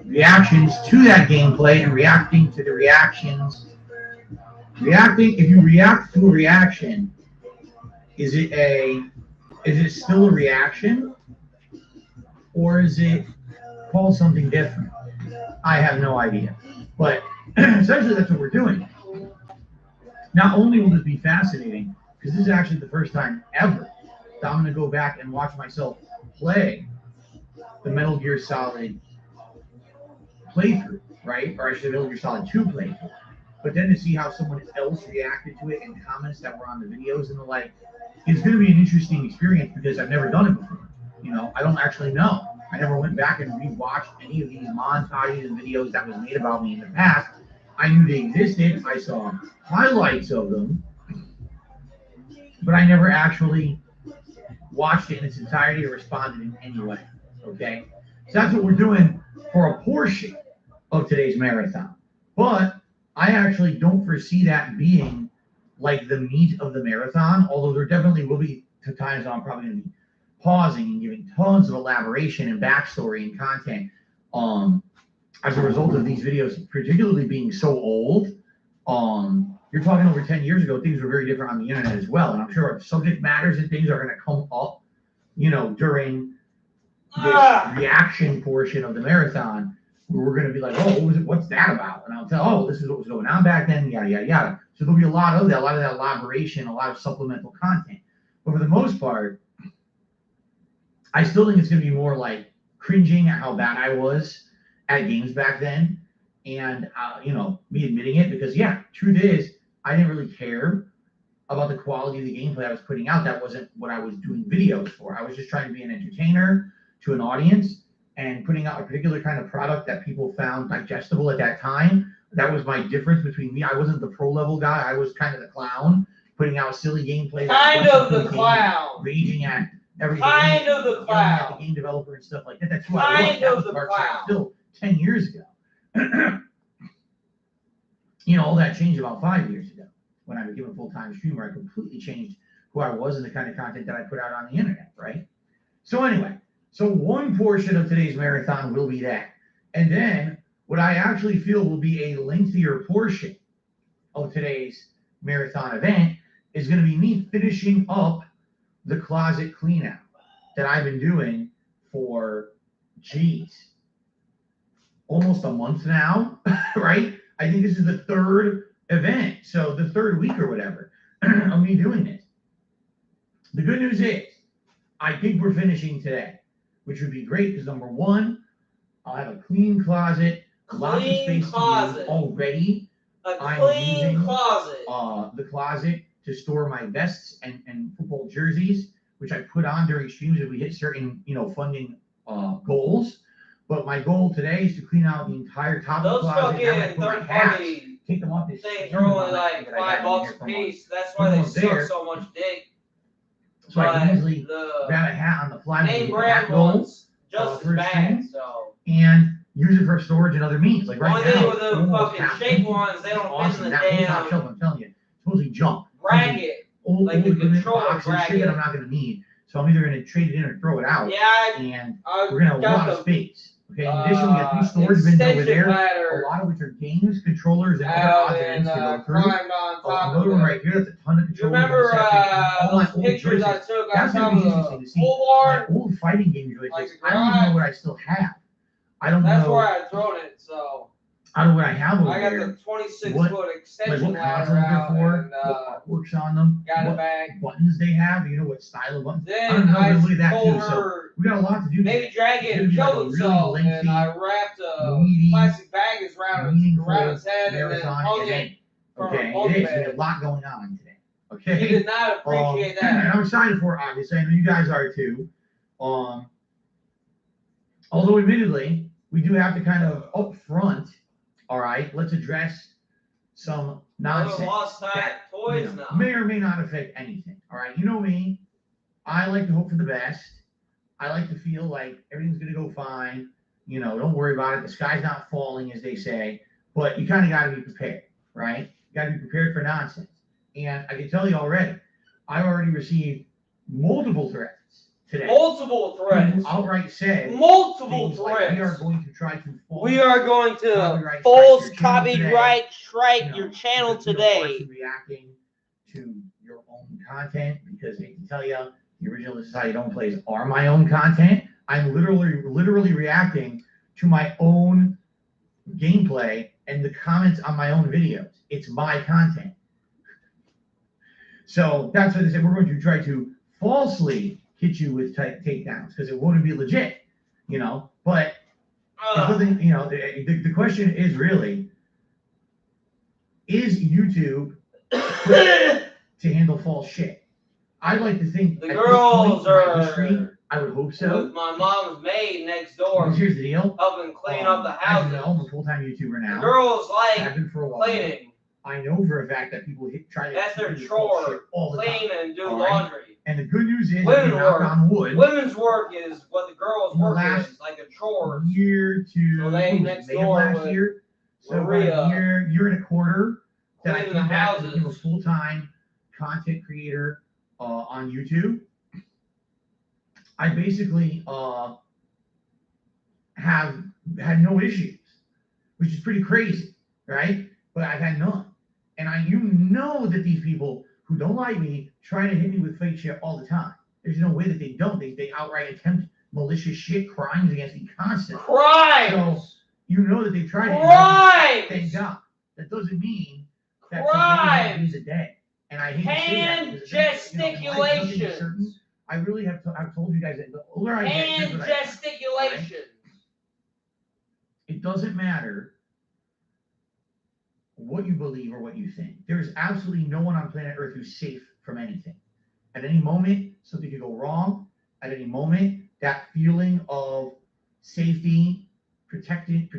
reactions to that gameplay and reacting to the reactions. If you react to a reaction, is it still a reaction, or is it called something different? I have no idea. But essentially, that's what we're doing. Not only will this be fascinating, because this is actually the first time ever that I'm going to go back and watch myself play the Metal Gear Solid playthrough, right? Or I should say Metal Gear Solid 2 playthrough. But then to see how someone else reacted to it and comments that were on the videos and the like, it's going to be an interesting experience because I've never done it before. I don't actually know. I never went back and rewatched any of these montages and videos that was made about me in the past. I knew they existed. I saw highlights of them, but I never actually watched it in its entirety or responded in any way. Okay? So that's what we're doing for a portion of today's marathon. But I actually don't foresee that being like the meat of the marathon, although there definitely will be times I'm probably going to be pausing and giving tons of elaboration and backstory and content as a result of these videos, particularly being so old. You're talking over 10 years ago, things were very different on the internet as well. And I'm sure subject matters and things are going to come up, during this reaction portion of the marathon, where we're going to be like, oh, what's that about? And I'll tell, oh, this is what was going on back then, yada, yada, yada. So there'll be a lot of that elaboration, a lot of supplemental content. But for the most part, I still think it's going to be more like cringing at how bad I was at games back then. And, me admitting it, because, yeah, truth is, I didn't really care about the quality of the gameplay I was putting out. That wasn't what I was doing videos for. I was just trying to be an entertainer to an audience and putting out a particular kind of product that people found digestible at that time. That was my difference between me. I wasn't the pro level guy. I was kind of the clown, putting out silly gameplay. Kind of the clown. Raging at everything. Kind of the clown. At the game developer and stuff like that. That's who I was. Kind of the clown. Still 10 years ago. All that changed about 5 years ago when I became a full-time streamer. I completely changed who I was and the kind of content that I put out on the internet, right? So anyway, one portion of today's marathon will be that. And then what I actually feel will be a lengthier portion of today's marathon event is going to be me finishing up the closet cleanout that I've been doing for, almost a month now, right? I think this is the third event, so the third week or whatever of me doing this. The good news is, I think we're finishing today, which would be great because number one, I'll have a clean closet, lots of space to use already. The closet to store my vests and football jerseys, which I put on during streams if we hit certain, funding goals. But my goal today is to clean out the entire top of the closet. Those fucking third-party take them off this things are only like $5 a piece. That's why they suck so much dick. So I can easily grab a hat on the fly name brand ones just as bad. So and use it for storage and other means. Like right now, with the fucking shape ones, they don't fit in the damn. I'm telling you, it's supposedly junk. Bracket. Like the controller bracket. Shit that I'm not going to need. So I'm either going to trade it in or throw it out. Yeah, and we're going to have a lot of space. Okay, in addition, we got 2 storage bins over there, a lot of which are games, controllers, and other odds and ends to go through. Another one right here, that's a ton of controllers. Remember those pictures I took on top of the full old fighting game joysticks, I don't even know what I still have. I don't know. That's where I thrown it, so. I don't know what I have over there. I got the 26-foot extension ladder out, and what works on them, got a bag. Buttons they have, what style of buttons. Then I look at that told too. her, so we got a lot to do. Maybe Dragon killed himself, and I wrapped a plastic bag around his head, and then hung it from a bunk bed. There's a lot going on today. Okay. He did not appreciate that. And I'm excited for it, obviously. I know you guys are too. Although admittedly, we do have to kind of up front. All right, let's address some nonsense that may or may not affect anything. All right, you know me. I like to hope for the best. I like to feel like everything's going to go fine. Don't worry about it. The sky's not falling, as they say. But you kind of got to be prepared, right? You got to be prepared for nonsense. And I can tell you already, I've already received multiple threats today. Multiple threats. Outright said multiple threats. Like, we are going to try to fall We are going to false copyright strike your channel today. Reacting to your own content, because I can tell you, the original This Is How You Don't Plays are my own content. I'm literally reacting to my own gameplay and the comments on my own videos. It's my content. So that's what they said. We're going to try to falsely hit you with takedowns because it wouldn't be legit, But it doesn't, the question is really, is YouTube equipped to handle false shit? I'd like to think the girls are history, I would hope so. With my mom's maid next door. Because here's the deal. Helping clean up the house. As you know, I'm a full-time YouTuber now. The girls I've been for a while. cleaning. I know for a fact that people try to That's their chore. All the clean time. and do laundry. And the good news is, women's work is what the girls' work is, like a chore. Year to so they next door last year. So Maria, a year and a quarter that I came back to become a full-time content creator on YouTube. I basically have had no issues, which is pretty crazy, right? But I've had none. And that these people who don't like me try to hit me with fake shit all the time. There's no way that they don't. They outright attempt malicious shit, crimes against me constantly. Crimes! So you know that they try to crimes! Thank God. That doesn't mean that crimes! a day. And I hate hand gesticulations. I really have I've told you guys that the older I get, hand gesticulations. Right? It doesn't matter what you believe or what you think. There's absolutely no one on planet Earth who's safe from anything. At any moment, something could go wrong. At any moment, that feeling of safety, protection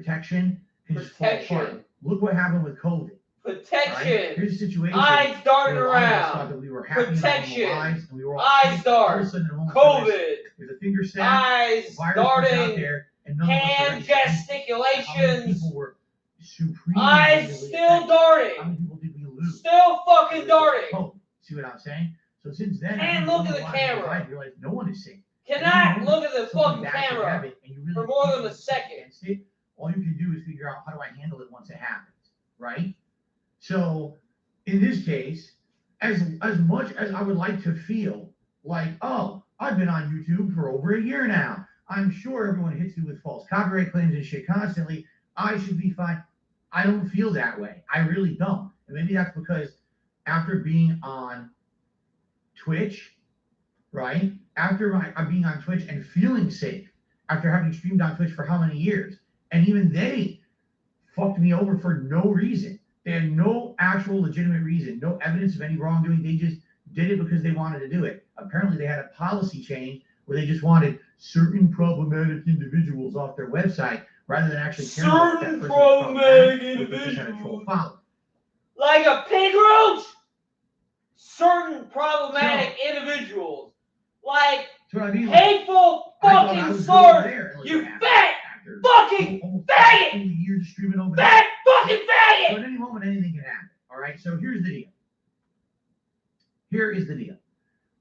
can just fall apart. Look what happened with COVID. Protection. Right? Here's a situation. Eyes darting around. Thought that we were happy protection. Lives, and we were all eyes dart. COVID. There's a finger snap. Eyes darting. There, and hand gesticulations. People were supremely eyes still darting. How many people did we lose? Still fucking darting. Oh, see what I'm saying? So since then, and look at the camera. I realized no one is safe. Cannot look at the fucking camera for more than a second. All you can do is figure out how do I handle it once it happens, right? So in this case, as much as I would like to feel like, oh, I've been on YouTube for over a year now. I'm sure everyone hits me with false copyright claims and shit constantly. I should be fine. I don't feel that way. I really don't. And maybe that's because after being on Twitch, right? After being on Twitch and feeling safe, after having streamed on Twitch for how many years, and even they fucked me over for no reason. They had no actual legitimate reason, no evidence of any wrongdoing. They just did it because they wanted to do it. Apparently, they had a policy change where they just wanted certain problematic individuals off their website rather than actually caring about that problematic individuals. Like a pig roach? Certain problematic individuals. Like hateful fucking slurs. You fat fucking faggot! Fat fucking faggot! So at any moment, anything can happen. All right. So here's the deal. Here is the deal.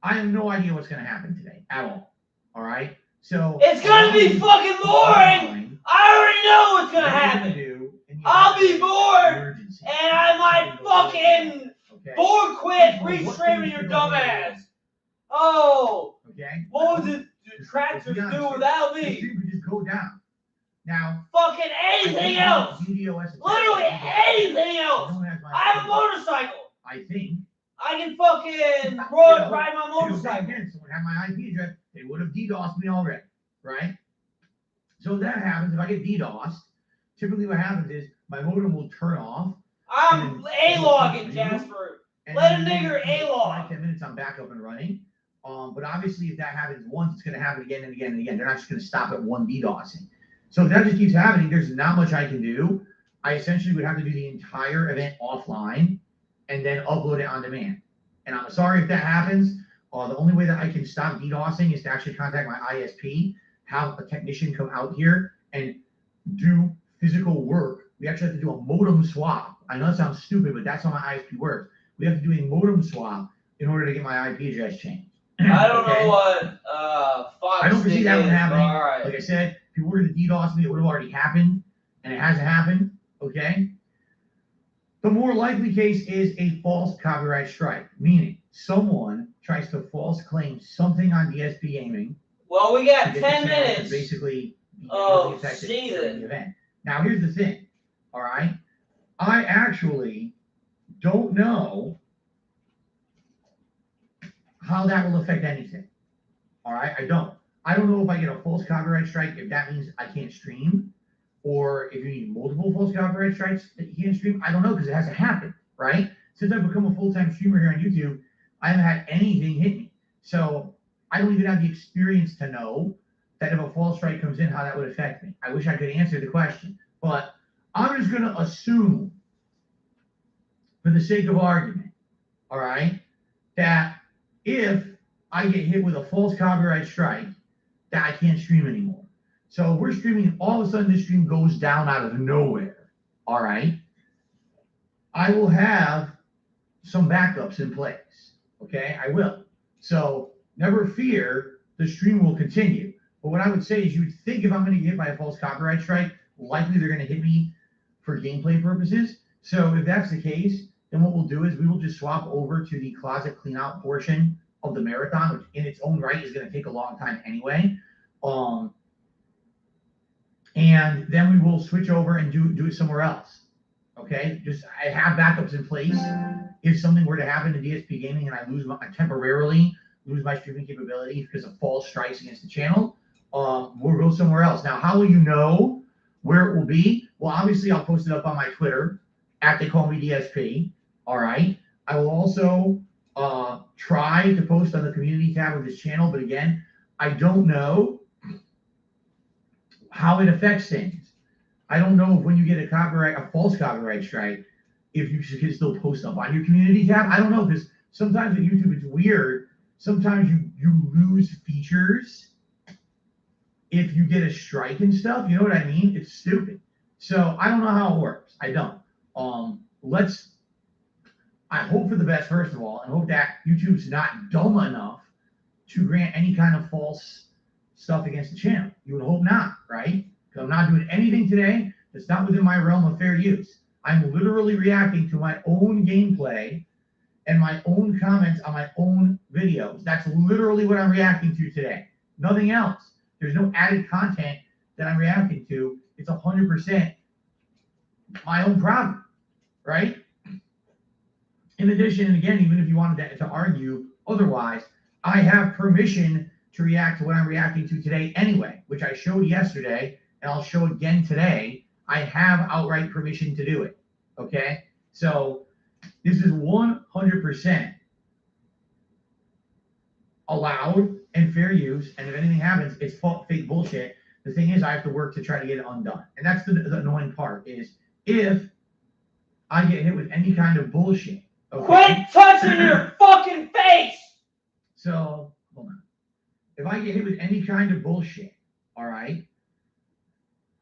I have no idea what's going to happen today at all. All right. So it's going to be fucking boring. I already know what's going to happen. I'll be bored, and I might fucking board quit restreaming your dumb ass. Oh. Okay. What would the tractors do without me? The stream would just go down. Now. Fucking anything else. Literally anything else. I have a motorcycle. I think. I can fucking ride my motorcycle. Again, someone had my IP address, they would have DDoSed me already, right? So if that happens, if I get DDoSed, typically what happens is my modem will turn off. I'm A-logging, Jasper. Let a nigger A-log. 10 minutes, I'm back up and running. But obviously, if that happens once, it's going to happen again and again and again. They're not just going to stop at one DDoSing. So if that just keeps happening, there's not much I can do. I essentially would have to do the entire event offline and then upload it on demand. And I'm sorry if that happens. The only way that I can stop DDoSing is to actually contact my ISP, have a technician come out here and do physical work. We actually have to do a modem swap. I know that sounds stupid, but that's how my ISP works. We have to do a modem swap in order to get my IP address changed. I don't know what Fox I don't foresee that one happening. All right. Like I said, if people were going to DDoS me, it would have already happened. and it hasn't happened, okay, the more likely case is a false copyright strike, meaning someone tries to false claim something on DSP Gaming. Well, we got to 10 the channel to minutes. basically Oh, affected season. during the event. Now, here's the thing, all right? I actually don't know how that will affect anything, all right? I don't. I don't know if I get a false copyright strike, if that means I can't stream, or if you need multiple false copyright strikes that you can't stream. I don't know, because it hasn't happened, right? Since I've become a full-time streamer here on YouTube, I haven't had anything hit me. So I don't even have the experience to know that if a false strike comes in, how that would affect me. I wish I could answer the question, but I'm just going to assume, for the sake of argument, all right, that if I get hit with a false copyright strike, that I can't stream anymore. So we're streaming, all of a sudden this stream goes down out of nowhere, all right? I will have some backups in place, okay? I will. So never fear, the stream will continue. But what I would say is you would think if I'm going to get hit by a false copyright strike, likely they're going to hit me for gameplay purposes. So if that's the case, then what we'll do is we will just swap over to the closet cleanout portion of the marathon, which in its own right is going to take a long time anyway. And then we will switch over and do it somewhere else. Okay, just I have backups in place. If something were to happen to DSP Gaming and I temporarily lose my streaming capability because of false strikes against the channel, we'll go somewhere else. Now, how will you know where it will be? Well, obviously, I'll post it up on my Twitter at They Call Me DSP. All right. I will also try to post on the community tab of this channel, but again, I don't know how it affects things. I don't know if when you get a false copyright strike, if you can still post up on your community tab. I don't know, because sometimes with YouTube it's weird. Sometimes you lose features if you get a strike and stuff. You know what I mean? It's stupid. So I don't know how it works. I don't. I hope for the best, first of all, and hope that YouTube's not dumb enough to grant any kind of false stuff against the channel. You would hope not, right? Because I'm not doing anything today that's not within my realm of fair use. I'm literally reacting to my own gameplay and my own comments on my own videos. That's literally what I'm reacting to today. Nothing else. There's no added content that I'm reacting to. It's 100% my own problem, right? In addition, and again, even if you wanted to argue otherwise, I have permission to react to what I'm reacting to today anyway, which I showed yesterday, and I'll show again today. I have outright permission to do it, okay? So this is 100% allowed and fair use, and if anything happens, it's fake bullshit. The thing is, I have to work to try to get it undone. And that's the annoying part, is if I get hit with any kind of bullshit, okay? Quit touching your fucking face! So, hold on. If I get hit with any kind of bullshit, all right,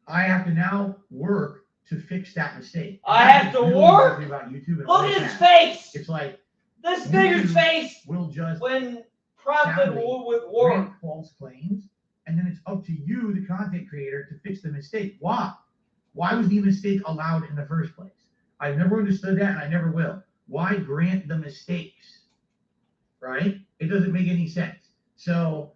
I have to now work to fix that mistake. I have to work? About YouTube and look at his face! It's like this nigger's face will just when prompted with work. False claims, and then it's up to you, the content creator, to fix the mistake. Why? Why was the mistake allowed in the first place? I've never understood that, and I never will. Why grant the mistakes? Right? It doesn't make any sense. So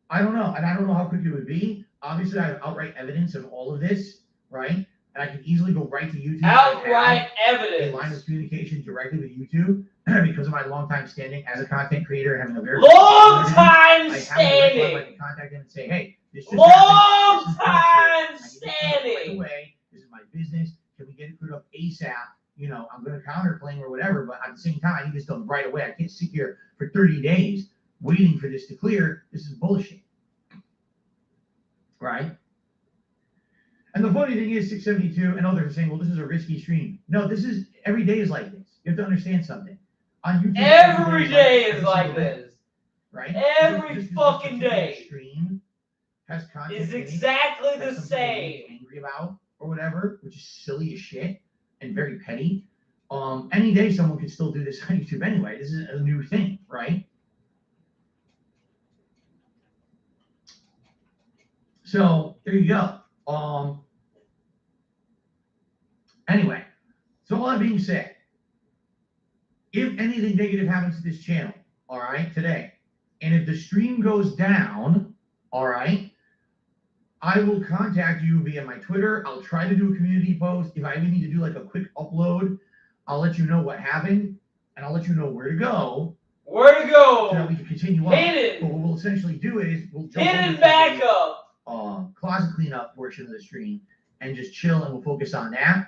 I don't know, and I don't know how quick it would be. Obviously, I have outright evidence of all of this, right? And I can easily go right to YouTube. Outright evidence. A line of communication directly with YouTube because of my long time standing as a content creator and having a very long time standing. I can contact them and say, hey, this just long time standing. Right, this is my business. Can we get it cleared up ASAP? You know, I'm going to counterclaim or whatever, but at the same time, I need this done right away. I can't sit here for 30 days waiting for this to clear. This is bullshit. Right? And the funny thing is, 672 and others are saying, well, this is a risky stream. No, this is, every day is like this. You have to understand something. On YouTube, every day is like this. Right? Every fucking day. Stream has content is exactly the same. Angry about or whatever, which is silly as shit and very petty. Any day someone can still do this on YouTube anyway. This is a new thing, right? So there you go. Anyway, so all that being said, if anything negative happens to this channel, all right, today, and if the stream goes down, all right, I will contact you via my Twitter. I'll try to do a community post. If I even need to do like a quick upload, I'll let you know what happened, and I'll let you know where to go. Where to go? So that we can continue on. Hidden. But what we'll essentially do is we'll jump Hidden backup. Closet cleanup portion of the stream and just chill, and we'll focus on that.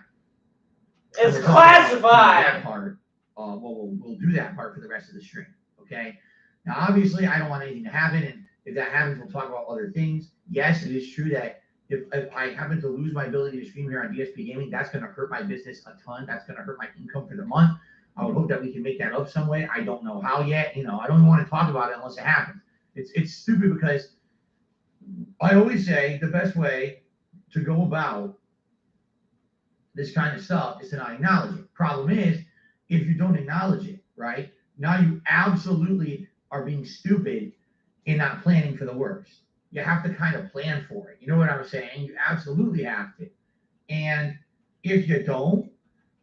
It's classified. That part. We'll do that part for the rest of the stream. Okay. Now, obviously, I don't want anything to happen, and if that happens, we'll talk about other things. Yes, it is true that if I happen to lose my ability to stream here on DSP Gaming, that's going to hurt my business a ton. That's going to hurt my income for the month. I would hope that we can make that up some way. I don't know how yet. I don't even want to talk about it unless it happens. It's stupid because I always say the best way to go about this kind of stuff is to not acknowledge it. Problem is, if you don't acknowledge it, right, now you absolutely are being stupid in not planning for the worst. You have to kind of plan for it. You know what I'm saying? You absolutely have to. And if you don't,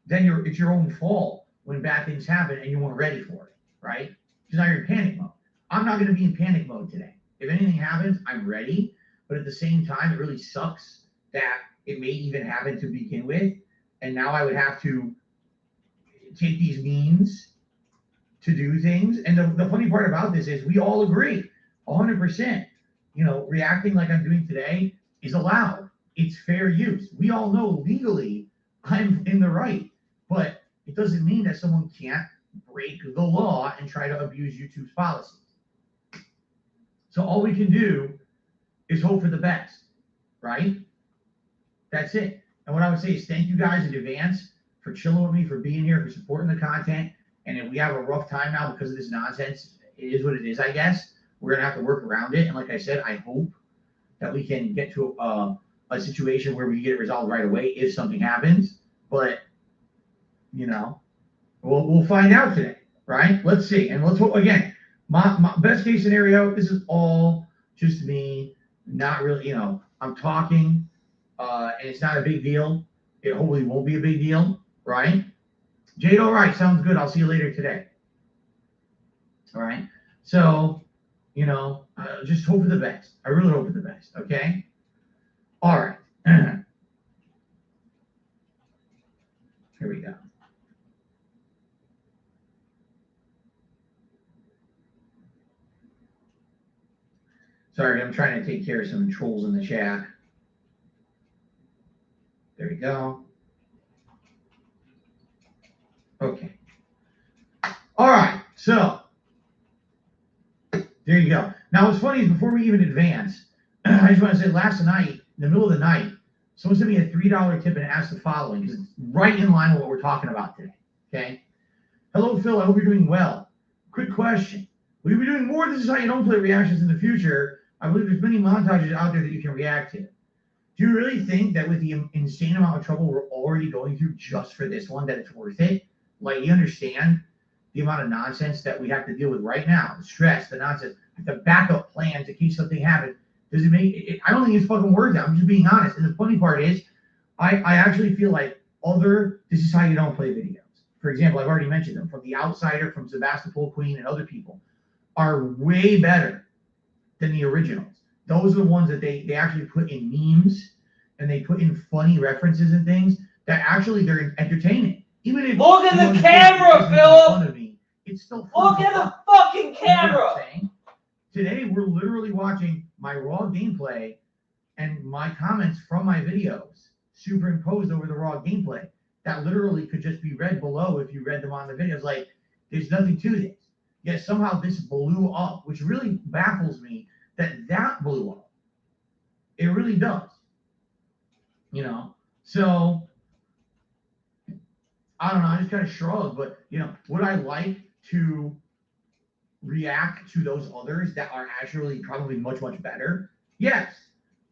then it's your own fault when bad things happen and you weren't ready for it, right? Because now you're in panic mode. I'm not going to be in panic mode today. If anything happens, I'm ready. But at the same time, it really sucks that it may even happen to begin with. And now I would have to take these means to do things. And the funny part about this is we all agree 100%. Reacting like I'm doing today is allowed. It's fair use. We all know legally I'm in the right, but it doesn't mean that someone can't break the law and try to abuse YouTube's policies. So all we can do is hope for the best, right? That's it. And what I would say is thank you guys in advance for chilling with me, for being here, for supporting the content. And if we have a rough time now because of this nonsense, it is what it is, I guess. We're going to have to work around it. And like I said, I hope that we can get to a situation where we get it resolved right away if something happens. But, we'll find out today, right? Let's see. And let's hope, again, my best case scenario, this is all just me, not really, I'm talking, and it's not a big deal. It hopefully won't be a big deal, right? Jade, all right, sounds good. I'll see you later today. All right. So, just hope for the best. I really hope for the best, okay? All right. Here we go. Sorry, I'm trying to take care of some trolls in the chat. There we go. Okay. All right, so there you go. Now, what's funny is before we even advance, I just want to say last night, in the middle of the night, someone sent me a $3 tip and asked the following, because it's right in line with what we're talking about today, okay? Hello, Phil. I hope you're doing well. Quick question. Will you be doing more This Is How You Don't Play reactions in the future? I believe there's many montages out there that you can react to. Do you really think that with the insane amount of trouble we're already going through just for this one, that it's worth it? Like, you understand the amount of nonsense that we have to deal with right now, the stress, the nonsense, the backup plans in case something happens. Does it make it? I don't think it's fucking worth it. I'm just being honest. And the funny part is, I actually feel like This Is How You Don't Play videos, for example, I've already mentioned them, from The Outsider, from Sebastopol Queen, and other people, are way better than the originals. Those are the ones that they actually put in memes and they put in funny references and things that actually they're entertaining. Even if look at the camera, Philip. It's still fun. Look at the fucking camera. Today we're literally watching my raw gameplay and my comments from my videos superimposed over the raw gameplay. That literally could just be read below if you read them on the videos. Like, there's nothing to this. Yet somehow this blew up, which really baffles me that blew up. It really does. So I don't know, I just kind of shrugged, but would I like to react to those others that are actually probably much, much better? Yes.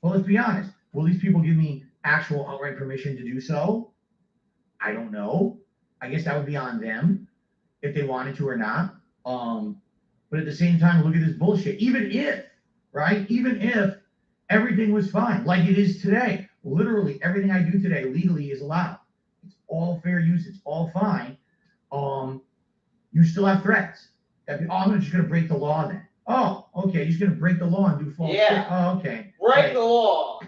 Well, let's be honest. Will these people give me actual outright permission to do so? I don't know. I guess that would be on them if they wanted to or not. But at the same time, look at this bullshit. Even if everything was fine, like it is today, literally everything I do today legally is allowed. It's all fair use. It's all fine. You still have threats. I'm just going to break the law then. Oh, okay. You're just going to break the law and do false shit. Oh, okay. Break the law.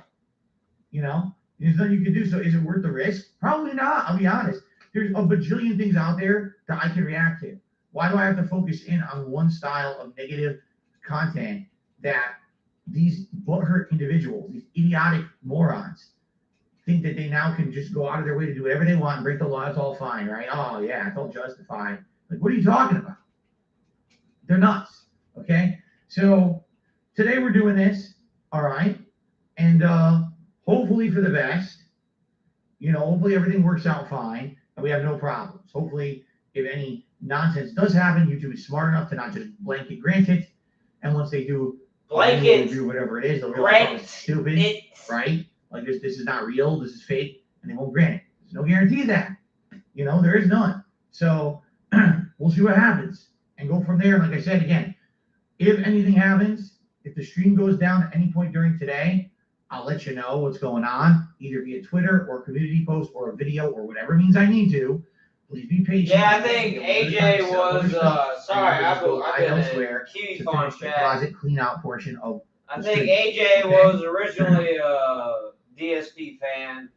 You know, there's nothing you can do. So is it worth the risk? Probably not. I'll be honest. There's a bajillion things out there that I can react to. Why do I have to focus in on one style of negative content that these butthurt individuals, these idiotic morons, think that they now can just go out of their way to do whatever they want and break the law? It's all fine, right? Oh, yeah, it's all justified. Like, what are you talking about? They're nuts, okay? So today we're doing this, all right? And hopefully for the best. You know, hopefully everything works out fine and we have no problems. Hopefully, if any nonsense does happen, YouTube is smart enough to not just blanket grant it. And once they do review whatever it is, they'll realize it's stupid, right? Like this is not real, this is fake, and they won't grant it. There's no guarantee of that. You know, there is none. So we'll see what happens and go from there. Like I said, again, if anything happens, if the stream goes down at any point during today, I'll let you know what's going on, either via Twitter or a community post or a video or whatever means I need to. Please be patient. Yeah, I think AJ was, sorry, I've been elsewhere in to finish the closet clean out portion of I think AJ was originally a DSP fan.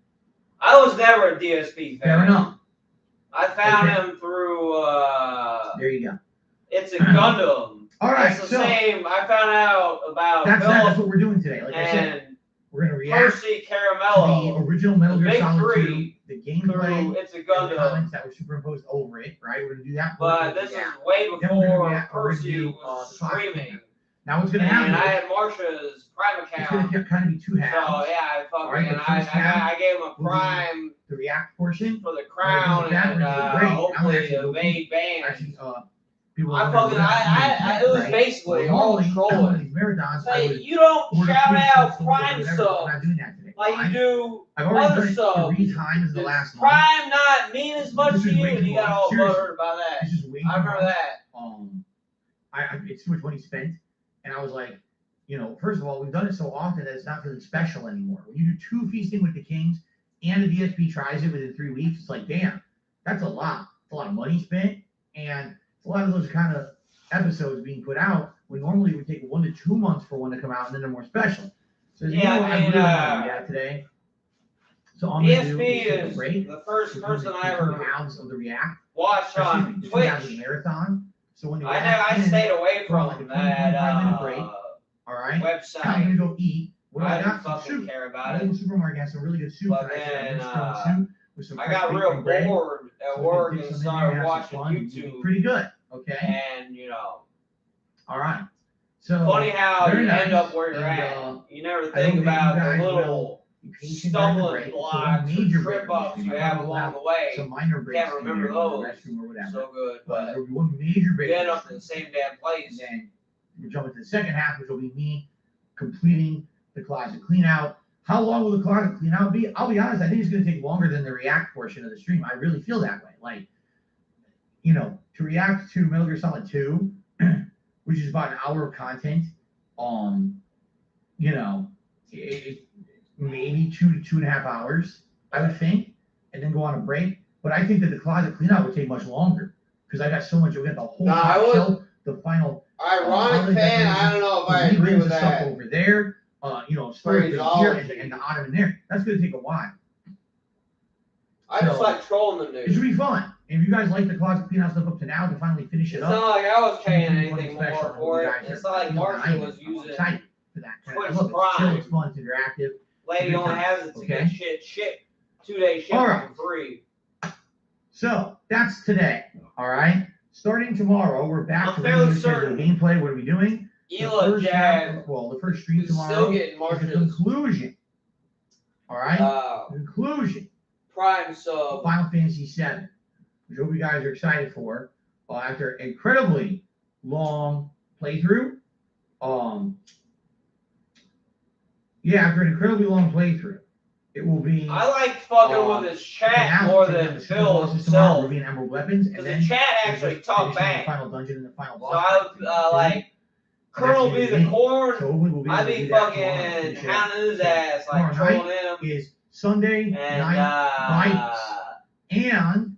I was never a DSP fan. Fair enough. I found him through, there you go. It's a Gundam. All right, it's the same. I found out about that's what we're doing today. Like I said, we're going to react Percy Caramello, to the original Metal Gear Solid 2, the gameplay, It's a Gundam, the comments that were superimposed over it, right? We're going to do that. But this is way before Percy was streaming. Now what's going to happen? And I had Marsha's Prime account. It's going to kind of be two halves. So yeah, I gave him a Prime. The React portion for the crown and hopefully evade ban. Actually, it was basically all trolling. Say, you don't shout out Prime sub like you do other subs. 3 times the last month. Prime not mean as much to you, and you got all buttered about that. I remember that. It's too much money spent, and I was like, you know, first of all, we've done it so often that it's not really special anymore. When you do 2 Feasting with the Kings and the DSP tries it within 3 weeks, it's like, damn, that's a lot. It's a lot of money spent, and a lot of those kind of episodes being put out when normally it would take 1 to 2 months for one to come out, and then they're more special. So today. So I'm DSP is the first person I ever halves of the React watched on Twitch. Marathon. So when I stayed away from that break. All right. Website. I'm gonna go eat. What I got? Don't fucking soup. care about it. The supermarket has some really good soup. But then I got real bored at work and started watching YouTube. Pretty good. Okay. And you know. All right. So funny how you end up where you're at. You never think about the little stumbling blocks or trip ups you have along the way. Some minor breaks. Can't remember those. So good, but there will be one major break. You end up in the same damn place. And then we jump into the second half, which will be me completing the closet clean out. How long will the closet clean out be? I'll be honest, I think it's going to take longer than the React portion of the stream. I really feel that way. Like, you know, to react to Metal Gear Solid 2, which is about an hour of content, you know, maybe 2 to 2.5 hours, I would think, and then go on a break. But I think that the closet clean out would take much longer because I got so much. We got the whole show, the final. Ironic fan, I don't know if I agree with that. Stuff over there, you know, storage here and the ottoman there. That's going to take a while. I just like trolling them, dude. It should be fun. If you guys like the closet clean out stuff up to now, to finally finish it up. It's not like I was paying anything more for it. It's not like Marshall was using for that. Twitch Prime. Prime. It's fun, it's interactive. Lady only has it to get shit 2-day shipping for free. So that's today. All right. Starting tomorrow, we're back to the gameplay. What are we doing? Ela Jag. The first stream tomorrow. Still getting Marshall's conclusion. All right. Conclusion. Prime sub. Final Fantasy VII, which I hope you guys are excited for. After an incredibly long playthrough. After an incredibly long playthrough, it will be. I like fucking with his chat more than Phil himself. Will be an Emerald Weapons, because the chat actually talk back. The final dungeon and the final boss. So I like Colonel be the corn. I be fucking hounding his ass, like trolling him. Is Sunday night bites. And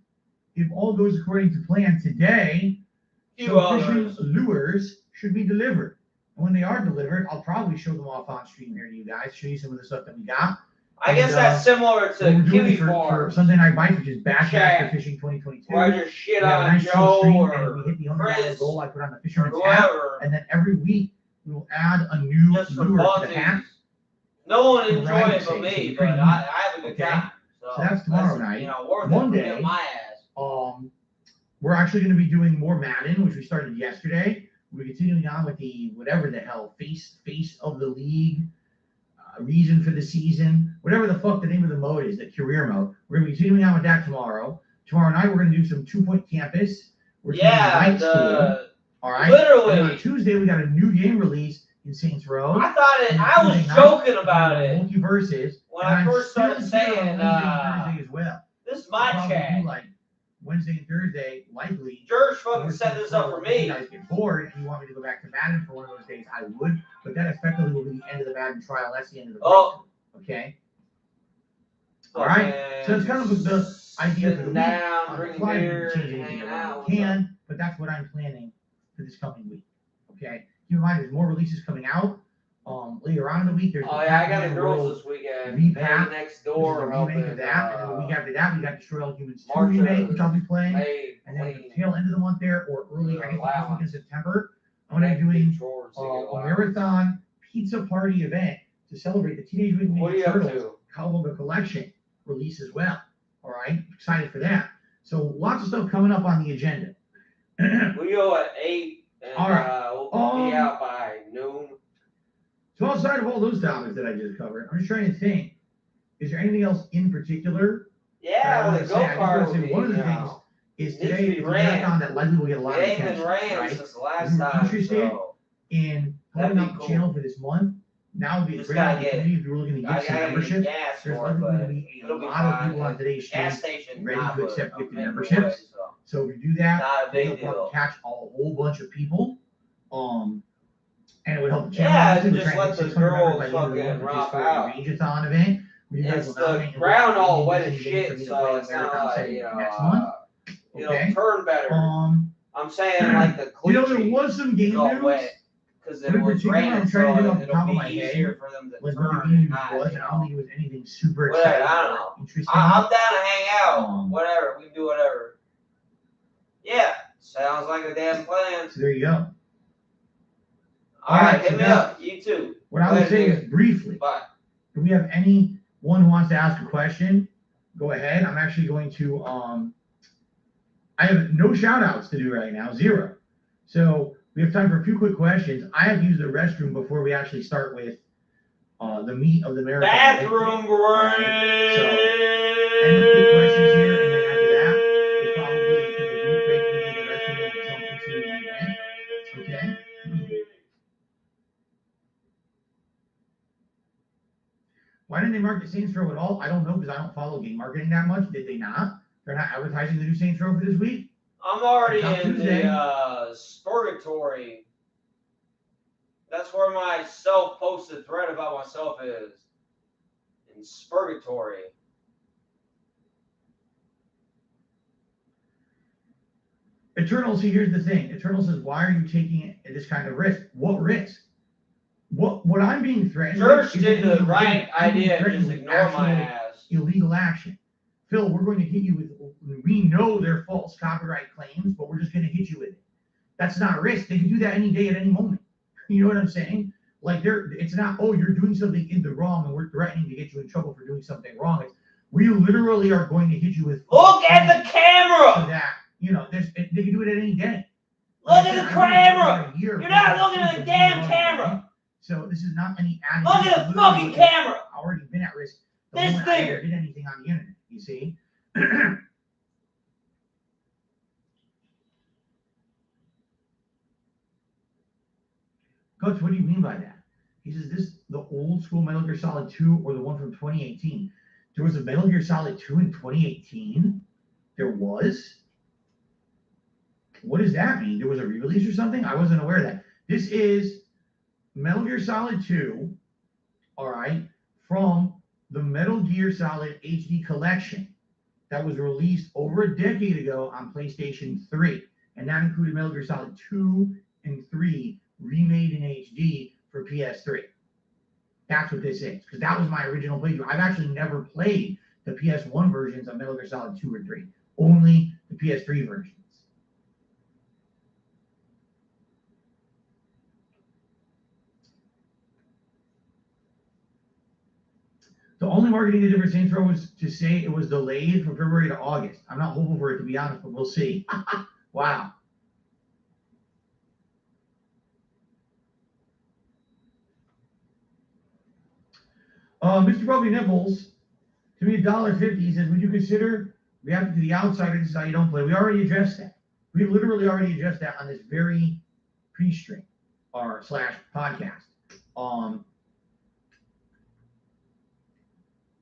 if all goes according to plan today, some fishing lures should be delivered. And when they are delivered, I'll probably show them off on stream here to you guys, show you some of the stuff that we got. I guess that's similar to Kiwi for Sunday Night Bites, which is Backpacker Fishing 2022. Where I just shit on Joe or we hit the $100 goal. I put on the fisherman's or hat, and then every week we will add a new lure to the hat. No one enjoyed it but me, but I have a good time. So that's tomorrow night. You know, worth Monday, it my ass. We're actually going to be doing more Madden, which we started yesterday. We're continuing on with the whatever the hell face of the league. Reason for the season, whatever the fuck the name of the mode is, the career mode. We're going to be continuing on with that tomorrow. Tomorrow night, we're going to do some 2 Point Campus. We're doing night school. All right. Literally. And on Tuesday, we got a new game release in Saints Row. I was joking about it. Multiverses. When I first started saying, Thursday as well. This is my chat. Like Wednesday and Thursday, likely. George fucking set this up for me. If you guys get bored and you want me to go back to Madden for one of those days, I would. But that effectively will be the end of the Madden trial. That's the end of the break. Okay? All right? So it's kind of the idea for the week. On the fly, we can change anything around we can, but that's what I'm planning for this coming week. Okay? Keep in mind, there's more releases coming out. Later on in the week, there's I got the girls this weekend. Repack. Next door. Remake of that. And then the week after that, we got Destroy All Humans 2 remake, which I'll be playing. And then at the tail end of the month there, or early, I guess the first week in September, I'm going to be doing a marathon pizza party event to celebrate the Teenage Mutant Ninja Turtles Cowabunga Collection release as well. All right? Excited for that. So lots of stuff coming up on the agenda. We go at 8, and all right. We'll be out by noon. So outside of all those topics that I just covered, I'm just trying to think, is there anything else in particular? Yeah, the go-kart. One of the things is today, the marathon that likely will get a lot of attention. It ain't been ran since the last time. Interested in putting up the channel for this month. Now would be a great opportunity if you were looking to get some membership. There's likely going to be a lot of people on today's stream ready to accept gifted memberships. So if you do that, you'll catch a whole bunch of people. And it would help the channel. Yeah, just let the girls fucking rock out. Range-a-thon event. It's the ground all wet as shit, so it's not like, next month. Okay. Turn better. I'm saying like the cliche. There was some game news. Because it was raining, so it'll be easier for them to turn. I don't think it was anything super exciting. I don't know. Interesting. I'm down to hang out. Whatever. We can do whatever. Yeah. Sounds like a damn plan. So there you go. All right, hit me up. You too. What I would say is briefly. Bye. If we have anyone who wants to ask a question, go ahead. I'm actually going to I have no shout outs to do right now, 0. So we have time for a few quick questions. I have used the restroom before we actually start with the meat of the marathon. Bathroom break. So any quick questions here, and then after that, we'll probably take a brief break and use the restroom and jump into the event. Okay. Why didn't they market Saints Row at all? I don't know, because I don't follow game marketing that much. Did they not? They're not advertising the new Saints Row for this week? I'm already in the Spurgatory. That's where my self-posted thread about myself is. In Spurgatory. Eternal, see, here's the thing. Eternal says, why are you taking this kind of risk? What risk? What I'm being threatened Church did the right idea, just ignore my ass. Illegal action. Phil, we're going to hit you with, we know they're false copyright claims, but we're just going to hit you with it. That's not a risk. They can do that any day at any moment. You know what I'm saying? Like, it's not, oh, you're doing something in the wrong and we're threatening to get you in trouble for doing something wrong. It's, we literally are going to hit you with. Look at the camera! So that, they can do it at any day. Look at the camera! You're not looking at the damn camera! So this is not any added. Look at the fucking camera! I've already been at risk. This thing! I did anything on the internet, you see? Coach, what do you mean by that? He says, this the old school Metal Gear Solid 2 or the one from 2018? There was a Metal Gear Solid 2 in 2018? There was? What does that mean? There was a re-release or something? I wasn't aware of that. This is Metal Gear Solid 2, all right, from the Metal Gear Solid HD collection. that was released over a decade ago on PlayStation 3. And that included Metal Gear Solid 2 and 3 remade in HD for PS3. That's what this is, because that was my original playthrough. I've actually never played the PS1 versions of Metal Gear Solid 2 or 3, only the PS3 versions. The only marketing they did for Saints Row was to say it was delayed from February to August. I'm not hopeful for it, to be honest, but we'll see. Wow. Mr. Probably Nipples, to me, $1.50 says, would you consider reacting to The Outsider? This is how you don't play. We already addressed that. We literally already addressed that on this very pre-stream or / podcast.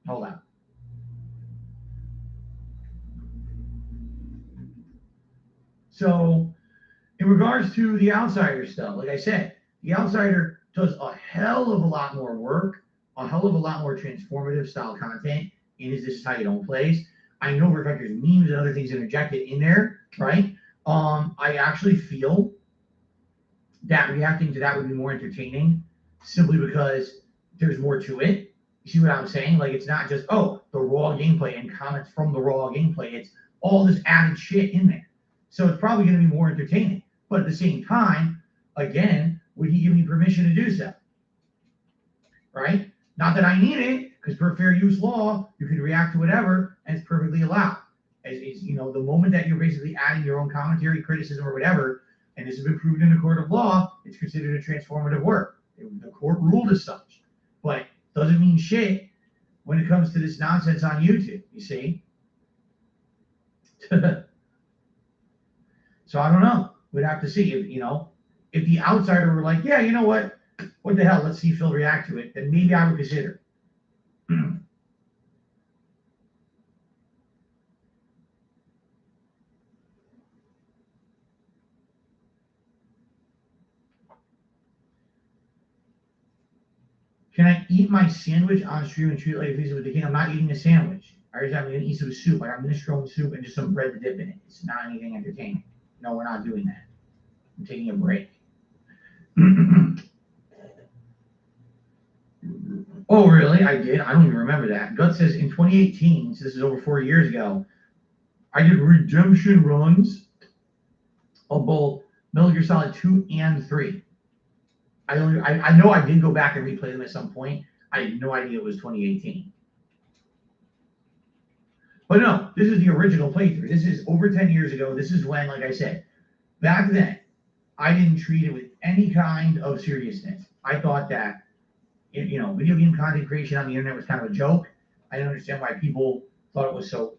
Hold on. So, in regards to The Outsider stuff, like I said, The Outsider does a hell of a lot more work, a hell of a lot more transformative style content in This Is How You Don't Plays. I know for a fact there's memes and other things interjected in there, right? I actually feel that reacting to that would be more entertaining simply because there's more to it. You see what I'm saying? Like, it's not just, the raw gameplay and comments from the raw gameplay. It's all this added shit in there. So it's probably going to be more entertaining. But at the same time, again, would he give me permission to do so? Right? Not that I need it, because per fair use law, you can react to whatever, and it's perfectly allowed. The moment that you're basically adding your own commentary, criticism, or whatever, and this has been proven in a court of law, it's considered a transformative work. The court ruled as such. But doesn't mean shit when it comes to this nonsense on YouTube, you see? So I don't know. We'd have to see. If The Outsider were like, yeah, you know what the hell, let's see Phil react to it, then maybe I would consider. Can I eat my sandwich on stream and treat it like a piece of a king? I'm not eating a sandwich. I'm going to eat some soup. I got minestrone soup and just some bread to dip in it. It's not anything entertaining. No, we're not doing that. I'm taking a break. Oh, really? I did? I don't even remember that. Gut says in 2018, so this is over 4 years ago, I did redemption runs of both Metal Gear Solid 2 and 3. I know I did go back and replay them at some point. I had no idea it was 2018. But no, this is the original playthrough. This is over 10 years ago. This is when, like I said, back then, I didn't treat it with any kind of seriousness. I thought that, video game content creation on the internet was kind of a joke. I didn't understand why people thought it was so,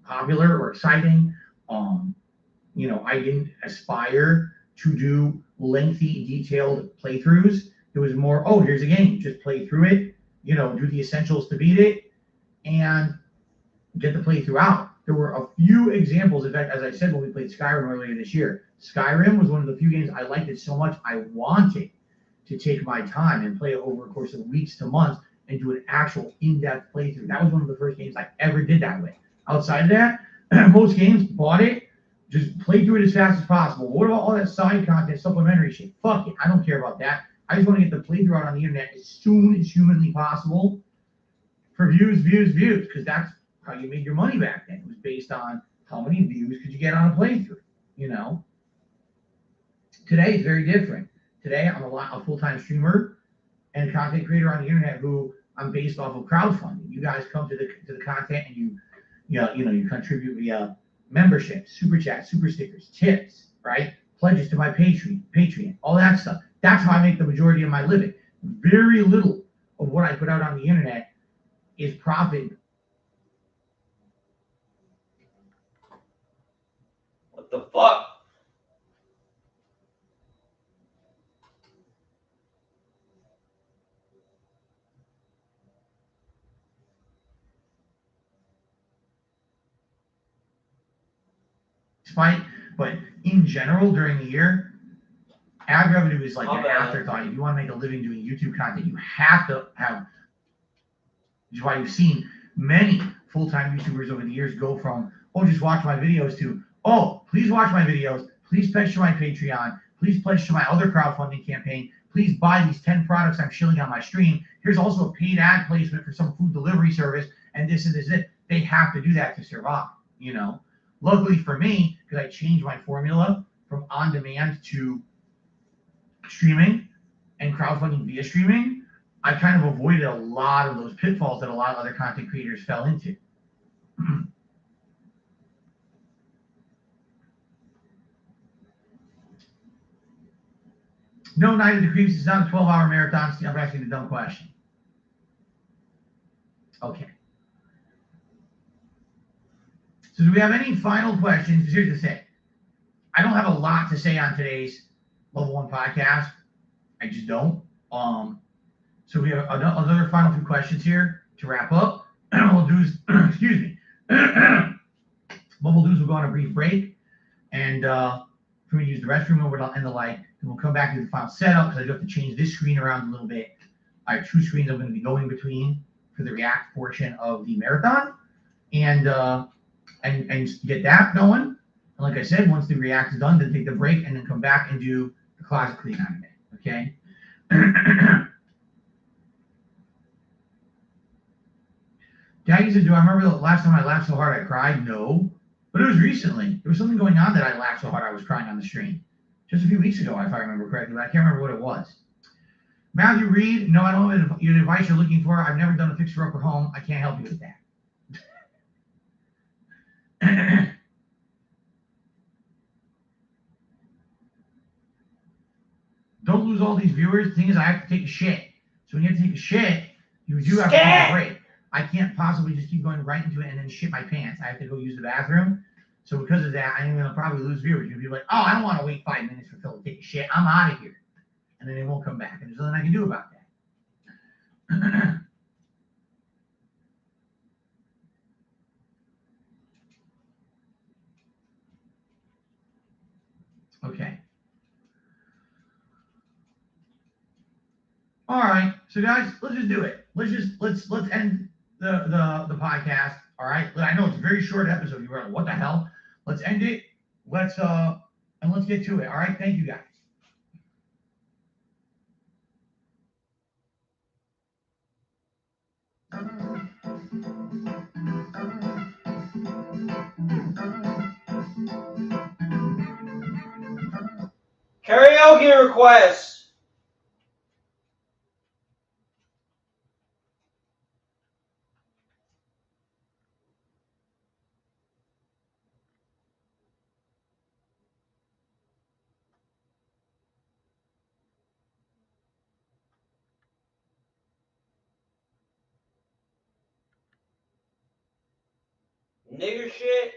popular or exciting. I didn't aspire to do lengthy, detailed playthroughs. It was more, here's a game, just play through it, do the essentials to beat it, and get the playthrough out. There were a few examples. In fact, as I said when we played Skyrim earlier this year, Skyrim was one of the few games I liked it so much I wanted to take my time and play it over a course of weeks to months and do an actual in-depth playthrough. That was one of the first games I ever did that with. Outside of that, most games, bought it, just play through it as fast as possible. What about all that side content, supplementary shit? Fuck it. I don't care about that. I just want to get the playthrough out on the internet as soon as humanly possible for views, because that's how you made your money back then. It was based on how many views could you get on a playthrough, Today, it's very different. Today, I'm a full-time streamer and a content creator on the internet who I'm based off of crowdfunding. You guys come to the content and you contribute via membership, super chat, super stickers, tips, right? Pledges to my Patreon, all that stuff. That's how I make the majority of my living. Very little of what I put out on the internet is profit. What the fuck? But in general, during the year, ad revenue is like an afterthought. If you want to make a living doing YouTube content, you have to have, which is why you've seen many full-time YouTubers over the years go from, oh, just watch my videos to, oh, please watch my videos. Please pledge to my Patreon. Please pledge to my other crowdfunding campaign. Please buy these 10 products I'm shilling on my stream. Here's also a paid ad placement for some food delivery service, and this and this and this. They have to do that to survive, you know. Luckily for me, because I changed my formula from on-demand to streaming and crowdfunding via streaming, I kind of avoided a lot of those pitfalls that a lot of other content creators fell into. No, Night of the Creeps is not a 12-hour marathon. I'm asking a dumb question. Okay. So do we have any final questions? Here's the thing. I don't have a lot to say on today's Level 1 podcast. I just don't. So we have another final few questions here to wrap up. What we'll do is, excuse me. What we'll do is we'll go on a brief break, and for me to use the restroom and the like, and we'll come back to the final setup because I do have to change this screen around a little bit. I have 2 screens I'm going to be going between for the React portion of the marathon, and get that going. And like I said, once the React is done, then take the break and then come back and do the closet clean on it. Okay. Daggy said, do I remember the last time I laughed so hard I cried? No. But it was recently. There was something going on that I laughed so hard I was crying on the stream. Just a few weeks ago, if I remember correctly, but I can't remember what it was. Matthew Reed, no, I don't have your advice you're looking for. I've never done a fixer-upper home. I can't help you with that. Don't lose all these viewers. The thing is, I have to take a shit. So when you have to take a shit, you do have to take a break. I can't possibly just keep going right into it and then shit my pants. I have to go use the bathroom. So because of that, I'm going to probably lose viewers. You'll be like, oh, I don't want to wait 5 minutes for Phil to take a shit. I'm out of here. And then they won't come back. And there's nothing I can do about that. Okay. All right. So guys, let's just do it. Let's end the podcast. All right. I know it's a very short episode. You're like, what the hell? Let's end it. Let's get to it. All right. Thank you guys. Karaoke requests. Nigger shit.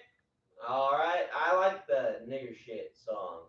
All right, I like the nigger shit song.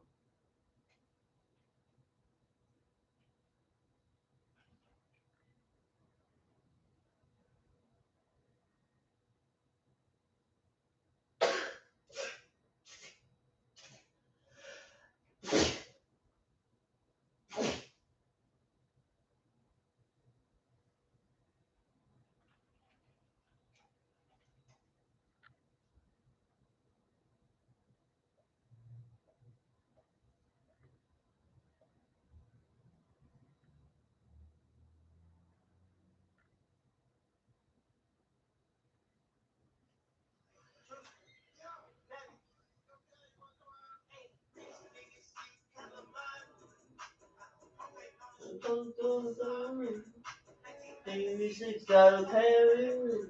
$86 Paris,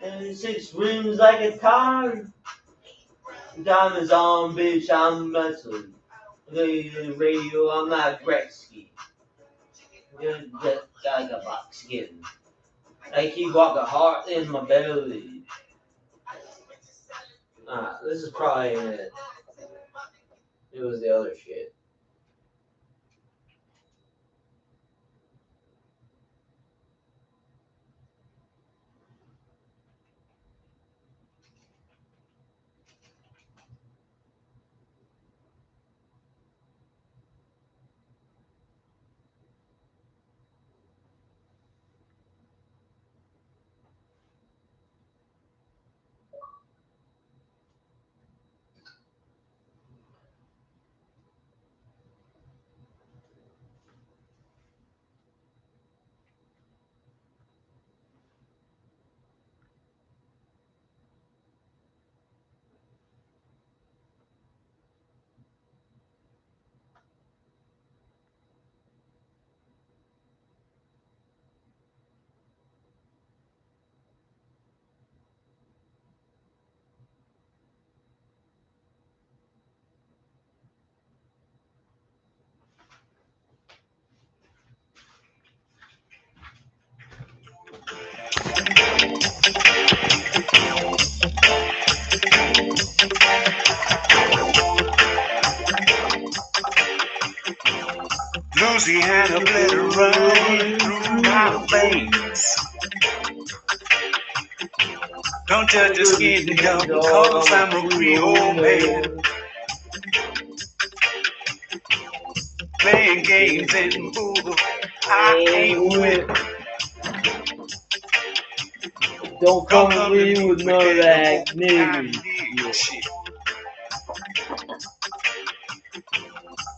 86 rims like a car. Diamonds on, bitch, I'm wrestling. The radio, I'm not Gretzky. Just got a box skin. I keep walking hard in my belly. This is probably it. It was the other shit. Louisiana blood running through my veins. Don't judge the skin color, cause I'm a Creole man. Playing games and bull, I ain't with. Don't come to me with none of that nigga shit.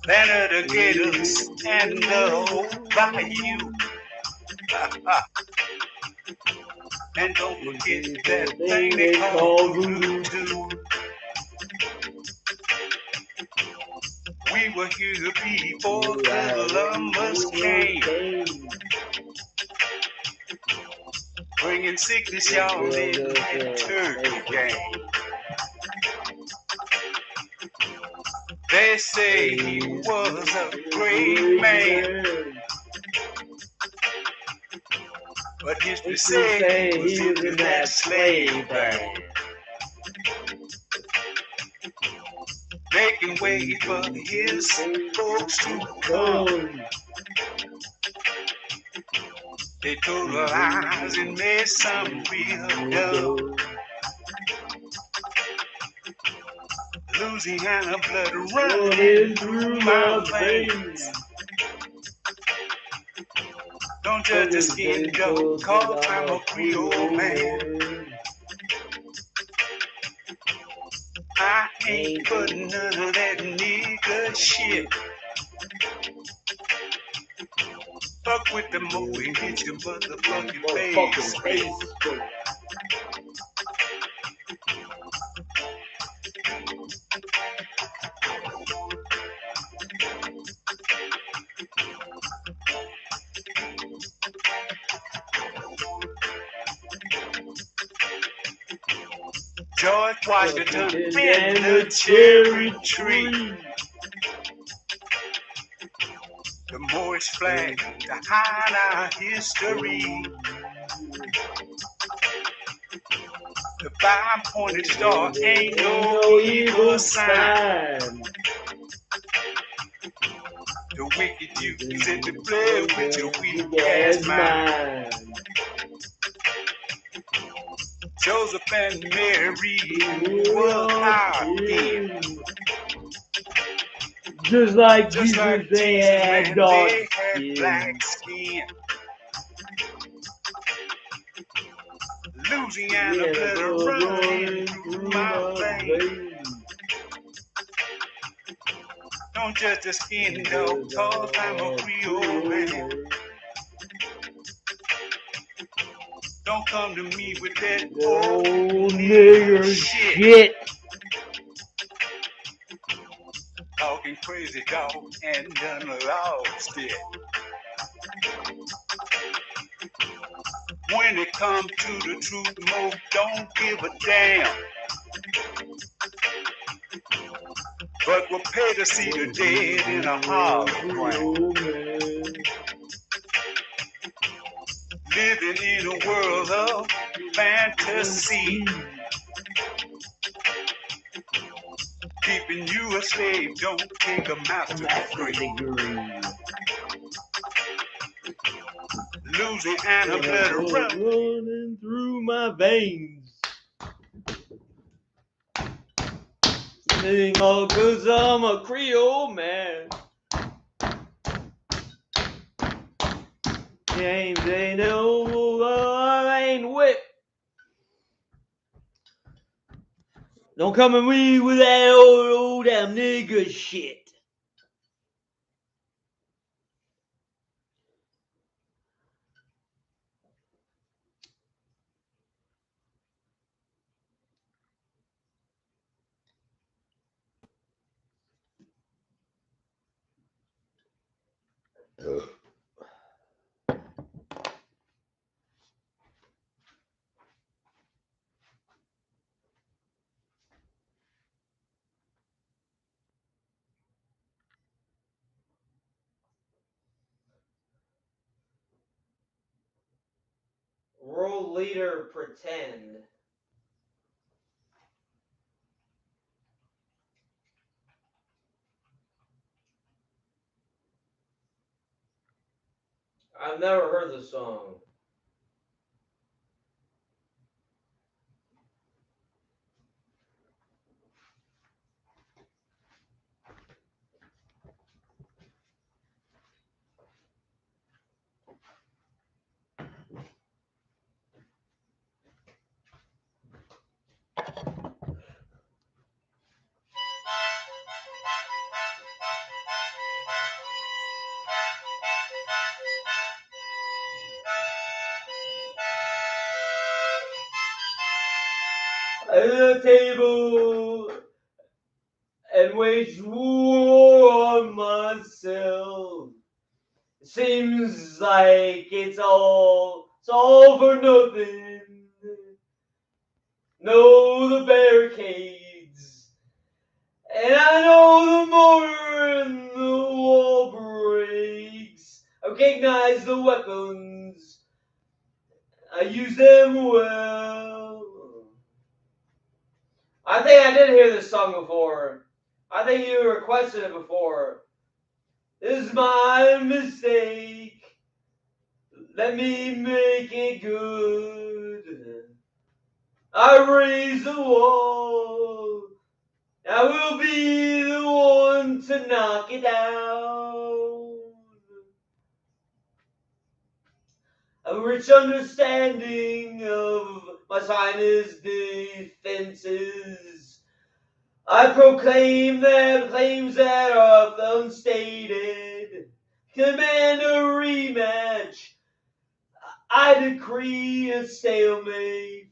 Land of the gators and the whole bayou. And don't forget that thing they call voodoo too. We were here before Columbus came, bringing sickness, y'all, in that turkey game. They say he was a great man, but history say he was in that slave band, making way for his folks to come. They told lies and made some real dumb. Louisiana blood running through my veins. Don't judge the skin color, cause I'm a Creole man. I ain't putting none of that nigga shit. Fuck with the mo and hit your motherfucking face. George Washington and the cherry tree. The Moorish flag to hide our history. The five-pointed star ain't no evil sign. The wicked youth said to play with your weak ass mind. Joseph and Mary were our kin. Just like Jesus, they had dark skin. Black skin. Louisiana blood running through my veins. Don't judge the skin, though, cause I'm a Creole man. Don't come to me with that old nigger shit. Talking crazy, dog, and done lost it. When it comes to the truth, Mo don't give a damn. But we're paid to see the dead in a hologram. Living in a world of fantasy. Keeping you a slave don't take a master's degree. Louisiana blood running through my veins. Sing all 'cause I'm a Creole man. James ain't no, I ain't whipped. Don't come at me with that old damn nigga shit. World leader pretend. I've never heard the song. At the table and wage war on myself. It seems like it's all for nothing. Know the barricades, and I know the mortar and the wall breaks. I recognize the weapons. I use them well. I think I did hear this song before. I think you requested it before. This is my mistake. Let me make it good. I raise the wall. I will be the one to knock it down. A rich understanding of my finest defenses. I proclaim their claims that are unstated. Command a rematch. I decree a stalemate.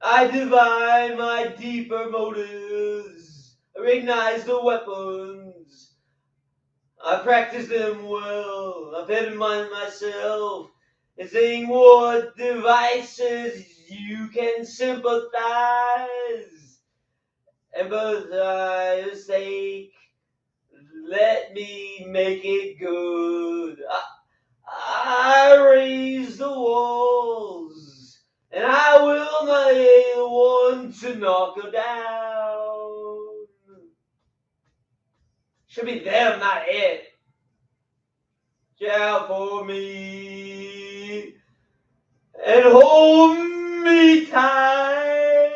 I divine my deeper motives. I recognize the weapons. I practice them well. I've hidden myself and saying what devices you can sympathize. Empathize sake. Let me make it good. I raise the walls, and I will be the one to knock her down. Should be them, not it. Shout for me and hold me tight.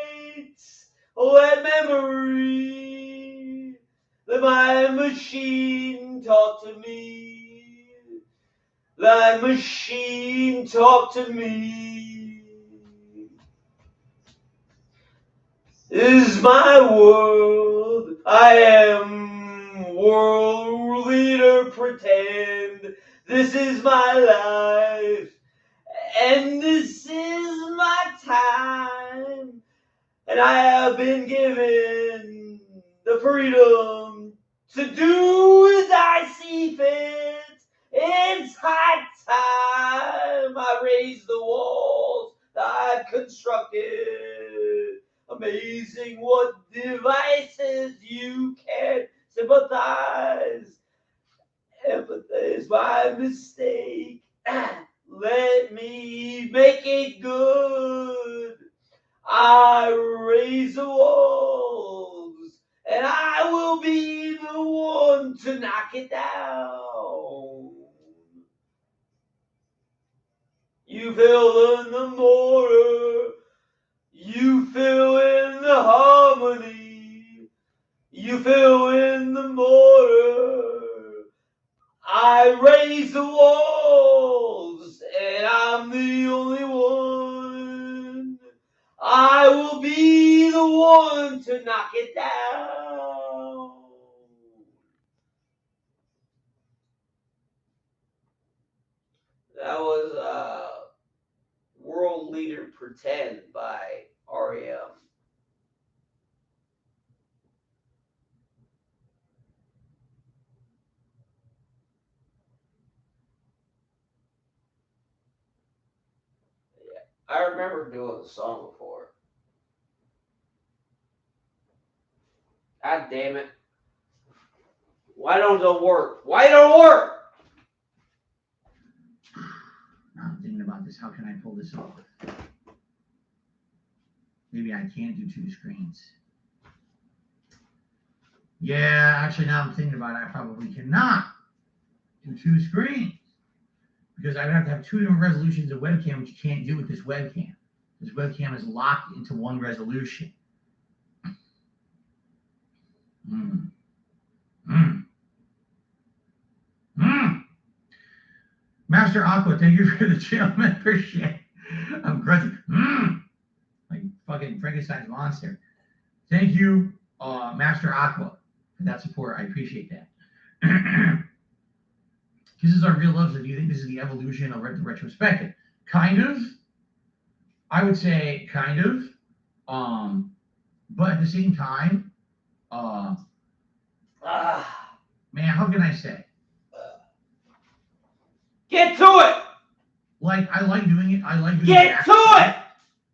Let memory, let my machine talk to me. Let machine talk to me. This is my world. I am world leader pretend. This is my life. And this is my time. And I have been given the freedom to do as I see fit. It's high time I raise the walls that I've constructed. Amazing what devices you can sympathize. Empathy is my mistake. Let me make it good. I raise the walls, and I will be the one to knock it down. You fill in the mortar, you fill in the harmony, you fill in the mortar. I raise the walls, and I'm the only one. I will be the one to knock it down. That was World Leader Pretend by R.E.M. Yeah, I remember doing the song before. God damn it. Why don't it work? Why don't it work? I'm thinking about this? How can I pull this off? Maybe I can't do 2 screens. Yeah, actually, now I'm thinking about it, I probably cannot do 2 screens because I would have to have 2 different resolutions of webcam, which you can't do with this webcam. This webcam is locked into 1 resolution. Master Aqua, thank you for the channel membership. I'm grunting. Like fucking Frankenstein's monster. Thank you, Master Aqua, for that support. I appreciate that. This is our real love. So do you think this is the evolution of retrospective? Kind of. I would say kind of. But at the same time, man, how can I say? Get to it! Like, I like doing it. I like doing Get to it!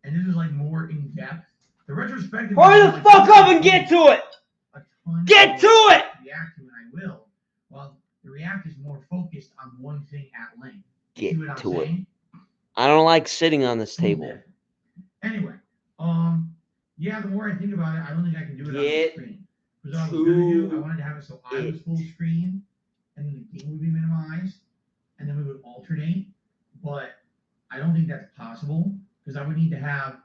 And this is like more in depth. The retrospective. Hurry the fuck up and get to it! Get to it! React to it, I will. Well, the React is more focused on one thing at length. Get See what I'm to it. saying? I don't like sitting on this table. Anyway, yeah, the more I think about it, I don't think I can do it on the Get screen. Because I was gonna do, I wanted to have it so I was full screen, and then the game would be minimized, and then we would alternate. But I don't think that's possible because I would need to have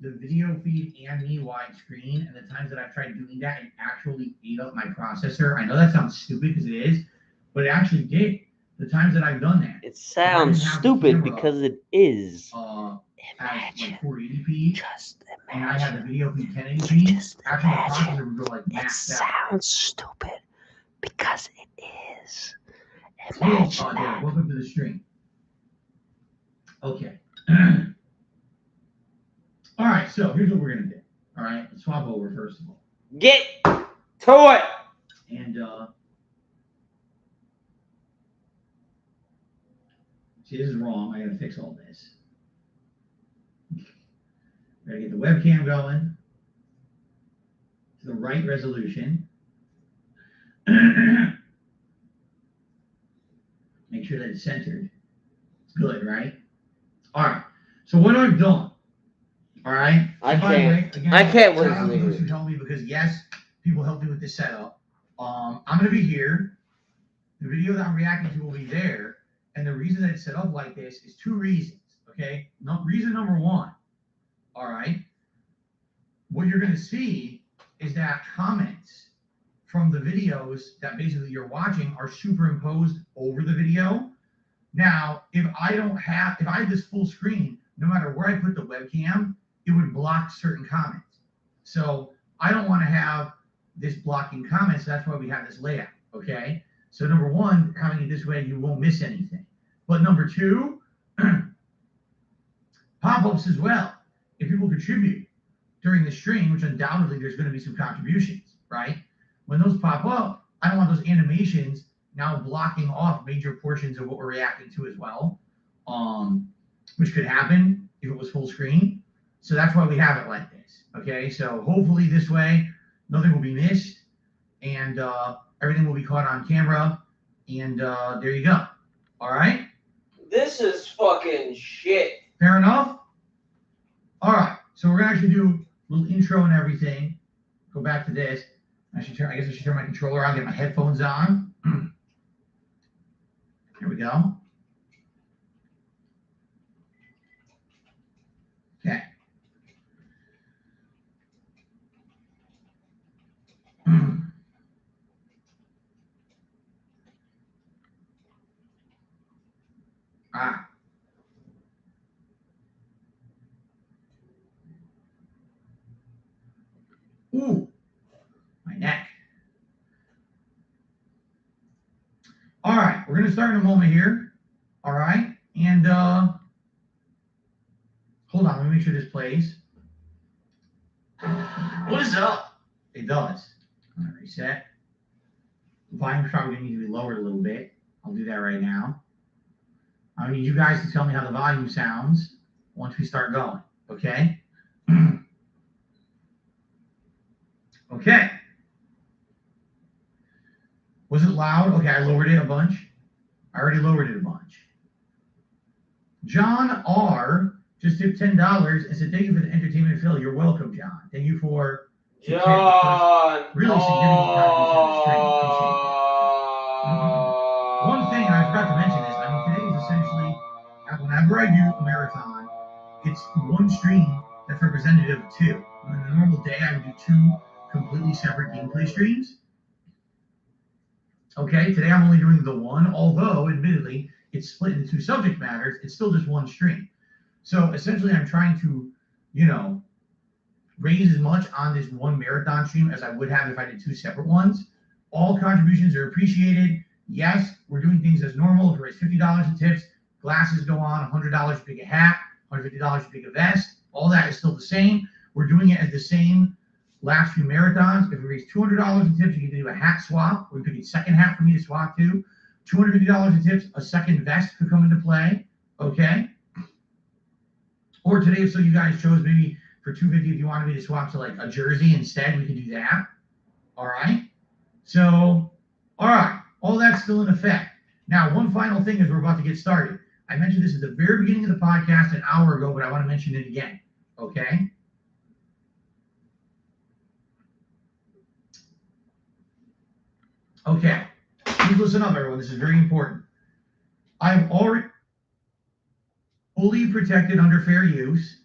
the video feed and me widescreen. And the times that I've tried doing that, it actually ate up my processor. I know that sounds stupid because it is, but it actually did. The times that I've done that, It sounds stupid because it is. at like 480p, Just and I had the imagine. video feed 1080p. Just Actually, the imagine. processor would go like It maxed out. sounds stupid because it is. Oh, Imagine yeah, that. welcome to the stream. Okay. All right, so here's what we're gonna do. All right, let's swap over first of all. Get to it! And see, this is wrong. I gotta fix all this. Gotta get the webcam going to the right resolution. Make sure that it's centered. It's good, right? All right. So what I've done. All right. I And by the can't- way, again, I can't shout out to listen to those you. who helped me because yes, people helped me with this setup. I'm gonna be here. The video that I'm reacting to will be there. And the reason that it's set up like this is 2 reasons. Okay. Reason number 1. All right. What you're gonna see is that comments from the videos that basically you're watching are superimposed over the video. Now, if I had this full screen, no matter where I put the webcam, it would block certain comments. So I don't want to have this blocking comments. That's why we have this layout. Okay. So number 1, having it this way, you won't miss anything. But number 2, pop-ups as well. If people contribute during the stream, which undoubtedly there's going to be some contributions, right? When those pop up, I don't want those animations now blocking off major portions of what we're reacting to as well, which could happen if it was full screen. So that's why we have it like this. Okay, so hopefully this way nothing will be missed, and everything will be caught on camera, and there you go. All right. This is fucking shit. Fair enough? All right. So we're going to actually do a little intro and everything. Go back to this. I guess I should turn my controller on, get my headphones on. Here we go. Okay. Ah. Ooh, my neck. All right, we're going to start in a moment here. All right, and hold on, let me make sure this plays. What is up? It does. I'm going to reset. The volume's probably going to need to be lowered a little bit. I'll do that right now. I need you guys to tell me how the volume sounds once we start going, okay? Okay. Was it loud? Okay, I lowered it a bunch. I already lowered it a bunch. John R. just tipped $10 and said, "Thank you for the entertainment, Phil." You're welcome, John. Thank you for John. really significant contribution to the stream. Appreciate that. One thing, I forgot to mention this. I mean, today is essentially, whenever I do a marathon, it's one stream that's representative of two. On a normal day, I would do two completely separate gameplay streams. Okay, today I'm only doing the one, although admittedly it's split into two subject matters. It's still just one stream. So essentially, I'm trying to, raise as much on this one marathon stream as I would have if I did two separate ones. All contributions are appreciated. Yes, we're doing things as normal. If we raise $50 in tips, glasses go on, $100 to pick a hat, $150 to pick a vest. All that is still the same. We're doing it as the same last few marathons. If we raise $200 in tips, you can do a hat swap. We could get a second hat for me to swap to. $250 in tips, a second vest could come into play. Okay. Or today, so you guys chose maybe for $250, if you wanted me to swap to like a jersey instead, we could do that. All right. So, all right. All that's still in effect. Now, one final thing as we're about to get started. I mentioned this at the very beginning of the podcast an hour ago, but I want to mention it again. Okay. Okay. Please listen up, everyone. This is very important. I've already fully protected under fair use,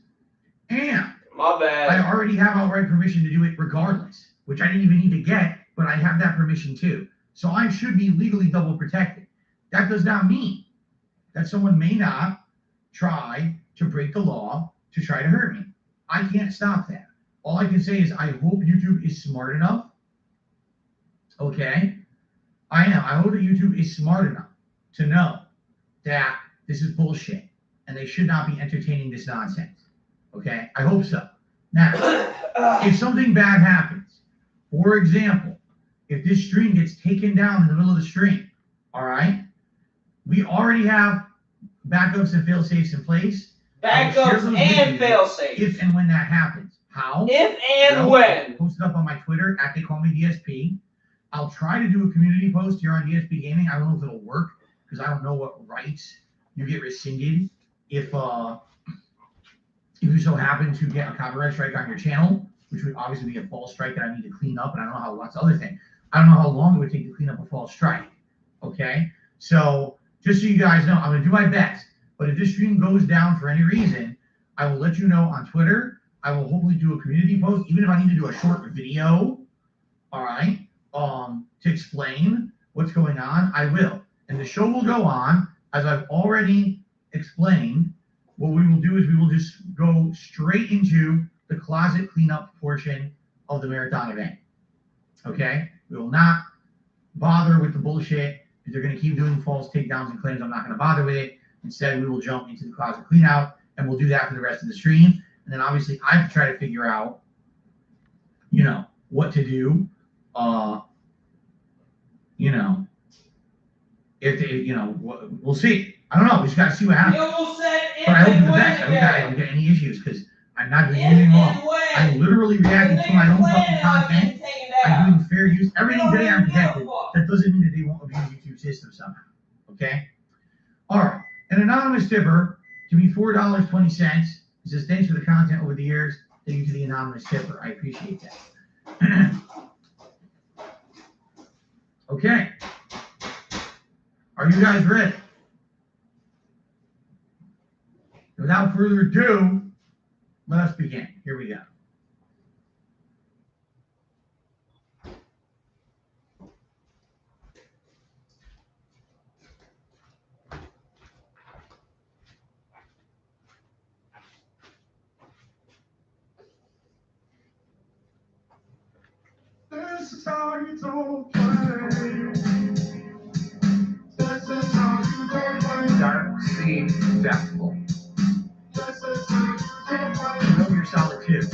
and my bad. I already have outright permission to do it regardless, which I didn't even need to get, but I have that permission too. So I should be legally double protected. That does not mean that someone may not try to break the law to try to hurt me. I can't stop that. All I can say is I hope YouTube is smart enough. Okay? I hope that YouTube is smart enough to know that this is bullshit and they should not be entertaining this nonsense. Okay? I hope so. Now, if something bad happens, for example, if this stream gets taken down in the middle of the stream, all right, we already have backups and fail-safes in place. Backups and fail-safes. If and when that happens. How? If and when. Post it up on my Twitter, @TheyCallMeDSP. I'll try to do a community post here on DSP Gaming. I don't know if it'll work because I don't know what rights you get rescinded if you so happen to get a copyright strike on your channel, which would obviously be a false strike that I need to clean up. And I don't know that's the other thing. I don't know how long it would take to clean up a false strike. Okay, so just so you guys know, I'm gonna do my best. But if this stream goes down for any reason, I will let you know on Twitter. I will hopefully do a community post, even if I need to do a short video. All right. To explain what's going on, I will. And the show will go on, as I've already explained. What we will do is we will just go straight into the closet cleanup portion of the marathon event. Okay? We will not bother with the bullshit. If they're going to keep doing false takedowns and claims, I'm not going to bother with it. Instead, we will jump into the closet cleanout, and we'll do that for the rest of the stream. And then obviously I have to try to figure out, what to do. If they, we'll see. I don't know. We just got to see what happens. You almost said if but I hope and the when best. I hope that I don't get any issues because I'm not doing If anything wrong. and when. I'm literally reacting to my own fucking content. I'm doing doing fair use. Everything today I'm protected. That doesn't mean that they won't abuse YouTube's system somehow. Okay? All right. An anonymous tipper give me $4.20. He says, thanks for the content over the years. Thank you to the anonymous tipper. I appreciate that. Okay. Are you guys ready? Without further ado, let us begin. Here we go. This is how you don't play. This is how you don't play. Dark Sea Festival. This is how you don't play. You know you're solid too. This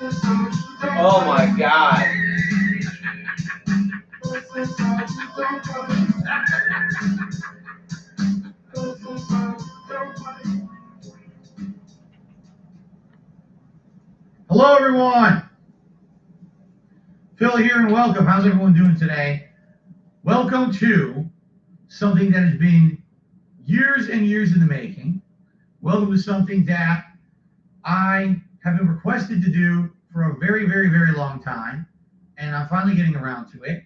is how you don't play. Oh my God. This is how you don't play. This is how you don't play. Hello, everyone. Phil here and welcome. How's everyone doing today? Welcome to something that has been years and years in the making. Well, it was something that I have been requested to do for a very, very, very long time, and I'm finally getting around to it.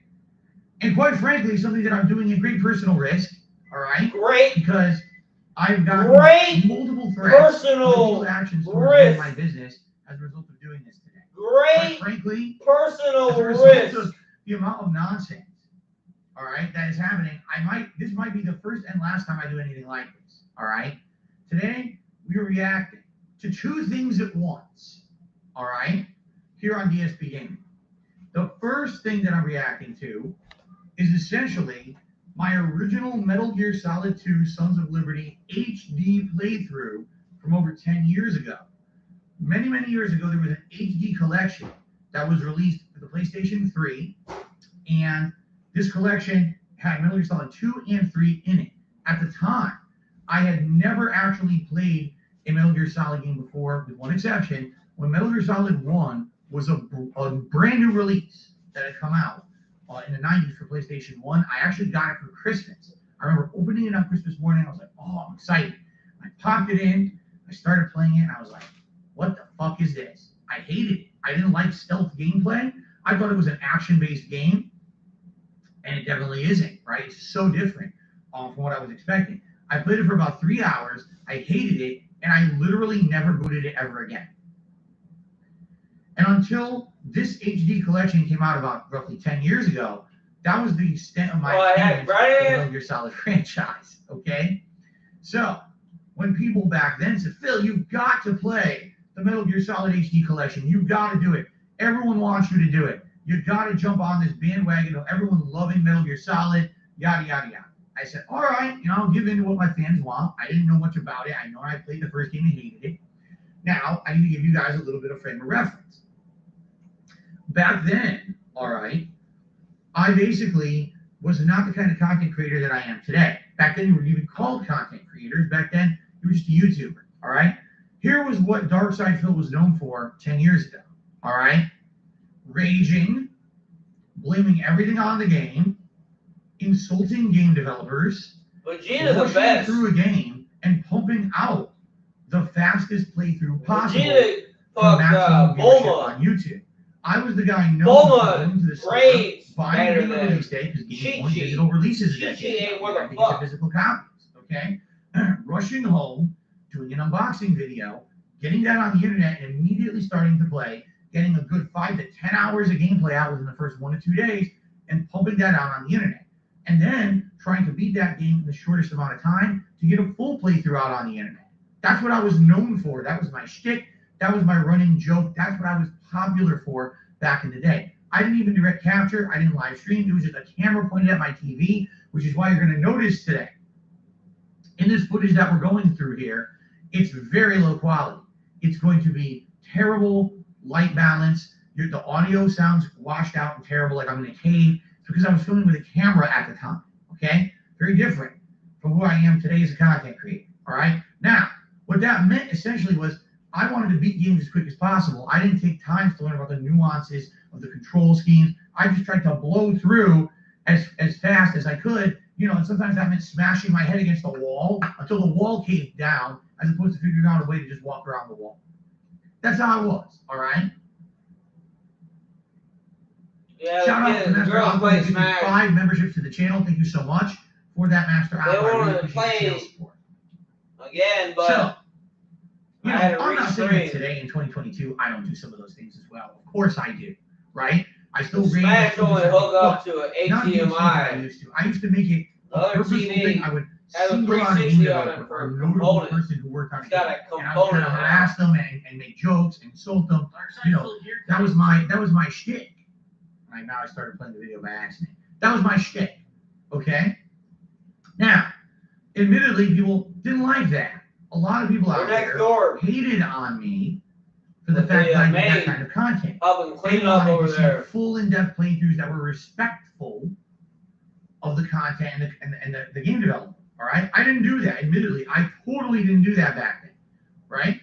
And quite frankly, something that I'm doing at great personal risk, all right? Great. Because I've got multiple threats, personal actions risk. towards my business as a result of doing this today. Great. Quite frankly, personal as a result risk. of the amount of nonsense, all right, that is happening, this might be the first and last time I do anything like this, all right? Today, we are reacting to two things at once, all right, here on DSP Gaming. The first thing that I'm reacting to is essentially my original Metal Gear Solid 2 Sons of Liberty HD playthrough from over 10 years ago. Many, many years ago, there was an HD collection that was released for the PlayStation 3, and this collection had Metal Gear Solid 2 and 3 in it. At the time, I had never actually played a Metal Gear Solid game before, with one exception. When Metal Gear Solid 1 was a brand new release that had come out in the 90s for PlayStation 1, I actually got it for Christmas. I remember opening it up Christmas morning. I was like, oh, I'm excited. I popped it in. I started playing it, and I was like, what the fuck is this? I hated it. I didn't like stealth gameplay. I thought it was an action-based game, and it definitely isn't, right? It's so different from what I was expecting. I played it for about 3 hours. I hated it, and I literally never booted it ever again. And until this HD collection came out about roughly 10 years ago, that was the extent of my experience with the Metal Gear Solid franchise, okay? So, when people back then said, Phil, you've got to play the Metal Gear Solid HD collection. You've got to do it. Everyone wants you to do it. You've got to jump on this bandwagon of everyone loving Metal Gear Solid, yada, yada, yada. I said, all right, I'll give in to what my fans want. I didn't know much about it. I know I played the first game and hated it. Now, I need to give you guys a little bit of frame of reference. Back then, all right, I basically was not the kind of content creator that I am today. Back then, you were even called content creators. Back then, you were just a YouTuber, all right? Here was what Darkside Phil was known for 10 years ago, all right? Raging, blaming everything on the game, insulting game developers, rushing through a game, and pumping out the fastest playthrough possible for maximum viewership on YouTube. I was the guy known for going to the store, buying the release day, because games want digital releases a decade ago. I think it's physical copies, okay? Rushing home, doing an unboxing video, getting that on the internet, and immediately starting to play, getting a good 5 to 10 hours of gameplay out within the first 1 to 2 days, and pumping that out on the internet. And then trying to beat that game in the shortest amount of time to get a full playthrough out on the internet. That's what I was known for. That was my shtick. That was my running joke. That's what I was popular for back in the day. I didn't even direct capture. I didn't live stream. It was just a camera pointed at my TV, which is why you're going to notice today, in this footage that we're going through here, it's very low quality. It's going to be terrible light balance. The audio sounds washed out and terrible, like I'm in a cave. It's because I was filming with a camera at the time, okay? Very different from who I am today as a content creator, all right? Now, what that meant essentially was I wanted to beat games as quick as possible. I didn't take time to learn about the nuances of the control schemes. I just tried to blow through as fast as I could, and sometimes that meant smashing my head against the wall until the wall caved down, as opposed to figuring out a way to just walk around the wall. That's how it was, all right? Yeah, shout out to Master Alpha, who gave 5 memberships to the channel. Thank you so much for that, Master Alpha. I really appreciate the support. Again, but so, I'm not saying that today in 2022 I don't do some of those things as well. Of course I do, right? I still Smash only hook up to an HDMI. I used to make it a purposeful thing. I would single out a game developer or a notable person who worked on it, and I would kind of harass them and make jokes and insult them. That was my shtick. Right now I started playing the video by accident. That was my shtick. Okay? Now, admittedly, people didn't like that. A lot of people out there hated on me for the fact that I did that kind of content. They wanted to see full in-depth playthroughs that were respectful of the content and the game development. All right? I didn't do that, admittedly. I totally didn't do that back then. Right?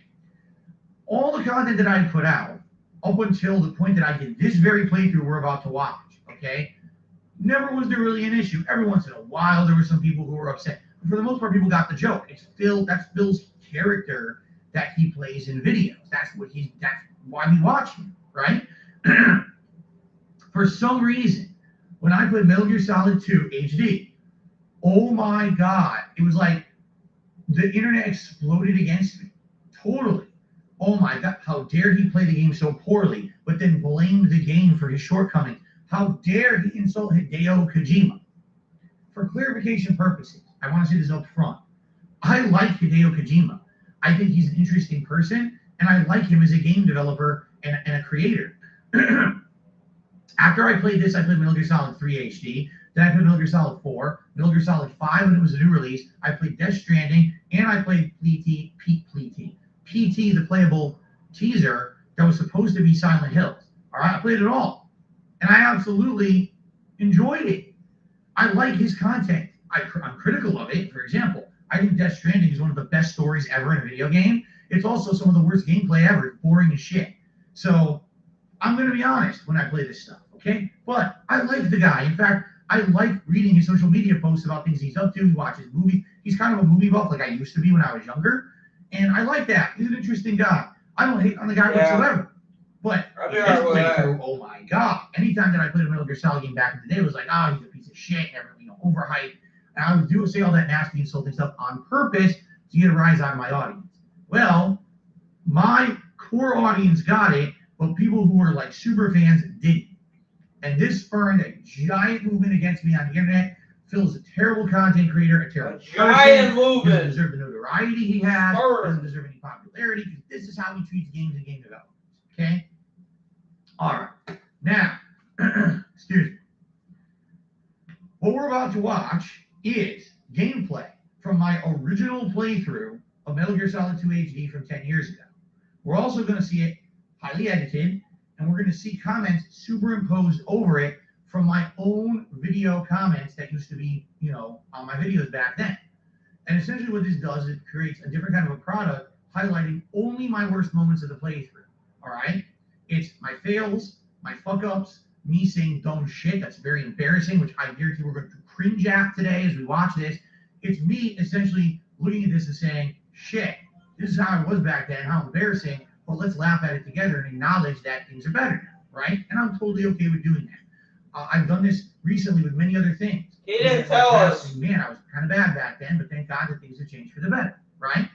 All the content that I put out, up until the point that I did this very playthrough we're about to watch, okay? Never was there really an issue. Every once in a while, there were some people who were upset. for the most part, people got the joke. It's Phil. That's Phil's character that he plays in videos. That's why we watch him, right? For some reason, when I played Metal Gear Solid 2 HD, oh my God, it was like the internet exploded against me. Totally. Oh my God, how dare he play the game so poorly, but then blamed the game for his shortcomings. How dare he insult Hideo Kojima? For clarification purposes, I want to say this up front. I like Hideo Kojima. I think he's an interesting person, and I like him as a game developer and a creator. After I played this, I played Metal Gear Solid 3 HD. Then I played Metal Gear Solid 4, Metal Gear Solid 5 when it was a new release. I played Death Stranding, and I played PT, the playable teaser that was supposed to be Silent Hills. All right, I played it all, and I absolutely enjoyed it. I like his content. I'm critical of it. For example, I think Death Stranding is one of the best stories ever in a video game. It's also some of the worst gameplay ever. It's boring as shit. So I'm going to be honest when I play this stuff, okay? But I like the guy. In fact, I like reading his social media posts about things he's up to. He watches movies. He's kind of a movie buff like I used to be when I was younger. And I like that. He's an interesting guy. I don't hate on the guy whatsoever. But this playthrough, oh my God. Anytime that I played a Metal Gear Solid game back in the day, it was like, oh, he's a piece of shit, overhyped. And I would say all that nasty, insulting stuff on purpose to get a rise out of my audience. Well, my core audience got it, but people who were like super fans didn't. And this spurred a giant movement against me on the internet. Phil's a terrible content creator, a terrible giant movement. Doesn't deserve the notoriety he has. Doesn't deserve any popularity because this is how he treats games and game developers. Okay? All right. Now, excuse me. What we're about to watch is gameplay from my original playthrough of Metal Gear Solid 2 HD from 10 years ago. We're also going to see it highly edited, and we're going to see comments superimposed over it from my own video comments that used to be, on my videos back then. And essentially what this does is it creates a different kind of a product highlighting only my worst moments of the playthrough. All right? It's my fails, my fuck-ups, me saying dumb shit that's very embarrassing, which I guarantee we're going to cringe at today as we watch this. It's me essentially looking at this and saying, shit, this is how I was back then, how embarrassing, but let's laugh at it together and acknowledge that things are better now, right? And I'm totally okay with doing that. I've done this recently with many other things. He didn't tell us. Man, I was kind of bad back then, but thank God that things have changed for the better, right?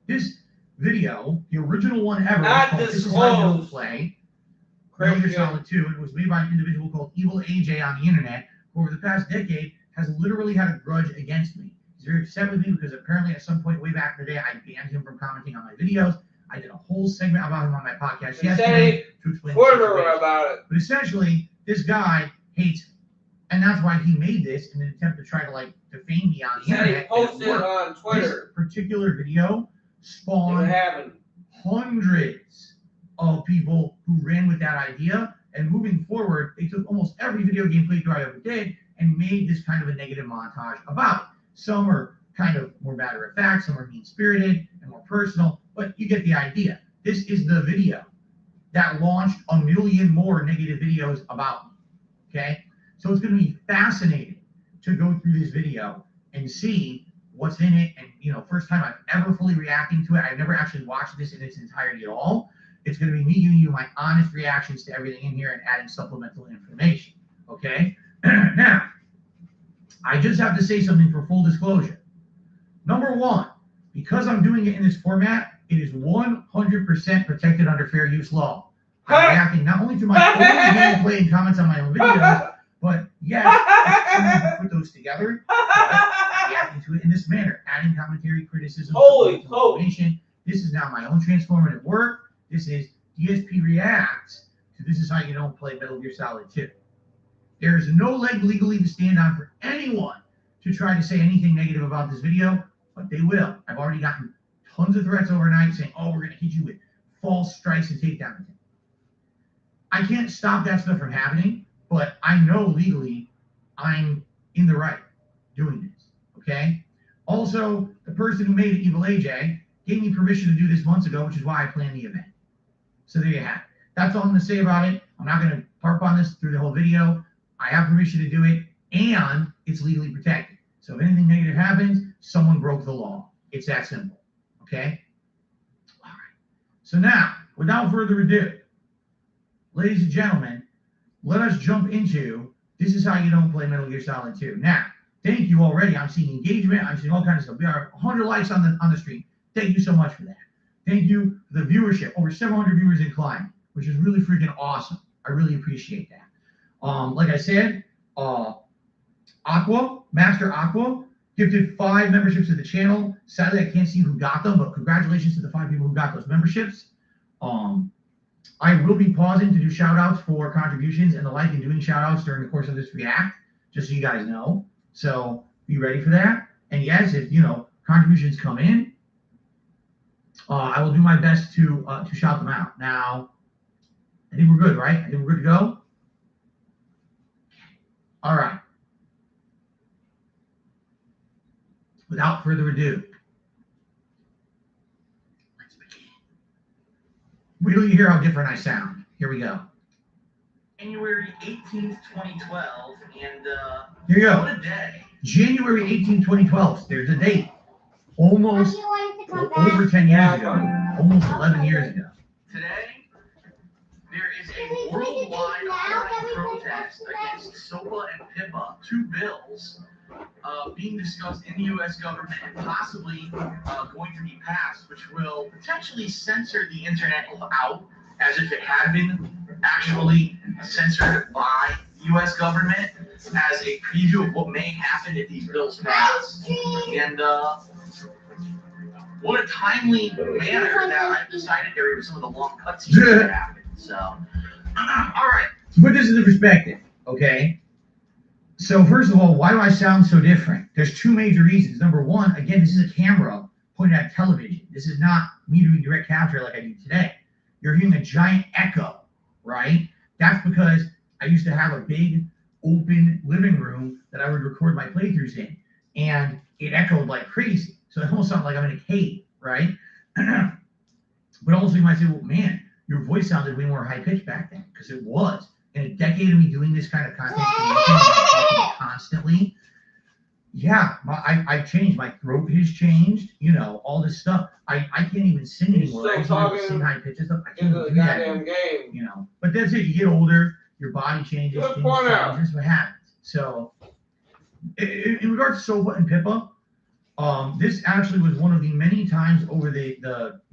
This video, the original one ever, this is how you play Metal Gear Solid 2. It was made by an individual called Evil AJ on the internet, who over the past decade has literally had a grudge against me. He's very upset with me because apparently at some point way back in the day, I banned him from commenting on my videos. I did a whole segment about him on my podcast yesterday to explain about it. But essentially, this guy hates him. And that's why he made this in an attempt to try to defame me on the internet. He posted it on Twitter. This particular video spawned hundreds of people who ran with that idea. And moving forward, they took almost every video game playthrough I ever did and made this kind of a negative montage about it. Some are kind of more matter of fact, some are mean-spirited and more personal, but you get the idea. This is the video that launched a million more negative videos about me, okay? So it's going to be fascinating to go through this video and see what's in it. And, first time I'm ever fully reacting to it. I've never actually watched this in its entirety at all. It's going to be me giving you my honest reactions to everything in here and adding supplemental information, okay? Now, I just have to say something for full disclosure. Number one, because I'm doing it in this format, it is 100% protected under fair use law. I'm reacting not only to my own gameplay and comments on my own videos, but yes, I put those together, reacting to it in this manner, adding commentary, criticism, information. This is now my own transformative work. This is DSP Reacts to This Is How You Don't Play Metal Gear Solid 2. There is no leg legally to stand on for anyone to try to say anything negative about this video, but they will. I've already gotten tons of threats overnight saying, oh, we're going to hit you with false strikes and takedowns. I can't stop that stuff from happening, but I know legally I'm in the right doing this, okay? Also, the person who made it, Evil AJ, gave me permission to do this months ago, which is why I planned the event. So there you have it. That's all I'm going to say about it. I'm not going to harp on this through the whole video. I have permission to do it, and it's legally protected. So if anything negative happens, someone broke the law. It's that simple. Okay? All right. So now, without further ado, ladies and gentlemen, let us jump into this is how you don't play Metal Gear Solid 2. Now, thank you already. I'm seeing engagement. I'm seeing all kinds of stuff. We are 100 likes on the stream. Thank you so much for that. Thank you for the viewership. Over 700 viewers in climbing, which is really freaking awesome. I really appreciate that. Like I said, Master Aqua, gifted 5 memberships to the channel. Sadly, I can't see who got them, but congratulations to the 5 people who got those memberships. I will be pausing to do shout-outs for contributions and the like, and doing shout-outs during the course of this react, just so you guys know. So be ready for that. And yes, if contributions come in, I will do my best to shout them out. Now, I think we're good, right? I think we're good to go. All right. Without further ado, let's begin. Wait till you hear how different I sound. Here we go. January 18th, 2012, and here you go. What a day. January 18th, 2012. There's a date. Almost over 10 years ago. Almost 11 years ago. Today, there is a worldwide online protest against SOPA and PIPA, 2 bills being discussed in the U.S. government and possibly going to be passed, which will potentially censor the internet out as if it had been actually censored by the U.S. government, as a preview of what may happen if these bills pass. And what a timely manner that I've decided to read some of the long cutscenes that happened. So, all right. To put this into perspective, okay? So first of all, why do I sound so different? There's 2 major reasons. Number one, again, this is a camera pointed at television. This is not me doing direct capture like I do today. You're hearing a giant echo, right? That's because I used to have a big open living room that I would record my playthroughs in, and it echoed like crazy. So it almost sounded like I'm in a cave, right? But also you might say, well, man, your voice sounded way more high-pitched back then, because it was. In a decade of me doing this kind of content creation, constantly, yeah, I've changed. My throat has changed, all this stuff. I can't even sing anymore. I can't even sing high pitches stuff. I can't do that anymore, game. But that's it. You get older, your body changes, things change. That's what happens. So, in regards to SOPA and PIPA, this actually was one of the many times over the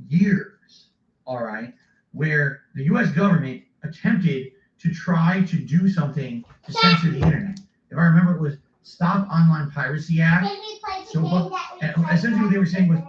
years, all right, where the U.S. government attempted to try to do something to censor the internet. If I remember, it was Stop Online Piracy Act. SOPA, and essentially what they were saying was,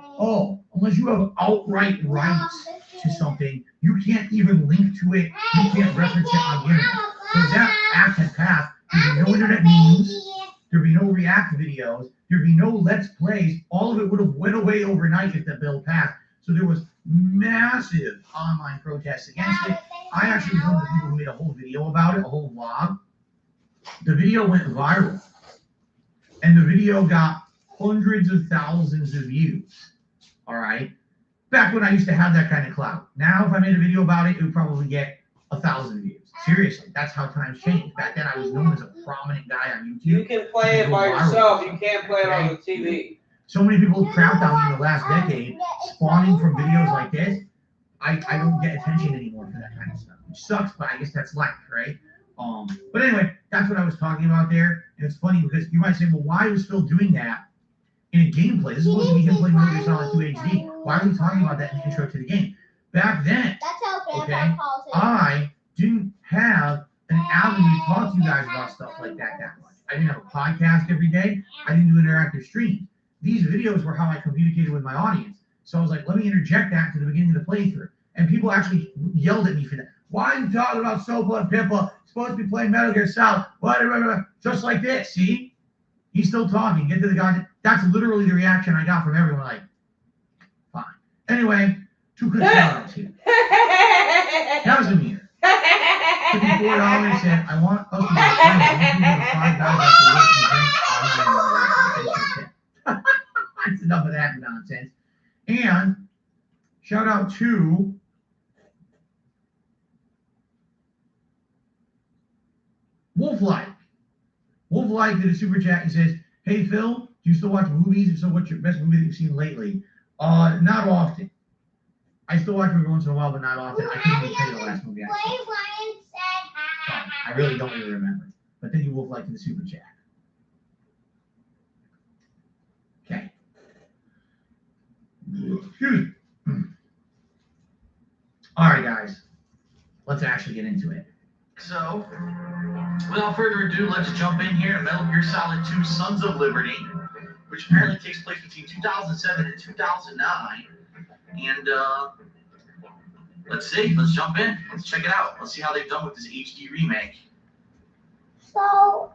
unless you have outright rights to something, you can't even link to it, you can't reference it on the internet. So if that act had passed, there'd be no internet news, there'd be no react videos, there'd be no let's plays. All of it would have went away overnight if the bill passed. So there was massive online protests against it. I actually was one of the people who made a whole video about it, a whole vlog. The video went viral, and the video got hundreds of thousands of views. All right, back when I used to have that kind of clout. Now, if I made a video about it, it would probably get 1,000 views. Seriously, that's how times changed. Back then, I was known as a prominent guy on YouTube. You can play it by yourself. You can't play it on the TV. So many people crapped on me in the last decade, spawning from videos like this. I don't get attention anymore for that kind of stuff, which sucks, but I guess that's life, right? But anyway, that's what I was talking about there. And it's funny because you might say, well, why was Phil doing that in a gameplay? This is supposed to be him playing Metal Gear Solid 2 HD. Why are we talking about that in the intro to the game? Back then, okay, I didn't have an avenue to talk to you guys about stuff like that much. I didn't have a podcast every day. I didn't do interactive streams. These videos were how I communicated with my audience. So I was like, let me interject that to the beginning of the playthrough. And people actually yelled at me for that. Why are you talking about SOPA and PIPA? Supposed to be playing Metal Gear Solid. Whatever. Just like this, see? He's still talking. Get to the guy. That's literally the reaction I got from everyone. Like, fine. Anyway, 2 quick shout-outs here. That was Amir. $54 said, I want us to be friends. I want $5 to That's enough of that nonsense. And shout out to Wolflike. Wolflike did a super chat and says, hey Phil, Do you still watch movies? If so, what's your best movie that you've seen lately? Not often. I still watch it every once in a while, but not often. I can't even tell you the last movie I saw. I really don't really remember. But then you will like in the super chat. Okay. Excuse me. All right, guys. Let's actually get into it. So, without further ado, let's jump in here to Metal Gear Solid 2 Sons of Liberty, which apparently takes place between 2007 and 2009. And, let's see. Let's jump in. Let's check it out. Let's see how they've done with this HD remake. So,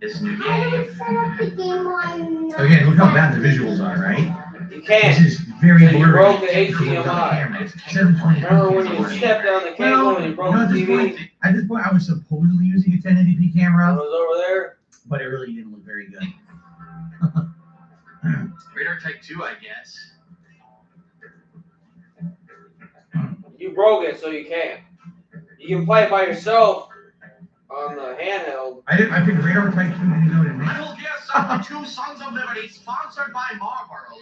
This new how do we game. set up the game on? Okay, look how bad the visuals are, right? You This can't. is very So you blurry. broke the Because of HDMI. camera. It's 720p. Remember when you stepped down the cable and you broke the at this TV? At this point, I was supposedly using a 1080p I camera, was over there. but it really didn't look very good. Radar Type 2, I guess. You broke it, so you can't. You can play it by yourself on the handheld. I picked Radar Type 2 didn't know what it meant. Metal Gear Solid 2 Sons of Liberty, sponsored by Marlboro.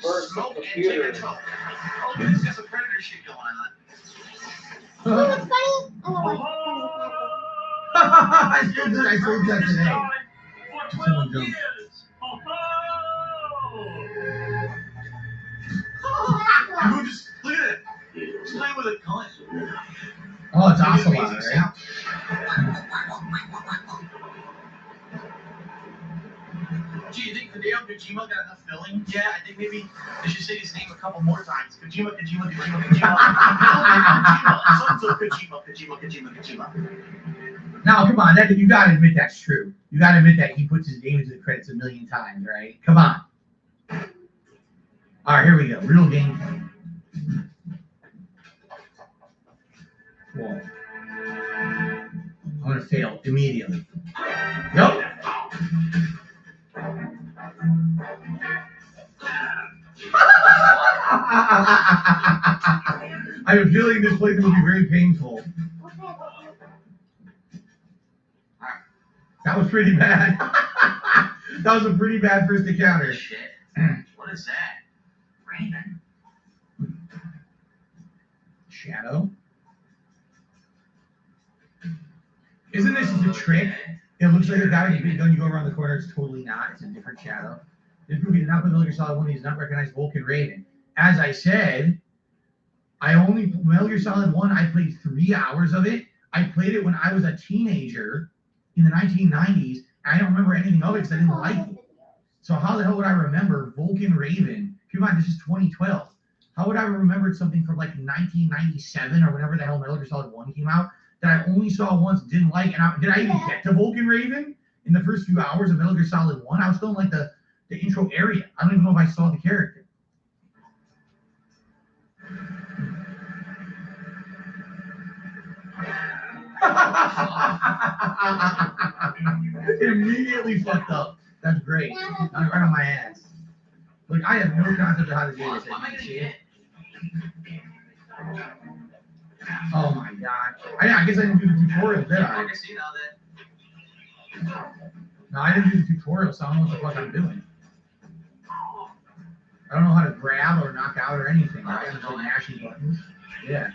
First Smoke and computer. take a toke. Oh, look, it's got some Predator shit going on. You know what's funny? I don't watch I sold that today. For Someone 12 jumped. years. Ho, it. Dude, just look at it. Just playing with a gun. Oh, it's Ocelot, right? Gee, you think Hideo Kojima got enough filling? Yeah, I think maybe they should say his name a couple more times. Kojima. Sons of Kojima. Now, come on, you gotta admit that's true. You gotta admit that he puts his name into the credits a million times, right? Come on. All right, here we go. Real gameplay. Whoa. I'm gonna fail immediately. Nope. I have a feeling this playthrough will be very painful. That was pretty bad. That was a pretty bad first encounter. Shit. What is that? Raven. Shadow? Isn't this just a trick? It looks like a guy with a big gun, you go around the corner, it's totally not. It's a different Shadow. This movie did not put Metal Gear Solid 1, he does not recognize Vulcan Raven. As I said, Metal Gear Solid 1, I played 3 hours of it. I played it when I was a teenager in the 1990s. I don't remember anything of it because I didn't like it. So how the hell would I remember Vulcan Raven? Keep in mind, this is 2012. How would I remember something from like 1997 or whenever the hell Metal Gear Solid 1 came out that I only saw once, didn't like, and did I even get to Vulcan Raven in the first few hours of Metal Gear Solid 1? I was still in like the intro area. I don't even know if I saw the character. It immediately fucked up. That's great. I'm right on my ass. Look, I have no concept of how to do this. Why am I gonna See get it? Oh my god. I guess I didn't do the tutorial, did I? I can see now that. No, I didn't do the tutorial, so I don't know what the fuck I'm doing. I don't know how to grab or knock out or anything. Right? I'm just like mashing buttons. Yeah.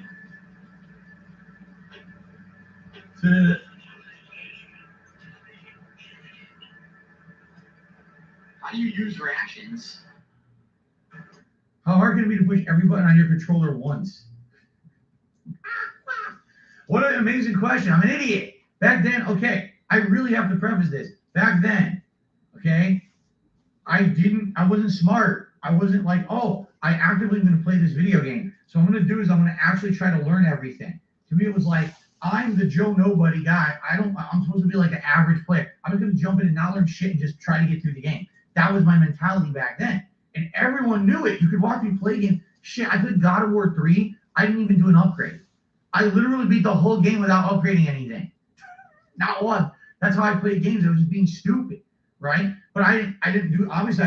How do you use reactions? How hard can it be to push every button on your controller once? What an amazing question. I'm an idiot. Back then, okay, I really have to preface this. Back then, okay, I wasn't smart. I wasn't like, oh, I actively going to play this video game. So what I'm going to do is I'm going to actually try to learn everything. To me, it was like, I'm the Joe Nobody guy. I'm supposed to be like an average player. I'm just going to jump in and not learn shit and just try to get through the game. That was my mentality back then. And everyone knew it. You could watch me play games. Shit, I played God of War 3. I didn't even do an upgrade. I literally beat the whole game without upgrading anything. Not one. That's how I played games. I was just being stupid, right? But obviously I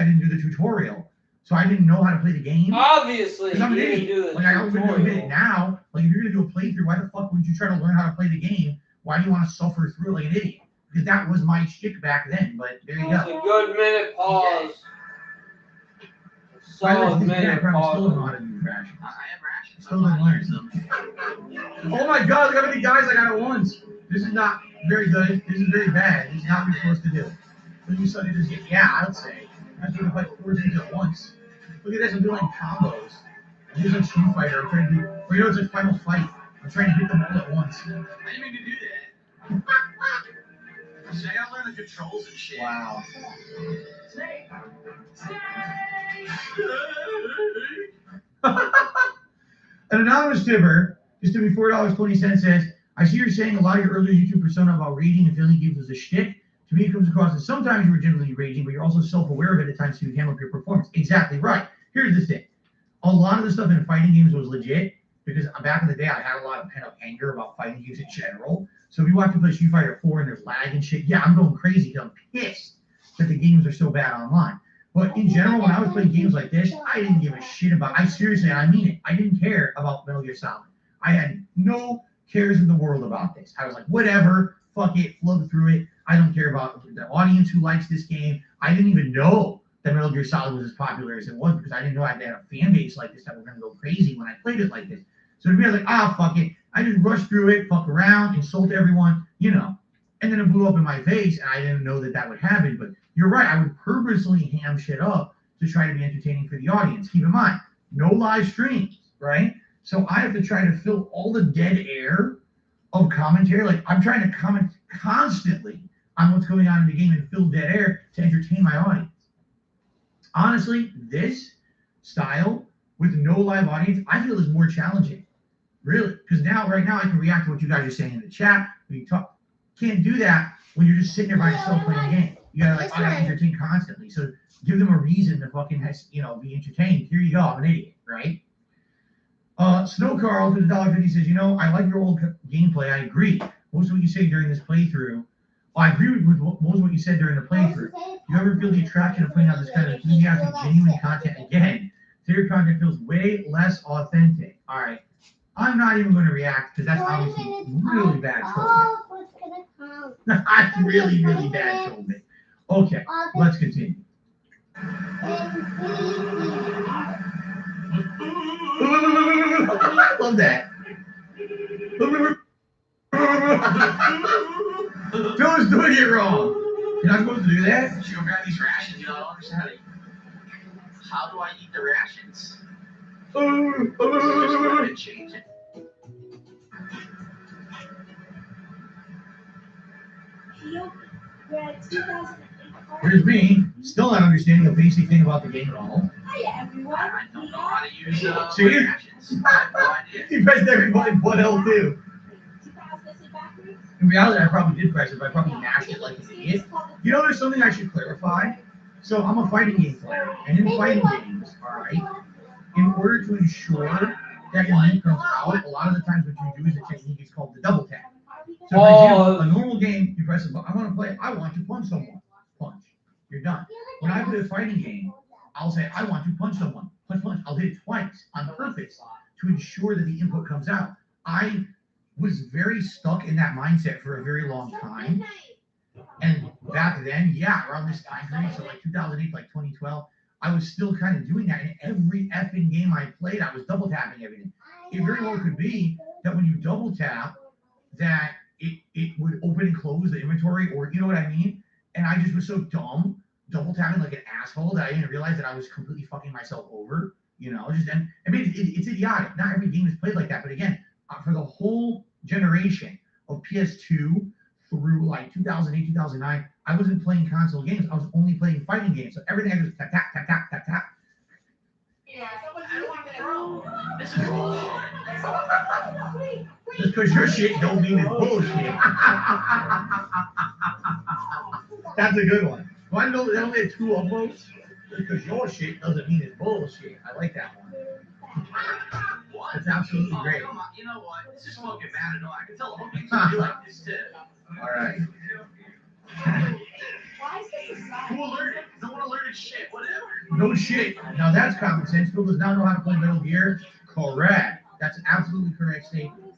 didn't do the tutorial. So I didn't know how to play the game. Obviously, Because I'm an you didn't idiot. do the Like I would admit it tutorial. now. Like if you're gonna do a playthrough, why the fuck would you try to learn how to play the game? Why do you want to suffer through it like an idiot? because that was my shtick back then. But there you It's go. a good minute pause. By the way, Solid this guy minute probably still don't know pause. how to use rations. I have rations. Still didn't learn. them. Oh my God! Look how many guys I got at once. This is not very good. This is very bad. This is not what you're supposed to do. What you study this game? Yeah, I'd say. I'm trying to fight 4 things at once. Look at this. I'm doing like combos. I'm using Street Fighter. I'm trying to do. Or you know, it's like Final Fight. I'm trying to hit them all at once. I didn't mean to do that. See, I gotta learn the controls and shit. Wow. An anonymous tipper, just to be $4.20, says, I see you're saying a lot of your earlier YouTube persona about raging and feeling games was a shtick. To me, it comes across as sometimes you were genuinely raging, but you're also self-aware of it at times so you handle up your performance. Exactly right. Here's the thing. A lot of the stuff in fighting games was legit because back in the day, I had a lot of pent-up anger about fighting games in general. So if you watch me play Street Fighter 4 and there's lag and shit, yeah, I'm going crazy because I'm pissed that the games are so bad online. But in general, when I was playing games like this, I didn't give a shit about. I seriously, I mean it. I didn't care about Metal Gear Solid. I had no cares in the world about this. I was like, whatever, fuck it, float through it. I don't care about the audience who likes this game. I didn't even know that Metal Gear Solid was as popular as it was because I didn't know I had a fan base like this that were going to go crazy when I played it like this. So to me, I was like, fuck it. I just rushed through it, fuck around, insult everyone, you know. And then it blew up in my face, and I didn't know that would happen. But you're right. I would purposely ham shit up to try to be entertaining for the audience. Keep in mind, no live streams, right? So I have to try to fill all the dead air of commentary. Like, I'm trying to comment constantly on what's going on in the game and fill dead air to entertain my audience. Honestly, this style with no live audience, I feel is more challenging. Really. Because right now, I can react to what you guys are saying in the chat. We talk. Can't do that when you're just sitting there by yourself playing a game. You gotta entertain constantly. So give them a reason to fucking be entertained. Here you go. I'm an idiot, right? Snow Carl to the $1.50 says, I like your old gameplay. I agree. Most of what you say during this playthrough. I agree with most of what you said during the playthrough. You ever feel the attraction of putting out this kind of enthusiastic, genuine content again? Their content feels way less authentic. All right. I'm not even going to react because that's obviously really bad trolling. That's really, really bad trolling. Okay, let's continue. I love that. Phil's doing it wrong. You're not supposed to do that? Should go grab these rations, I don't understand how do I eat the rations? Just change it. Here's me, still not understanding a basic thing about the game at all. I don't know how to use See? rations. I have no idea. He pressed everybody but L2. In reality, I probably did press it, but I probably mashed it like an idiot. There's something I should clarify. So I'm a fighting game player, and in fighting games, all right, in order to ensure that your move comes out, a lot of the times what you do is a technique is called the double tap. So for example, a normal game, you press a button, I want to play, I want to punch someone. Punch. You're done. When I play a fighting game, I'll say, I want to punch someone. Punch, punch. I'll hit it twice on purpose to ensure that the input comes out. I was very stuck in that mindset for a very long time. And back then, around this time period, so like 2008, like 2012, I was still kind of doing that. In every effing game I played, I was double tapping everything. It very well could be that when you double tap, that it would open and close the inventory, or you know what I mean? And I just was so dumb, double tapping like an asshole, that I didn't realize that I was completely fucking myself over. It's idiotic. Not every game is played like that. But again, for the whole generation of PS2 through like 2008, 2009, I wasn't playing console games. I was only playing fighting games. So everything I did was tap, tap, tap, tap, tap, tap. This is bullshit. Just because your shit don't mean it's bullshit. That's a good one. Why don't they only have 2 upvotes? Because your shit doesn't mean it's bullshit. I like that one. What? That's absolutely great. You know what? This is fucking bad enough. I can tell the whole thing's gonna be like this too. All right. Who alerted? No one alerted shit. Whatever. No shit. Now that's common sense. Phil does not know how to play Metal Gear. Correct. That's absolutely correct statement.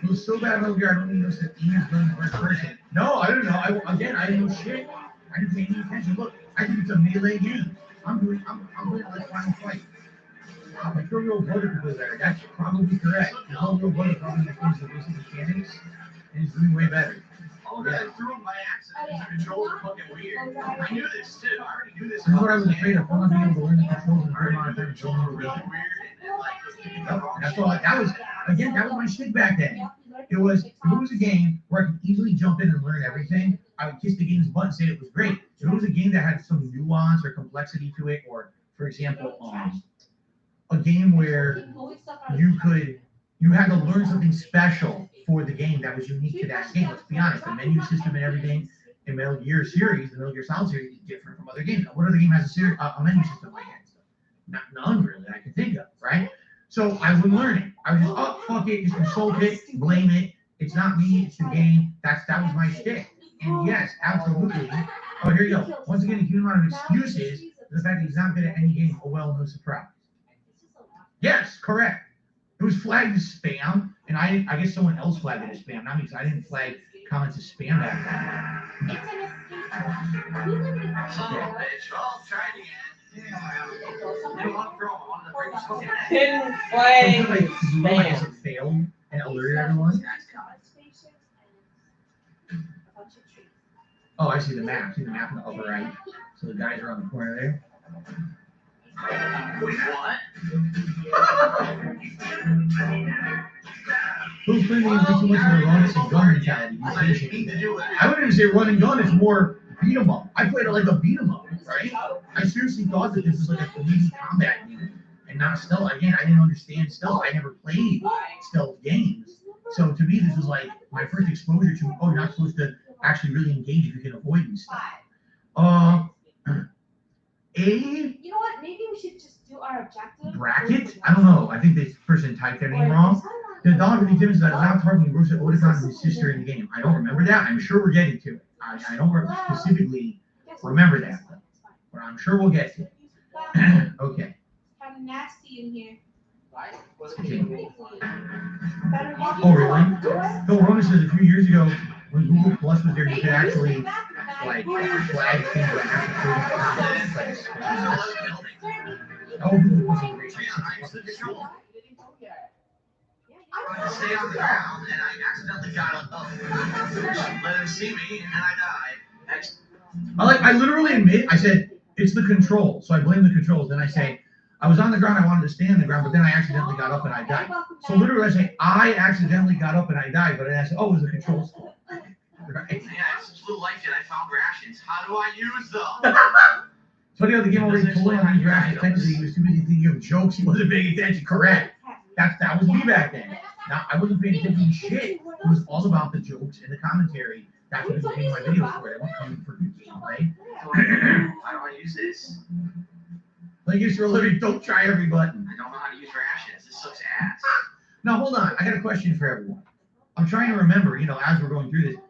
It was so bad, Metal Gear, I don't even know if the E is going first person. No, I don't know. I didn't know shit. I didn't pay any attention. Look, I think it's a melee game. I'm doing like Final Fight. My real brother could do better. That's probably correct. My real brother probably understands the basic mechanics and is doing way better. Oh, yeah. I threw him by accident because the controls are fucking weird. I knew this too. I already knew this. That's what I was afraid of. I'm not being able to learn the controls in a good amount of time. Controls were really weird. And like, That's all. That was my shtick back then. It was, if it was a game where I could easily jump in and learn everything, I would kiss the game's butt and say it was great. If it was a game that had some nuance or complexity to it, or, for example, a game where you had to learn something special for the game that was unique to that game. Let's be honest, the menu system and everything in Metal Gear series, the Metal Gear Solid series, is different from other games. What other game has a menu system like that? None really that I can think of, right? So I would learn it. I would just, oh, fuck it, just insult it, blame it. It's not me, it's the game. That was my shtick. And yes, absolutely. Oh, here you go. Once again, a huge amount of excuses for the fact that he's not good at any game. Oh, well, no surprise. Yes, correct. It was flagged as spam, and I guess someone else flagged it as spam. Not me, because I didn't flag comments as spam back then. oh, bitch. Well, try it again. Didn't play. Like it failed and alerted everyone. Oh, I see the map. See the map in the upper right. So the guys are on the corner there. Wait, what? Who's playing way too much of a run and gun mentality? I wouldn't even say run and gun. It's more beat 'em up. I played it like a beat 'em up, right? I seriously thought that this was like a 3D combat game and not stealth. Again, I didn't understand stealth. I never played stealth games. So to me, this was like my first exposure to, oh, you're not supposed to actually really engage if you can avoid these stuff. You know what? Maybe we should just do our objective. Bracket? I don't know. I think this person typed their name wrong. The dog really gives that not targeting Rosa Oticon and his sister in the game. I don't remember that. I'm sure we're getting to it. I don't specifically remember that, but I'm sure we'll get to it. Okay. Kind of nasty in here. Okay. Oh, really? Phil Roman says a few years ago, when Google Plus was there, you could actually like flag things like that. Oh, Google Plus is great. I stay on the ground and I accidentally got up. Let him see me and I died. I literally admit, I said, it's the control. So I blame the controls. Then I say, I was on the ground, I wanted to stay on the ground, but then I accidentally got up and I died. So literally I say, I accidentally got up and I died, but then I said, oh, it was the controls fault. Right? Yeah, it's blue light and I found rations. How do I use them? So the game already told him how to use rations. Technically, he was too busy thinking of jokes. He wasn't paying attention. Correct. That was me back then. Now, I wasn't paying attention to shit. It was all about the jokes and the commentary. That's what he was making my videos for. I wasn't coming for good gameplay. How do I use this? Like it's for a living, don't try every button. I don't know how to use rations. This sucks ass. Now, hold on. I got a question for everyone. I'm trying to remember, as we're going through this.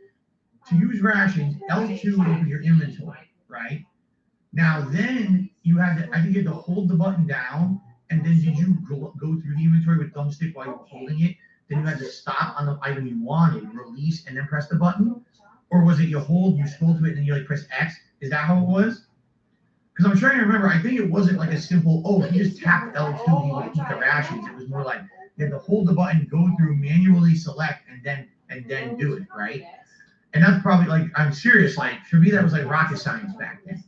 To use rations, L2 would open your inventory, right? Now, then you had to, I think you had to hold the button down, and then did you go through the inventory with thumbstick while you were holding it? Then you had to stop on the item you wanted, release, and then press the button? Or was it you hold, you scroll to it, and then you press X? Is that how it was? Because I'm trying to remember, I think it wasn't like a simple, oh, if you just tapped L2, you would eat the rations. It was more like you had to hold the button, go through, manually select, and then do it, right? And that's probably I'm serious, for me that was like rocket science back then.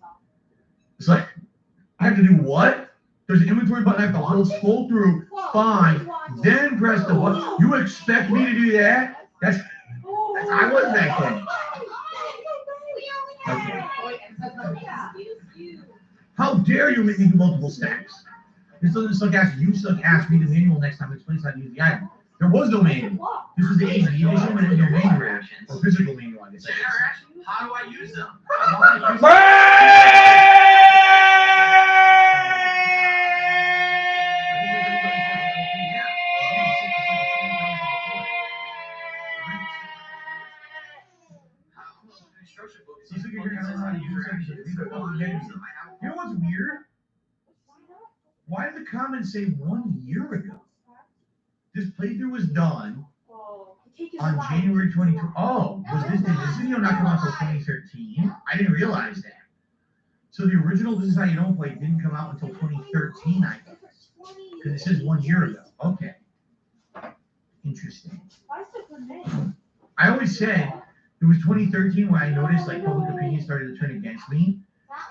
It's like, I have to do what? There's an inventory button I have to hold, scroll through, find, then press the button. You expect me to do that? That's I was back then. Okay. How dare you make me do multiple stacks? This doesn't suck ass. You suck ass. Read the manual next time. It explains how to use the item. There was no manual. This was the HD edition when it was no manual. Or physical manual, I guess. How do I use them? You know what's weird? Why did the comments say 1 year ago? This playthrough was done Whoa. The cake is on alive. January 22. Oh, did this video not come out until 2013? I didn't realize that. So the original This Is How You Don't Play didn't come out until 2013, I guess. Because it says 1 year ago. Okay. Interesting. Why is it for men? I always said it was 2013 when I noticed like public opinion started to turn against me.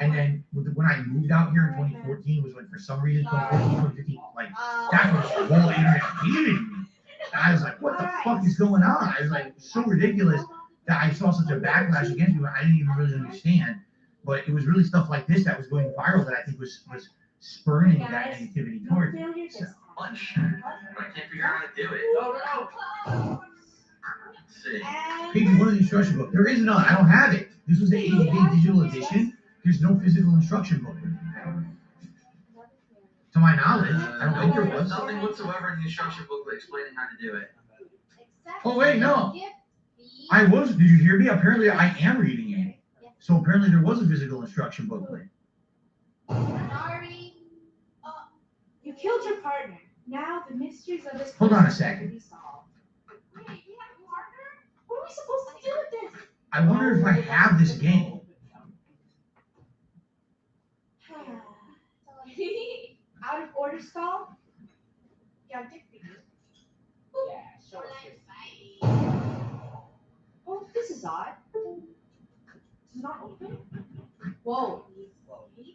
And then when I moved out here in 2014 was when for some reason 2014, 2015, like that's when the whole internet hated me. And I was like, what the fuck is going on? I was like, so ridiculous that I saw such a backlash against me. I didn't even really understand. But it was really stuff like this that was going viral that I think was spurning that negativity towards me. So. Lunch. I can't figure out how to do it. No. Let's see. Page 1 of the instruction book. There is none. I don't have it. This was the 80-page digital edition. There's no physical instruction book. To my knowledge, I don't think there was. Nothing whatsoever in the instruction booklet explaining how to do it. Oh wait, no. I was. Did you hear me? Apparently, I am reading it. So apparently, there was a physical instruction booklet. Sorry. You killed your partner. Now the mysteries of this. Hold on a person second. will be solved. Wait, you have a partner? What are we supposed to do with this? I wonder if I have this game. Out of order stall? Yeah, dick figure. Yeah, show us this. Oh, this is odd. It's not open. Whoa. Is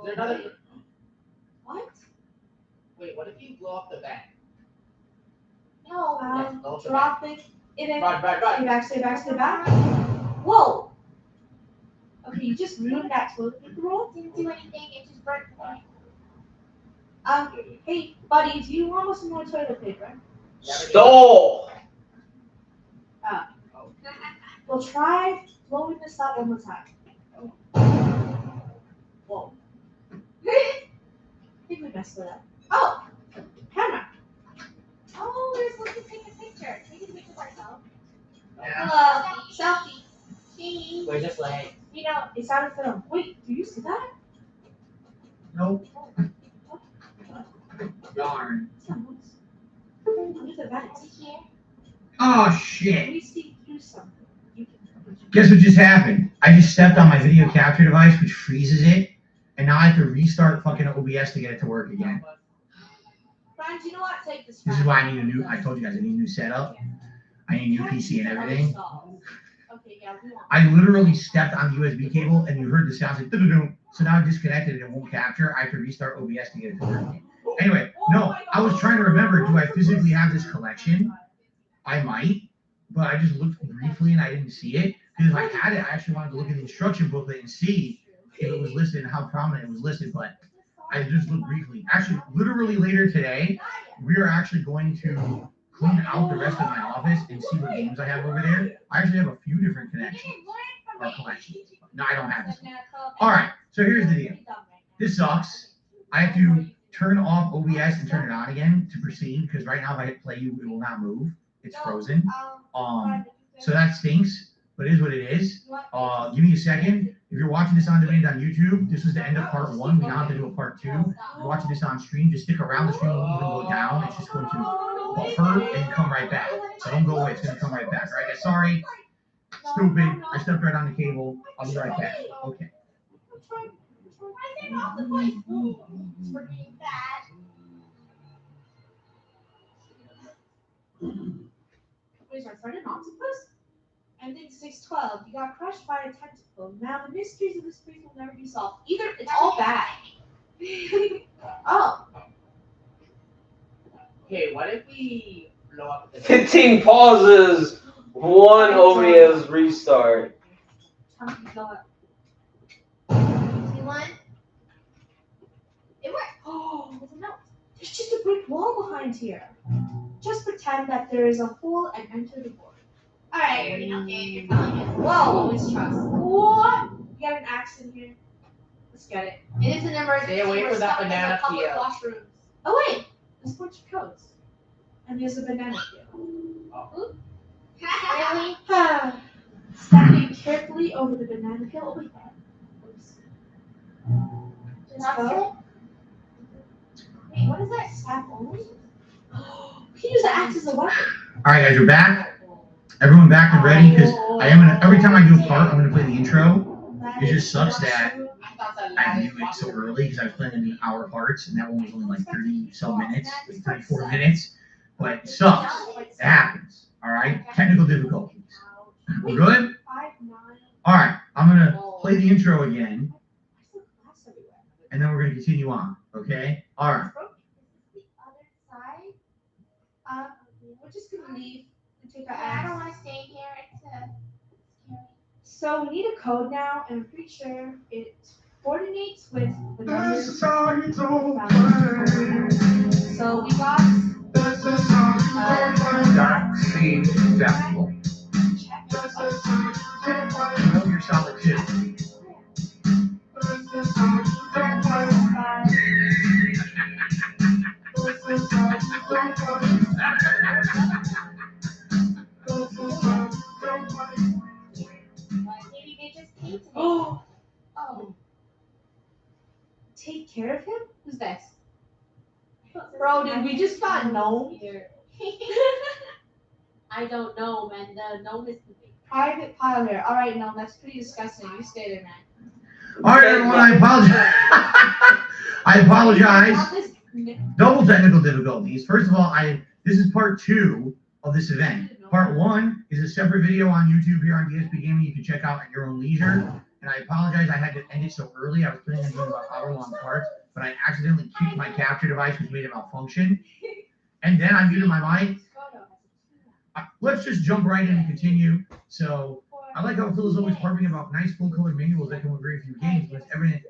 there another? What? Wait, what if you blow up the bank? No. Don't you Drop it. In it. Run. Stay back. Whoa. Okay, you just ruined that toilet paper roll. Didn't do anything. It just burnt me. Hey, buddy, do you want some more toilet paper? Stole. We'll try blowing this up one more time. Whoa. I think we messed it up. Oh! Camera! Oh, we're supposed to take a picture. Take a picture of ourselves. Yeah. Hello. Selfie. See? We're just like. You know, it's out of film. Wait, do you see that? Nope. Darn. It's not noise. Under the vents. Here. Oh shit. We see through something. You can. Guess what just happened? I just stepped on my video capture device, which freezes it, and now I have to restart fucking OBS to get it to work again. Brian, do you know what? Take this. This is why I need a new. I told you guys I need a new setup. I need a new PC and everything. Okay, yeah, we want. I literally stepped on the USB cable, and you heard the sounds like doo-doo-doo. So now I disconnected it and it won't capture. I have to restart OBS to get it to work again. Anyway, no, I was trying to remember. Do I physically have this collection? I might, but I just looked briefly and I didn't see it. Because if I had it, I actually wanted to look at the instruction booklet and see if it was listed and how prominent it was listed. But I just looked briefly. Actually, literally later today, we are actually going to clean out the rest of my office and see what games I have over there. I actually have a few different connections or collections. No, I don't have this one. All right, so here's the deal. This sucks. I have to turn off OBS and turn it on again to proceed because right now if I hit play, it will not move. It's frozen. So that stinks, but it is what it is. Give me a second. If you're watching this on demand on YouTube, this was the end of part 1. We now have to do a part 2. If you're watching this on stream, just stick around. The stream won't even go down. It's just going to buffer and come right back. So don't go away. It's going to come right back. All right, guys, sorry. Stupid. I stepped right on the cable. I'll be right back. Okay. It's working bad. Wait, our friend an octopus? Ending 612. You got crushed by a tentacle. Now the mysteries of this place will never be solved. Either it's all bad. Oh. Okay, what if we blow up the 15 pauses, 1 OBS restart. Time to go up. See one? It worked. Oh, There's a note. there's just a brick wall behind here. Just pretend that there is a hole and enter the board. Alright, okay, you're telling us. Whoa, always trust. What? You got an axe in here? Let's get it. It is an emergency. Stay away We're from that stuck in banana the public peel. washrooms. Oh wait, there's a bunch of codes. And there's a banana peel. Really? Stepping carefully over the banana peel. Oh wait. Oops. Just That's go. it? Wait, what is that? Step only? You can use the axe as a weapon. All right, guys, we're back. Everyone back and ready? Because I am gonna every time I do a part, I'm gonna play the intro. It just sucks that I had to do it so early because I was planning the hour parts, and that one was only like 30 some minutes, like 34 minutes. But it sucks. It happens. All right, technical difficulties. We're good. All right, I'm gonna play the intro again, and then we're gonna continue on. Okay. All right. The other side. We're just gonna leave and take our I axe. don't want to stay here. It's scary. So we need a code now, and I'm pretty sure it coordinates with the numbers. So we got See, acceptable. Know your solid two. Maybe they just painted it. Oh, Oh. take care of him? Who's this? Bro, did we just got gnome? I don't know, man. The gnome is the big. Private pile here. All right, gnome, that's pretty disgusting. You stay there, man. All right, everyone. I apologize. I apologize. Not this- Double technical difficulties. First of all, this is part 2 of this event. Part 1 is a separate video on YouTube here on DSP Gaming. You can check out at your own leisure. And I apologize. I had to end it so early. I was planning on doing about hour-long parts, but I accidentally kicked my capture device, which made it malfunction. And then I muted my mic. Let's just jump right in and continue. So I like how Phil is always harping about nice full-color manuals that come with very few games, but it's evident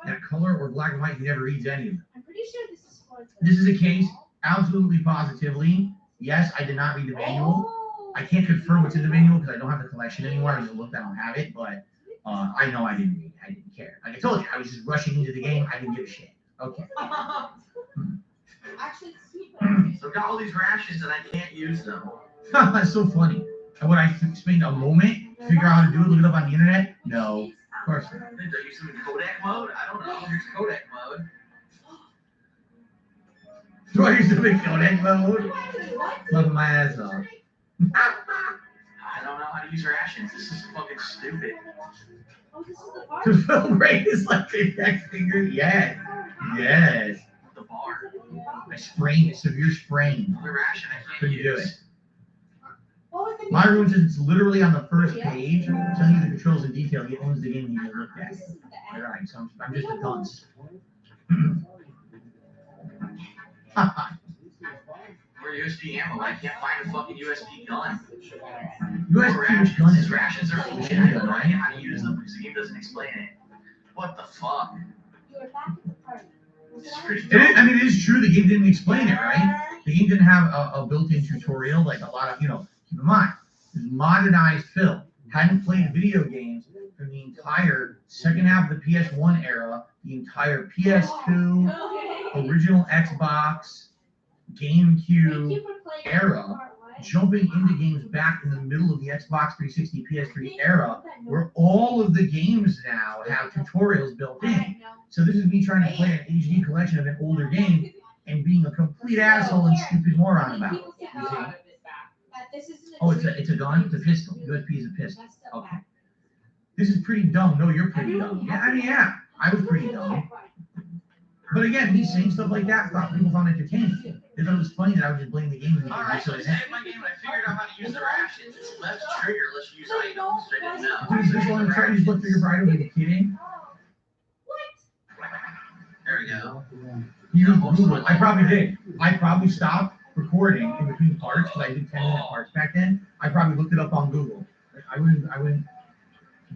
that color or black and white, he never reads any of them. I'm pretty sure this is for This is a case, absolutely positively. Yes, I did not read the manual. I can't confirm what's in the manual because I don't have the collection anymore. I just looked, I don't have it, but I know I didn't read it. I didn't care. Like I told you, I was just rushing into the game. I didn't give a shit. Okay. Actually, it's super. So I've got all these rations and I can't use them. That's so funny. And when I spend a moment to figure out how to do it, look it up on the internet? No, of course not. Did I use them in Kodak mode? I don't know. Here's Kodak mode. Do I use the big Kodak mode? Loving my ass off. I don't know how to use rations. This is fucking stupid. Oh, this is the part. To film rate is like the next finger. Yes. Yes. The bar. I sprained, a severe sprain. The ration I can't Couldn't do use. it. What was the My room says it's literally on the first page, telling you the controls in detail. He owns the game and he never looked at it. All right, so I'm just a dunce. Or USB ammo. I can't find a fucking USB gun. USB gun is Rations are bullshit. I don't know how to use them because the game doesn't explain it. What the fuck? You were back at the party. This is pretty I mean, it is true the game didn't explain it, right? The game didn't have a built-in tutorial like a lot of, keep in mind, this is modernized film. Hadn't played video games for the entire second half of the PS1 era, the entire PS2, original Xbox, GameCube era, jumping into games back in the middle of the Xbox 360, PS3 era, where all of the games now have tutorials built in. So this is me trying to play an HD collection of an older game and being a complete asshole and stupid moron about it. You see? Oh, it's a gun? It's a pistol. USB is a pistol. Okay. This is pretty dumb. No, you're pretty dumb. Yeah, I mean, yeah. I was pretty dumb. But again, me saying stuff like that, people found entertaining. They thought it was funny that I was just blaming the game. Alright, so I saved my game and I figured out how to use the rations. It's left trigger, let's use items. I didn't know. Dude, is this one trying to use left trigger for items? Are you kidding? There we go. You just Google it. I probably did. I probably stopped recording in between parts because I did 10-minute parts back then. I probably looked it up on Google. I wouldn't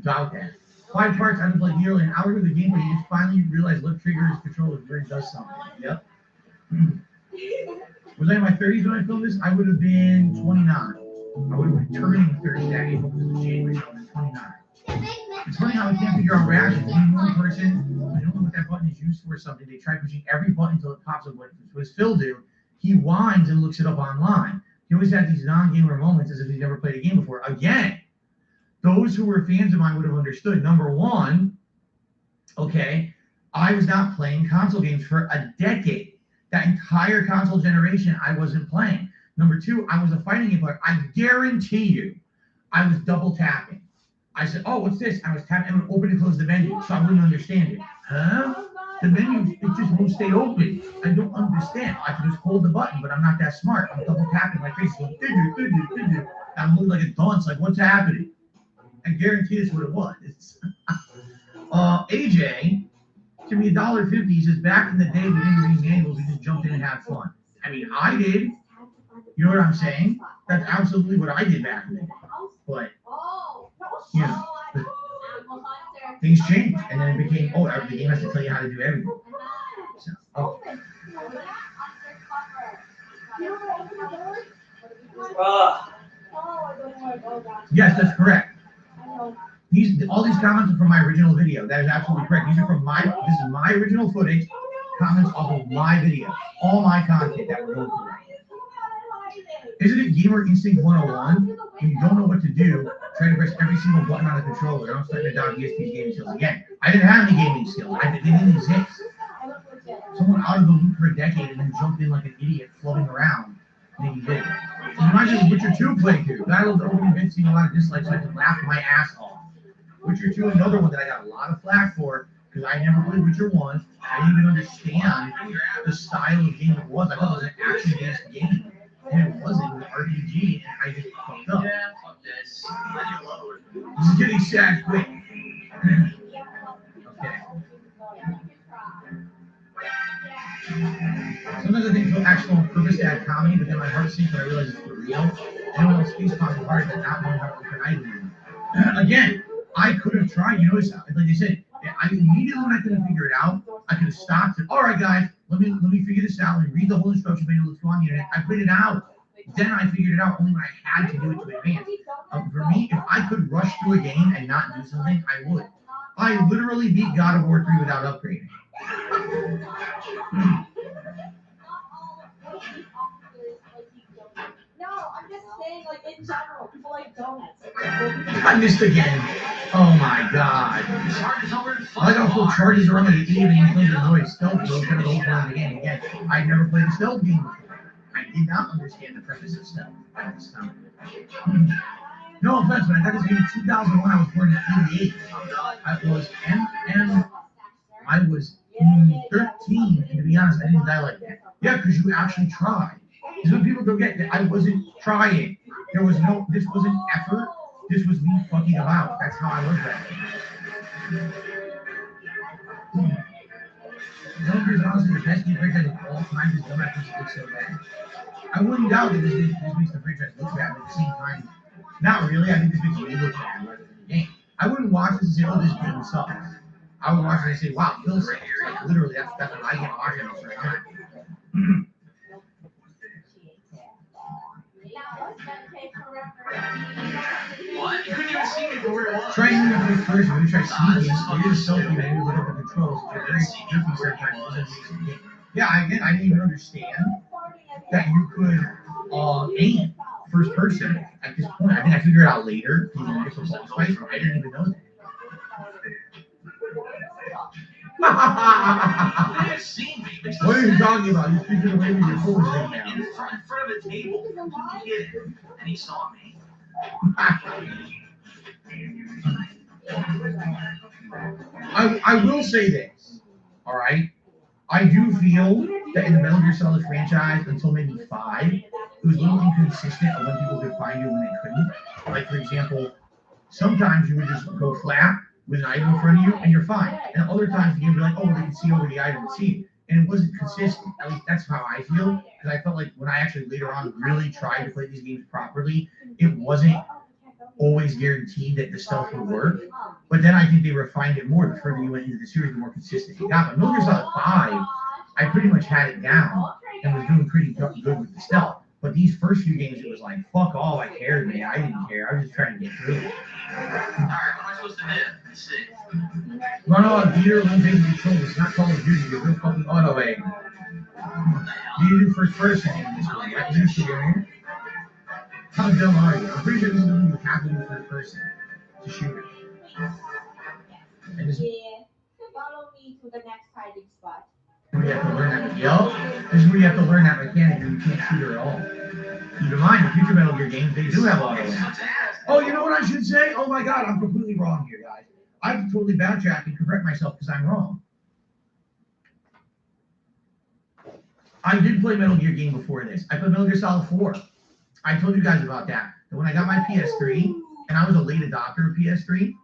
doubt that. 5 parts, I've been playing nearly an hour of the game, but you just finally realize left trigger is control where it does something. Yep. Was I in my 30s when I filmed this? I would have been 29. I would have been turning 30 that April because it was January, so I was 29. It's funny how I can't figure out reactions. One person, I don't know what that button is used for or something. They try pushing every button until it pops up. What does Phil do? He whines and looks it up online. He always has these non-gamer moments as if he's never played a game before. Again, those who were fans of mine would have understood. Number one, okay, I was not playing console games for a decade. That entire console generation, I wasn't playing. Number two, I was a fighting game player. I guarantee you, I was double tapping. I said, "Oh, what's this?" I was tapping and would open and close the menu, so I wouldn't understand it. Huh? The menu, it just won't stay open. I don't understand. I can just hold the button, but I'm not that smart. I'm double tapping my face. Going, I'm looking like a dunce. Like, what's happening? I guarantee that's what it was. AJ, give me $1.50. He says, back in the day, we didn't read manuals. We just jumped in and had fun. I mean, I did. You know what I'm saying? That's absolutely what I did back in the day. But, you know, things changed. And then it became, oh, the game has to tell you how to do everything. So, oh. Yes, that's correct. All these comments are from my original video. That is absolutely correct. These are from this is my original footage, comments off of my video. All my content that we're going through. Isn't it Gamer Instinct 101? When you don't know what to do, try to press every single button on the controller. I'm starting to doubt ESP's gaming skills again. I didn't have any gaming skills. They didn't exist. Someone out of the loop for a decade and then jumped in like an idiot floating around making videos. It reminds me of Witcher 2 playthrough. I love the opening bit, seeing a lot of dislikes, so I can laugh my ass off. Witcher 2, another one that I got a lot of flack for because I never played Witcher 1. I didn't even understand the style of game it was. I thought it was an action-based game. And it wasn't. It was an RPG, and I just fucked up. Yeah, fuck this. This is getting sad quick. Okay. Sometimes I think it's actual on purpose to add comedy, but then my heart sinks when I realize it's for real. Anyone else face comedy hard than not knowing how to open I Again, I could have tried. You notice, like they said, I immediately when I couldn't figure it out, I could have stopped it. All right, guys, let me figure this out. Let me read the whole instruction manual. Let's go on the internet. I put it out. Then I figured it out only when I had to do it to advance. For me, if I could rush through a game and not do something, I would. I literally beat God of War 3 without upgrading. No, I'm just saying, like, in general, people like donuts. I missed again. Oh my god. I got full charges around like an idiot and you the noise. Stealth mode, kind of the whole point of the game. Again, I'd never played a stealth game before. I did not understand the premise of stealth at this time. No offense, but I got this game in 2001. I was born in 88. I was 13, and to be honest, I didn't die like that. Yeah, because you actually tried. This is what people forget, that I wasn't trying. This wasn't effort. This was me fucking about. That's how I was back then. Metal Gear is honestly the best game franchise of all time. This dumbass makes it look so bad. I wouldn't doubt that this makes the franchise look bad, but at the same time, not really. I think this makes me look bad rather than the game. I wouldn't watch this and say, oh, this game sucks. I would watch it and say, wow, Phil sucks. Like, literally, that's what I get watching this right now. What? You couldn't even see me where it was. Try using it first when you try sneaking, you're just selfie and you look at the controls. You're very goofy sometimes. Yeah, I didn't even understand that you could aim first person at this point. I think I figured it out later. I didn't even know that. What are you talking about? You're speaking away with your phone right now. In front of a table, he hit it, and he saw me. I will say this, all right? I do feel that in the Metal Gear Solid franchise, until maybe 5, it was a little inconsistent of when people could find you and when they couldn't. Like, for example, sometimes you would just go flat with an item in front of you, and you're fine. And other times, you'd be like, oh, they can see over the item and see. And it wasn't consistent. At least that's how I feel. Because I felt like when I actually later on really tried to play these games properly, it wasn't always guaranteed that the stealth would work. But then I think they refined it more the further you went into the series, the more consistent it got. But Metal Gear Solid 5, I pretty much had it down and was doing pretty good with the stealth. But these first few games, it was like, fuck all I cared, man. I didn't care. I was just trying to get through it. Alright, what am I supposed to do? Let's see. Run on beater, one thing control. It's not Call of Duty. You're real fucking auto aim. You do first person in this one, right? You should go here. How dumb are you? I'm pretty sure this is the one you have to do first person to shoot it. And this Follow me to the next hiding spot. where you have to learn that. Yup. This is where you have to learn that mechanic, and you can't shoot her at all. Keep in mind, the future Metal Gear games, they do have auto aim. Oh, you know what I should say? Oh my God, I'm completely wrong here, guys. I have to totally backtrack and correct myself because I'm wrong. I did play Metal Gear game before this. I played Metal Gear Solid 4. I told you guys about that. And when I got my PS3, and I was a late adopter of PS3, it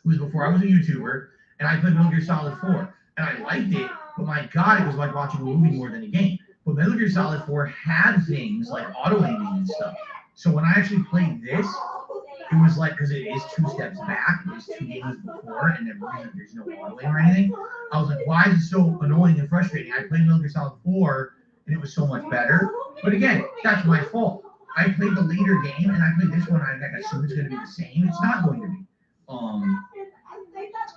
was before I was a YouTuber, and I played Metal Gear Solid 4. And I liked it, but my God, it was like watching a movie more than a game. But Metal Gear Solid 4 had things like auto aiming and stuff. So when I actually played this, it was like, because it is 2 steps back, it was 2 games before, and then there's no auto aim or anything. I was like, why is it so annoying and frustrating? I played Metal Gear Solid 4, and it was so much better. But again, that's my fault. I played the later game, and I played this one, and I assume it's going to be the same. It's not going to be.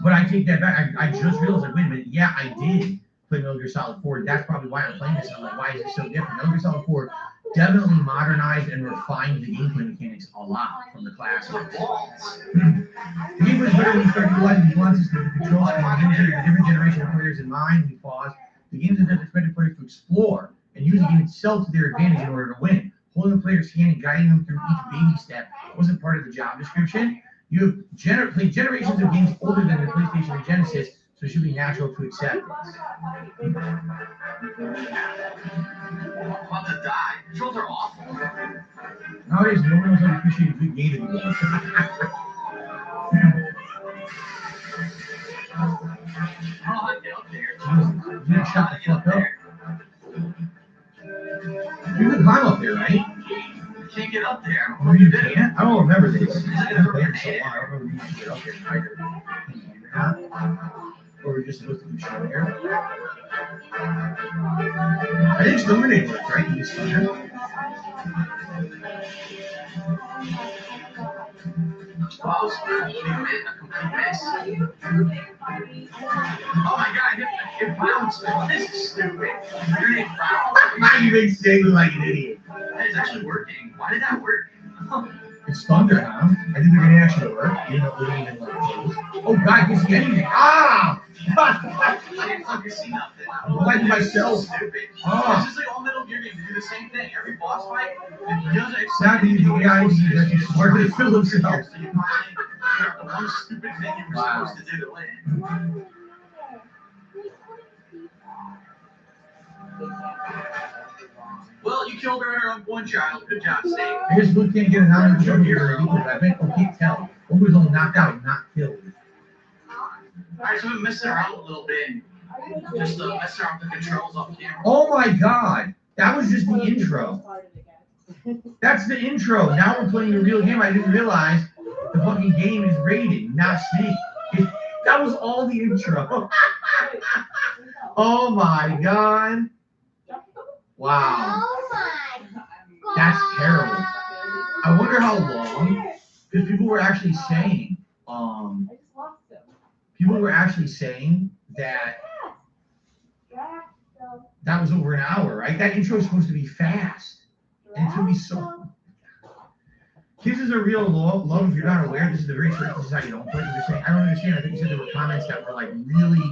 But I take that back. I just realized, like, wait a minute, yeah, I did play Metal Gear Solid 4. That's probably why I'm playing this. I'm like, why is it so different? Metal Gear Solid 4 definitely modernized and refined the gameplay mechanics a lot from the classics. The game was better when you start utilizing nuances to the control scheme and a different generation of players in mind. We pause. The game is expected players to explore and use the game itself to their advantage in order to win. Holding the player's hand and guiding them through each baby step wasn't part of the job description. You have played generations of games older than the PlayStation or Genesis, so it should be natural to accept this. I'm about to die. Controls are awful. Nowadays, no one knows how to appreciate a good game anymore. You didn't shut the fuck up. You can climb up there, right? I can't get up there. Oh, you can't? I don't remember this. I haven't played it so long. I don't remember you can get up there either. Or we're just supposed to do shit here. I think Stone Grenade works, right? You just here. Wow, a complete mess. Oh my God, it bounced. This is stupid. Grenade bounced. You make Sega like an idiot. That is actually working. Why did that work? It's thunder, huh? I think they're gonna actually work. You know, we don't even like those. Oh God, you see anything? Ah! I didn't fucking see nothing. Like myself. Stupid. Oh. It's just like all Metal Gear games do the same thing. Every boss fight, it doesn't It's not easy, guys. You have to smart to fill themselves. So you finally figure out the one stupid thing you were supposed to do to win. Well, you killed our one child. Good job, Steve. I guess Luke can't get an honor show here because I bet we can't tell. Luke was only knocked out, not killed. Alright, so we missed around a little bit. Just mess around with the controls off camera. Oh my God, that was just the intro. That's the intro. Now we're playing the real game. I didn't realize the fucking game is rated, not Snake. That was all the intro. Oh my God. Wow. Oh my God. That's terrible. I wonder how long, because people were actually saying, that that was over an hour, right? That intro is supposed to be fast. And it's going to be so... This is a real love. If you're not aware, this is the very first. This is how you don't play. You're saying, I don't understand. I think you said there were comments that were like really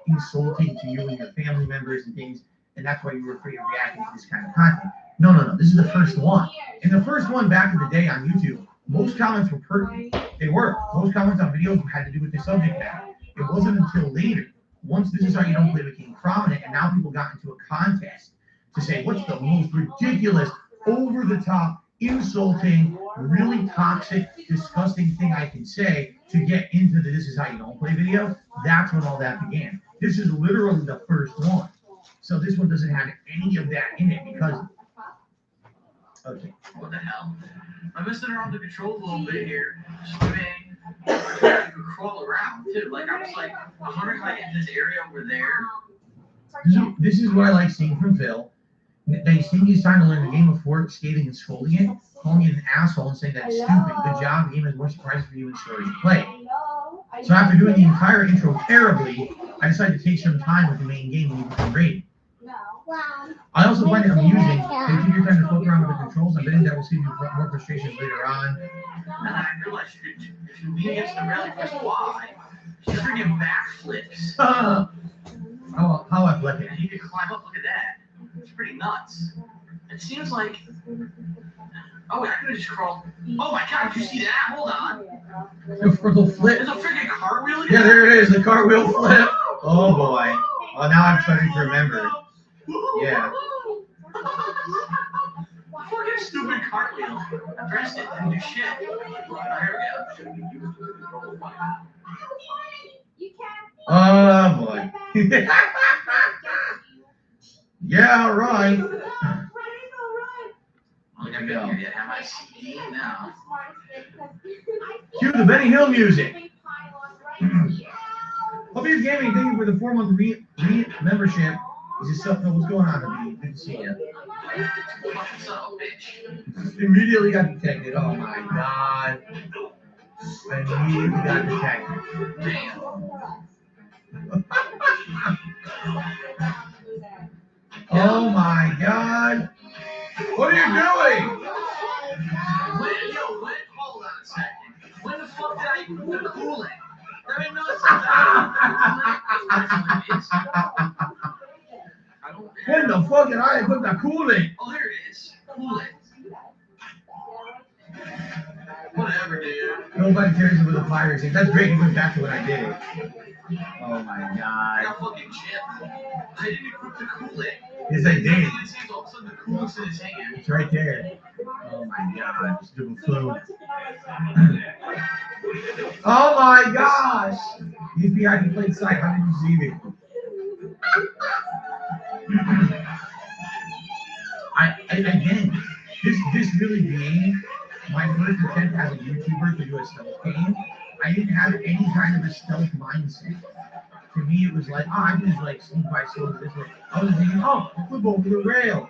insulting to you and your family members and things, and that's why you were afraid of reacting to this kind of content. No. This is the first one. And the first one back in the day on YouTube, most comments were pertinent. They were. Most comments on videos had to do with the subject matter. It wasn't until later, once This Is How You Don't Play became prominent, and now people got into a contest to say, what's the most ridiculous, over-the-top, insulting, really toxic, disgusting thing I can say to get into the This Is How You Don't Play video. That's when all that began. This is literally the first one. So this one doesn't have any of that in it because... Okay. What the hell? I'm messing around the controls a little bit here. You could crawl around too. Like I was like 100 like in this area over there. This is what I like seeing from Phil. They think he's trying to learn the game of fork skating and scolding it, calling it an asshole and saying that's stupid. Good job, the game has more surprises for you and stories to play. So after doing the entire intro terribly, I decided to take some time with the main game and become rated. I also find it amusing that you take your time to poke around with the controls. I'm betting that will save you more frustrations later on. And I realized if you lean against the rail, you press Y, she's freaking backflips. How athletic. And you can climb up, look at that. It's pretty nuts. It seems like. Oh wait, I could have just crawled. Oh my god, did you see that? Hold on. The frickle flip. There's a freaking cartwheel again. Yeah, there it is. The cartwheel flip. Oh boy. Oh, now I'm starting to remember. Yeah. Fucking stupid cartwheel. I pressed it, didn't do shit. Oh, here we go. You can't. Oh boy. Yeah, right. Look, I'm getting here yet. Have my CD now. Cue the Benny Hill music. Hobbies Gaming, thank you for the 4-month membership. Is this stuff? What's going on, Habib? Good to see you. Son of a bitch. Immediately got detected. Oh my god. I immediately got detected. Damn. Oh my god. What are you doing? Wait, hold on a second. When the fuck did I put the cooling? There ain't no When the fuck did I put the coolant? Oh, there it is. Cooling. Whatever, dude. Nobody cares about the fire extinguisher. That's great. You went back to what I did. Oh my I god. got fucking chipped. I didn't equip the cooling. Yes, I did. All of a sudden, the coolant's in his hand. It's right there. Oh my god. Just double float. Oh my gosh. These behind the plate side. How did you see me? Again, this really being my first attempt as a YouTuber to do a stealth game, I didn't have any kind of a stealth mindset. To me, it was like, oh, I can just like sneak by stealth this way. I was thinking, oh, flip over the rail,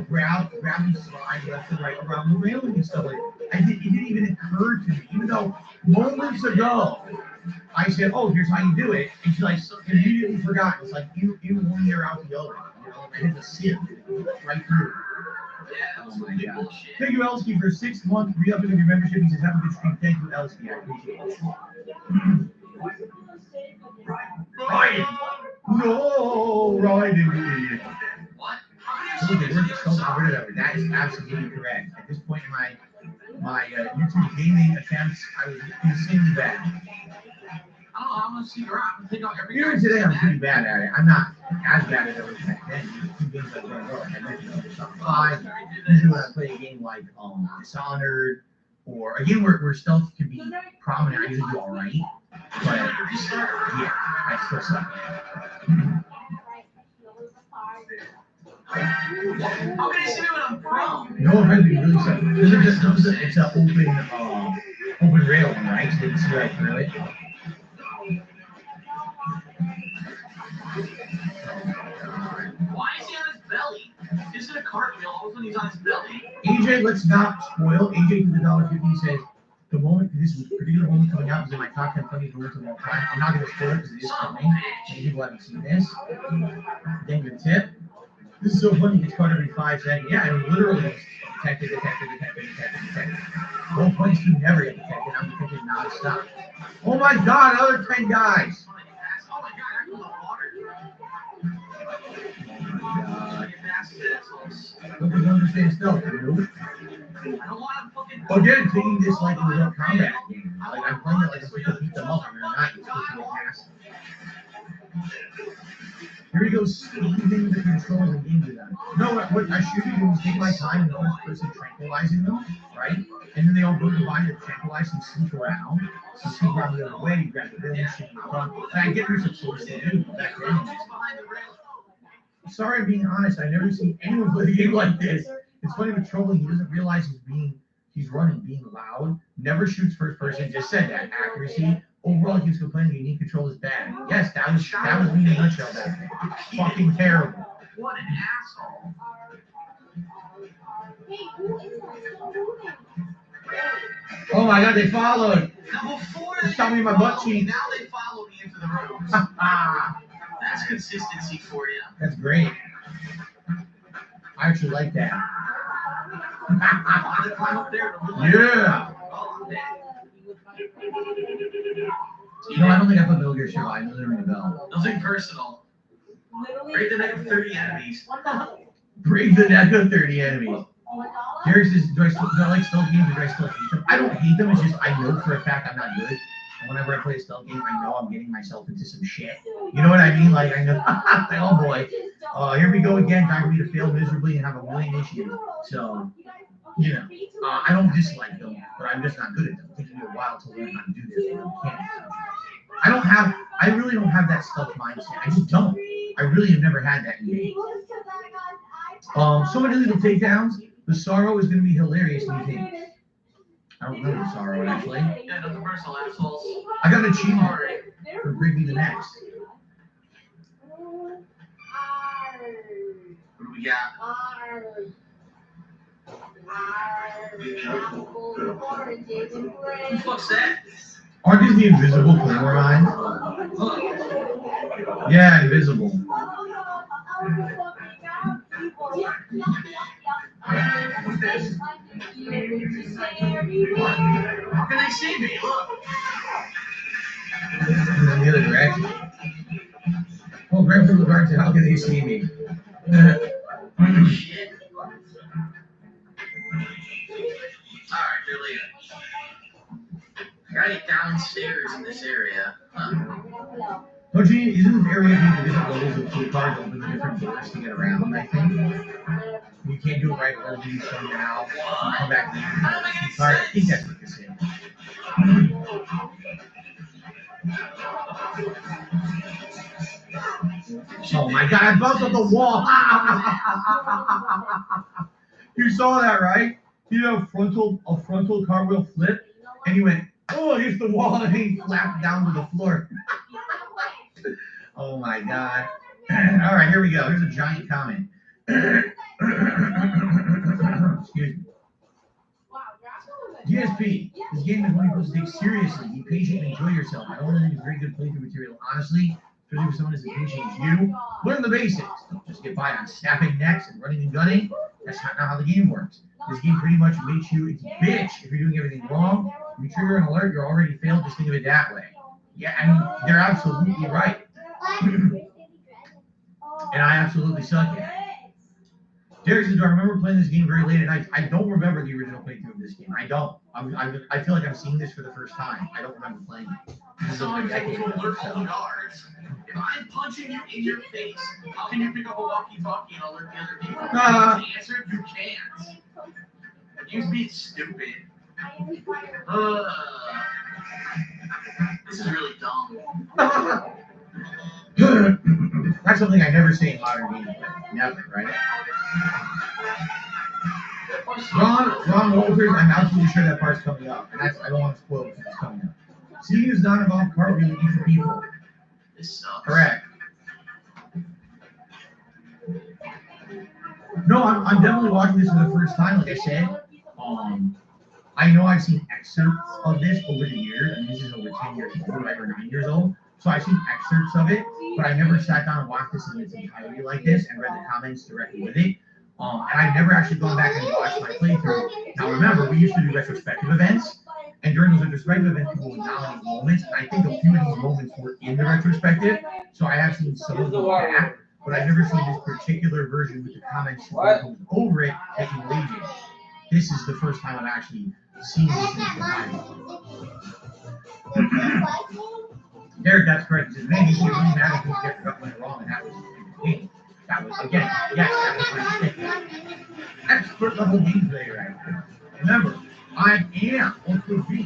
grab and slide left and right around the railing and stuff like that. It didn't even occur to me, even though moments ago I said, oh, here's how you do it, and she like immediately forgot. It's like in 1 year out the other. I had to sieve right through. Yeah, Oh my god. Thank you, Elsky, for 6 months re-upping of your membership. He says, have a good stream. Thank you, Elsky. I appreciate it. Ryan! No, Ryan, you idiot. What? Okay, we're just going to get rid of it. That is absolutely correct. At this point in my YouTube gaming attempts, I was insanely bad. I don't know, I'm gonna see around. I think every Even today, I'm pretty bad at it. I'm not as bad as I was back then. Two games I played, I mentioned Top 5. Usually when I play a game like Dishonored, or a game where stealth can be prominent, I usually do alright. But yeah, I still suck. How can you see me when I'm prone? No offense, you really suck. It's an open railing, right? So you can see right through it. Why is he on his belly? He's in a cartwheel, all of a sudden he's on his belly. AJ, let's not spoil. AJ to the $1.50 says, the moment, this particular moment coming out is in my top 10 funniest moments of all time. I'm not going to spoil it because it is coming. Many people haven't seen this. Thank you, tip. This is so funny, it's caught every 5 seconds. Yeah, and literally detected. 1.2 never get detected. I'm detected non-stop. Oh my god, another 10 guys. Oh my god, I'm in the water. Don't you understand stealth, dude? I don't want to fucking. Again, treating this like a real combat game. Like I'm playing it like I'm supposed to beat them up and they're not. You're supposed to get past them. Here he goes, squeezing the controls and into them. No, what I should be doing is take my time in the first person tranquilizing them, right? And then they all go behind to tranquilize and sneak around. So sneak around the other way, you grab the building, shoot in front. And I get there's some sorts to do back then. Sorry, I'm being honest. I've never seen anyone play a game like this. It's funny with trolling. He doesn't realize he's running, being loud. Never shoots first person. Just said that accuracy. Overall, he keeps complaining unique control is bad. Yes, that was me in a nutshell. That fucking terrible. What an asshole. Hey, who is that still moving? Oh my god, they followed. Now before They're they stopping me in my butt follow me, cheeks. now they follow me into the room. That's consistency for you. That's great. I actually like that. They climb up there to look Yeah. Oh, I'm dead. No, I don't think I put Metal Gear Survive. I know they're in the bell. Nothing personal. Rate the next 30 enemies. Break the neck of 30 enemies. Derek says, do I like stealth games or do I still hate them? I don't hate them, it's just I know for a fact I'm not good. And whenever I play a stealth game, I know I'm getting myself into some shit. You know what I mean? Like, I know, like, oh boy, here we go again, time for me to fail miserably and have a million issues. So, you know, I don't dislike them, but I'm just not good at them. It takes me a while to learn how to do this. I really don't have that stealth mindset. I just don't. I really have never had that in me. So many little takedowns. The sorrow is going to be hilarious, do you think? I don't know the sorrow, actually. Yeah, nothing personal, assholes. I got an achievement for Break Me the Next. What do we got? Who the fuck's that? Aren't these the invisible Claymore mines? Yeah, invisible. How can they see me? Look. In the other direction. Oh, Grandpa the Dark said, how can they see me? Shit. Alright, they're leaving. I gotta get downstairs in this area. Huh. Don't you, isn't this area the different levels of key cards open the different doors to get around, I think? You can't do it right away, you come now, you come back and you key card. I think that's what this is. Oh my god, I bumped up the wall! You saw that, right? He did a frontal cartwheel flip, and he went, oh, here's the wall, and he flapped down to the floor. Oh my god. Alright, here we go. Here's a giant comment. Excuse me. GSP, this game is one you're supposed to take seriously. Be patient and enjoy yourself. I don't think it's very good playthrough material. Honestly, especially for someone as patient as you, learn the basics. Don't just get by on snapping necks and running and gunning. That's not how the game works. This game pretty much makes you a bitch if you're doing everything wrong. If you trigger an alert, you're already failed. Just think of it that way. Yeah, I mean, they're absolutely right. And I absolutely suck at it. Derek says, do I remember playing this game very late at night? I don't remember the original playthrough of this game. I don't. I feel like I'm seeing this for the first time. I don't remember playing it. This is So over a I'm decade taking ago. alert So. all guards. If I'm punching you in your face, how can you pick up a walkie-talkie and alert the other people? The answer, you can't. Use being stupid. This is really dumb. That's something I never say in modern gameplay. Never, right? Ron Walters, I'm absolutely sure that part's coming up. And I don't want to spoil it because it's coming up. See, use non-evolved cartwheel to eat the people. This sucks. Correct. No, I'm definitely watching this for the first time, like I said. I know I've seen excerpts of this over the years. I mean, this is over 10 years old, right, or 9 years old. So I've seen excerpts of it, but I never sat down and watched this in its entirety like this and read the comments directly with it. And I've never actually gone back and watched my playthrough. Now remember, we used to do retrospective events, and during those retrospective events, people would nominate moments, and I think a few of these moments were in the retrospective, so I have seen some of them back, but I've never seen this particular version with the comments over it that you leave it. This is the first time I've actually seen this in its entirety. Derek, that's correct. He says, man, you should really mad if you get went wrong, and that was the game. That was, again, yes, that was my mistake. Expert level gameplay right there. Remember, I am, or could be,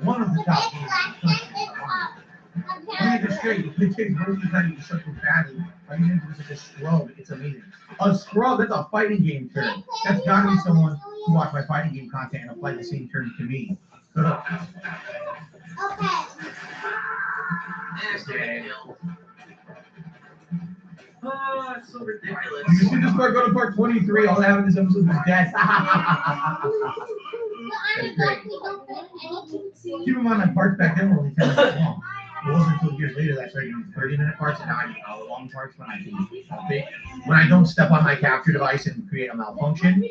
one of the top gamers. Let me get straight. The play takes most of the time you suck with badly. By using this like a scrub, it's amazing. A scrub, that's a fighting game term. That's gotta be someone who watched my fighting game content and applied the same term to me. Good luck. Okay. Oh, it's so ridiculous. You see this part, go to part 23. All that happened in this episode was death. That's great. Keep in mind that parts back then were only 10 minutes long. It wasn't until years later that I started using 30-minute parts, and now I use hour-long parts when I can help it. When I don't step on my capture device and create a malfunction.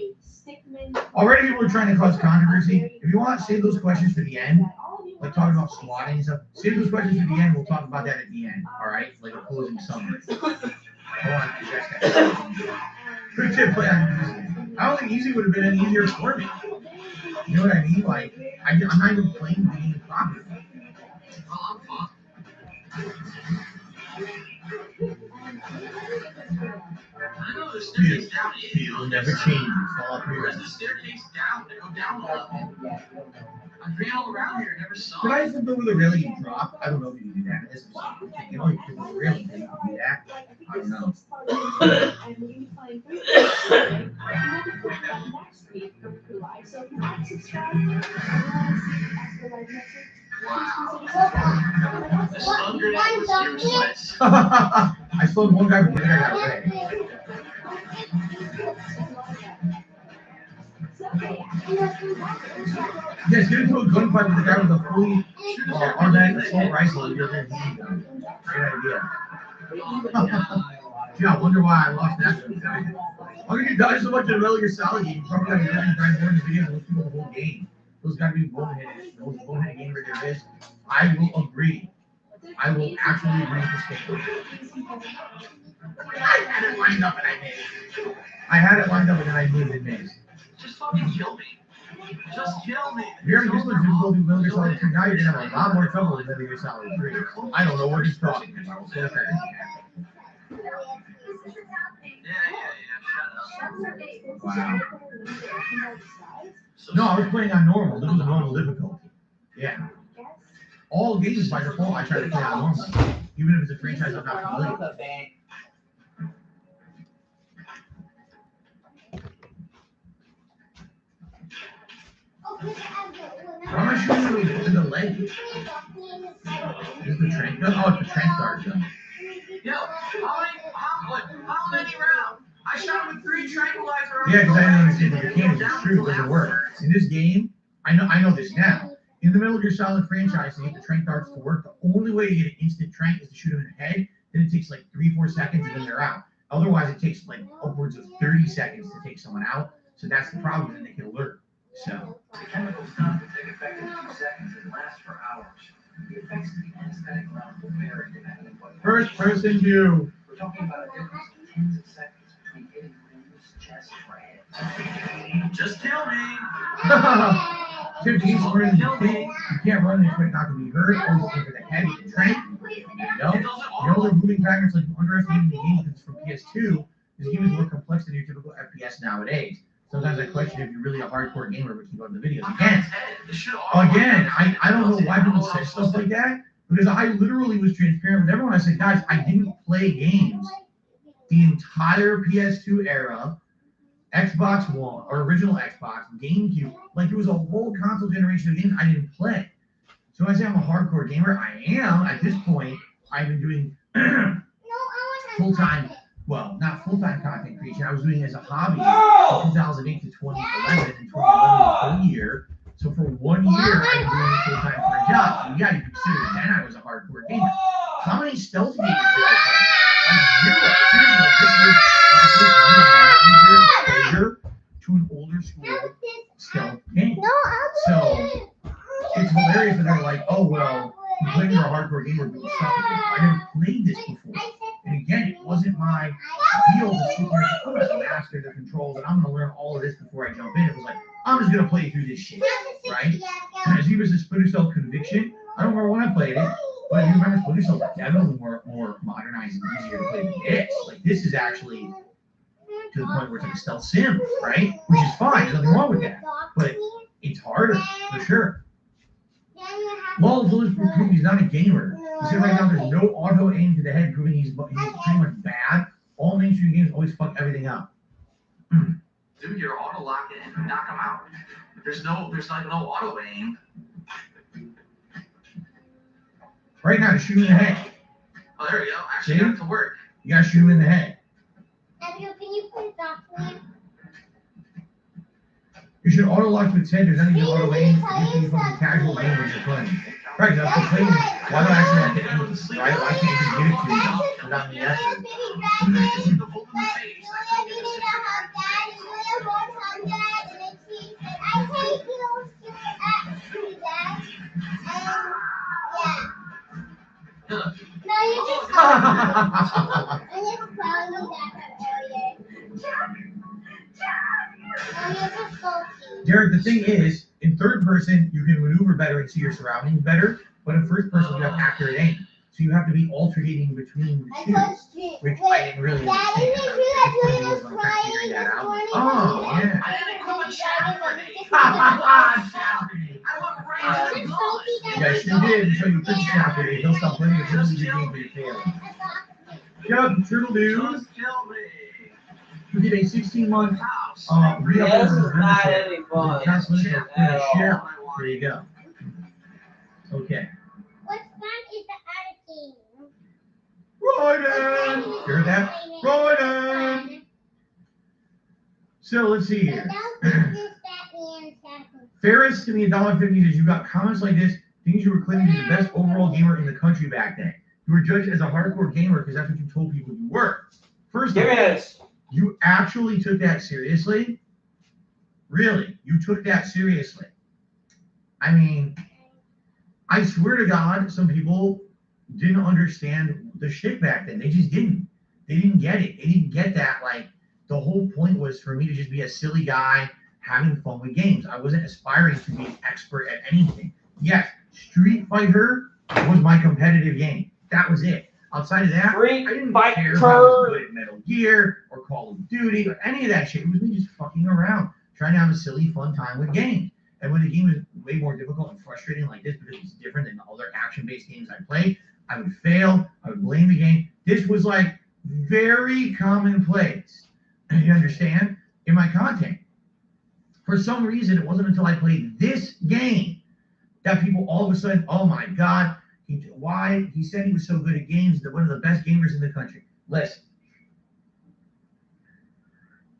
Already people are trying to cause controversy. If you want, save those questions for the end. Like talking about swatting and stuff. Save those questions for the end. We'll talk about that at the end. All right? Like a closing summary. I want to address that. We could play on easy. I don't think easy would have been any easier for me. You know what I mean? Like, I'm not even playing the game properly. Well, I'm fine. I know the staircase down is. It'll never change. It's all up Where's here. the staircase down to go down the level? I ran all around here, never saw Could I it. flip over the railing and drop? I don't know if you can do that. It's you know, you flip over the railing, you can do that. I don't know. The stun grenade was useless. I slowed one guy from getting I got red. Yes, get into a gunfight with the guy with a fully automatic assault rifle and you're going to great idea. Yeah, I wonder why I lost that one. How can you die so much in a Metal Gear Solid game? You probably got to grind more in the video than most people the whole game. Those got to be bullheaded. Those bullheaded game right there is. I will agree. I will actually agree with this game. I had it lined up and I missed. I had it lined up and then I moved and missed. Just fucking kill me. Just kill me. You're this was difficulty with Metal Gear Solid 2. Now you're gonna have a lot more trouble with Metal Gear Solid 3. I don't know what he's talking about. So wow. No, I was playing on normal. This was normal difficulty. Yeah. All games by default I try to play on normal. Even if it's a franchise I'm not familiar with. Why am I shooting in the leg? Is the trank gun? Oh, it's the trank dart gun. Yo, how many rounds? I shot him with 3 tranquilizer rounds. Yeah, because I didn't understand the mechanics. It's true, it doesn't work. In this game, I know this now. In the Metal Gear Solid franchise, to get the trank darts to work, the only way to get an instant trank is to shoot them in the head. Then it takes like 3-4 seconds and then they're out. Otherwise, it takes like upwards of 30 seconds to take someone out. So that's the problem, and they can alert. So. The chemicals stop to take effect in 2 seconds and last for hours. The effects of the anesthetic level vary depending on what. First person view. We're talking about a difference of tens of seconds between hitting Who's chest or head. Just kill me. 15 sprint, you can't run this quick not to be hurt. Always aim for the head with the trank. The other moving patterns like underestimating the game because from PS2, this game is more complex than your typical FPS nowadays. Sometimes I question if you're really a hardcore gamer but keep on the videos. Again, I don't know why people say stuff like that, because I literally was transparent with everyone. I said, guys, I didn't play games the entire PS2 era, Xbox One, or original Xbox, GameCube. Like, there was a whole console generation of games I didn't play. So when I say I'm a hardcore gamer, I am. At this point, I've been doing full-time, well, not full-time content creation. I was doing it as a hobby from 2008 to 2011, and 2011 was 1 year. So for 1 year, I've been doing it full-time for a job. So yeah, you can consider then I was a hardcore gamer. So how many stealth games did I play? Like 0. Seriously, this was my exposure to an older school stealth game. So it's hilarious that they're like, oh, well, you claim you're a hardcore gamer, but you suck at this. I never played this before. And again, it wasn't my deal to sit here and I'm going to master the controls and I'm going to learn all of this before I jump in. It was like, I'm just going to play through this shit, right? And as even as Splinter Cell Conviction, I don't remember when I played it, but if you remember Splinter Cell, it's definitely more modernized and easier to play than this. Like, this is actually to the point where it's like a stealth sim, right? Which is fine, there's nothing wrong with that. But it's harder, for sure. Lol Village proving he's not a gamer. He said right now there's no auto aim to the head, proving he's pretty much bad. All mainstream games always fuck everything up. Dude, you're auto lock it and knock him out. There's like no auto aim. Right now, to shoot him in the head. Oh, there we go. Actually, got it to work. You gotta shoot him in the head. Can you put that one? You should auto lock to its head. There's any auto aim. You from the casual game when you're playing. Right, that's the thing. Why do I actually have to aim? Right? Why can't you just get it to you without me asking? No, you just I just found that earlier. Derek, the thing is, in third person, you can maneuver better and see your surroundings better, but in first person, you have accurate aim. So you have to be alternating between the two, which I didn't really understand. Oh, yeah. I didn't come on Saturday. Yes, you did until you couldn't Saturday. He'll stop playing the first game for your family. Yep, Turtle Dude. Just kill me. You get a 16-month re-up Yeah, this of is the not membership. any fun. Cancellation of At all. share. There you go. Okay. What's fun is the editing. Royden! Hear that? Royden! So let's see here. Ferris to me, $1.50 says you got comments like this, things you were claiming to be the best overall gamer in the country back then. You were judged as a hardcore gamer because that's what you told people you were. First of Give me all, this. you actually took that seriously? Really? You took that seriously? I mean, I swear to God, some people didn't understand the shit back then. They just didn't. They didn't get it. They didn't get that. Like, the whole point was for me to just be a silly guy having fun with games. I wasn't aspiring to be an expert at anything. Yes, Street Fighter was my competitive game. That was it. Outside of that, Street I didn't Fighter. care if I was good at Metal Gear or Call of Duty or any of that shit. It was me just fucking around, trying to have a silly, fun time with games. And when the game was way more difficult and frustrating like this because it's different than the other action-based games I played, I would fail. I would blame the game. This was like very commonplace. You understand? In my content. For some reason, it wasn't until I played this game that people all of a sudden, oh my God, why? He said he was so good at games, that one of the best gamers in the country. Listen.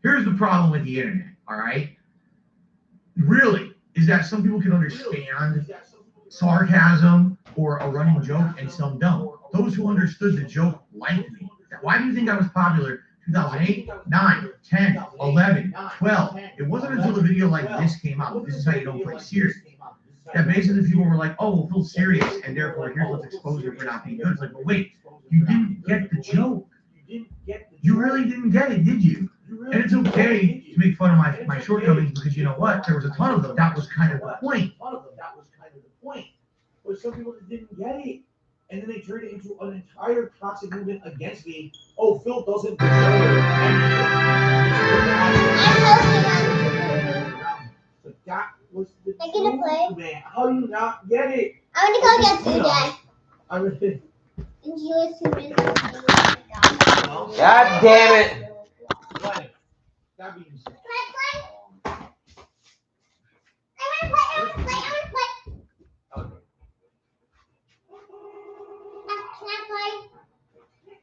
Here's the problem with the internet, all right? Really, is that some people can understand sarcasm or a running joke and some don't. Those who understood the joke liked me. Why do you think I was popular 2008, 9, 10, 11, 12? It wasn't until the video like this came out. This is how you don't play serious. That basically people were like, oh, well, Phil's serious, and therefore here's what's exposed for not being good. It's like, well, wait, you didn't get the joke. You really didn't get it, did you? And it's okay to make fun of my shortcomings because you know what? There was a ton of them. That was kind of the point. But some people just didn't get it. And then they turned it into an entire toxic movement against me. Oh, Phil doesn't deserve anything. But that was the truth, man. How do you not get it? I'm gonna go get food, Dad. I mean, And you listen to God damn it. that being said,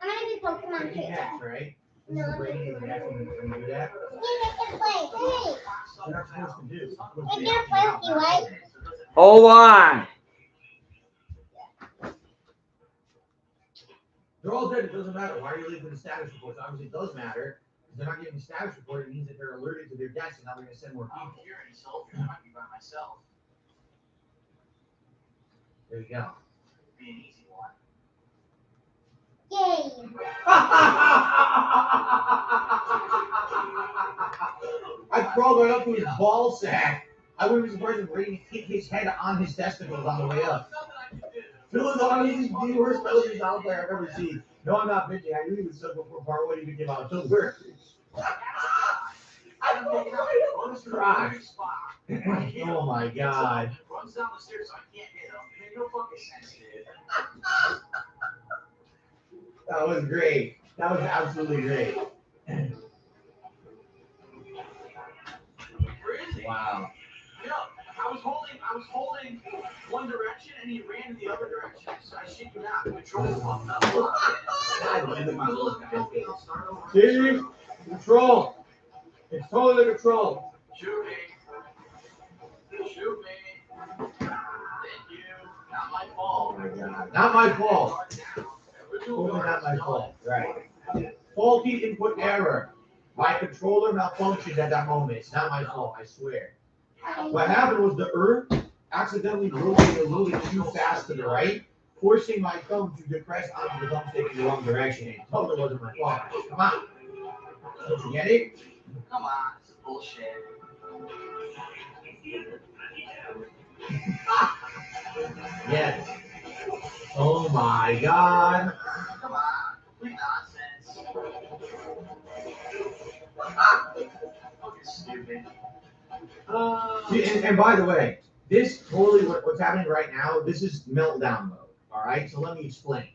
I'm gonna be Pokemon too. Next, right? No, I'm Brady is next when you do that. play. You're not supposed to do. It's gonna play with you, right? Hold on. they're all dead. It doesn't matter. Why are you leaving the status reports? Obviously, it does matter. If they're not getting the status report, it means that they're alerted to their deaths, and now they're going to send more people. Here any soldiers, I might be by myself. There you go. Be an easy one. Yay. I crawled right up to his ball sack. I wouldn't be surprised if Brady hit his head on his testicles on the way up. Phil is honestly the worst melodies out there I've ever seen. No, I'm not bitching. I knew he was so before part one even came out. So weird. I almost cried. Oh my God. Runs down the stairs, so I can't hit him. It made no fucking sense, dude. That was great. That was absolutely great. Where is he? Wow. You know, I was holding one direction and he ran in the other direction. So I shit you not. The control fucked up. See? Control. It's totally control. Shoot me. Shoot me. Thank you. Not my fault. Oh my God. Not my fault. Totally not my fault. Right. Faulty input error. My controller malfunctioned at that moment. It's not my fault, I swear. What happened was the Earth accidentally rotated a little bit too fast to the right, forcing my thumb to depress onto the thumbstick in the wrong direction. It totally wasn't my fault. Come on. Don't you get it? Come on. This is bullshit. Yes. Oh my God. Come on, complete nonsense. Fucking stupid. See, and by the way, this totally what's happening right now, this is meltdown mode. All right, so let me explain.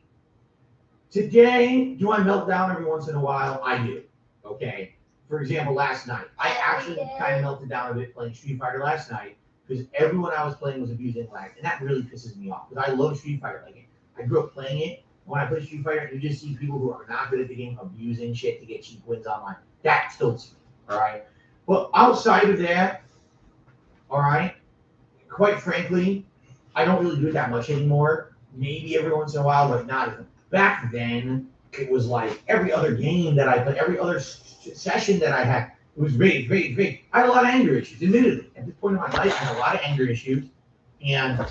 Today, do I melt down every once in a while? I do. Okay. For example, last night, I actually kind of melted down a bit playing Street Fighter last night because everyone I was playing was abusing lag, and that really pisses me off because I love Street Fighter. Like, I grew up playing it. When I play Street Fighter, you just see people who are not good at the game abusing shit to get cheap wins online. That tilts me. All right. But outside of that, all right, quite frankly, I don't really do it that much anymore. Maybe every once in a while, but not as back then. It was like every other game that I played, every other session that I had, it was rage. I had a lot of anger issues, admittedly. At this point in my life, I had a lot of anger issues. And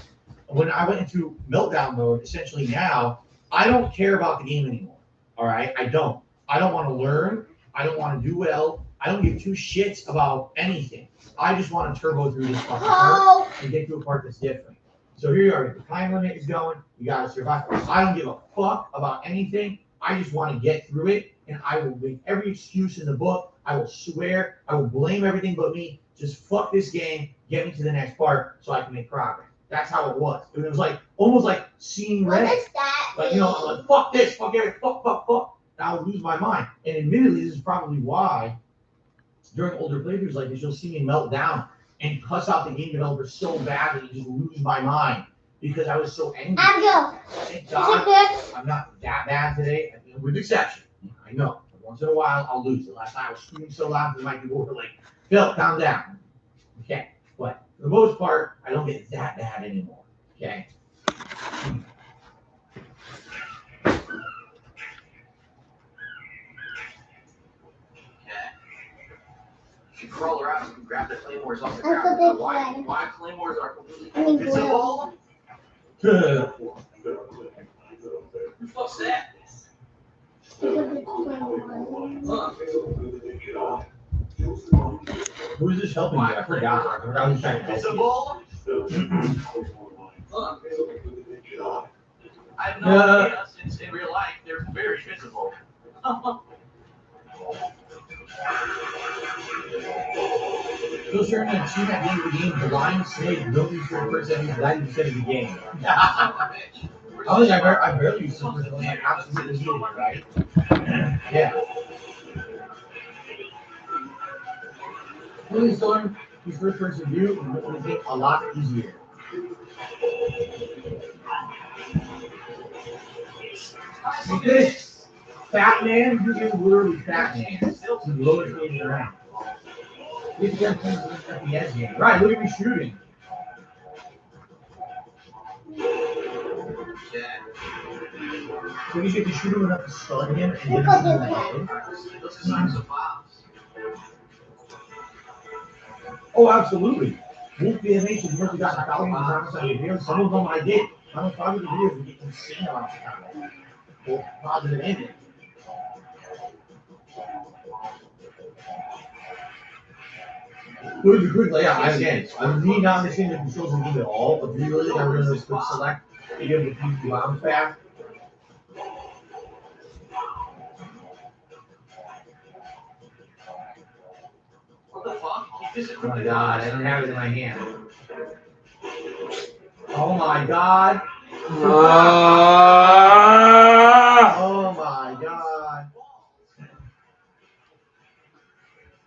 when I went into meltdown mode, essentially now, I don't care about the game anymore. All right? I don't. I don't want to learn. I don't want to do well. I don't give two shits about anything. I just want to turbo through this fucking part and get to a part that's different. So here you are. The time limit is going. You got to survive. I don't give a fuck about anything. I just want to get through it, and I will make every excuse in the book. I will swear. I will blame everything but me. Just fuck this game. Get me to the next part so I can make progress. That's how it was. It was like almost like seeing red. What is that? Like, you know, I'm like, fuck this, fuck everything, fuck. And I would lose my mind. And admittedly, this is probably why during older playthroughs like this, you'll see me melt down and cuss out the game developer so badly and just lose my mind because I was so angry. Thank God I'm not that bad today, with exception. I know. Once in a while, I'll lose. The last time I was screaming so loud that my people were like, Phil, calm down. Okay. But for the most part, I don't get that bad anymore. Okay. You crawl around and grab the claymores off the ground. Why claymores are completely invisible? Who fucks that? Who's this helping me? I forgot. I was trying to Invisible? I have no idea, since in real life they're very visible. Still sure to see that game of the game, blind snake, nobody's for the first 90% of the game. I think I barely used the first one. I absolutely needed it, right? Yeah. Really Storm, his first person view would make a lot easier. This fat man, you is literally fat man. He's lowest game around. He's got things in the FPS game. Right, look at me shooting. So you get to shoot him enough to stun him and then shoot him in the head? Those are signs of bombs. Oh, absolutely. Wolf BMH has worked out thousands of times on videos. Some of them I did. I'm a positive videos and get insane amounts of time. Both positive and negative. It was a good layout. Again, I'm really not understanding the controls in the game at all, but really, I'm going to quick select to give the few bombs back. What the fuck? Oh my god, I don't have it in my hand. Oh my god. Oh my god.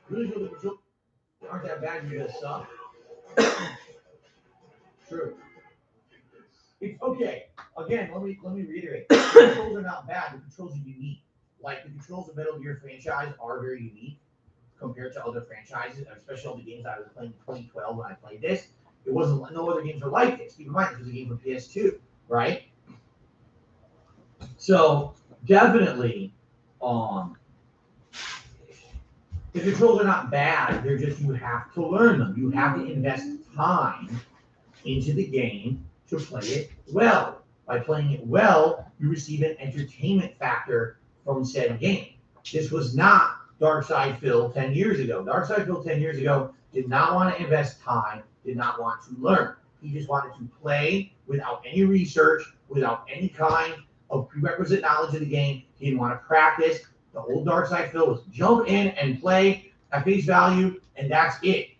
Really good control. Aren't that bad, you just suck. True. It's okay. Again, let me reiterate. The controls are not bad, the controls are unique. Like the controls of Metal Gear franchise are very unique compared to other franchises, especially all the games I was playing in 2012 when I played this. It wasn't, no other games were like this. Keep in mind, this was a game for PS2, right? So definitely, the controls are not bad. They're just, you have to learn them. You have to invest time into the game to play it well. By playing it well, you receive an entertainment factor from said game. This was not Darkside Phil 10 years ago. Darkside Phil 10 years ago did not want to invest time, did not want to learn. He just wanted to play without any research, without any kind of prerequisite knowledge of the game. He didn't want to practice. The old Dark Side Phil was jump in and play at face value, and that's it.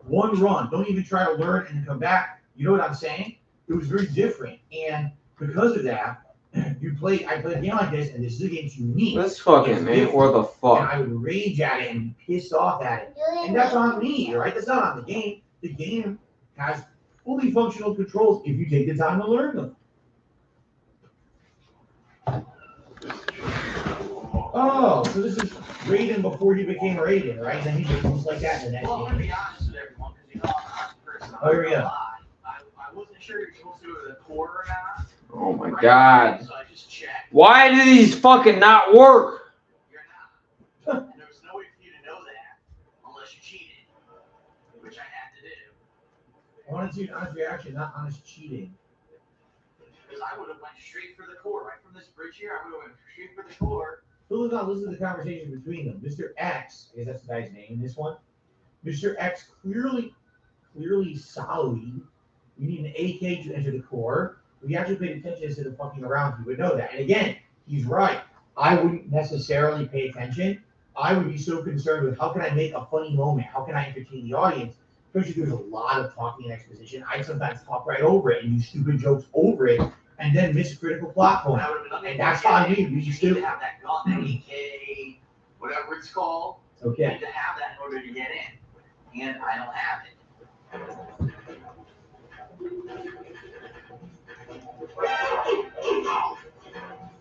One run. Don't even try to learn and come back. You know what I'm saying? It was very different. And because of that, I played a game like this, and this is a game that's unique. This fucking man, what the And fuck? I would rage at it and be pissed off at it. And that's on me, right? That's not on the game. The game has fully functional controls if you take the time to learn them. Oh, so this is Raiden before he became Raiden, right? Then he becomes like that in the next Well, I'm gonna game. be honest with everyone, because you know I'm not a person. Oh, here we go. I wasn't sure if you're supposed to go to the core or not. Oh my god. So I just checked. Why do these fucking not work? You're not. And there was no way for you to know that unless you cheated, which I had to do. I want to see an honest reaction, not honest cheating. Because I would have went straight for the core. Right from this bridge here, I would have went straight for the core. Phil not listen to the conversation between them. Mr. X, I guess that's the guy's name in this one. Mr. X clearly solid. We need an AK to enter the core. If he actually paid attention instead of fucking around, he would know that. And again, he's right. I wouldn't necessarily pay attention. I would be so concerned with how can I make a funny moment? How can I entertain the audience? Especially there's a lot of talking and exposition. I'd sometimes talk right over it and use stupid jokes over it and then miss a critical plot point. I would have been And that's on me. You need to have that gun, that AK, whatever it's called. You Okay. need to have that in order to get in. And I don't have it.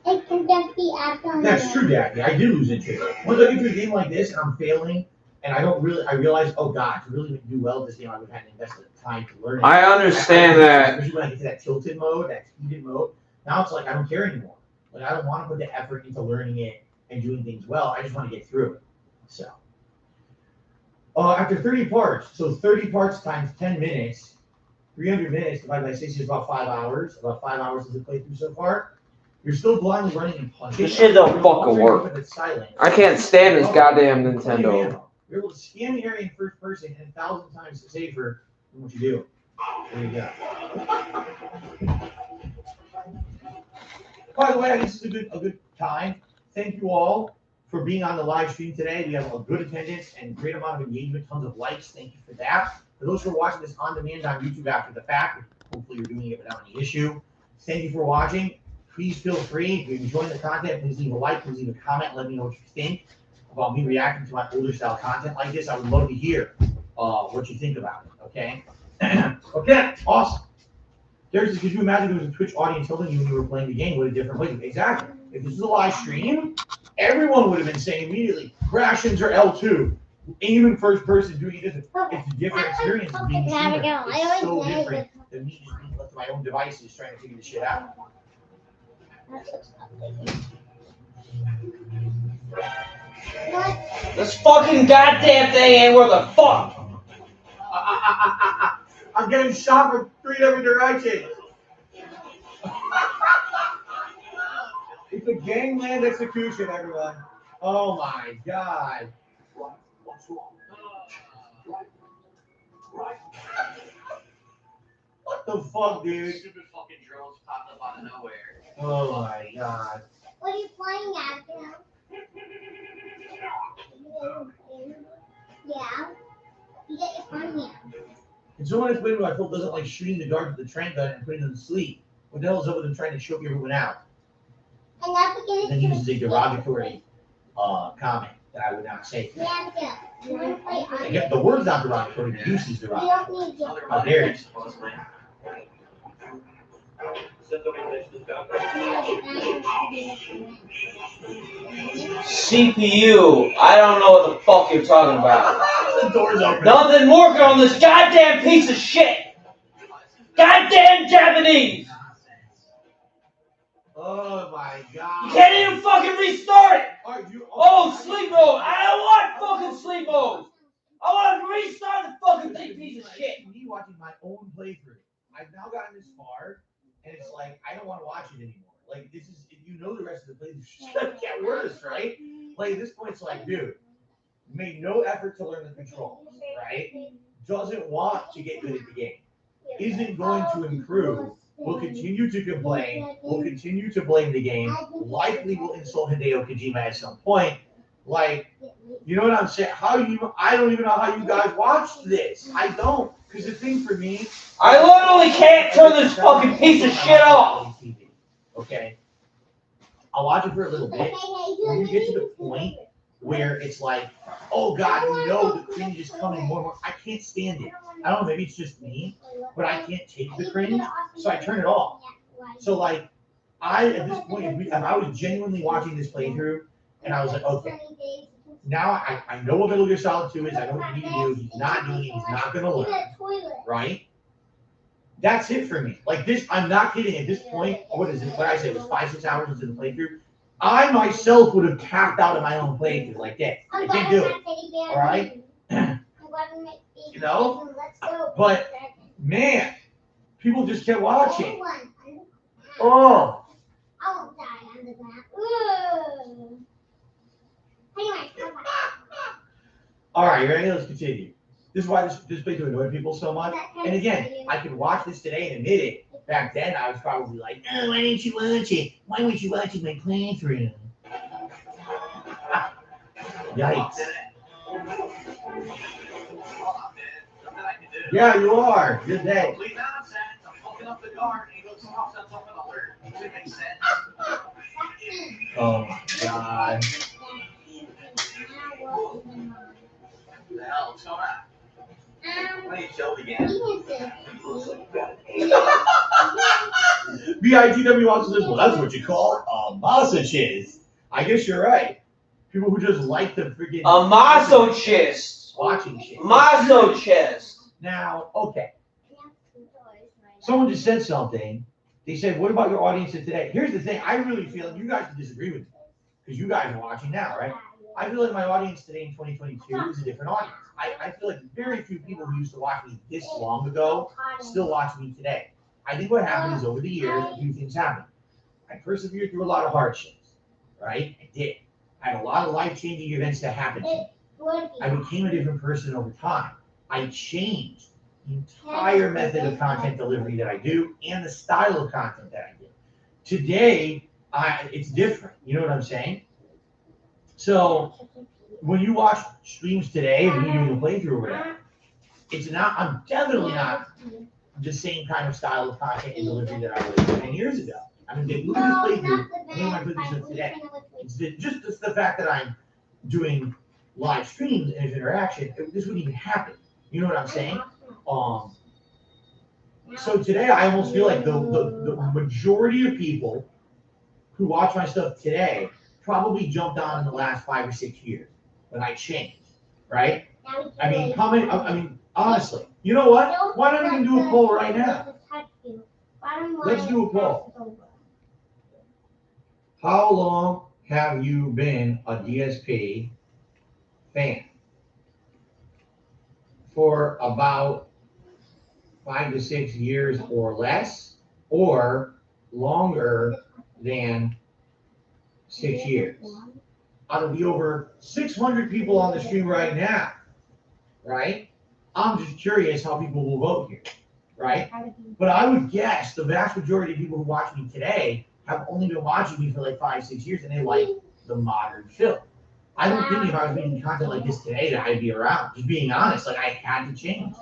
It can just be after. That's true, Daphne. I do lose interest. Once I get to a game like this and I'm failing, and I realize, oh God, to really do well at this game, I would have had to invest the time to learn it. I understand that. Especially when I get to that tilted mode, that heated mode. Now it's like I don't care anymore. Like I don't want to put the effort into learning it and doing things well. I just want to get through it. So, after 30 parts, so 30 parts times 10 minutes, 300 minutes divided by 60 is about 5 hours. About 5 hours of the playthrough so far. You're still blindly running and punching. This shit don't fucking work. It's silent. I can't stand this goddamn Nintendo. You're able to scan the area in first person and 1,000 times safer than what you do. There you go. By the way, this is a good time. Thank you all for being on the live stream today. We have a good attendance and great amount of engagement, tons of likes. Thank you for that. For those who are watching this on demand on YouTube after the fact, hopefully you're doing it without any issue. Thank you for watching. Please feel free, if you're enjoying the content, please leave a like, please leave a comment, let me know what you think about me reacting to my older style content like this. I would love to hear what you think about it, okay? Okay, awesome. Could you imagine there was a Twitch audience telling you when you were playing the game what a different way? Exactly. If this was a live stream, everyone would have been saying immediately, Crashins or L2. Aim in first person doing it. It's a different experience of being a streamer. It's so different than me just being left to my own devices trying to figure this shit out. This fucking goddamn thing ain't worth a fuck. I'm getting shot from 3 different directions. It's a gangland execution, everyone. Oh my god. What's wrong? What the fuck, dude? Stupid fucking drones popped up out of nowhere. Oh my god. What are you playing at, Yeah. You get your phone here. Can someone explain why Phil doesn't like shooting the guards with the trank gun and putting them to sleep? What the hell is up with him trying to choke everyone out? And that's because And then he uses a derogatory comment that I would not say. Yeah, because you want to play on Again, the word's not derogatory, the use is You derogatory. don't need your How dare you? Supposedly. CPU, I don't know what the fuck you're talking about. The door's open. Nothing working on this goddamn piece of shit. Goddamn Japanese. Oh my god. You can't even fucking restart it. Oh, Sleep mode. I don't want fucking sleep mode. I want to restart the fucking thing, piece of shit. Me watching my own playthrough. I've now gotten this far, and it's like I don't want to watch it anymore. Like this is, you know, the rest of the playthrough is gonna get worse, right? Like at this point, it's like, dude, made no effort to learn the controls, right? Doesn't want to get good at the game. isn't going to improve, will continue to complain, will continue to blame the game, likely will insult Hideo Kojima at some point. Like, you know what I'm saying? I don't even know how you guys watched this. I don't. Because the thing for me, I literally can't turn this fucking piece of shit off. Okay? I'll watch it for a little bit. When you get to the point where it's like, oh God, you know the cringe is coming more and more. I can't stand it. I don't know, maybe it's just me, but I can't take the cringe, so I turn it off. So like, at this point, if I was genuinely watching this playthrough, and I was like, okay, now I know what Metal Gear Solid 2 is, I know what you need to do, he's not doing it, he's not gonna learn, right? That's it for me. Like this, I'm not kidding, at this point, what is it, what I said, it was 5-6 hours into the playthrough, I myself would have tapped out of my own playthrough like that. I can't do it, alright? You know? But, man, people just kept watching. Oh! I won't die under that. Alright, you ready? Let's continue. This is why this playthrough annoyed people so much. And again, I can watch this today and admit it. Back then, I was probably like, oh, why didn't you watch it? Why weren't you watching my playthrough? Yikes. Yeah, you are. Good day. Oh my God. The hell, what's going on? Why are you chilled again? BITW also says, well, that's what you call a masochist. I guess you're right. People who just like the freaking... A masochist. Watching shit. Masochist. Now, okay. Someone just said something. They said, what about your audience of today? Here's the thing. I really feel, and you guys can disagree with me, because you guys are watching now, right? I feel like my audience today in 2022 is a different audience. I feel like very few people who used to watch me this long ago still watch me today. I think what happened is over the years, a few things happened. I persevered through a lot of hardships, right? I did. I had a lot of life-changing events that happened to me. I became a different person over time. I changed the entire method of content delivery that I do and the style of content that I do. Today, it's different. You know what I'm saying? So when you watch streams today and me doing a playthrough or whatever, it's not, I'm definitely not the same kind of style of content and delivery that I was 10 years ago. I mean, they look at this playthrough, and then I put this up today. It's just the fact that I'm doing live streams and interaction, this wouldn't even happen. You know what I'm saying? So today I almost feel like the majority of people who watch my stuff today probably jumped on in the last 5 or 6 years when I changed, right? I mean, honestly, you know what? Why don't we even do a poll right now? Let's do a poll. How long have you been a DSP fan? For about 5 to 6 years or less, or longer than 6 years. Out of the over 600 people on the stream right now, right? I'm just curious how people will vote here, right? But I would guess the vast majority of people who watch me today have only been watching me for like 5, 6 years, and they like the modern film. I don't think if I was making content like this today that I'd be around. Just being honest, like I had to change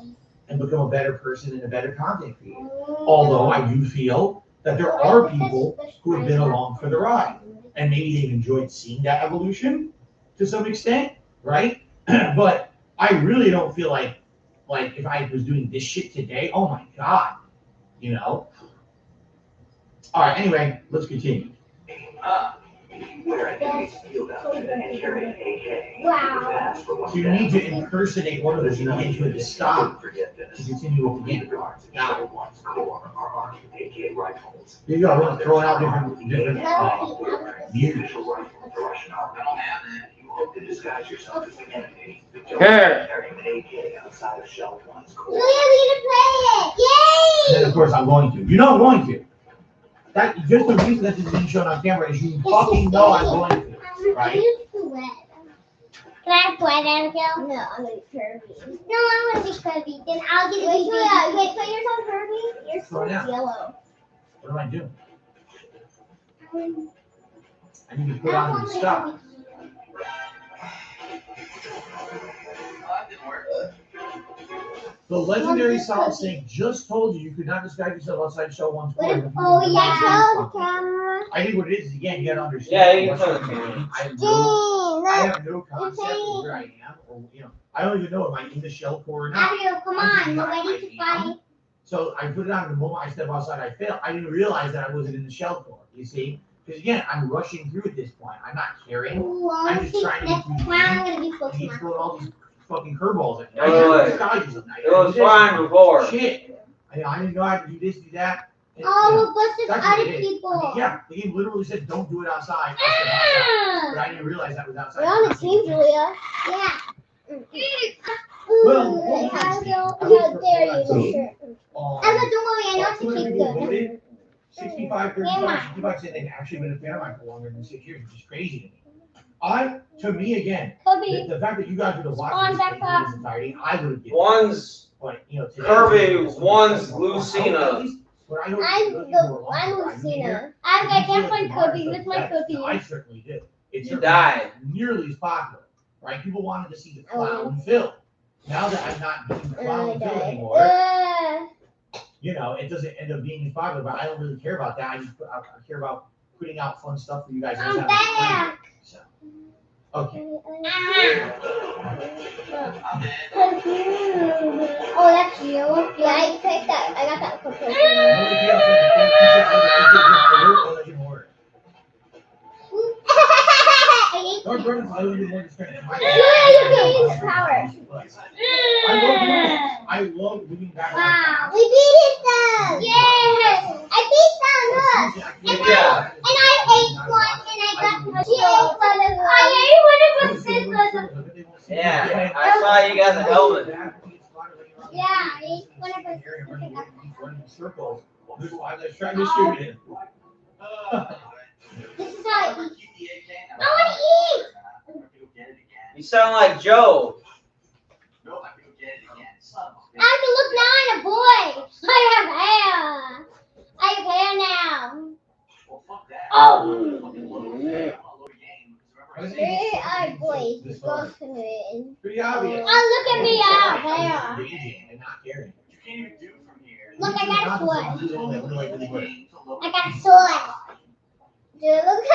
and become a better person and a better content creator. Although I do feel that there are people who have been along for the ride, and maybe they've enjoyed seeing that evolution to some extent, right? But I really don't feel like if I was doing this shit today, oh my God, you know? All right, anyway, let's continue. Wow. So you need to impersonate one of us. You need to stop to continue with the game. Now, you go. We're throwing out different views. Here. And then, of course, I'm going to. You know I'm going to. That just the reason that this is being shown on camera is you fucking know I'm going to, right? Can I have Twilight Abigail? No, I'm gonna be Kirby. No, I want to be Kirby. Then I'll get wait, wait, put yours on Kirby. Yours Right now. is yellow. What am I doing? I need to put on the stuff. The legendary Solid Snake just told you could not describe yourself outside show once. What if, oh yeah, tell the camera. I think what it is again, you gotta understand. Yeah, you can what's tell the going on. camera. I have no concept of where I am, or I don't even know am I in the shell core or not. Abigail, come on, we're ready to fight. So I put it on the moment I step outside, I fail. I didn't realize that I wasn't in the shell core. You see, because again, I'm rushing through at this point. I'm not carrying. Ooh, I'm just trying to next be. round I'm gonna be He's Pokemon. throwing all these fucking curveballs at me. It was fine before. Shit. I didn't know I could do this, do that. And, Oh, but there's that's what other it is. people. Yeah, the game literally said don't do it outside. I said outside. But I didn't realize that was outside. We're on the team, Julia. Yeah. Well, Ooh, well, how dare you, sure. Um, Emma, don't worry, I know how to keep good. 65, 35, 65 said they've actually been a fan of mine for longer than 6 years, which is crazy to me. To me again, Kirby, the fact that you guys would have Spawn watched this back thing in up. its entirety, I would have given. One's But today, Kirby, one's Lucina. I'm Lucina. I can't find Kirby. Where's my Kirby? I certainly do. It's You died. nearly as popular, right? People wanted to see the clown Phil. Now that I'm not doing the clown Phil anymore, it doesn't end up being as popular. But I don't really care about that. I care about putting out fun stuff for you guys. I'm back. So, okay. Oh, that's you. Yeah, I picked that. I got that for you can use power. I love moving back. Wow, we beat them! Yes! I beat them, look! And I ate one and I got she ate one of them. I ate one of them sisters. Yeah, I saw you got the helmet. Yeah, I ate one of them sisters. This is trying to shoot it. This is how I eat. I want to eat! You sound like Joe. I have to look now, I'm a boy. I have hair. I have hair now. Oh. Where are boys? Girls can win. Pretty obvious. Oh, look at me, I have hair. Look, I got a sword. I got a sword. Dude, look. You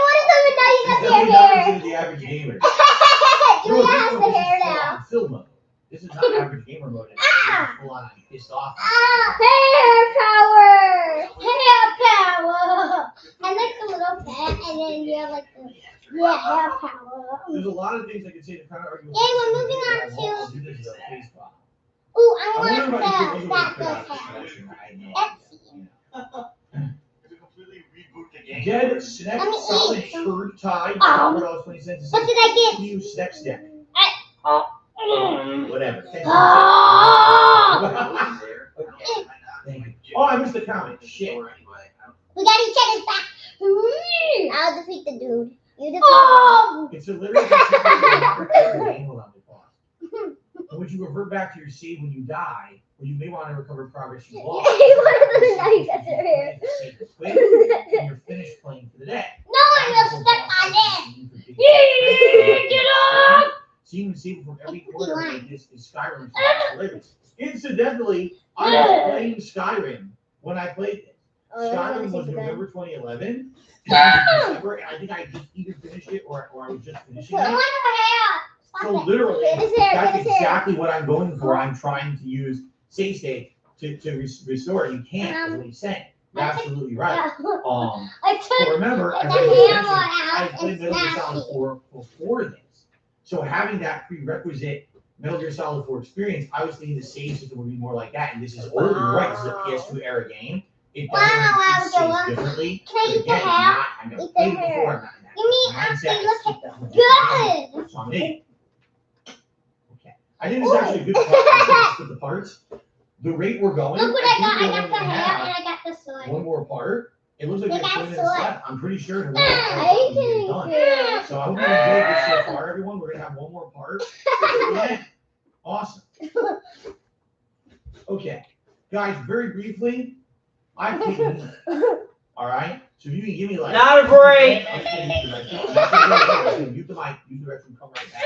want to come and now you got your hair. The average gamer. Julia has the hair now. Film mode. This is not average gamer mode. Full on, I'm pissed off. Hair power! Hair power! I like the little pet, and then you have like the hair power. There's a lot of things I could say to kind of argue. Hey, we're moving on to. I'll do this as a face bomb. Ooh, I want that does hair. Etsy. Dead snack solid turd tie. What did I get? New snack stick. Whatever. Thank you. Oh, I missed the comment. Shit. We got each other's back. I'll defeat the dude. You defeat It's a literally hold on, pause. And would you revert back to your save when you die, or you may want to recover progress you lost? One of those now you got their hair. And you're finished playing for the day. No one will step on it. Get off! Seeing people from every corner of this is Skyrim. Hilarious. Incidentally, I was playing Skyrim when I played this. Skyrim was November 2011. December, and I think I just either finished it or I was just finishing I it. want her hair. So literally, that's exactly what I'm going for. I'm trying to use save state to restore it. You can't, is what he's saying. You're absolutely right. So remember, I played Metal Gear Solid 4 before this. So having that prerequisite Metal Gear Solid 4 experience, I was thinking the save system would be more like that. And this is older, you're right? This is a PS2 era game. It doesn't save differently. Can I eat the hair? I've never played before. I'm not in that You mean mindset. look at good? So I'm in. Okay. I think this is actually a good part with the parts. The rate we're going. Look what I got. I got the hair and I got the sword. One more part, It looks like They we have got 20 minutes sore. left. I'm pretty sure. in one I minute we'll can get done. do. So I hope you enjoyed this so far, everyone. We're gonna have one more part. Yeah. Awesome. Okay, guys. Very briefly, I've taken heat. All right. So if you can give me like. Not a break. I'm just gonna mute the mic. Use the restroom. Come right back.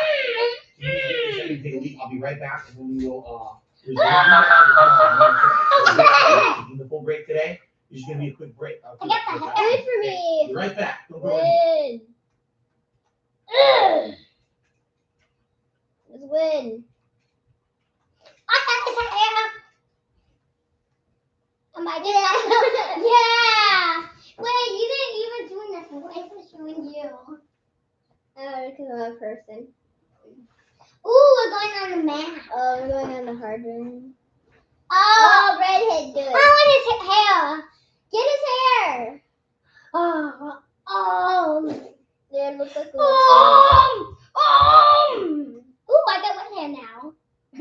You can take a leak. I'll be right back, and then we will. Taking the full break today. It's just gonna be a quick break. I got the wait for me. Be right back. Don't go anywhere. Win. Let's win. Am I doing that? Yeah. Wait, you didn't even do this. Why is it showing you? Oh, because I'm a person. Ooh, we're going on the map. Oh, we're going on the hard one. Oh, redhead do it. I want his hair. Get his hair. Yeah, it looks like a Ooh, I got wet hair now. I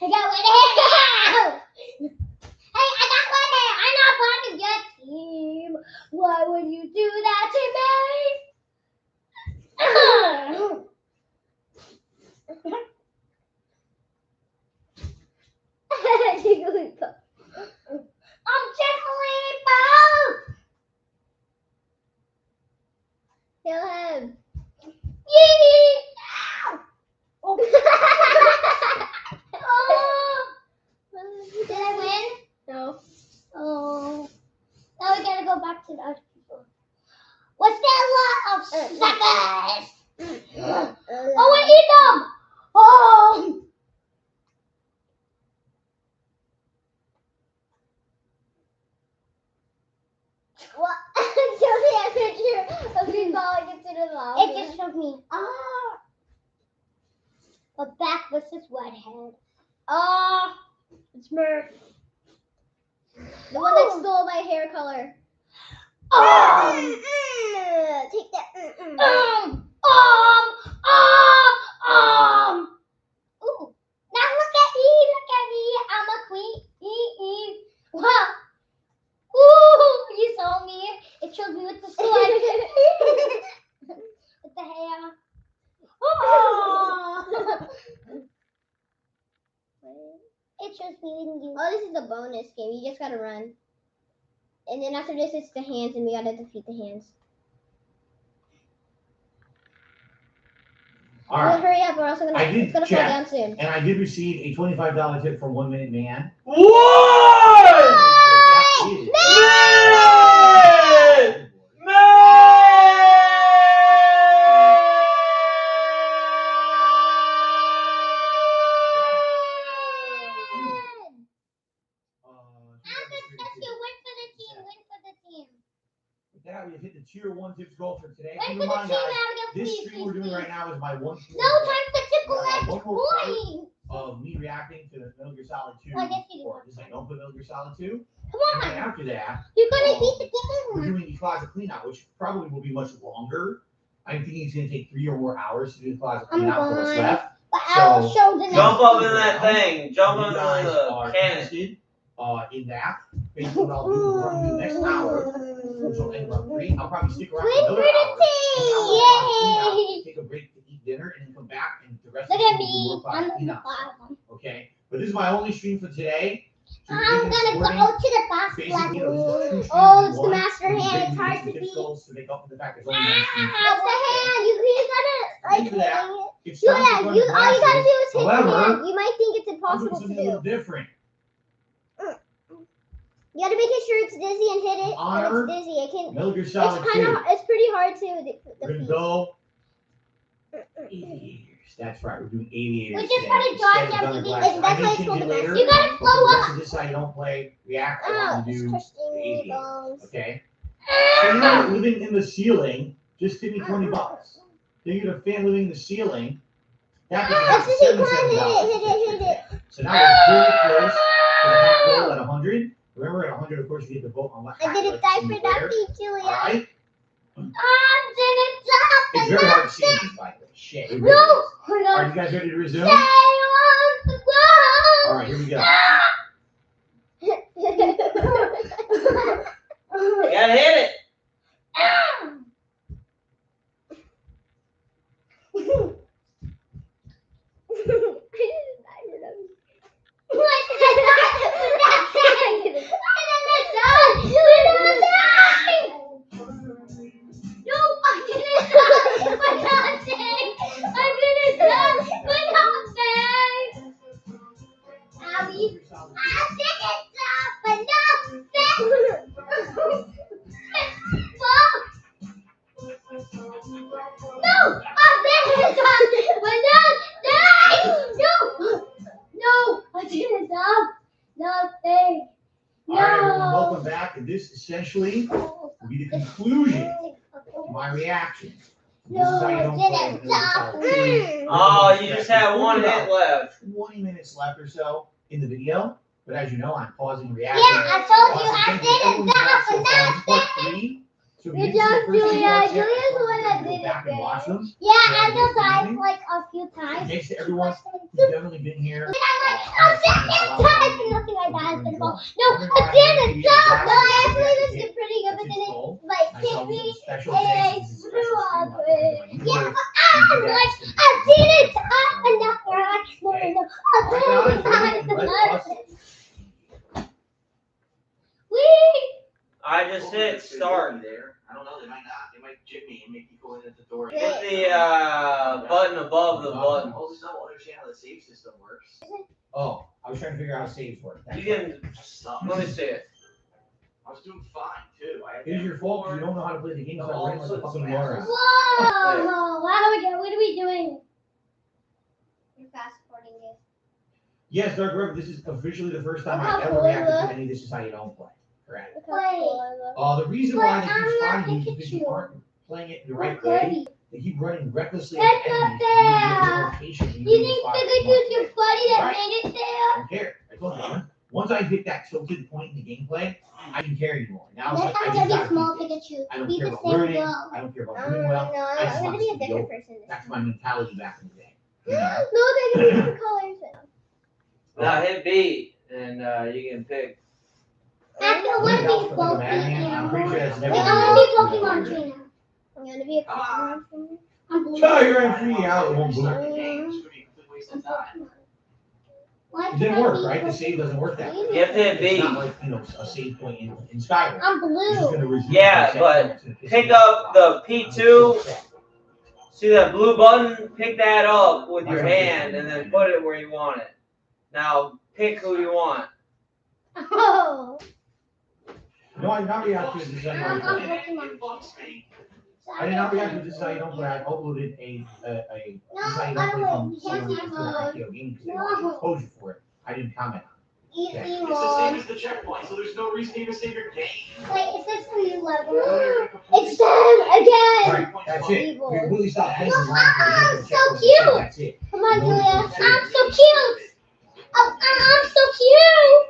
got wet hair now. Hey, I got wet hair. I'm not part of your team. Why would you do that to me? Jigglypuff. I'm Jigglypuff. Kill him. Yee! Oh. Did I win? No. Oh. Now we gotta go back to the other people. What's that lot of suckers? Oh, we eat them! Oh! What? Show me a picture of me falling into the lava. It just showed me. But back was this redhead. It's Murph. The one that stole my hair color. Take that. Ooh. Now look at me. I'm a queen. Wow. Ooh, you saw me. It showed me with the sword. With the hair. It shows me in you. Oh, this is a bonus game. You just gotta run. And then after this, it's the hands, and we gotta defeat the hands. All right. Hurry up, or else I did it's gonna fall check. down soon. And I did receive a $25 tip from 1 Minute Man. What? With that, we have hit the tier 1 tips goal for today. Wait Keep for in the mind, team, guys, Abigail, this please, stream we're doing right now is my 1 No, time for the collect one more part coins. of me reacting to the Metal Gear Solid 2. Oh, I guess you do. Or just like don't put Metal Gear Solid 2. Come And then on. after that, You're gonna beat the we're game. doing the closet cleanout, which probably will be much longer. I'm thinking it's going to take 3 or more hours to do the closet I'm cleanout for what's fine. left. But I'll show the next Jump up in one. that thing. Jump You up guys in the are cannon. interested in that. Based on what I'll do, we're going to do the next hour, which will end around 3. I'll probably stick around Wait for another for the hour. team. Take a break to eat dinner and then come back and the rest Look of the at day me. we'll do more I'm closet in the cleanout. bottom. Okay, but this is my only stream for today. So I'm if gonna you're go supporting, to the box basically, level. you know, this is 2 streams Oh, in it's the one. master We'll hand. be It's hard to making beat. goals to make up for the fact there's only 1 stream. That's the hand. You gotta like Into that, hit it. It's Yeah, time to run all you gotta classes. do is hit the However, hand. You might think it's I'm doing impossible to something a little do. different. You gotta make sure it's dizzy and hit it. Honor, When it's dizzy, it can. Metal Gear It's Solid 2. it's pretty hard to We're going to defeat. go aviators. That's right, we're doing aviators. We just today. gotta Instead dodge of Thunder everything. Blast. That's I why may it's change called it the later, master. You gotta but blow for the rest up. of this side, I don't play React. I Oh, want to it's do twisting the me aviators. bones. Okay? So you're not living in the ceiling, just give me $20. Then you get a fan living in the ceiling. That Let's is just see, come on, $77. hit it. So now we're very close to the hat goal at 100. Remember, at 100, of course, you get the vote on what I hat didn't let's die see for that where. beat, Julia. All right? I didn't die It's for very that. hard to see these, by the way. Shit. It really No, is. hold Are on. you guys ready to resume? Stay on the All right, here we go. ground. please. I'm sick and stuff, but no, no, I'm sick and stuff, but no, I didn't stop. Nothing. All right, everyone, welcome back. And this essentially will be the conclusion of my reaction. This is how you don't play Vanilla Solitaire 2. Oh, you just have 1 hit left. 20 minutes left or so in the video. But as you know, I'm pausing reaction. Yeah, I told you I didn't stop, but nothing. So Good job, Julia. Julia's the one that did back and watch it. them. Yeah, I just died like a few times. Thanks to everyone who's definitely been here. I'm sick and tired. Nothing like that is gonna go. No, I didn't stop. No, actually, this is pretty good, but then it like hit me and I threw up it. Yeah, but I'm like, I didn't stop. And now I didn't. Wee! I just hit start. There. I don't know. They might not. They might jig me and make me go in at the door. Hit the button above the button. Also, don't understand how the save system works. Oh, I was trying to figure out how saves work. You can. Let me see it. I was doing fine too. It is your fault because you don't know how to play the game, so I ran like a fucking moron. Whoa! What are we doing? You're fast forwarding it. Yes, Dark River, this is officially the first time Look I've how ever cool reacted it to any of This Is How You Don't Play. Correct. Play. The reason But why they keep I'm not finding you is because you Pikachu. aren't playing it the right Look, Kirby. way. They keep running recklessly That's at not enemies. fair. You You think Pikachu's your buddy that Right. made it I there? don't care. I told you, once I hit that tilted point in the gameplay, I didn't care anymore. Now it's Next like, I time just I'm gotta be small keep it. Pikachu. I don't Be care the about same learning. girl. I don't care about No, doing well. no, I just I'm want gonna be a to different go. person this That's time. my mentality back in the day. You No, know? they're different colors. Now hit B, and you can pick. I feel When like it comes being to both Mega Man, I'm pretty sure that's Wait, never I'm been gonna be done. Pokemon trainer. I'm gonna be a Pokemon trainer. I'm blue. Oh, you're in 3 out one blue. Why It can't didn't I work, be right? The Pokemon? save doesn't work that way. You have to hit It's B. not like, a save point in Skyrim. I'm It's just blue. gonna resume Yeah, the same but point. It's gonna piss pick me off. up the P2. See that blue button? Pick that up with your hand and then put it where you want it. Now pick who you want. Oh. No, I did not react to This Is How You I'm Don't Play. Pokemon. I did not react to This Is How You Don't Play. I uploaded a This Is How You No, Don't Play I from don't. someone Easy else mode. for IKO Gaming because they wanted exposure for it. I didn't comment on Easy It's the same mode. as the checkpoint, so there's no reason to even save your game. Wait, it says for you level. It's them again. it. Right, that's it. Evil. We really stopped playing Look, the line for the I'm game. so cute. That's it. Come on, Julia. I'm so cute. I'm so cute.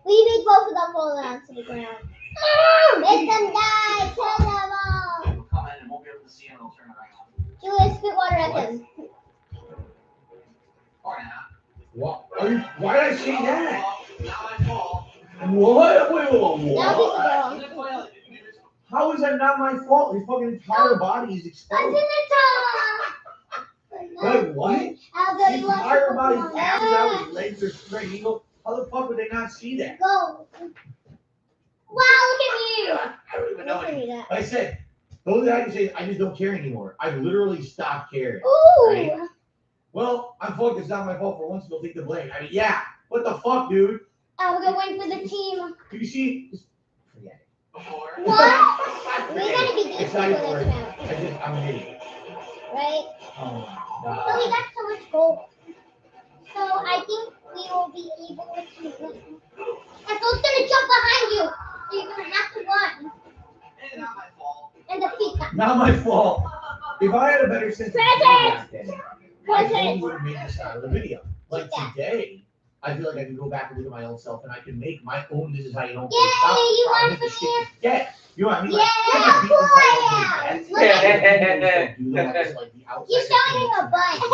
We made both of them fall down to the ground. Make them die. Kill them all. They'll come in and won't be able to see them, they'll turn around. Julia, spit water at them. Or not. What? Why did I say that? Not my fault. What? Wait, Now what? pick a girl. How is that not my fault? His fucking entire body is What's in exposed. the top? Wait, what? I'll His entire body hangs out, his legs are spread eagle. How the fuck would they not see that? Go. Wow, look at you. I don't even know Look at it. me that. Like I said, those that I can say, I just don't care anymore. I literally stopped caring. Ooh. Right? Well, I'm fucked. It's not my fault for once. They'll take the blame. I mean, yeah. What the fuck, dude? I'm gonna win for the team. You see? Just forget it. Before. What? We Forget gotta it. be decent It's for not this even worth round, it. I'm an idiot. right? Oh So my we god. got so much gold. So I think we will be able to win. And so it's gonna jump behind you. So you're gonna have to run It's not my fault. and defeat them. Not my fault. If I had a better sense of humor back then, I totally would have made this out of the video. Like today, I feel like I can go back and look at my old self and I can make my own This Is How You Don't Play Yay, style. you Try to won hit the for shit me. you get. You know what I mean? Yeah, Like, I can beat This Is How You Don't Play look bad. at Do them as, like, the outside You're showing things her butt. and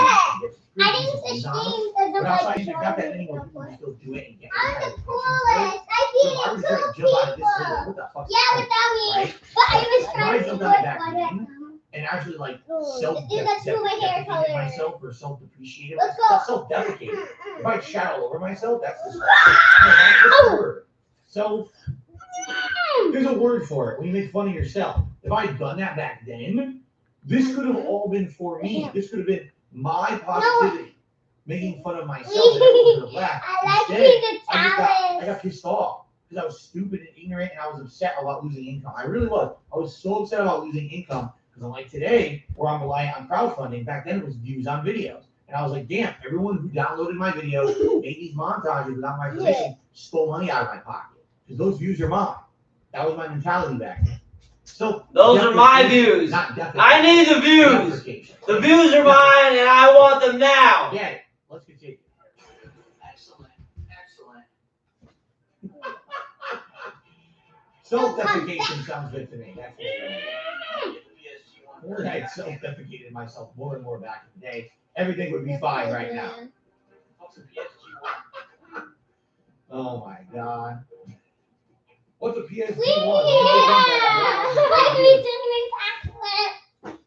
I think this it's game not- doesn't But like outside, you got that showing thing where her people butt. can still do it and get I'm it. the coolest. I So beat if I was it trying to two jump out of this people. hole, what the fuck? Yeah, without me. Right? But I was When trying I to do jumped it out of that but game, and actually like Dude, that's who my hair color is. myself or self-depreciating Let's myself. go. That's self-deprecating. If I shout all over myself, that's what's the word. So there's a word for it when you make fun of yourself. If I had done that back then, this could have all been for me. This could have been my positivity. making fun of myself and everyone to the left. I like Instead, being the I got talent. pissed off because I was stupid and ignorant and I was upset about losing income. I really was. I was so upset about losing income because I'm like today, where I'm reliant on crowdfunding, back then it was views on videos. And I was like, damn, everyone who downloaded my videos, made these montages without my permission, stole money out of my pocket. Because those views are mine. That was my mentality back then. So Those are my views. Not definitely. I need the views. Deprecation. The views are mine, and I want them now. Get it. Let's continue. Excellent. Excellent. Self-deprecation sounds good to me. That's what I self-deprecated myself more and more back in the day. Everything would be fine right now. Oh my god. What's a PS1? What are we doing?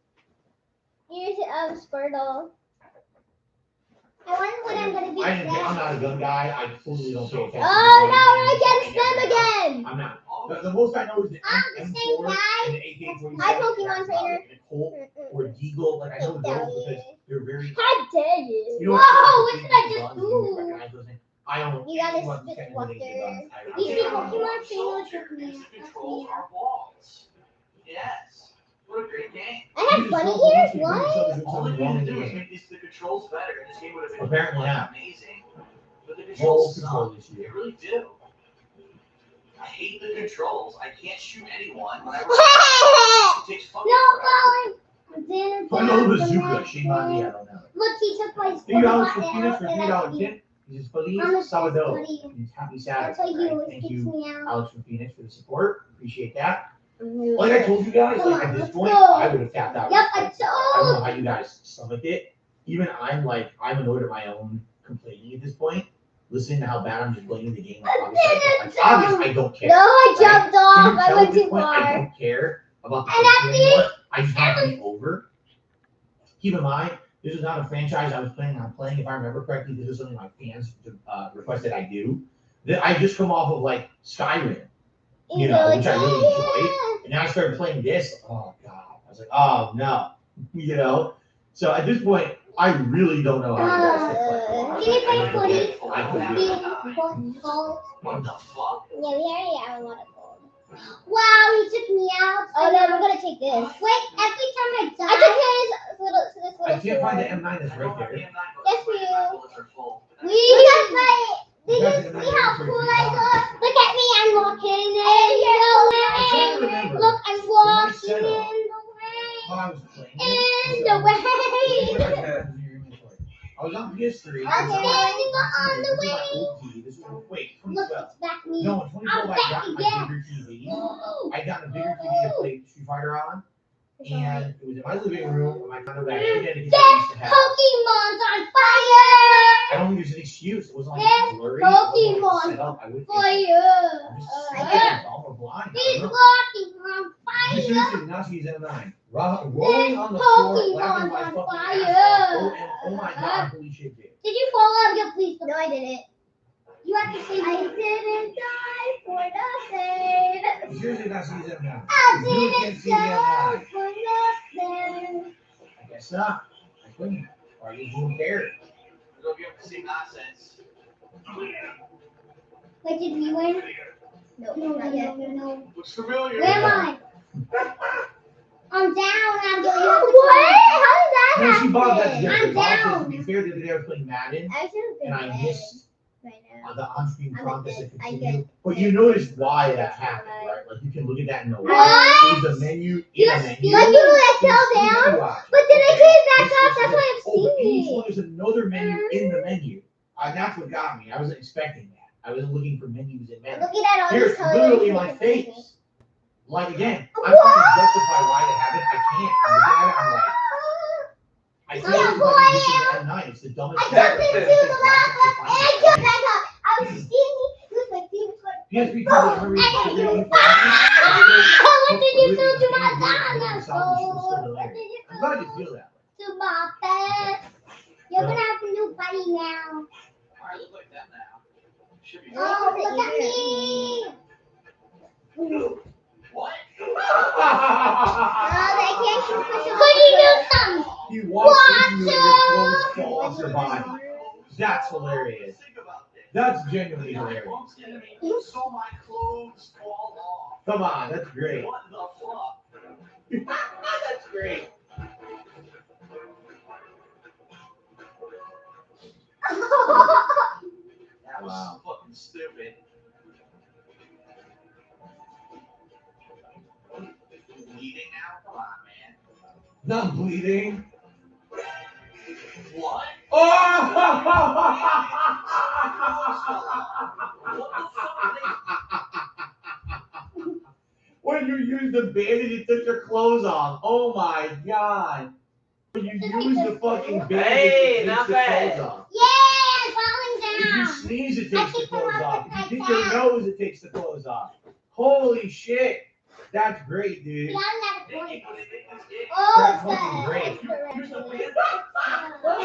Here's Squirtle. I wonder what I'm gonna be. I'm not a gun guy. I totally don't pay attention. Oh no, against them again. I'm not. The most I know is the I'm the same M4 guy. and the AK-47. Hi, Pokemon trainer. And a Colt or Deagle. Like I know those because they're very. How dare you? You know Whoa, what what did I just do? recognize those things. I don't. You gotta want spit to water. check the guns. These I people, don't know. Pokemon trainer took me. The controls are walls. Yes. What a great game. I have bunny ears. What? All they need to do is make the controls better, and this game would have been Apparently not. amazing. But the Whole controls control suck. issue. They really do. I hate the controls. I can't shoot anyone whenever No, it takes fucking forever. Colin. I know bazooka. Shame on me. I don't know. Look, he took my $3 for peanuts for $3 kid. He's Feliz Salvador. He's happy That's Saturday. why he Right? always Thank kicks you, me out. Alex from Phoenix, for the support. Appreciate that. Like I told you guys, Come like on, at this let's point, go. I would have tapped out. Yep, I I don't know told. how you guys stomached it. Even I'm annoyed at my own complaining at this point. Listening to how bad I'm just playing the game. Like, obviously, I don't care. No, I jumped Can off. you I tell went at this too point I far. don't care about the And game at the- anymore. I just want to be over. Keep in mind, this is not a franchise I was planning on playing. If I remember correctly, this is something my fans requested I do. I just come off of like Skyrim, you know, which I really enjoyed. And now I started playing this. Oh god, I was like, oh no, you know. So at this point, I really don't know how you guys Can you play footy? I could do it. What the fuck? Yeah, we already have a lot of gold. Wow, he took me out. Oh no, we're gonna take this. Wait, every time I die, I took his little, this little I can't find the sword. M9 that's right there. Yes, we do. Bullets are full. We can play. Did you see how cool I look? Look at me, I'm walking in the rain. Look, I'm walking in the rain. While I was playing In the rain. I was on PS3. I'm standing on the way. Wait, Look, 2012. it's back me. No, in 2012 I'm I back got my again. bigger TV. I got a bigger TV to play Street Fighter on. And it was in my living room in my condo back then. Because I used to have. Pokemon's on fire! I don't think there's an excuse. It wasn't like There's blurry. It wasn't like Pokemon set up. I wouldn't. Fire! I'm just dumb or blind. I He's don't know. walking on This fire! is Nazi's M9. Rolling on the floor, laughing Pokemon's my on fucking fire. ass off. Oh my god, holy shit, dude. Did you fall out of your police? No, I didn't. You have to say I didn't die for nothing. Seriously, Nazi's M9. I You really can't didn't see the die M9. for nothing. I guess not. I couldn't. Or I just didn't care. Don't give the same nonsense. Wait, did we win? No, not yet. No. Looks familiar. Where am I? I'm down. I'm doing what? How did that No, she bought that happen? different. I'm To down. be fair, the other day I was playing Madden, I should have been and I dead missed right now. the on-screen I'm prompt a that good- I continue. get But you notice why that happened, right? Like you can look at that and know What? why. It was a menu in You a like menu. you know that There's fell two down? menu options. But then I came back This up. is That's the- why I'm Oh, but each seeing one it. is another menu in the menu. And that's what got me. I wasn't expecting that. I wasn't looking for menus in menus. Looking at all Here's these colors. literally my face. Like again, I'm trying to justify why it happened. I can't. I'm looking at it. I'm like, I Oh, can't even boy, fucking get to the M9. It's the dumbest I thing. jumped into the lava and I jumped back up. I was steaming. It was my favorite one. PSP people remember And you you. really- What did you do to my dinosaur? What did you I'm glad you do feel that way. to my pet? You're gonna have a new buddy now. I look like that now. Should be. Oh, look at me. What? They can't shoot. Could you do something? He walks into you and your clothes fall off your body. That's hilarious. That's genuinely hilarious. So my clothes fall off. Come on, that's great. What the fuck? That's great. That was Wow. fucking stupid. Bleeding now? Come on, man. Not bleeding. What? Oh! When you used the bandage, you took your clothes off. Oh my god. When you use the fucking bandage, Hey, it not takes the bad. clothes off. Yeah, falling If you down. sneeze, it I takes the kicked them clothes off off. If upside you pick your down. nose, it takes the clothes off. Holy shit. That's great, dude. Yeah, I'm not going. That's Oh, fucking great. We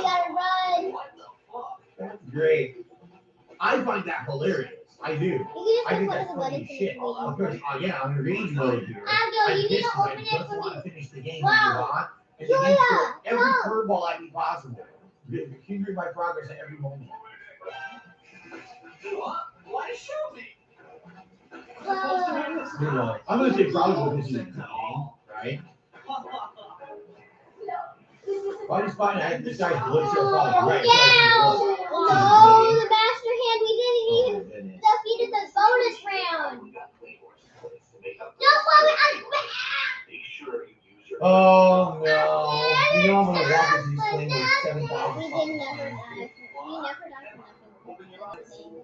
gotta run. What the fuck? That's great. I find that hilarious. I do. You can I just think put that's the funny button as shit. Of course, yeah, I'm in rage mode here. Abdul, I'm you need pissed to 'cause open I it just for want me. to finish the game Wow. and move on. And the Julia, game throws every no. curveball at me possible. Hindering my progress at every moment. What? Why shoot me? You know, I'm gonna say probably because he's playing, right? Why do you find that this guy's glitch your father? Right. Yeah. No, the master hand. We didn't even defeated the bonus round. No, why would Oh no. You know I'm gonna walk into these things with 7,000. We did never die. We never died for nothing.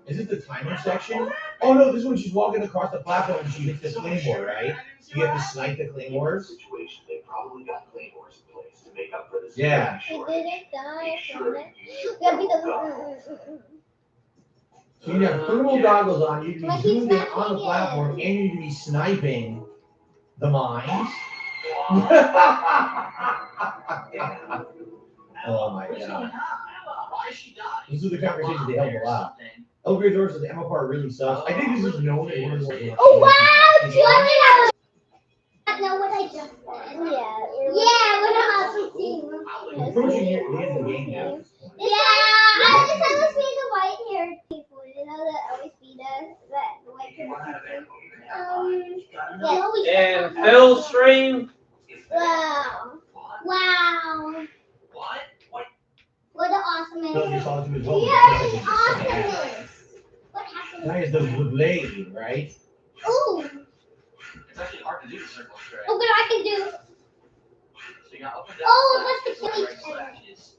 Is this the timer section? Oh no, this is when she's walking across the platform and she hits the claymore, right? You have to snipe the claymores. Yeah. We didn't die from it. Yeah, because. So you have thermal goggles on, you can But be he's zoomed in not on the doing platform, and you can be sniping the mines. Oh my god. Why is she dying? This is the conversation they held a lot. Elevator doors at the Emma part really sucks. I think this is known as one of the Oh wow! Julia! I know what I just said. Yeah, when I'm out to see. We're approaching the end of the game now. Yeah, I just always see the white haired people, you know, that always beat us, that the white haired people. And Phil's stream. Wow. Wow. What? What an awesome Those man. you saw to his home. Yeah, it's awesome. What happened? Now is the blade, right? Ooh, It's actually hard to do the circle straight. look what I can do. So you got up and down. Oh, slash, what's the right killing slash is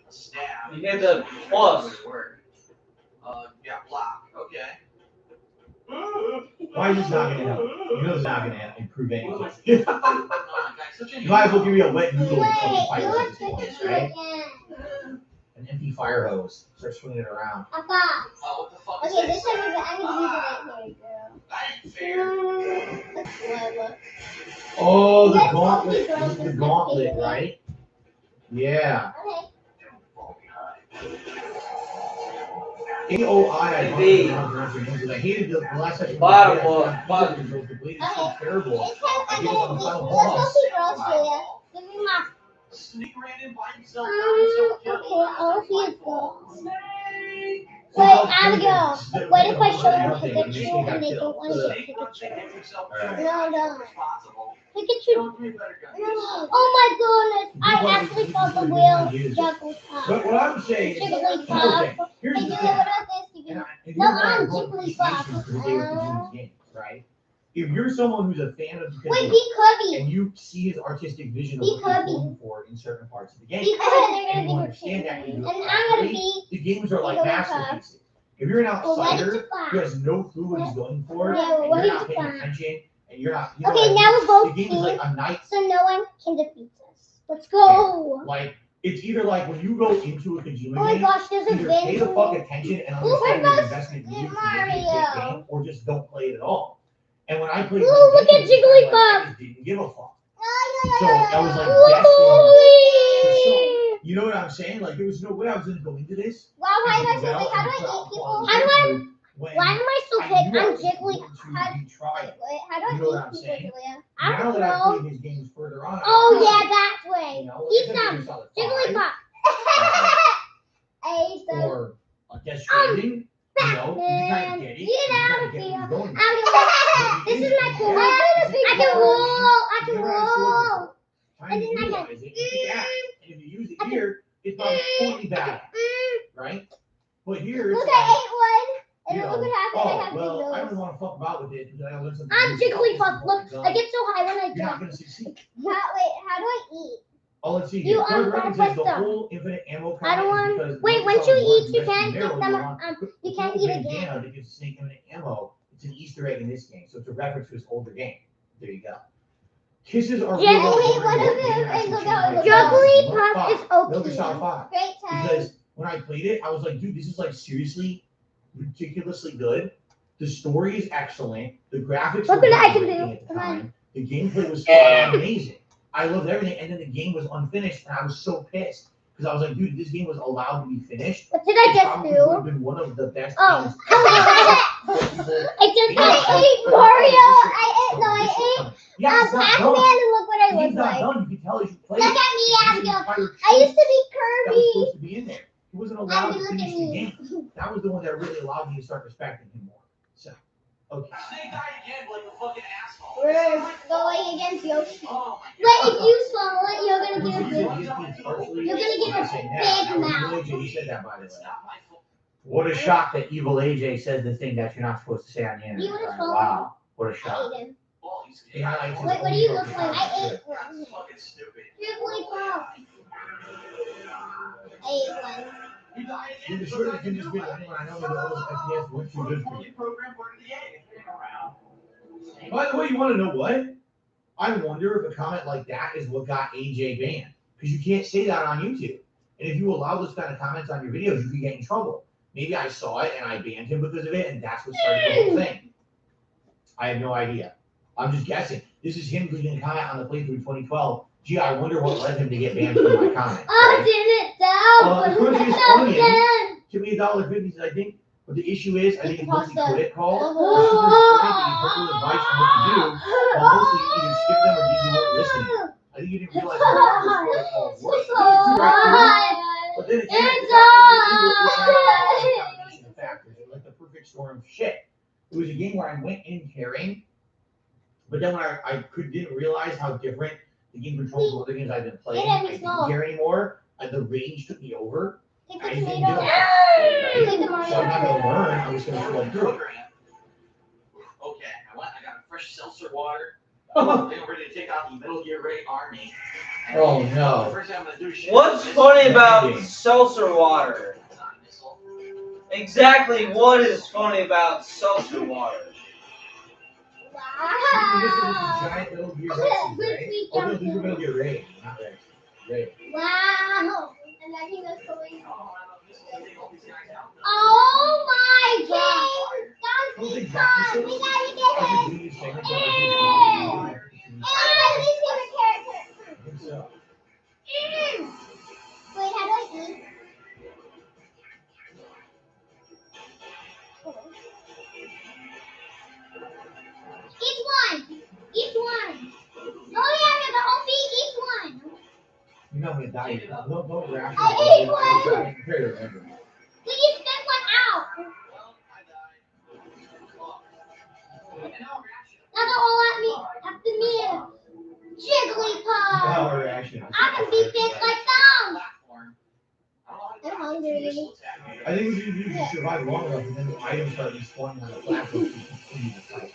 a stab. You hit the plus. Word. Yeah, block. Okay. Why is this not gonna help? You know it's not gonna improve anything. Oh my god, such a You might as well give me a wet noodle Wait, and fucking fire yours at this fixed point, it right? again. An empty fire hose. Start swinging it around. Papa. Oh, what the fuck is Okay, this? this time I'm gonna use it right here, girl. That ain't fair. Let's look. Oh, the Let's gauntlet. hope he This is the gauntlet, right? Yeah. Okay. AOI, I Indeed. hated the last section. Bottom one, bottom. The blade is so terrible. This time I I'm give it on the gonna final let's boss. hope he grows, Julia. Give me my. Sneak ran in by himself. Okay, I'll see it go. Wait, Abigail. What if I show them Pikachu and they don't want to get Pikachu? No, no. Pikachu. Oh my goodness! I actually saw the wheel juggle But top. what I'm saying is, Jigglypuff. okay, here's Hey, the Julia, thing. what about this? You And can. I- and No, here's why I I'm brought Jigglypuff. appreciation for the David Jones games, right? If you're someone who's a fan of Wait, Pikachu be Kirby. and you see his artistic vision of Be what he's Kirby. going for in certain parts of the game, Be Kirby. They're and gonna you be understand that, and you do And it I'm gonna properly, be. the games are like Jigglypuff. masterpieces. If you're an Well, what did outsider you who find? has no clue what he's going for, Yeah, well, and what you're did not you paying find? attention, and you're not, you know Okay, what I now mean? we're both The game is teams, like a night, so no one can defeat us. Let's go. like, it's either like when you go into a Kojima Oh my game, gosh, there's a either pay the fuck Benjamin. attention and Ooh, understand we're the both investment needed to make it a Mario. great game, or just don't play it at all. And when I played, Ooh, look at Jigglypuff. I just didn't give a fuck. So I was like, Woo-hoo! you know what I'm saying? Like, there was no way I was gonna go into this. Wow, why am I so big? How do I eat people? Why am I so big? I'm Jiggly. How do Try it. how do I You know what I'm eat people, saying? Julia? I Now don't that I've know. played his games further on, Oh yeah, that you way. know, Eat I think some it's solid Jigglypuff. five. or Death Stranding. You know, you kind of get it. You kind of get where he's going. This is my cool. I can roll. I can roll. And then I can. And if you use it here, it's not totally bad, right? But here, it's look, like, I ate one. And you then know, look what happened. I have well, I big don't nose. want to fuck about with it because I learned something. I'm new. Jigglypuff. Look, I get so high when I You're not jump. gonna succeed. Wait, how do I eat? Oh, let's see. You, Here. Third record press says the them. whole infinite ammo. I don't comment is want. because Wait, once once you you saw eat, the you one can't barrel, get them. you want- You can't eat again. Bandana that gives Snake infinite ammo. It's an Easter egg in this game, so it's a reference to his older game. There you go. Kisses are Yeah, real wait, important one in of both them, games, and look actually, how it changed looks. my game. Jigglypuff is Metal Gear Solid OP. 5. Great time. Because when I played it, I was like, dude, this is like seriously ridiculously good. The story is excellent. The graphics Look were what I can groundbreaking do. at the Come on. time. The gameplay was fucking amazing. I loved everything, and then the game was unfinished, and I was so pissed because I was like, dude, this game was allowed to be finished. What did I It just probably do? would have been one of the best Oh. games. I just ate Mario. I ate Yeah, it's not Pac-Man, done. and look what I The look game's not like. done. You can tell as you play Look it. at me, It's an Abigail. entire I used to be that was Kirby. supposed to be in there. He wasn't allowed to Look finish at the me. game. That was the one that really allowed me to start respecting him more. So, okay. Snake died again like a fucking asshole. We're going against Yoshi. Oh my Wait, if you swallow it, you're gonna get a He big. said he's partially- You're gonna get a saying that. big That was mouth. Evil AJ. He said that, by the way. It's not my fault. What a shock that Evil AJ says the thing that you're not supposed to say on the internet. You wanna Right? swallow? Wow. What a I shock. ate him. Oh, he's He highlights his Wait, what do own you look fucking like? I comments, ate too. one. That's fucking stupid. Jigglypuff. I ate one. You died You again. should have finished it. I know that all those FPS weren't too good for you. Program part of the egg. By the way, you want to know what? I wonder if a comment like that is what got AJ banned. Because you can't say that on YouTube. And if you allow those kind of comments on your videos, you could get in trouble. Maybe I saw it and I banned him because of it, and that's what started the whole thing. I have no idea. I'm just guessing. This is him leaving a comment on the playthrough 2012. Gee, I wonder what led him to get banned from my comment. Oh, damn it, down. The crunchiest Put it onion. down. Give me $1.50, says, I think. But the issue is, I think it's mostly Pasta. credit calls. Oh. Super advice on what to do. Well, mostly you either skip them or you weren't listening. I think you didn't realize how those credit calls work. It's hard. But then again, It's combination of factors. It was like the perfect storm of shit. It was a game where I went in caring, but then when I didn't realize how different the game controls were other games I've been playing. Get I it, didn't small. care anymore. The range took me over. Take I the didn't tomato. do it. Take the So I'm not Mario. gonna learn. I'm just gonna go through it. Okay, I got fresh seltzer water. They were ready to take out the Metal Gear Ray army. Oh, no. The first thing I'm gonna do is shoot What's this funny about Ending. seltzer water? missile. Exactly what is funny about seltzer water? Wow. This is a giant Metal Gear Rex, right? Oh, no, these are Metal Gear Ray, not Rex. Ray. Wow. Imagine those toys. Oh, I love this. Take all these guys out. Oh my god. Oh, they Donkey got Kong. this. We gotta I get think him. we use segments It's of my least favorite character. Wait, how do I eat? Each one. Each one. Oh yeah, there's a whole feet. Each one. You're not gonna die yet. Don't react. I ate one. Remember. Please spit one out. Well, I died. And now reaction. Now they're all at me. After me. Jigglypuff. Power reaction. I can beat this like them. Platform. I don't know how to I'm do hungry. missile attack. I think we need to survive long enough and then the items start respawning on the platform to continue the fight.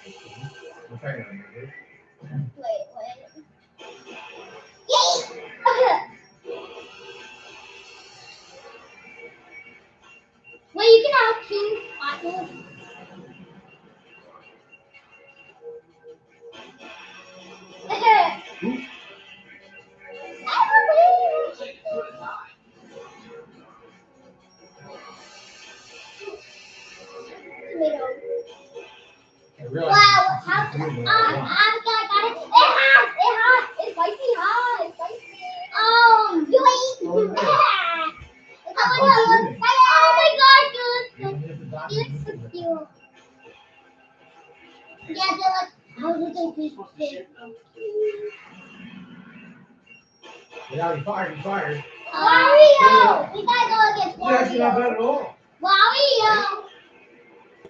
I'm trying to remember. Wait. Yay! Wait, you can have King Apple. Take it to a time. Tomato. I realize Wow, it's how weird when I I want. got it. It's hot. It's spicy hot. It's spicy. You ate. Oh, yeah. Oh my god, dude. Even if the doctor He looks uses so it. cute. Yeah, they're like, how did they do this? Yeah, he fired. Wario! We gotta go against You're actually not Wario. bad at all. Wario!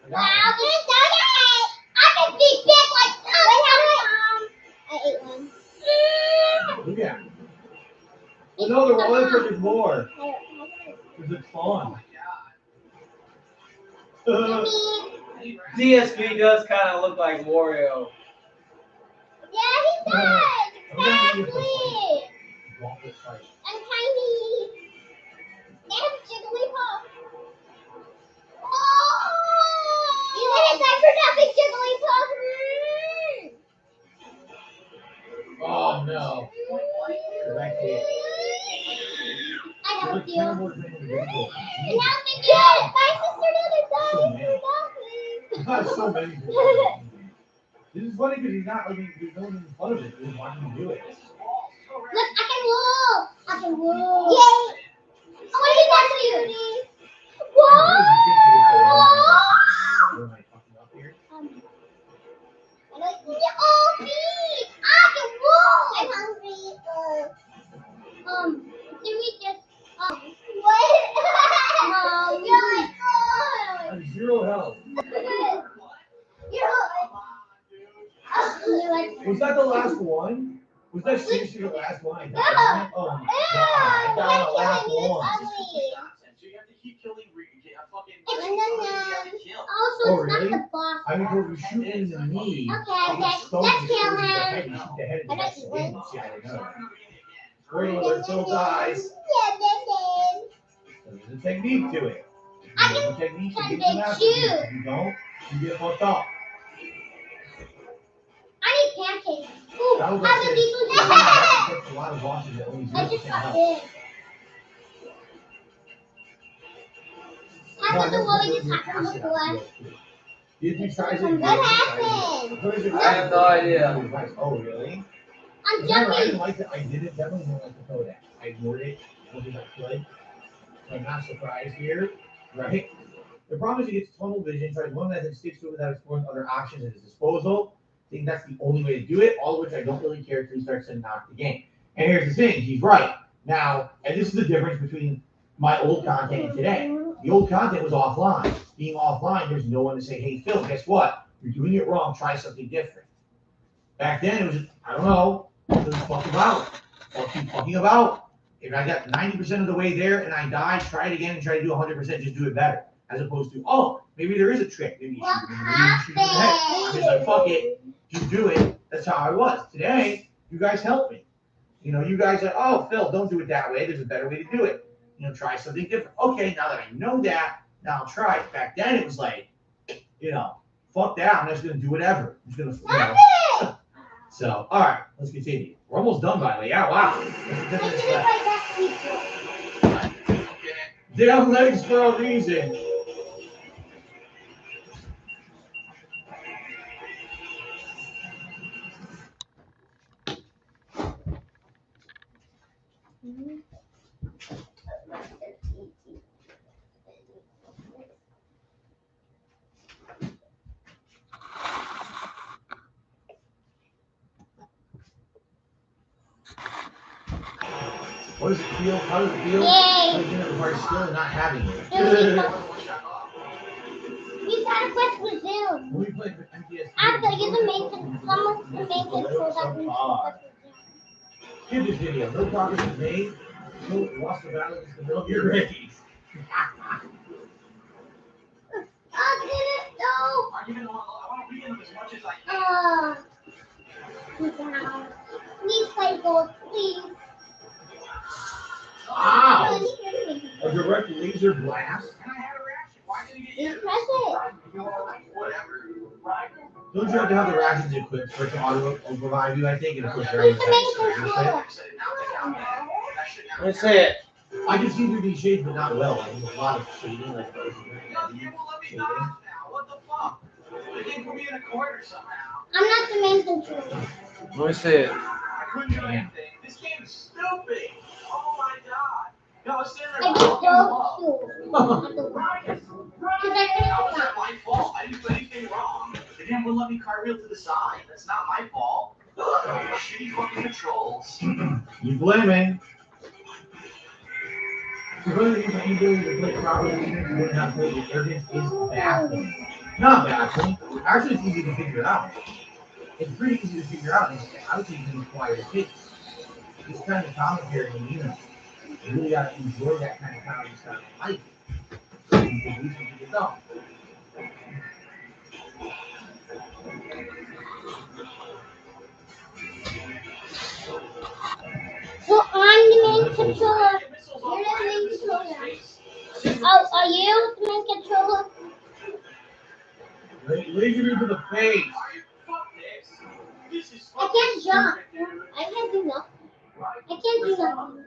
Wow, this donut! I can be big like I ate one. Look at him. Oh no, the roller coaster is more. Because it's fun. DSP does kind of look like Wario. Yeah, he does! Exactly! Waffle fight. I'm tiny. They have Jigglypuff. Oh! You did it time for nothing, Jigglypuff. Oh no. Right there. I You don't look feel. terrible at being invisible. And now they get my sister doesn't die for nothing. Not so many people. This is funny because he's not like he's no one in front of it. He's watching him do it. Look, I can roll. I can roll. Yay! What did that do? Whoa! Am I fucking up here? I like oh, feet! I can roll. I'm hungry. Can we just what? I have 0 health. Was that the last one? Was that seriously the last one? I died? Oh my god. I died on the last one. So you have to keep killing fucking. Also, Oh, it's not really? the boss. I mean, when we shoot in the knee, Okay, let's kill him. the head, you shoot the head, and that's the end. See, I don't know. Wait, well, it still dies. There's a technique to it. There's a technique to get them out. If you don't, you get fucked up. I need pancakes. Ooh, That was how like did these ones a lot of bosses that only I 0% just got health. this. How No, did the that's one what just you're happen asking. before? If you try to What happened? I have no idea. Oh, really? I'm Remember, I jumping. didn't like it. I didn't definitely didn't like the Kodak. I ignored it. I did not play. So I'm not surprised here, right? The problem is he gets tunnel vision, tries one method, sticks to it without exploring other options at his disposal. I think that's the only way to do it, all of which I don't really care until he starts to knock the game. And here's the thing, he's right. Now, and this is the difference between my old content and today. The old content was offline. Being offline, there's no one to say, hey, Phil, guess what? You're doing it wrong, try something different. Back then, it was, I don't know, it was fucking about. I'll keep fucking about. If I got 90% of the way there and I died, try it again and try to do 100%, just do it better. As opposed to, oh, maybe there is a trick. Maybe you shoot in the head. I'm just like, fuck it, just do it. That's how I was. Today, you guys help me. You know, you guys are, oh, Phil, don't do it that way. There's a better way to do it. You know, try something different. Okay, now that I know that, now I'll try it. Back then, it was like, you know, fuck that. I'm just going to do whatever. I'm just going to, you know. So, all right, let's continue. We're almost done, by the way. Yeah, wow. Down legs for a reason. What does it feel? How does it feel? Playing it requires skill and not having it. You gotta press resume. When we played for MTS, After you're the main control, the main control that we Here's this video. No progress is made. You lost the battle against the middle of your race. I didn't know. I want to read them as much as I can. Please play gold, please. Wow! A direct laser blast? And I had a reaction. Why did he You get press it. whatever. Right? Don't you have to have the rations equipped for it to auto revive you, I think, and of course, very Use the main controller. Let me see it. I can see through these shades, but not well. I think a lot of shading, like The game won't let me knock now. What the fuck? The game put me in a corner somehow. I'm not the main controller. Let me see it. I couldn't do anything. This game is stupid. Oh my god. No, I was standing I there just fucking low. go to the Right. How was that my fault? I didn't do anything wrong. The game wouldn't let me cartwheel to the side. That's not my fault. Shitty fucking controls. You blaming? The only reason you do is play properly, even if you wouldn't have played it, arrogance is baffling. Not baffling. Actually, it's easy to figure out. It's pretty easy to figure out. It's obviously you can acquire the kids. It's kind of commentary and you know. You really gotta enjoy that kind of comedy style of life. So you can do something you don't. So I'm the main controller. You're the main controller. Oh, are you the main controller? Laser me to the face. I can't jump. I can't do nothing. I can't do nothing.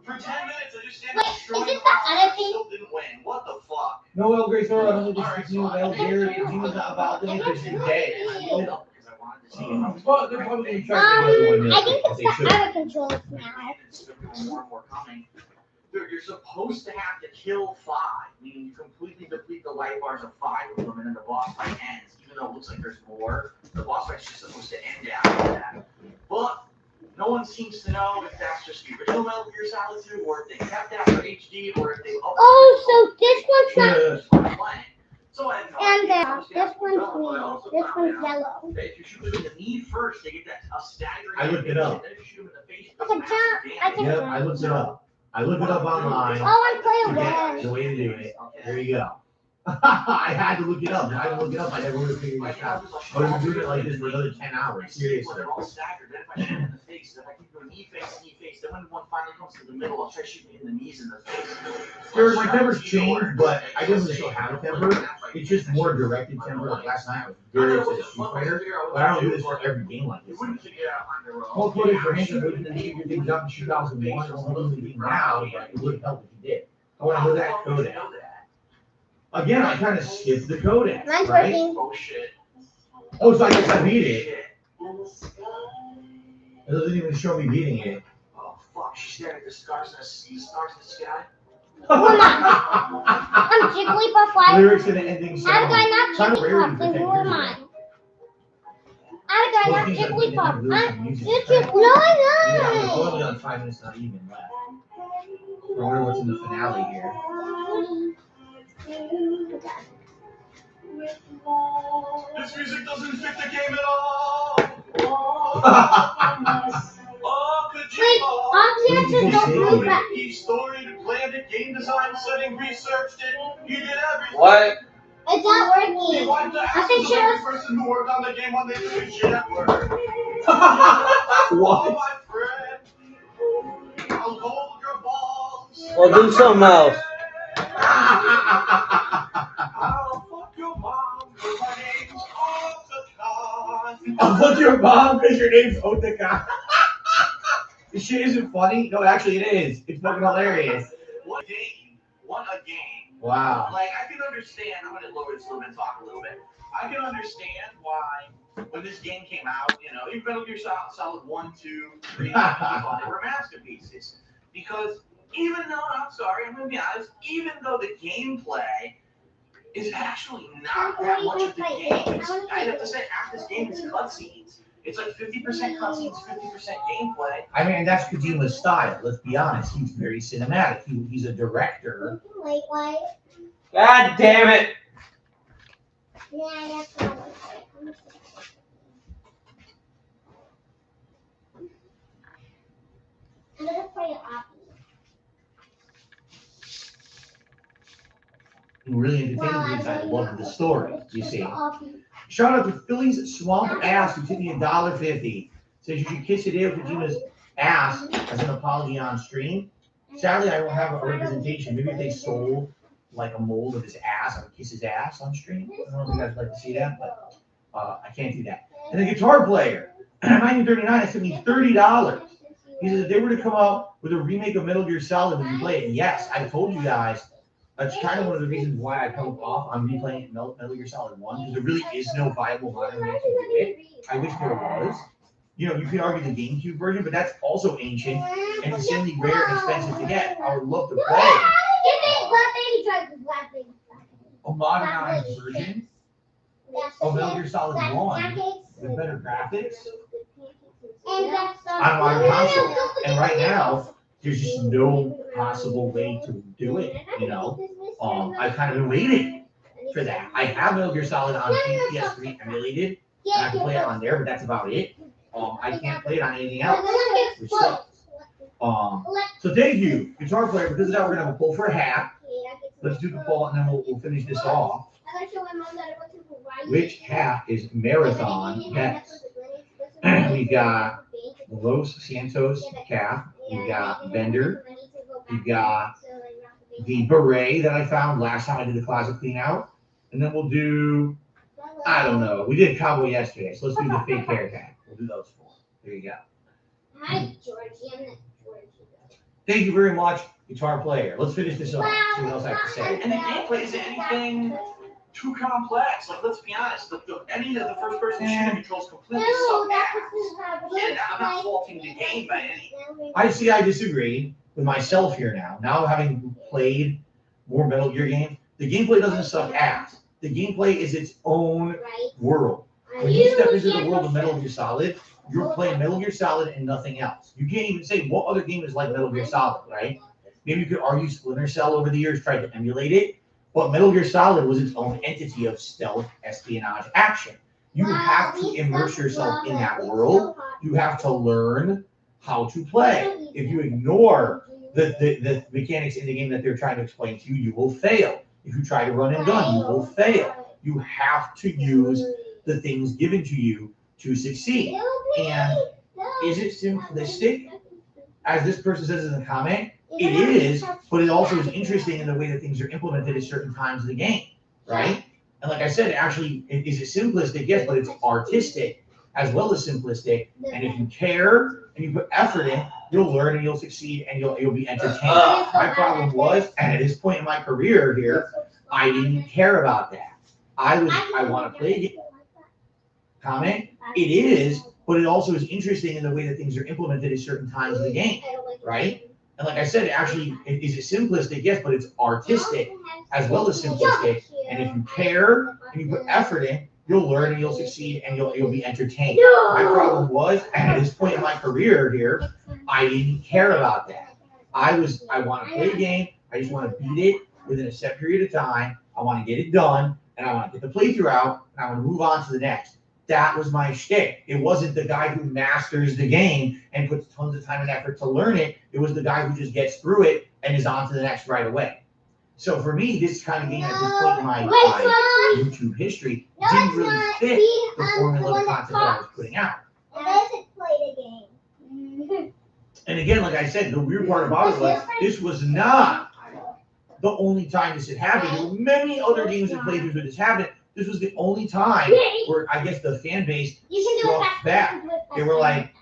For 10 minutes, I just stand Wait, is destroying this the cars other and thing? still didn't win. What the fuck? No, El Grayson, I don't think this is new. El Garrett, he was not about to make this today. Because I wanted to see him. Well, they're probably going to try to do I think it's the other controllers now. More and more coming. Dude, you're supposed to have to kill 5, meaning you completely deplete the life bars of 5 of them, and then the boss fight ends. Even though it looks like there's more, the boss fight's just supposed to end after that. But no one seems to know if that's just the original Metal Gear Solid 2, or if they kept that for HD, or if they. Oh, so this one's not. So I had no And idea. this one's green. This one's yellow. If you shoot them in the knee first, they get that a staggering. I looked it up. Then if you shoot them in the face, I can jump. I can Yep, jump. I looked it up. I looked it up online. Oh, I'm playing Yeah, the one. way to do it. There you go. I had to look it up. If I didn't look it up, I never would have figured this out. I would have been doing it like this for another 10 hours. Seriously. They're all staggered. Then if I shoot them in the face, if I keep doing knee face, then when one finally comes to the middle, I'll try shooting in the knees and the face. My temper's changed, but I definitely still have a temper. It's just more directed temper. Like last night, I was very upset at Street Fighter, but I don't do this for every game like You this. wouldn't figure it out on your own. Whole footage for him to move the figure things up in 2001 won't really be now, but it would help if you did. I want to know that codec. Again, I kind of skipped the codec, Mine's right? working. Oh shit. Oh, so I guess I beat it. Shit. It doesn't even show me beating it. Oh fuck, she's staring at the stars in the sky. I'm Jigglypuff. Why? Lyrics in the ending song. How did I not Kind of rare to Jigglypuff? Then protect who am yourself. I? How did I Well, not things like Jigglypuff? lyrics I'm and music. No, I'm Yeah, not. we're only on 5 minutes, not even left. I wonder what's in the finale here. This music doesn't fit the game at all. Oh, Wait, Obvious is the blueprint. He storied, planned it, game design setting, researched it. He did everything. What? It's not He working. wanted to I ask think she every was. person who worked on the game when they do shit at work. What? Oh, my friend. I'll hold your balls. Well, do something else. I'll fuck your mom, 'cause my name's Otacon. I'll fuck your mom because your name's Otacon. This shit isn't funny. No, actually it is. It's fucking hilarious. What a game. What a game. Wow. Like, I can understand, I'm going to lower this a little bit and talk a little bit. I can understand why, when this game came out, you know, even Metal Gear Solid 1, 2, 3, 4, they were masterpieces. Because even though, I'm sorry, I'm going to be honest, even though the gameplay is actually not that much of the game, I have to say, half this game is cutscenes. It's like 50% cutscenes, 50% gameplay. I mean, that's Kojima's style. Let's be honest. He's very cinematic. He's a director. Wait, why? God damn it! Yeah, that's what I'm gonna play it off. He really entertains me because I love the story, you see. Shout out to Philly's Swamp Ass who tipped me $1.50. Says you should kiss Hideo Kojima's ass as an apology on stream. Sadly, I don't have a representation. Maybe if they sold like a mold of his ass, I would kiss his ass on stream. I don't know if you guys would like to see that, but I can't do that. And the guitar player, 1939, sent me $30. He says if they were to come out with a remake of Metal Gear Solid, would you play it? Yes, I told you guys. That's kind of one of the reasons why I come off on replaying Metal Gear Solid 1, because there really is no viable modern way to do it. I wish there was. You know, you could argue the GameCube version, but that's also ancient and insanely rare and expensive to get. I would love to play a modernized version of Metal Gear Solid 1 with better graphics on modern console. And right now, there's just no possible way to do it, you know? I've kind of been waiting for that. I have Metal Gear Solid on PS3 emulated, and I can play it on there, but that's about it. I can't play it on anything else, which sucks. So thank you, Guitar Player. Because of that, we're gonna have a poll for a hat. Let's do the poll, and then we'll finish this off. Which hat is Marathon best? We got the Los Santos calf. We got Bender. We got the beret that I found last time I did the closet clean out. And then we'll do, I don't know. We did cowboy yesterday, so let's do the fake hair tag. We'll do those four. There you go. Hi, Georgie. I'm not Georgie. Thank you very much, Guitar Player. Let's finish this up. See what else I have to say. And the gameplay isn't anything too complex. Like, let's be honest, any of the first-person shooter controls completely suck ass. And I'm not faulting the game by any. I disagree with myself here now. Now having played more Metal Gear games, the gameplay doesn't suck ass. The gameplay is its own world. When you step into the world of Metal Gear Solid, you're playing Metal Gear Solid and nothing else. You can't even say what other game is like Metal Gear Solid, right? Maybe you could argue Splinter Cell over the years tried to emulate it, but Metal Gear Solid was its own entity of stealth, espionage, action. You have to immerse yourself in that world. You have to learn how to play. If you ignore the mechanics in the game that they're trying to explain to you, you will fail. If you try to run and gun, you will fail. You have to use the things given to you to succeed. And is it simplistic? As this person says in the comment, it is, but it also is interesting in the way that things are implemented at certain times of the game, right? And like I said, actually, is it simplistic? Yes, but it's artistic as well as simplistic. And if you care and you put effort in, you'll learn and you'll succeed and you'll be entertained. My problem was, and at this point in my career here, I didn't care about that. I want to play a game. Comment? It is, but it also is interesting in the way that things are implemented at certain times of the game, right? And like I said, actually, is it simplistic? Yes, but it's artistic as well as simplistic. And if you care and you put effort in, you'll learn and you'll succeed and you'll be entertained. My problem was, at this point in my career here, I didn't care about that. I want to play a game. I just want to beat it within a set period of time. I want to get it done, and I want to get the playthrough out, and I want to move on to the next. That was my shtick. It wasn't the guy who masters the game and puts tons of time and effort to learn it. It was the guy who just gets through it and is on to the next right away. So for me, this kind of game at this point in my YouTube history didn't really fit the formula of content that I was putting out. And again, like I said, the weird part about it was this was not the only time this had happened. There were many other games and playthroughs where this happened. This was the only time where I guess the fan base struck back. They were like,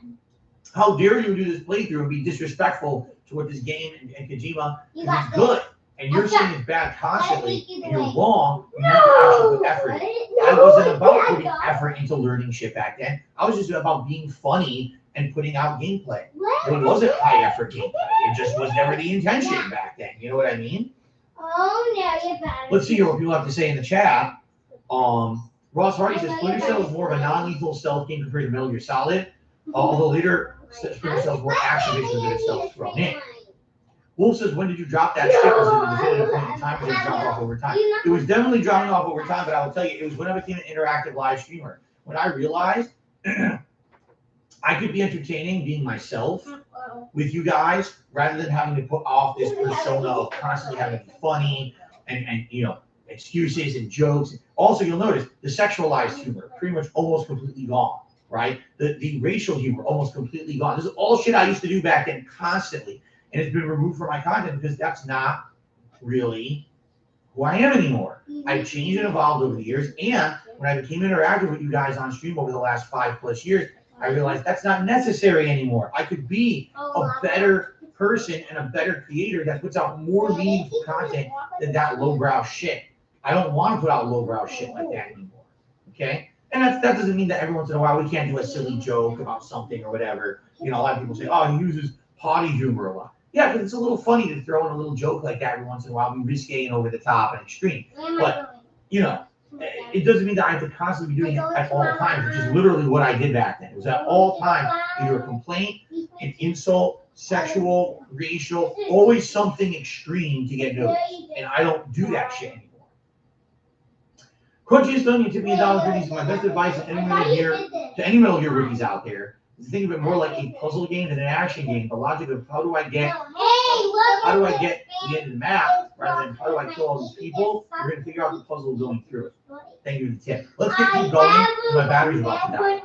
how dare you do this playthrough and be disrespectful to what this game and Kojima is good. And you're saying it's bad constantly, and you're wrong. You have to actually put effort in. I wasn't about putting effort into learning shit back then. I was just about being funny and putting out gameplay. It wasn't high effort gameplay. It just was never the intention back then. You know what I mean? Let's see what people have to say in the chat. Ross Hardy says Splinter Cell is more of a non-lethal stealth game compared to Metal Gear Solid, although later Splinter Cell is more action-based with a bit of stealth thrown in. Wolf says, when did you drop that shit? Was it a definitive point in time or did it drop off over time? It was definitely dropping off over time, but I will tell you, it was when I became an interactive live streamer. When I realized I could be entertaining being myself with you guys rather than having to put off this persona of constantly having to be funny and you know, excuses and jokes. Also, you'll notice the sexualized humor pretty much almost completely gone, right? The racial humor almost completely gone. This is all shit I used to do back then constantly. And it's been removed from my content because that's not really who I am anymore. I've changed and evolved over the years. And when I became interactive with you guys on stream over the last 5+ years, I realized that's not necessary anymore. I could be a better person and a better creator that puts out more meaningful content than that lowbrow shit. I don't want to put out lowbrow shit like that anymore. Okay? And that doesn't mean that every once in a while we can't do a silly joke about something or whatever. You know, a lot of people say, oh, he uses potty humor a lot. Yeah, but it's a little funny to throw in a little joke like that every once in a while, be risque and over the top and extreme. But, you know, it doesn't mean that I have to constantly be doing it at all times, which is literally what I did back then. It was at all times either a complaint, an insult, sexual, racial, always something extreme to get noticed. And I don't do that shit anymore. Crunchy is done. You tip me $1.50. My best advice to any Metal Gear rookies out there is to think of it more like a puzzle game than an action game. The logic of how do I get to the end of the map rather than how do I kill all these people, you're going to figure out the puzzle going through it. Thank you for the tip. Let's keep going. My battery's about to die.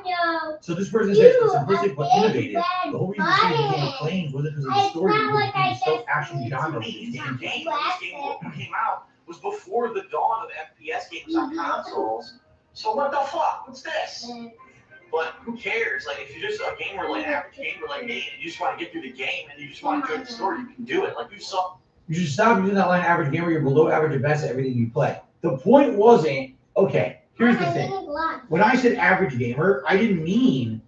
So this person says it's simplistic but innovative. The whole reason the series became acclaimed wasn't because of the story, it was because of the stealth-action genre of this game. This game came out was before the dawn of FPS games on consoles. So what the fuck? What's this? But who cares? Like, if you're just a gamer, like an average gamer like me, and you just want to get through the game and you just want to enjoy the story, you can do it. Like, you should stop using that line, average gamer. You're below average at best at everything you play. The point wasn't, okay, here's the thing. When I said average gamer, I didn't mean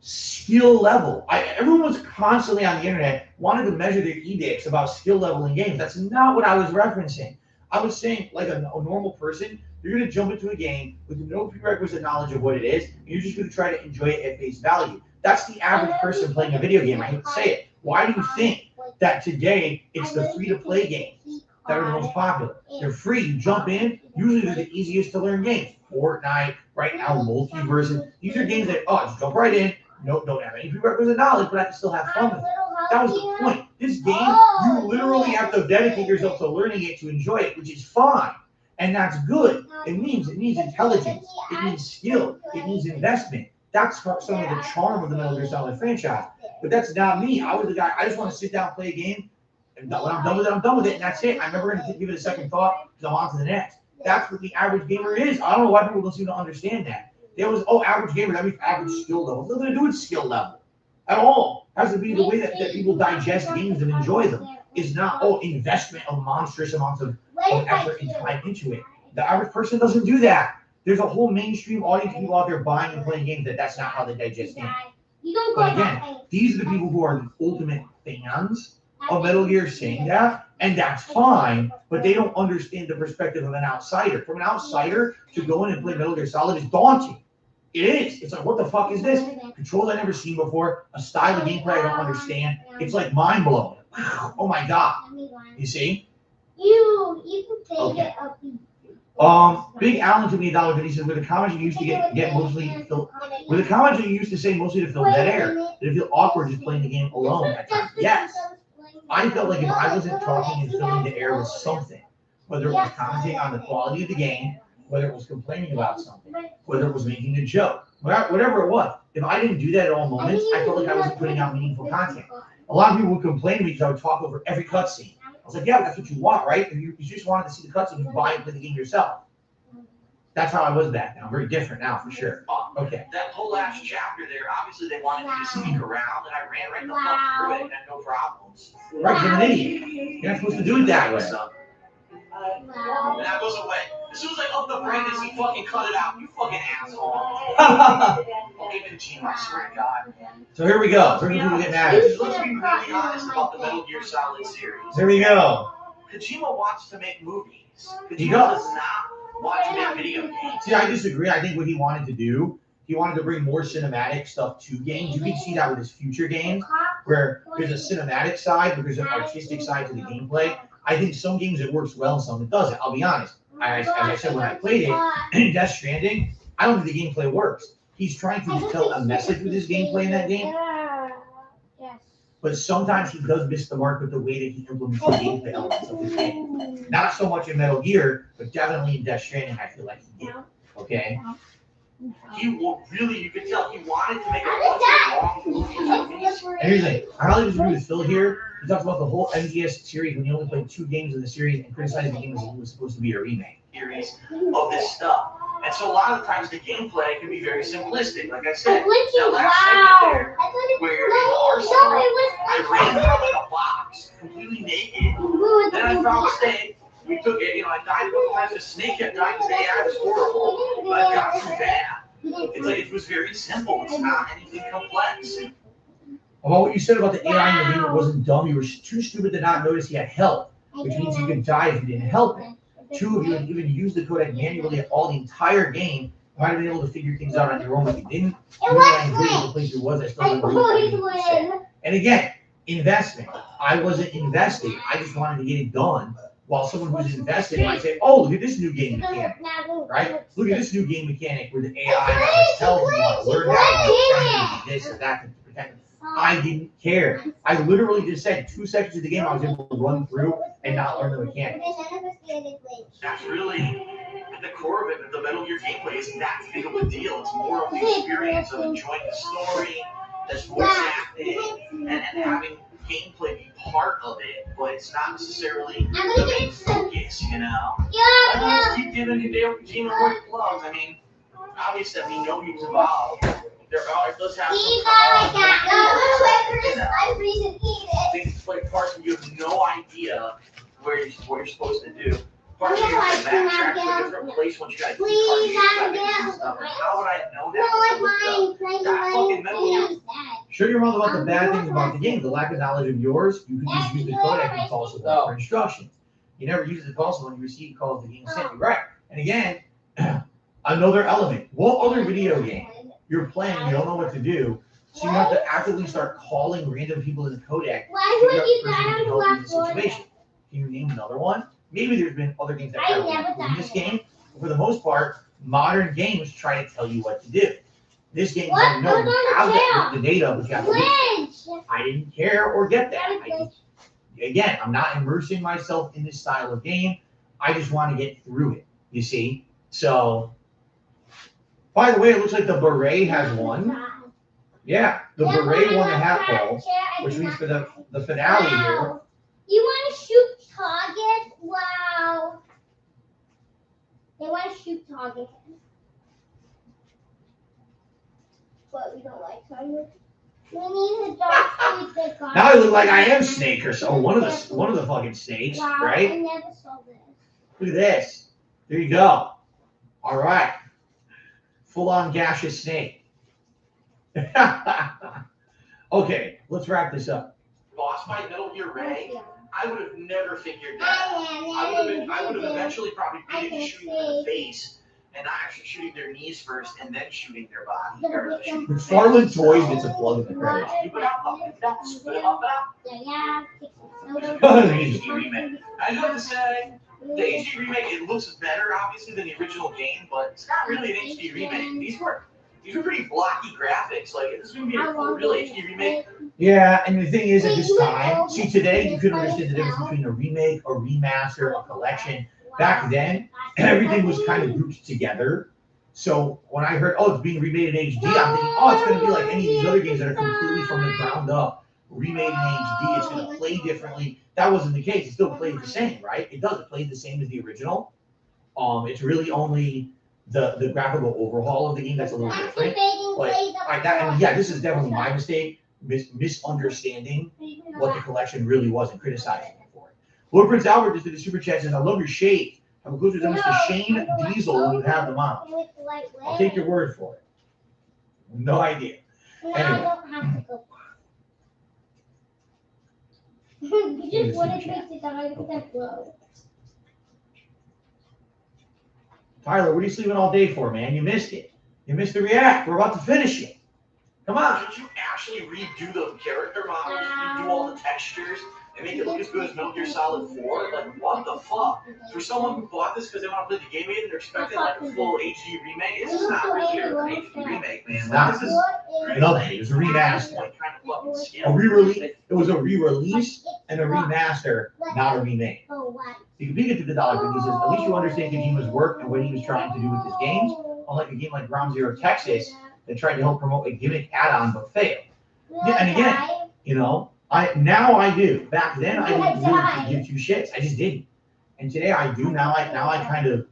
skill level. Everyone was constantly on the internet wanted to measure their edicts about skill level in games. That's not what I was referencing. I was saying, like a normal person, you're going to jump into a game with no prerequisite knowledge of what it is, and you're just going to try to enjoy it at face value. That's the average person playing a video game. I hate to say it. Why do you think that today it's the free-to-play games that are the most popular? They're free. You jump in. Usually they're the easiest to learn games. Fortnite, right now, Multiverse. These are games that, just jump right in. Nope, don't have any prerequisite knowledge, but I can still have fun with it. That was the point. This game, you literally have to dedicate yourself to learning it to enjoy it, which is fine. And that's good. It means intelligence. It means skill. It means investment. That's some of the charm of the Metal Gear Solid franchise. But that's not me. I was the guy, I just want to sit down, play a game, and when I'm done with it, I'm done with it, and that's it. I'm never going to give it a second thought because I'm on to the next. That's what the average gamer is. I don't know why people don't seem to understand that. There was, average gamer, that means average skill level. It's nothing to do with skill level at all. It has to be the way that people digest games and enjoy them. It's not, investment of monstrous amounts of effort and time into it. The average person doesn't do that. There's a whole mainstream audience of people out there buying and playing games that's not how they digest games. But again, these are the people who are the ultimate fans of Metal Gear saying that, and that's fine, but they don't understand the perspective of an outsider. From an outsider to go in and play Metal Gear Solid is daunting. It is. It's like, what the fuck is this? Controls I've never seen before, a style of gameplay I don't understand. It's like mind-blowing. Oh my god. You see? You can take it up. Big Alan took me $1.50. He says, were the comments you used to get mostly filled, were the comments you used to say mostly to fill dead air? Did it feel awkward just playing the game alone at times? Yes. I felt like if I wasn't talking and filling the air with something, whether it was commenting on the quality of the game, whether it was complaining about something, whether it was making a joke, whatever it was, if I didn't do that at all moments, I felt like I wasn't putting out meaningful content. A lot of people would complain to me because I would talk over every cutscene. I was like, yeah, but that's what you want, right? If you just wanted to see the cutscene, you buy and play the game yourself. That's how I was back then. I'm very different now, for sure. Okay. That whole last chapter there, obviously they wanted me to sneak around, and I ran right the fuck through it and had no problems. Right, you're an idiot. You're not supposed to do it that way. And that goes away. As soon as I up the brightness, he fucking cut it out. You fucking asshole. Okay, Kojima, I swear to God. So here we go. Here's people getting at it. Let's be really honest about the Metal Gear Solid series. Here we go. Kojima wants to make movies. He Kojima does. does not want to make video games. See, I disagree. I think what he wanted to do, he wanted to bring more cinematic stuff to games. You can see that with his future games, where there's a cinematic side, but there's an artistic side to the gameplay. I think some games it works well and some it doesn't. I'll be honest. As I said when I played it, in Death Stranding, I don't think the gameplay works. He's trying to just tell a message with his gameplay in that game. But sometimes he does miss the mark with the way that he implements the gameplay elements of his game. Not so much in Metal Gear, but definitely in Death Stranding, I feel like he did. Okay? He really, you could tell he wanted to make a bunch of long movies. And here's the thing, I highly disagree with Phil here. He talks about the whole MGS series when he only played 2 games in the series and criticized the game as it was supposed to be a remake. Series of this stuff. And so a lot of the times the gameplay can be very simplistic. Like I said, that last segment there, where in the arsenal, I ran around like a box, completely naked. Then I found a snake. We took it, I died a couple times. The snake kept dying. The AI was horrible, but I got through that. It's like it was very simple. It's not anything complex. About what you said about the AI in the game, it wasn't dumb. You were too stupid to not notice he had help, which means you could die if you didn't help him. 2, if you had even used the codec manually at all the entire game, you might have been able to figure things out on your own, but you didn't. Even though I agree with the place you was, I still don't agree with anything you said. And again, investment. I wasn't investing. I just wanted to get it done. While someone who's invested might say, "Oh, look at this new game mechanic, right? Look at this new game mechanic where the AI now tells me how to learn that, this or that to protect me." I didn't care. I literally just said 2 seconds of the game I was able to run through and not learn the mechanics. That's really at the core of it. The Metal Gear gameplay isn't that big of a deal. It's more of the experience of enjoying the story, the voice acting, and having gameplay be part of it, but it's not necessarily the main focus, you know? I just keep giving you Game Boy plugs. I mean, obviously, we know he was involved. There does have things like parts where you have no idea what you're supposed to do. Parts where you have to backtrack to a different place once you got to stuff. How would I know that? That fucking Metal Gear. Show your mother about the bad things about the game. The lack of knowledge of yours. You could just use the codec and call support for instructions. You never use the call when you receive calls the game sent you. Right. And again, another element. What other video game you're playing, you don't know what to do, so you have to actively start calling random people in the codec to figure out the person who can help you in the situation. Can you name another one? Maybe there's been other games that have in this game, but for the most part, modern games try to tell you what to do. This game doesn't know you have the data, but you have to do. I didn't care or get that. Again, I'm not immersing myself in this style of game. I just want to get through it, you see? So, by the way, it looks like the Beret has won. Yeah, the Beret won the hat ball, which means for the finale here. You want to shoot targets? Wow. They want to shoot targets. But we don't like targets. We need to dog shoot the Now I look like I am Snake or so. One of the fucking snakes, wow, right? I never saw this. Look at this. There you go. All right. Full-on gaseous snake. Okay, let's wrap this up. Boss fight Metal Gear Ray, I would have never figured that out. I would have eventually probably beat it shooting them in the face and not actually shooting their knees first and then shooting their body. McFarlane Toys gets a plug in the credits. HD remake. I have to say, the HD remake, it looks better obviously than the original game, but it's not really an HD remake. These were pretty blocky graphics. Like, this is going to be a real HD remake. Yeah, and the thing is, at this time, see, today you could understand the difference between a remake, a remaster, a collection. Back then, everything was kind of grouped together. So when I heard, oh, it's being remade in HD, I'm thinking, oh, it's going to be like any of these other games that are completely from the ground up, remade in HD. It's going to play differently. That wasn't the case. It still played the same, right? It does. It played the same as the original. It's really only the graphical overhaul of the game that's a little different. But this is definitely my mistake, misunderstanding what the collection really was and criticizing it for it. Lord Prince Albert just did a super chat, says, I love your shade. Have a good resemblance to Shane Diesel when you have them on. I'll take your word for it. No idea. Anyway. You just want to make it that blow. Tyler, what are you sleeping all day for, man? You missed it. You missed the react. We're about to finish it. Come on. Did you actually redo the character models, redo all the textures, and make it look as good as Metal Gear Solid 4? Like, what the fuck? For someone who bought this because they want to play the game and they're expecting like a full HD remake, this is not really an HD remake, man. This is another thing. It was a remaster. A re-release. It was a re-release and a remaster, not a remake. You can peek into the dollar, he says, at least you understand Kojima's work and what he was trying to do with his games, unlike a game like Ground Zero Texas that tried to help promote a gimmick add-on but failed. Yeah, and again, you know, I do. Back then, I didn't really give two shits. I just didn't. And today I do. Now I kind of,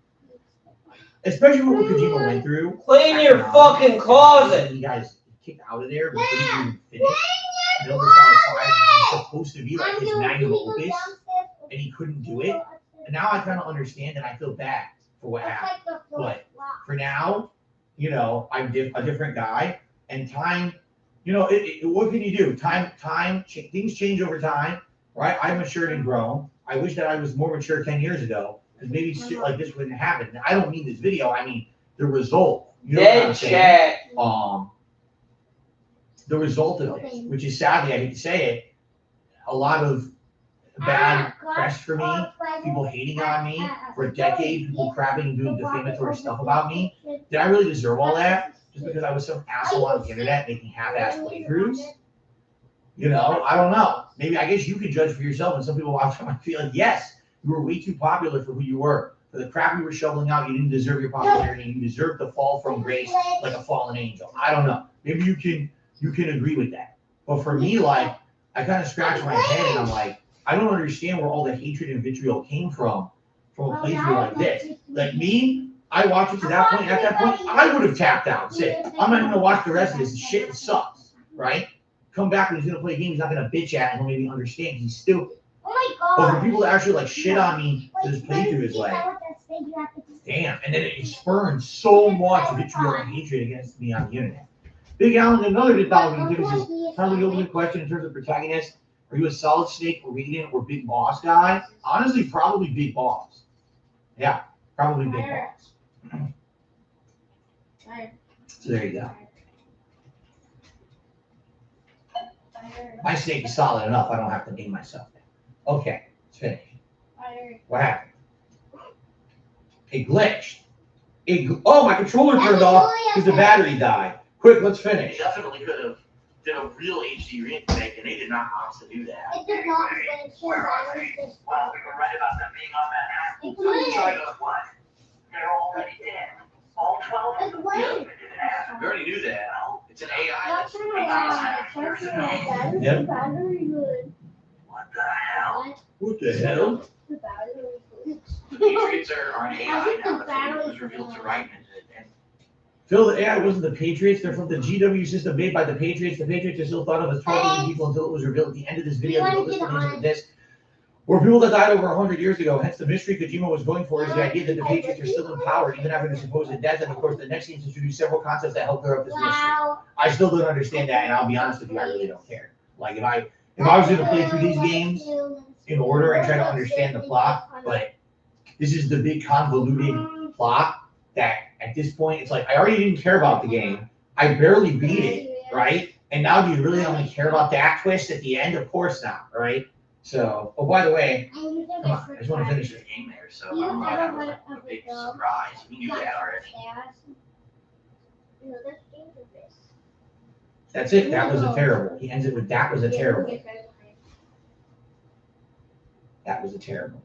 especially what Kojima went through. Clean your fucking closet. You guys kicked out of there, but couldn't even finish. Metal Gear Solid 5 was supposed to be like his magnum opus, and he couldn't do it. And now I kind of understand and I feel bad for what happened. But for now, you know, I'm a different guy, and time, you know, what can you do? Things change over time, right? I've matured and grown. I wish that I was more mature 10 years ago, because maybe shit like this wouldn't happen. I don't mean this video, I mean the result. You know what I'm saying? The result of this, which is sadly, I hate to say it, a lot of bad press for me, people hating on me for a decade, people crapping and doing defamatory stuff about me. Did I really deserve all that? Just because I was some asshole on the internet making half-ass playthroughs? You know, I don't know. Maybe, I guess you could judge for yourself, and some people watch might feel like, yes, you were way too popular for who you were. For the crap you were shoveling out, you didn't deserve your popularity. You deserved to fall from grace like a fallen angel. I don't know. Maybe you can agree with that. But for me, like, I kind of scratch my head and I'm like, I don't understand where all the hatred and vitriol came from a playthrough like this. Like me, I watched it to that point. At that point, I would have tapped out and said, I'm not going to watch the rest of this. Shit sucks, right? Come back when he's going to play a game he's not going to bitch at and he'll maybe understand he's stupid. Oh my But god. for people to actually like shit on me for this playthrough is like, damn. And then it spurned so much vitriol and hatred against me on the internet. Big Alan, another $10 gives us kind of the ultimate question in terms of protagonist. Are you a Solid Snake, or Radiant, or Big Boss guy? Honestly, probably Big Boss. Yeah, probably Big Boss. So there you go. My snake is solid enough. I don't have to name myself that. Okay, it's finished. What happened? It glitched. Oh, my controller turned off because the battery died. Quick, let's finish. They definitely could have did a real HD remake, and they did not opt to do that. It did not glitch. Where are they? Well, we were right about them being on that app. It So you tried glitched. to what? They're already dead. All 12 of them. It glitched. Yeah, we already knew that. It's an AI Not that's turn around. years Turn ago. around. Yep. Battery good. What the hell? What the hell? The battery good. The Patriots are an I AI think now. the That's what battery was revealed to Reitman. And Phil, the AI wasn't the Patriots. They're from the GW system made by the Patriots. The Patriots are still thought of as 12 million people until it was revealed at the end of this video. You wanna This get one isn't on? this. Were people that died over 100 years ago. Hence, the mystery Kojima was going for is the idea that the Patriots are still in power even after their supposed death. And of course, the next games introduced several concepts that help clear up this mystery. Wow. I still don't understand that, and I'll be honest with you, I really don't care. Like, if I was going to play through these games in order and try to understand the plot, but this is the big convoluted plot that at this point it's like I already didn't care about the game. I barely beat it, right? And now do you really only care about that twist at the end? Of course not, right? So, oh, by the way, come on, I just want to finish there's it. a game there, so I don't know. That was a big surprise. We knew that already. That's it. That was a terrible. He ends it with that was a terrible. That was a terrible.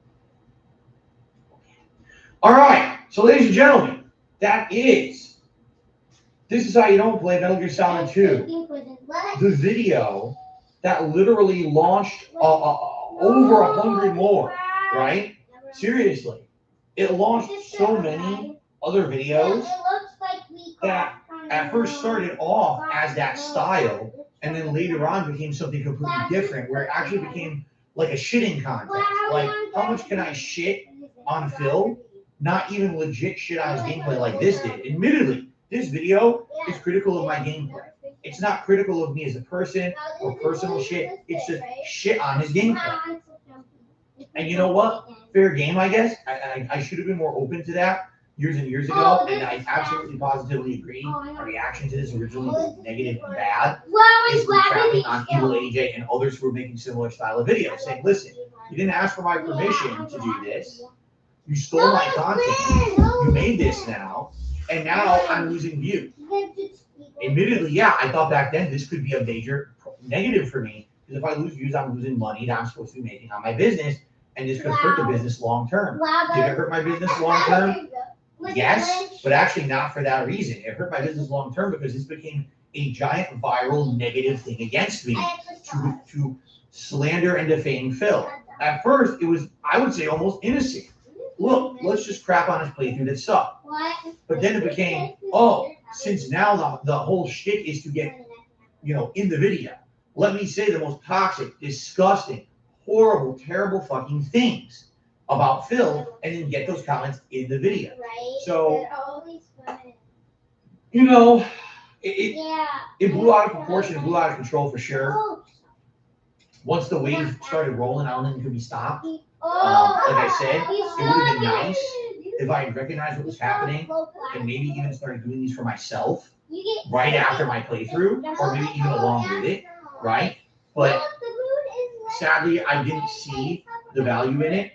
All right. So, ladies and gentlemen, this is how you don't play Metal Gear Solid 2. The video that literally launched over 100 more, right? Seriously. It launched so many other videos that at first started off as that style and then later on became something completely different where it actually became like a shitting contest. Like, how much can I shit on Phil? Not even legit shit on his gameplay like this did. Admittedly, this video is critical of my gameplay. It's not critical of me as a person or personal shit. It's just shit on his gameplay. And you know what? Fair game, I guess. I should have been more open to that years and years ago, and I absolutely positively agree. My reaction to this originally was negative and bad. Basically crapping on Evil AJ and others who were making similar style of videos, saying, listen, you didn't ask for my permission to do this. You stole my content. You made this now, and now I'm losing views. Admittedly, yeah, I thought back then this could be a major negative for me, because if I lose views, I'm losing money that I'm supposed to be making on my business, and this could hurt the business long term. Did it hurt my business long term? Yes, but actually not for that reason. It hurt my business long term because this became a giant viral negative thing against me to slander and defame Phil. At first, it was, I would say, almost innocent. Look, let's just crap on his playthrough that sucked. But then it became, oh, since now the whole shit is to get, in the video. Let me say the most toxic, disgusting, horrible, terrible fucking things about Phil and then get those comments in the video. So, it blew out of proportion, it blew out of control for sure. Once the wave started rolling, I don't think it could be stopped. Like I said, it would have been nice if I had recognized what was happening and maybe even started doing these for myself right after my playthrough, or maybe even along with it, right? But sadly, I didn't see the value in it.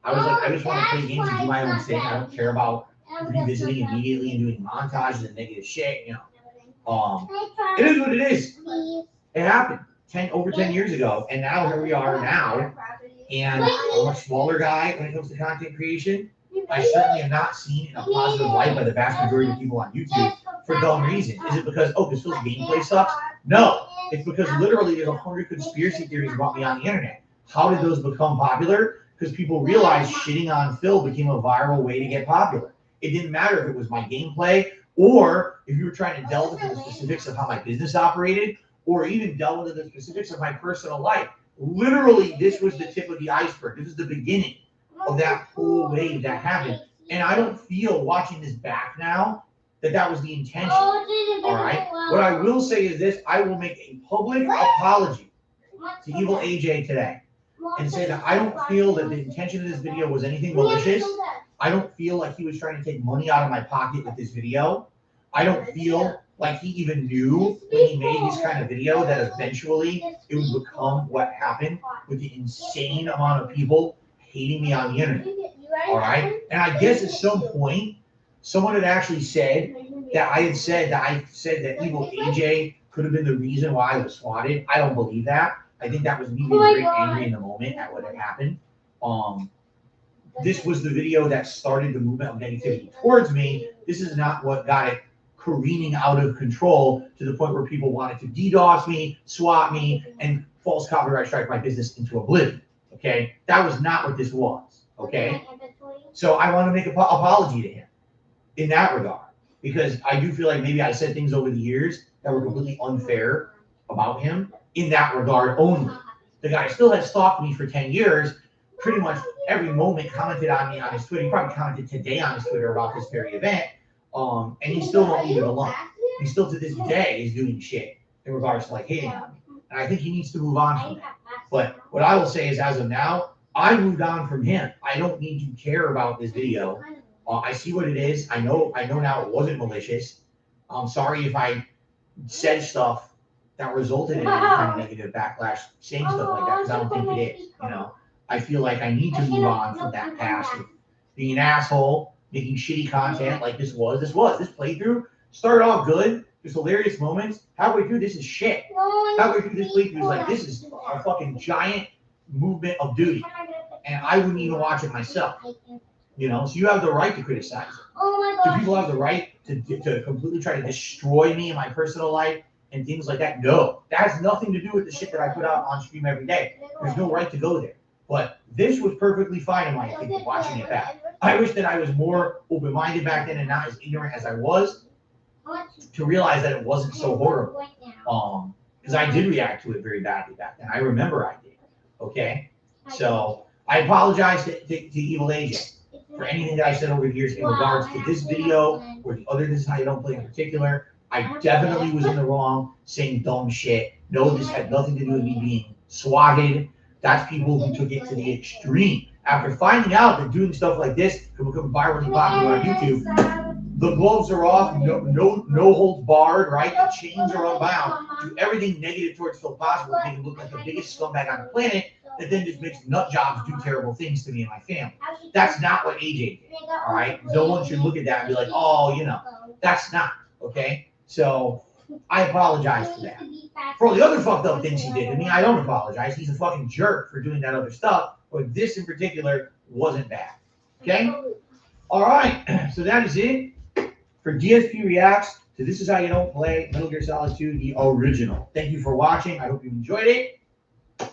I was like, I just want to play games and do my own thing. I don't care about revisiting immediately and doing montages and negative shit, you know. It is what it is. It happened over 10 years ago, and now here we are now. And I'm a much smaller guy when it comes to content creation. I certainly am not seen in a positive light by the vast majority of people on YouTube for dumb reasons. Is it because, oh, this Phil's gameplay sucks? No. It's because literally there's 100 conspiracy theories about me on the internet. How did those become popular? Because people realized shitting on Phil became a viral way to get popular. It didn't matter if it was my gameplay or if you were trying to delve into the specifics of how my business operated or even delve into the specifics of my personal life. Literally, this was the tip of the iceberg. This is the beginning of that whole wave that happened. And I don't feel, watching this back now, that was the intention. All right? What I will say is this. I will make a public apology to Evil AJ today and say that I don't feel that the intention of this video was anything malicious. I don't feel like he was trying to take money out of my pocket with this video. I don't feel like he even knew when he made this kind of video that eventually it would become what happened with the insane amount of people hating me on the internet. All right? And I guess at some point, someone had actually said that I said that Evil AJ could have been the reason why I was swatted. I don't believe that. I think that was me being very angry in the moment at what had happened. This was the video that started the movement of negativity towards me. This is not what got it careening out of control to the point where people wanted to DDoS me, swat me, and false copyright strike my business into oblivion. Okay? That was not what this was. Okay? So I want to make an apology to him in that regard, because I do feel like maybe I said things over the years that were completely unfair about him in that regard only. The guy still has stalked me for 10 years, pretty much every moment commented on me on his Twitter. He probably commented today on his Twitter about this very event. And he still won't leave it alone. He still to this day is doing shit in regards to like hating on me. And I think he needs to move on from that. But what I will say is, as of now, I moved on from him. I don't need to care about this video. I see what it is. I know now it wasn't malicious. I'm sorry if I said stuff that resulted in any kind of negative backlash, saying stuff like that, because I don't think it is. You know, I feel like I need to move on from that past of being an asshole, making shitty content like this was. This playthrough started off good. There's hilarious moments. Halfway through, this is shit. Halfway through this playthrough is like, this is a fucking giant movement of duty. And I wouldn't even watch it myself. You know, so you have the right to criticize it. Do people have the right to completely try to destroy me in my personal life and things like that? No. That has nothing to do with the shit that I put out on stream every day. There's no right to go there. But this was perfectly fine in my opinion, watching it back. I wish that I was more open-minded back then and not as ignorant as I was to realize that it wasn't so horrible. Because I did react to it very badly back then. I remember I did. Okay? So I apologize to Evil AJ for anything that I said over the years in regards to this video or the other This Is How You Don't Play in particular. I definitely was in the wrong saying dumb shit. No, this had nothing to do with me being swatted. That's people who took it to the extreme. After finding out that doing stuff like this can become virally popular on YouTube, the gloves are off, no holds barred, right? The chains are unbound. Do everything negative towards Phil possible to make him look like the biggest scumbag on the planet that then just makes nut jobs do terrible things to me and my family. That's not what AJ did, all right? No one should look at that and be like, oh, you know, that's not, okay? So I apologize for that. For all the other fucked up things he did to me, I don't apologize. He's a fucking jerk for doing that other stuff, but this in particular wasn't bad, okay? All right, so that is it for DSP Reacts to This Is How You Don't Play Metal Gear Solid 2, the original. Thank you for watching. I hope you enjoyed it.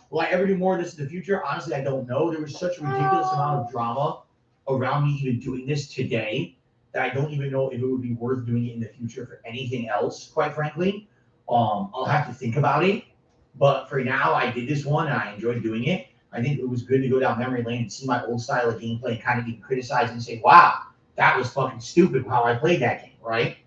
Will I ever do more of this in the future? Honestly, I don't know. There was such a ridiculous amount of drama around me even doing this today that I don't even know if it would be worth doing it in the future for anything else, quite frankly. I'll have to think about it. But for now, I did this one and I enjoyed doing it. I think it was good to go down memory lane and see my old style of gameplay and kind of even criticize and say, wow, that was fucking stupid how I played that game, right?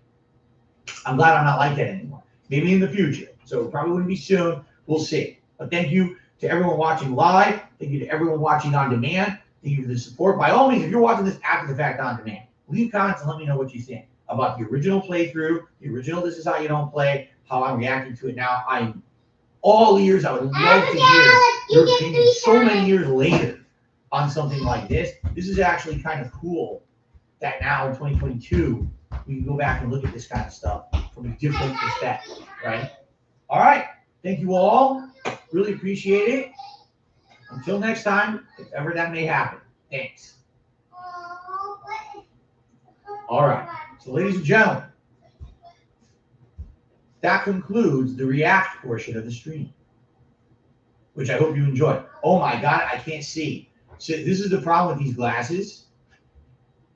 I'm glad I'm not like that anymore. Maybe in the future. So it probably wouldn't be soon. We'll see. But thank you to everyone watching live. Thank you to everyone watching on demand. Thank you for the support. By all means, if you're watching this after the fact on demand, leave comments and let me know what you think about the original playthrough, the original This Is How You Don't Play, how I'm reacting to it now. I'm all ears. I would love to hear You You're get thinking 3 so many times. years later on something like this. This is actually kind of cool that now in 2022 we can go back and look at this kind of stuff from a different perspective, right? All right. Thank you all. Really appreciate it. Until next time, if ever that may happen. Thanks. All right. So, ladies and gentlemen, that concludes the React portion of the stream, which I hope you enjoyed. Oh my God, I can't see. So this is the problem with these glasses.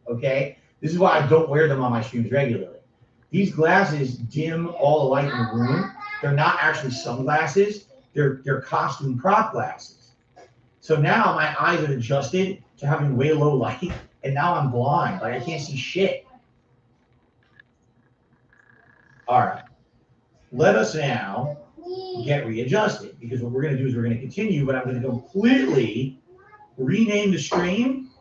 Okay, this is why I don't wear them on my streams regularly. These glasses dim all the light in the room. They're not actually sunglasses. They're costume prop glasses. So now my eyes are adjusted to having way low light, and now I'm blind. Like I can't see shit. All right. Let us now get readjusted, because what we're going to do is we're going to continue, but I'm going to completely rename the stream.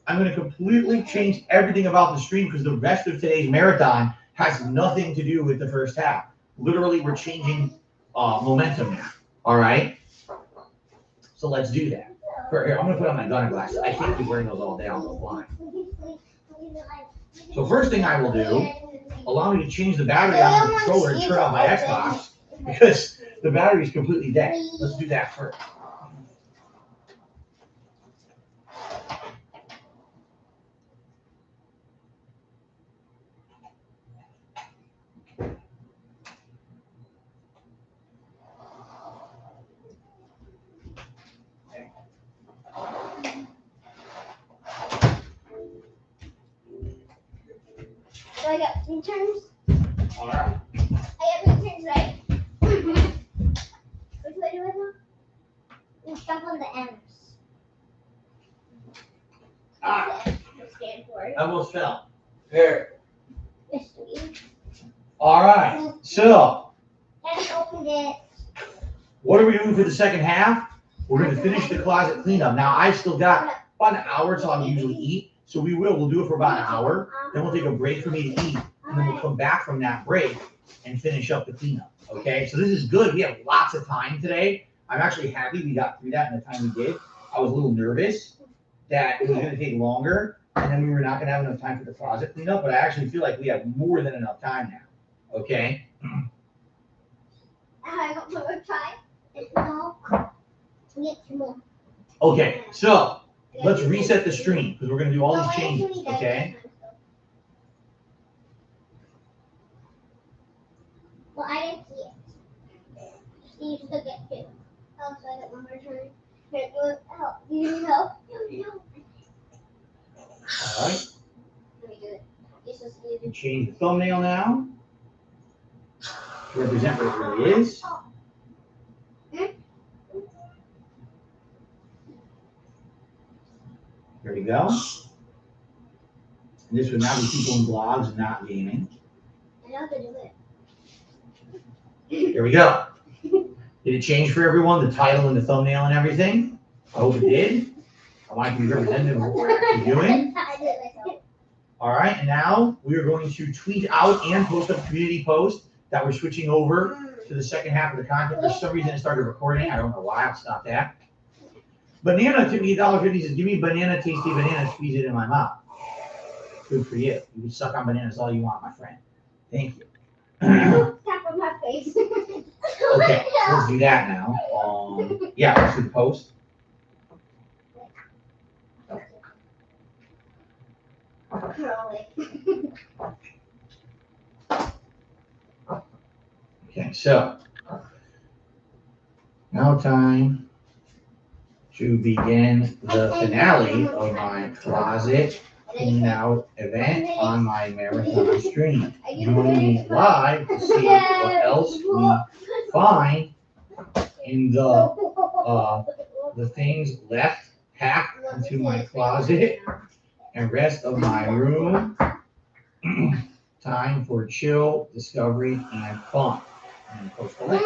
I'm going to completely change everything about the stream because the rest of today's marathon has nothing to do with the first half. Literally, we're changing momentum now. All right? So let's do that. Here, I'm going to put on my gunner glasses. I can't keep wearing those all day. I'll go blind. So first thing I will do, allow me to change the battery on the controller and turn off my Xbox because the battery is completely dead. Let's do that first. So I got 3 turns. All right. I got 3 turns, right? Which way do I go? You step on the M's. Ah, I'm scared for it. I almost fell. Here. Mystery. All right. So Haven't opened it. what are we doing for the second half? We're going to finish the closet cleanup. Now, I've still got about an hour till I usually eat. So we'll do it for about an hour. Then we'll take a break for me to eat. And then we'll come back from that break and finish up the cleanup. Okay? So this is good. We have lots of time today. I'm actually happy we got through that in the time we did. I was a little nervous that it was going to take longer and then we were not going to have enough time for the closet cleanup. But I actually feel like we have more than enough time now. Okay? I got one more try. No. We get 2 more. Okay. So let's reset the stream because we're going to do all these changes. Okay? Well, I didn't see it. You still get 2. Oh, so I got 1 more turn. Here, help. You need help? No. All right. Let me do it. You're supposed to do And change the thumbnail now to represent what it really is. There we go. And this would now be people in blogs and not gaming. I know how to do it. There we go. Did it change for everyone, the title and the thumbnail and everything? I hope it did. I want it to be representative of what we're actually doing. I did it myself. All right, and now we are going to tweet out and post up a community post that we're switching over to the second half of the content. For some reason, it started recording. I don't know why. I'll stop that. Banana took me $1.50. Says, give me banana, tasty banana, squeeze it in my mouth. Good for you. You can suck on bananas all you want, my friend. Thank you. Tap on my face. Okay, let's do that now. Yeah, let's do the post. Okay, so now time to begin the finale of my closet clean out event on my marathon stream. Join me live to see what else we find in the things left packed into my closet and rest of my room. Time for chill, discovery, and fun. And post the link.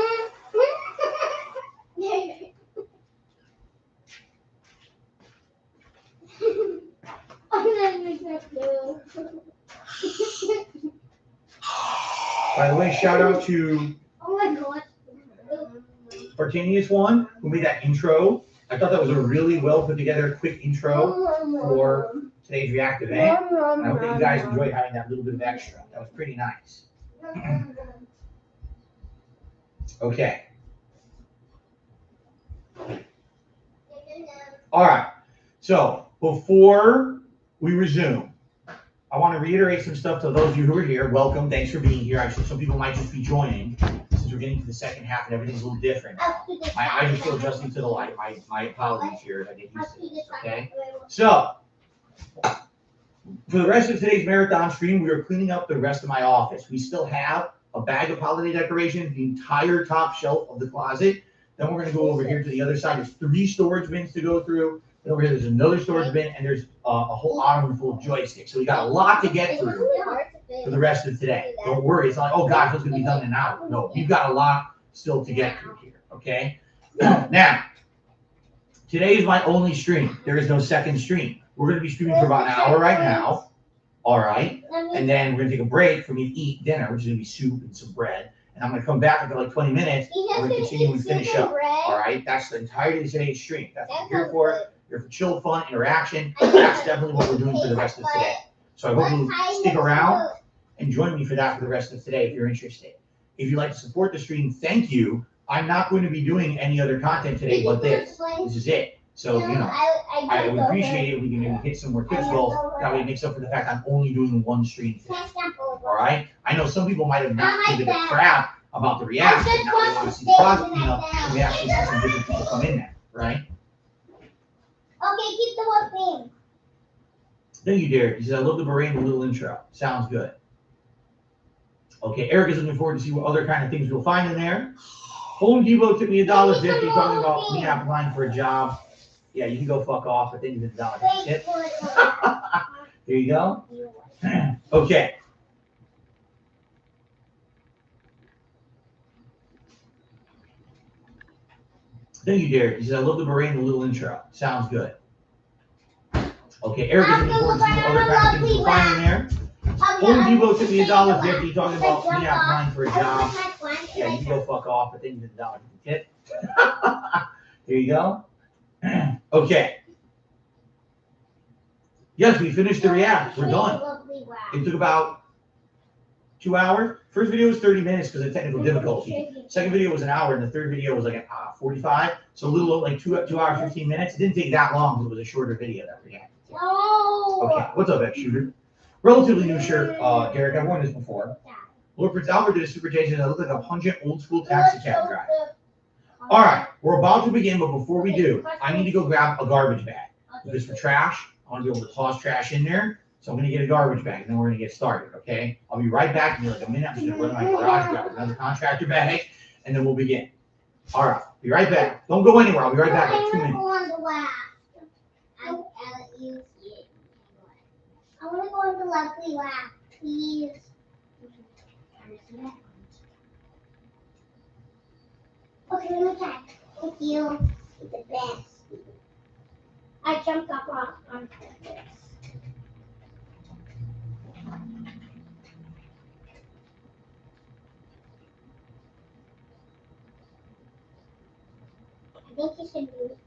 By the way, shout out to Oh my god. Spartanius one, who made that intro. I thought that was a really well put together, quick intro for today's React event. And I hope that you guys enjoyed having that little bit of extra. That was pretty nice. Okay. All right. So before we resume, I want to reiterate some stuff to those of you who are here. Welcome. Thanks for being here. Actually, some people might just be joining since we're getting to the second half and everything's a little different. My eyes are still adjusting to the light. My apologies here if I get used to this, okay? So, for the rest of today's marathon stream, we are cleaning up the rest of my office. We still have a bag of holiday decorations, the entire top shelf of the closet. Then we're going to go over here to the other side. There's 3 storage bins to go through. Then over here, there's another storage bin, and there's a whole ottoman full of joysticks. So we got a lot to get through for the rest of today. Don't worry. It's not like, oh gosh, it's going to be done in an hour. No, we've got a lot still to get through here, okay? Now, today is my only stream. There is no second stream. We're going to be streaming for about an hour right now, all right? And then we're going to take a break for me to eat dinner, which is going to be soup and some bread. And I'm going to come back after like 20 minutes, and we're going to continue and finish up, all right? That's the entirety of today's stream. That's what you're here for. You're for chill, fun, interaction. That's definitely what we're doing for the rest of today. So I hope you stick around and join me for that for the rest of today if you're interested. If you'd like to support the stream, thank you. I'm not going to be doing any other content today but this. This is it. So, you know, I would appreciate it if we can maybe hit some more tips goals. That way it makes up for the fact I'm only doing one stream today. All right? I know some people might have not given a crap about the reaction. Now they want to see positive, you know, we actually see some different people come in there, right? Okay, keep the one thing. Thank you, Derek. He said, I love the beret and the little intro. Sounds good. Okay, Eric is looking forward to see what other kind of things we'll find in there. Home Depot took me $1.50 talking about me applying for a job. Yeah, you can go fuck off, but then you get $1.50 tip. There you go. Okay. Thank you, Derek. He said, I love the beret and the little intro. Sounds good. Okay, Eric is looking forward to see what other kind of things we'll find in there. Home Depot took me $1.50 talking about me applying for a job. Yeah, you can go fuck off, but then you get $1.50 tip. There you go. Okay. Yes, we finished the React. We're done. It took about 2 hours. First video was 30 minutes because of technical difficulty. Second video was an hour, and the third video was like 45. So a little like 2 hours, 15 minutes. It didn't take that long because it was a shorter video that we had. Okay, what's up, X-Shooter? Relatively new shirt, Derek. I've worn this before. Lord Prince Albert did a super change that looked like a pungent old school taxi cab driver. All right, we're about to begin, but before we do, I need to go grab a garbage bag. This for trash. I want to be able to toss trash in there. So I'm going to get a garbage bag, and then we're going to get started, okay? I'll be right back in like a minute. I'm just going to run to my garage, grab another contractor bag, and then we'll begin. All right, be right back. Don't go anywhere. I'll be right back in 2 minutes. I want to go on the lovely lap, please. Okay, let me check. Thank you. It's the best. I jumped up on purpose. I think you should do it.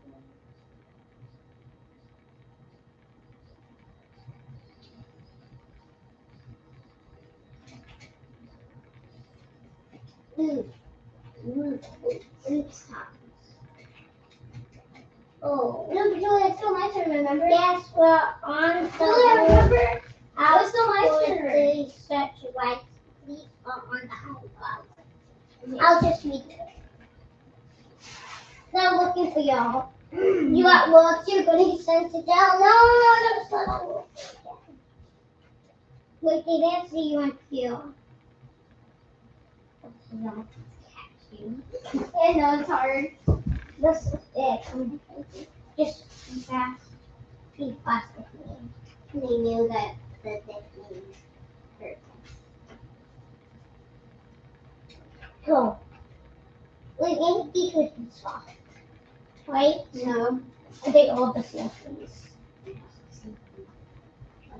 Stop. Oh, no, Julie, it's still my turn, remember? Yes, we're on the Julie, remember? It's still my turn. Such white feet on the house. I'll just read it. I'm looking for y'all. You got looks, you're going to send it down. No, that's not. Wait, they didn't see you on cue. I know it's hard. This is it. Just fast. Be fast with me. They knew that the nickname hurt. Go. Wait, maybe be good and soft. Right? No. I think all the lessons.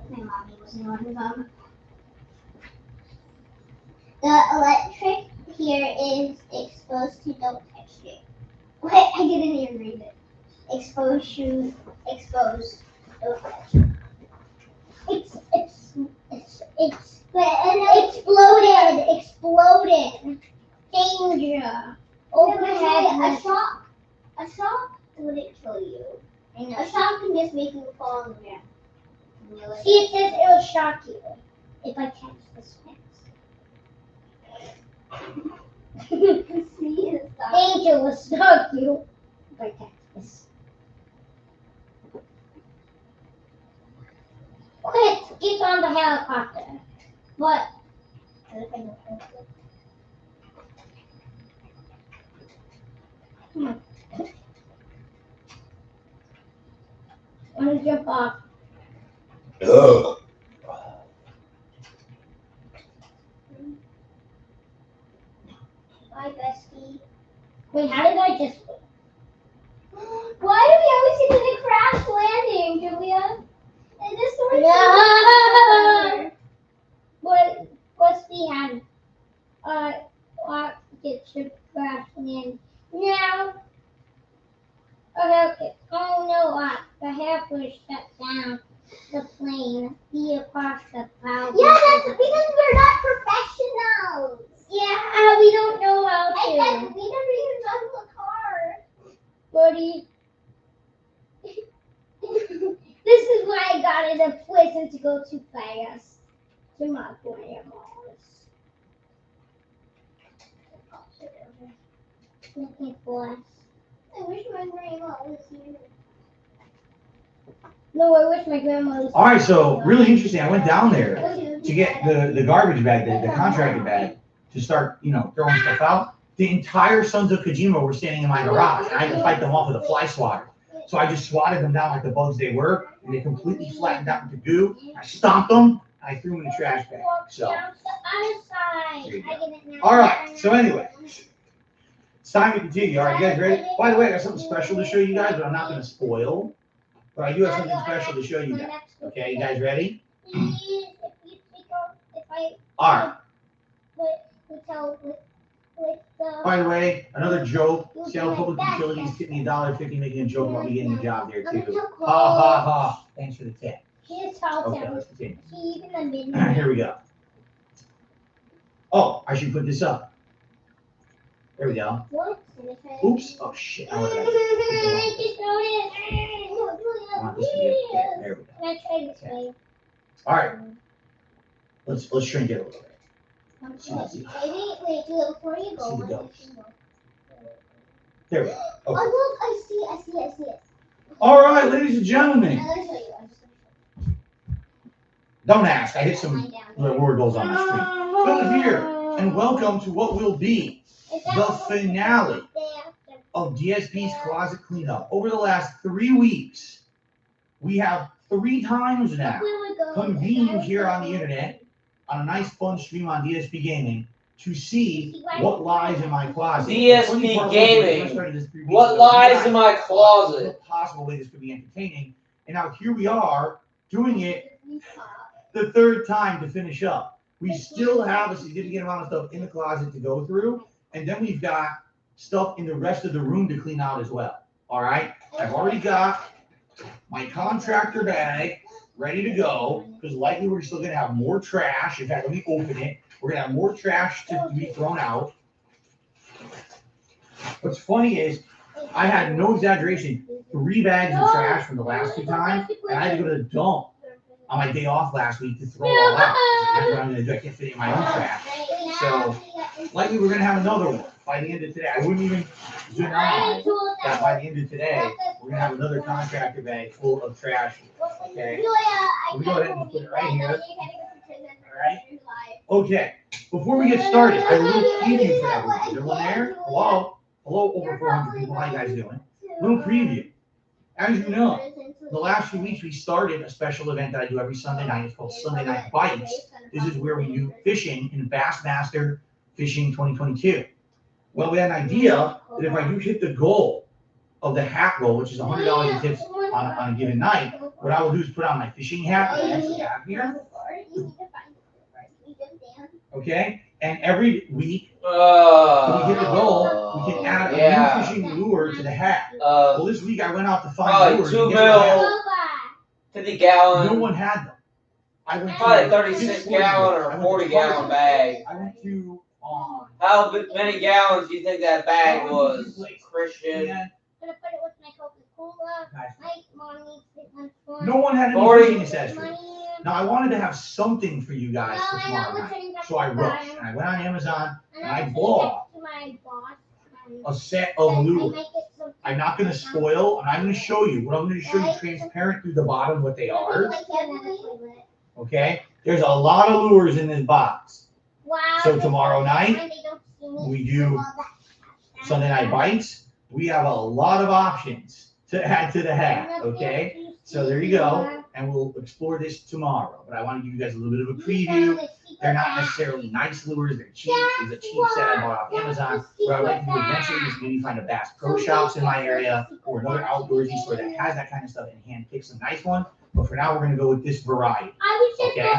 My mommy was one of them. The electric here is exposed to no texture. I didn't even read it. Exposed shoes, exposed. Okay. It's exploded. Danger. Overhead. A shock wouldn't kill you. A shock can just make you fall on the ground. Really? See, it says it will shock you if I catch this fence. Danger will shock you if I catch this. Quick, get on the helicopter. What? Want to jump off? Bye, bestie. Wait, how did I just? Why do we always get to the crash landing, Julia? Is this the no. What's the hand? Get your crash landing now. Okay. Oh no, the helper shut down the plane. Be across the power. Yeah, that's because we're not professionals. Yeah, we don't know how to. We never even drive a car. Buddy. This is why I got in a prison to go too fast to my grandma's. Looking for us. I wish my grandma was here. No, I wish my grandma was here. All right, so really interesting. I went down there to get the garbage bag, the contracted bag, to start, throwing stuff out. The entire Sons of Kojima were standing in my garage, and I had to fight them off with a fly swatter. So I just swatted them down like the bugs they were, and they completely flattened out into goo. I stomped them, and I threw them in the trash bag. So, there you go. All right, so anyway, it's time to continue. All right, you guys ready? By the way, I got something special to show you guys, but I'm not going to spoil. But I do have something special to show you guys. Okay, you guys ready? All right. By the way, another joke. Seattle Public Utilities tipped me $1.50 making a joke about me getting a job there too. Ha ha ha. Thanks for the tip. Okay, let's continue. Here we go. Oh, I should put this up. There we go. Oops. Oh shit. I want this to be there we go. Okay. All right. Let's shrink it a little bit. Wait, before you go. There we go. Okay. Oh, look, I see it. All right, ladies and gentlemen. Don't ask. I hit some word goals on the screen. Come here and welcome to what will be the finale of DSP's Closet Cleanup. Over the last 3 weeks, we have 3 times now convened here on the internet on a nice fun stream on DSP Gaming to see what lies in my closet. DSP Gaming. What lies in my closet? No possible way this could be entertaining. And now here we are doing it the 3rd time to finish up. We still have a significant amount of stuff in the closet to go through, and then we've got stuff in the rest of the room to clean out as well. All right, I've already got my contractor bag ready to go, because likely we're still gonna have more trash. In fact, let me open it. We're gonna have more trash to be thrown out. What's funny is I had no exaggeration, 3 bags of trash from the last 2 times, and I had to go to the dump on my day off last week to throw it all out. That's what I'm gonna do. I can't fit it in my own trash. So likely we're gonna have another one by the end of today. I wouldn't even deny that by the end of today, we're gonna have another contractor bag full of trash. Okay. So we go ahead and put it right here. All right. Okay. Before we get started, I have a little preview for everyone. Is everyone there? Hello? Hello, over 400 people. How you guys doing? Little preview. As you know, the last few weeks we started a special event that I do every Sunday night. It's called Sunday Night Bites. This is where we do fishing in Bassmaster Fishing 2022. Well, we had an idea that if I do hit the goal of the hat goal, which is $100 in tips on a given night, what I will do is put on my fishing hat that I actually have here. Okay? And every week, when we hit the goal, we can add a Yeah. new fishing lure to the hat. Well, this week I went out to find Probably lures. 2 and guess what happened? mil, 50 gallon. No one had them. I went Probably to 36 Sporting gallon Goods. I or went 40 to gallon Target. bag. I went to How many gallons do you think that bag was, Christian? and Gonna put it with my Coca-Cola. My mom needs it once more. no one had any 40. fishing accessories. Now I wanted to have something for you guys for tomorrow night, so I rushed and I went on Amazon and I bought a set of lures. I'm not going to spoil, and I'm going to show you. What I'm going to show you transparent through the bottom what they are. Okay? There's a lot of lures in this box. Wow. So tomorrow night, we do Sunday Night Bites. We have a lot of options to add to the hat. Okay? So there you go. And we'll explore this tomorrow. But I want to give you guys a little bit of a preview. They're not necessarily nice lures. They're cheap. It's a cheap set I bought off Amazon. What I'd like to do eventually is maybe find a Bass Pro Shops in my area or another outdoorsy store that has that kind of stuff and hand pick some nice one. But for now, we're going to go with this variety. Okay?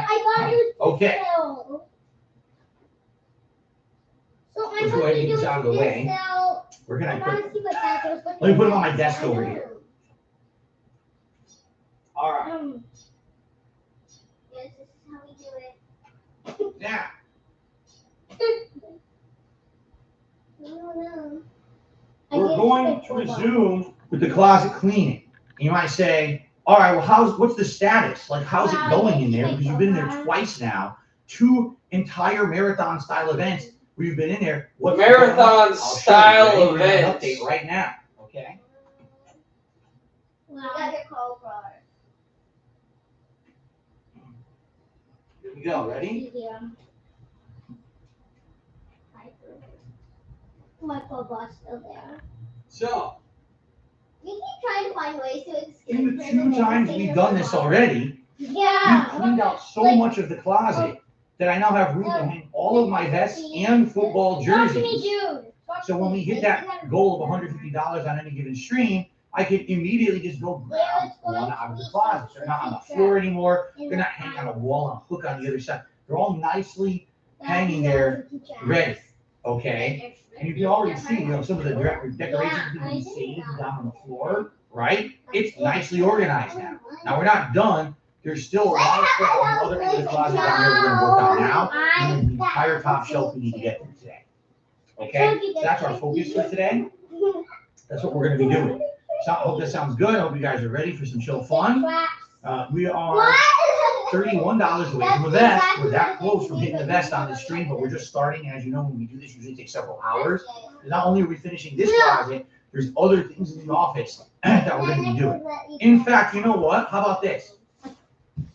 Okay. So Let's go ahead and get this out of the way. We're going to put, let me put them on my desk over here. All right. Yes, this is how we do it. Now, we're going to resume with the closet cleaning. You might say, all right, well, what's the status? Like, how's it going in there? Because you've been there twice now, 2 entire marathon style events where you've been in there. What's Marathon style events. events. Update right now, okay? You got your cold water. Here we go. Ready? Yeah. My cold water's still there. So, You keep trying to find ways to escape. in the 2 times we've done this already, Yeah. we've cleaned out so much of the closet that I now have room to hang all of my vests and football Talk to me, jerseys. Jude. So when we hit that goal of $150 on any given stream, I can immediately just go grab one out of the closet. They're not on the floor anymore. They're not hanging on a wall and a hook on the other side. They're all nicely hanging there, ready. Okay? And you can already see, some of the decorations can be saved down on the floor, right? It's nicely organized now. Now we're not done. There's still a lot of stuff on the other end of the closet down there we're gonna work on now. And then the entire top shelf we need to get to today. Okay? So that's our focus for today. That's what we're gonna be doing. So I hope that sounds good. I hope you guys are ready for some chill fun. We are $31 away from the vest. We're that close from hitting the vest on this stream, but we're just starting. And as you know, when we do this, it usually takes several hours. And not only are we finishing this closet, there's other things in the office that we're going to be doing. In fact, you know what? How about this?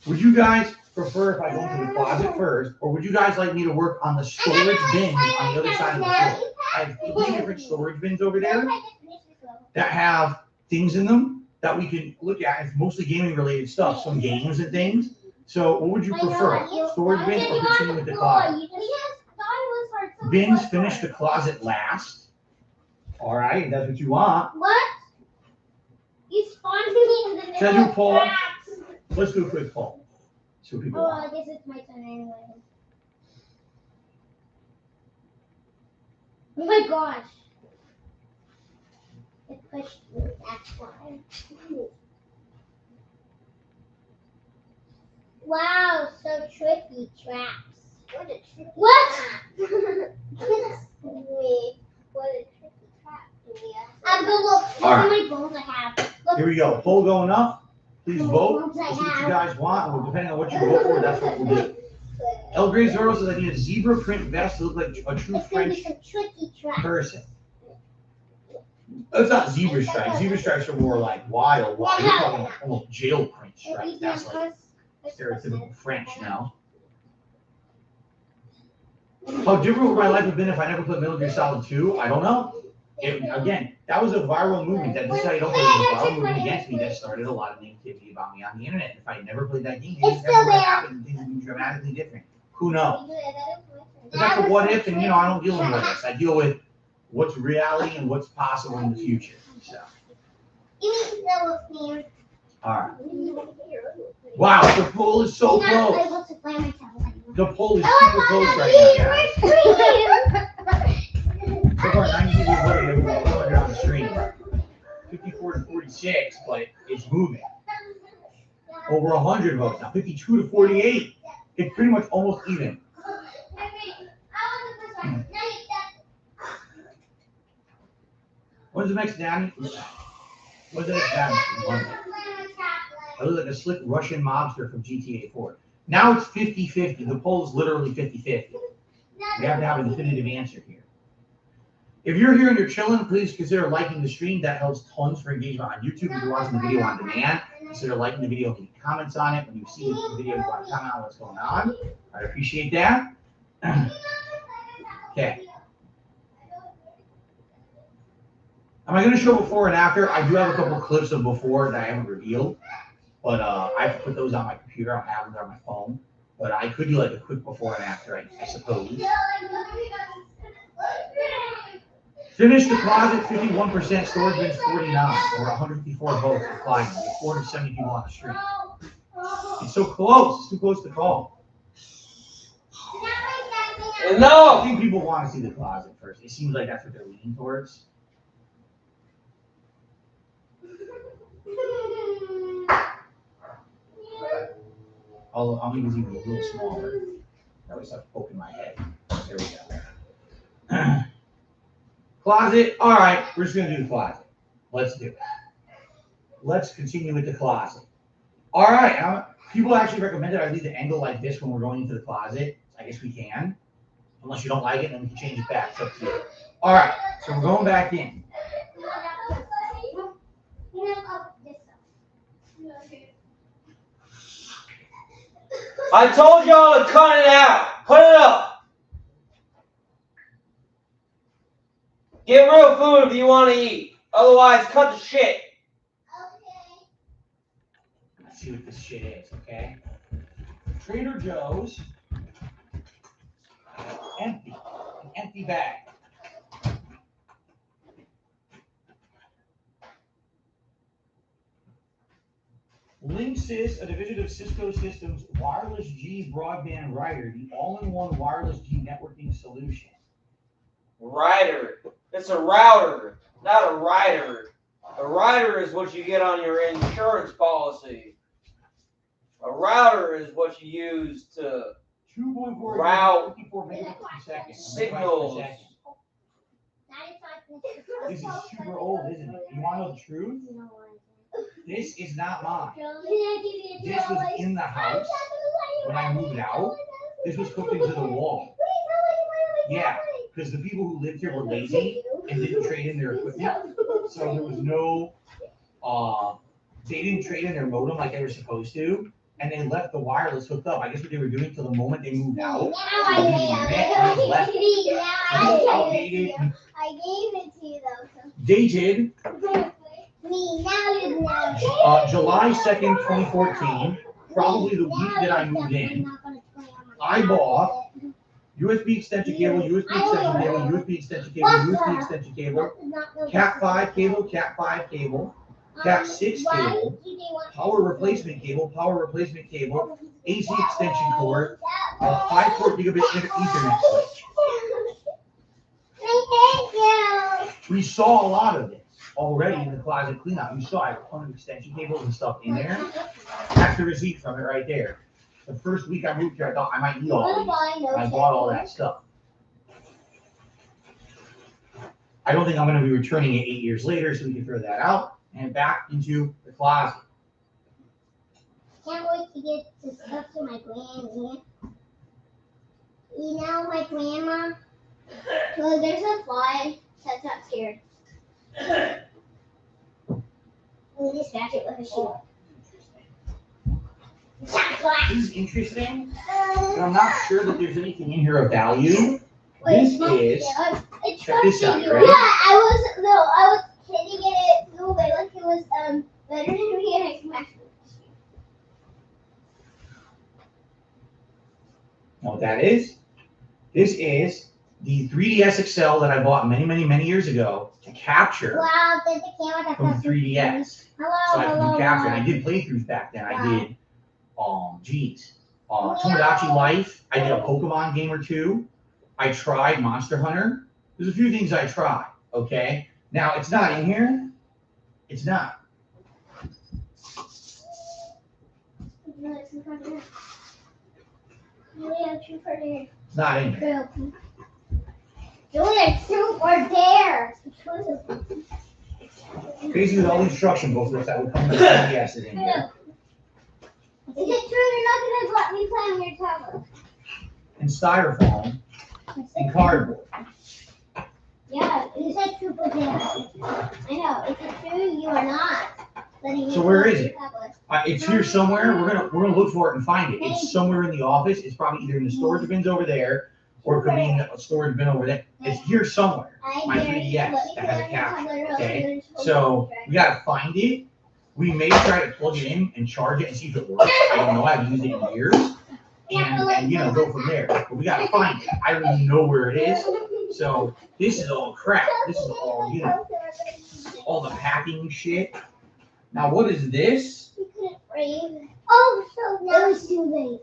Would you guys prefer if I go into the closet first, or would you guys like me to work on the storage bins on the other side of the floor? I have 3 different storage bins over there that have things in them that we can look at. It's mostly gaming related stuff, some games and things. So what would you prefer? Storage bins or continue with the closet? Bins finish the closet last. All right, if that's what you want. What? You spawned me in the middle Should I do a of poll? traps. Let's do a quick poll. See what people Oh, want. I guess it's my turn anyway. Oh my gosh. It pushed me, that's why. Wow, so tricky traps. What a tricky What? What a tricky trap. I'm gonna look. Look All how right. many bones I have. Look. Here we go. Poll going up. Please How many vote. bones I Let's see what you have. guys want. And depending on what you vote for, that's what we'll do. El Grey Zoro says I need a zebra print vest to look like a true It's gonna be French some tricky traps. person. It's not zebra stripes. Zebra stripes are more like wild. You're talking like almost jail print stripes. That's like stereotypical French now. How different would my life have been if I never played Metal Gear Solid 2? I don't know. Again, that was a viral movement. This is how you don't play a viral movement against me that started a lot of negativity about me on the internet. If I had never played that game, It's never still would have there. happened. Things would be dramatically different. Who knows? But that's a what if, and I don't deal with what ifs. I deal with what's reality and what's possible in the future. So, all right. Wow, the poll is so close. The poll is super close right now, guys. The far, 90 people voted over 400 on the stream. 54 to 46, but it's moving. Over 100 votes now. 52 to 48. It's pretty much almost even. When's the next Danny? When's the next Danny? I look like a slick Russian mobster from GTA 4. Now it's 50-50. The poll is literally 50-50. We have to have a definitive answer here. If you're here and you're chilling, please consider liking the stream. That helps tons for engagement on YouTube. If you're watching the video on demand, consider liking the video, leave comments on it. When you see the video, you want to comment on what's going on. I appreciate that. Okay. Am I going to show before and after? I do have a couple clips of before that I haven't revealed, but I have to put those on my computer. I don't have them on my phone, but I could do like a quick before and after, I suppose. Finish the closet, 51%, storage bins 49, or 154 votes applied. 470 people on the street. It's so close. It's too close to call. No! I think people want to see the closet first. It seems like that's what they're leaning towards. I'll make this even a little smaller. That way stop poking my head. There we go. Closet. All right, we're just gonna do the closet. Let's do it. Let's continue with the closet. All right. People actually recommended I leave the angle like this when we're going into the closet. I guess we can. Unless you don't like it, then we can change it back. It's up to you. All right, so we're going back in. I told y'all to cut it out. Put it up. Get real food if you want to eat. Otherwise, cut the shit. Let's see what this shit is, okay? Trader Joe's. Empty. An empty bag. Linksys, a division of Cisco Systems, Wireless G Broadband Router, the all-in-one Wireless G networking solution. Router. It's a router, not a rider. A rider is what you get on your insurance policy. A router is what you use to 2.4 route 54 megabits per second. signals. This is super old, isn't it? You want to know the truth? This is not mine. This was in the house when I moved out. This was hooked into the wall. Yeah, because the people who lived here were lazy and didn't trade in their equipment. So there was no, they didn't trade in their modem like they were supposed to. And they left the wireless hooked up. I guess what they were doing till the moment they moved out. I gave it to you though. Dated Me, now you know. July 2nd, 2014, probably the week that I moved in. I bought USB extension cable, USB extension cable, USB extension cable, USB extension cable, Cat 5 cable, Cat 5 cable, Cat 6 cable, power replacement cable, AC extension cord, 5-port gigabit Ethernet switch. We saw a lot of this already in the closet cleanup. You saw I have a ton of extension cables and stuff in there. That's the receipt from it right there. The first week I moved here, I thought I might need all these. I bought all that stuff. I don't think I'm going to be returning it 8 years later, so we can throw that out and back into the closet. Can't wait to get the stuff to my granny. You know, my grandma. Well, there's a fly that's upstairs. We just scratch it with a shoe. This is interesting, but I'm not sure that there's anything in here of value. This is, check this out, Yeah, right? I was hitting it a little bit like it was better than me and I smashed it. Know what that is? This is the 3DS XL that I bought many, many, many years ago to capture Wow, there's a camera from 3DS. Hello, So I hello, can capture, and I hello. did playthroughs back then. I Wow. did, Tomodachi Life. I did a Pokemon game or two. I tried Monster Hunter. There's a few things I tried, okay? Now, it's not in here. It's not. It's not in here. Julia, truth or dare? Basically, all the instruction booklets that would come with CBS is in here. Is it true you're not going to let me play on your tablet? And styrofoam and cardboard. Yeah, you said truth or dare. I know. Is it true you are not letting me So where play is on it? your tablet? It's here somewhere. We're gonna look for it and find it. It's somewhere in the office. It's probably either in the storage bins over there, or it could be in a storage bin over there. It's here somewhere. My 3DS that has a capture. Okay, so we gotta find it. We may try to plug it in and charge it and see if it works. I don't know. I haven't used it in years, and you know, go from there. But we gotta find it. I don't even know where it is. So this is all crap. This is all, you know, all the packing shit. Now what is this? You couldn't breathe. Oh, so now it's too late.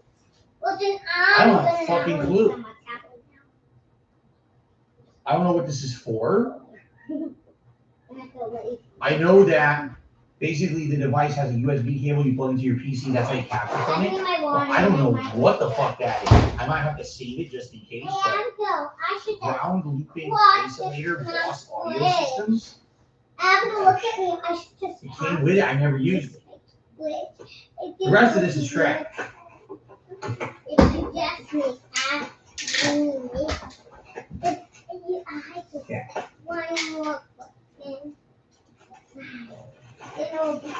Well, then I I'm don't have gonna a fucking now clue. on my tablet I don't know what this is for. now. I feel late. I know that basically the device has a USB cable you plug into your PC. That's how you capture from I it. need my But water. I don't know and my- what the fuck that is. I might have to save it just in case. Hey, But Anko, I should just. ground looping Watch isolator this boss audio play. systems. Abner, look at me. I should just. It came with it. I never used it. It The rest of this is trash. It suggests me asking me if I just Yeah. one more question. It'll be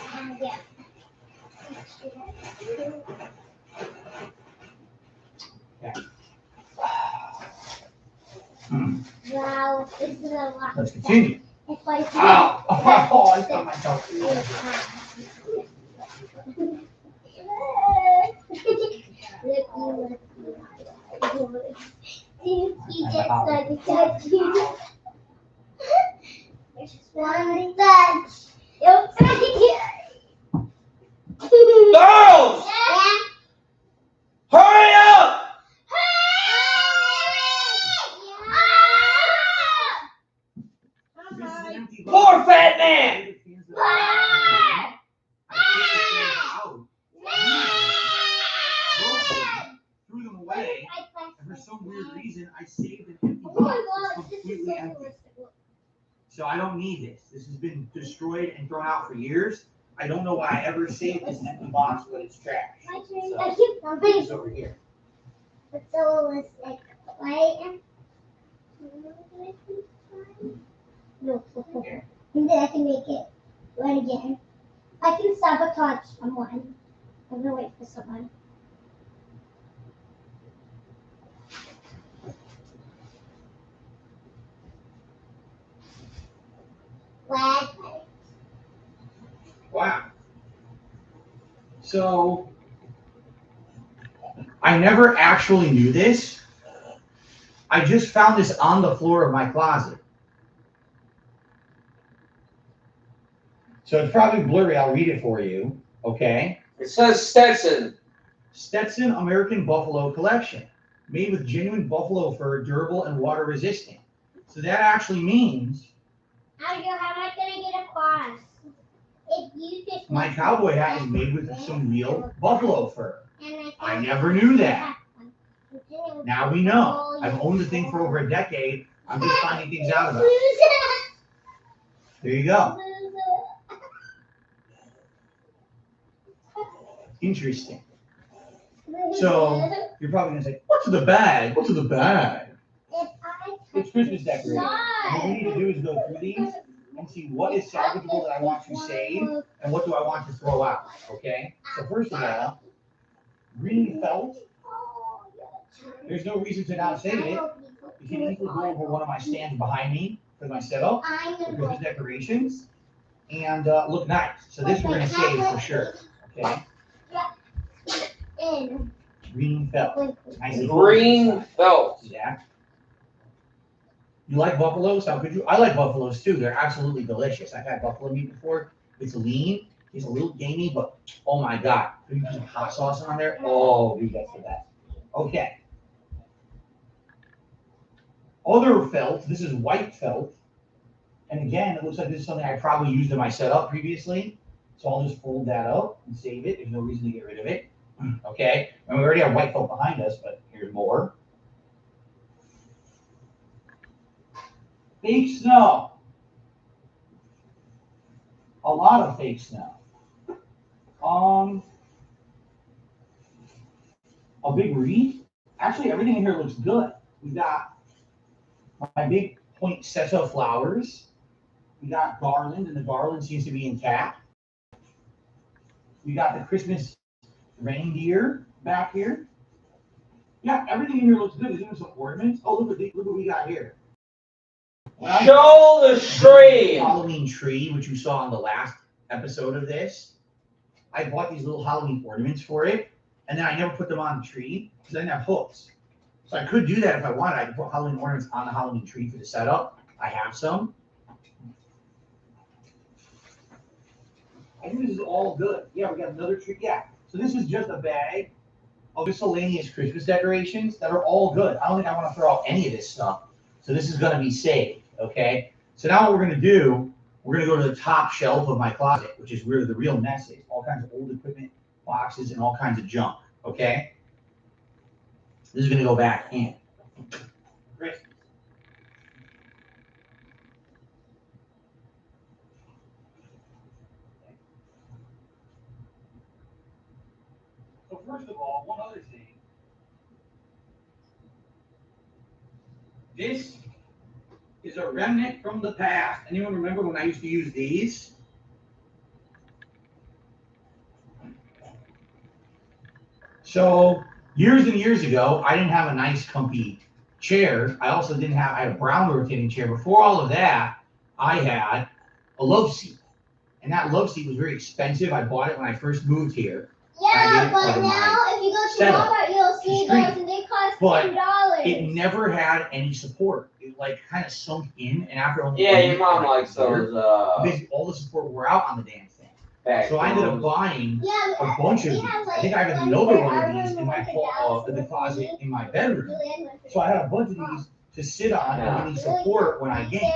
yeah. Wow, this is a lot. Let's continue. If I do- Ow! Oh, I got myself. He just started touching. There's just one touch. You're Girls! Yeah. Hurry up! Poor fat man! Threw them away, and for some weird reason, I saved an empty Oh my box. god, It's this is completely so empty. realistic. So I don't need this. This has been destroyed and thrown out for years. I don't know why I ever saved this empty box, but it's trash. My turn. So, I keep jumping. it's over here. It's so realistic. Right? No, and then I can make it right again. I can sabotage someone. I'm gonna wait for someone. What? Wow. So I never actually knew this. I just found this on the floor of my closet. So it's probably blurry. I'll read it for you. Okay. It says Stetson. Stetson American Buffalo Collection. Made with genuine buffalo fur, durable and water resistant. So that actually means How am I gonna get across? If you just my cowboy hat is made with some real buffalo fur. and I never knew that. Now we know. I've owned the thing for over a decade. I'm just finding things out about it. There you go. Interesting. So you're probably gonna say, "What's in the bag? What's in the bag?" It's Christmas decorations. And what we need to do is go through these and see what is salvageable that I want to save and what do I want to throw out. Okay. So first of all, green felt. There's no reason to not save it. You can easily go over one of my stands behind me for my setup, for Christmas decorations, and look nice. So this we're gonna save for sure. Okay. Green felt. Nice and Green felt. Yeah. You like buffaloes? How could you? I like buffaloes too. They're absolutely delicious. I've had buffalo meat before. It's lean. It's a little gamey, but oh my god. If you put some hot sauce on there, oh dude, that's the best. Okay. other felt. This is white felt. And again, it looks like this is something I probably used in my setup previously. So I'll just fold that up and save it. There's no reason to get rid of it. Okay, and we already have white felt behind us, but here's more. Fake snow. A lot of fake snow. A big wreath. Actually, everything in here looks good. We got my big poinsettia flowers. We got garland, and the garland seems to be intact. We got the Christmas reindeer back here. Yeah, everything in here looks good. There's even some ornaments. Oh, look what we got here. Show the tree. Halloween tree, which you saw on the last episode of this. I bought these little Halloween ornaments for it, and then I never put them on the tree because I didn't have hooks. So I could do that if I wanted. I could put Halloween ornaments on the Halloween tree for the setup. I have some. I think this is all good. Yeah, we got another tree. Yeah. So this is just a bag of miscellaneous Christmas decorations that are all good. I don't think I want to throw out any of this stuff. So this is going to be saved, okay? So now what we're going to do, we're going to go to the top shelf of my closet, which is where the real mess is. All kinds of old equipment, boxes, and all kinds of junk, okay? This is going to go back in. Great. So first of all, one other thing. This is a remnant from the past. Anyone remember when I used to use these? So years and years ago, I didn't have a nice comfy chair. I also I had a brown rotating chair. Before all of that, I had a love seat. And that love seat was very expensive. I bought it when I first moved here. Yeah, but now if you go to Walmart, you'll see those and they cost $10. It never had any support. It like kind of sunk in, and after only your mom likes those. Basically, all the support wore out on the damn thing. So I ended up buying a bunch of these. I think I have another one of these in my in the closet in my bedroom. So I had a bunch of these to sit on and really support when I game,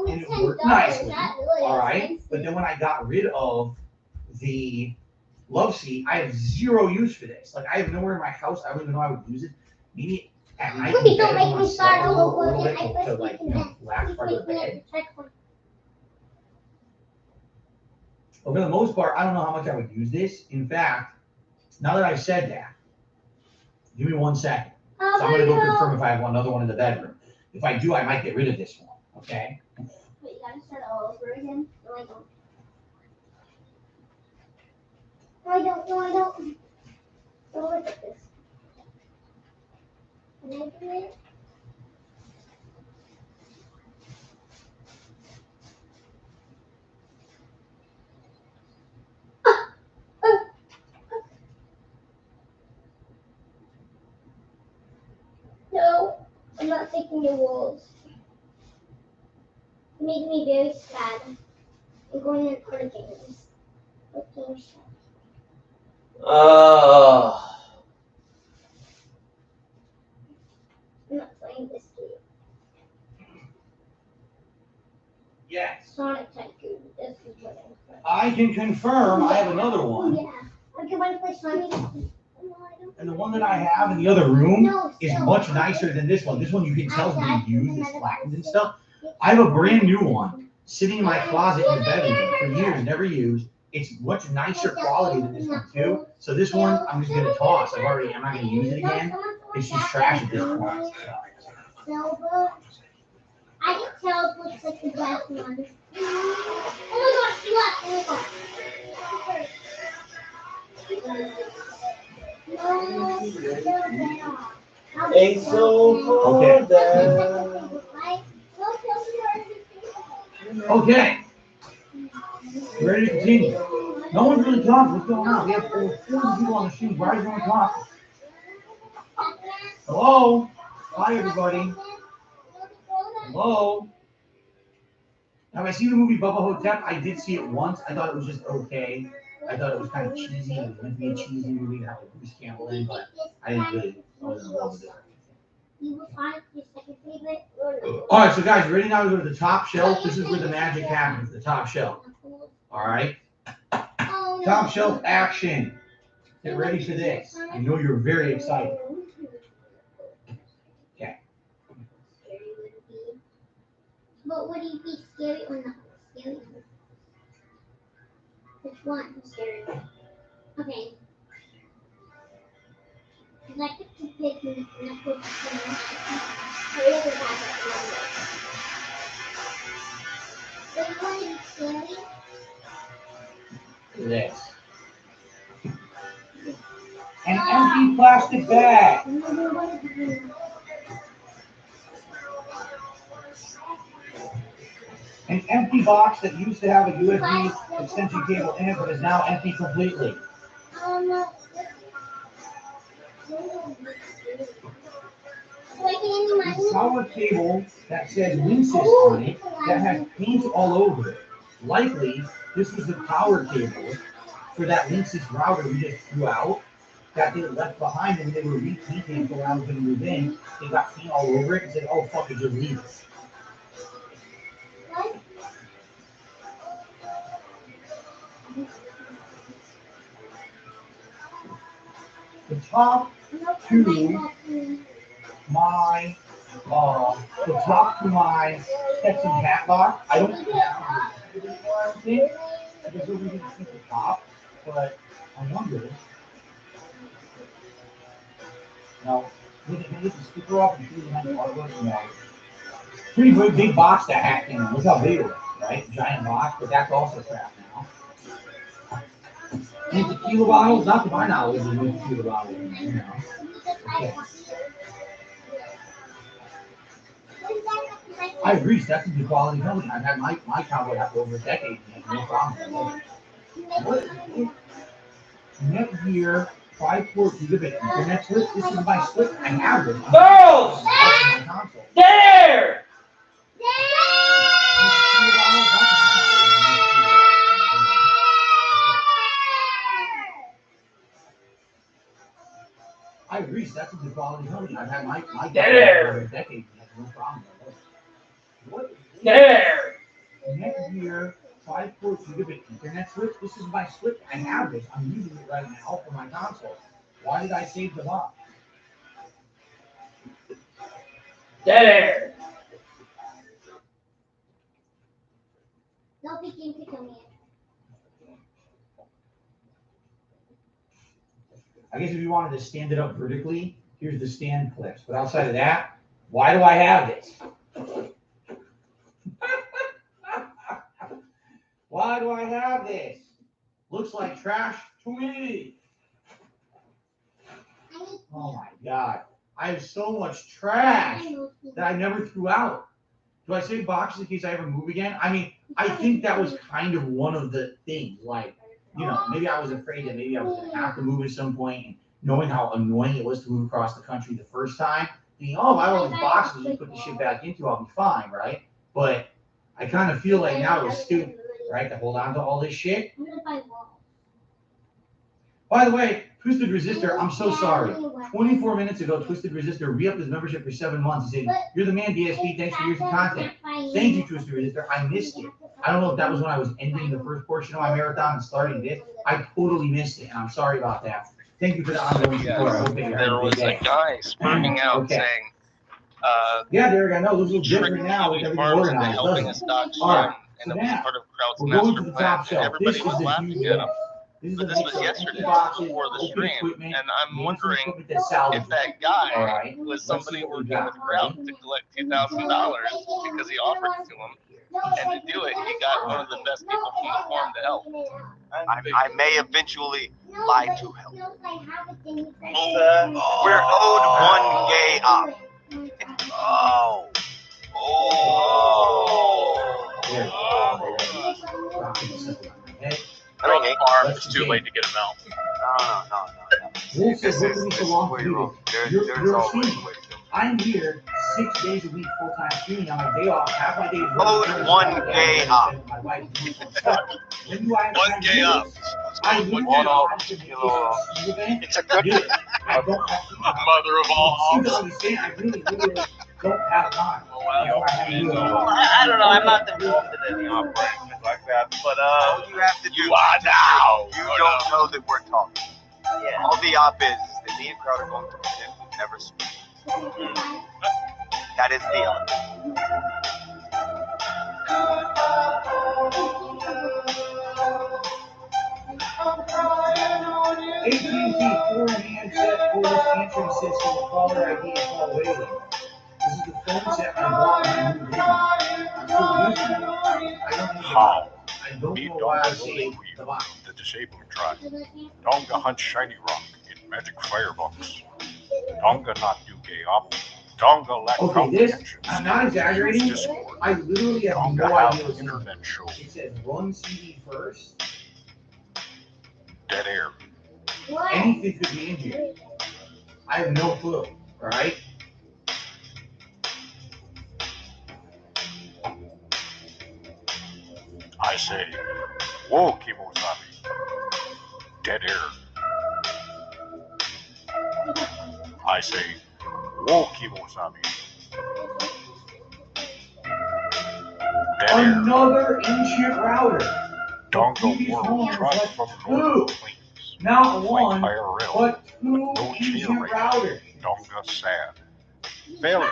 and it worked nicely. All right, but then when I got rid of the love seat, I have zero use for this. Like I have nowhere in my house. I don't even know how I would use it. Maybe at night. Please don't make me start a whole bit to like relax part of the bed. But for the most part, I don't know how much I would use this. In fact, now that I've said that, give me 1 second. So I'm gonna go confirm if I have another one in the bedroom. If I do, I might get rid of this one. Okay. Wait, you gotta start all over again? No, I don't. No, I don't. Don't look at this. Can I do it? No, I'm not taking your walls. You make me very sad. I'm going in other games. What games? I'm not playing this game. Yes. Sonic Tycoon. This is what I'm playing. I can confirm I have another one. Yeah. Okay, want to play Sonic? And the one that I have in the other room is much nicer than this one. This one you can tell is being used, it's flattened and stuff. I have a brand new one sitting in my closet in the bedroom for years, never used. It's much nicer quality than this one too. So this one I'm just gonna toss. I'm not gonna use it again. It's just trash at this point. Silver. I can tell it looks like the black one. Oh my gosh, look! Ain't so cold there. Okay. You ready to continue? No one's really talking. What's going on? We have 4 people on the stream. Why is no one talking? Hello? Hi, everybody. Hello? Have I seen the movie Bubba Hotep? I did see it once. I thought it was just okay. I thought it was kind of cheesy. It was meant to be a cheesy movie to have Bruce Campbell in, but I wasn't in love with it. You will find your second favorite. All right, so guys, ready now to go to the top shelf? This is where the magic happens, the top shelf. All right? Oh, no. Top shelf action. Get ready for this. I know you're very excited. Okay. But would he be scary or not scary? Which one? Scary. Okay. Because I picked two pigs and I put Which one is scary? This. An empty plastic bag. An empty box that used to have a USB extension cable in it, but is now empty completely. A power cable that says Linksys on it that has paint all over it. Likely, this was the power cable for that Linksys router we just threw out that they left behind and they were repainting when I was going to move in. They got paint all over it and said, oh, fuck it, just leave it. The top to my Stetson cat box. I don't think because we didn't see the top, but I wonder. No, we can get the sticker off and see the nice artwork. No. Pretty big box that hat in. Look how big it is, right? Giant box, but that's also crap now. And tequila bottles, not to my knowledge, there's no tequila bottles in there, you know. Okay. I agree, that's a good quality company. I've had my cowboy hat for over a decade, and no problem. Netgear 5-port gigabit internet switch. This is my switch. I have it. Girls! There! I agree, that's a good quality company. I've had my there for a decade, no problem. What? There! Netgear 5-port gigabit internet switch. This is my switch. I have this. I'm using it right now for my console. Why did I save the box? There! No begin to come in. I guess if you wanted to stand it up vertically, here's the stand clips. But outside of that, why do I have this? Why do I have this? Looks like trash to me. Oh my God. I have so much trash that I never threw out. Do I save boxes in case I ever move again? I mean, I think that was kind of one of the things. Like, you know, maybe I was afraid that maybe I was going to have to move at some point, and knowing how annoying it was to move across the country the first time, thinking, oh, if I have all these boxes you put the shit back into, I'll be fine, right? But I kind of feel like now it's stupid, right, to hold on to all this shit. By the way, Twisted Resistor, I'm so sorry. 24 minutes ago, Twisted Resistor re-upped his membership for 7 months. He said, you're the man, DSP. Thanks for years of content. Thank you, Twisted Resistor. I missed it. I don't know if that was when I was ending the first portion of my marathon and starting this. I totally missed it, and I'm sorry about that. Thank you for the ongoing support. I hope that you're having There a was good day. a guy spurting out saying, yeah, Derek, I know. This looks different now with everything organized, helping doesn't us it? dodge All right, and so it was now, part of Kraut's we're going to master the plan, top and shelf. everybody This was is the laughing huge at him. This is But the this mix was of yesterday, empty boxes, before the open stream, equipment, and I'm wondering equipment that's salvaged. if that guy Alright, was let's see somebody what we working got, with Kraut to collect $2,000 because he offered it to him, and to do it, he got one of the best people from the forum to help. I may eventually lie to help. Oh, We're owed 1 gay up. Oh. Throw the farm, it's too late to get him out. No. Wolf This says, what is took me so long to where do you're wrong. this? There's You're a always streamer. a way to go. I'm here 6 days a week, full-time streaming. On my day off, half my day is Owed 1 gay up. My wife doing some stuff. When do I have 1 time to gay do up. this? I literally have to It's a good do it. I don't have The mother of all you don't understand. I really literally don't have time. I don't know. I'm not involved in any operations like that, but all you have to do. You are now. You don't know that we're talking. Yeah. All the op is that me and Crowd are going to pretend we never speak. That is the op. AT&T 4-handset cordless answering system with caller ID and call waiting. This is the phone set I bought when I moved in. I'm still using it. I don't know why I saved the box. The disabled tribe. Donga hunt shiny rock in magic firebox. Donga not do gay op. Donga lack Okay, this, comprehension. I'm not exaggerating. I literally have Donga no have idea what's in internet show. it. It says run CD first. Dead air. Anything could be in here. I have no clue, alright? I say, whoa, Kimosabi. Dead air. I say, whoa, Kimosabi. Dead air. Another ancient router. Donga world tribe from Northern Plains. Not Like one, IRL. but two No ancient cheering. routers. Donga sad. Failure.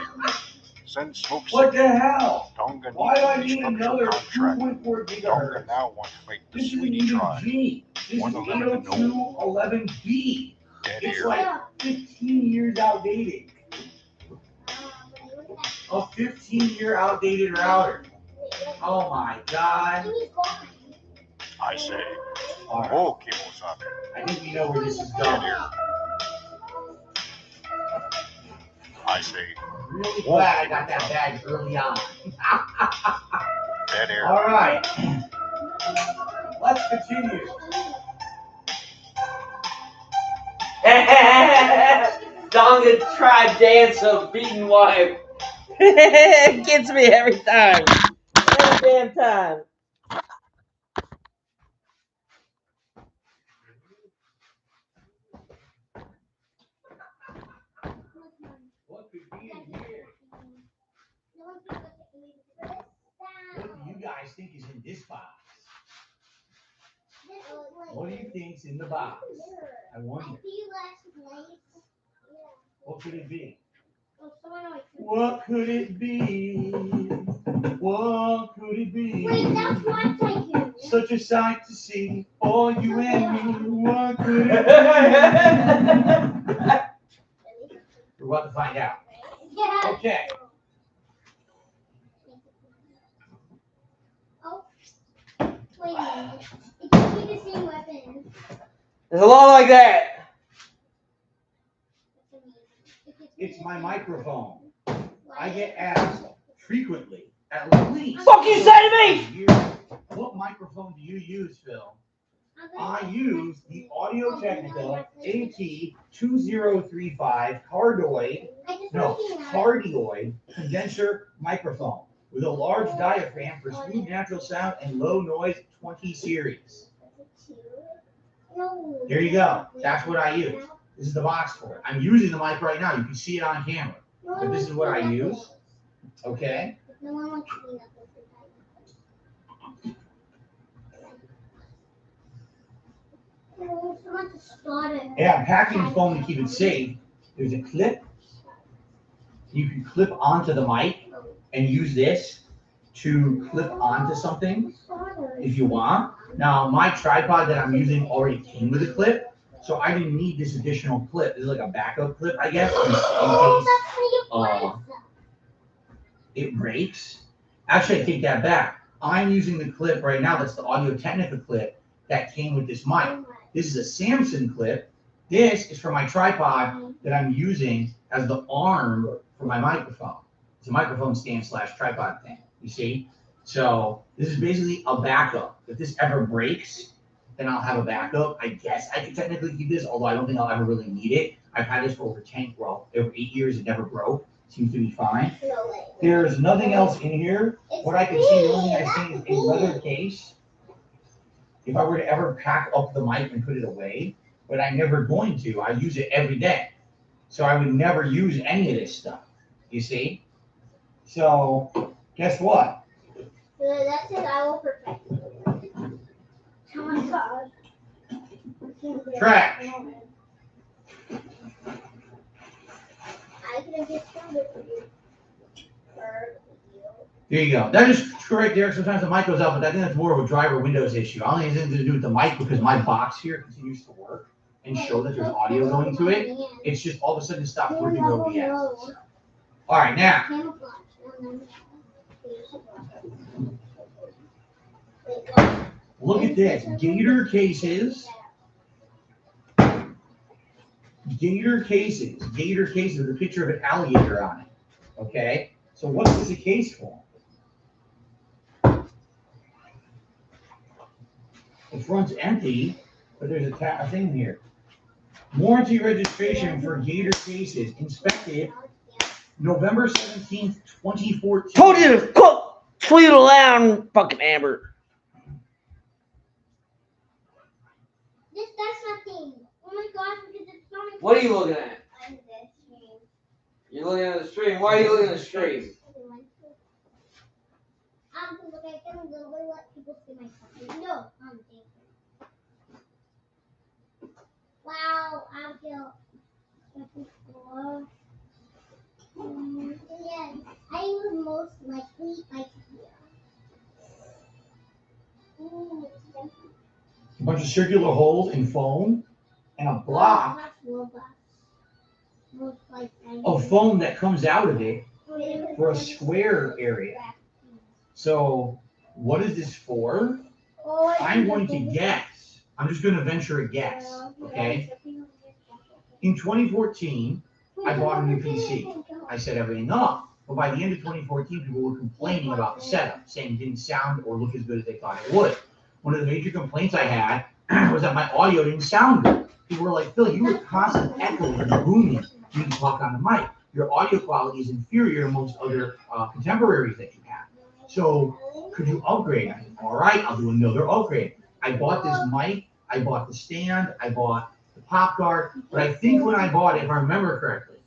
Send smoke What signal. the hell? Donga Why do I needs need a structural another contract. 2.4 Donga gigahertz? now want to fight the This isn't Sweeney even tribe. G. This is 111 802.11b. Dead It's air. like 15 years outdated. A 15-year outdated router. Oh my god. I say, Alright, whoa, Kimosabi. I think we know where this is Dead going. air. I say, Really glad I got that bag early on. dead air. Alright. Let's continue. Donga tribe dance of beaten wife. It gets me every time. Every damn time. What could be in here? What do you guys think is in this box? What do you think's in the box? I wonder. What could it be? What could it be? What could it be? Wait, that's my ticket. Such a sight to see for you and me. What could it be? We're about to find out. Yeah. Okay. Oh. Wait a minute. It could be the same weapon. There's a lot like that. It's my microphone. I get asked frequently, at least. Fuck you say to me! What microphone do you use, Phil? I use the Audio Technica AT2035 cardioid condenser microphone with a large diaphragm for smooth natural sound and low noise 20 series. Here you go. That's what I use. This is the box for it. I'm using the mic right now. You can see it on camera. But this is what I use. Okay? Yeah, I'm packing the phone to keep it safe. There's a clip. You can clip onto the mic and use this to clip onto something if you want. Now, my tripod that I'm using already came with a clip, so I didn't need this additional clip. This is like a backup clip, I guess, in case it breaks. Actually, I take that back. I'm using the clip right now. That's the Audio Technica clip that came with this mic. This is a Samson clip. This is for my tripod that I'm using as the arm for my microphone. It's a microphone stand / tripod thing, you see? So this is basically a backup. If this ever breaks, then I'll have a backup. I guess I could technically keep this, although I don't think I'll ever really need it. I've had this for over 8 years. It never broke. Seems to be fine. There's nothing else in here. What I can see, the only thing I see is a leather case. If I were to ever pack up the mic and put it away, but I'm never going to. I use it every day. So I would never use any of this stuff. You see? So guess what? That's it. I will perfect it. Oh my god. Trash. I could have just found it for you. There you go. That is correct there. Sometimes the mic goes out, but I think that's more of a driver Windows issue. I don't think it has anything to do with the mic because my box here continues to work and show that there's audio going to it. It's just all of a sudden it stopped working OBS. So. All right, now. Look at this. Gator cases. Gator cases. Gator cases with a picture of an alligator on it. Okay? So what's this a case for? The front's empty, but there's a thing here. Warranty registration for Gator cases inspected November 17th, 2014. Told you to cook, tweet aloud, fucking Amber. That's nothing. Oh my gosh, because it's not. What are you looking at? You're looking at the stream. Why are you looking at the stream? Because I can literally let people see my stuff. No, wow, I feel. Yeah, I would most likely like here. A bunch of circular holes in foam and a block of foam that comes out of it for a square area. So what is this for? I'm going to guess. I'm just going to venture a guess, okay? In 2014, I bought a new PC. I set everything up. But by the end of 2014, people were complaining about the setup, saying it didn't sound or look as good as they thought it would. One of the major complaints I had was that my audio didn't sound good. People were like, Phil, you were constantly echoing and booming. You can talk on the mic. Your audio quality is inferior to most other contemporaries that you have. So could you upgrade? I said, all right, I'll do another upgrade. I bought this mic. I bought the stand. I bought the pop guard. But I think when I bought it, if I remember correctly,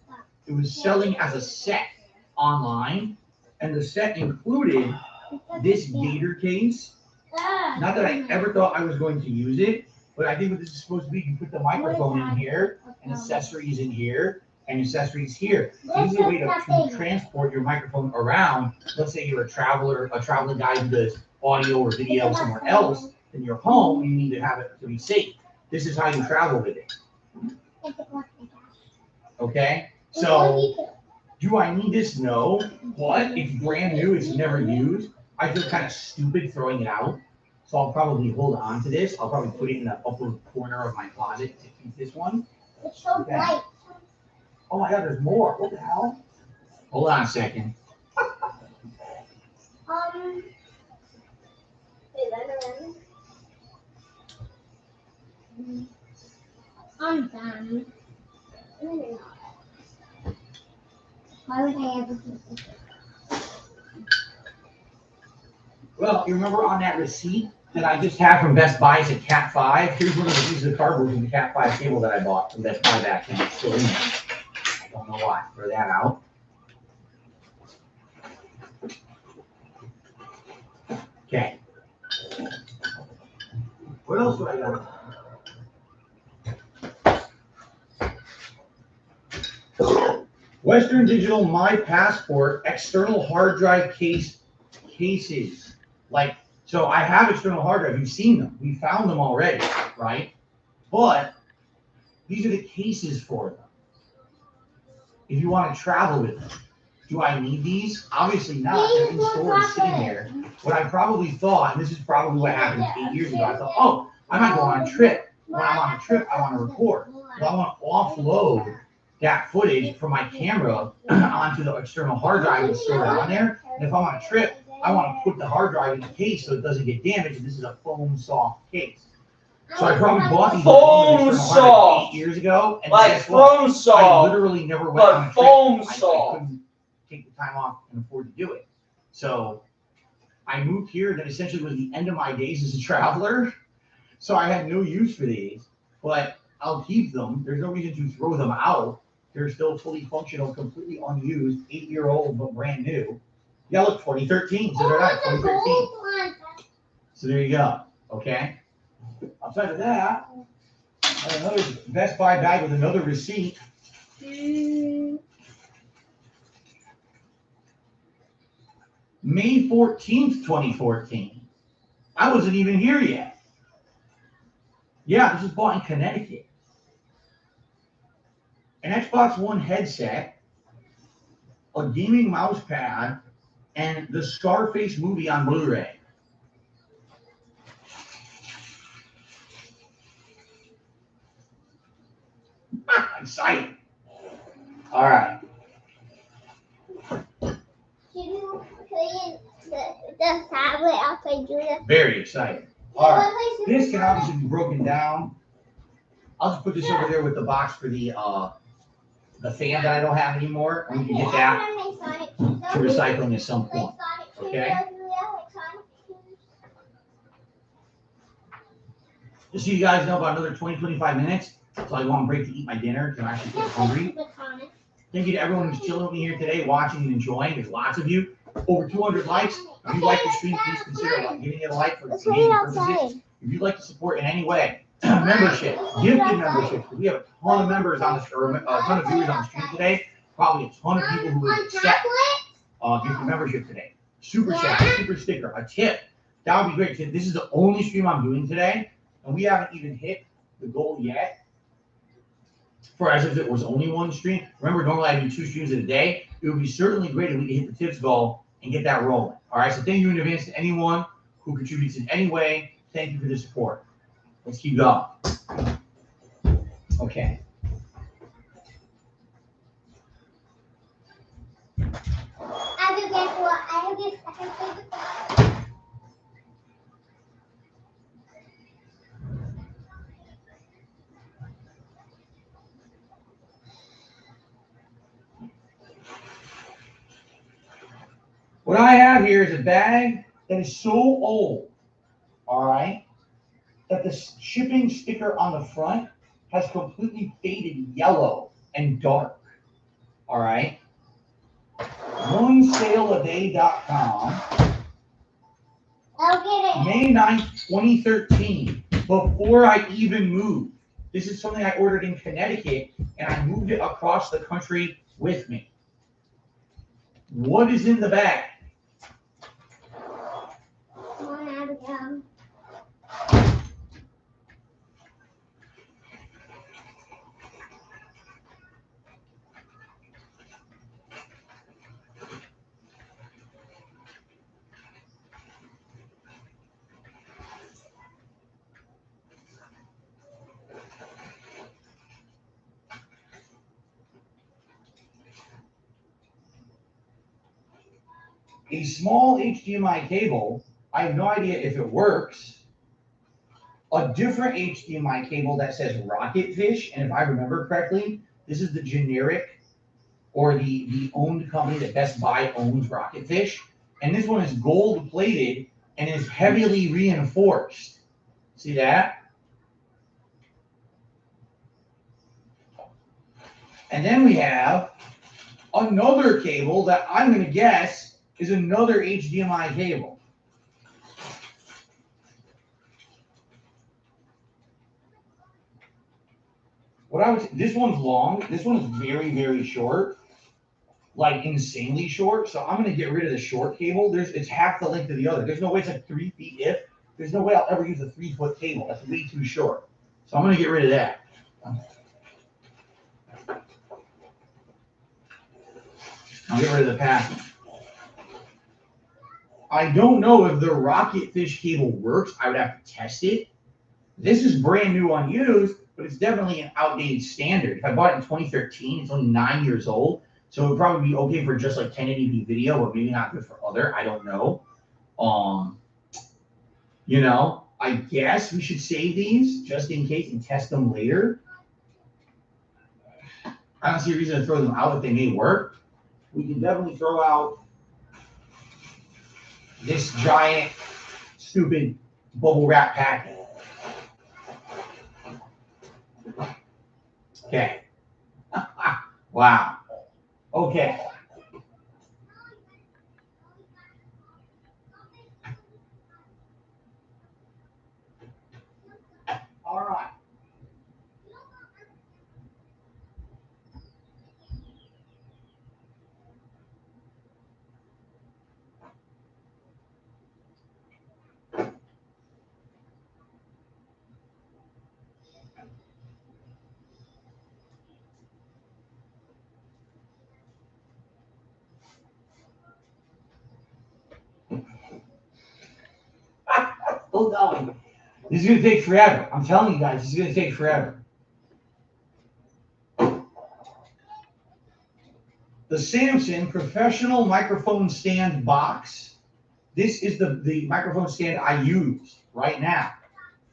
it was selling as a set online. And the set included this Gator case. Not that I ever thought I was going to use it, but I think what this is supposed to be, you put the microphone in here, and accessories in here, and accessories here. So this is a way to transport your microphone around. Let's say you're a traveling guy who does audio or video somewhere else than your home, you need to have it to be safe. This is how you travel with it. Okay? So, do I need this? No. What? It's brand new, it's never used. I feel kind of stupid throwing it out. So I'll probably hold on to this. I'll probably put it in the upper corner of my closet to keep this one. It's so bright. Oh my God, there's more. What the hell? Hold on a second. I'm done. Why would I ever do this? Well, you remember on that receipt that I just had from Best Buy, it's a Cat 5. Here's one of the pieces of cardboard from the Cat 5 cable that I bought from Best Buy back then. It's still in there. I don't know why. Throw that out. Okay. What else do I got? Western Digital My Passport external hard drive cases. Like, so I have external hard drive. You've seen them. We found them already, right? But these are the cases for them. If you want to travel with them. Do I need these? Obviously not. They're in storage sitting there. What I probably thought, and this is probably what happened 8 years ago, I thought, oh, I might go on a trip. When I'm on a trip, I want to record. Well, I want to offload that footage from my camera onto the external hard drive and store it on there. And if I'm on a trip, I want to put the hard drive in the case so it doesn't get damaged. And this is a foam soft case. So I probably bought these foam soft 8 years ago. And like foam soft. I literally never went on a trip. Foam I couldn't take the time off and afford to do it. So I moved here. That essentially was the end of my days as a traveler. So I had no use for these. But I'll keep them. There's no reason to throw them out. They're still fully functional, completely unused, 8-year-old, but brand new. Yeah, look, 2013. So they're not 2013. So there you go. Okay. Outside of that, I have another Best Buy bag with another receipt. May 14th, 2014. I wasn't even here yet. Yeah, this was bought in Connecticut. An Xbox One headset, a gaming mouse pad, and the Scarface movie on Blu-ray. Exciting. All right. Can you play the tablet? I'll play Julia. Very exciting. All right. This can obviously be broken down. I'll just put this over there with the box for the fan that I don't have anymore. We can get that to recycling at some point. Okay. Just so you guys know, about another 20-25 minutes. So I go on break to eat my dinner because I'm actually getting hungry. Thank you to everyone who's chilling with me here today, watching and enjoying. There's lots of you. Over 200 likes. If you like the stream, please consider giving it a like for engagement purposes. If you'd like to support in any way, membership, gifted memberships. We have a ton of members on this, or a ton of viewers on the stream today. Probably a ton of people who would accept gifted membership today. Super chat, super sticker, a tip. That would be great. This is the only stream I'm doing today, and we haven't even hit the goal yet. For as if it was only one stream. Remember, normally I do 2 streams in a day. It would be certainly great if we could hit the tips goal and get that rolling. All right, so thank you in advance to anyone who contributes in any way. Thank you for the support. Let's keep going. Okay. I will guess what? I will guess. I can play the What I have here is a bag that is so old, all right, that the shipping sticker on the front has completely faded yellow and dark, all right. OneSaleAday.com, I'll get it. May 9th, 2013, before I even moved. This is something I ordered in Connecticut, and I moved it across the country with me. What is in the bag? A small HDMI cable. I have no idea if it works. A different HDMI cable that says Rocket Fish, and if I remember correctly, this is the generic or the owned company that Best Buy owns, Rocket Fish. And this one is gold plated and is heavily reinforced. See that? And then we have another cable that I'm going to guess is another HDMI cable. This one's long. This one is very, very short, like insanely short. So I'm going to get rid of the short cable. It's half the length of the other. There's no way it's like 3 feet if. There's no way I'll ever use a 3-foot cable. That's way too short. So I'm going to get rid of that. I'll get rid of the packing. I don't know if the Rocket Fish cable works. I would have to test it. This is brand new unused, but it's definitely an outdated standard. If I bought it in 2013, it's only 9 years old. So it would probably be okay for just like 1080p video, but maybe not good for other. I don't know. You know, I guess we should save these just in case and test them later. I don't see a reason to throw them out if they may work. We can definitely throw out this giant, stupid bubble wrap packet. Okay. Wow. Okay. All right. Still going. This is gonna take forever. I'm telling you guys, this is gonna take forever. The Samson professional microphone stand box. This is the microphone stand I use right now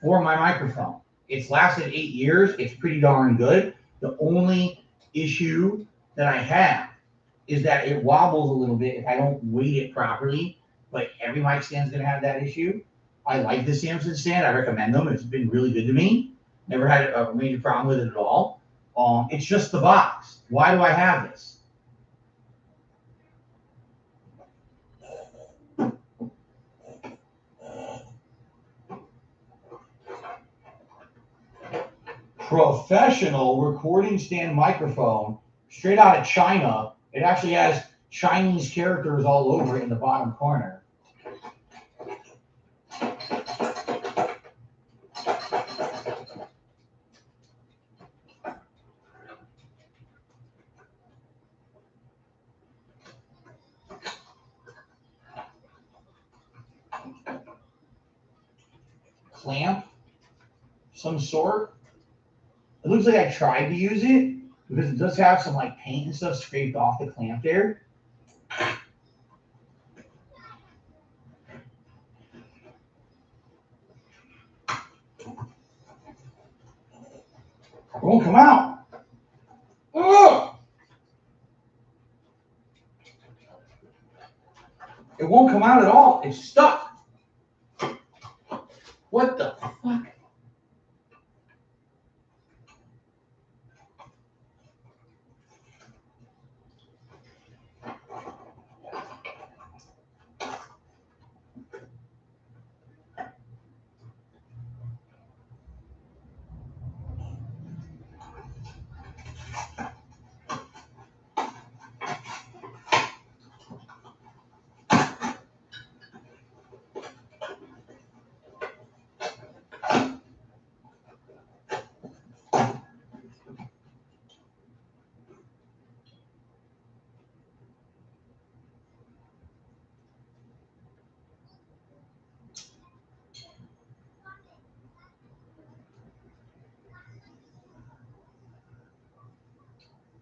for my microphone. It's lasted 8 years. It's pretty darn good. The only issue that I have is that it wobbles a little bit if I don't weight it properly. But every mic stand's gonna have that issue. I like the Samson stand. I recommend them. It's been really good to me. Never had a major problem with it at all. It's just the box. Why do I have this? Professional recording stand microphone, straight out of China. It actually has Chinese characters all over it in the bottom corner. Clamp, some sort. It looks like I tried to use it because it does have some like paint and stuff scraped off the clamp there. It won't come out. Ugh! It won't come out at all. It's stuck. What the fuck?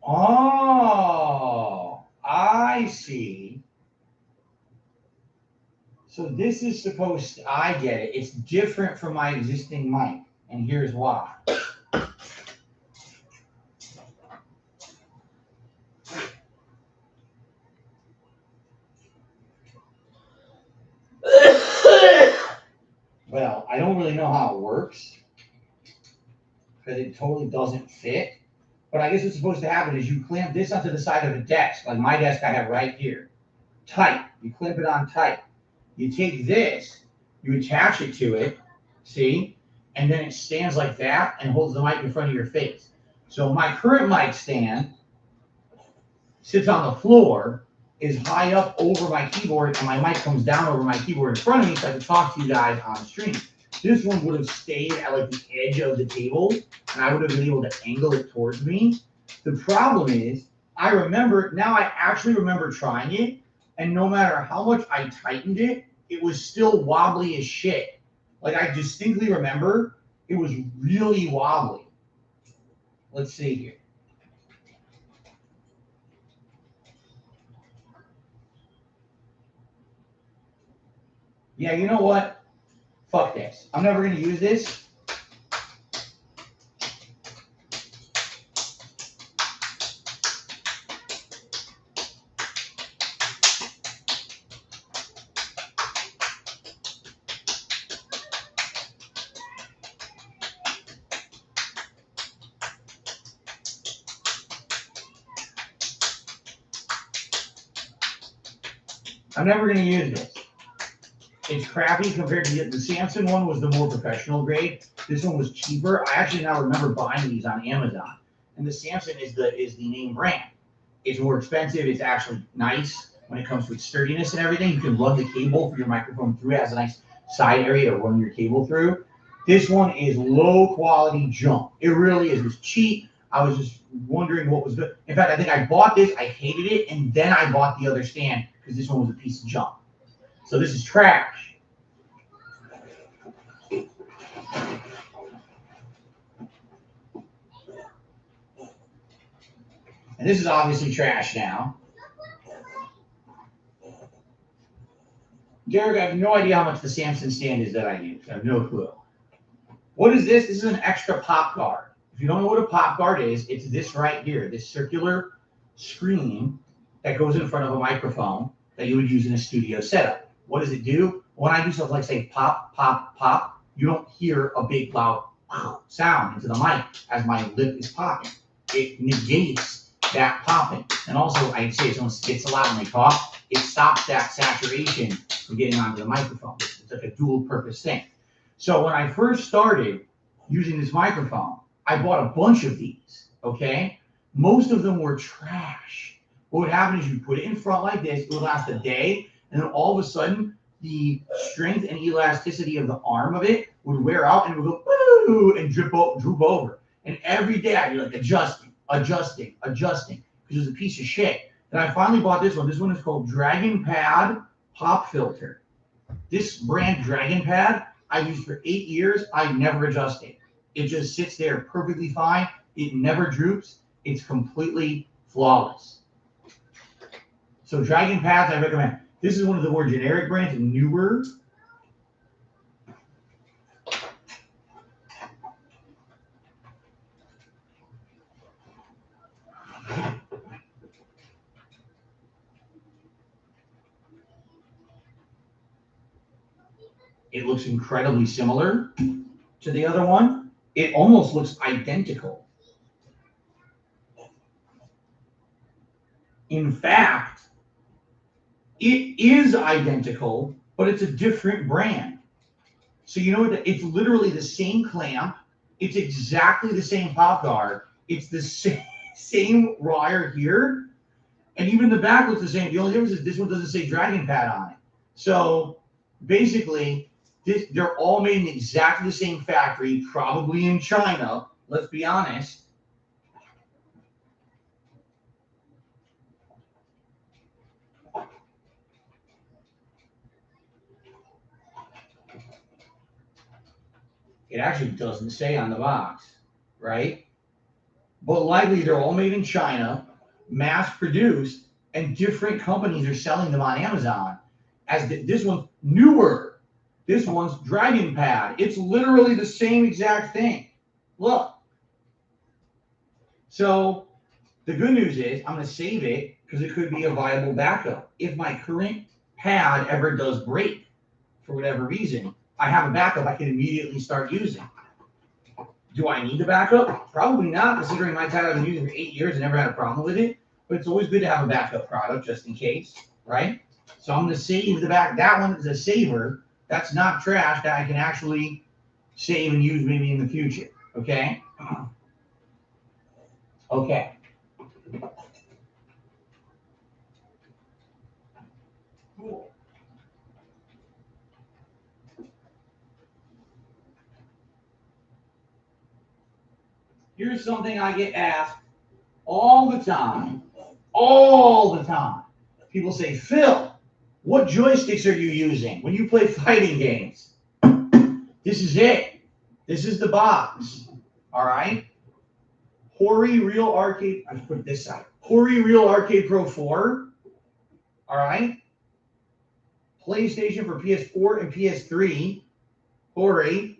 Oh, I see. So this is supposed to, I get it. It's different from my existing mic, and here's why. Well, I don't really know how it works because it totally doesn't fit. But I guess what's supposed to happen is you clamp this onto the side of a desk, like my desk I have right here. Tight. You clamp it on tight. You take this, you attach it to it, see? And then it stands like that and holds the mic in front of your face. So my current mic stand sits on the floor, is high up over my keyboard, and my mic comes down over my keyboard in front of me so I can talk to you guys on stream. This one would have stayed at like the edge of the table, and I would have been able to angle it towards me. The problem is, I actually remember trying it, and no matter how much I tightened it, it was still wobbly as shit. Like I distinctly remember, it was really wobbly. Let's see here. Yeah, you know what? Fuck this. I'm never going to use this. I'm never going to use this. It's crappy compared to the Samson one was the more professional grade. This one was cheaper. I actually now remember buying these on Amazon. And the Samson is the name brand. It's more expensive. It's actually nice when it comes to its sturdiness and everything. You can run the cable for your microphone through. It has a nice side area to run your cable through. This one is low quality junk. It really is. It's cheap. I was just wondering what was good. In fact, I think I bought this. I hated it. And then I bought the other stand because this one was a piece of junk. So this is trash. And this is obviously trash now. Derek, I have no idea how much the Samson stand is that I use. I have no clue. What is this? This is an extra pop guard. If you don't know what a pop guard is, it's this right here, this circular screen that goes in front of a microphone that you would use in a studio setup. What does it do? When I do stuff like say pop, pop, pop, you don't hear a big loud sound into the mic as my lip is popping. It negates that popping. And also, I'd say someone gets a lot when they talk, it stops that saturation from getting onto the microphone. It's like a dual purpose thing. So when I first started using this microphone, I bought a bunch of these, okay? Most of them were trash. What would happen is you put it in front like this, it would last a day, and then all of a sudden, the strength and elasticity of the arm of it would wear out and it would go boo and droop over. And every day I'd be like adjusting, because it was a piece of shit. And I finally bought this one. This one is called Dragon Pad Pop Filter. This brand Dragon Pad I used for 8 years. I never adjusted. It just sits there perfectly fine. It never droops. It's completely flawless. So Dragon Pads I recommend. This is one of the more generic brands, Newer. It looks incredibly similar to the other one. It almost looks identical. In fact, it is identical, but it's a different brand. So you know what? It's literally the same clamp. It's exactly the same pop guard. It's the same wire here. And even the back looks the same. The only difference is this one doesn't say Dragon Pad on it. So basically, they're all made in exactly the same factory, probably in China. Let's be honest. It actually doesn't say on the box, right? But likely they're all made in China, mass produced, and different companies are selling them on Amazon. As this one's Newer, this one's Dragon Pad. It's literally the same exact thing. Look. So the good news is I'm going to save it because it could be a viable backup. If my current pad ever does break for whatever reason, I have a backup I can immediately start using. Do I need the backup? Probably not, considering my pad I've been using for 8 years and never had a problem with it. But it's always good to have a backup product just in case, right? So I'm going to save the back. That one is a saver. That's not trash that I can actually save and use maybe in the future. Okay? Okay. Cool. Here's something I get asked all the time. All the time. People say, Phil, what joysticks are you using when you play fighting games? This is it. This is the box. All right? Hori Real Arcade. I put this side. Hori Real Arcade Pro 4. All right? PlayStation for PS4 and PS3. Hori.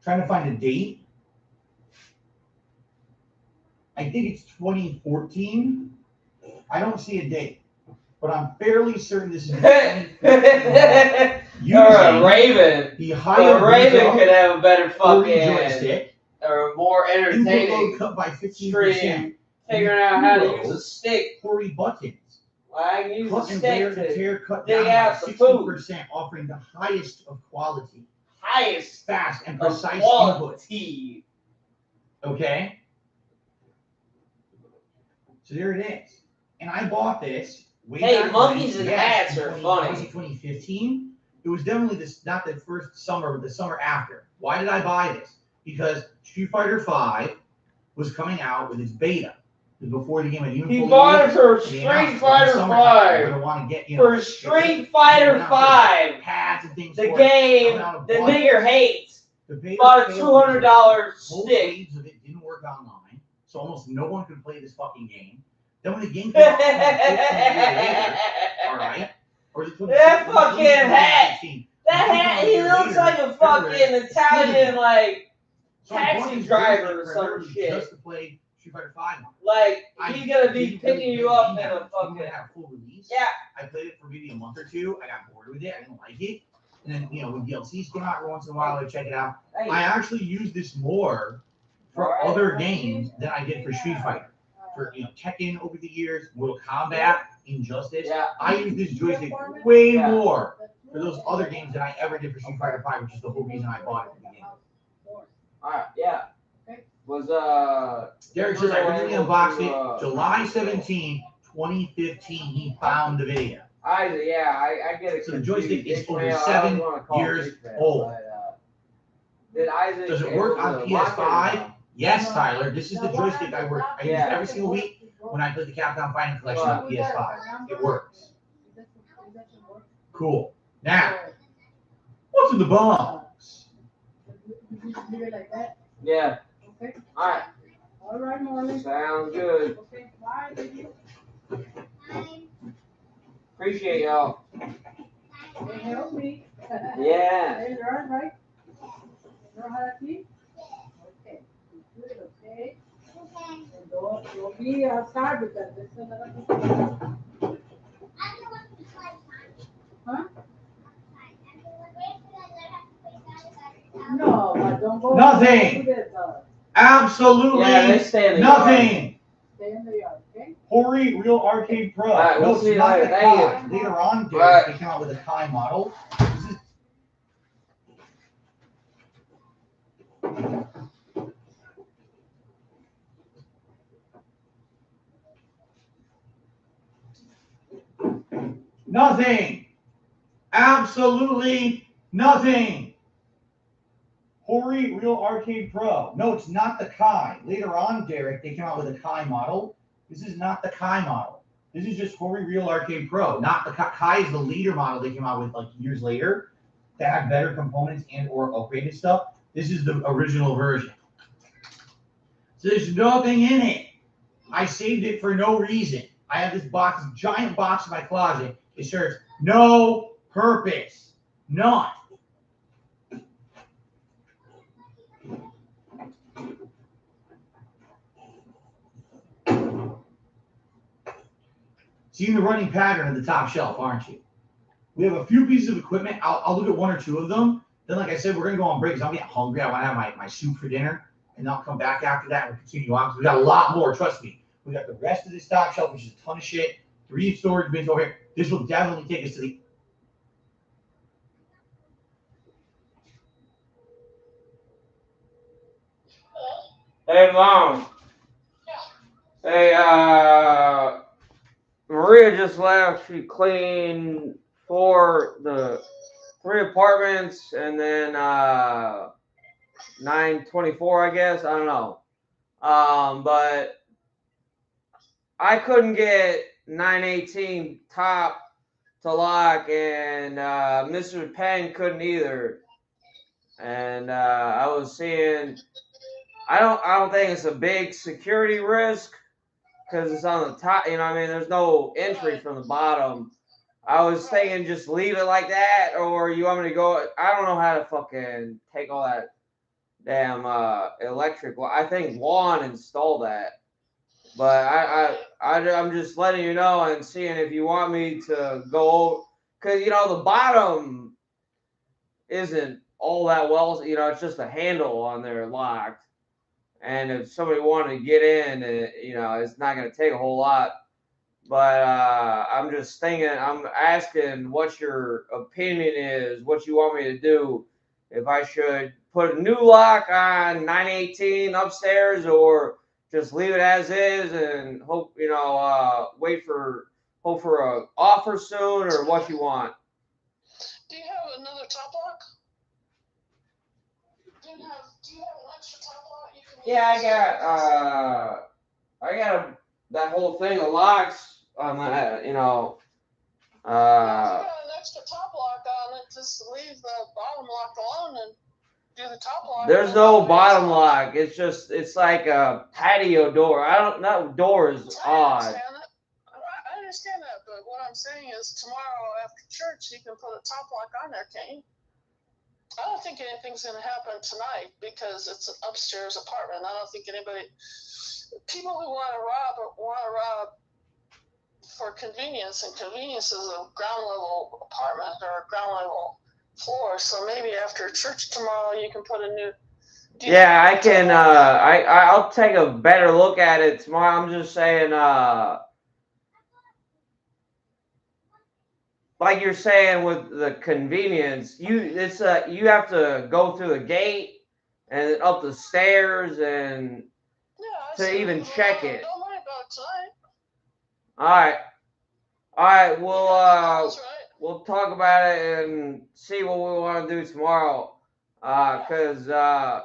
Trying to find a date. I think it's 2014. I don't see a date, but I'm fairly certain this is. Raven. The Raven could have a better fucking joystick. or more Input entertaining load cut by 15%. stream figuring out how to use a stick. Hori buttons. I can use a Cut and wear stick the to tear cut dig down out by the food. 60%, offering the highest of quality, Highest fast and of precise input. quality. Okay? So there it is. And I bought this way Hey, back monkeys when, and yes, hats in are 20 funny. Was it 2015? It was definitely this, not the first summer, but the summer after. Why did I buy this? Because Street Fighter V was coming out with its beta. Before the game had even He fully bought it released, for they Street announced Fighter in the summertime, we're gonna V. want to get, For Street Fighter V, pads and things the for it. game I'm out of that buttons. nigger hates, The beta bought a failed $200 Both stick. waves of it didn't work online, so almost no one could play this fucking game. Then when the game came out 15 years later, all right, or the That fucking hat. 2016, That hat, he looks like a fucking Italian, like, so I bought taxi this driver or joystick some primarily shit. just to play Street Fighter V. Like, I he's gonna be didn't picking really you play up the in game. a fucking. Didn't have full release. Yeah. I played it for maybe a month or two. I got bored with it. I didn't like it. And then, you know, when DLCs came out every once in a while, I check it out. Hey. I actually use this more for other games than I did for Street Fighter. For, you know, Tekken over the years, Mortal Kombat, Injustice. Yeah. I use this joystick way Yeah. more for those other games than I ever did for Street Fighter V, which is the whole reason I bought it at the beginning. Alright, yeah. Was, Derek says I originally unboxed it July 17, 2015. He found the video. Isaac, yeah, I get it. So the joystick is confused. over Ishmael, I 7 don't wanna call him years Ishmael, old. but, did Isaac Does it work on able to lock it or PS5? no? Yes, Tyler. This is the joystick I use Yeah. every single week when I play the Capcom Fighting Collection on PS5. It works. Cool. Now, what's in the box? Yeah. Okay. Alright. All right, Marley. Sounds good. Okay, bye, baby. Appreciate y'all. They help me. Yeah. They learn, right? You know how to keep? Okay. Good, okay. And don't be outside with them. This is another thing. Huh? No, but don't go. Nothing. Absolutely Yeah, they stay in the nothing. Stay in the yard, okay? Hori Real Arcade Pro. Alright, no, we'll it's see you not the later. Thank Kai. you. Later on, Derek, Alright. they came out with a Kai model. This is nothing. Absolutely nothing. Hori Real Arcade Pro. No, it's not the Kai. Later on, Derek, they came out with a Kai model. This is not the Kai model. This is just Hori Real Arcade Pro. Not the Kai. Kai is the leader model they came out with like years later that had better components and or upgraded stuff. This is the original version. So there's nothing in it. I saved it for no reason. I have this box, giant box in my closet. It serves no purpose. None. Seeing the running pattern of the top shelf, aren't you? We have a few pieces of equipment. I'll look at one or two of them. Then, like I said, we're going to go on break because I'm getting hungry. I want to have my soup for dinner. And I'll come back after that and we'll continue on. We got a lot more, trust me. We got the rest of this top shelf, which is a ton of shit. 3 storage bins over here. This will definitely take us to the... Hey, Mom. Hey, Maria just left. She cleaned the 3 apartments and then 924, I guess. I don't know. But I couldn't get 918 top to lock, and Mr. Penn couldn't either. And I was seeing. I don't think it's a big security risk because it's on the top. You know what I mean? There's no entry from the bottom. I was thinking just leave it like that, or you want me to go? I don't know how to fucking take all that damn electric. I think Juan installed that, but I'm just letting you know and seeing if you want me to go, because you know the bottom isn't all that well. You know, it's just a handle on there locked. And if somebody wanted to get in, you know, it's not going to take a whole lot. But I'm just thinking, I'm asking what your opinion is, what you want me to do. If I should put a new lock on 918 upstairs or just leave it as is and hope, you know, hope for a offer soon, or what you want. Do you have another top lock? Do you have an extra top lock you can use? Yeah, I got that whole thing of locks on that, you know. If you got an extra top lock on it, just leave the bottom lock alone and do the top lock. There's no bottom lock. It's like a patio door. That door is odd. I understand that, but what I'm saying is tomorrow after church you can put a top lock on there, can't you? I don't think anything's going to happen tonight because it's an upstairs apartment. I don't think people who want to rob for convenience, and convenience is a ground level apartment or a ground level floor. So maybe after church tomorrow you can put a new. Yeah, I can. I'll take a better look at it tomorrow. I'm just saying, like you're saying with the convenience, you have to go through the gate and up the stairs and to even check it. Don't worry about it tonight. All right. We'll talk about it and see what we want to do tomorrow. Cause I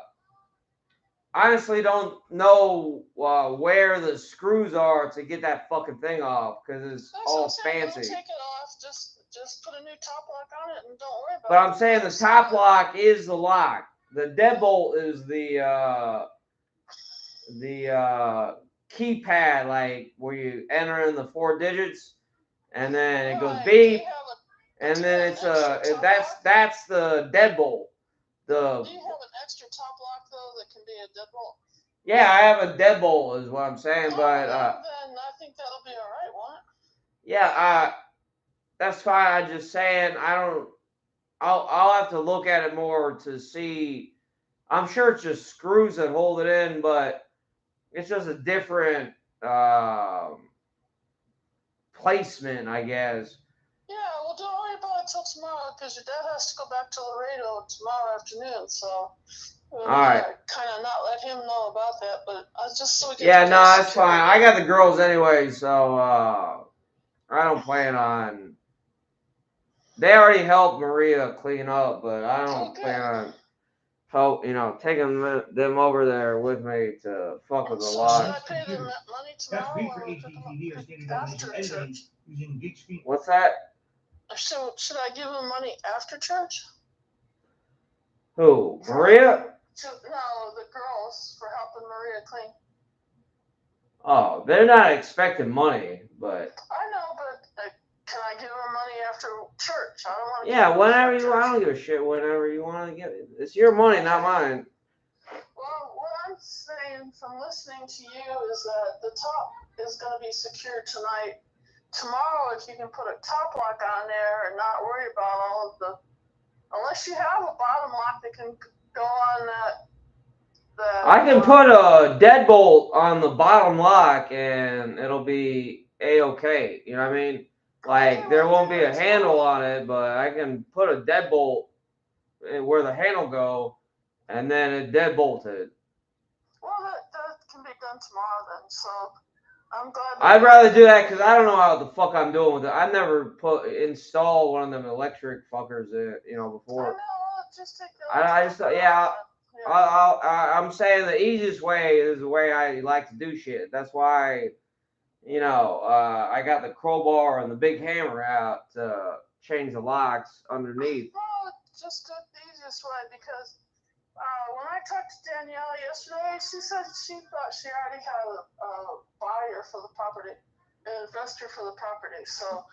honestly don't know where the screws are to get that fucking thing off. Cause it's all fancy. Don't take it off. Just put a new top lock on it and don't worry about it. But I'm saying the top lock is the lock. The deadbolt is the keypad, like where you enter in the 4 digits, and then it goes beep, and then it's that's the deadbolt. Do you have an extra top lock though that can be a deadbolt? Yeah, I have a deadbolt, is what I'm saying, but then I think that'll be all right, won't it? Yeah, that's fine. I'm just saying I'll have to look at it more to see. I'm sure it's just screws that hold it in, but it's just a different placement, I guess. Yeah, well, don't worry about it till tomorrow because your dad has to go back to Laredo tomorrow afternoon. So, all right. Kind of not let him know about that, but just so we can. Yeah, no, that's fine. I got the girls anyway, so I don't plan on. They already helped Maria clean up, but I don't plan on taking them over there with me to fuck with the lot. Should I pay them money tomorrow using Geek Speak. What's that? So should I give them money after church? Who? Maria? No, the girls for helping Maria clean. Oh, they're not expecting money, but. I know, but can I give them money after church? I don't want to. Yeah, whenever you. I don't give a shit. Whenever you want to give it. It's your money, not mine. Well, what I'm saying from listening to you is that the top is going to be secured tonight. Tomorrow, if you can put a top lock on there and not worry about all of the, unless you have a bottom lock that can go on that. I can put a deadbolt on the bottom lock and it'll be A-okay. You know what I mean? Like, there won't be a handle on it, but I can put a deadbolt where the handle go and then it deadbolted. Well, that can be done tomorrow then, so I'm glad. I'd rather do that because I don't know how the fuck I'm doing with it. I've never installed one of them electric fuckers, before. I know, just take I'm saying the easiest way is the way I like to do shit. That's why, I got the crowbar and the big hammer out to change the locks underneath. Well, just do it the easiest way because when I talked to Danielle yesterday, she said she thought she already had a buyer for the property, an investor for the property. So,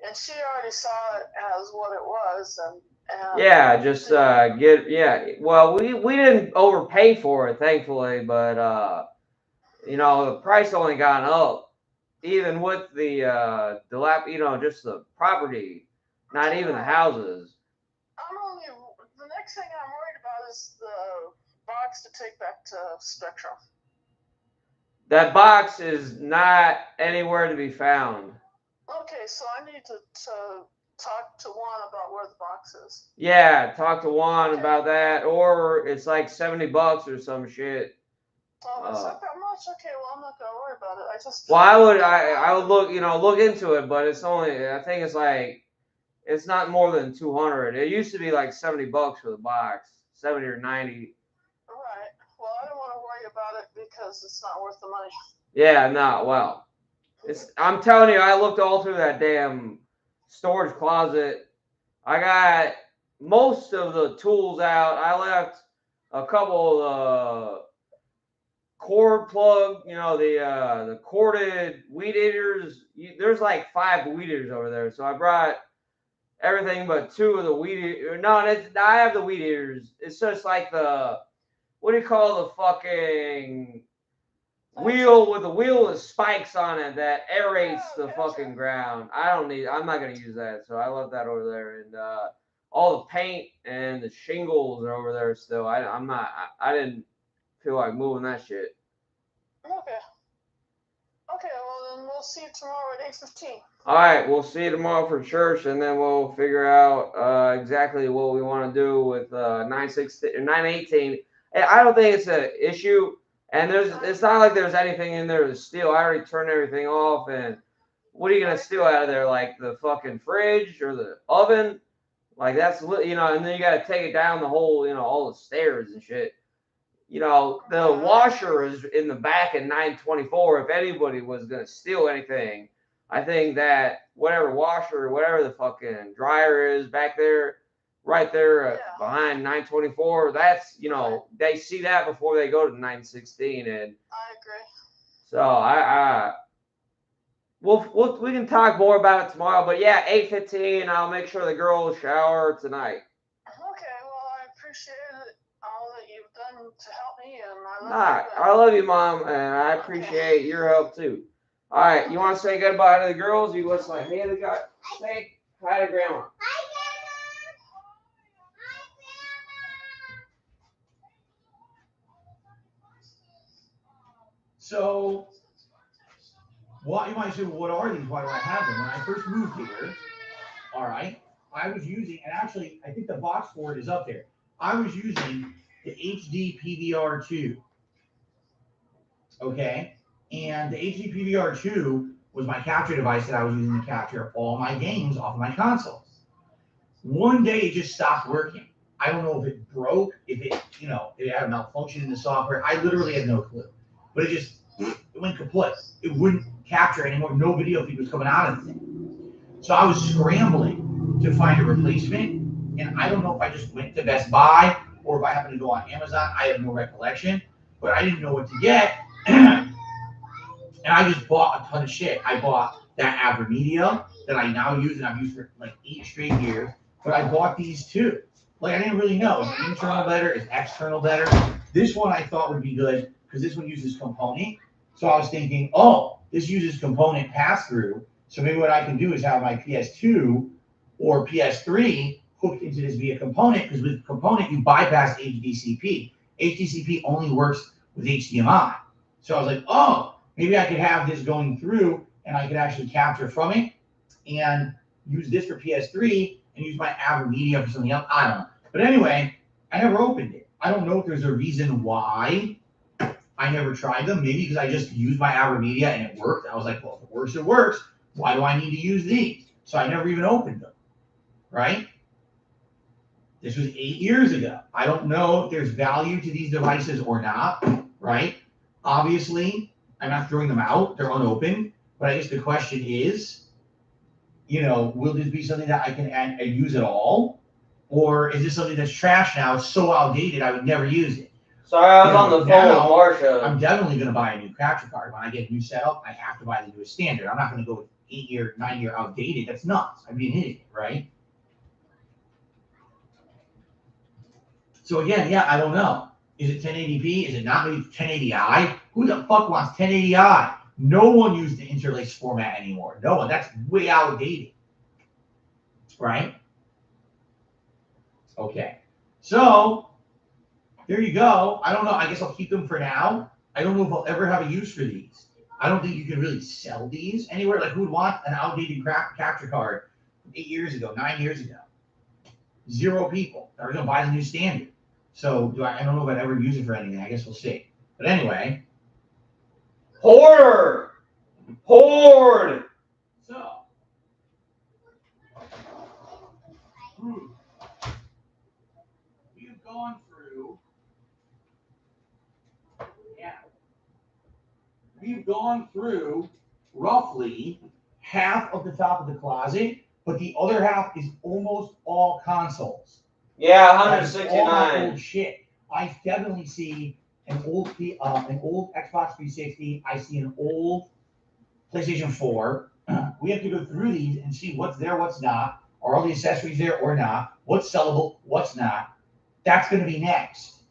and she already saw it as what it was, and yeah, just Well, we didn't overpay for it, thankfully, but the price only gone up, even with the just the property, not even the houses. The next thing I'm worried about is the box box to take back to Spectrum. That box is not anywhere to be found. Okay, so I need to talk to Juan about where the box is. Yeah, talk to Juan about that, or it's like $70 or some shit. Oh, is that much? Okay, well, I'm not gonna worry about it. I just. Well, I would look into it, but it's only, I think it's like, it's not more than 200. It used to be like $70 for the box, 70 or 90. Right. Well, I don't want to worry about it because it's not worth the money. Yeah, no, well, I'm telling you, I looked all through that damn storage closet. I got most of the tools out. I left a couple of cord plug, the corded weed eaters. There's like 5 weed eaters over there, so I brought everything but 2 of the weed eaters. No, I have the weed eaters. It's just like what do you call the fucking wheel with the wheel with spikes on it that aerates the fucking ground. I'm not gonna use that, so I left that over there. And all the paint and the shingles are over there still. I didn't feel like moving that shit. Okay. Okay, well then we'll see you tomorrow at 8:15. All right, we'll see you tomorrow for church, and then we'll figure out exactly what we want to do with 918. I don't think it's an issue, and it's not like there's anything in there to steal. I already turned everything off, and what are you gonna steal out of there? Like the fucking fridge or the oven? Like that's and then you gotta take it down the whole all the stairs and shit. The washer is in the back at 924. If anybody was gonna steal anything, I think that whatever washer or whatever the fucking dryer is back there, right there behind 924, that's, they see that before they go to 916. And I agree. So we can talk more about it tomorrow, but yeah, 8:15, I'll make sure the girls shower tonight. Okay, well, I appreciate all that you've done to help me, and I love you. All right, I love you, Mom, and I appreciate your help too. All right, you want to say goodbye to the girls? You want to say, hey, say hi to Grandma. So, what you might say, what are these? Why do I have them? When I first moved here, all right, I was using, and actually, I think the box for it is up there. I was using the HD PVR2. Okay, and the HD PVR2 was my capture device that I was using to capture all my games off of my consoles. One day it just stopped working. I don't know if it broke, if it had a malfunction in the software. I literally had no clue. But it went kaput. It wouldn't capture anymore. No video feed was coming out of the thing. So I was scrambling to find a replacement. And I don't know if I just went to Best Buy or if I happened to go on Amazon. I have no recollection. But I didn't know what to get. And I just bought a ton of shit. I bought that AverMedia that I now use, and I've used for like 8 straight years. But I bought these too. Like, I didn't really know. Is it internal better? Is external better? This one I thought would be good because this one uses component. So I was thinking, oh, this uses component pass-through. So maybe what I can do is have my PS2 or PS3 hooked into this via component, because with component, you bypass HDCP. HDCP only works with HDMI. So I was like, oh, maybe I could have this going through and I could actually capture from it and use this for PS3 and use my AverMedia for something else. I don't know. But anyway, I never opened it. I don't know if there's a reason why I never tried them. Maybe because I just used my AverMedia and it worked. I was like, well, if it works, it works. Why do I need to use these? So I never even opened them, right? This was 8 years ago. I don't know if there's value to these devices or not, right? Obviously, I'm not throwing them out. They're unopened. But I guess the question is, will this be something that I can add and use at all? Or is this something that's trash now? It's so outdated, I would never use it. Sorry, I was on the phone with Marsha. I'm definitely going to buy a new capture card. When I get a new setup, I have to buy the newest standard. I'm not going to go with 8-year, 9-year outdated. That's nuts. I'd be an idiot, right? So again, yeah, I don't know. Is it 1080p? Is it not maybe 1080i? Who the fuck wants 1080i? No one uses the interlace format anymore. No one. That's way outdated. Right? Okay. So there you go. I don't know. I guess I'll keep them for now. I don't know if I'll ever have a use for these. I don't think you can really sell these anywhere. Like, who would want an outdated capture card from 8 years ago, 9 years ago? 0 people are going to buy the new standard. So I don't know if I'd ever use it for anything. I guess we'll see. But anyway. Hoarder! Hoard! So. We've gone through. Yeah. We've gone through roughly half of the top of the closet, but the other half is almost all consoles. Yeah, That is all 169. old shit. I definitely see an old Xbox 360. I see an old PlayStation 4. We have to go through these and see what's there, what's not. Are all the accessories there or not? What's sellable, what's not? That's going to be next.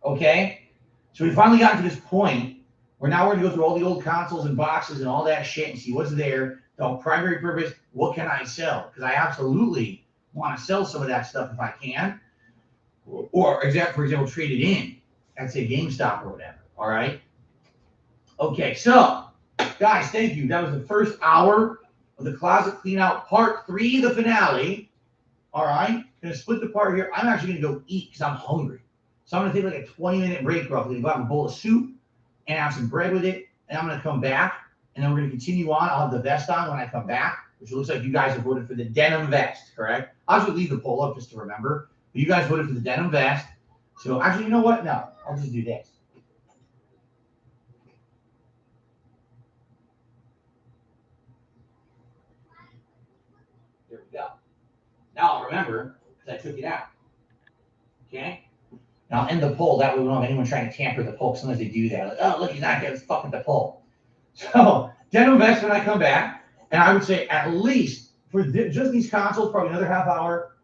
Okay? So we finally gotten to this point where now we're going to go through all the old consoles and boxes and all that shit and see what's there. The primary purpose, what can I sell? Because I absolutely want to sell some of that stuff if I can. Or, for example, trade it in at, say, GameStop or whatever. All right? Okay, so, guys, thank you. That was the first hour of the Closet Clean Out Part 3, the finale. All right? Going to split the part here. I'm actually going to go eat because I'm hungry. So I'm going to take like a 20-minute break roughly to go have a bowl of soup and have some bread with it. And I'm going to come back, and then we're going to continue on. I'll have the vest on when I come back, which looks like you guys have voted for the denim vest, correct? I'll just leave the poll up just to remember. But you guys voted for the denim vest. So actually, you know what? No, I'll just do this. There we go. Now I'll remember because I took it out. Okay? Now I'll end the poll. That way we don't have anyone trying to tamper the poll. Sometimes they do that. Like, oh, look, he's not getting fucking the poll. So, denim vest when I come back. And I would say at least for just these consoles, probably another half hour,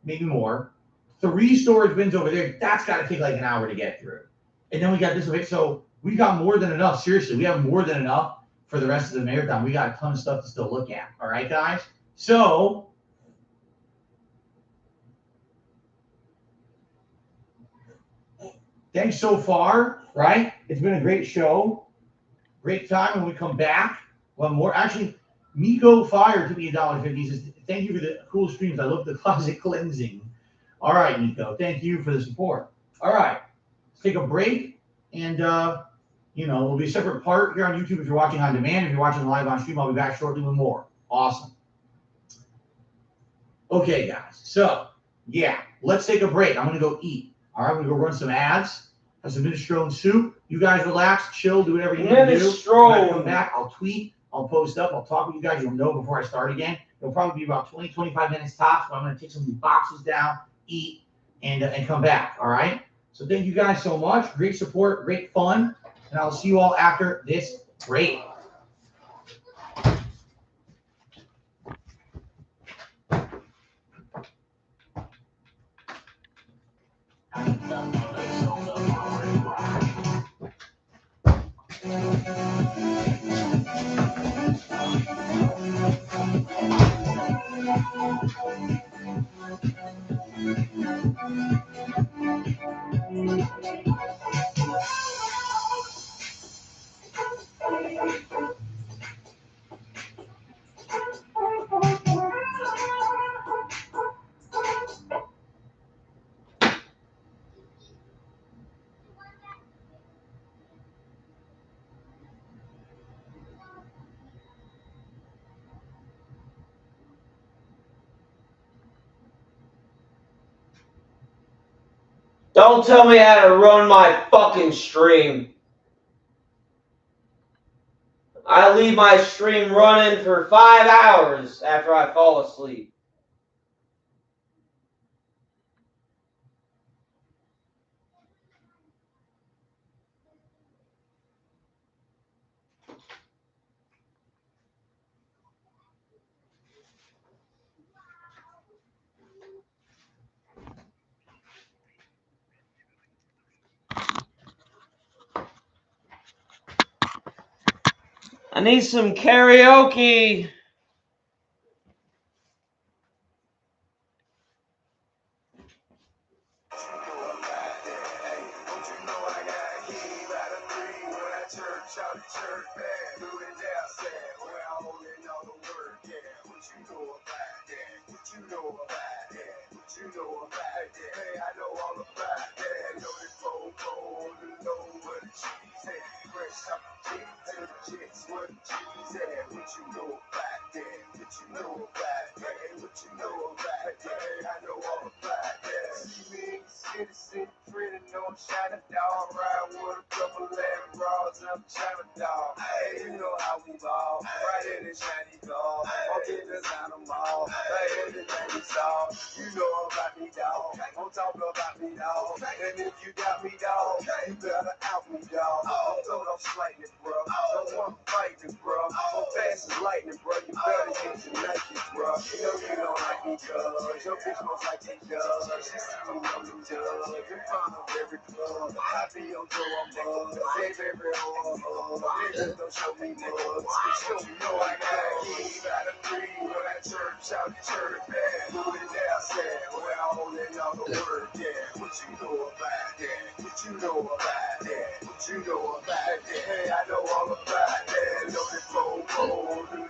maybe more. 3 storage bins over there. That's got to take like an hour to get through. And then we got this over here. So we got more than enough. Seriously, we have more than enough for the rest of the marathon. We got a ton of stuff to still look at. All right, guys? So, thanks so far, right? It's been a great show. Great time. When we come back, one more. Actually, Miko Fire took me $1.50. He says, thank you for the cool streams. I love the closet cleansing. All right, Miko. Thank you for the support. All right. Let's take a break. And, it'll be a separate part here on YouTube if you're watching on demand. If you're watching live on stream, I'll be back shortly with more. Awesome. Okay, guys. So, yeah, let's take a break. I'm going to go eat. All right, I'm going to go run some ads. Have some minestrone soup. You guys relax, chill, do whatever you need to do. When I come back, I'll tweet, I'll post up, I'll talk with you guys. You'll know before I start again. It'll probably be about 20, 25 minutes tops, but I'm going to take some of these boxes down, eat, and come back, all right? So thank you guys so much. Great support, great fun, and I'll see you all after this break. Don't tell me how to run my fucking stream. I leave my stream running for 5 hours after I fall asleep. I need some karaoke. church, out of church, man, do it now, sad. Well, I'm holding all the word, yeah. What you know about that? What you know about that? What you know about that? Hey, I know all about that. Know the phone, know where the cheese at. Fresh out the chick to the chicks, where the cheese at. What you know about that? What you know about that? What you know about that? Hey, I know all about that. See me in the citizen, friend, and know I'm shining dog. Ride with a couple lamb bras, I'm shining dog. Hey, you know how we ball. Right in the shiny dog. I'm in the designer mall. Like everything we saw. You know about me, dog. Don't talk about me, dog. And if you got me, dog, you better out me, dog. I'm throwing off lightning, bro. Don't want to fight me, bro. I'm fast as lightning, bro. You better use your Nike, bro. You know you don't like me, cuz. Your bitch most like me, cuz. She see me on the judge. In front of every club. I be on Joe, I'm buzz. Hey, baby, niggas don't show me mugs. Show me no, I got a key by the free. When I church out the church, man. Do it now, sad. Well, I'm holding all the word, yeah. What you know about that? What you know about that? What you know about that? Hey, I know all about that. Know the phone,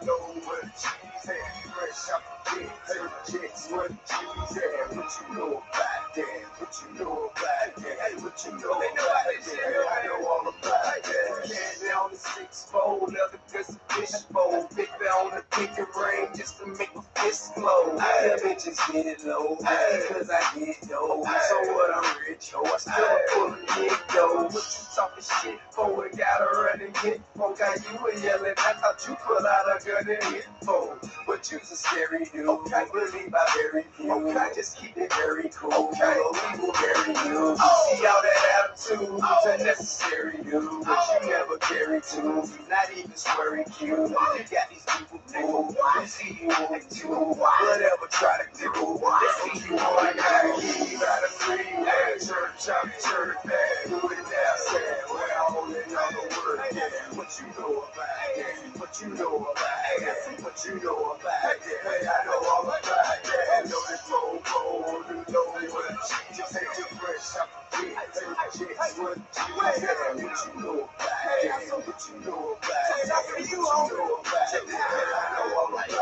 know where the cheese at. Fresh out the dick, to the chicks, where the cheese at. What you know about that? What you know about that? Hey, what you know about that? I know all about that. Candy on the 6-fold, leather dress a fishbowl. Big bell on the pinky ring just to make my fist glow. Yeah, bitches get it low, because I get dough. So what, I'm rich, yo. I still pull a big dough. What you talking shit for? We gotta run and get for. Got you were yelling, I thought you pull out a gun and hit for. But you's a scary dude. I believe I very few. I just keep it very cool. Okay, we will bury you. See all that attitude, it's unnecessary, dude. But you never carry to. Not even swearing cute. You got these people fooled. They see you on too. Whatever try to do. They see you on like I keep out of freeway. Church out the church, man. Do it now, sad. Well, I'm holding all the word, yeah. What you know about that? What you know about that? What you know about that? Hey, I know all about that. Know the phone, know where the cheese at. Take your fresh out the dick, take the chicks, where the cheese at. What you know about that? What you know about that? What you know about that? Hey, I know all about that.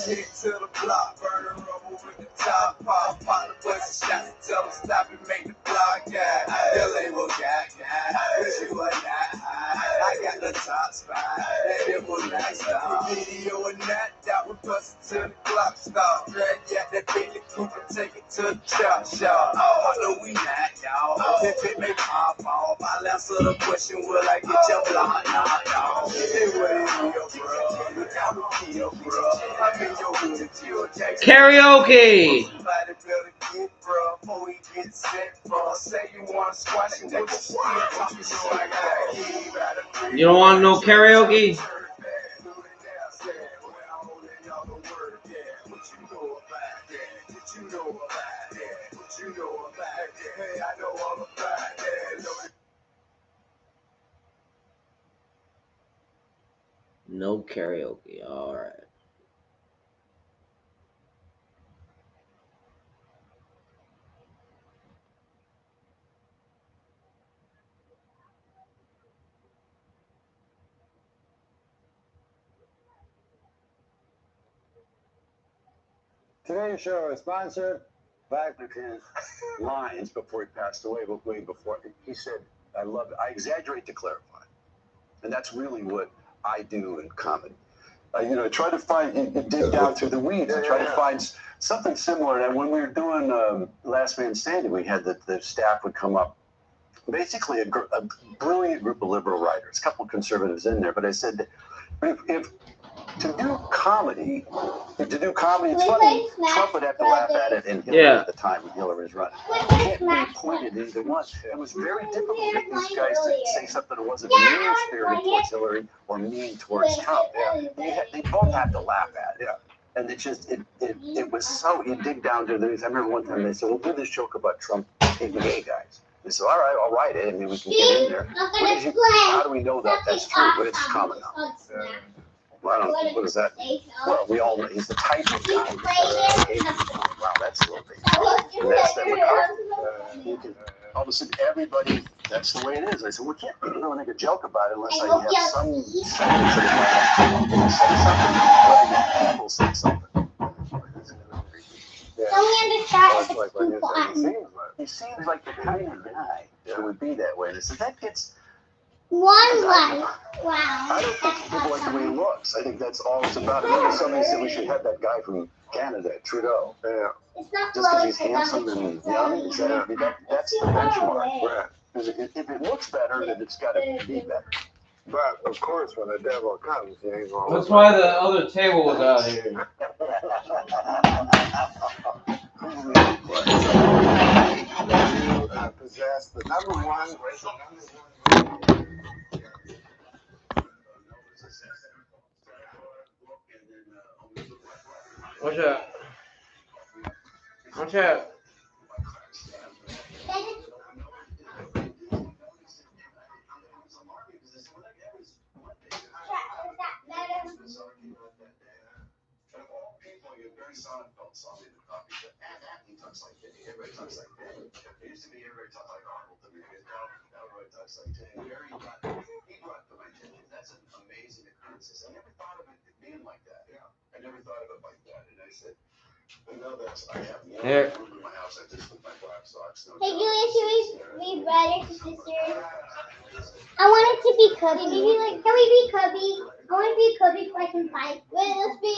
Hit to the block, burn her up with the top. Pop the bus and shots, tell them stop and make the block guy. Your label got cause you are not high. I got the top spot, and it was nice dog. Video and that we bustin' till the clock stop. Drag out that Bentley coupe and take it to the chop shop. I know we not, y'all. If it may pop off, I'll answer the question, will I get your block? Nah, y'all. It wouldn't be bro. Look how we kill, bro. I'm in your hood to kill Jackson. Karaoke. Somebody better get, bro, before we get set, bro. Say you want to squash and what you see. You don't want no karaoke? No karaoke. All right. Today's show is sponsored by his lines before he passed away. But way before he said, "I love it." I exaggerate to clarify, and that's really what I do in comedy. Try to find, dig down through the weeds and try to find something similar. And when we were doing Last Man Standing, we had the staff would come up. Basically, a brilliant group of liberal writers, a couple of conservatives in there. But I said, if to do comedy, it's funny. Trump would have to laugh at it, and Hillary at the time when Hillary was running. You can't be pointed at either one. It was very difficult to get these guys to say something that wasn't mean-spirited towards Hillary or mean towards Trump. They both have to laugh at it. And it was so, you dig down to the news. I remember one time they said, we'll do this joke about Trump taking gay guys. They said, all right, I'll write it. I mean, we can get in there. How do we know that that's true? But it's common knowledge. Well, I don't know, what does that mean? Well, we all know he's the type of guy. Wow, that's a little bit. And that's that all of a sudden, everybody That's the way it is. I said, we can't really make a joke about it unless I I hope have y'all some eat. science that people say something. Yeah. Don't we understand Well, if that's it's like too what fun? he seems like the kind of guy that would be that way. And I said, that gets. One life. Wow. I don't think That's people like the way he awesome. looks. I think that's all it's about. Remember somebody said we should have that guy from Canada, Trudeau. Yeah. It's not Just because blowing he's because handsome I'm and young, is that, I mean, that's the benchmark. Right. Because if it looks better, then it's got to be better. But of course, when the devil comes, he ain't gonna. That's why the other table was out here. You possess the number one. Watch out. Watch out. That's an amazing occurrence. I never thought of it being like that. Yeah, I never thought of it like that. And I said, I know that's I have one room in my house. I just put my black socks. Hey, Julia, should we read brothers and sisters? I want it to be Cubby. Maybe like, can we be Cubby? I want to be Cubby so I can fight. Wait, let's be.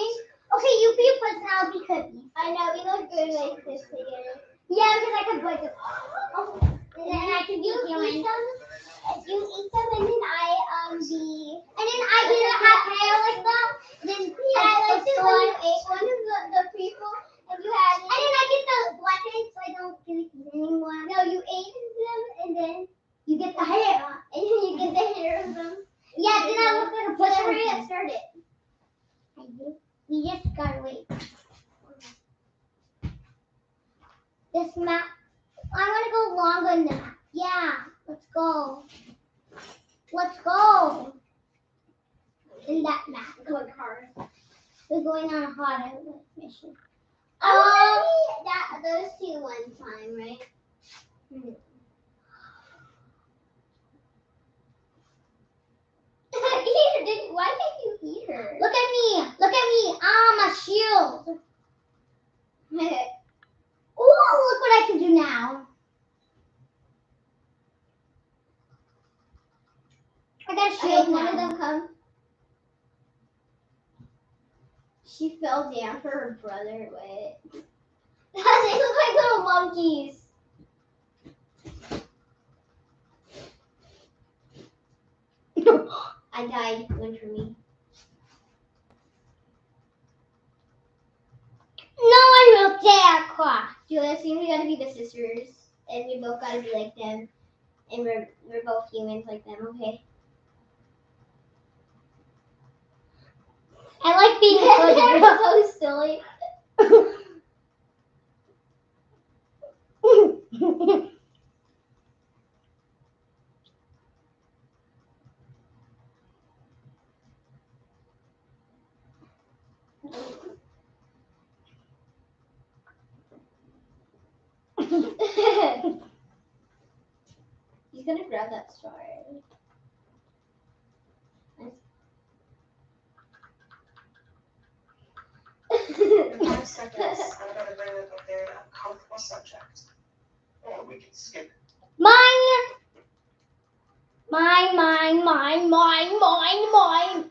Okay, you be a person, I'll be Cubby. I know, we look good like this together. Yeah, because I can play this. Oh, and then I can be human. You eat them, and then I be. And then I didn't have hair like that. Then I like this when you ate one of the people, and you had. And then I get the black eggs, so I don't get it anymore. No, you ate them, and then you get the hair, and then you get the hair of them. Yeah, then I look like a pussy. Hurry up, start it. We just gotta wait. This map. I want to go longer than that. Yeah, let's go. Let's go. In that map. Going hard. We're going on a hard mission. Those two one time, right? Why can't you eat her? Look at me. Look at me. My shield. Ooh, look what I can do now. I got a shield. One of them come. She fell down for her brother. Wait. They look like little monkeys. I died. Win for me. No one will dare cry. Julia, see, we gotta be the sisters, and we both gotta be like them, and we're both humans like them. Okay. I like being good. You're so silly. He's gonna grab that star. In 5 seconds, I'm going to bring up a very uncomfortable subject. Or we can skip it. Mine. Mine, mine, mine, mine, mine, mine.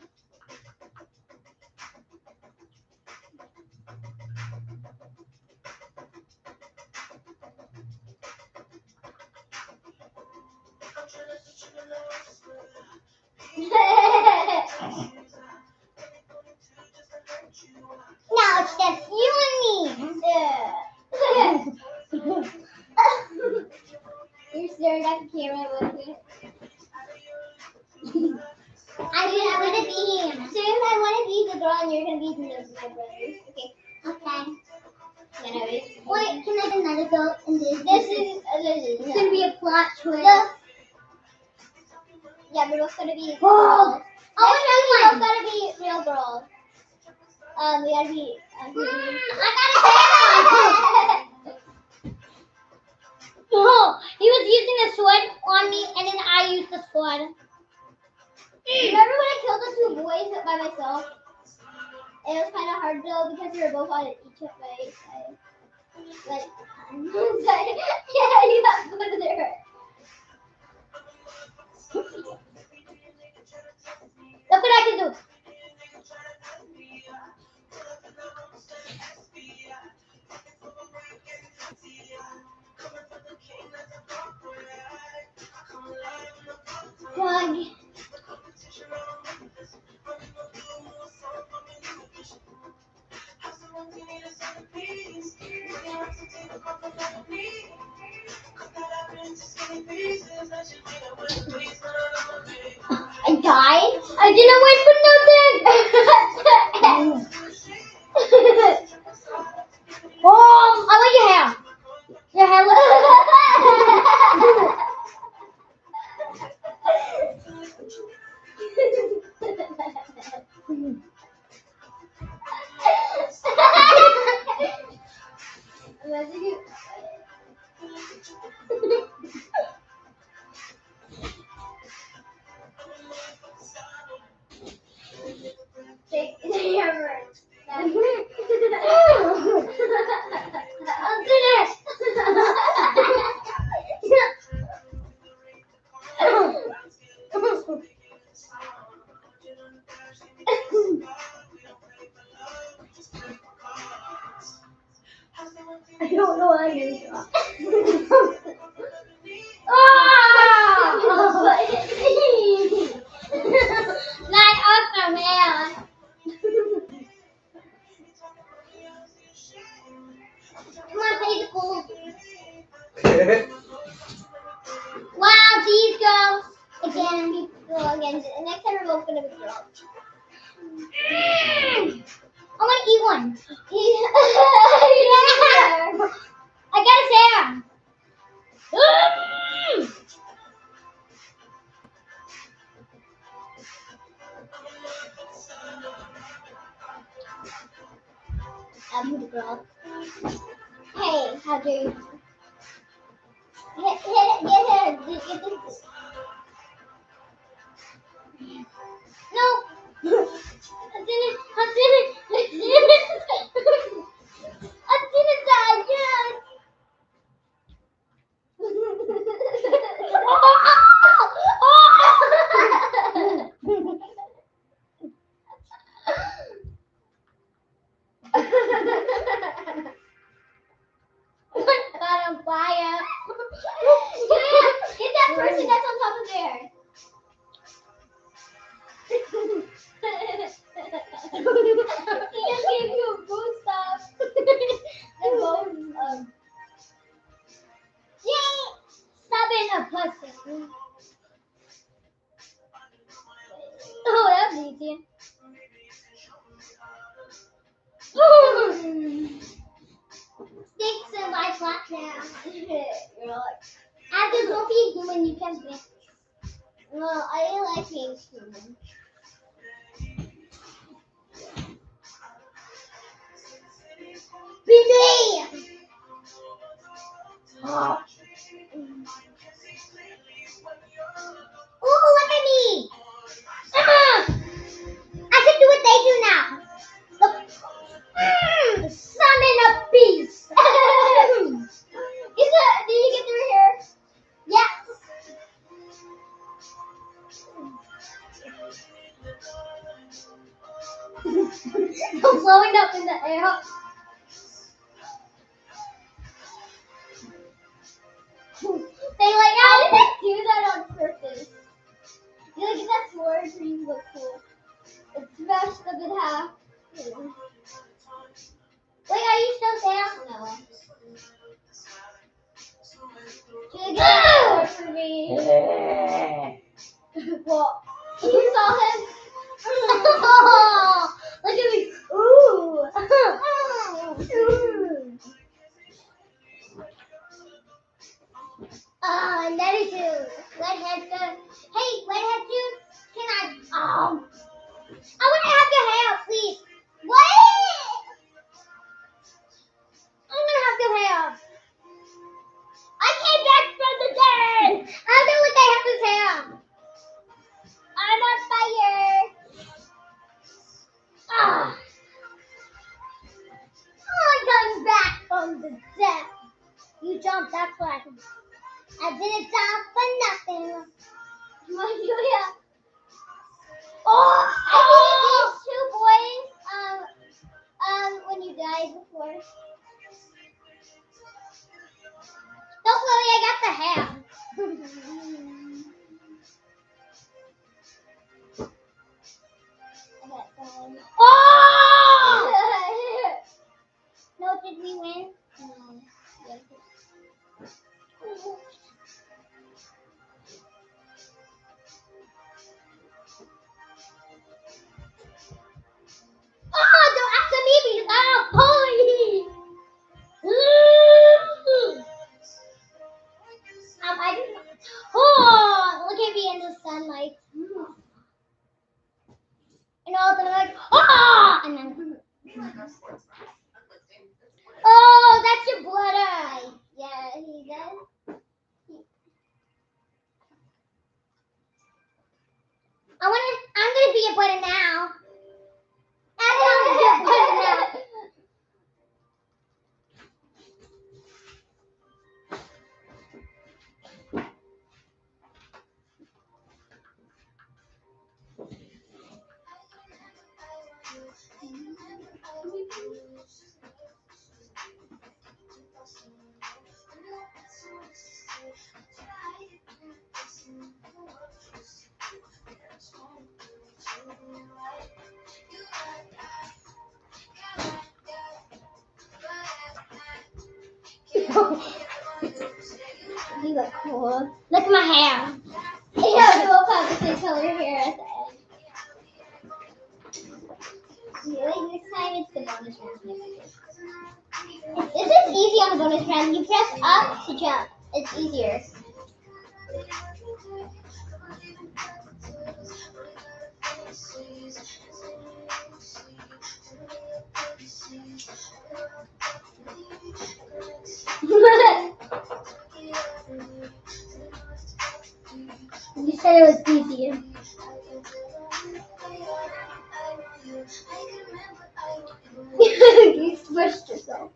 Now it's just you and me. You're staring at the camera with me. I want to be him. Soon I want to be the girl and you're going to be my brothers. Okay. Anyways. Wait, can I have another go? And this is going to be a plot twist. Yeah, we're both going to be girls. Oh, we're both going to be real girls. We gotta be. I gotta say Oh, he was using the sword on me, and then I used the sword. Remember when I killed the two boys by myself? It was kind of hard though because we were both on each side. But yeah, you got put there. Look what I can do. Dog. I died? I didn't wait for nothing! Oh, I like your hair. Your hair Imagine you. Take the hammer. I'm finished. I don't know what I'm going to do. Not awesome, man. Come on, play the gold. Wow, these girls. Again, we go again. Next time we're both going to be girls. I want to eat one. Yeah. I got his hair. I'm the girl. Hey, how do you? Hit it, get this. No. I didn't die, yes. Got on fire. Get that person that's on top of there. He just gave you a boost up. The bone. Yay! Stop being a pussy. Oh, that was easy. Sticks and my flat now. You're like, after don't be a human, you can be. Well, I like being human. Baby! Oh, look at me! I can do what they do now. Look. Summon a beast. Did you get through here? Yes. I'm blowing up in the air. They like, how did they do that on purpose? You look at that sword, trees look cool. It's smashed up in half. Wait, are you still there? No. Should I get a sword for me? What? You saw him? Look at me. Ooh. And that is you. Redhead dude. Hey, redhead dude. Can I? I want to have your hair, please. What? I'm gonna have your hair. I came back. And all of a sudden I'm like, ah! And then, oh, that's your brother. Yeah, he does. I'm gonna be a brother now. I'm gonna be a brother now. You look cool. Look at my hair. Yeah, we both have the same color hair at the end. Really? Next time it's the bonus round. This is easy on the bonus round. You press up to jump. It's easier. You said it was easier. You smushed yourself.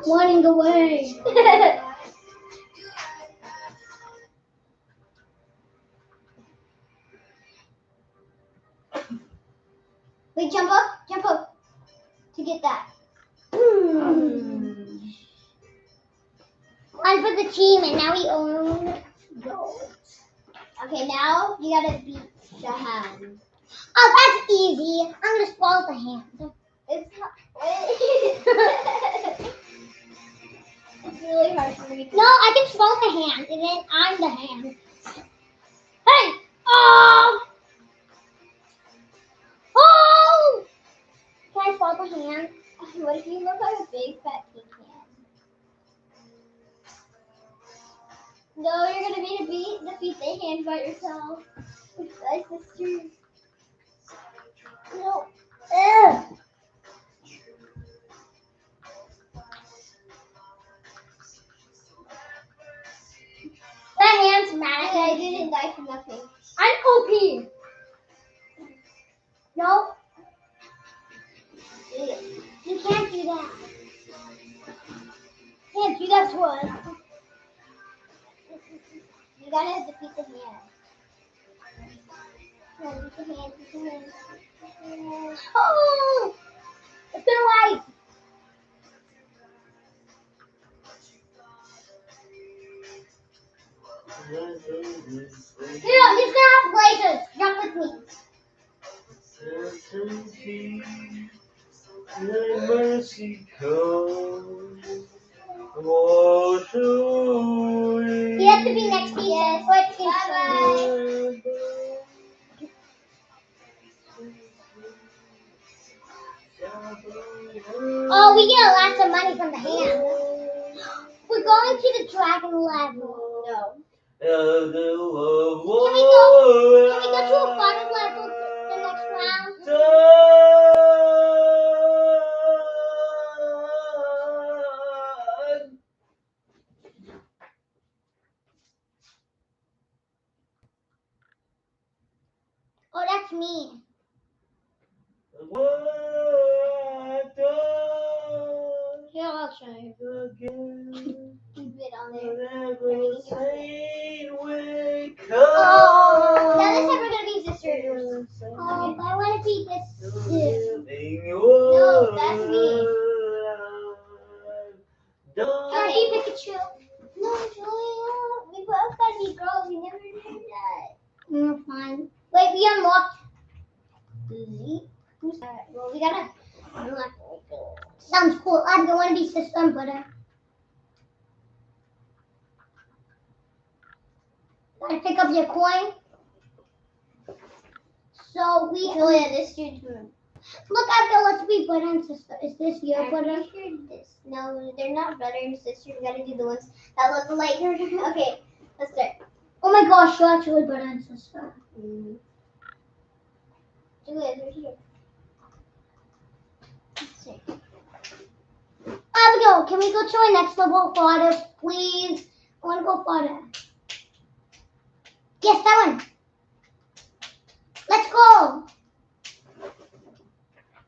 Running away. Wait, jump up to get that. I'm for the team, and now we own gold. Okay, now you gotta beat the hand. Oh, that's easy. I'm gonna spoil the hand. It's not. It's really hard for me. No, I can spoil the hand, and then I'm the hand. Hey! Oh! Oh! Can I spoil the hand? What if you look like a big fat pink hand? No, you're gonna be defeat the hand by yourself. With my sisters. No. Ugh. That hand's mad. I didn't die for nothing. I'm OP. No. You can't do that. Can't do that to us. You gotta defeat the hand. Defeat the hand, defeat the hand. Oh! It's been light. He's gonna have lasers. Jump with me. Mercy comes. Wash away. You have to be next to you. Bye-bye. Oh, we get lots of money from the hand. We're going to the dragon level. No. Can we go to a fun level the next round? Oh, that's me. Here, I'll show you. Keep it on there. Oh, now this time we're gonna be sisters. Oh, I want to beat this. No, that's me. Can I be Pikachu? No, Julia. We both gotta be girls. We never did that. Fine. Wait, we unlocked. Well, we gotta unlock. Sounds cool. I don't want to be sister butter. Gotta pick up your coin. So we. Oh yeah, this dude's room. Look, Abigail, let's be brother and sister. Is this your brother? No, they're not brother and sister. You gotta do the ones that look like her. Okay, let's start. Oh my gosh, you're actually brother and sister. Do it right here. Let's see. Abigail, can we go to our next level farther, please? I want to go farther. Yes, that one. Let's go.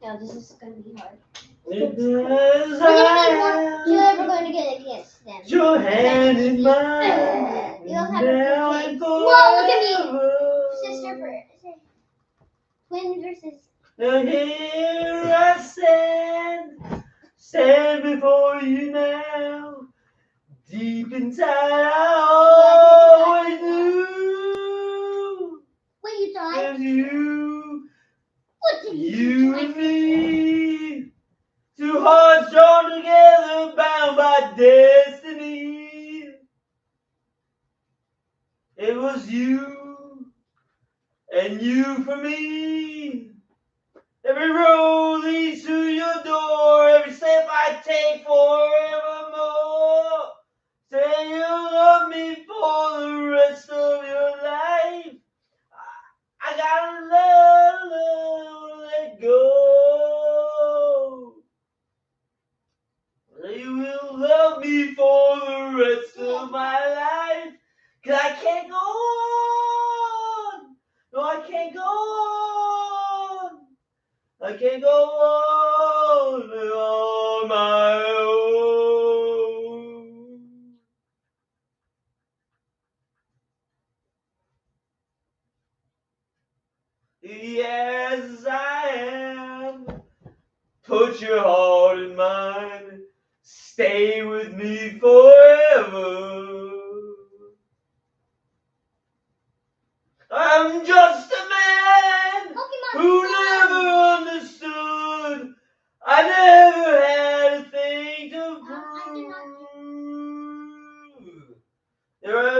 No, this is going to be hard. We're going to get against them. Your hand in mine. You'll have now a and Whoa, look at me. forever. Sister versus. Twin versus. Now here I stand before you now. Deep inside, I always knew. Wait, you died? That you, and me, two hearts drawn together, bound by destiny. It was you, and you for me. Every road leads to your door, every step I take forevermore. Say you love me for the rest of your life. I gotta let go. You will love me for the rest of my life. 'Cause I can't go on. No, I can't go on. I can't go on my own. Yes, I am. Put your heart in mine. Stay with me forever. I'm just a man who never understood. I never had a thing to prove. There are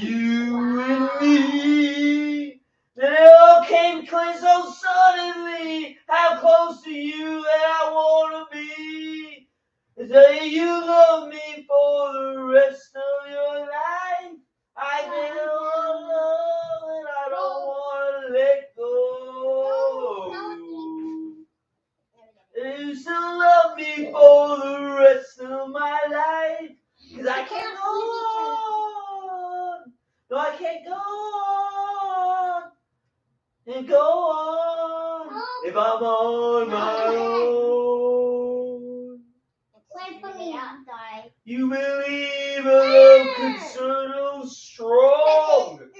you and me. Then it all came clean so suddenly. How close to you that I wanna be. Say you love me for the rest of your life. I can't love and I don't wanna let go. You still love me for the rest of my life. 'Cause I can't go on. No, I can't go on. And go on if I'm on my own. Wait for me, I'll die. You believe a love could so strong.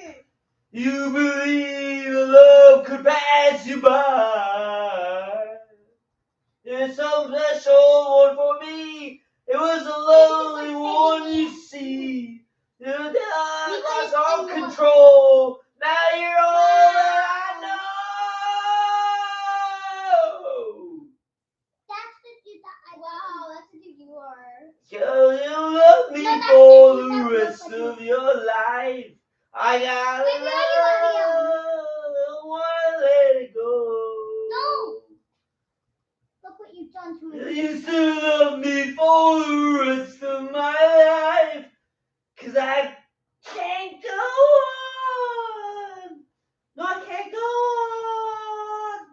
You believe a love could pass you by. There's some special one for me. It was a lonely one, you see. You lost all control. Now you're all that I know. That's the dude that I Wow, that's the dude you are. Girl, you love me for the rest of your life. I gotta don't wanna let it go. No. Look what you've done to me. You still love me for the rest of my life. 'Cause I can't go on. No, I can't go on.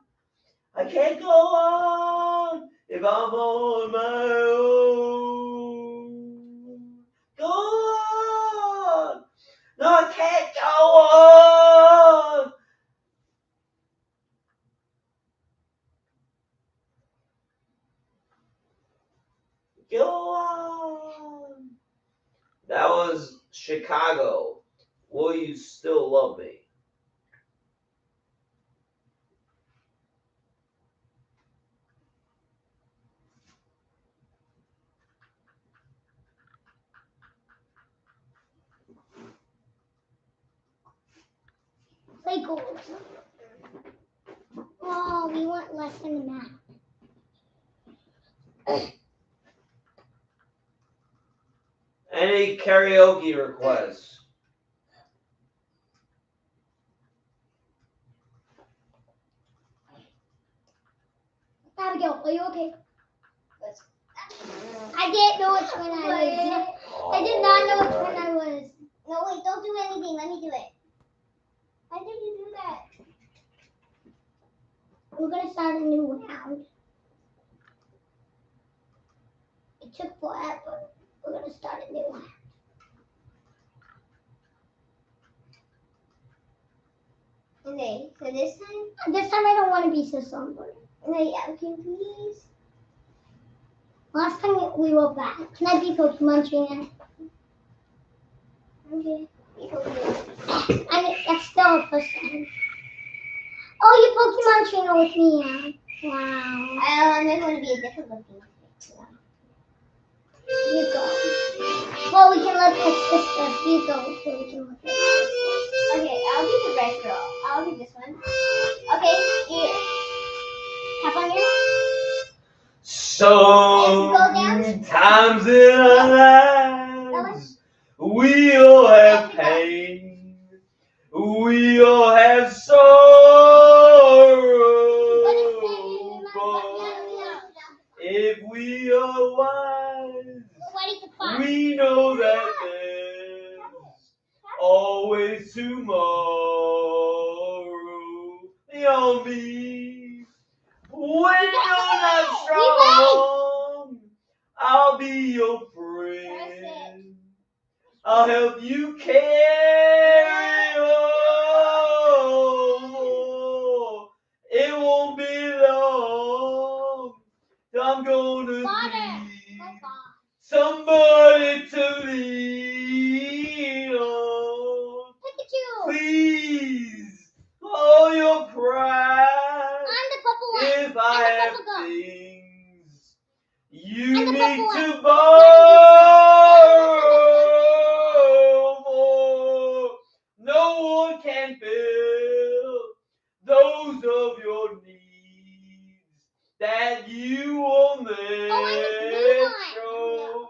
I can't go on if I'm on my own. Go on. No, I can't go on. Go on. That was Chicago. Will you still love me? Play goals. Oh, we want less than the map. Any karaoke requests? didn't know which one I was. I did not know which one I was. No, wait, don't do anything. Let me do it. Why did you do that? We're gonna start a new round. It took forever. We're gonna start a new round. Okay, so this time I don't want to be so somber. Okay, can please? Last time we were back. Can I be Pokemon trainer? Okay. That's still a person. Oh, you Pokemon trainer with me now. Wow. I'm going to be a different looking. You go. Well, we can look at sisters. You go so we can look at sisters. Okay, I'll be the red girl. I'll be this one. Okay, you tap on your. Sometimes in our lives, we all have pain. We all have sorrow. But if we are wise, we know that there's always tomorrow. You'll be when you're not strong. I'll be your friend. I'll help you carry on. It won't be long. I'm gonna need somebody to lean on. Please, hold your pride. If I have things you need to borrow, no one can fill those of your needs that you will never show.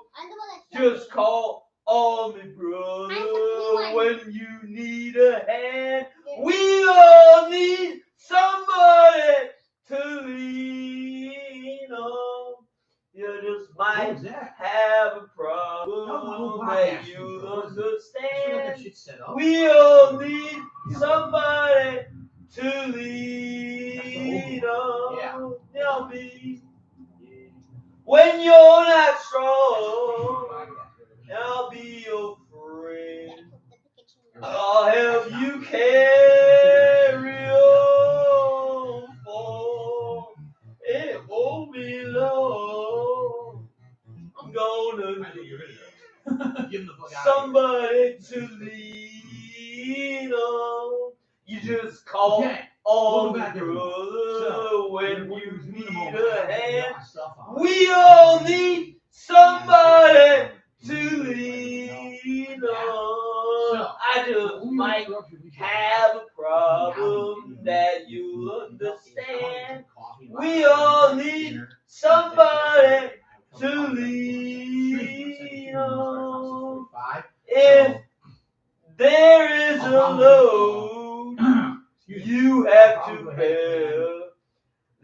Just call on me, brother, when you need a hand. We all need somebody to lean on. You just might have a problem that you understand. We all need somebody to lean on. Tell me when you're not strong, I'll be your friend. I'll help you carry on. For it won't be long. I'm gonna need somebody to lean on. You just call on me, brother, when you need a hand. We all need somebody to lean on. I just might have a problem that you understand. We all need somebody to lean on. If there is a load you have to bear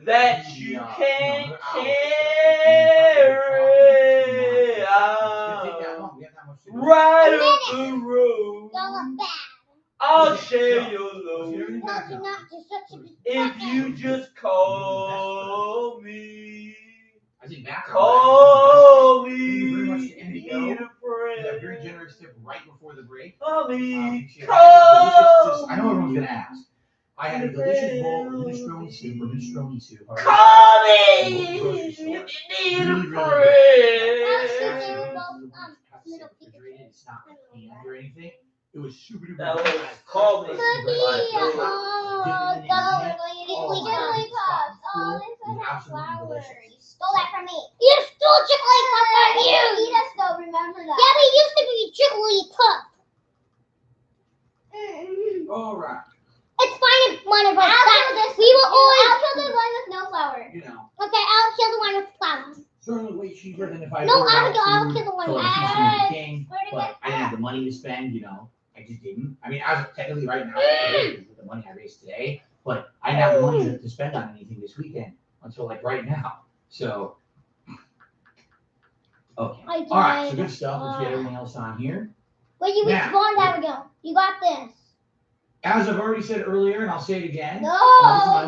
that you can't carry, right up the road, I'll share your load. If you just call me, call me, need a friend. Very generous tip right before the break. Call me, I know everyone's gonna ask. I had a delicious bowl of minestrone soup or minestrone soup. Call me if you need a friend. It's not canned or anything. It was super duper. That was called me. Stole that from me. You stole chocolate puff from you. Eat us though, remember that. Yeah, we used to be chocolate puff. All right. It's fine if one of us dies. We will always. I'll kill the one with no flower. You know. Okay, I'll kill the one with flower. Certainly way cheaper than if I. No, I'll kill the one with flower. But I didn't have the money to spend. You know, I just didn't. I mean, I was technically right now with the money I raised today, but I didn't have the money to spend on anything this weekend until like right now. So Okay. I All right, so did. good stuff. Let's get everything else on here. Wait, you Now, respawned, Abigail. You got this. As I've already said earlier, and I'll say it again. No,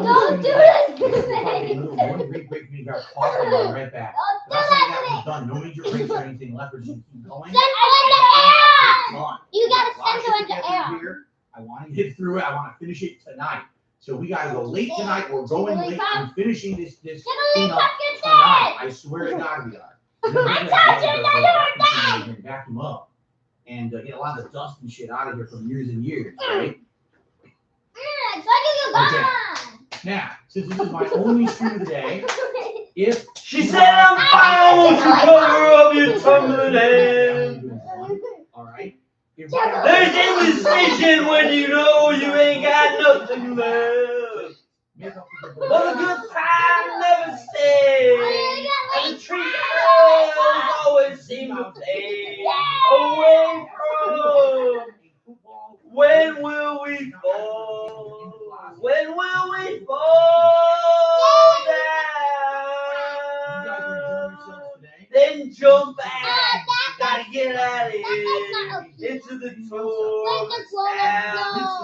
don't do this. this. One break for me to grab coffee and I'll be right back. But I'll say that was done. No major breaks or anything left. We're just gonna keep going. Center in the air. Done. You gotta Lots center to in the get through air. here. I want to get through it. I want to finish it tonight. So we gotta go late tonight. We're going late. I'm finishing this thing up tonight. I swear to God we are. Back them up and get a lot of the dust and shit out of here from years and years, right? Okay. Now, since this is my only stream of the day, if she said I'm fine, won't you cover up your tumbling head? All right. There's indecision when you know you ain't got nothing left. But a good time never stays, and the truth always seem to fade away from. When will we fall? When will we fall down? Then jump back. Gotta get out of here. Into the tour. Just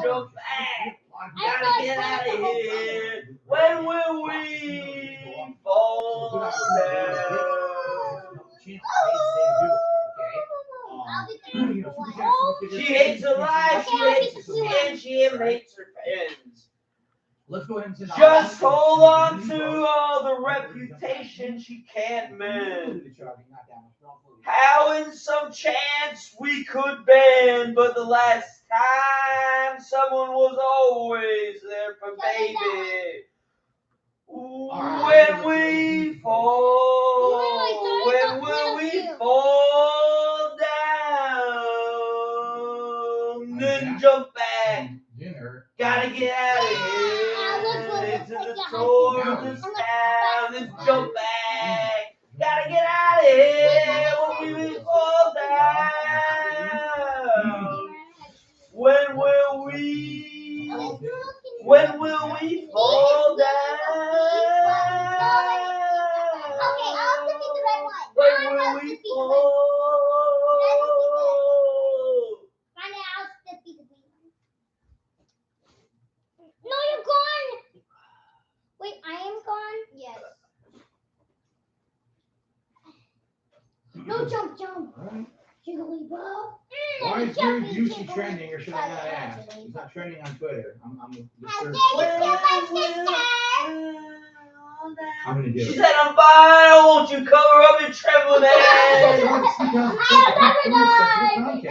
jump back. Gotta get out of here. When will we fall down? She hates her life, she hates her skin, she hates her friends. Let's go ahead and send Just hold on to all the reputation she can't mend. How in some chance we could bend, but the last time someone was always there for baby. When we fall, when will we fall down? Then jump back. Gotta get out of here. Into the tour of this town. Then jump back. Gotta get out of here. When we fall down. When will we fall down? When will we fall? No, you're gone. Wait, I am gone? Yes. No, jump. Jigglypuff. Why is your Yushi trending, or should I not ask? He's not trending on Twitter. I'm gonna do She it. said, I'm fine, won't you cover up your trembling head?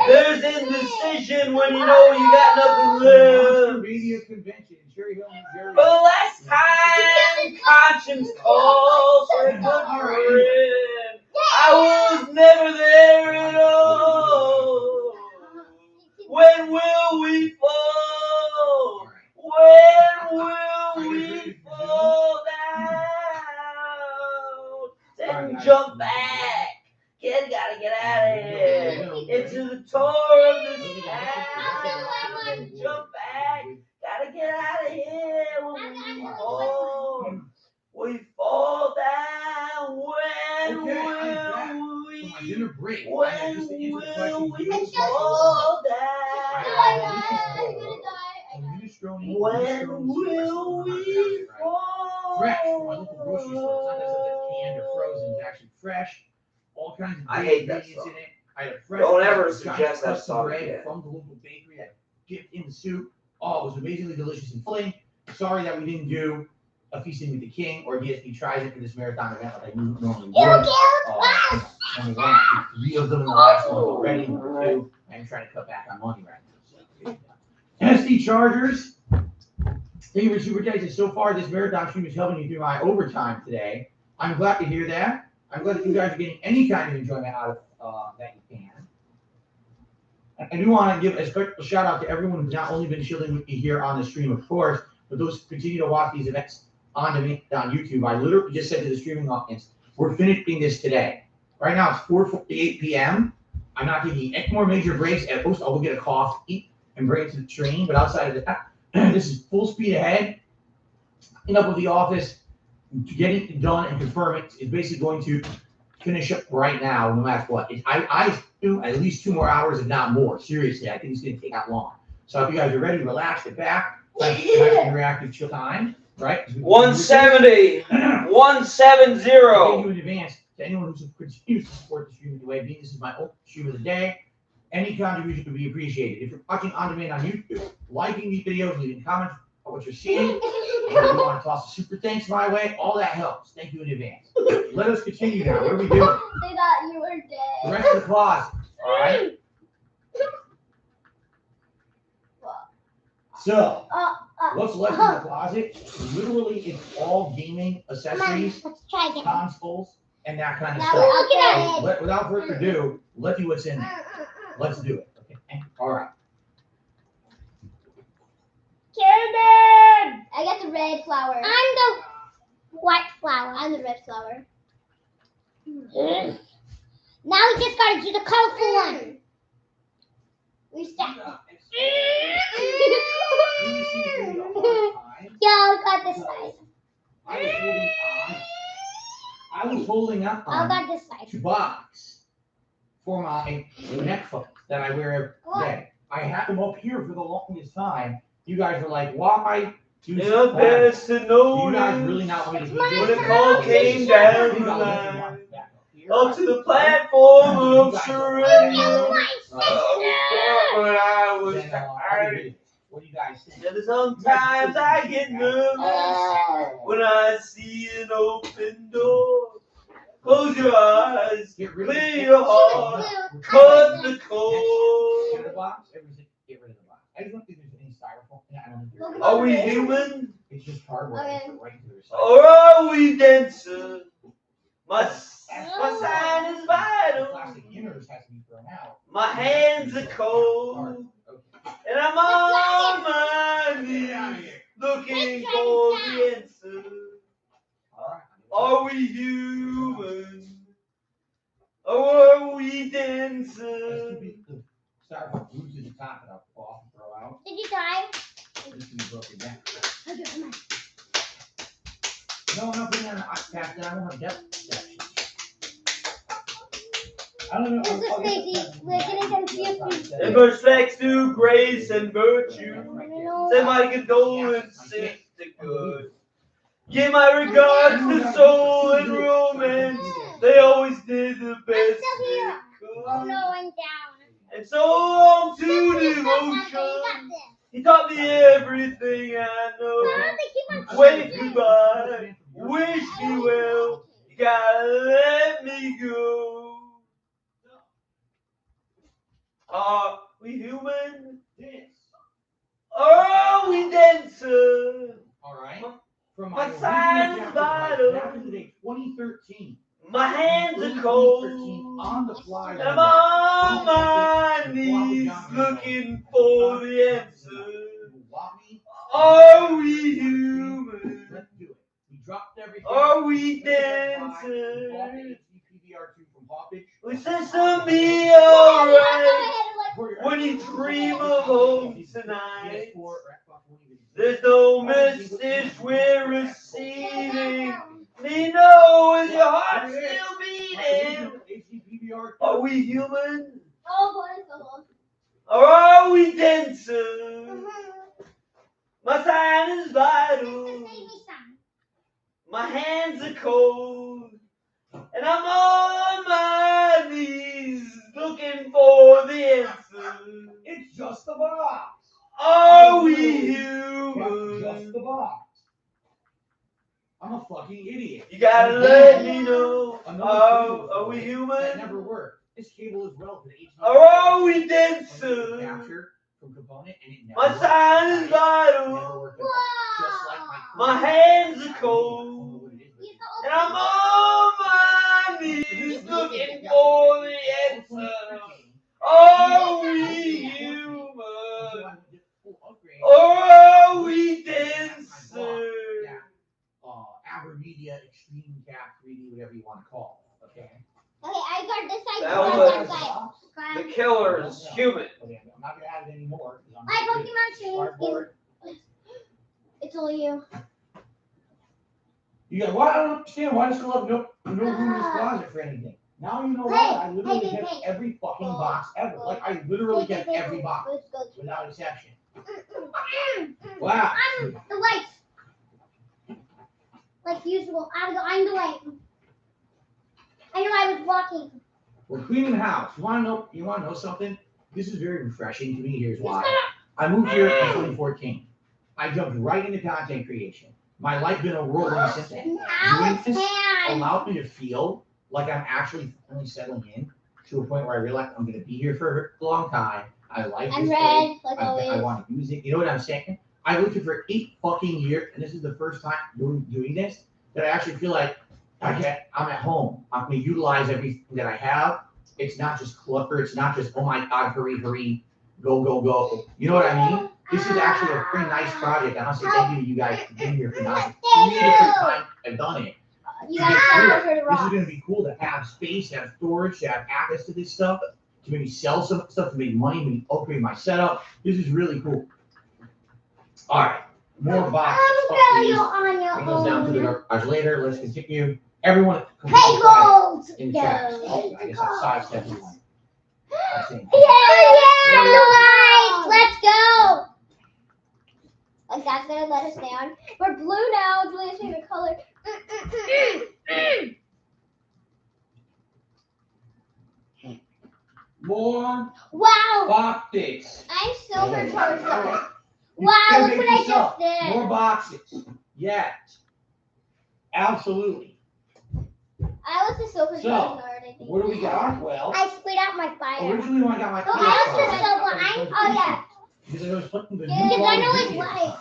There's indecision when you know you got nothing left. Radio convention in Cherry Hill, New Jersey. For the last time, conscience calls for a good friend. I was never there at all. When will we fall? When will we fall down? Then jump back. Gotta get out of here. Into the tour of this town. Then jump back. Gotta get out of here. When we fall. We fall down. When will we fall down? When will we fall? Fresh from my local grocery store. It's not that canned or frozen. It's actually fresh. All kinds of I great hate that ingredients song. in it. I had a fresh Don't ever giant suggest that custom song bread again. from the local bakery that dipped in the soup. Oh, it was amazingly delicious and filling. Sorry that we didn't do a Feasting with the King or DSP tries it for this marathon event like I normally would. And again, I did 3 of them in the last one already. 2. I'm trying to cut back on money right now. SD Chargers. Thank you for super chats. So far, this marathon stream is helping you through my overtime today. I'm glad to hear that. I'm glad that you guys are getting any kind of enjoyment out of that you can. I do want to give a special shout out to everyone who's not only been chilling with me here on the stream, of course, but those who continue to watch these events on YouTube. I literally just said to the streaming audience, we're finishing this today. Right now it's 4:48 p.m. I'm not taking any more major breaks. At most, I'll go get a coffee and bring it to the train. But outside of that, this is full speed ahead. Up with the office, getting it done and confirm it is basically going to finish up right now, no matter what. I do at least 2 more hours, if not more. Seriously, I think it's gonna take that long. So if you guys are ready, relax, get back. Nice interactive chill time, right? 170. 170. Thank you in advance to anyone who continues to support the stream of the way. Being this is my opening stream of the day. Any contribution would be appreciated. If you're watching on demand on YouTube, liking these videos, leaving comments on what you're seeing, and if you want to toss a super thanks my way, all that helps. Thank you in advance. Let us continue now. What are we doing? They thought you were dead. The rest of the closet. All right. So, what's left in the closet? Literally, it's all gaming accessories, consoles, and that kind of stuff. So, without further ado, let's see what's in there. Let's do it. Okay. All right. Karen! I got the red flower. I'm the white flower. I'm the red flower. Now we just gotta do the colorful one. We stack. Yeah, I got this side. I was holding up I got this side. to box for my neck phones that I wear every day. I had them up here for the longest time. You guys were like, why? Do the best to know you guys really not want to when the call came down the line, up to the platform of surrender. When I was tired. What do you guys think? And sometimes I get nervous when I see an open door. Close your eyes, clear your heart, cut the cord. Get rid of the box. Get rid of the box. I just don't think there's any styrofoam. I don't think there's. Are we human? It's just cardboard. Right to the side. Or are we dancing? My sign is vital. Plastic inners has to be thrown out. My hands are cold. And I'm on my knees looking for the answer. Are we human? Or are we dancing? Styrofoam glued to the top that I'll pull off and throw out. Did you try? This can be broken down. Okay, come on. No, I'm not putting that in the hot pack. I don't have depth section. I don't know. This is Stacy. We're getting confused. In respects to grace and virtue, send my condolences to good. Give my regards to soul and romance. They always did the best they could. Oh no, I'm down. And so on to devotion. He taught me everything I know. Wave goodbye. Wish me well. You gotta let me go. Are we human? Yes. Or are we dancing? All right. From my sign is vital. Back in the day, 2013. My hands are cold. On the fly. And I'm on my knees looking for the answer. Are we human? Let's do it. We dropped everything. Are we dancing? Listen to me, alright. When you dream of home tonight, there's no message we're receiving. Me know is your heart still beating? Are we human? Or are we dancing? My sign is vital. My hands are cold. And I'm on my knees looking for the answer. It's just the box. Are we human? Just the box. I'm a fucking idiot. You gotta let me know. Are we human? That never worked. This cable is relevant to HDMI. Or are we dancing? Capture from component and it never My worked. sign is vital. Never worked at all. Just like My hands are cold. And I'm on my knees looking for the answer. Are we human? Or are we dancing? AverMedia Extreme Cap 3D, whatever you want to call it. Okay. Okay, I got this side. That that side. The killer is human. Okay, I'm not gonna add it anymore. My Pokemon trains. It's all you. You got, well, I don't understand. Why does it have no room in this closet for anything? Now you know what? I literally kept every fucking box ever. Like, I literally kept every box without exception. Wow. The lights. Like usual. I'm the light. I know I was walking. We're cleaning the house. You wanna know something? This is very refreshing to me. Here's why. I moved here in 2014. I jumped right into content creation. My life been a whirlwind since then. Doing this allowed me to feel like I'm actually finally settling in to a point where I realize I'm gonna be here for a long time. I like this place. I want to use it. You know what I'm saying? I lived here for 8 fucking years, and this is the first time doing this that I actually feel like I'm at home. I'm gonna utilize everything that I have. It's not just clutter. It's not just, oh my God, hurry, go. You know what I mean? This is actually a pretty nice project. I want to say thank you to you guys for being here for 3 different times I've done it. You guys are This is going to be cool to have space, to have storage, to have access to this stuff, to maybe sell some stuff, to make money, maybe upgrade my setup. This is really cool. All right, more boxes. It goes down to the garage later. Let's continue. Everyone, in the chat. Oh, I guess I sidestepped you. Let's go. Like that's gonna let us down. We're blue now. Julia's favorite color. More Wow. boxes. I'm so retarded. Wow, look what I just did. More boxes. Yes. Absolutely. I was the silver So, what do we got? Well, I split out my fire. Originally when I got my Oh, I was the silver. Oh yeah. Because I was putting the Because I know it's white.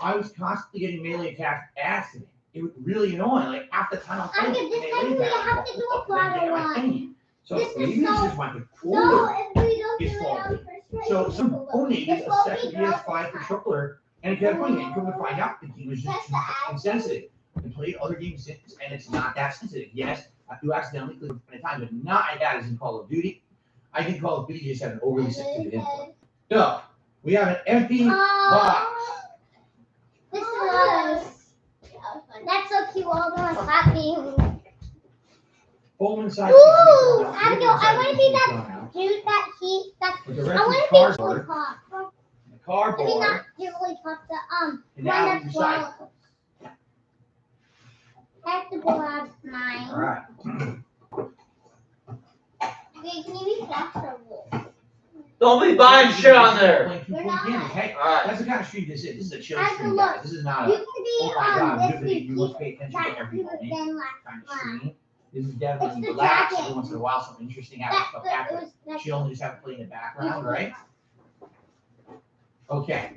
I was constantly getting melee attacks accident. It was really annoying. Like half the time I'm playing this time we have to do a bottle one. So This is maybe so- this is my No, controller if we don't do is it faulty. on first So some try, donated this a won't second be broken. PS5 controller and it kept playing it. And come to find out the game was just too insensitive. And played other games since, and it's not that sensitive. Yes, I do accidentally click at a time, but not as bad as in Call of Duty. I think Call of Duty just had an overly sensitive input. So we have an empty box. This was. That's so cute. All the clapping. Foam inside. Ooh, Abigail, I want to be that dude that he. That With the I rest of want the to be cardboard. Jigglypuff. The I mean, cardboard. not Jigglypuff. The And one now we that's decide. swallowed. That's the boy mine. All right. Okay, can you be flexible? Don't be buying shit on there. Playing 2 We're point not. games. Hey, Alright. that's the kind of stream this is. This is a chill As a stream, look, guys. This is not You a, can oh be my God, this good video. You must pay week. attention to every moment Then last kind of one. stream. This is It's definitely the relaxed jacket. every once in a while, something interesting That happens. it After was that. chill and just have to play in the background, right? Okay.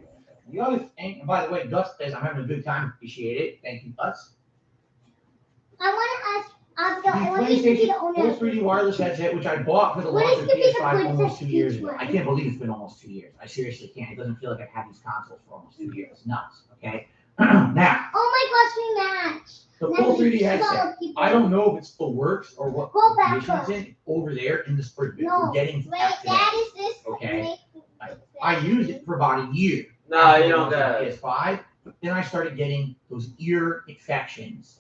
The other thing, and by the way, Gus says I'm having a good time. Appreciate it. Thank you, Gus. I want to ask The Abigail. I want you to be the PlayStation owner. 4 3D wireless headset, which I bought for the What launch is of the bigger PS5 almost Princess 2 years Peach ago. one? I can't believe it's been almost 2 years. I seriously can't. It doesn't feel like I've had these consoles for almost 2 years. It's nuts. Okay. Now, Oh my gosh, we match. the Now full we 3D follow headset. people. I don't know if it still works or what Go back condition it's up. in. Over there in the sport bit. No, We're getting to wait, that today. that is this. Okay. I used it for about a year. No, you don't got it. PS5. Then I started getting those ear infections.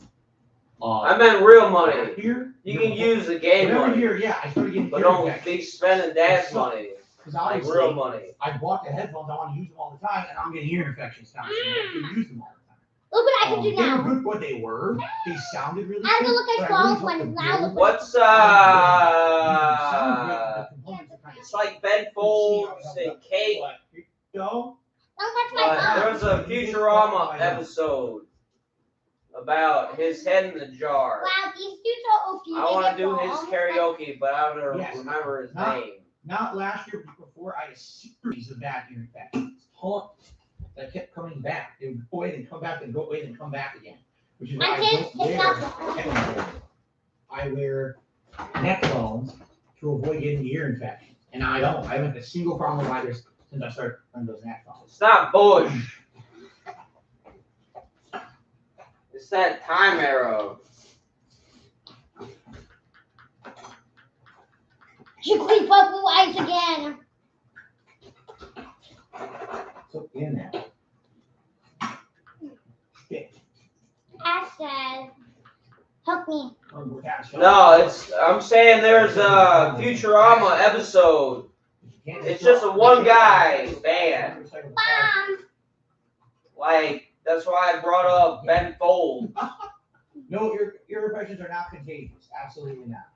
I meant real money. Here, You can use the game whatever money, here, yeah, I started getting but ear don't infections. be spending dad's So- money. Because Like obviously, real money. I bought the headphones. I want to use them all the time, and I'm getting ear infections constantly. I can use them all the time. Look what I can do They were now. good what they were. They sounded really I good. can look at but Falls really one hope now. the Look What's build- uh? the components are kind of It's like Ben Folds and Cake. go. Don't touch my But there phone. was a Futurama episode about his head in the jar. Wow, these dudes are OP. I want to do his karaoke, but I don't Yes. remember his Huh? name. Not last year, but before, I had a series of bad ear infections. That kept coming back. They would go away and come back and go away and come back again. Which is why I I can't don't get wear out. headphones. I wear neck phones to avoid getting ear infections. And I don't. I haven't had a single problem with either since I started wearing those neck phones. It's not Bush. It's that time arrow. Jigglypuff lies again. So in that. Okay. Hashtag. Help me. No, I'm saying there's a Futurama episode. It's just a one guy band. Like, that's why I brought up Ben Folds. No, ear infections are not contagious. Absolutely not.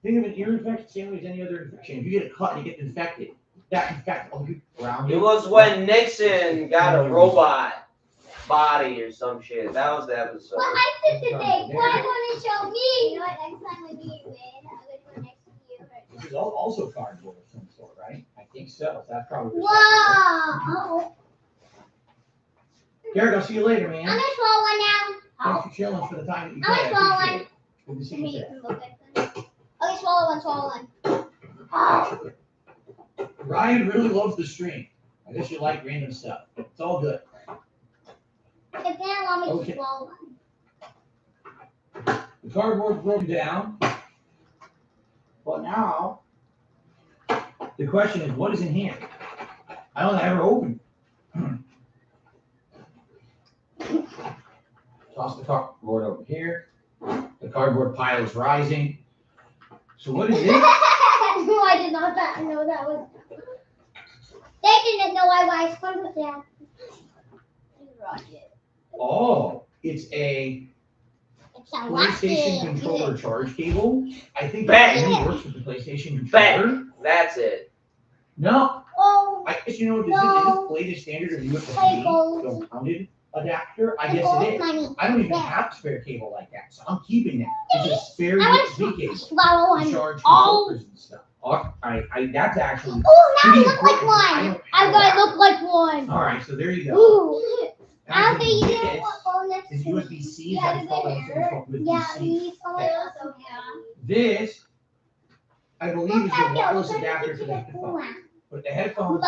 Think of an ear infection same way as any other infection. If you get a cut and you get infected, that infects all people around you. It was when Nixon got a robot body or some shit. That was the episode. What I did today? Why want to show me? You know what? Next time when you win, I'm going to go next to you. Which is also cardboard of some sort, right? I think so. That's probably. Whoa! Garrett, I'll see you later, man. I'm going to swallow one now. Thanks for chilling for the time that you I'm going to swallow one. Good to see you. Okay, swallow one. Ryan really loves the stream. I guess you like random stuff. It's all good. If they don't want me to swallow one. The cardboard's broken down. But now, the question is, what is in here? I don't ever open. Toss the cardboard over here. The cardboard pile is rising. So what is it? No, I did not know that was. They didn't know I was fun with that. Rocket. Oh, it's a PlayStation controller charge cable. I think that only works with the PlayStation controller. That's it. No. Oh. I guess you know what this is. Latest standard of USB, the rounded adapter. I guess it is. I don't even have a spare cable like that, so I'm keeping that. It's a spare USB cable to charge controllers and stuff. That's actually. Oh, now I look like one. I'm gonna look like one. All right, so there you go. Ooh. I don't think you didn't want phone next to me. USB-C. Yeah, This, I believe, is the wireless adapter to the headphones. But the headphones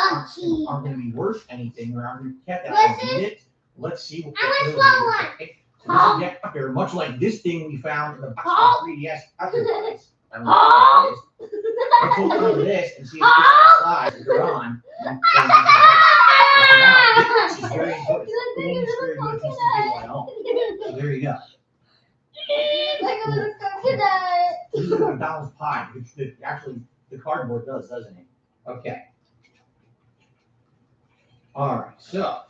aren't going to be worth anything, or I'm going to get that. I need it. Let's see what the adapter, much like this thing we found in the box of 3DS. I don't know what it is. Let's hold on to this and see if it slides if you're on. This is very important. It's very good piece of cable I own. So there you go. This is a McDonald's pie, which actually the cardboard does, doesn't it? Okay. All right, so.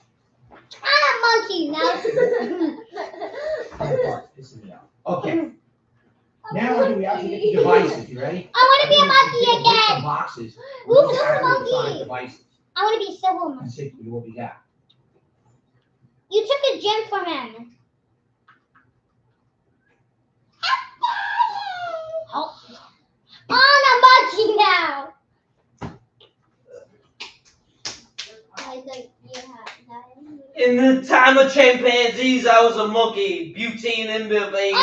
I'm a monkey now. Okay. Now we actually get the devices. You ready? I want to be a monkey again. Boxes. Who's a monkey? Devices. I want to be civil monkey. And see what we got. You took a gem from him. Oh, I'm a monkey now. In the time of chimpanzees, I was a monkey. Butane and Billy. I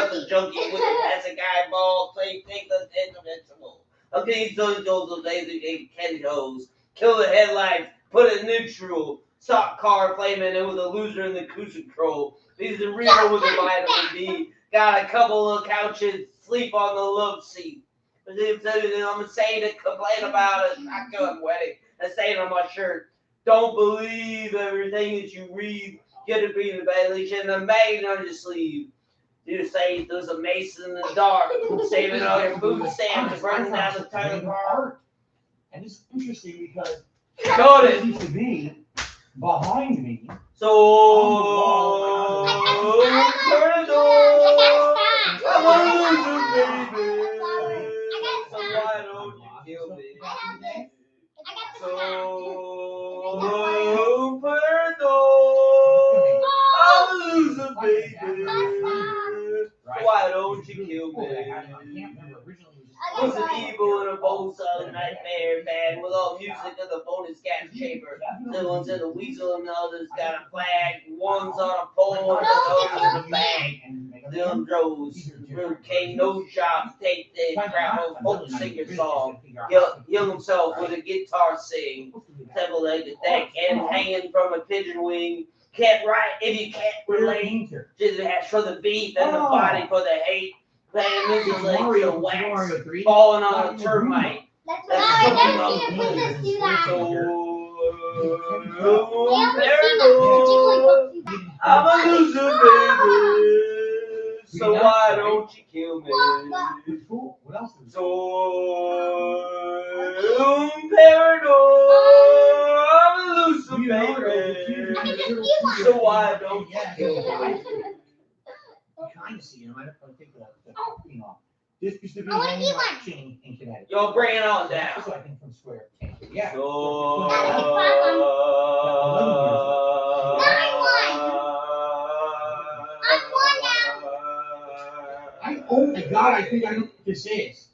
am a junkie with as a guy ball. Take the individual. Okay, those lazy Kentos. Kill the headlights. Put it neutral. Stop car flaming it with a loser in the cruise control. These are real with a vitamin D. Got a couple of couches. Sleep on the love seat. I'm saying to complain about it. I go wedding. I'm saying on my shirt. Don't believe everything that you read. Get it being a violation. The maid on your sleeve. You say there's a mason in the dark. Saving all your food stamps and burning down the toilet bar. And it's interesting because got it used to be behind me. So turn the door. I want you, baby. So why don't you kill me? So open the door. I'll lose a baby. Why don't you kill me? Was an evil in a bowl of nightmare band with all music in the bonus gas chamber. The one's in a weasel and the other's got a flag. One's on a pole and the other's in a bag. Them droves, came no job, take the gravel, folk singer song. Young himself with a guitar sing. Temple leg to deck and hanging from a pigeon wing. Can't write if you can't relate. Just the hash for the beat and the body for the hate. Playing music like the wax, falling on a termite. I've never seen a princess do that. So I'm a loser, baby. So why don't you kill me? What else? So paranoid. I'm a loser, baby. So why don't you kill me? You kind of see him. I don't think the thing off. This used to be I wanna hanging eat like one. chain in Connecticut. Yo, bring it on down. That's what I think from Square. Yeah. So, oh my God, I think I know what this is.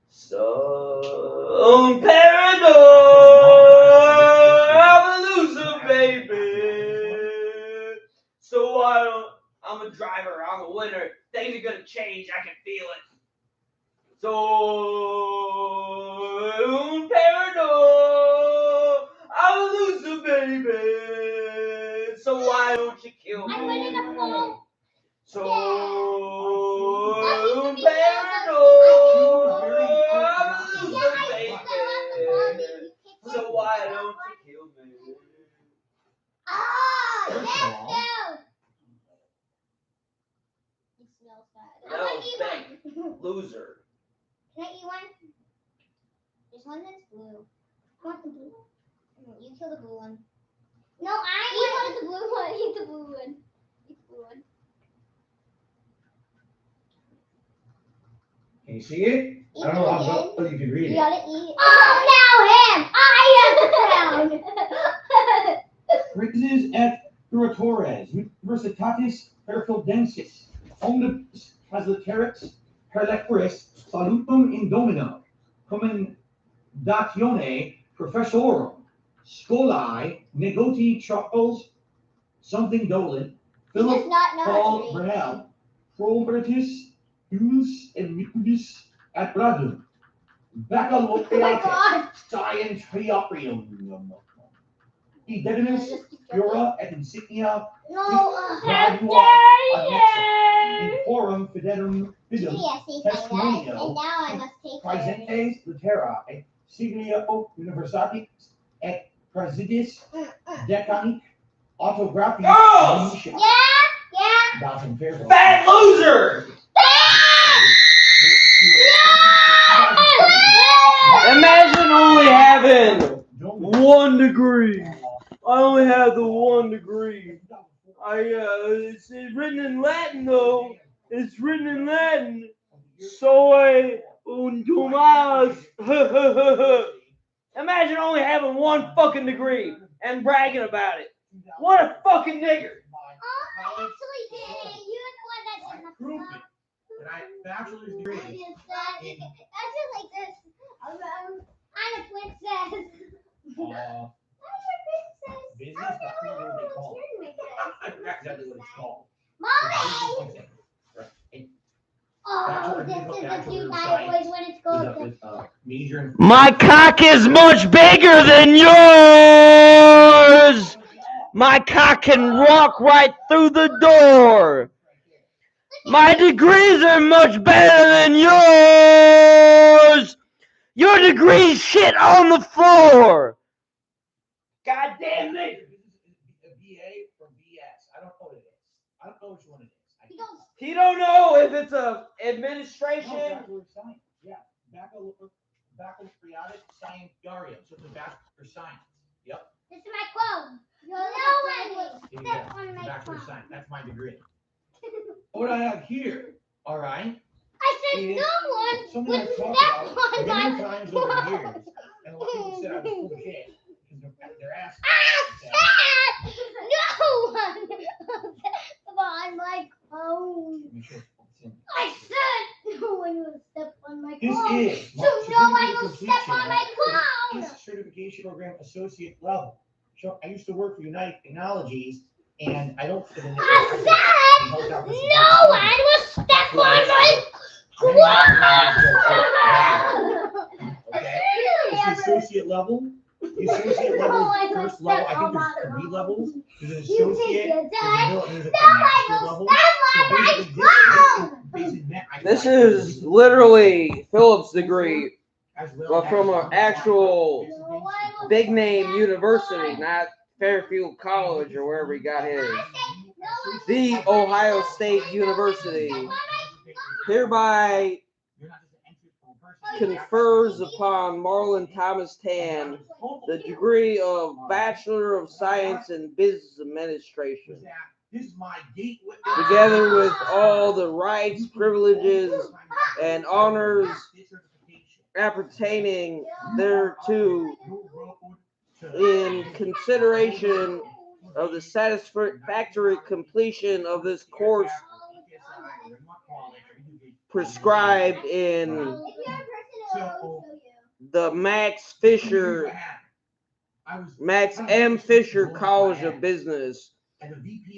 So paranoid. I'm a loser, baby. So I'm a driver. I'm a winner. Things are gonna change. I can feel it. So paranoid. I'm a loser, baby. So why don't you kill me? I'm winning a phone. So paranoid. I'm a loser, baby. So why don't you kill me? Oh, yes, no. It smells bad. I No, want to eat thank one. loser. Can I eat one? There's one that's blue. I want the blue one. You kill the blue one. No, I want the blue one. Eat the blue one. Eat the blue one. Can you see it? I don't know how well you can read You it. gotta eat it. Oh, now him! I am the crown! Phrases et oratores, universitatis perfidensis, omnibus transliterex perlectoris, salutum in domino, commendatione professorum, scholae, negoti Charles, something dolent, He does Philip not know Paul how to read. Brunel, Probertus, Ulus, and Micubus at Bradum, Baccalaureate, Scientiaprium, Edenimus, Pura, et Insignia, No, Gradua, in Forum, Fidetum, Fidum, yes, he's like that. Testimonio, And now I must take care of it. Praesentes Literae, Signia Universitatis, et Praesidis, Decanic, Autographic, Girls! Yeah, yeah. Dawson Fairfield. Fat loser! Imagine only having 1 degree. I only have the 1 degree. It's written in Latin though. It's written in Latin. Soy un Tomas. Imagine only having 1 fucking degree and bragging about it. What a fucking nigger. Oh, I actually did it. You're the one that did it. And I bachelor's degree. I just like this. I'm a princess. I'm a princess. Business, I that's don't what know they call what it. I forgot exactly what it's called. Mommy! Oh, Bachelor this of is the Bachelor cute of guy Science. boys when it's gold. Major in My cock is much bigger than yours. My cock can walk right through the door. My degrees are much better than yours. Your degrees shit on the floor. God damn it. A BA or BS. I don't know what it is. I don't know which one it is. He don't know if it's a administration. No, Bachelor of Science. Yeah. Baccalaureate Scientiarum. So it's a Bachelor of Science. Yep. This is my quote. No one will step on my Bachelor of quote. Science. That's my degree. What I have here, all right? I said is no one something would I've talked step about on my many times over the quote. years. And a lot of people said I was full of shit. Because they're asking. No one will step on my quote. I said no one will step on my This quote. is So no one will step on my quote. This certification program associate level. So I used to work for United Technologies, and I don't fit in this. I said no one will step on my quote. Okay. It's the associate level. The associate level is the first level. I think there's 3 levels. There's an associate, there's a master level. This is literally Philip's degree, but from an actual big name university, not Fairfield College or wherever he got his. The Ohio State University hereby confers upon Marlon Thomas Tan the degree of Bachelor of Science in Business Administration, together with all the rights, privileges, and honors appertaining thereto, in consideration of the satisfactory completion of this course prescribed in the Max M. Fisher College of Business,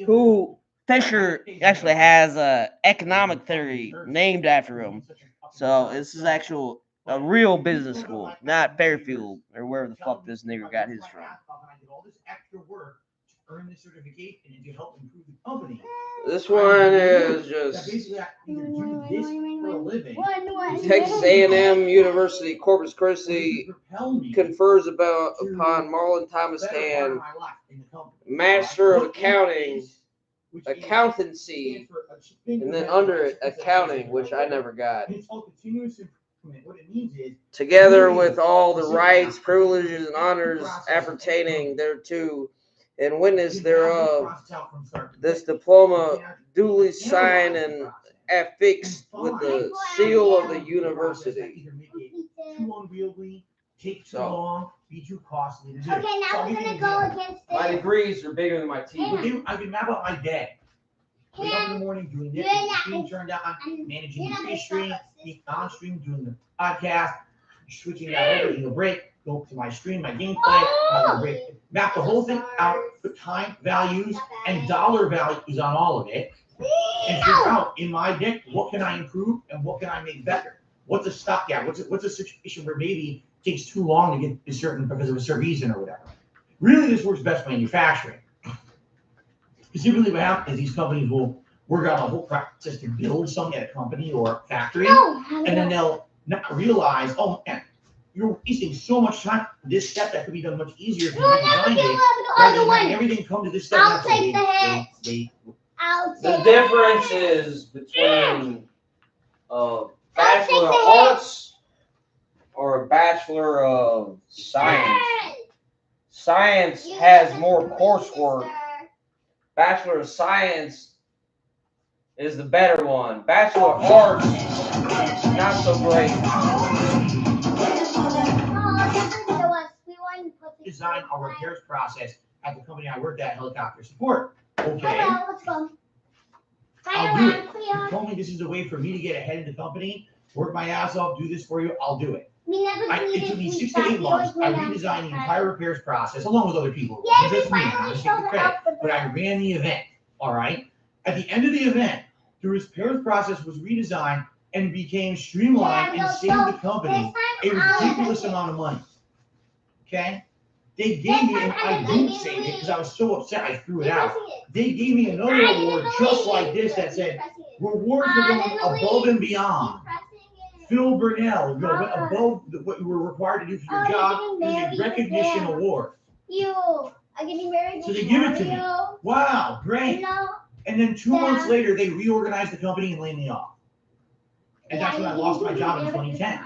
who Fisher actually has a economic theory named after him. So this is a real business school, not Fairfield or wherever the fuck this nigger got his from. This one is just Texas A&M University Corpus Christi confers upon Marlon Thomas Tan, Master of Accountancy, and then under it, Accounting, which I never got. Together with all the rights, privileges, and honors appertaining thereto, and witness thereof, this diploma duly signed and affixed with the seal of the university. So, Okay, now we're gonna go against my this. degrees are bigger than my teeth. I can map out my day. Wake up in the morning, doing this, stream turned on, managing the free stream, on stream, doing the podcast, switching that over, taking a break, go to my stream, my gameplay, break. Map the whole thing out, put time, values, and dollar values on all of it, and figure out in my deck what can I improve and what can I make better. What's a stopgap? What's a situation where maybe it takes too long to get a certain because of a certain reason or whatever. Really, this works best manufacturing. Because typically what happens is these companies will work out a whole process to build something at a company or factory, and then they'll not realize, oh man, you're wasting so much time. This step that could be done much easier if you designed it. Rather than having everything come to this step. I'll take the hit. The difference is between a Bachelor of Arts or a Bachelor of Science. Science has more coursework. Bachelor of Science is the better one. Bachelor of Arts, not so great. Design a repairs process at the company I worked at, Helicopter Support. Okay. Let's go. I'll do it. You told me this is a way for me to get ahead of the company, work my ass off, do this for you, I'll do it. It took me 6 to 8 months. I redesigned the entire repairs process along with other people. Yeah, Just me, I'm just taking credit. But I ran the event. All right. At the end of the event, the repairs process was redesigned and became streamlined and saved the company a ridiculous amount of money. Okay. They gave me, and I didn't save it because I was so upset I threw it out. They gave me another award just like this that said, reward for going above and beyond. Phil Burnell, you went above what you were required to do for your job. It was a recognition award. So they give it to me. Wow, great. And then 2 months later, they reorganized the company and laid me off. And that's when I lost my job in 2010.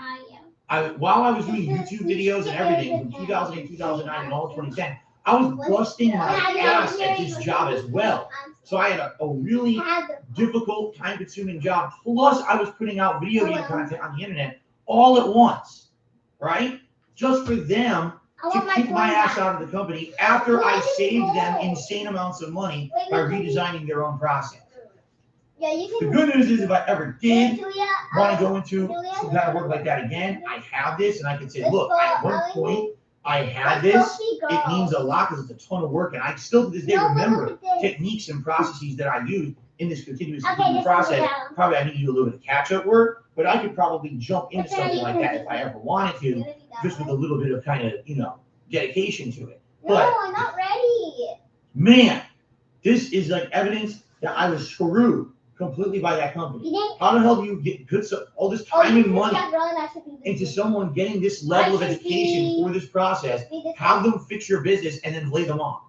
While I was doing YouTube videos and everything from 2008, 2009, and all of 2010, I was busting my ass at this job as well. So I had a really difficult, time-consuming job. Plus, I was putting out video game content on the internet all at once, right? Just for them to kick my ass out of the company after I saved them insane amounts of money by redesigning their own process. The good news is if I ever did want to go into some kind of work like that again, I have this and I can say, look, at one point I had this. It means a lot because it's a ton of work, and I still to this day remember techniques and processes that I use in this continuous improvement process. Probably I need to do a little bit of catch-up work, but I could probably jump into something like that if I ever wanted to, just with a little bit of kind of, dedication to it. But, I'm not ready. man, this is like evidence that I was screwed. completely by that company. You think? How the hell do you get good all this Oh, time you and money got really nice to be into this. someone getting this level of I should education be- for this process? Have them fix your business and then lay them off.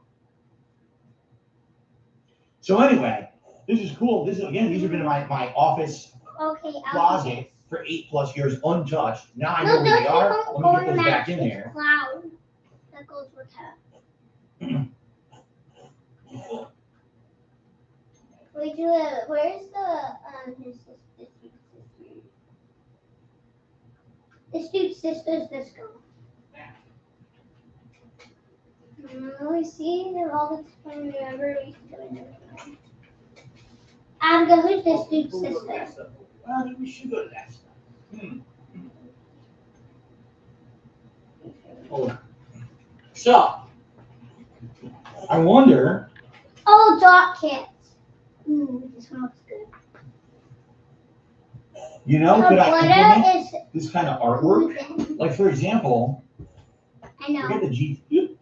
So anyway, this is cool. This is again, these have been in my office Okay, closet for 8+ years untouched. Now I know No, where they those are. people Let me get going those back in it's there. Cloud. That goes with her. Wait, Julia, where's this dude's sister's disco? We see them all the time. Remember, we used to go in there. Abigail, who's this dude's sister? Well, we should go to that stuff. Hold on. So, I wonder. Oh, dot kits. Ooh, this one looks good. You know, could I Glitter implement this kind of artwork? Like, for example, I know. forget the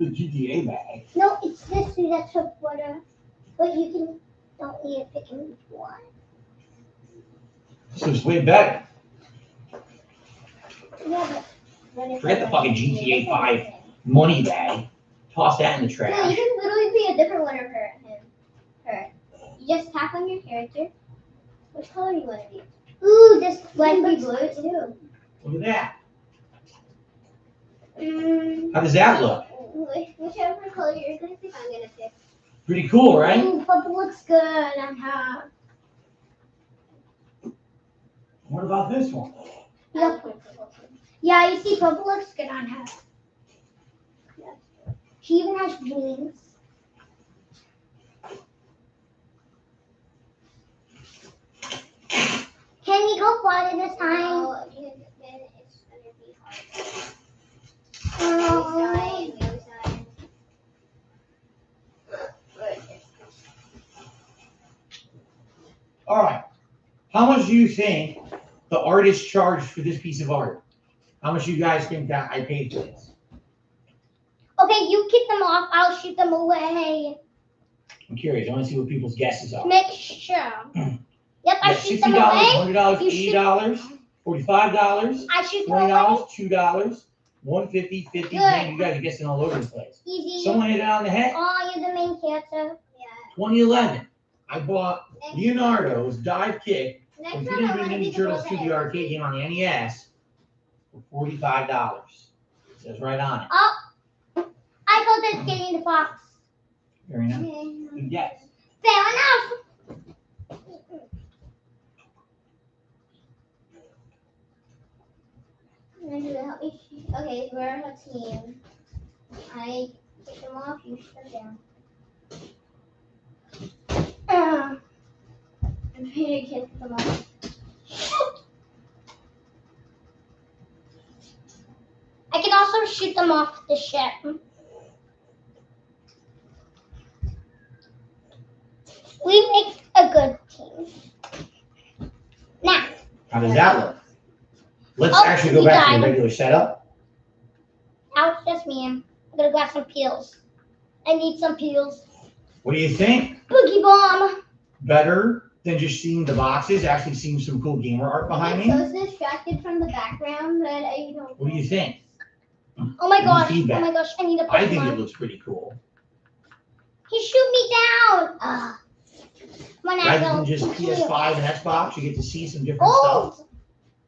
GTA bag. No, it's this dude that's her glitter. But you can don't need to pick which one. This is way better. Yeah, but Forget the fucking GTA 5 money bag. Toss that in the No, you trash. can literally be a different one of her. You just tap on your character. Which color do you want to be? Ooh, this might be blue too. Look at that. Mm, How does that look? whichever color you're gonna pick, I'm gonna pick. Pretty cool, right? Ooh, purple looks good on her. What about this one? Yeah, you see, purple looks good on her. Yeah. She even has wings. Can we go farther this time? No, because then it's gonna be hard. All right. How much do you think the artist charged for this piece of art? How much do you guys think that I paid for this? Okay, you kick them off. I'll shoot them away. I'm curious. I want to see what people's guesses are. Make sure. Yep, I shoot them $60, away. $100, You shoot- $80, $45, I shoot them away. $20, $2, $150, $50. Good. Man, you guys are guessing all over the place. Easy. Someone hit it on the head. Oh, you're the main character. 2011, I bought Leonardo's dive kick Next from time I Teenage wanna Mutant be Ninja the Turtles one 2, that the arcade game on the NES, for $45. It says right on it. Oh, I call this getting the fox. Very nice. Good guess. Fair enough. Okay, we're a team. I pick them off, you shoot them down. I'm ready to kick them off. Shoot! I can also shoot them off the ship. We make a good team. Now. How does that look? Let's Oh, actually go you back to died. the regular setup. Now it's just me. I'm gonna grab some peels. I need some peels. What do you think? Boogie bomb. Better than just seeing the boxes, actually seeing some cool gamer art behind me? I'm so distracted from the background that I don't. What do you think? Oh my Any gosh! feedback? Oh my gosh! I need a I think it Pokemon. looks pretty cool. He shoot me down. Come on, Rather Axel. than just PS5 and Xbox, you get to see some different Oh. stuff.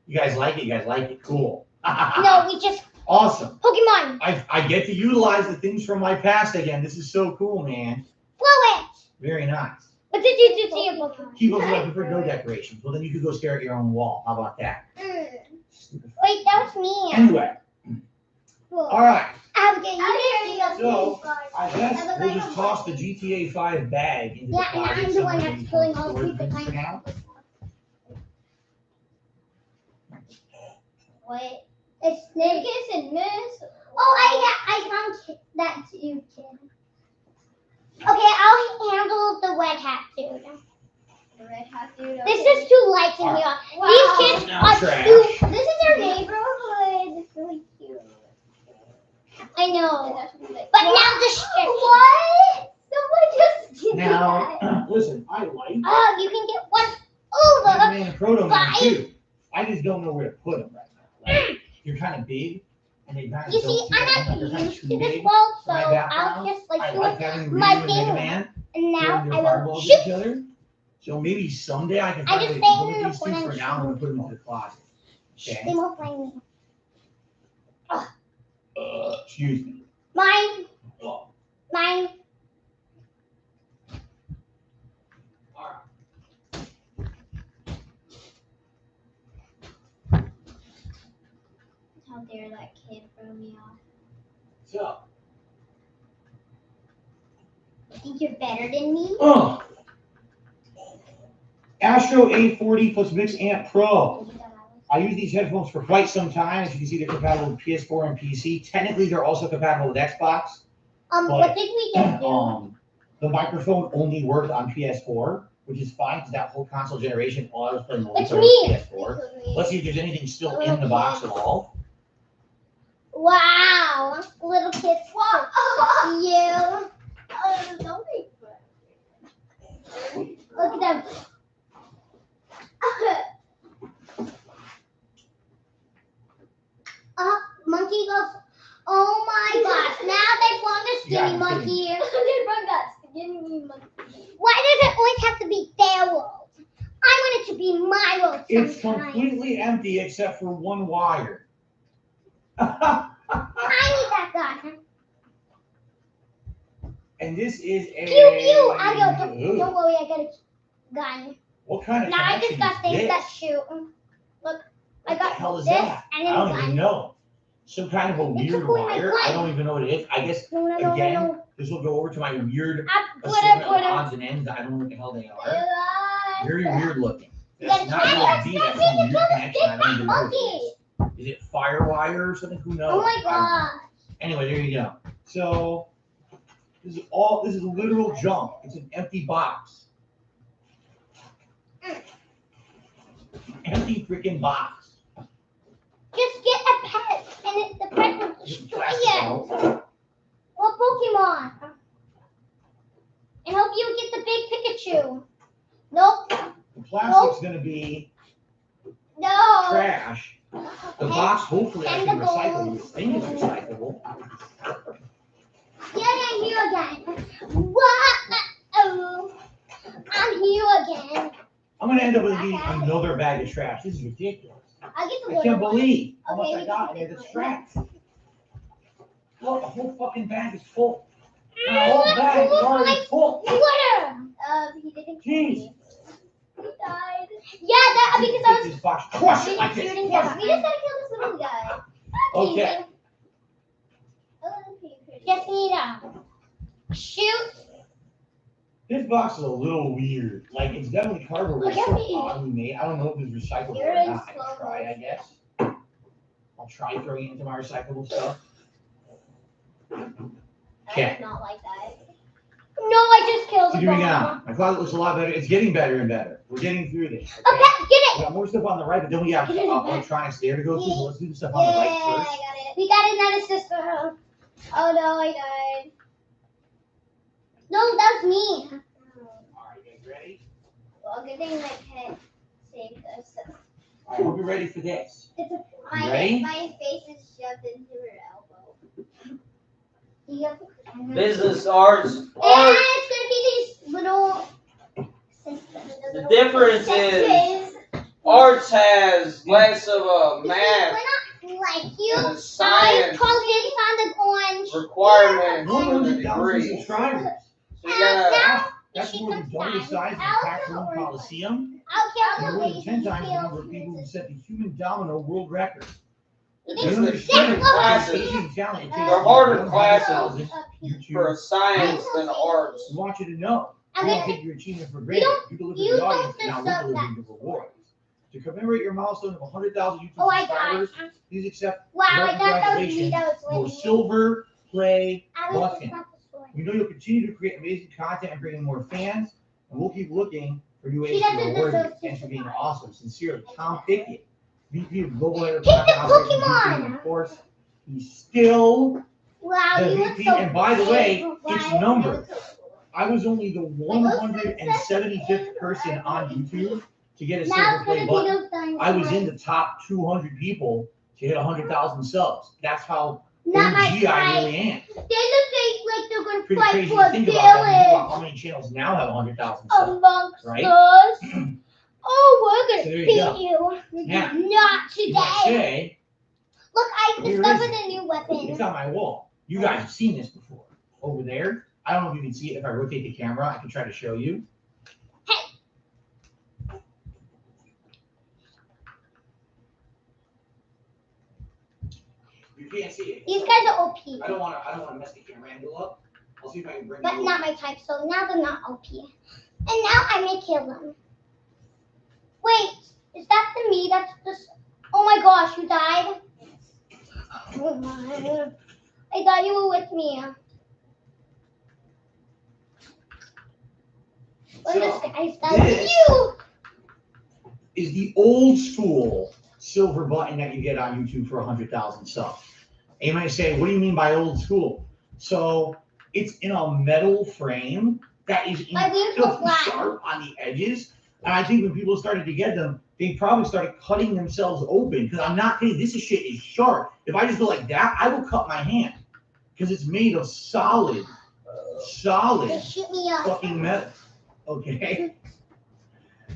You guys like it? You guys like it? Cool. No, we just Awesome. Pokemon. I get to utilize the things from my past again. This is so cool, man. Blow it. Very nice. What did you do to your Pokemon? People who I prefer no decorations. Well, then you could go stare at your own wall. How about that? Wait, that was me. Anyway, Cool. all right. Abigail, you didn't see So, I guess we'll just toss the GTA 5 bag into the Yeah, and closet I'm the one somewhere that's in killing all the storage people bins for behind now. Wait, it's Snickers and Miss. Oh, I found that too, kid. Okay, I'll handle the red hat dude. The red hat dude. This is too light in here. Wow. These kids Now are trash. too. This is our neighborhood. It's really cute. I know. But now the shit. What? Someone just did that. Now, listen, I like. Oh, you can get one. Mega Man and Proto Man too. I just don't know where to put them right now. Like, you're kind of big, and they kind of You don't see, feel I'm like they're not kind of used too to this big world, for so my I'll background. just like I do like having my Ryu and Mega thing. Man And now throwing I their will fireballs shoot. at each other. So maybe someday I can I find a just way to stay put in the these corner things for and now. I'm gonna shoot. put them into the closet. Okay. They won't find me. Excuse me. Mine. Oh. Mine. How dare that kid throw me off? So. You think you're better than me? Astro A40 plus Mix Amp Pro. I use these headphones for quite some time. As you can see, they're compatible with PS4 and PC. Technically, they're also compatible with Xbox. What did we just do? The microphone only worked on PS4, which is fine because that whole console generation, all I was playing multiplayer with PS4. Let's see if there's anything still in the box at all. Wow, little kids. You. Don't be funny. Look at them. Monkey goes. Oh my gosh! Now they flung a skinny monkey. They flung that skinny monkey. Why does it always have to be their world? I want it to be my world. It's completely empty except for one wire. I need that gun. And this is a. Pew pew! Don't worry, I got a gun. What kind of Now I just got things that shoot. Look, I got the hell is this that? and I then don't even know. Some kind of a weird wire. I don't even know what it is. I guess again, this will go over to my weird assortment of odds and ends. I don't know what the hell they are. Very weird looking. That's not USB. That's some weird connection. I don't even know what it is. Is it Firewire or something? Who knows? Oh my god. Anyway, there you go. So this is literal junk. It's an empty box. Empty freaking box. Just get a pet, and the pet will destroy it. What Pokemon? And hope you get the big Pikachu. Nope. The plastic's gonna be trash. The box hopefully I can recycle. You think it's recyclable. Yeah, I'm here again. What? Oh, I'm here again. I'm gonna end up with another bag of trash. This is ridiculous. I can't believe how much I got in there that's trash. Look, the whole fucking bag is full. The whole bag is already full. Water. He didn't. Jeez. He died. Yeah, that because I was. This box, crush it like this. We just gotta kill this little guy. Okay. Just need shoot. This box is a little weird. Like, it's definitely cardboard, but it's so oddly made. I don't know if it's recyclable or not. I can try, I guess. I'll try throwing it into my recyclable stuff. Okay. I not like that. No, I just killed So the doing bomb. it. My closet looks a lot better. It's getting better and better. We're getting through this. Okay, get it. We got more stuff on the right, but then we have electronics there to go through. So let's do the stuff on the right I first. got it. We got another sister. Oh no, I died. No, that was me. Alright, you guys ready? Well, good thing my pet saved us. Alright, we'll be ready for this. My, ready? my face is shoved into her elbow. Yep. Business arts. And it's gonna be these little systems. The difference is arts has less of a math Like you, and I science called it on the orange. requirements for the 100,000 degree. subscribers. So you gotta, That's more than double the size of the Pac Rim Coliseum. And more than 10 times the number of people who set the human domino world record. It's the human classes. They're harder classes for science than arts. We want you to know. We don't take your achievement for granted. You deliver the audience, and now we're delivering the rewards. To commemorate your milestone of 100,000 YouTube subscribers, please accept congratulations for silver play button. We know you'll continue to create amazing content and bring in more fans, and we'll keep looking for new ways to reward you and for being awesome. Sincerely, Tom Pickett, VP of Global Head of Content Operations, and of course, he's still the VP. And by the way, it's numbered. I was only the 175th person on YouTube to get a Now silver it's play gonna be button. those dinosaurs. I was in the top 200 people to hit 100,000 subs. That's how Not my OG I type. really am. They look like they're gonna Pretty fight crazy for to a think about that. When you think about village how many channels now have 100,000 subs, amongst right? us. Oh, we're So gonna there you beat go. you. Now, Not you might today. say, Look, I Where discovered is a new weapon. it's on my wall. You guys have seen this before. Over there. I don't know if you can see it. If I rotate the camera, I can try to show you. You can't see it. These guys are OP, I don't want to mess the camera angle up. I'll see if I can bring but you not my type. So now they're not OP. And now I may kill them. Wait, is that the me? That's just. Oh my gosh, you died. Oh my. I thought you were with me. What So, this guy's done? this- You. is the old school silver button that you get on YouTube for 100,000 subs. And you might say, what do you mean by old school? So it's in a metal frame that is My wings were incredibly flat. sharp on the edges. And I think when people started to get them, they probably started cutting themselves open. Because I'm not kidding, this shit is sharp. If I just go like that, I will cut my hand. Because it's made of solid They shoot me up. fucking metal. Okay?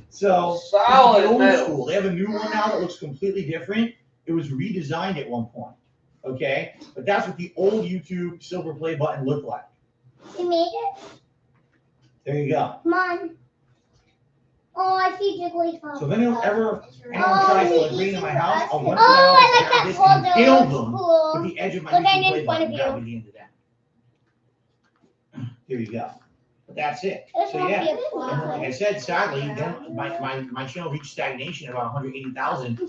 So, Solid this is the old metal. school. They have a new one now that looks completely different. It was redesigned at one point. Okay? But that's what the old YouTube silver play button looked like. You made it? There you go. Come on. Oh, I see Jigglypuff. So if anyone tries to like bring it in my house, I'll run to my Oh, house, I like grab that this, and photo. kill That's them cool. with the edge of my Look, I YouTube made play fun button. of That'll you. be the end of that. Here you go. But that's it. This So won't yeah, be a and fly. like I said, sadly, then my channel reached stagnation at about 180,000.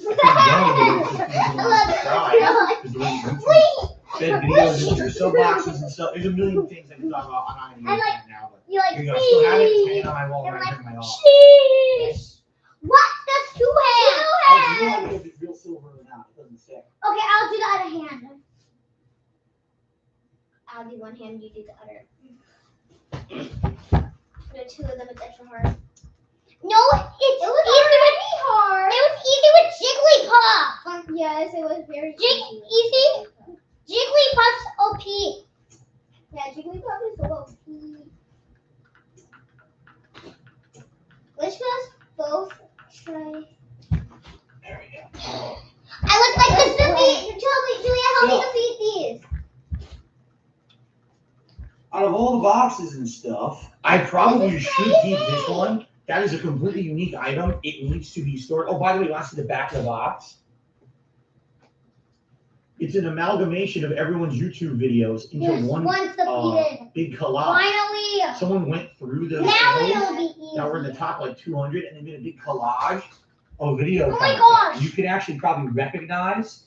Said videos and there's soapboxes and stuff. There's a million things I can talk about. I'm not gonna I use like- that now, but You like here you go. I still have it. It's hanging cheese. on my wall And right like in my office. cheese. What? That's two hands. Oh, you know if it's real silver or not? It doesn't say. Okay, I'll do the other hand. I'll do one hand, you do the other. The two of them is extra hard. No, it was easy hard. It was easy with Jigglypuff. Yes, it was very easy. Jigglypuff's OP. Yeah, Jigglypuff is so OP. Which was both try. There we go. I look like this to feed. Julia, help me to feed these. Out of all the boxes and stuff, I probably should keep this one. That is a completely unique item. It needs to be stored. Oh, by the way, you want to see the back of the box? It's an amalgamation of everyone's YouTube videos into Yes, one one's defeated. big collage. Finally. Someone went through the Now videos it'll be easy. that were in the top like 200, and they made a big collage of video. Oh my content. gosh. You can actually probably recognize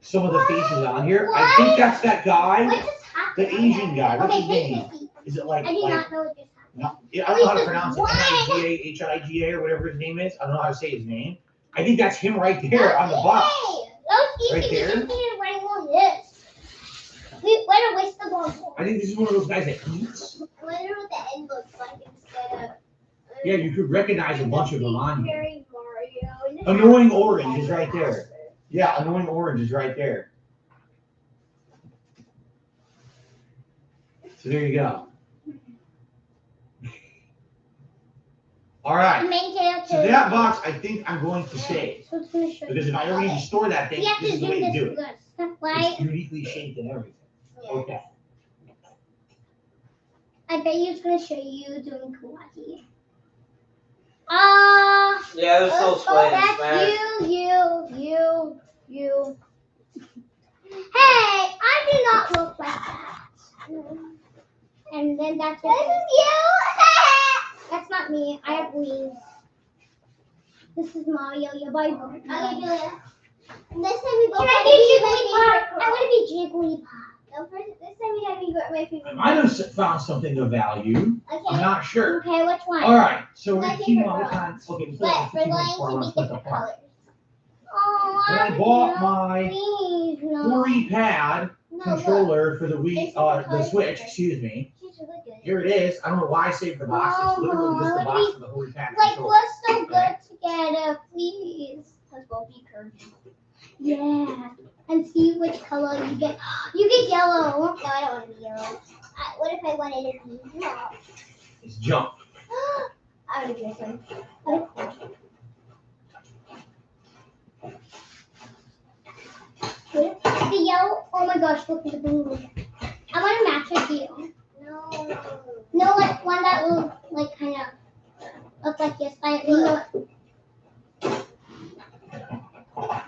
some of the faces on here. What? I think that's that guy, What just happened? the Asian guy. What's his Okay, name? Is it like I did like not know what just happened. no, I don't know how to pronounce it. Niga, or whatever his name is. I don't know how to say his name. I think that's him right there on the box. Hey, that was easy. Right We there. just needed to write more hits. We went to waste the ball. I think this is one of those guys that eats. I wonder what the end looks like instead of. Yeah, you could recognize a bunch of them on here. Very Mario. Annoying Orange is right there. Yeah, Annoying Orange is right there. So there you go. All right. Main character. So that box, I think I'm going to save. So it's gonna show Because you. if I ever need to store that thing, You have this to is the do way to this do it. good stuff, right? It's uniquely shaped and everything. Okay. I bet you it's gonna show you doing karate. Yeah, there's no sweat in That's Smash. you. Hey, I do not look like that. And then that's this is you. That's not me. I have wings. This is Mario. You're by Okay, Julia. Next time we go. Can I be Jigglypuff? I want to be Jigglypuff. No, first, this time we gotta be my favorite. I might have found something of value. Okay. I'm not sure. Okay, which one? All right. So we're Like going to keep different on colors. Okay, But we're going to be different colors. Oh, When I bought my please, no. 3-pad No, controller for the Wii, It's the because- Switch, excuse me. She's really good. Here it is. I don't know why I saved the box. It's literally just the box for the 3-pad Like, controller. what's so good to together, please. Let's both be curvy. Yeah. And see which color you get. You get yellow. No, I don't want to be yellow. What if I wanted to be yellow? It's jump. I would do this one. The yellow. Oh my gosh, look at the blue. I want to match with you. No, like one that will like kind of look like this. You know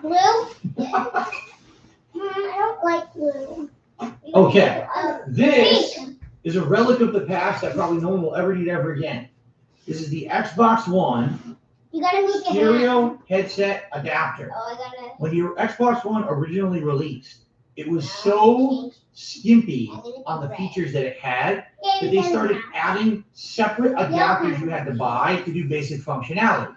blue? I don't like blue. Okay. This is a relic of the past that probably no one will ever need ever again. This is the Xbox One You gotta move your hand. stereo headset adapter. Oh, I gotta. When your Xbox One originally released, it was so skimpy on the features that it had that they started adding separate adapters you had to buy to do basic functionality.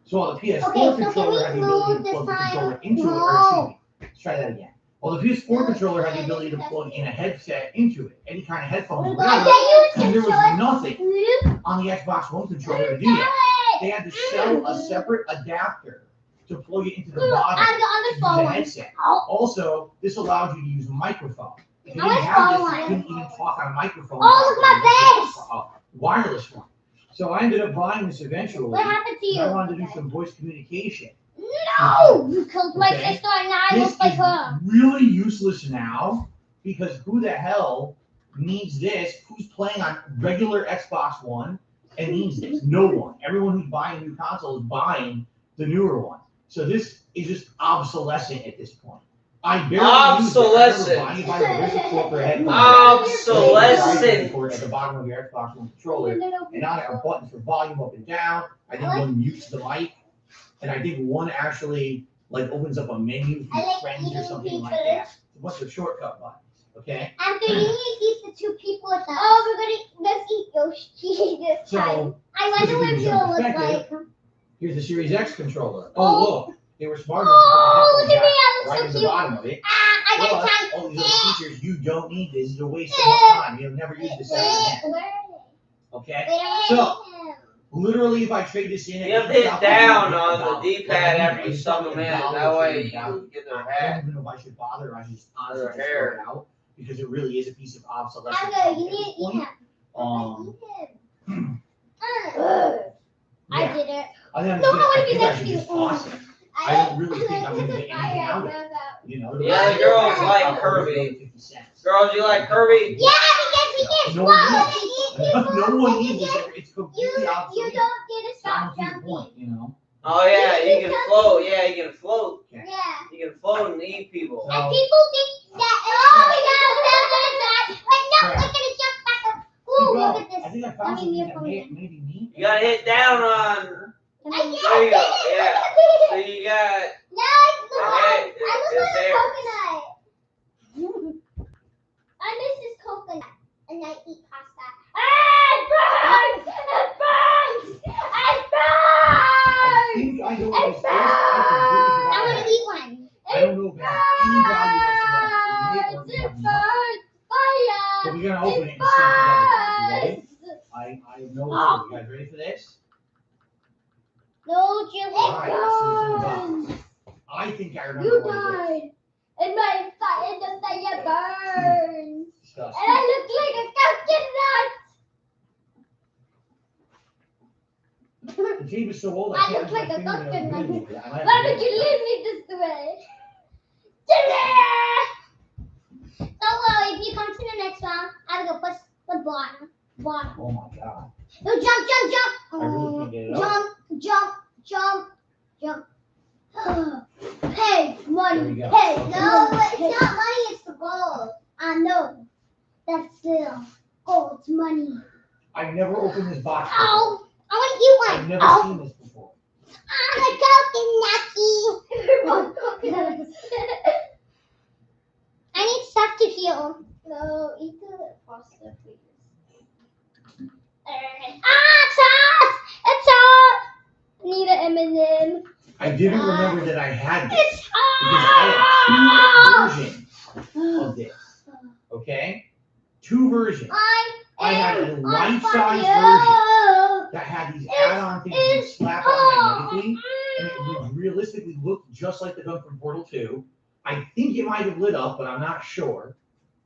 So while the PS4 controller had the ability to plug the controller into it, or excuse me, let's try that again. While the PS4 controller had the ability to plug in a headset into it, any kind of headphones, whatever, and there was nothing on the Xbox One controller to do that. They had to sell a separate adapter to plug it into the bottom to use the headset. Also, this allowed you to use a microphone. If you didn't have this, you couldn't even talk on a microphone. Oh, look at my face! A wireless one. So I ended up buying this eventually. What happened to you? I wanted to do some voice communication. No! You killed my sister and now I This look like is her. really useless now because who the hell needs this? Who's playing on regular Xbox One and needs this? No one. Everyone who's buying a new console is buying the newer one. So this is just obsolescent at this point. I barely Obsolescent. use it. I remember buying it by the corporate headphones. Obsolescent. Cord at the bottom of your Xbox One controller, and on it are buttons for volume up and down. I think one mutes the mic, and I think one actually like opens up a menu for your friends or something like that. It's a bunch of shortcut buttons. Okay. After you eat the two people with us. Oh, let's eat Yoshi this time. So I wonder what it'll look like. Here's the Series X controller. Oh, look, they were smart enough Oh, to look at me, put the I right look at so the bottom of it. I got Plus, time. all these other features, you don't need this. It's a waste of time. You'll never use this ever again. Okay? So, literally, if I trade this in, You have to hit down on the D-pad after you suck them in. That way you can get their I hat. don't even know if I should bother. I should just honestly Their just hair. throw it out because it really is a piece of obsolescence. Aga, you need to eat him. I did it. I think No, I want to I be think I next should to you. just toss it. I don't really think I'm going to get anything out of it. You know, Yeah, the girls like Kirby. Girls, you like Kirby? Yeah, because we get No swallowed. one needs this. It's completely You obsolete. don't get to stop Down to the jumping. point, you know. Oh yeah, you can float. Yeah, you can float. Yeah. You can float and eat people. And people think that, oh my god, but no, we're gonna jump back up. Ooh, look at this. I think I found something that maybe me. You gotta hit down on. I There you go. Yeah. So you got. No, Okay, I look it's like there. a coconut. I miss this coconut. And I eat pasta. It burns! It burns! It I burns! think I know It what this is. I I want to eat one. I don't know if it has any value whatsoever. It burns! Fire! So we're gonna open it and see together. You ready? I know what you guys ready for this? No, Jim, it Alright, let's see what's in the burns. box. I think I remember You what it is. died. And the fire burns. Disgusting. And I look like a coconut. The tape is so old, I can't look like use a my fingernails coconut. to move it. I might have Why to would do you it. leave me this way? So, if you come to the next round, I'm gonna push the bottom. Oh my god. No, jump. I really can't get it up. Jump. Hey, money. There you go. Hey, Okay. no, it's not money, it's the gold. I know. That's still gold money. I've never opened this box before. Ow! I want to eat one. I've never Ow. seen this before. I'm a coconut. I need stuff to heal. No, eat the pasta, please. Sauce! It's hot! I need an M&M. I didn't remember that I had this. It's Because I had two versions of this. Okay? Two versions. I had a life-size version that had these add-on things you could slap on magnetically, and it would realistically look just like the gun from Portal 2. I think it might have lit up, but I'm not sure.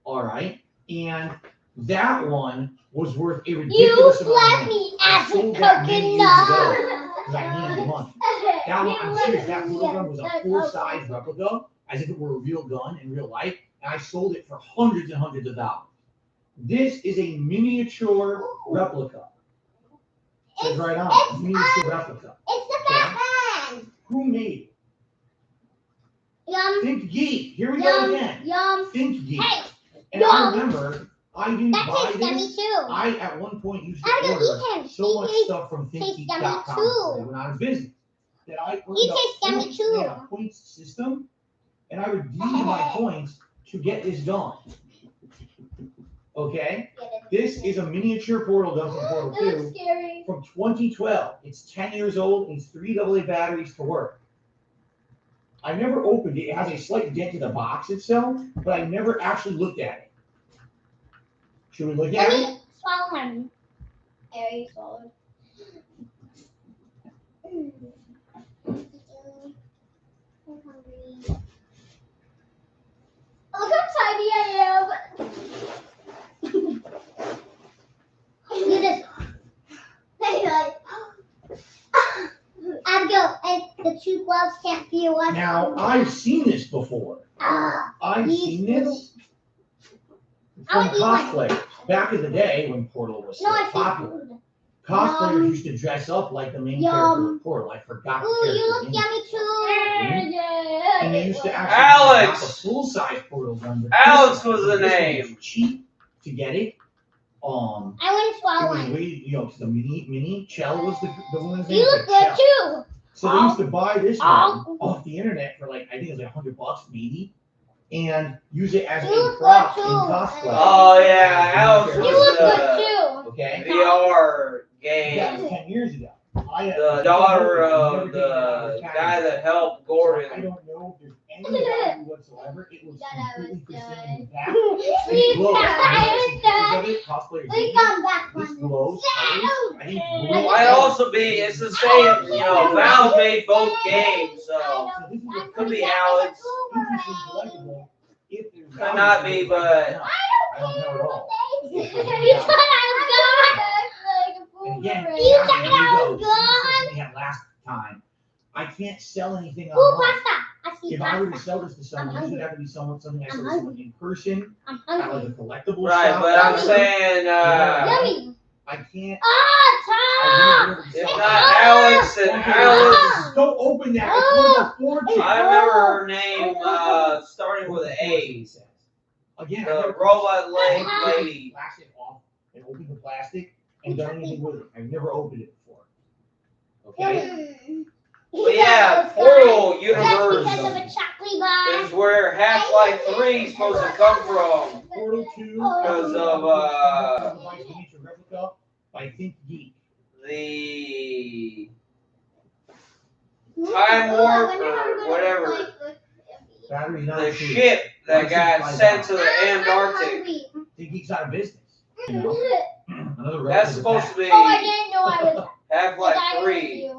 All right, and that one was worth a ridiculous amount of money. me I as a sold that many years ago coconut. because I needed the money. That one, I'm serious, that Portal gun was a full-size replica, as if it were a real gun in real life, and I sold it for hundreds and hundreds of dollars. This is a miniature replica. It says right on it, miniature replica. It's the Batman. Who made it? Yum. Think Geek. Here we go again. Yum. Think Geek. Hey. And Yum. I remember I didn't That buy tastes yummy this. too. I at one point used I to don't order eat him. so much He stuff from tastes ThinkGeek.com yummy before too. they went out of business that I earned He a tastes yummy points- too. they had a points system, and I would use my points to get this gun. Okay, this is a miniature Portal gun from Portal It looks 2 scary. from 2012. It's 10 years old and it's 3 AA batteries to work. I never opened it. It has a slight dent in the box itself, but I never actually looked at it. Should we look at Let it? me swallow him. Very swallowed. I'm hungry. Look how tiny I am. You just. Abigail, and the two gloves can't feel us. Now, I've seen this before. I've seen this from I would eat one. cosplayers. Back in the day when Portal was No, still I see popular. food. Cosplayers Yum. used to dress up like the main Yum. character of Portal. I forgot the Ooh, character's you look name. yummy too. And they used to actually Alex. have a full-size Portal gun. but Alex this was the this one name. was cheap to get it. I want to It swallow was one. way, the mini Chell was the woman's name. You was look like good Chell. too. So they used to buy this Oh. one off the internet for like, I think it was like $100 maybe, and use it as You a look prop good in too. cosplay. Oh yeah, Alex You was look the good too. Okay? VR That was game. 10 years ago. The daughter of the guy that helped I Gordon. don't know if there's any value whatsoever. It was completely pristine back. Please It glows. come I back. know some pictures of it. Cosplayers Please did it. come back This one. glows colors. I think blue. Might also be, it's the same, Valve made both games, so So this is a could be Alex. interesting collectible. If there's Could value not to be, it, but I don't know at all. You thought I And again, was gone. You thought here we I go. was This is the gone. question we had last time. I can't sell anything Ooh, online. pasta. I see If I were to pasta. sell this to someone, I'm this would hungry. have to be something I sell to I'm someone in person, I'm at hungry. like a collectible right, shop. but I'm saying, Yummy. I can't. Ah, I Tom. wouldn't be if able to not sell it. Alex, then Alex. Don't open that. It's worth a fortune. I remember her name starting with an A. Again, The robot leg lady. Plastic off and open the plastic and done anything with it. I've never opened it before. Okay. But yeah, Portal That's because of a Universe chocolate bar. is where Half-Life 3 is supposed to come from. Portal 2 Because of miniature replica by Think Geek. the Time Warp or whatever. Battery's not The included. ship that got sent to the Antarctic. Think Geek's out of business. You know? Another That's replica supposed back. to be Oh, I didn't know I was. Half-Life 3.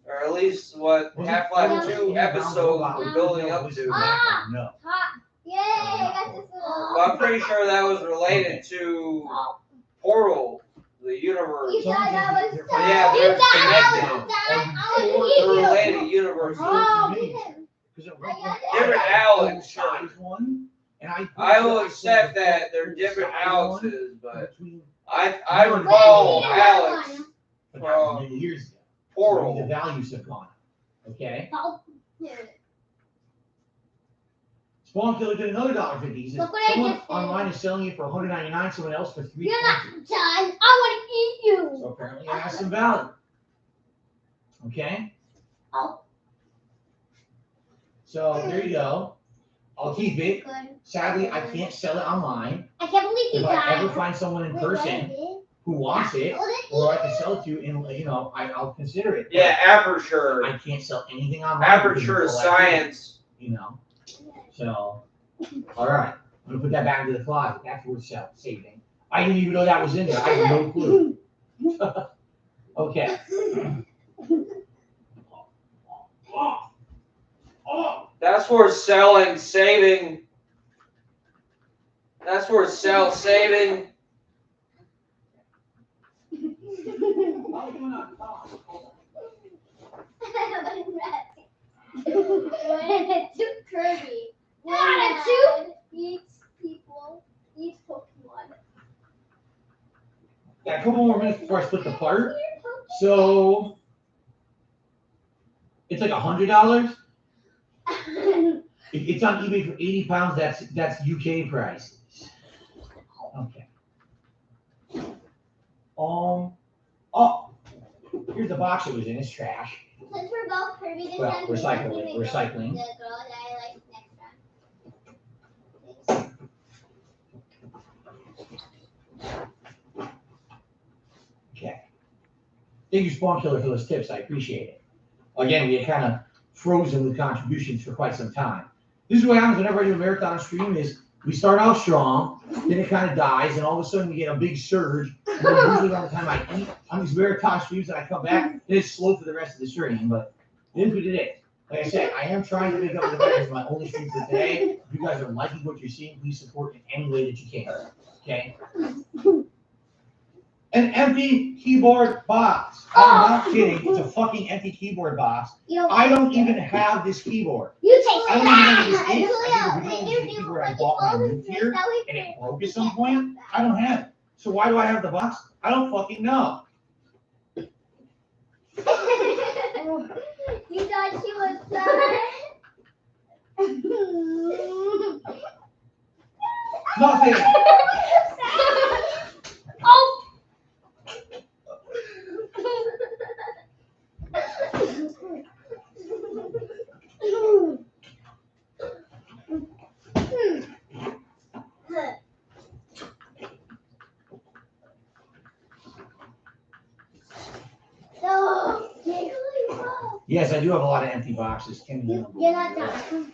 Or at least what Was it Half-Life Portal 2 episodes were building up to. No. Yay, I got this But I'm pretty sure that was related to Portal, the universe. You thought I was But yeah, You they're thought I connected. was done. I They're was eating you. related universes. Oh, man. Different Alex, sure. Size one, and I will accept that they're different Alexes, but I recall Alex But that was from many years ago. So Portal. the values have gone up. Okay. Oh, here. Spawn Killer did another $1.50. He says Look what I someone just did. online is selling it for $199, someone else for $320. You're not done. I want to eat you. So apparently it has some value. Okay. Oh. So there you go. I'll keep it. Good. Sadly, I can't sell it online. I can't believe you If I ever died. find someone in Wait, what person is it? who wants it, or I can sell it to you, and I'll consider it. Yeah, Aperture. I can't sell anything online. Aperture because it's collectible, Science. So, all right. I'm gonna put that back into the closet. That's worth saving. I didn't even know that was in there. I had no clue. Okay. That's where saving. That's where saving. Kirby. Eats people. Eats Pokemon. Got a couple more minutes before I split the part. So it's like $100. It's on eBay for 80 pounds. That's UK prices. Okay. Oh, here's the box it was in. It's trash. Since we're both Kirby, this Well, time recycling. the girl that I like next time. Okay. Thank you, Spawn Killer, for those tips. I appreciate it. Again, we had kind of frozen with contributions for quite some time. This is what happens whenever I do a marathon stream is we start off strong, then it kind of dies, and all of a sudden we get a big surge. And then usually around the time I eat on these marathon streams and I come back, then it's slow for the rest of the stream, but it is what it is. Like I said, I am trying to make up the better as my only stream for today. If you guys are liking what you're seeing, please support in any way that you can. Okay? An empty keyboard box. I'm not kidding. It's a fucking empty keyboard box. I don't even have this keyboard. You take I don't even know what this is. I think the keyboard I bought when I moved here and it broke at some point. I don't have it. So why do I have the box? I don't fucking know. You thought she was done? Nothing. Oh. Yes, I do have a lot of empty boxes. You're not done. You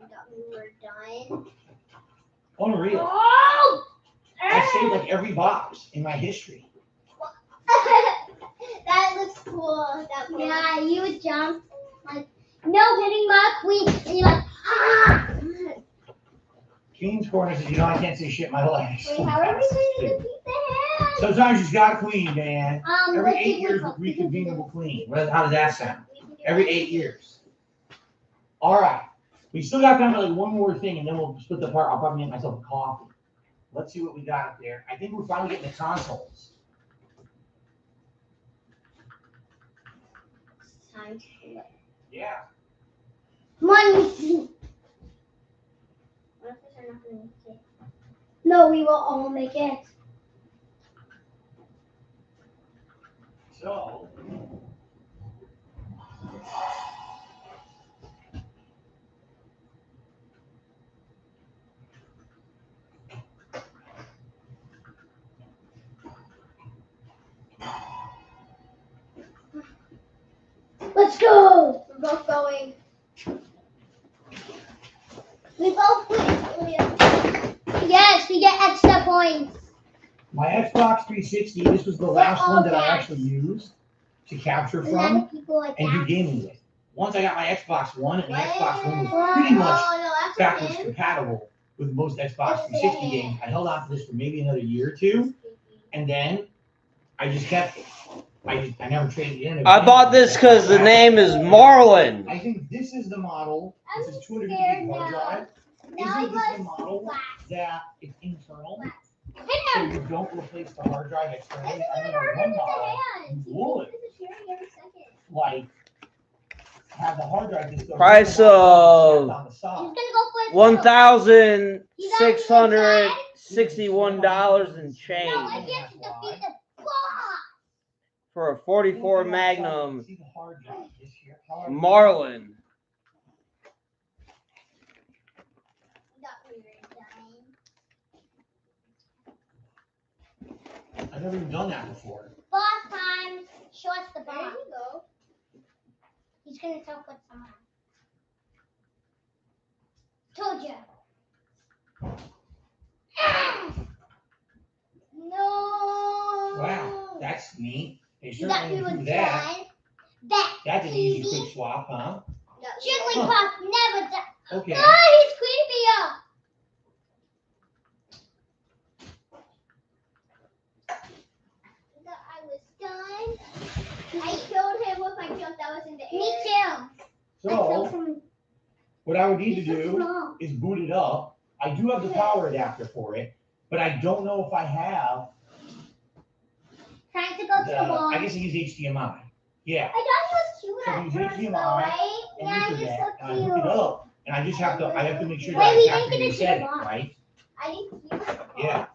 thought we were done. Unreal. Oh! I saved like every box in my history. That looks cool. Yeah, you would jump like, no, hitting my queen. And you're like, ah! Queen's Corner says, I can't say shit in my life. Wait, how are we going to defeat the hand? Sometimes you got a queen, man. Every let's 8 see years, what's up. reconvenable queen. How does that sound? Every 8 years. All right. We still got time for like one more thing, and then we'll split the part. I'll probably make myself a coffee. Let's see what we got up there. I think we're finally getting the consoles. Time to play. Yeah. Come on. What if we're not going to make it? No, we will all make it. So. Let's go. We're both going. We both put Yes, we get extra points. My Xbox 360, this was the last one that I actually used to capture from and do gaming with. Once I got my Xbox One, and the Xbox One was pretty much backwards compatible with most Xbox 360 games, I held on to this for maybe another year or two, and then I just kept it. I never traded it in. I bought this because the name is Marlin. I think this is the model. This is 200 gig hard drive. Isn't this the model that is internal? So you don't replace the hard drive externally. I remember one model you would like have the hard drive just go Price of $1,661 and change for a 44 Magnum Marlin. I've never even done that before. Boss time. Show us the box. There you go. He's gonna talk with someone. Told you. No. Wow, that's neat. They You got certainly people do that. done. That's That's an easy easy. quick swap, huh? Jigglypuff never done. Okay. Oh, he's creepy. I was done. I killed him with my jump that was in the air. Me too. So, what I would need to do is boot it up. I do have the power adapter for it, but I don't know if I have. Trying to go to the wall. I guess I use HDMI. Yeah. I thought he was So I cute use at first, HDMI though, right? and Yeah, Ethernet, he's and so I hook it cute. up, and I just have to. I have to make sure that Wait, we I have didn't to get a reset it, box. right? I didn't see it. Yeah.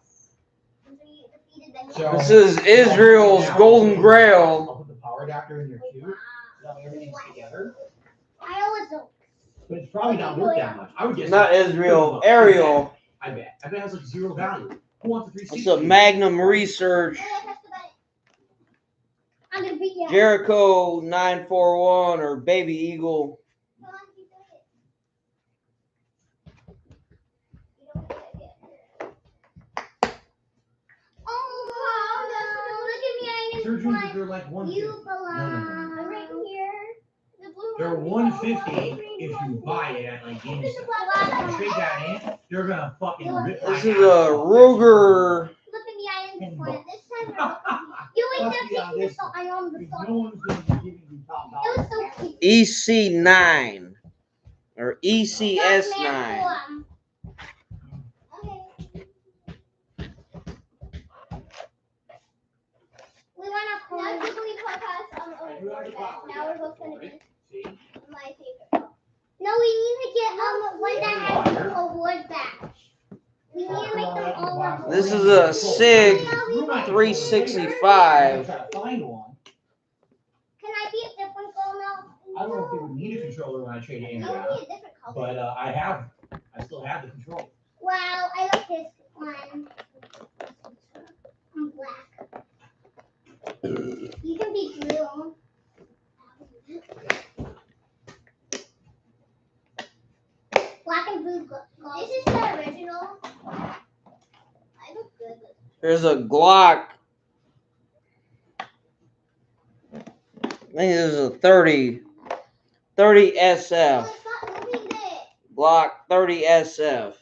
So, This is Israel's golden grail. I'll put the power adapter in there too. So that everything's together. I always don't. But it's probably not worth that much. I would guess. Not Israel, Ariel. I bet. I bet it has like zero value. Who wants the 360? It's a Magnum Research I'm gonna beat you. Jericho 941 or Baby Eagle. Surgeons, they're like 150. You belong right here. The blue They're one. 150 if you buy it at like GameStop. If you trade that in, they're gonna fucking rip my This is ass a off. Look Ruger. at me, I am this time. You ain't Trust me on gonna this take this, so I own the Because phone. no one's gonna be giving you top It dollar. was so cute. EC9 or ECS9. We want to call it Jigglypuff has now we're both gonna be my favorite. No, we need to get one that has the award badge. We need to make them all awards. This is a SIG 365. Try to find one. Can I be a different girl now? I don't know if they would need a controller when I trade it in, I want to be a different color. but I still have the controller. Wow, I like this one. I'm black. You can be blue. Black and blue gloves. This is the original. I look good. There's a Glock. I think this is a 30 SF. Glock 30 SF.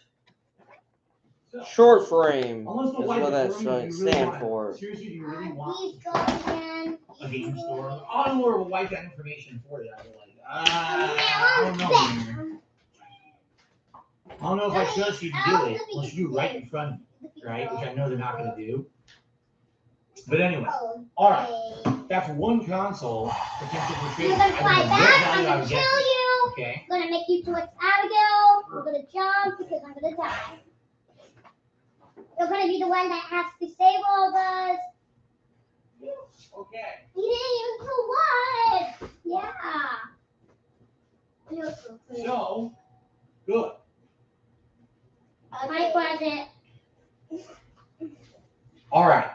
Short frame is what that stands for. Seriously, do you really want These go again. a game store? I don't know where we'll wipe that information for you. I'll be like, I don't know, man. I don't know if I trust you to do it unless you do right in front of me, right? Which I know they're not going to do. But anyway, all right. That's one console potential for You're trading. gonna fly back. I'm I gonna would kill guess. you. Okay. I'm gonna make you towards Abigail. We're gonna jump because I'm gonna die. You're gonna be the one that has to save all of us. Okay. You didn't even know what? Yeah. Feels so good. So, good. My present. All right.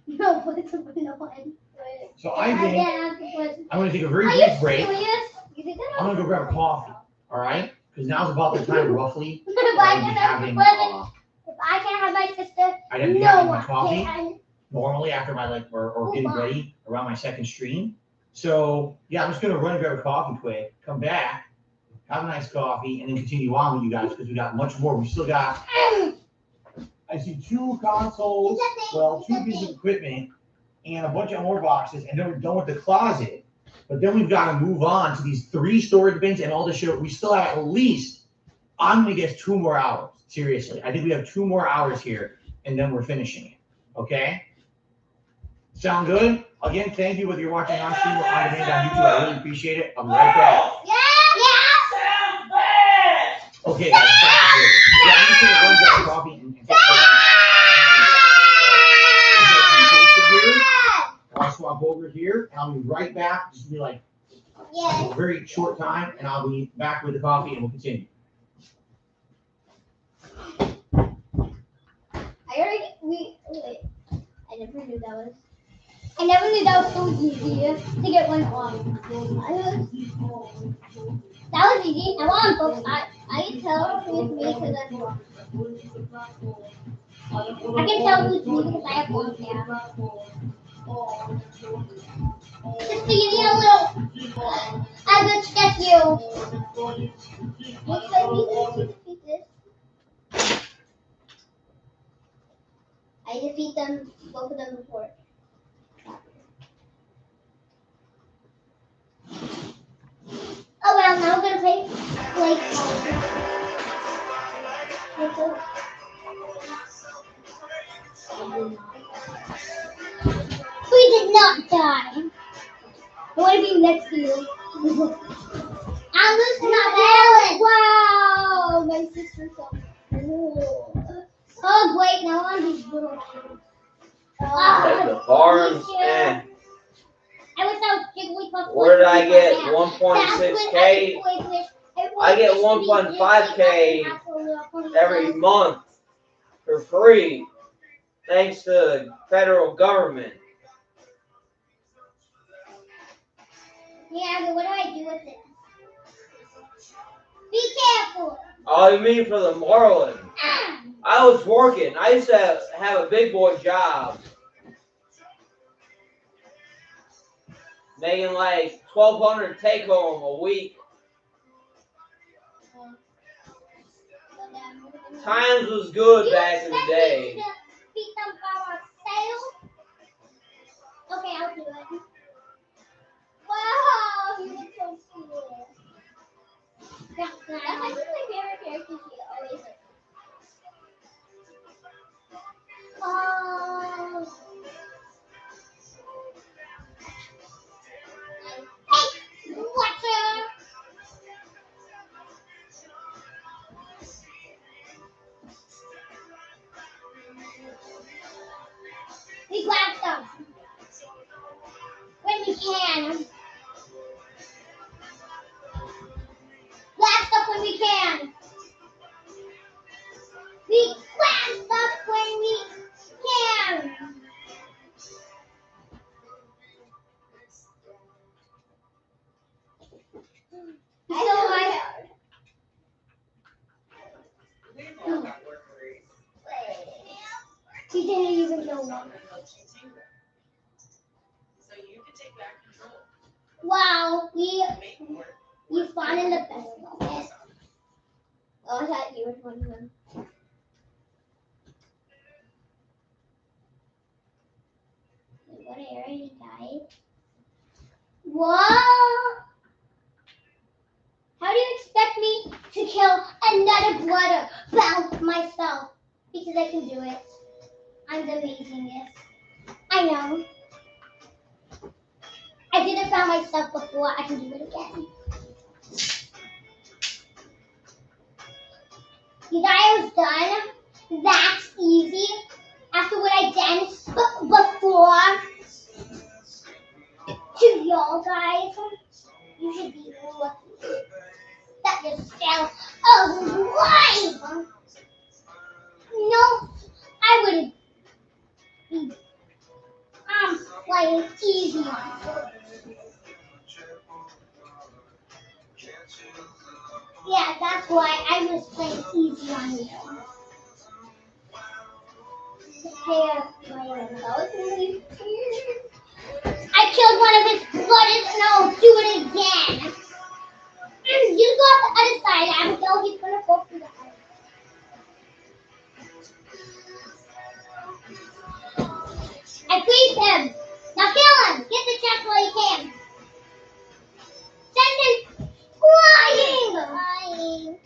No, put it to no one. So I think I'm going to take a very Are you brief break. serious? You think I'm going to go grab a coffee. All right? Because now's about the time, roughly. If where I I'd be can have the having, present, if I can't have my sister, I'd have to be no having my one coffee can. normally after my or getting Goodbye. ready around my second stream. So yeah, I'm just gonna run and grab a coffee quick, come back, have a nice coffee, and then continue on with you guys because we got much more. We still got. I see 2 consoles, well, 2 pieces of equipment, and a bunch of more boxes, and then we're done with the closet. But then we've got to move on to these 3 storage bins and all the shit. We still have at least, I'm gonna guess 2 more hours. Seriously, I think we have 2 more hours here, and then we're finishing it. Okay? Sound good? Again, thank you whether you're watching on stream or on demand on YouTube. I really appreciate it. I'll be right back. Yeah. Sounds bad. Okay, guys. Yeah, I'm just gonna run grab coffee and get I'll swap over here, and I'll be right back. Just be like a very short time, and I'll be back with the coffee, and we'll continue. Wait. I never knew that was so easy to get one off. That was easy. I want both. I can tell. who's me because I can tell who's me because I have long hair. Sister, you need a little. I will check you. Looks like we defeat this. I defeat them, both of them before. Oh well, now we're gonna play We did not die. I want to be next to you. I'm losing my balance. Wow, my sister's so cool. Oh wait, now I'm these little kids. The farms, I wish I was Jigglypuff. Where did I get 1.6K? I get 1.5K every month for free, thanks to the federal government. Yeah, but what do I do with it? Be careful. Oh, you mean for the Marlin? I was working. I used to have a big boy job. Making like $1,200 take home a week. Times was good back in the day. Beat them by ourselves? Okay, I'll do it. Wow, you look so cool. That's my favorite character. She always is. Oh. Hey, watch out! We grab them when we can. Grab stuff when we can. We grab stuff when we can. He didn't even know one. Wow, you spawned in the best moment. Oh, I thought you were one of them. What area he died? What? How do you expect me to kill another brother about myself? Because I can do it. I'm the amazingest. I know. I did it by myself before. I can do it again. You thought I was done? That's easy. After what I did before to y'all guys, you should be lucky that you're still alive. No, I wouldn't be. I'm playing easy on you. Yeah, that's why I was playing easy on you. I killed one of his brothers and I'll do it again. You go on the other side, Abigail. He's gonna go through the other. I freed him. Now kill him. Get the chest while you can. Send him flying.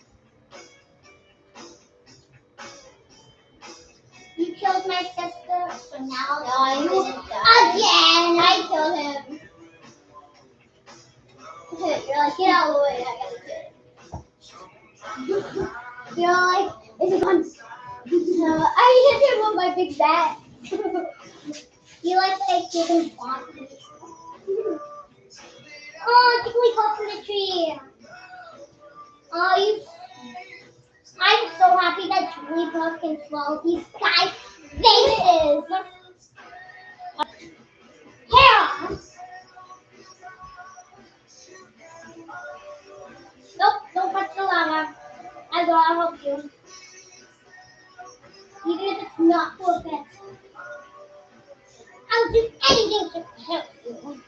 You killed my sister, so now you again. I killed him. You're like, get out of the way. I gotta do it. You're like, is it on? I hit him with my big bat. You like chicken boxes. Oh, Jigglypuff in the tree. Oh, I'm so happy that Jigglypuff can swallow these guys' faces. Here. Nope, don't touch the lava. I go. I'll help you. Even if it's not for pets. I'll do anything to help you.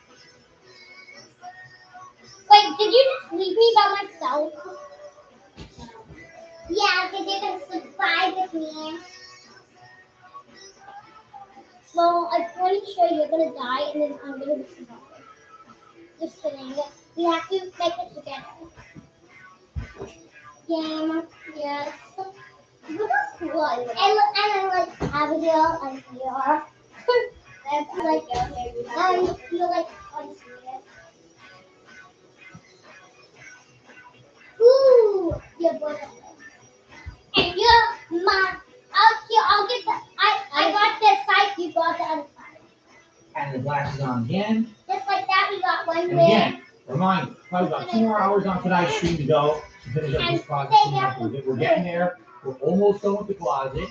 Wait, did you just leave me by myself? Yeah, because you're going to survive with me. Well, I'm pretty sure you're going to die and then I'm going to survive. Just kidding. We have to make it together. Game, yes. Look how cool. And then like Abigail and here. And like you're like unserious. Ooh, your boyfriend. And you're my. I'll get the. I got this side. You got the other side. And the glasses on again. Just like that, we got one And there. again, remind you, probably about 2 more hours on tonight's stream to go to finish up this project. We're getting there. We're almost done with the closet.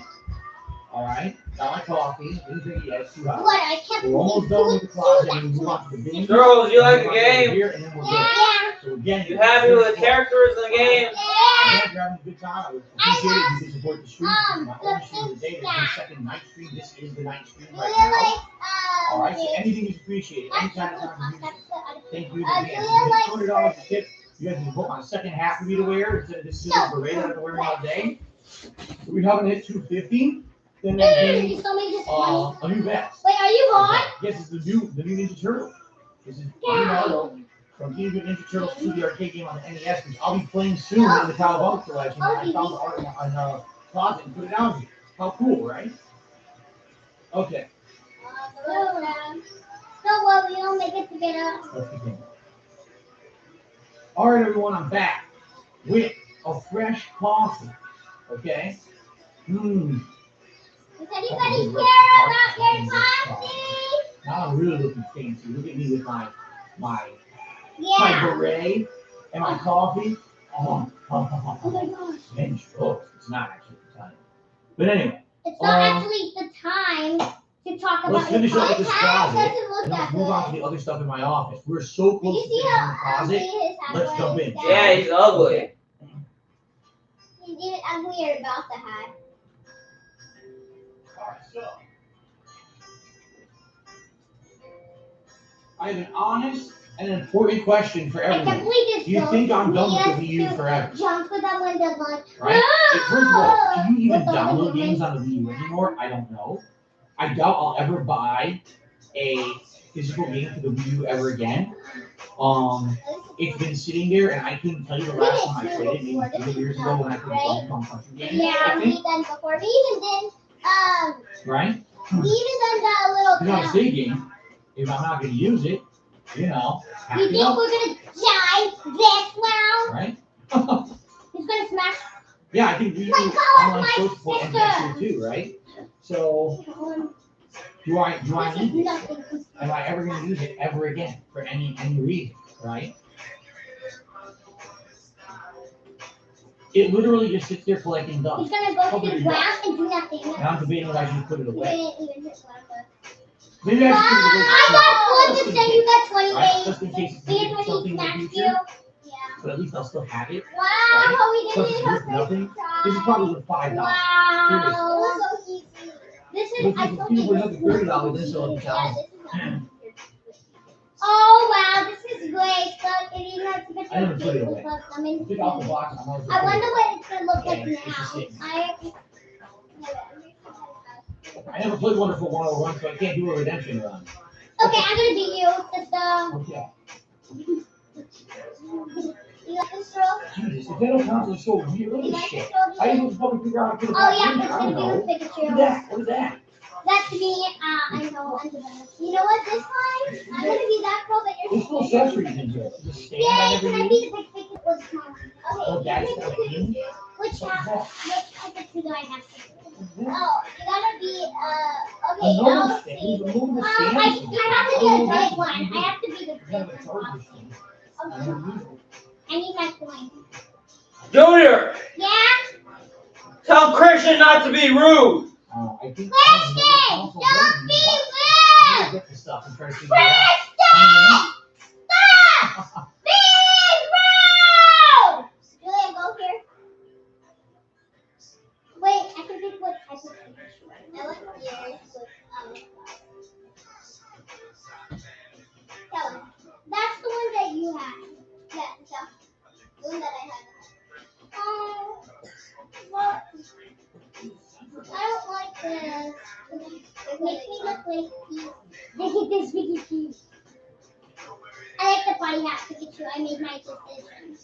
All right. Got my coffee. Yes, 2 hours. What? I kept We're almost done with the closet. And we move on to the binge. Girls, you like the game? Here, and then we're good. So again, You happy with the characters in the game? Again, you're having a good time. I would appreciate it if you could support the stream. This is my only stream of the day. This is the second night stream. This is the night stream right now. All right. So anything is appreciated. Anytime it's on the thank you. $200 a tip. You guys can book on the second half of me to wear instead of this silly beret that I've been wearing all day. We haven't hit 250. Then there's a new vest. Wait, are you on? Yes, it's the new Ninja Turtle. This is Leonardo from Teenage Mutant Ninja Turtles 2, the arcade game on the NES, which I'll be playing soon in the Cowabunga collection. I found the art in the closet and put it down here. How cool, right? Okay. No, well, we don't make it together. Let's begin. All right, everyone, I'm back with a fresh coffee. Okay. Does anybody care about your coffee? Now I'm really looking fancy. Look at me with my Yeah. beret and my coffee. Oh my gosh. And it's not actually the time. But anyway. It's not actually the time to talk about Let's finish up with this closet. It doesn't look And that let's move on to the other stuff in my office. We're so close to Did you see finishing the how closet. ugly his hat Let's jump in. Yeah, he's ugly. He's even uglier about the hat. Alright, so. I have an honest and an important question for everyone. Do you think I'm done with the Wii U forever? Jump with that one that like. Right? First of all, can you even download games on the Wii U anymore? I don't know. I doubt I'll ever buy a physical game for the Wii U ever again. It's been sitting there, and I couldn't tell you the last time I played it, maybe 3 years ago when I played Donkey Kong Country game. Yeah, we done before. We even did. Right? We even done that little. It's not a big game. If I'm not going to use it, you know. You think we're gonna die this round? Right? He's gonna smash. Yeah, I think we Like, online my social support and sister. here too, right? So, do I need this? Am I ever going to use it ever again for any reason, right? It literally just sits there collecting dust. He's gonna go to the ground and do nothing. And I'm debating if I should put it He away. didn't even hit one of us. Maybe I should put it away. I got one to say you got 20 Right? days. Just in case it's Here's when something he in the smacked future. you. But at least I'll still have it. Wow, Right? we Plus didn't it's even worth nothing. This is probably worth $5. Wow. This is, Seriously. I If told people you. would have $30, then sell it for $1,000. Oh wow, this is great. So it even has to get I never put it away. I'm in. Take off the box. I'm always I wonder what it's gonna look like Yeah, it's just now. sitting. I I never played Wonderful 101, so I can't do a redemption run. Okay, I'm gonna beat you, sister. Okay. You like this girl? Jesus, the Battle Council is so weird. Look at this shit. I didn't even fucking figure out how to put it Oh back yeah, in. it's I gonna don't be know. with Pikachu. Look at that. What is that? That's me. I know. You know what? This time, I'm gonna be that girl that you're. There's no accessories in here. Just stand Yeah, on can I every be the big Pikachu? What's mine? Oh, Okay. that's Which what I mean. Which Pikachu do I have to do? Oh, you gotta be A okay. normal Now, stand. There's a movable I stand. have to be a big one. I have to be the You have a big charger one. stand. Okay. I need my coin. Junior, Yeah? tell Christian not to be rude. I think Christian! Don't be rude! get the stuff and try to figure it out. Christian! Stop! Being rude! Julia, go here. I like yours with that one. That's the one that you had. Yeah, the one that I had. Well, I don't like this. It makes me look like Pikachu. I hate this Pikachu. I like the party hat Pikachu. I made my decision.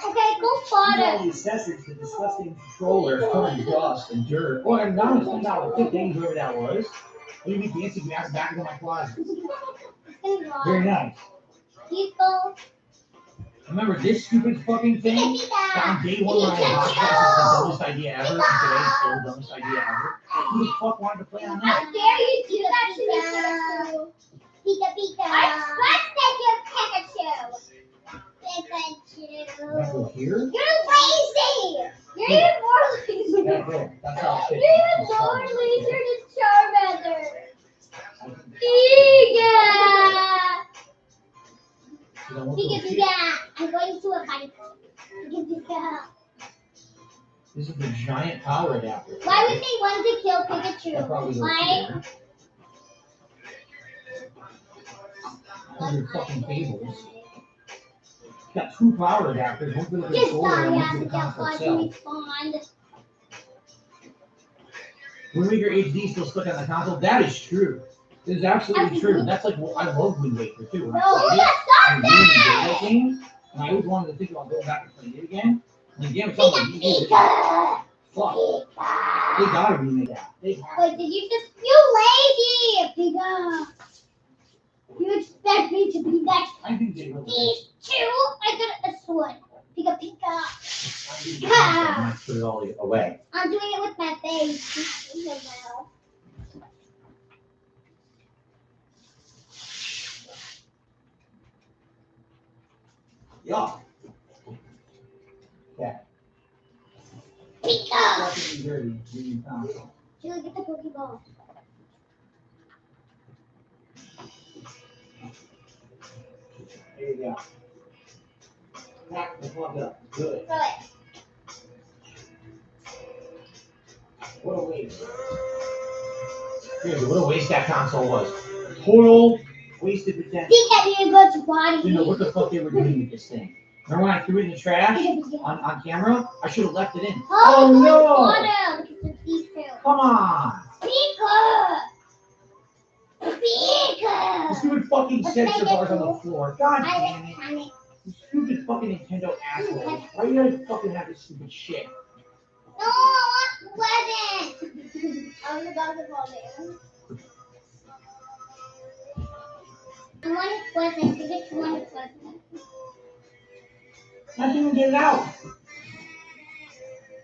Okay, go All fodder. the accessories, the disgusting controller covered in dust and dirt. Oh, and now it's $10, whoever that was. What do you mean fancy glass back into my closet? Very nice. People. Remember this stupid fucking thing? On day one when I bought this is the dumbest idea ever. And today it's still the dumbest idea ever. Who the fuck wanted to play on that? How dare you do that to me? Pika Pika. I trusted your Pikachu. Pikachu. Over here? You're lazy. You're even more lazy. Right there. That's how it fits. You're even more lazy than Charmander. Pika. Pika Pika. I'm going to a fight. Pika Pika. This is the giant power adapter. Why would they want to kill Pikachu? Why? Your fucking cables. It's got two power adapters, one for the Just controller and die one for the console itself. respond. Wind Waker HD still stuck on the console. That is true. It is absolutely true. That's like, well, I love Wind Waker too. When I played it, and really enjoyed that game, and I always wanted to think about going back and playing it again. And the game itself was like, fuck. They gotta remake that. They have. Wait, did you just? You lazy, Pika. You expect me to be next? I think they will. These two, I got a sword. Pika Pika. I might put it all away. I'm doing it with my face. Yeah. Yeah. Pika. Fucking dirty, green console. Julie, get the Pokeball. There you go. Pack the fuck up. Good. Throw it. What a waste. Seriously, what a waste that console was. Total wasted potential. Pika, you go to body. You know what the fuck they were doing with this thing. Remember when I threw it in the trash on camera? I should have left it in. Oh no! Look at these two. Come on! Pika! Pika! The stupid fucking sensor bars on the floor. God damn it. I mean, You stupid fucking Nintendo assholes. Why you gotta fucking have this stupid shit? no, I want present. I was about to fall there. I want a present. Pikachu want a present. I didn't even get it out.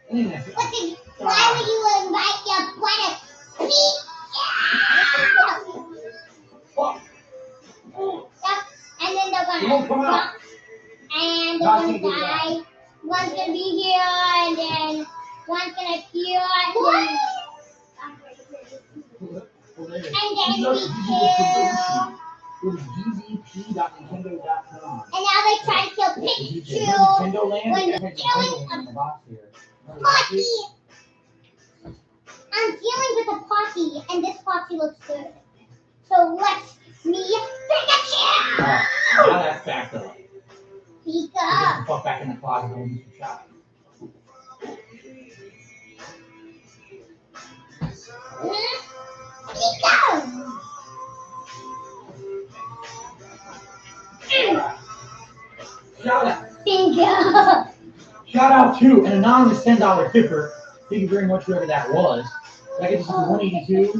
Why would you invite your brother? Yep. And then they're gonna drop, and they're gonna die. One's gonna be here, and then one's gonna appear, and then we kill. It was dvp.nintendo.com. And now they try to kill Pikachu Nintendo Land. when I you're had killing Nintendo Land in the box here. Pocky. I'm dealing with a Pocky, and this Pocky looks good. So let's me Pikachu. Now that's backed up. Pika. Get the fuck back in the closet and do some shopping. Pika. Shout out. Pika. Shout out to an anonymous $10 tipper. Thank you very much, whoever that was. That gets us to 182,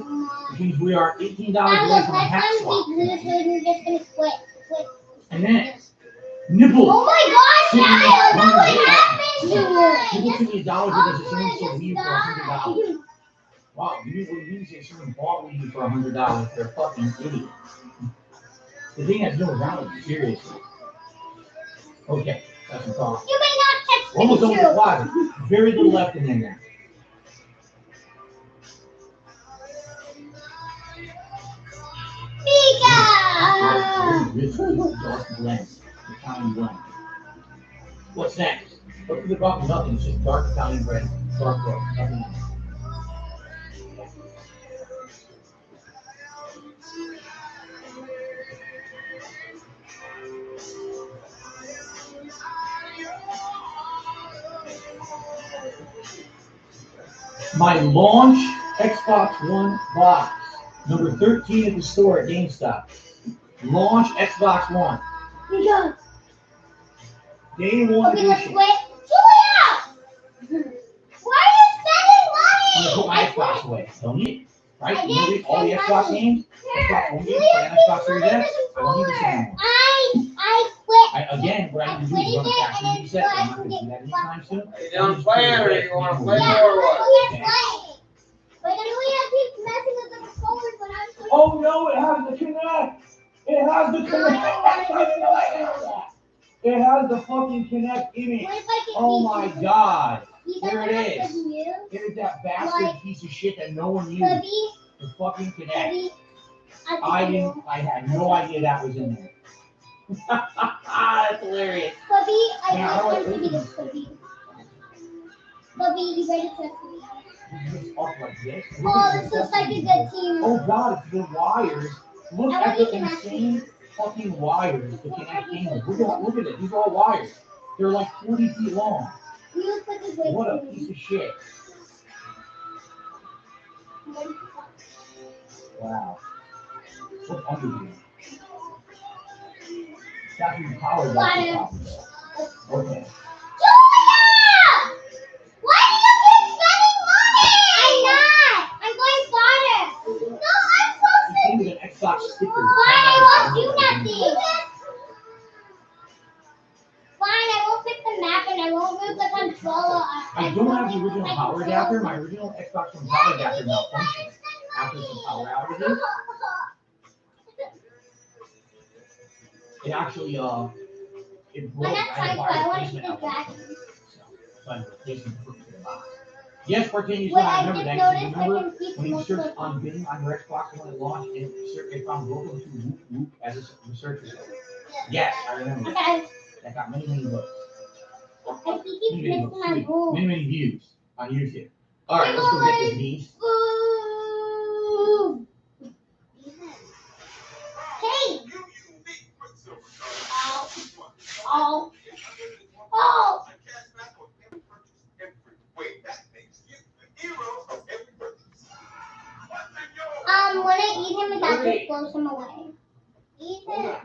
which means we are $18 away from a hat swap. You're just gonna quit. And then, Nibble. Oh my gosh, I don't know what happened to Nibble it. took me $1 because someone sold me for $100. Wow, you mean say someone bought me for $100? They're a fucking idiot. The thing has no value, seriously. Okay, that's what I'm talking. You may not catch Almost over the Pikachu. closet. Very little left in there. Pika. This is Dawson Glen, the county one. What's next? Look at the bottom, nothing. It's just dark Italian bread. Dark bread. Nothing else. My launch Xbox One box, number 13 at the store at GameStop. Launch Xbox One. Because. Day one Okay, let's edition. quit. Julia! Why are you spending money? I'm gonna put my Xbox away. Don't need it. Right? I You know did all the spend Xbox money. games? Xbox One games, and Xbox Series X. I don't need this anymore. I quit. Again, what I'm going to do is run a factory reset. I'm not going to do that anytime soon. Are you done playing or you want to play Yeah, more or what? we're playing. But then Julia keeps messing with the controllers when I'm supposed to. Oh no, it has the Kinect. It has the Kinect. It has the fucking Kinect in it. Oh my god. Here it is. It is that bastard piece of shit that no one used. The fucking Kinect. I had no idea that was in there. That's hilarious. Bubby, Yeah, I want how them to be this Bubby. Bubby, you ready to Just up like this. Oh, this looks like a good team. Oh god, it's the wires. Look I at want the you to insane fucking wires the Kinect came with. Look at it. These are all wires. They're like 40 feet long. You look like a good What a team. piece of shit. Wow. What's under here? Got your power back. Okay. Julia! Why do you keep spending money? I'm not. I'm going farther. No, I'm supposed It came with an Xbox sticker. Fine, I won't do nothing. Fine, I won't pick the map and I won't move the controller. I don't have the original power adapter. My original Xbox One power adapter malfunctioned after some power outages. It actually, it broke. I had to buy a replacement outlet. So I'm replacing the box. Yes, Spartanius, I remember that. 'Cause remember when you searched on Bing on your Xbox when it launched and it found welcome to Whoop Whoop as a research result? Yes, I remember that. That got many, many votes. I think he's missing my room. Many, many views on YouTube. All right, let's go get this beast. Ooh. Hey! Oh. Oh. When I eat him, it actually blows him away. Eat it.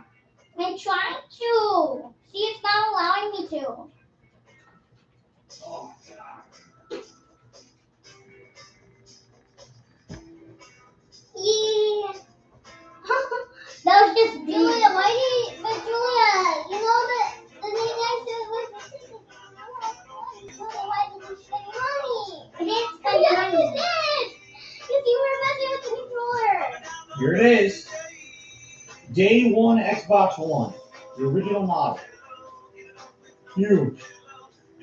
I'm trying to. See, it's not allowing me to. Yeah. That was just Julia. Why do you? But Julia, you know that the thing I said was. Why did you spend money? I didn't spend money. Because you were messing with the controller. Here it is. Day one Xbox One. The original model. Huge.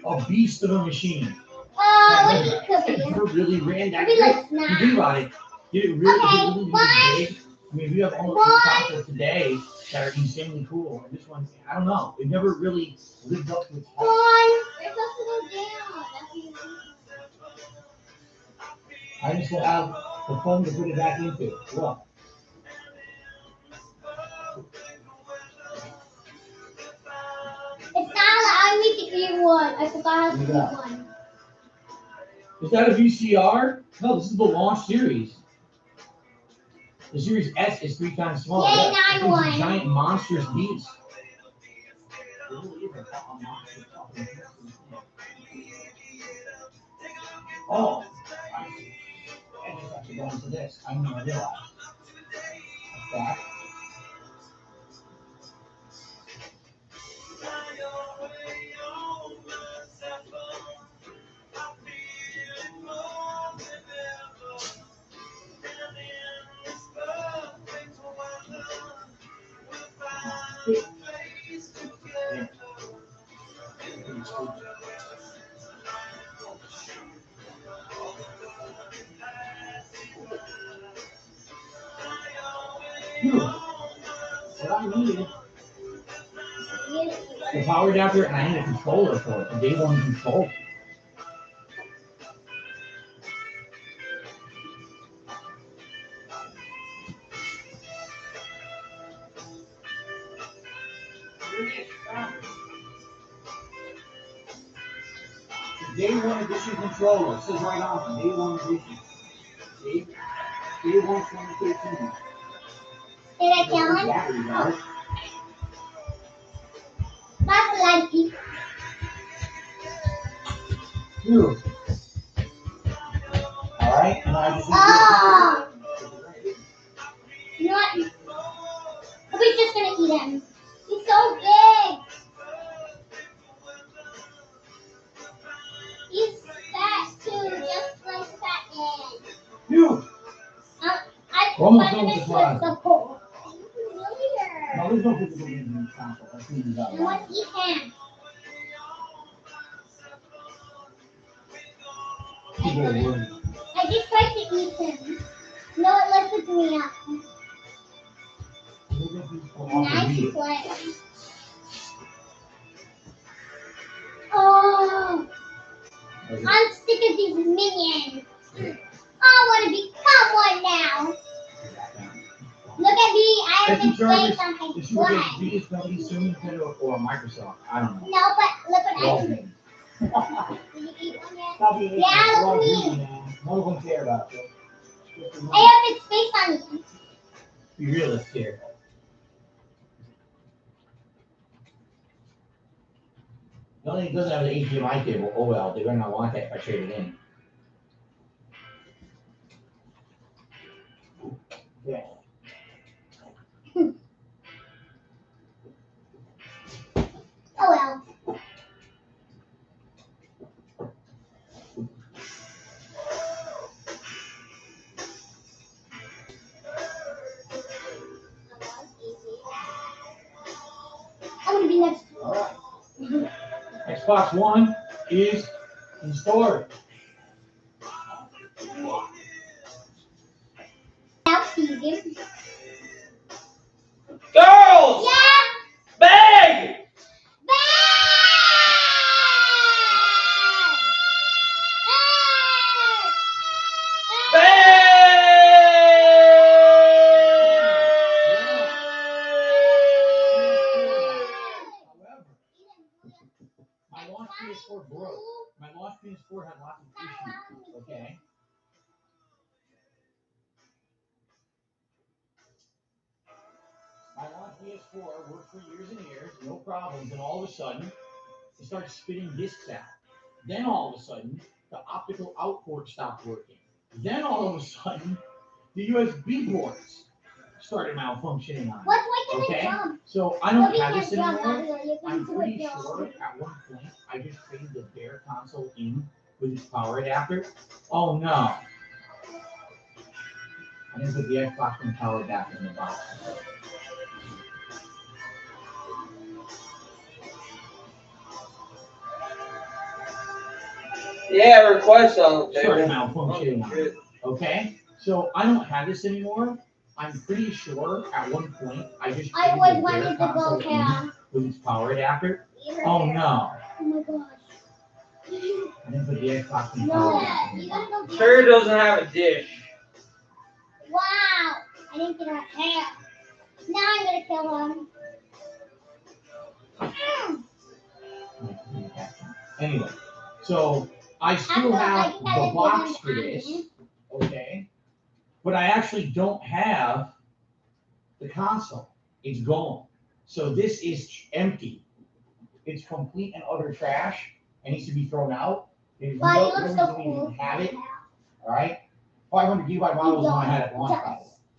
A beast of a machine. Like it could It be. never really ran that Maybe big. like You snap. think about it. Did it really, Okay, did it really one. big? I mean, we have almost two consoles today that are insanely cool. And this one, I don't know. It never really lived up to its hype. One. You're supposed to go down. That's easy. I just don't have the fun to put it back into. Look. It's not allowing me to eat one. I forgot how to eat Yeah. one. Is that a VCR? No, this is the launch series. The Series S is 3 times smaller. Yay, Yeah, it's a 9-1. giant monstrous beast. Oh, I just have to go into this. I didn't even realize. Like that. What I needed. The power power adapter and I need a controller for it. A day one controller. Day one edition controller. It says right on it. Day one edition. See? Day one 2013. Did I kill him? That's lucky. Two. Alright, and I just Oh! You know what? We're just gonna eat him. He's so big. He's fat too, just like Fat Man. two. I One more put him thing to into try. the bowl. No, there's no physical in the console. That's what you got. And let's eat him. I just tried to eat him. No, it lifted me up. Nice play. Oh, I'm sick of these minions. I want to become one now. Look at me. I have to say something. Go ahead. Biggest company, Sony, Nintendo, or Microsoft. I don't know. No, but look what I can do. Did you eat one yet? Yeah, look at me. None of them care about it. I have its face on me. Be realistic here. The only thing it doesn't have an HDMI cable. Oh well, they're gonna want that if I trade it in. Yeah. Oh well. I'm gonna be next. All right. Xbox One is in storage. That's easy. Girls! Yeah! Bag! My launch PS4 broke. My launch PS4 had lots of issues. Okay. My launch PS4 worked for years and years, no problems, and all of a sudden, it started spitting discs out. Then all of a sudden, the optical out port stopped working. Then all of a sudden, the USB ports started malfunctioning on it. What's like Okay? jump? So I don't Nobody have can this jump anymore. out here. You can I'm do pretty it, sure Bill. at one point I just traded the bare console in with its power adapter. Oh no. I didn't put the Xbox One power adapter in the box. Yeah, request on the Started table. malfunctioning on it. Okay? So I don't have this anymore. I'm pretty sure at one point I just I traded always the bare wanted to go console in down. with its power adapter. Oh no. Oh my gosh. I didn't put the Xbox One power No, adapter in you the gotta box. go Sure doesn't have a dish. Wow. I didn't get her hair. Now I'm gonna kill him. Anyway, so I still have I the didn't box get for him this, on. okay? But I actually don't have the console. It's gone. So this is empty. It's complete and utter trash. It needs to be thrown out. There's Wow, no you look reason so we cool. even have it. All right? 500 gigabyte model is the one I had at launch.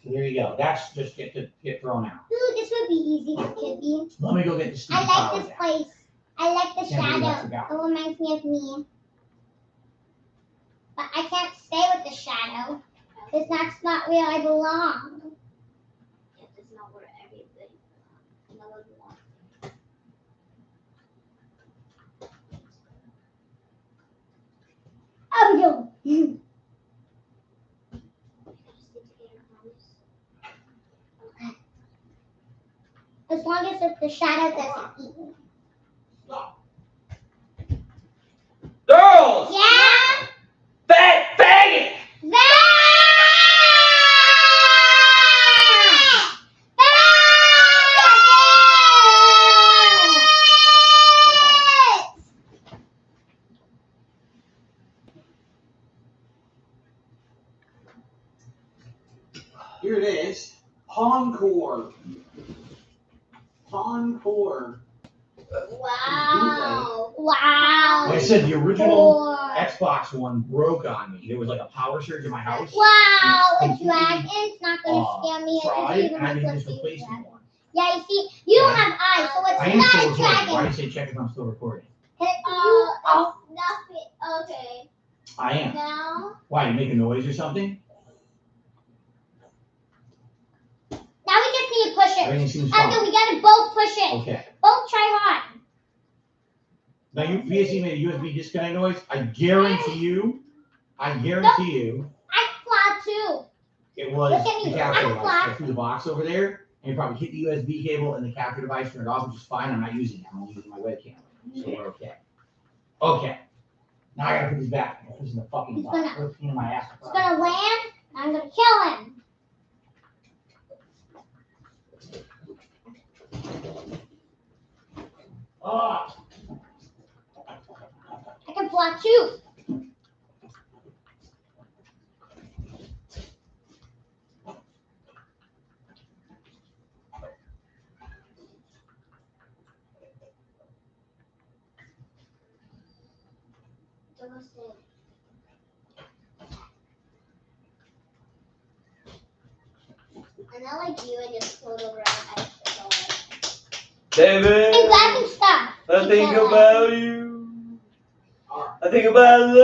So there you go. That's just get thrown out. Dude, this would be easy for Kippy. Let me go get the stupid I power like this adapter. place. I like the Can't believe I shadow. forgot. It reminds me of me. But I can't stay with the shadow. Because that's not where I belong. It's not where everything belongs. Oh no! Okay. As long as the shadow doesn't eat me. Concord. Concord. Wow. Wow. Like I said, the original Xbox one broke on me. There was like a power surge in my house. Wow, a dragon's not gonna scare me. Fried, and I didn't just replace one. Yeah, you see, you don't have eyes, so it's I am not still a recording. Why do dragon. you say check if I'm still recording? Nothing. Okay. I am. Now Why, you make a noise or something? we just need to push Everything it. seems After fine. we gotta both push it. Okay. Both try hard. Now, you VSE made a USB disconnect noise. I guarantee you. I fly too. It was Look at me, the capture I'm device. fly. I threw the box over there, and you probably hit the USB cable and the capture device turned off, which is fine. I'm not using it. I'm only using my webcam. So we're okay. Okay. Now I gotta put this back. I'm pushing the fucking He's box. gonna- Put a pain in my ass. He's gonna land, and I'm gonna kill him. Oh. I can fly too. And I like you, I just float over on ice. David, I'm grabbing stuff. I think Because about you. I think about love.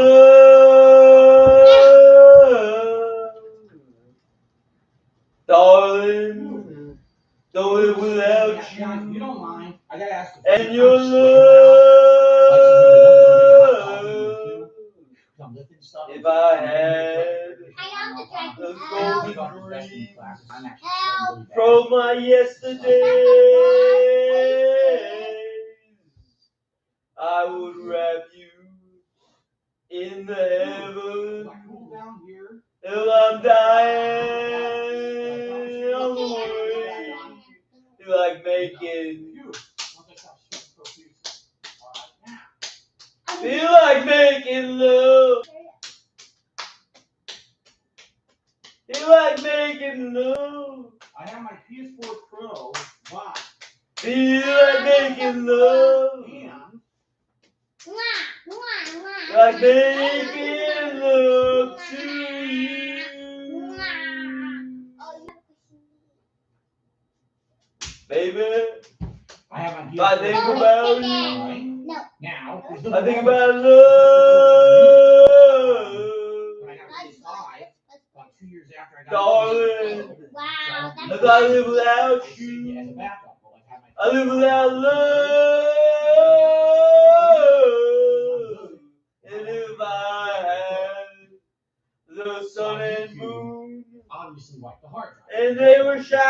Darling, don't live without you. You don't mind. I gotta ask you. And your love. If I had those golden dreams from my yesterday, I would wrap you in the heaven till I'm dying on the way. You like making. Feel like making love. Feel like making love. I have my PS4 Pro. Wow. Feel like making love. Like making love to you. Baby, I have my PS4 I think Pro. about you. No. Now, I think about love. About 2 years after I got Darling, Wow. if I live without you, I live without love. And if I had the sun and moon, obviously wipe the hard drive. and they were shining,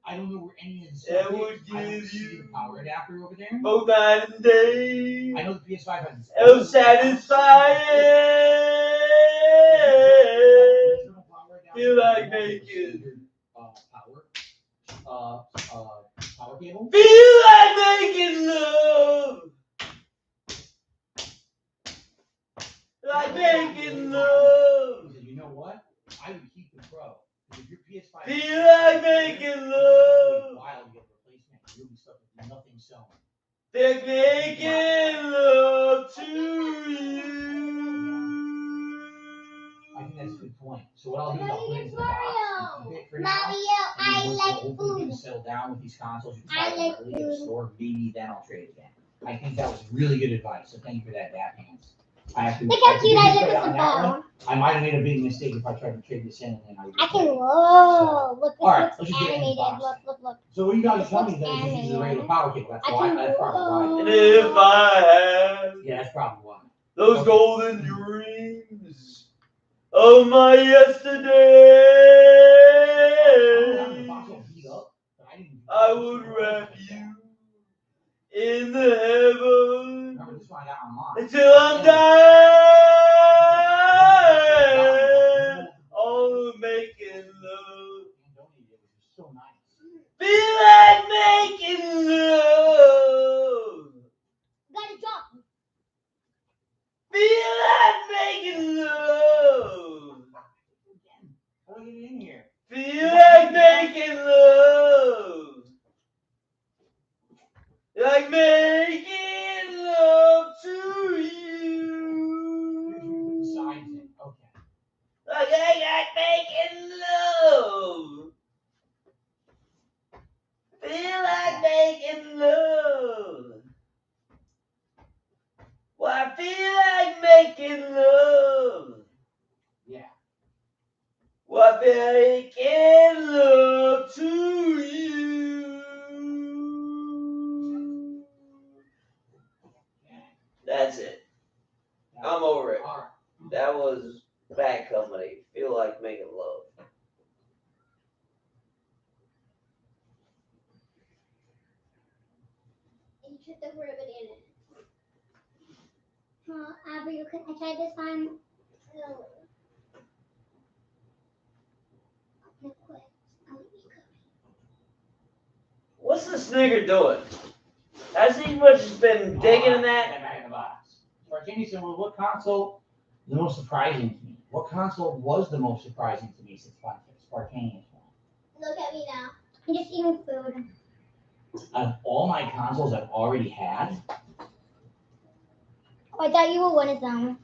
I don't know where any of this it stuff would is. I don't give see you the power adapter over there. both night and day. I know the PS5 has this. Oh, satisfying. Feel like making. Power cable. Feel like making love. Like making love. He said, you know what? I would keep the Pro. Because if your PS5 Feel like making love. wild to get a replacement, you'll be stuck with nothing sewn. They're making love to you. I think that's a good point. So what I'll do is I'll put it into the box and keep it for now. Mario, And I then once like the whole thing gets settled down with these consoles, you can I try like to really get a food. store. Maybe then I'll trade again. I think that was really good advice. So thank you for that, Dad Hands. I have to. Look how I have to cute give I you look credit with on the that one. phone. I might have made a big mistake if I tried to trade this in and then I would. I can, whoa, look, this All right, looks let's just get it in the animated. box. Look. So what you guys This tell me looks that this is a regular animated. power cable. That's I why. can That's probably why. And if I had Yeah, that's probably why. those golden dreams of my I don't know, the yesterday, box will heat up, but I didn't. I would wrap you in the heaven Remember this one I got online. until I'm dying. All making love. So nice. Feel like making love. Gotta jump. Feel like making love. Like making love to you. Signs it. Okay. Like I got making love. Feel like making love. Well, I feel like making love. Yeah. Well, I feel like making love to you. That's it. I'm over it. That was Bad Company. Feel like making love. You put the ribbon in it. Abby, I tried this time. What's this nigger doing? Has he much been digging in that? Back in the box. Spartani said, well, what console is the most surprising to me? What console was the most surprising to me since Spartanius one? Look at me now. I'm just eating food. Of all my consoles I've already had, Oh, I thought you were one of them.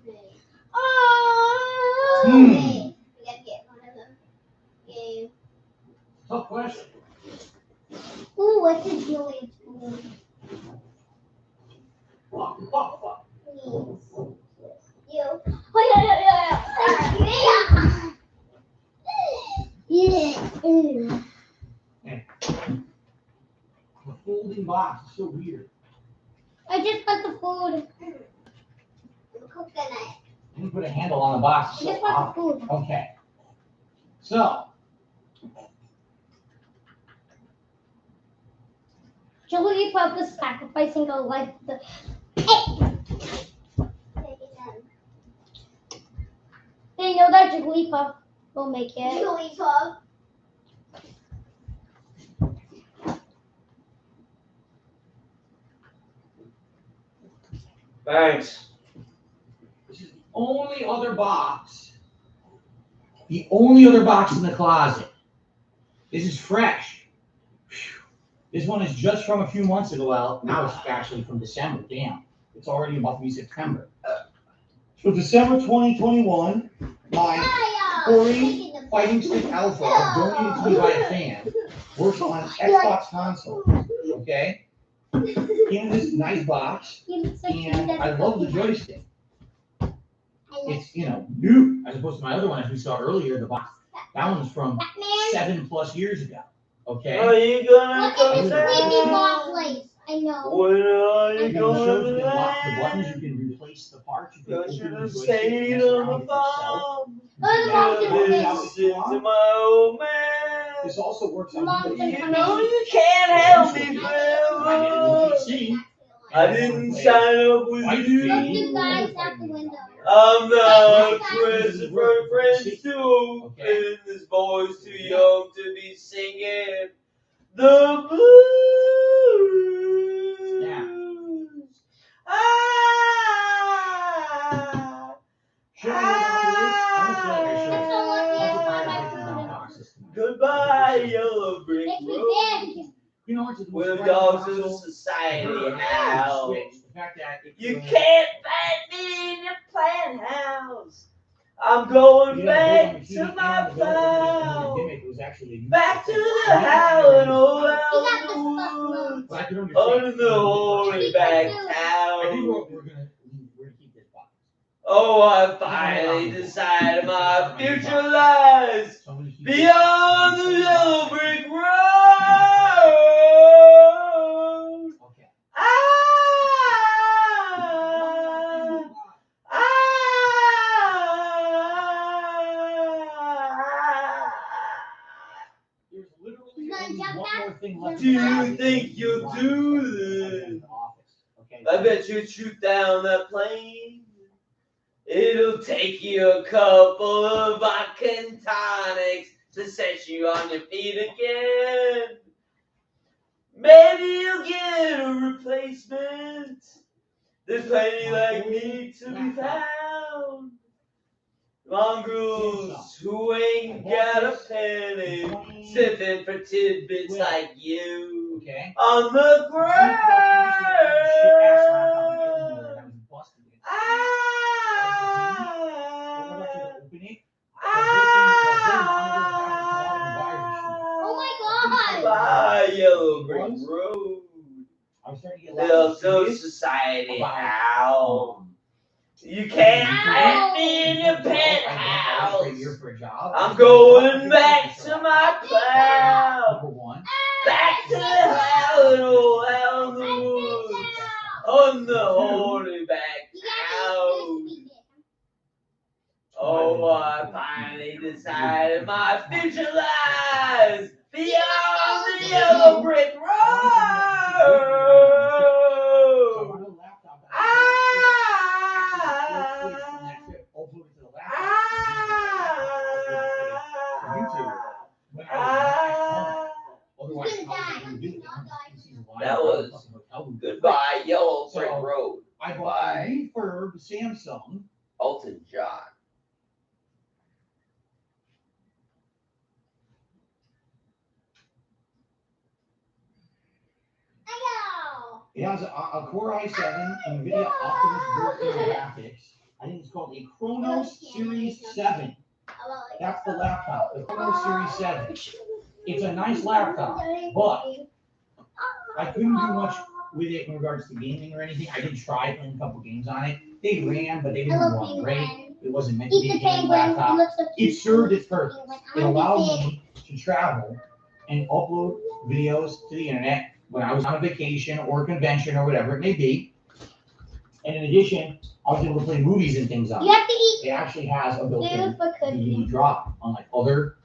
Oh! Hmm. We gotta get one of them. Yeah. tough question. Ooh, what's a Julian spoon? Fuck. Please. You. Oh, yeah. The folding box is so weird. I just got the food. Coconut. You put a handle on the box. I just want the food. Okay. So, Jigglypuff was sacrificing her life. They know that Jigglypuff will make it. Jigglypuff. Thanks. this is the only other box. The only other box in the closet. This is fresh. Whew. This one is just from a few months ago. Well, now it's actually from December. Damn. It's already about to be September. So December 2021, my Ori Fighting Stick Alpha, donated to me by a fan, works on Xbox console. Okay? In this nice box, and I love the joystick. It's, new, as opposed to my other one, as we saw earlier, the box. That one's from 7+ years ago. Okay? Are you gonna Look come at this down? creepy box lace. I know. When are you And it shows gonna you can lock the land? buttons, you can replace the parts, you can Don't open you the just joystick, stay mess on around the with yourself. phone? Oh, the box is Listen to my old man. This also works on Mom, USB. You know you can't help me forever. I didn't sign up with Look, you. the guys out the window. I'm not Christopher Prince to open. This boy's too young to be singing the blues. Yeah. Goodbye, yellow brick Make me road. big. You know what's the We're most dogs of console? society now. The fact that it You was- can't find me in your plant house. I'm going You back gotta to hold my the plow. gimmick was actually Back to the howling old He out got in the the woods. But I can Under understand. the holy back I think town. we're gonna keep this box. Oh, I finally decided my future lies So I'm gonna keep beyond the yellow brick road. Okay. There's literally only one more thing left. Do you think you'll do this? I bet you shoot down that plane. It'll take you a couple of vodka and tonics to set you on your feet again. Maybe you'll get a replacement. There's plenty like me to be found. Mongrels who ain't got a penny, sniffing for tidbits like you Okay. on the ground. I'm starting to get Build no serious society about, how. You can't have me in your for a penthouse. year for a job. I'm going back to my cloud. Number one. Back to the howling old out in the woods. On the holy back out. Oh, I finally decided my future lies beyond the yellow brick road. That was Goodbye Yellow Brick Road. I bought a refurb Samsung. Elton John. It has a Core i7 NVIDIA Optimus built-in graphics. I think it's called a Chronos Series 7. That's the laptop, the Chronos Series 7. It's a nice laptop, but I couldn't do much with it in regards to gaming or anything. I did try playing a couple games on it. They ran, but they didn't run great. It wasn't meant to be a gaming laptop. It served its purpose. It allowed me to travel and upload videos to the internet when I was on a vacation or a convention or whatever it may be. And in addition, I was able to play movies and things on it. You have to eat. It actually has a built-in DVD drive, unlike other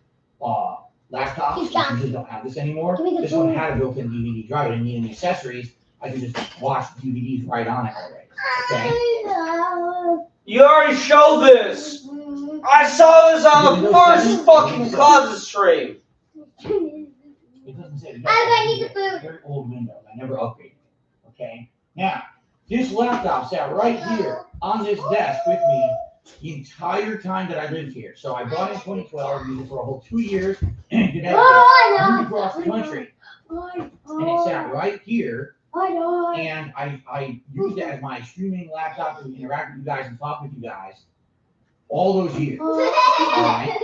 laptops which usually don't have this anymore. This one had a built-in DVD drive. I didn't need any accessories. I could just watch DVDs right on it already. Okay. You already showed this. I saw this on the first fucking closet stream. It doesn't say it. I need the food. Very old Windows. I never upgraded. Okay. Now, this laptop sat right here on this desk with me the entire time that I lived here. So I bought it in 2012, used it for a whole 2 years, and moved across the country. And it sat right here. And I used it as my streaming laptop to interact with you guys and talk with you guys all those years. All right.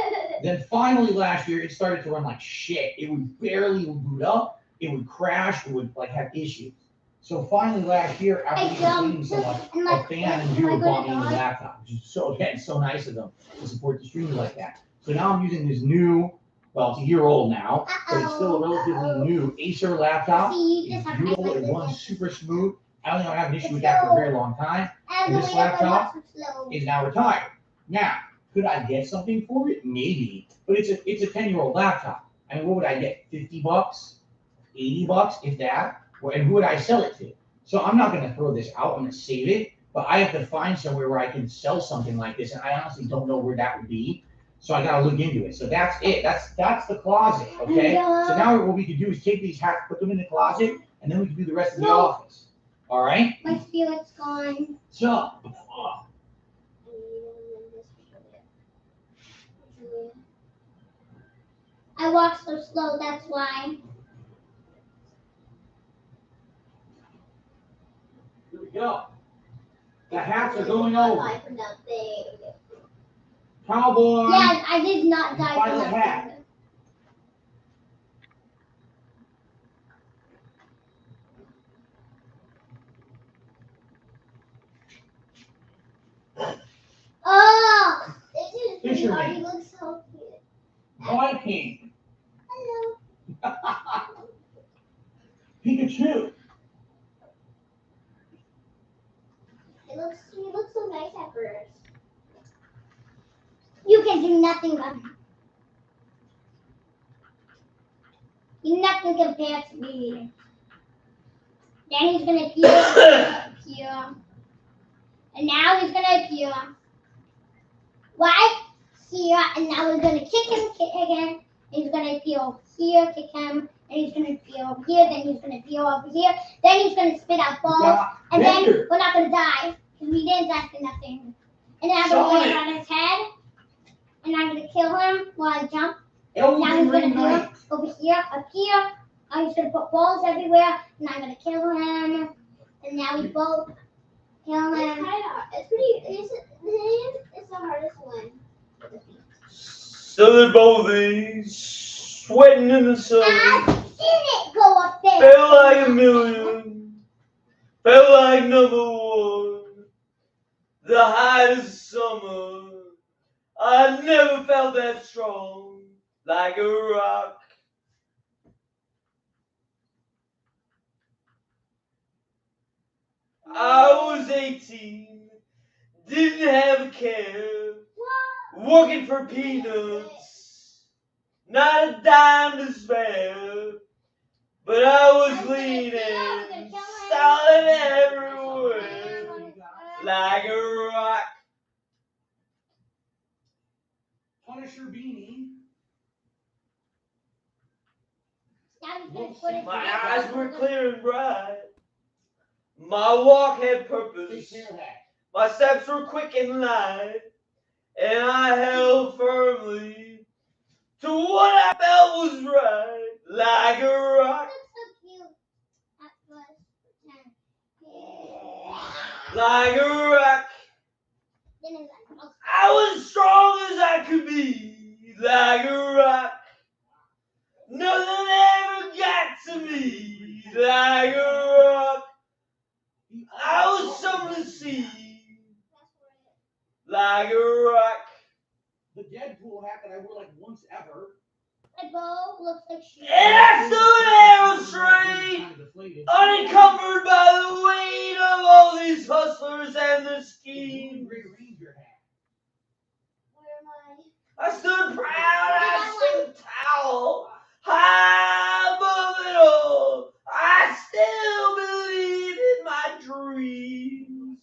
Then finally last year, it started to run like shit. It would barely boot up. It would crash. It would like have issues. So finally last year, after complaining so much, a fan and viewer bought me a laptop, which is so nice of them to support the streaming like that. So now I'm using this new, well, it's a year old now, but it's still a relatively new Acer laptop. It's beautiful. It runs super smooth. I don't have an issue with that for a very long time. And this laptop is now retired. Now, could I get something for it? Maybe, but it's a 10-year-old laptop. I mean, what would I get? $50, $80, if that? And who would I sell it to? So I'm not going to throw this out. I'm going to save it, but I have to find somewhere where I can sell something like this, and I honestly don't know where that would be. So I got to look into it. So that's it. That's the closet. Okay. So now what we could do is take these hats, put them in the closet, and then we can do the rest of the office. All right. My spirit's gone. So. I walk so slow, that's why. Here we go. The hats are going over. Cowboy. Yeah, I did not die By from the that. hat. Oh, this is Fisherman. He looks so cute. Viking. Hello. Pikachu. He looks so nice at first. You can do nothing about him. You're nothing compared to me. Then he's gonna appear. And now he's gonna appear. Right here, and now we're gonna kick him again. He's gonna appear here, kick him, and he's gonna appear over here, then he's gonna appear over here, then he's gonna spit out balls, and then we're not gonna die, because we didn't die for nothing. And then I'm gonna get on his head, and I'm gonna kill him while I jump. And now he's gonna appear over here, up here. I'm just gonna put balls everywhere, and I'm gonna kill him. And now we both kill him. It's the hardest one. Silly Bothy, sweating in the sun. it go up there. Felt like a million. Felt like number one. The height of summer. I never felt that strong. Like a rock. I was 18. Didn't have a care. Working for peanuts. Not a dime to spare. But I was leaning, solid everywhere, like a rock. Punisher beanie. My eyes were clear and bright. My walk had purpose. My steps were quick and light. And I held firmly to what I felt was right, like a rock. Like a rock. I was strong as I could be, like a rock. Nothing ever got to me, like a rock. I was something to see, like a rock. The Deadpool hat that I wore like once ever. My bow looks like she. And I stood there straight, unencumbered by the weight of all these hustlers and the scheme. I stood proud, I stood tall, high above it all. I still believe in my dreams.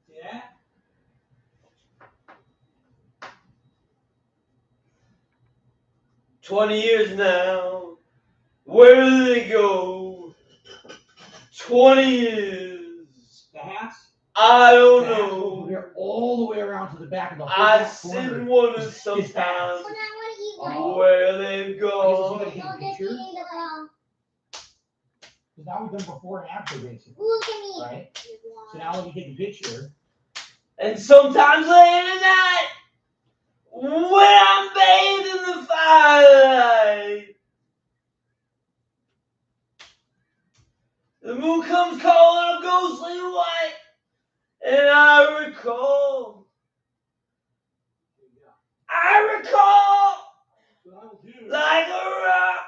Yeah. 20 years now, where do they go? 20 years. The hats? I don't The hats know. go from here all the way around to the back of the whole I back sit corner. and wonder It's sometimes hats. where they've I gone. guess it's like a picture. Because now we've done before and after, basically. Look at me. Right? So now when you take a picture. And sometimes late at night, when I'm bathed in the firelight, the moon comes calling a ghostly white, and I recall, like a rock,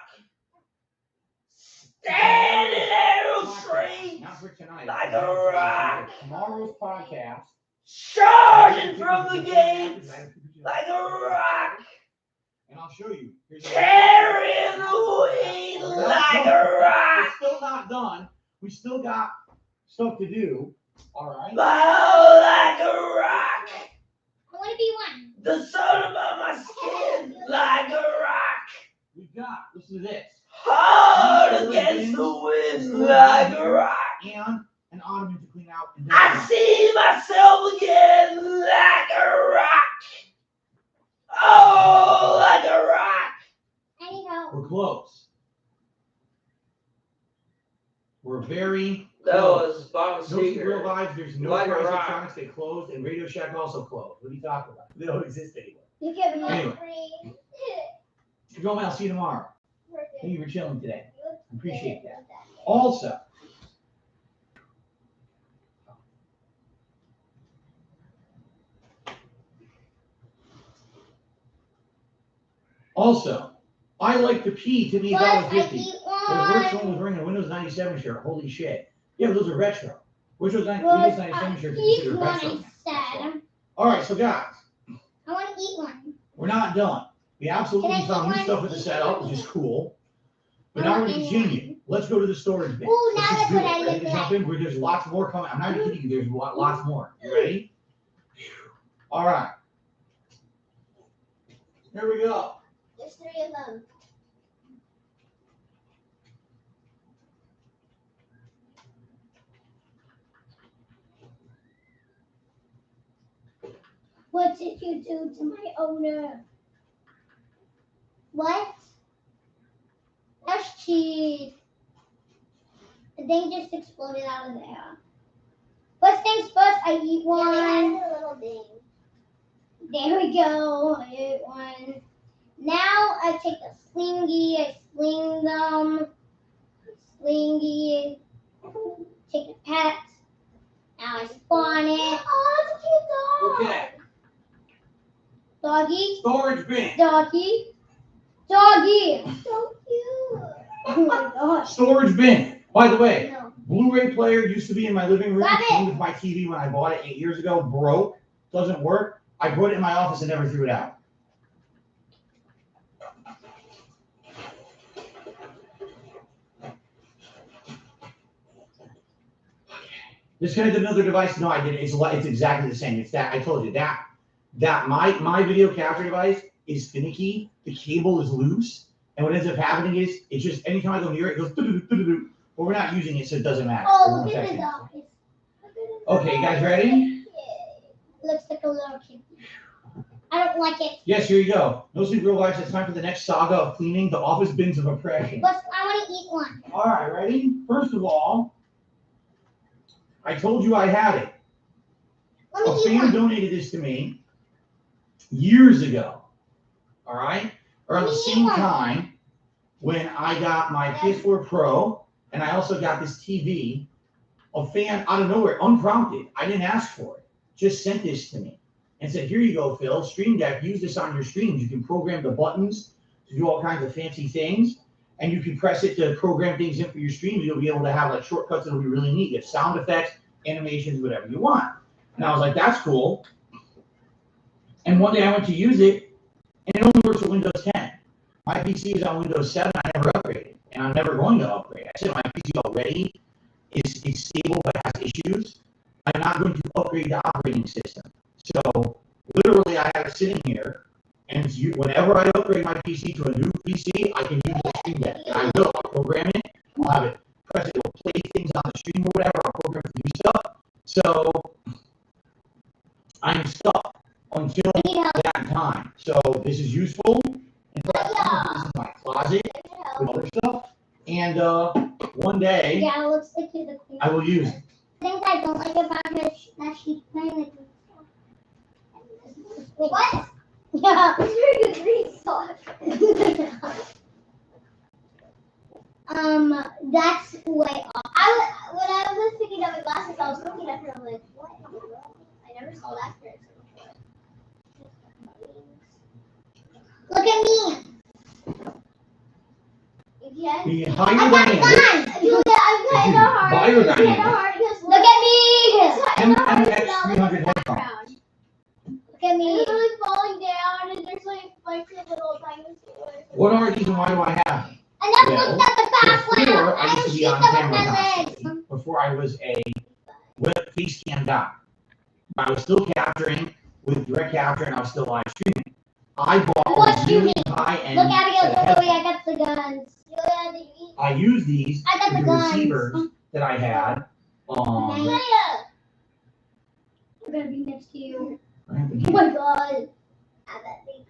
standing there straight, Not for tonight. like a rock, Tomorrow's podcast. charging from the gates, like a rock, And I'll show you. carrying the weight like a rock. We're still not done. We still got stuff to do. All right. Oh, like a rock. I want to be one. The sun above my skin, like a rock. We've got. Listen to this. Hard against the wind, like a rock. And an ottoman to clean out. And I see myself again, like a rock. Oh, like a rock. I need help. We're close. We're very That close. was Bob No Seger. Real Lives, there's no Like a Price rock. Electronics, they closed, and Radio Shack also closed. What are you talking about? They don't exist anymore. You give me Anyway. free. Jerome, I'll see you tomorrow. Thank you for chilling today. I appreciate that. Also, I like the P to be Plus, I $1.50. keep There's work one. someone was wearing a Windows 97 shirt. Holy shit. Yeah, but those are retro. Which was nice. Well, We just nice finisher to eat consider one restaurant. instead. All right, so guys, I want to eat one. we're not done. We absolutely Can I found eat new one? stuff with the setup, which is cool. But I now we're want going to one. continue. Let's go to the storage bin. Ooh, now Let's just that's do what it. I Ready look to jump like. in? There's lots more coming. I'm not even kidding you. There's lots more. You ready? All right. Here we go. There's 3 of them. What did you do to my owner? What? That's cheese. The thing just exploded out of there. First things first, I eat one. Yeah, little thing. There we go. I ate one. Now I take the slingy, I sling them. Slingy. Take the pets. Now I spawn it. Oh, it's a cute dog. Okay. Doggy. Storage bin. Doggy. Doggy. So cute. Oh my gosh. Storage bin. By the way, No. Blu-ray player used to be in my living room. Grab it. Came with my TV when I bought it 8 years ago. Broke. Doesn't work. I brought it in my office and never threw it out. Disconnected another device? No, I didn't. It's exactly the same. It's that I told you that my video capture device is finicky. The cable is loose, and what ends up happening is it's just anytime I go near it, it goes doo-doo-doo-doo-doo. But we're not using it, so it doesn't matter. Oh, look at the dog. Okay, you guys ready? Looks like a little kid. I don't like it. Yes, here you go. No sleep, real life. It's time for the next saga of cleaning the office bins of oppression. But I want to eat one. All right, ready? First of all, I told you I had it. Let me A eat fan one. donated this to me years ago. All right? Around the Let me eat same one. time when I got my PS4 Pro and I also got this TV, a fan out of nowhere, unprompted. I didn't ask for it. Just sent this to me and said, here you go, Phil. Stream Deck, use this on your streams. You can program the buttons to do all kinds of fancy things. And you can press it to program things in for your streams. You'll be able to have like shortcuts that'll be really neat. You have sound effects, animations, whatever you want. And I was like, that's cool. And one day I went to use it, and it only works with Windows 10. My PC is on Windows 7. I never upgraded, and I'm never going to upgrade. I said my PC already is stable but has issues. I'm not going to upgrade the operating system. So literally, I have it sitting here. And whenever I upgrade my PC to a new PC, I can use the Stream Deck. And I will. I'll program it. I'll have it press it. It'll play things on the stream or whatever. I'll program it to do stuff. So I'm stuck until that time. So this is useful. In fact, this is my closet with other stuff. And one day, Yeah, it looks like you're the queen. I will use it. The thing I don't like about her is that she's playing like what? Yeah. You're a green sauce. That's way off. When I was picking up my glasses, I was looking at her. I'm like, what? I never saw that person before. Look at me. The I higher got dynamic, gun. I'm cutting a heart. Biodynamic. Look at me. MX 300 headphones. Look at me. It's like falling down, and there's like a little dinosaur. What are these and why do I have them? I never looked at the fast one. Before, I I used don't to be shoot on them with camera my legs. constantly. Before I was a web face cam guy. I was still capturing with direct capture and I was still live streaming. I bought a really high-end Look at set of it. Look, I headphones. got the guns. I used these I got with the the guns. receivers that I had. I'm gonna be next to you. What happened Oh here? my god. I bet big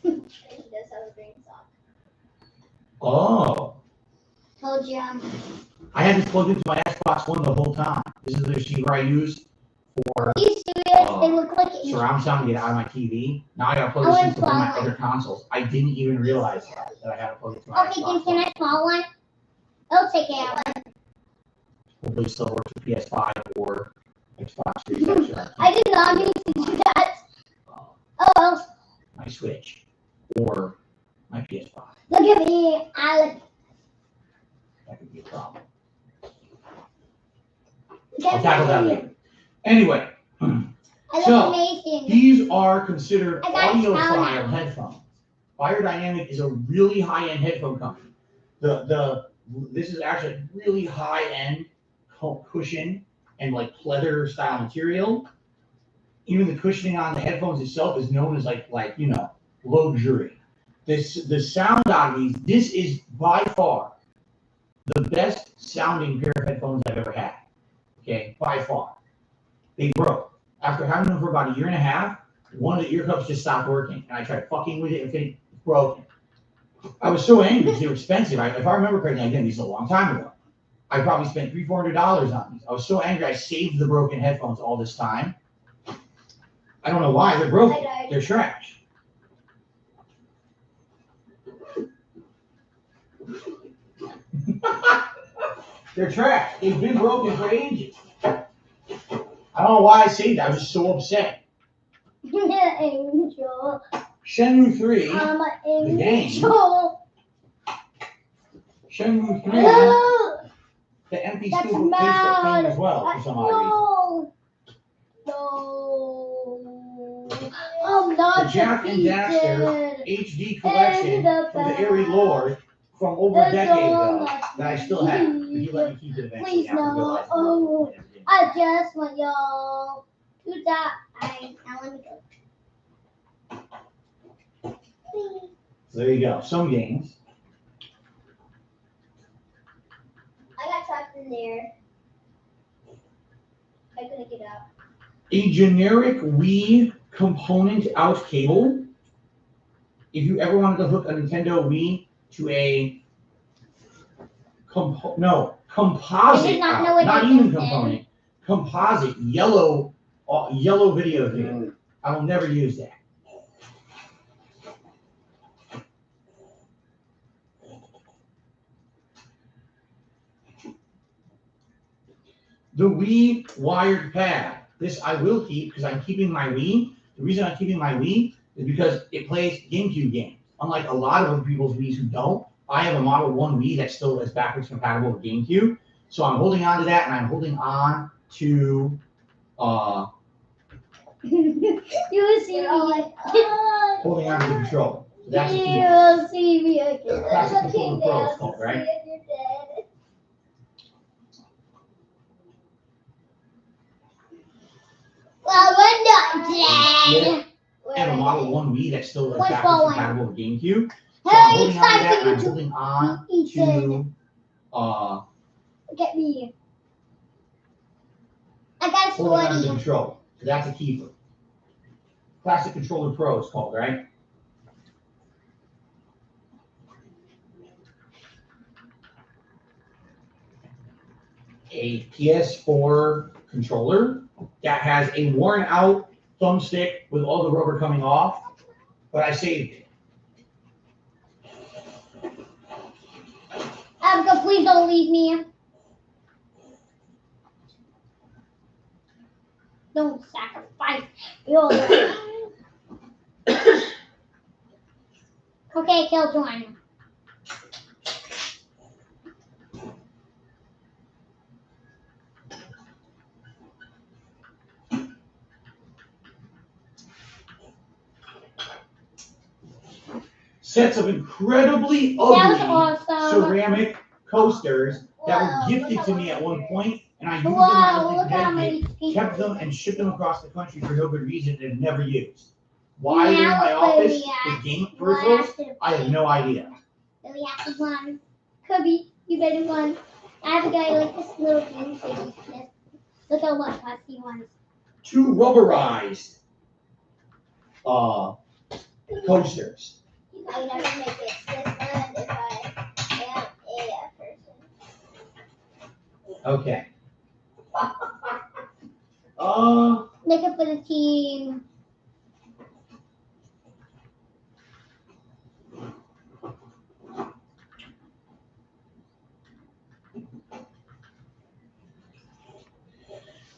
gun. He does have a green sock. Oh, Told you. I had this plugged into my Xbox One the whole time. This is the receiver I used for You serious? They look like it. surround sound to get out of my TV. Now I gotta plug I this wanna into one of my try other consoles. I didn't even realize that I had to plug it to my Okay, then Xbox can One. I call one? I'll take it out. Hopefully still works with PS5 or Xbox Series X. or I did not mean to do that. Oh well. my Switch or my PS5. Look at me, Alex. That could be a problem. I'll tackle that later. Anyway, so these are considered audiophile headphones. Beyerdynamic is a really high-end headphone company. This is actually a really high-end cushion and like pleather style material. Even the cushioning on the headphones itself is known as like luxury. The sound out of these, this is by far the best sounding pair of headphones I've ever had. Okay, by far. They broke. After having them for about a year and a half, one of the ear cups just stopped working, and I tried fucking with it and it broke. I was so angry because they were expensive. If I remember correctly, again, these a long time ago. I probably spent $300-400 on these. I was so angry I saved the broken headphones all this time. I don't know why. They're broken. They're trash. They're trash. They've been broken for ages. I don't know why I saved that. I was just so upset. Angel. Shenmue 3, I'm an angel. the game. Shenmue 3, the empty That's scoop of paste that came as well for some odd reason. No. I'm not The Jack and Daxter HD collection from the Airy Lord from over a decade ago that I still have. If you let me keep it eventually. Please no. Oh, I just want y'all to die. Now let me go. Please. So there you go. Some games. I got trapped in there. I couldn't get out. A generic Wii component out cable. If you ever wanted to hook a Nintendo Wii to a composite out, not even component, composite yellow video here. I will never use that. The Wii wired pad. This I will keep because I'm keeping my Wii. The reason I'm keeping my Wii is because it plays GameCube games. Unlike a lot of other people's Wiis who don't, I have a Model 1 Wii that still is backwards compatible with GameCube. So I'm holding on to that, and I'm holding on to You will see me. holding on to the controller. So that's the You key. will see me again. Classic Controller Pro it's called, right? Well, we're not dead. I have a Model 1 Wii that still is What's backwards going? compatible with GameCube. So Hey, I'm holding it's on to time that, for and I'm you holding on eat to Get me. I got a holding on to the sweaty. controller. So that's a keeper. Classic Controller Pro it's called, right? A PS4 controller that has a worn out thumbstick with all the rubber coming off, but I saved it. Abigail, please don't leave me. Don't sacrifice your life. Okay, Killjoy. Sets of incredibly That was ugly awesome. ceramic coasters that Wow, were gifted look to how me at much one point, and I used Wow, them look as how a many gift, kept them and shipped them across the country for no good reason and never used. Why they're in Now my it's office really with game Well, peripherals, I have no idea. Really have to run. Kirby, you better run. Abigail, like this little game thing. Look how much he wants. 2 rubberized coasters. I would never make it this fun if I am a person. Okay. Make it for the team.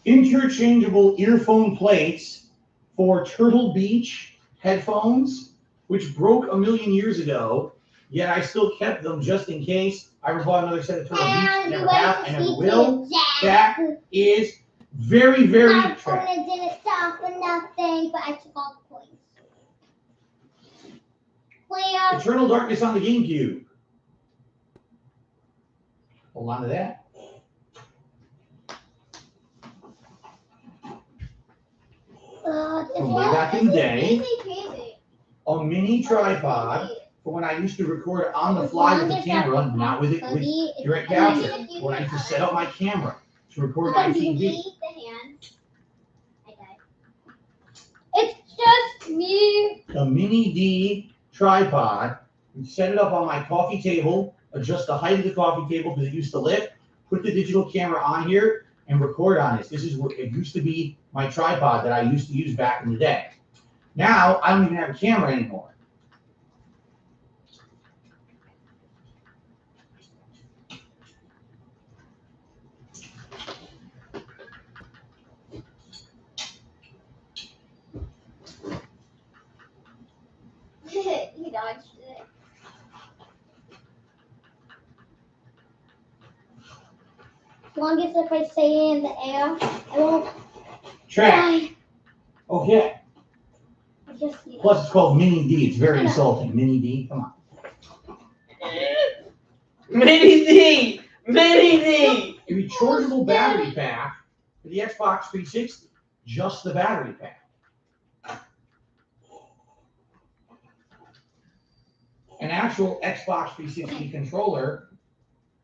Interchangeable earphone plates for Turtle Beach headphones, which broke a million years ago, yet I still kept them just in case I ever bought another set of Turtle Beach. And Never you went have. to I never see will. the That is very, very My trash. phone didn't stop for nothing, but I took all the coins. Where? Eternal Darkness on the GameCube. Hold on to that. From way back in the day, a mini tripod for when I used to record on the fly with the camera, not with direct capture. When I used to set up my camera to record my TV. It's just me. A mini D tripod. You set it up on my coffee table, adjust the height of the coffee table because it used to lift, put the digital camera on here, and record on this. This is what it used to be, my tripod that I used to use back in the day. Now, I don't even have a camera anymore. He dodged it. As long as if I stay in the air, I won't Trash. die. Okay. I just need Plus, it's called Mini D. It's very insulting. Mini D. Come on. Mini D! Mini D! A rechargeable battery pack for the Xbox 360. Just the battery pack. An actual Xbox 360 controller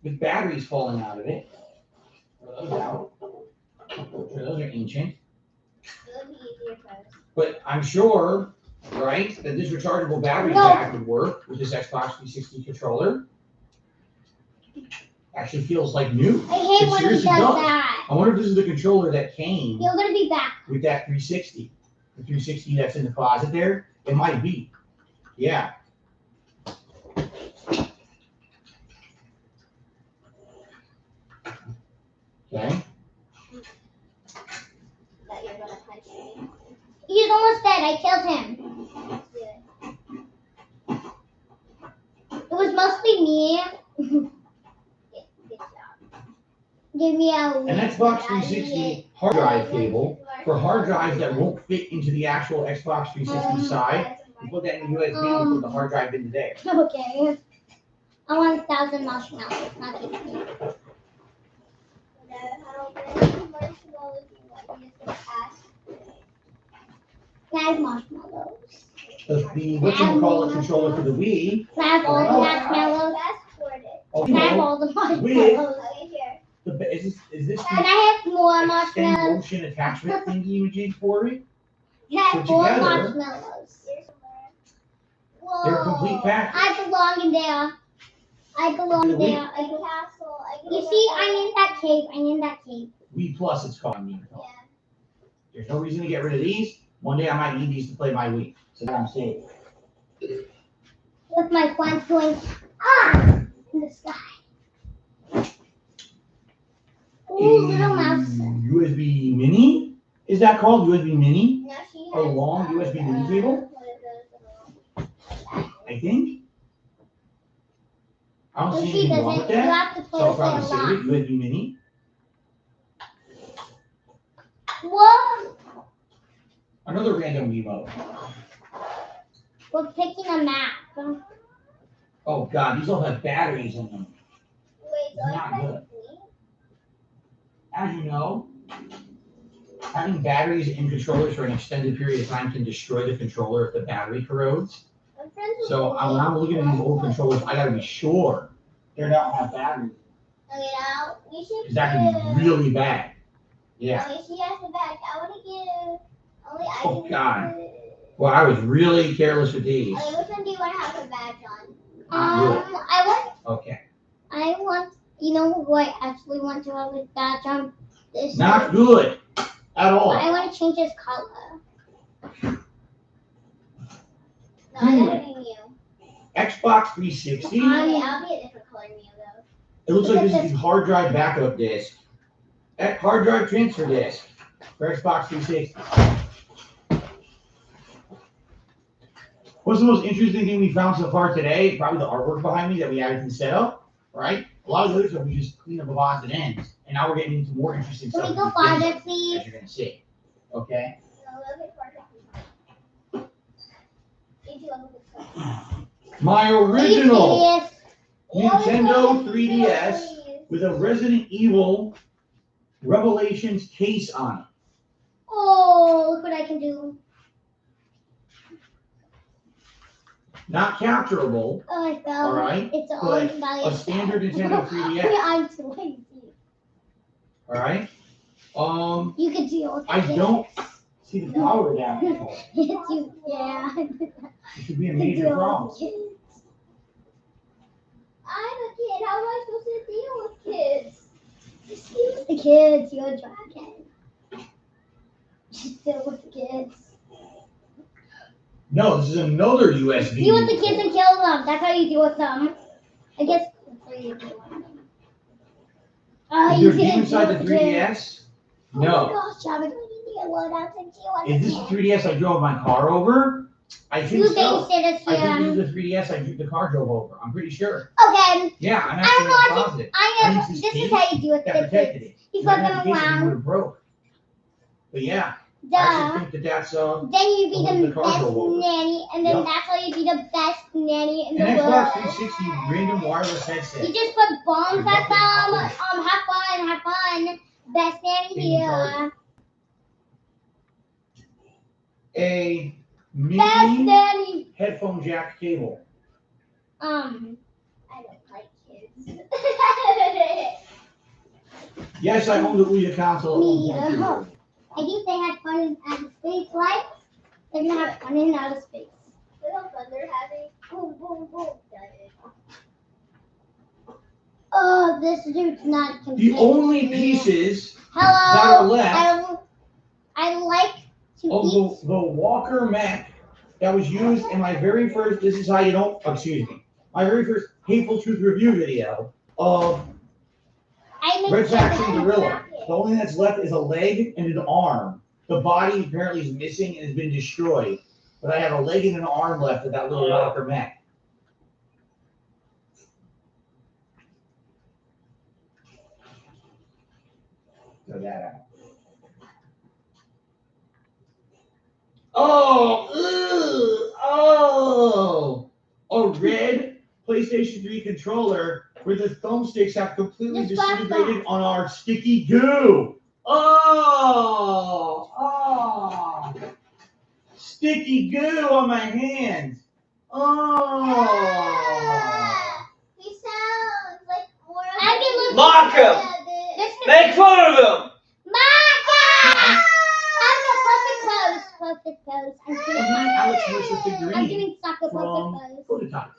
with batteries falling out of it. Throw those out. Those are ancient. But I'm sure, right, that this rechargeable battery pack would work with this Xbox 360 controller. Actually feels like new. I hate It when he seriously does that. I wonder if this is the controller that came You're gonna be back. with that 360. The 360 that's in the closet there. It might be. Yeah. Okay. He's almost dead. I killed him. It was mostly me. Give me a An Xbox 360 hard drive cable for hard drives that won't fit into the actual Xbox 360 side. You put that in the USB and you put the hard drive into there. Okay. I want 1,000 marshmallows, not 50. Five marshmallows. The whatchamacallit controller for the Wii. Five all the marshmallows. Five all the marshmallows. Is this Can I have more extend marshmallows? motion attachment thingy you did for it? Can I have So more together- marshmallows? They're a complete package. I belong in there. I belong The Wii. there. You see, I'm in that cave. I'm in that cave. Wii Plus, it's called. There's no reason to get rid of these. One day I might need these to play my Wii. So that I'm saying. With my friends going, ah, in the sky. Ooh, little mouse. USB Mini? Is that called USB Mini? A long USB Mini cable? I think. I don't see She anything wrong with doesn't. You that. have to play So I'll with probably it a save lot. it, USB Mini. What? Another random Wiimote. We're picking a map. Oh god, these all have batteries in them. It's not good. As you know, having batteries in controllers for an extended period of time can destroy the controller if the battery corrodes. So when I'm looking at these old controllers, I gotta be sure they don't have batteries. Because that can be really bad. Yeah. She has the badge. I want to give. Only I Oh can god. Well, I was really careless with these. Okay, which one do you want to have the badge on? Good. Okay. I want, you know what I actually want to have his badge on? This Not one. good at all. I want to change his color. No, Hmm. I'm getting you. Xbox 360. Okay, I'll be a different color than you though. It looks like this is the hard drive backup disc. Hard drive transfer disc for Xbox 360. What's the most interesting thing we found so far today? Probably the artwork behind me that we added to the setup. right? A lot of the other stuff we just clean up the odds and ends, and now we're getting into more interesting Can stuff. we go with things, farther, please? As you're gonna see, okay? My original Nintendo 3DS with a Resident Evil Revelations case on it. Oh, look what I can do. Not capturable, Oh, I fell. all right? It's all But by a standard Nintendo 3DS, I'm too lazy. all right? You can deal with I it. don't see the power down. Yeah. It should be a major problem. I'm a kid. How am I supposed to deal with kids? Just deal with the kids. You're a dragon. Just deal with the kids. No, this is another USB. Deal with the kids and kill them. That's how you deal with them. I guess that's how you deal with them. Is You there a game can't inside deal the with the kids. 3DS? Oh No. my gosh, Javin, we need to load out and deal with Is the this the kids. 3DS I drove my car over? I think You so. babysitters I here. think this is the 3DS the car drove over. I'm pretty sure. Okay. Yeah, I'm I actually don't know. positive. I know. think This case is how you deal with that the protected kids. it. You If put I had them the case, it would around. have broke. But yeah, I Duh. actually think that's Then you be the one the the car best drove over. nanny, and then Yep. that's how you be the best nanny in the An world. Xbox 360 random wireless headset. You just put bombs at them. Exactly. Have fun. Best nanny Taking charge. here. A Best mini nanny. headphone jack cable. I don't like kids. Yes, I owned the Ouya console Me at one either. point. I think they had fun in outer space, right? They're gonna have fun in outer space. Look how fun they're having. Boom, boom, boom. Oh, this dude's not content. The only pieces Hello. that are left I like to of eat. the Walker mech that was used in my very first, this is how you don't, excuse me, my very first Hateful Truth review video of Red Faction Gorilla. The only thing that's left is a leg and an arm. The body apparently is missing and has been destroyed. But I have a leg and an arm left of that little Walker mech. Throw that out. Oh, a red PlayStation 3 controller where the thumbsticks have completely disintegrated on our sticky goo. Oh, sticky goo on my hands. Oh. He sounds like more. I can look. Mock him. Make fun of him. Perfect pose. I'm Isn't that Alex Mercer figurine I'm doing soccer from perfect pose. Prototype?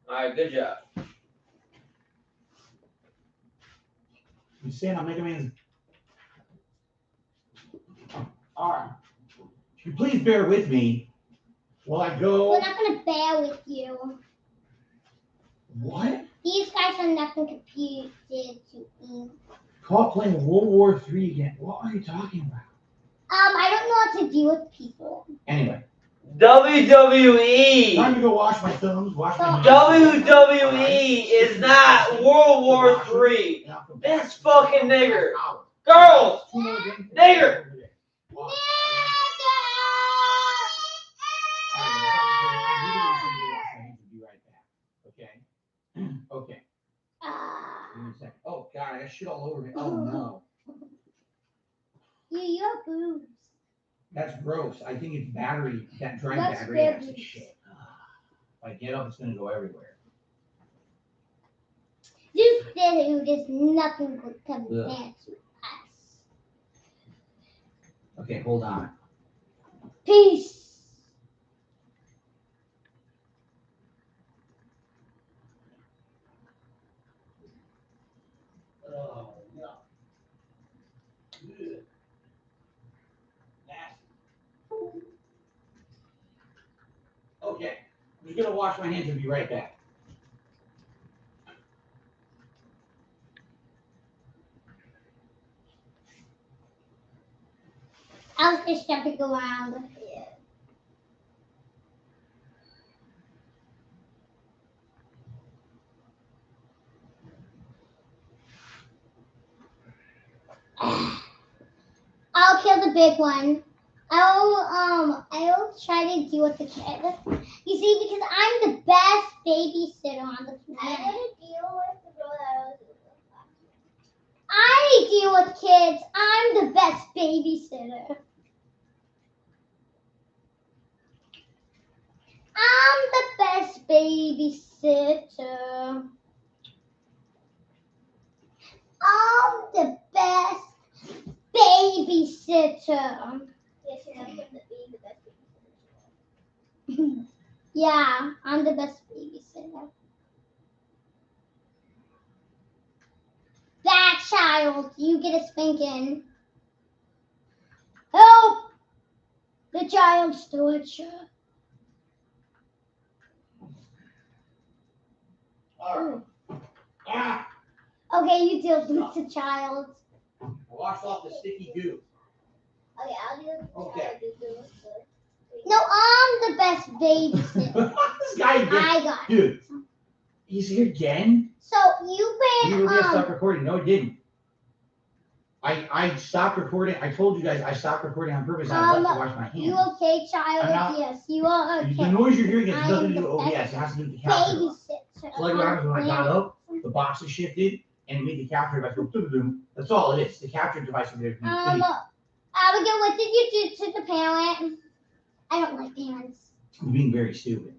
Alright, good job. You saying I'm making Man's. Alright. If you please bear with me while I go. We're not gonna bear with you. What? These guys are nothing computed to eat. Caught playing World War III again. What are you talking about? I don't know how to deal with people. Anyway. WWE. Time to go wash my thumbs, wash my hands. WWE is not World War III. This fucking nigger. Girls. Nigger. Okay. Give me a second. Oh God, I got shit all over me. Oh no. You have boobs. That's gross. I think it's battery, that dry That's battery their acid boobs. shit. If I get up, it's gonna go everywhere. This dude is nothing compared to us. Okay, hold on. Peace. Oh no. Ugh. Nasty. Okay, I'm just gonna wash my hands and be right back. I was just jumping around. I'll kill the big one. I'll try to deal with the kid. You see, because I'm the best babysitter on the planet. I'm gonna deal with the girl that I deal with kids. I'm the best babysitter. I'm the best babysitter. I'm the best babysitter. Yes, you're not going to be the best babysitter. Yeah, I'm the best babysitter. That child, you get a spanking. Help! The child torture. Okay, you deal with the child. Wash off the sticky goo. Okay, I'll do it. Okay. No, I'm the best babysitter. This guy again. I got it. Dude, he's here again? So you You been really have to stop recording. No, it didn't. I stopped recording. I told you guys I stopped recording on purpose. I left to wash my hands. You okay, child? I'm not- Yes, you are okay. The noise you're hearing has nothing to do with I'm the OBS. It has to do with the capture. babysitter. So like what happens when I got up, the boxes shifted, and it made the capture device go boom. That's all it is. The capture device from there. Abigail, what did you do to the parent? I don't like parents. You're being very stupid.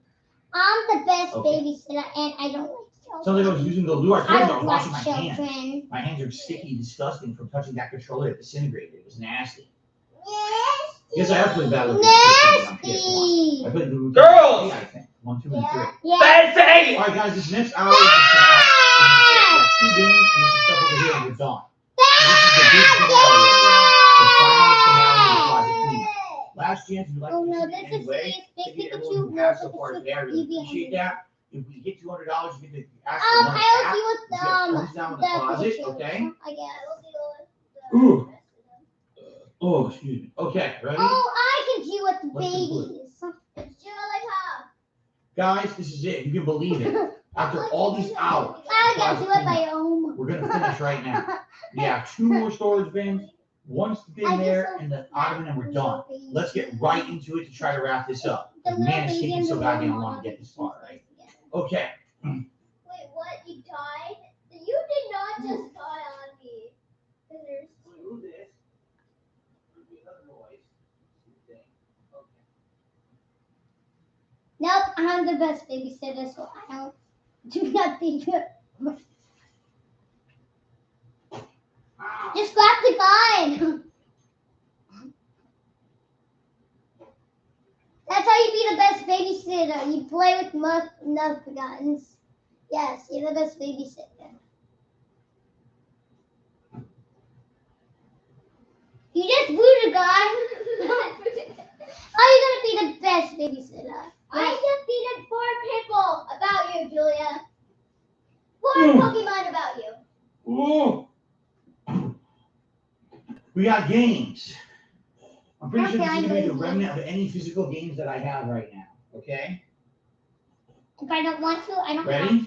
I'm the best Okay. babysitter, and I don't like children. Sounds like I was using the lure. I told you I don't was washing my like hands. children. My hands are sticky, disgusting from touching that controller. It disintegrated. It was nasty. Yes, I have played Battle of the Nasty. I played the Girls! I think 1, 2, and 3. Yeah. Fancy! All right, guys, this next hour is just about 2 games, and this is stuff over here, and we're done. So this is the big finale, the final finale of the Closet Cleanup. Last chance, if you'd like Oh to no, do this it is anyway. serious. Thank Big you to Pikachu. everyone who has so far today. I really appreciate that. If we hit $200, you get to ask for another I'll app. deal with You get close down in the closet, Pikachu, okay? I guess. Ooh. Oh, excuse me. Okay, ready? Oh, I can deal with the Let's conclude. babies. It's like her. Guys, this is it. You can believe it. After all these hours, I can do it by own. we're gonna finish right now. We have 2 more storage bins, 1 bin there, and the ottoman, and we're done. Let's get right into it to try to wrap this up. Man, it's taking so goddamn long to get this far, right? Okay. Wait, what? You died? You did not just die on me. Do this. Nope, I'm the best babysitter, so I don't do nothing good. Just grab the gun. That's how you be the best babysitter. You play with enough guns. Yes, you're the best babysitter. You just blew the gun. How are you gonna be the best babysitter? I defeated 4 people about you, Julia. 4 Pokemon about you. Ooh. We got games. I'm pretty sure this is going to be the remnant of any physical games that I have right now. Okay? If I don't want to, I don't have Ready?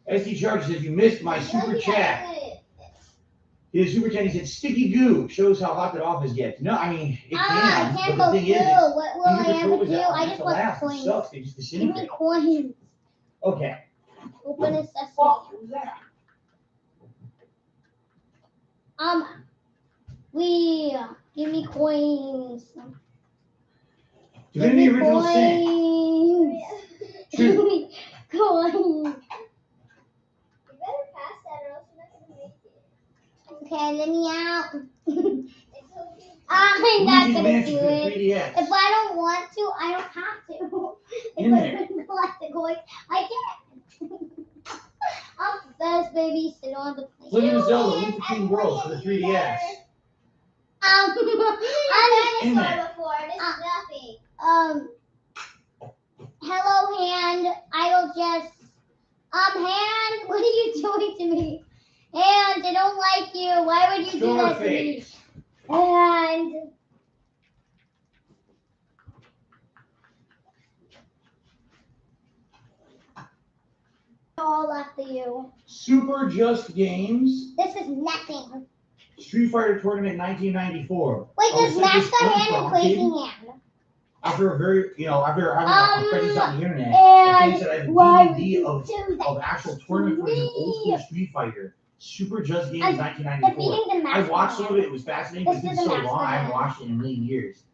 to. SD Charge says you missed my super chat. His super chat, he said, sticky goo shows how hot that office gets. No, I mean, it I can, can't but go the thing is, through. What will these I are ever controllers do? that I aren't just to want last. It coins. sucks. They just Give me disintegrate. coins. Okay. Open a sesame. Who's that? Give me coins. Give me the original sin. coins. Give me coins. You better pass that or else you're not gonna make it. Okay, let me out. I'm not Luigi's gonna Mansion do for the it. 3DS. If I don't want to, I don't have to. If In I there. don't collect the coins, I can't. I'm the best babysitter on the planet. Legend of Zelda, Link Between Worlds for the 3DS. I'm In there. before. This is nothing. Hello, Hand. I will just. Hand, what are you doing to me? Hand, I don't like you. Why would you do that to me? Starface. And all after you. Super Just Games. This is nothing. Street Fighter Tournament 1994. Wait, does Max got hand and Crazy Hand? After a very, after having a friends on the internet, and the things that I have a DVD of actual tournament version of old school Street Fighter. Super Just Games 1994. I watched some of it. It was fascinating. But it's been so long. I haven't watched it in a million years.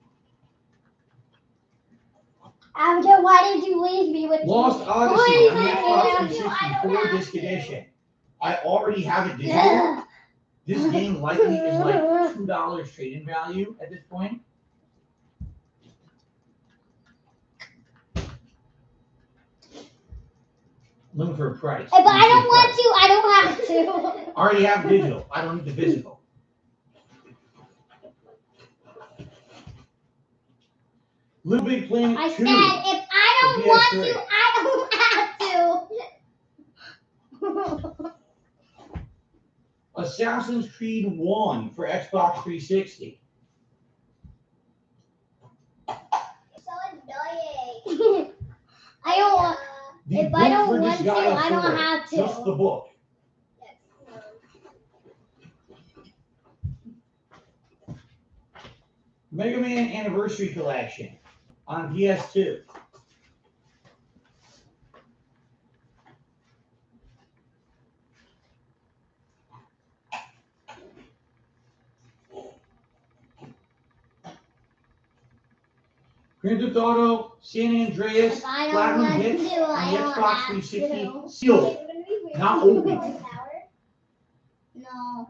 Abigail, why did you leave me with Lost Odyssey on the Xbox 360 4-disc edition. I already have it digital. This game likely is like $2 trade-in value at this point. Looking for a price. But I don't want to. I don't have to. I already have digital. I don't need the physical. Little Big Planet 2. I said if I don't want to, I don't have to. Assassin's Creed 1 for Xbox 360. So annoying. I don't want. If I don't want to, I don't have to. Just the book. Mega Man Anniversary Collection on PS2. Grand Theft Auto, San Andreas, Platinum Hits on the Xbox 360, sealed, not open. No.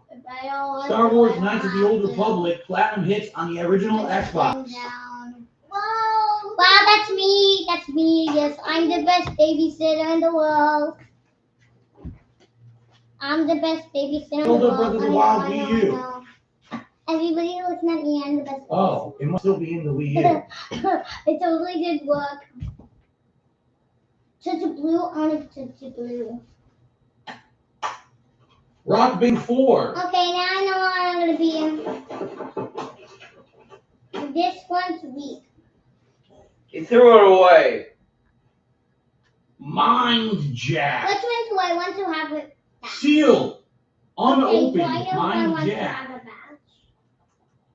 If I don't want Star to, Wars I don't Knights of the have Old to. Republic, Platinum Hits on the original Xbox. Whoa. Wow, that's me. That's me. Yes, I'm the best babysitter in the world. I'm the best babysitter in the Zelda world. Breath of the Wild Wii U. Everybody looking at me, I'm the best. Oh, it must still be in the Wii U. It totally did work. Touch of blue on a touch of blue. Rock Band 4. Okay, now I know what I'm gonna be in. This one's weak. He threw it away. Mind Jack. Which one do I want to have it? Sealed. Unopened. Okay, so I know I Mind want to Jack. have a badge.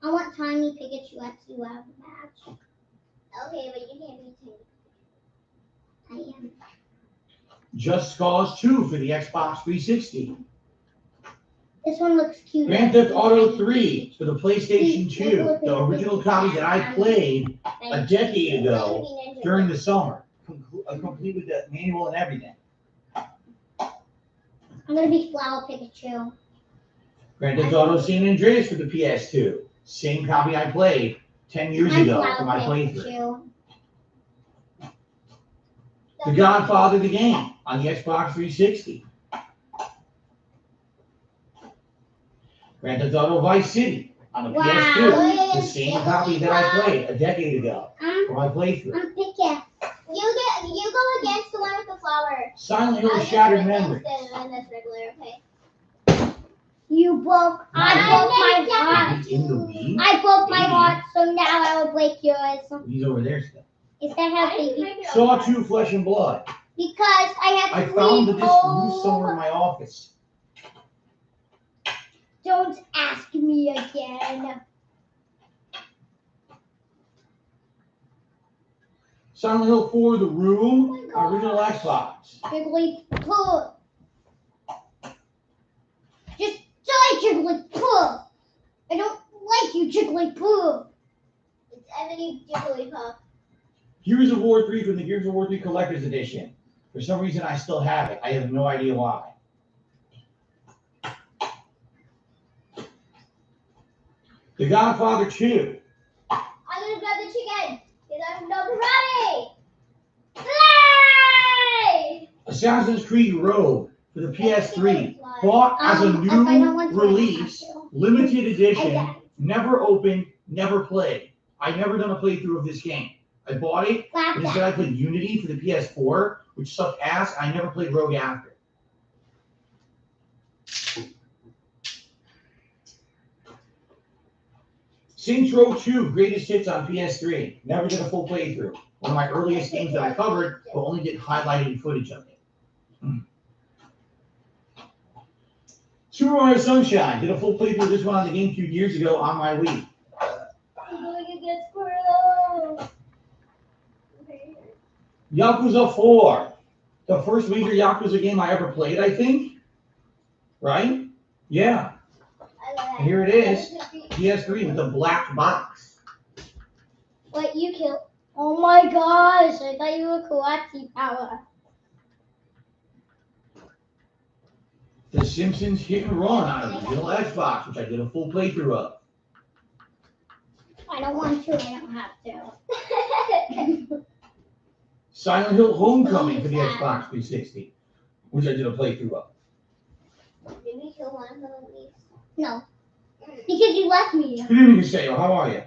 I want Tiny Pikachu to have a badge. Okay, but you can't be Tiny. I am. Just Cause 2 for the Xbox 360. This one looks cute. Grand Theft Auto 3 for the PlayStation 2, the original copy that I played a decade ago during the summer, complete with the manual and everything. I'm gonna be Flower Pikachu. Grand Theft Auto San Andreas for the PS2, same copy I played 10 years ago for my playthrough. The Godfather the game on the Xbox 360. Grand Theft Auto Vice City on the PS2, the same copy that I played a decade ago for my playthrough. I'm picking. You go against the one with the flower. Silent Hill Shattered Memories. You broke. I broke my heart. In the Wii? I broke my heart, so now I will break yours. He's over there still. Is that how baby? Saw 2 Flesh and Blood. Because I have I to found leave this loose somewhere in my office. Don't ask me again. Silent Hill 4 The Room, original Xbox. Jigglypuff. Just die, Jigglypuff. I don't like you, Jigglypuff. It's Ebony Jigglypuff. Gears of War 3 from the Gears of War 3 Collector's Edition. For some reason, I still have it. I have no idea why. The Godfather 2. I'm gonna grab the chicken because I'm no karate. Play! Assassin's Creed Rogue for the PS3. Bought as a new release, limited edition, never opened, never played. I never done a playthrough of this game. I bought it, and instead I played Unity for the PS4, which sucked ass. I never played Rogue after. Saints Row 2, greatest hits on PS3. Never did a full playthrough. One of my earliest games that I covered, but only did highlighted footage of it. Super Mario Sunshine. Did a full playthrough of this one on the GameCube years ago on my Wii. Yakuza 4. The first major Yakuza game I ever played, I think. Right? Yeah. And here it is. PS3 with the black box. Wait, you killed. Oh my gosh, I thought you were Kawaki Power. The Simpsons Hit and Run on a original Xbox, which I did a full playthrough of. I don't want to, I don't have to. Silent Hill Homecoming for the Xbox 360, which I did a playthrough of. Did we kill one of them at least? No. Because you left me. Good evening, Sayo. How are you?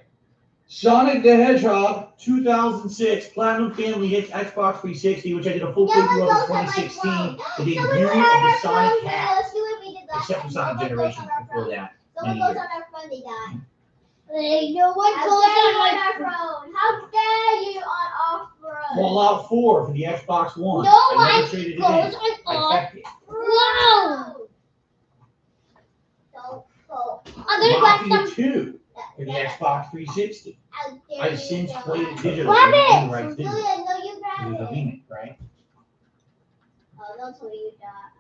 Sonic the Hedgehog 2006 Platinum Family Hits Xbox 360, which I did a full playthrough of in 2016. The debut of the Sonic hat, except for Sonic Generations before that. Someone goes on our phone, they die. Like, no one goes on our phone. How dare you on our phone? Fallout 4 for the Xbox One. No I one never traded it goes in. on I our kept it. phone. Don't go. I'm gonna grab Mafia some. 2 for the Xbox 360. I've since played it digitally. Grab it! Right, No, you grab it was a it. remake, right? Oh, don't tell me you died.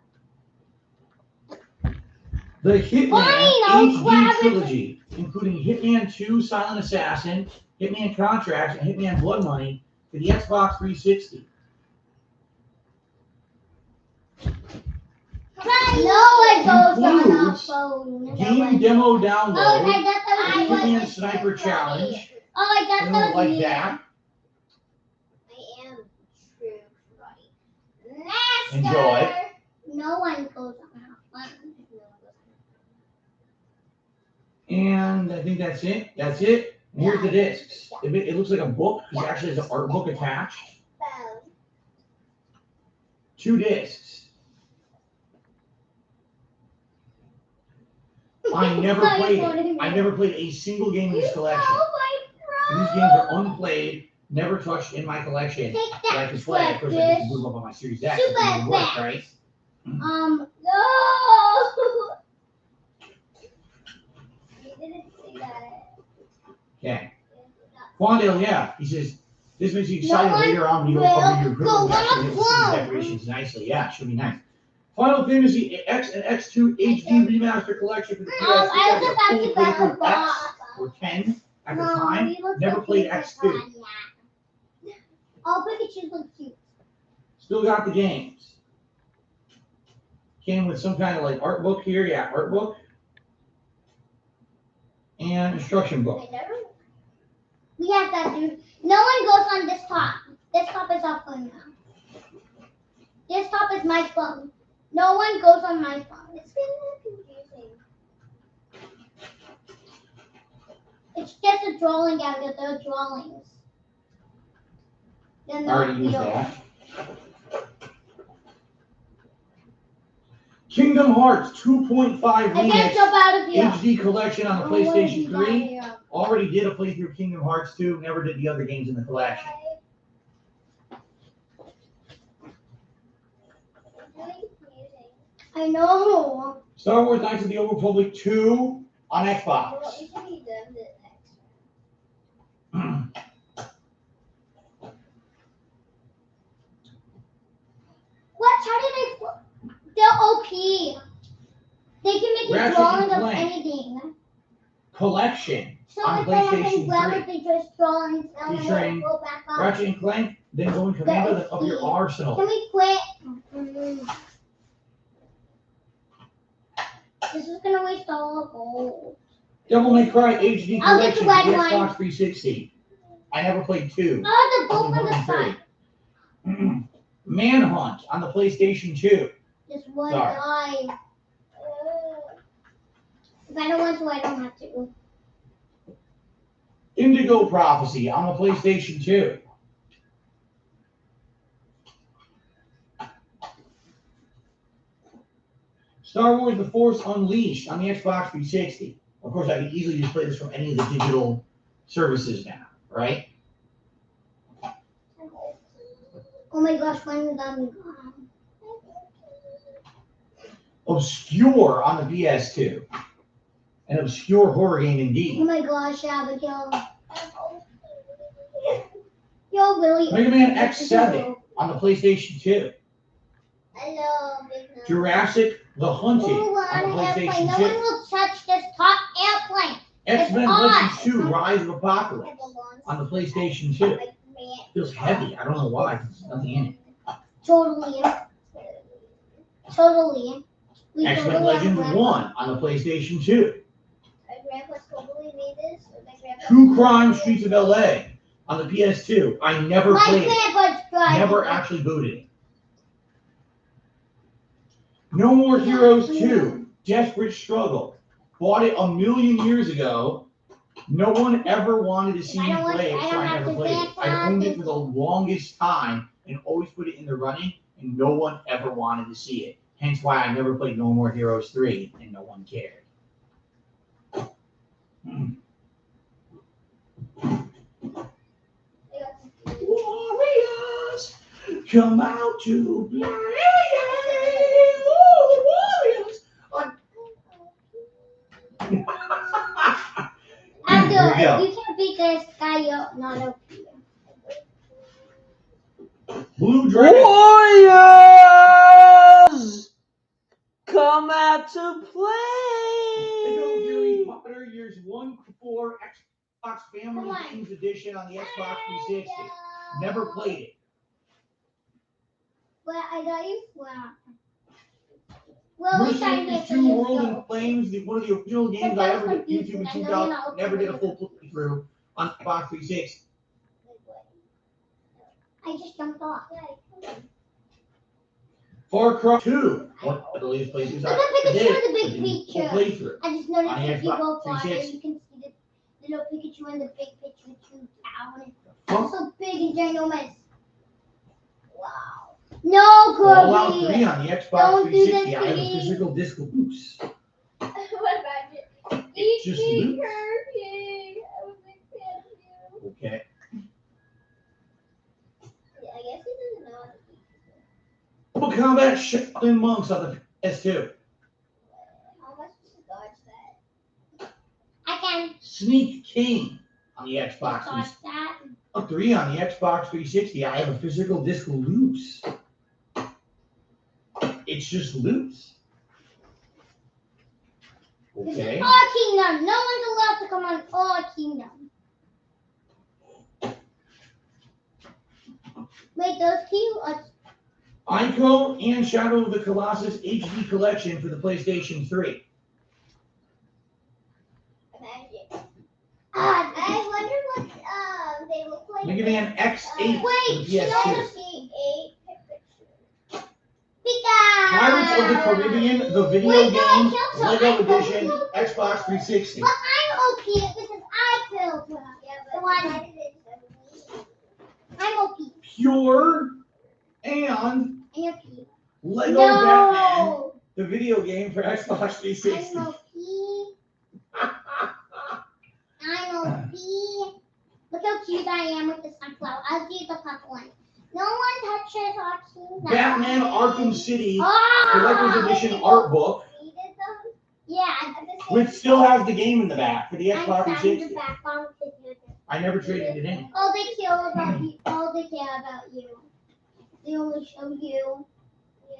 The Hitman Fine, I'll grab HD it. trilogy, including Hitman 2 Silent Assassin, Hitman Contracts, and Hitman Blood Money for the Xbox 360. No one goes on our Includes phone. No Game one. demo Oh, download, I got that was Hitman Sniper Challenge, Oh, I got something that like was that. I am true right. Enjoy. No one goes on our phone. And I think that's it. That's it. And here's the discs. It looks like a book. It actually has an art book attached. 2 discs. I never played a single game in this collection. These games are unplayed, never touched in my collection. But I can play. Of course, I just blew them up on my Series X. It didn't work, right? No. You didn't see that. Okay. Quandale, yeah. He says, this makes you excited No one later on when you will open your grill go and actually on hit the clone. decorations nicely. Yeah, it should be nice. Final Fantasy X and X2 HD Remaster Collection for the PS3. I was I about got to grab full a playthrough box. X or 10 at the No, time. you look Never so played cute with X2. Tanya. Oh, Pikachu's look cute. Still got the games. Came with some kind of like art book here. Yeah, art book. And instruction book. We have that, dude. No one goes on this top. This top is our phone now. This top is my phone. No one goes on my phone. It's getting confusing. It's just a drawing out of their drawings. They're I not already used real. that. Kingdom Hearts 2.5 I can't Remix jump out of here. HD collection on the I wanna PlayStation be down 3. here. Already did a playthrough of Kingdom Hearts 2. Never did the other games in the collection. I know. Star Wars Knights of the Old Republic 2 on Xbox. What? How did they? They're OP. They can make a Ratchet drawing and of Clank. anything. Collection So on if they have any PlayStation levels, 3. they just drawings and then Featuring go back up. Ratchet and Clank, then go in Commando, then up your Can arsenal. we quit? This is gonna waste all our gold. Devil May Cry HD I'll get the collection for the red Xbox one. 360. I never played 2. Oh, the Only book on 1 the and side. 3. Manhunt on the PlayStation 2. This one Sorry. died. If I don't want to, I don't have to. Indigo Prophecy on the PlayStation 2. Star Wars The Force Unleashed on the Xbox 360. Of course, I can easily just play this from any of the digital services now, right? Oh my gosh, when got me gone. Obscure on the PS2. An obscure horror game Oh indeed. my gosh, Abigail. Yo, Willie. Mega Man X7 on the PlayStation 2. Hello, Big Mouth. Jurassic The Hunted Ooh, on the airplane. PlayStation No 2. one will touch this top airplane. X-Men It's Legends on. 2 Rise of Apocalypse on the PlayStation 2. Feels heavy. I don't know why. There's nothing in it. Totally. Totally. We X-Men totally Legends have 1 on the PlayStation 2. My grandpa totally made this. My grandpa True Crime Streets of LA on the PS2. I never My played it. grandpa's driving. Never actually booted it. No More Heroes 2. Desperate Struggle. Bought it a million years ago. No one ever wanted to see me play it, so I never played it. I owned it for the longest time and always put it in the running, and no one ever wanted to see it. Hence why I never played No More Heroes 3, and no one cared. Warriors, come out to play. Warriors. Abdul, Here we go. if you can't beat this guy, you're not okay. Blue Dragon. Warriors, come out to play. Puppet Years 1 4 Xbox Family Games Edition on the Xbox 360. Never played it. Well, I got you. Well, we tried Mercenaries to 2 World in Flames, one of the original games I ever did YouTube in confusing. 2000. Never did a full playthrough on Xbox 360. I just jumped off. Far Cry 2. One of the latest playthroughs Look at Pikachu in the big picture. Playthrough. I just noticed On the if you go Xbox farther, 360. you can see the little Pikachu in the big picture too. It's so big and ginormous. Wow. No, Fallout Kirby. 3 on the Xbox Don't do 360. this I have a to me. physical disc loose. What about you? It's just loose. Kirby. I was a big fan of you. Okay. Yeah, I guess he doesn't know how to eat. Mortal Kombat Shaolin Monks on the PS2. How much does the guard say? I can Sneak King on the Xbox start that. 3 on the Xbox 360. I have a physical disc loose. It's just loose. This Okay. is our kingdom. No one's allowed to come on our kingdom. Wait, those two are. Ico and Shadow of the Colossus HD Collection for the PlayStation 3. I wonder what they look like. Mega Man X8 Wait, for the she PS2. also see Pika. Pirates of the Caribbean, the video Wait, no, I game, killed her. Lego I Edition, killed her. Xbox 360. But I'm OP because I killed her. So I'm OP. Pure and I'm OP. Lego No. Batman, the video game for Xbox 360. I'm OP. I'm OP. Look how cute I am with the sunflower. I'll do the purple one. No one touches our kingdom. Batman Arkham City Ah! Collector's Edition art book, Yeah. which still has the game in the back for the I'm Xbox signing the 360. back on with you. I never traded it in. All they care about you. All they care about you. They only show you.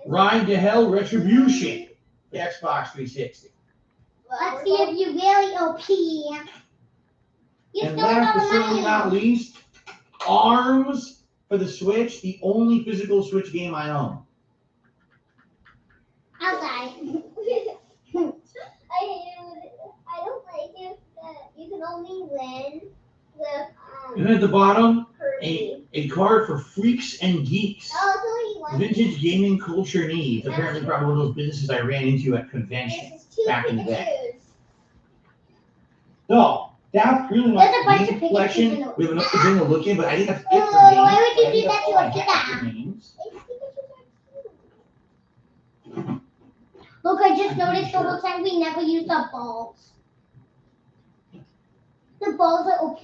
Ride to Hell Retribution, the Xbox 360. Let's see if you really OP. You And still last know but the certainly money. not least, ARMS for the Switch, the only physical Switch game I own. Outside. I don't like it that you can only win with And then at the bottom, a card for freaks and geeks. Oh, so he wants Vintage gaming culture needs. Apparently, probably one of those businesses I ran into at conventions back in the day. So, that's really There's a not bunch the of game pictures collection. in the- We have enough to bring a look in, but I didn't have to get for Oh, names. why would you I do didn't that to have a to kid? get for names. Look, I just noticed the whole time we never used our balls. The balls are OP.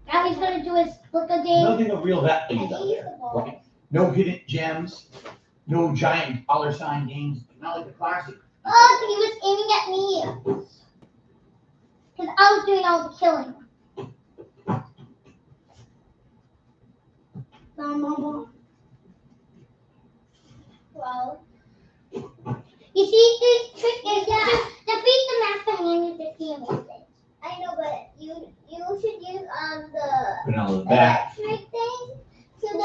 Now he's gonna do his flick a game. Nothing of real value out there. Right? No hidden gems. No giant dollar sign games. Not like the classic. Oh, he was aiming at me. Because I was doing all the killing. Well, you see, this trick is to defeat the master hand with the message. I know, but you should use Vanilla back. electric thing.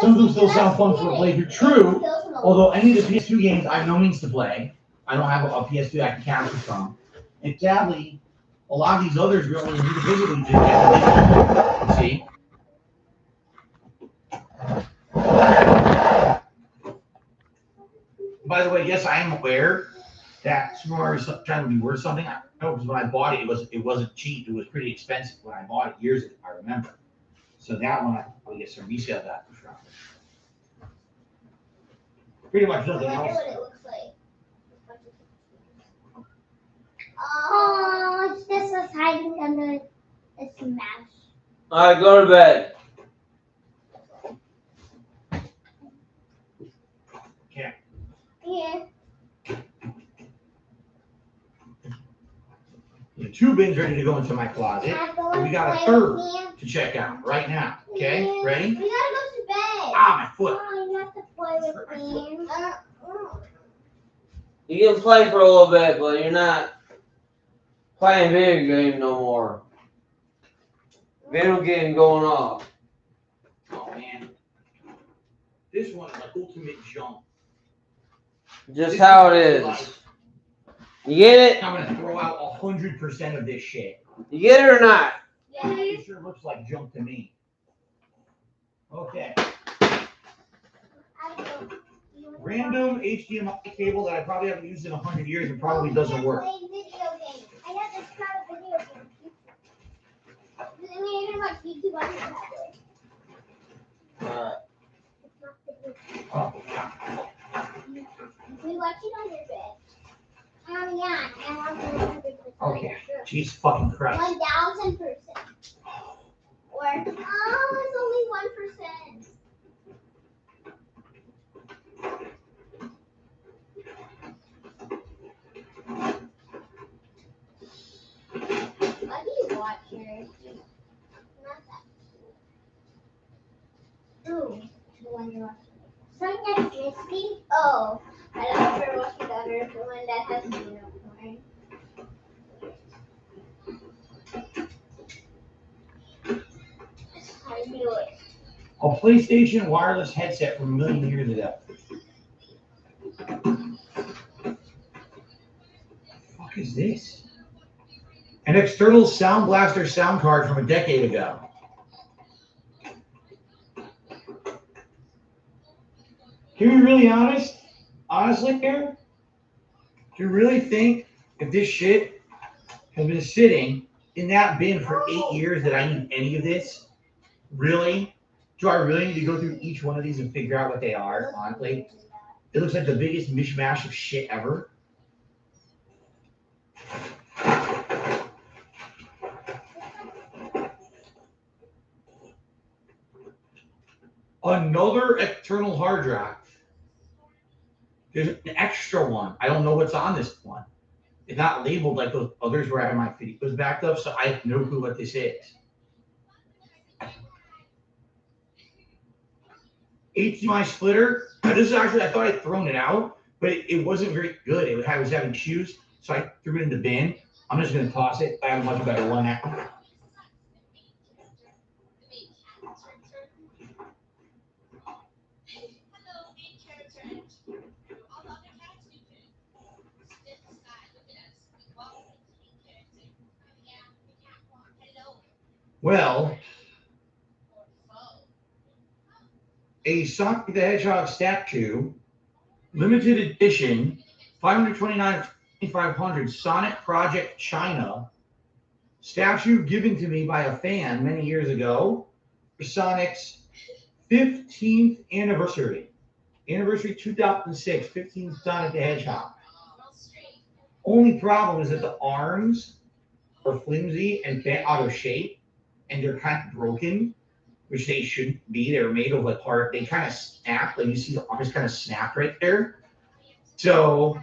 Some of them still sound fun for a playthrough. True. Although any of the PS2 games I have no means to play. I don't have a PS2 I can capture from. And sadly, a lot of these others we only individually just get. See? By the way, yes, I am aware that Super Mario is trying to be worth something. I know because when I bought it, it wasn't cheap. It was pretty expensive when I bought it years ago. I remember. So that one, I probably get some resale of that for sure. Pretty much I nothing wonder else. what it looks like. Oh, this was hiding under a smash. Alright, go to bed. Yeah. Yeah. The 2 bins ready to go into my closet. And we got a 3rd to check out right now. Okay, ready? We gotta go to bed. Ah, my foot. Oh, you have to play with me. You can play for a little bit, but you're not playing video game no more. Video game going off. Oh man. This one is like ultimate jump. Just how it is. You get it? I'm gonna throw out 100% of this shit. You get it or not? It sure looks like jump to me. Okay. Random HDMI cable that I probably haven't used in 100 years and probably doesn't work. I have this kind of video game. I mean, you can watch YouTube on your tablet. Oh, We watch it on your bed. Yeah, I have 100%. okay. Jeez fucking Christ. 1000%. Or, it's only 1%. What do you watch here? Not that. Ooh, the one you're watching. Something that's missing? Oh, I love her watching the other, the one that has unicorn. How do you do it? A PlayStation wireless headset from a million years ago. What the fuck is this? An external Sound Blaster sound card from a decade ago. Can we be really honest? Honestly here? Do you really think if this shit has been sitting in that bin for 8 years that I need any of this? Really? Do I really need to go through each one of these and figure out what they are, honestly? It looks like the biggest mishmash of shit ever. Another external hard drive. There's an extra one. I don't know what's on this one. It's not labeled like those others where I have my videos backed up, so I have no clue what this is. HDMI splitter. Now, this is actually, I thought I'd thrown it out, but it wasn't very good. It was having issues, so I threw it in the bin. I'm just going to toss it. I have a much better one now. Well, a Sonic the Hedgehog statue, limited edition, 529-2500 Sonic Project China statue given to me by a fan many years ago for Sonic's 15th anniversary. Anniversary 2006, 15th Sonic the Hedgehog. Only problem is that the arms are flimsy and bent out of shape, and they're kind of broken, which they shouldn't be. They're made of like hard. They kind of snap. Like you see the arms kind of snap right there. So,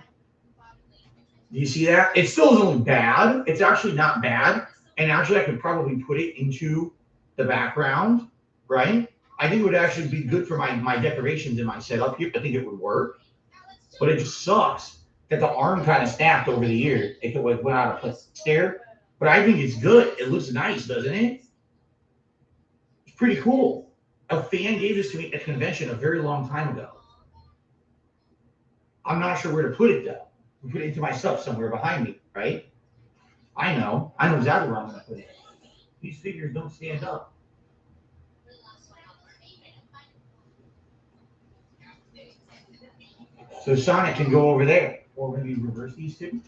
do you see that? It still isn't bad. It's actually not bad. And actually, I could probably put it into the background, right? I think it would actually be good for my decorations in my setup here. I think it would work. But it just sucks that the arm kind of snapped over the years. It went out of place there. But I think it's good. It looks nice, doesn't it? It's pretty cool. A fan gave this to me at a convention a very long time ago. I'm not sure where to put it, though. I put it into my stuff somewhere behind me, right? I know exactly where I'm going to put it. These figures don't stand up. So Sonic can go over there. Or maybe reverse these two.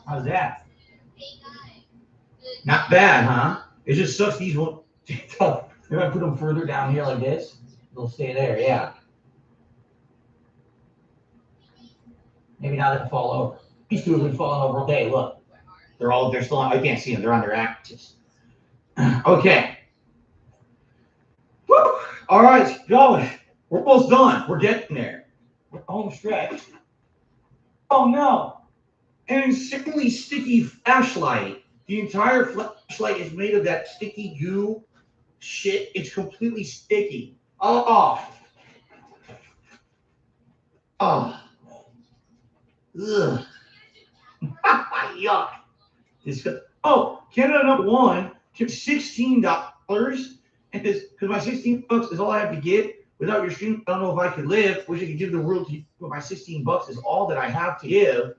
How's that? Not bad, huh? It just sucks these won't stand up. If I put them further down here like this, they'll stay there, yeah. Maybe now they can fall over. These two have been falling over all day, look. They're still on, I can't see them, they're on their axis. Okay. Woo! All right, going. We're almost done. We're getting there. We're home stretch. Oh no. An insanely sticky flashlight. The entire flashlight is made of that sticky goo shit. It's completely sticky. Oh. Ugh. Yuck. Canada number one took $16. And because my $16 is all I have to get without your stream, I don't know if I could live. Wish I could give the world to you, but my $16 is all that I have to give.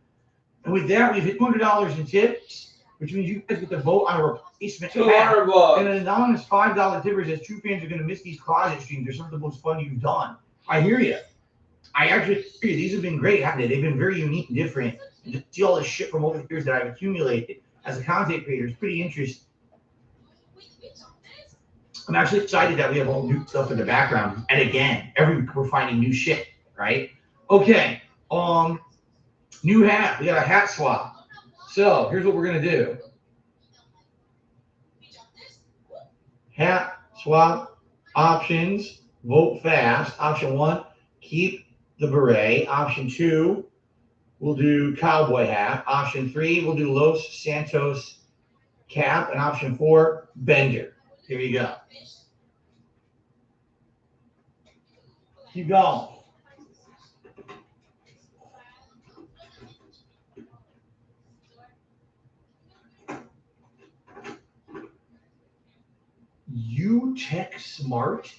And with that, we've hit $200 in tips, which means you guys get to vote on a replacement $200 and an anonymous $5 tipper says true fans are going to miss these closet streams. They're some of the most fun you've done. I hear you. I actually hear you. These have been great, haven't they? They've been very unique and different. And to see all this shit from over the years that I've accumulated as a content creator is pretty interesting. I'm actually excited that we have all new stuff in the background. And again, we're finding new shit, right? Okay. New hat. We got a hat swap. So here's what we're gonna do. Hat swap options. Vote fast. Option 1, keep the beret. Option 2, we'll do cowboy hat. Option 3, we'll do Los Santos cap. And option 4, Bender. Here you go. Keep going. UTech Smart.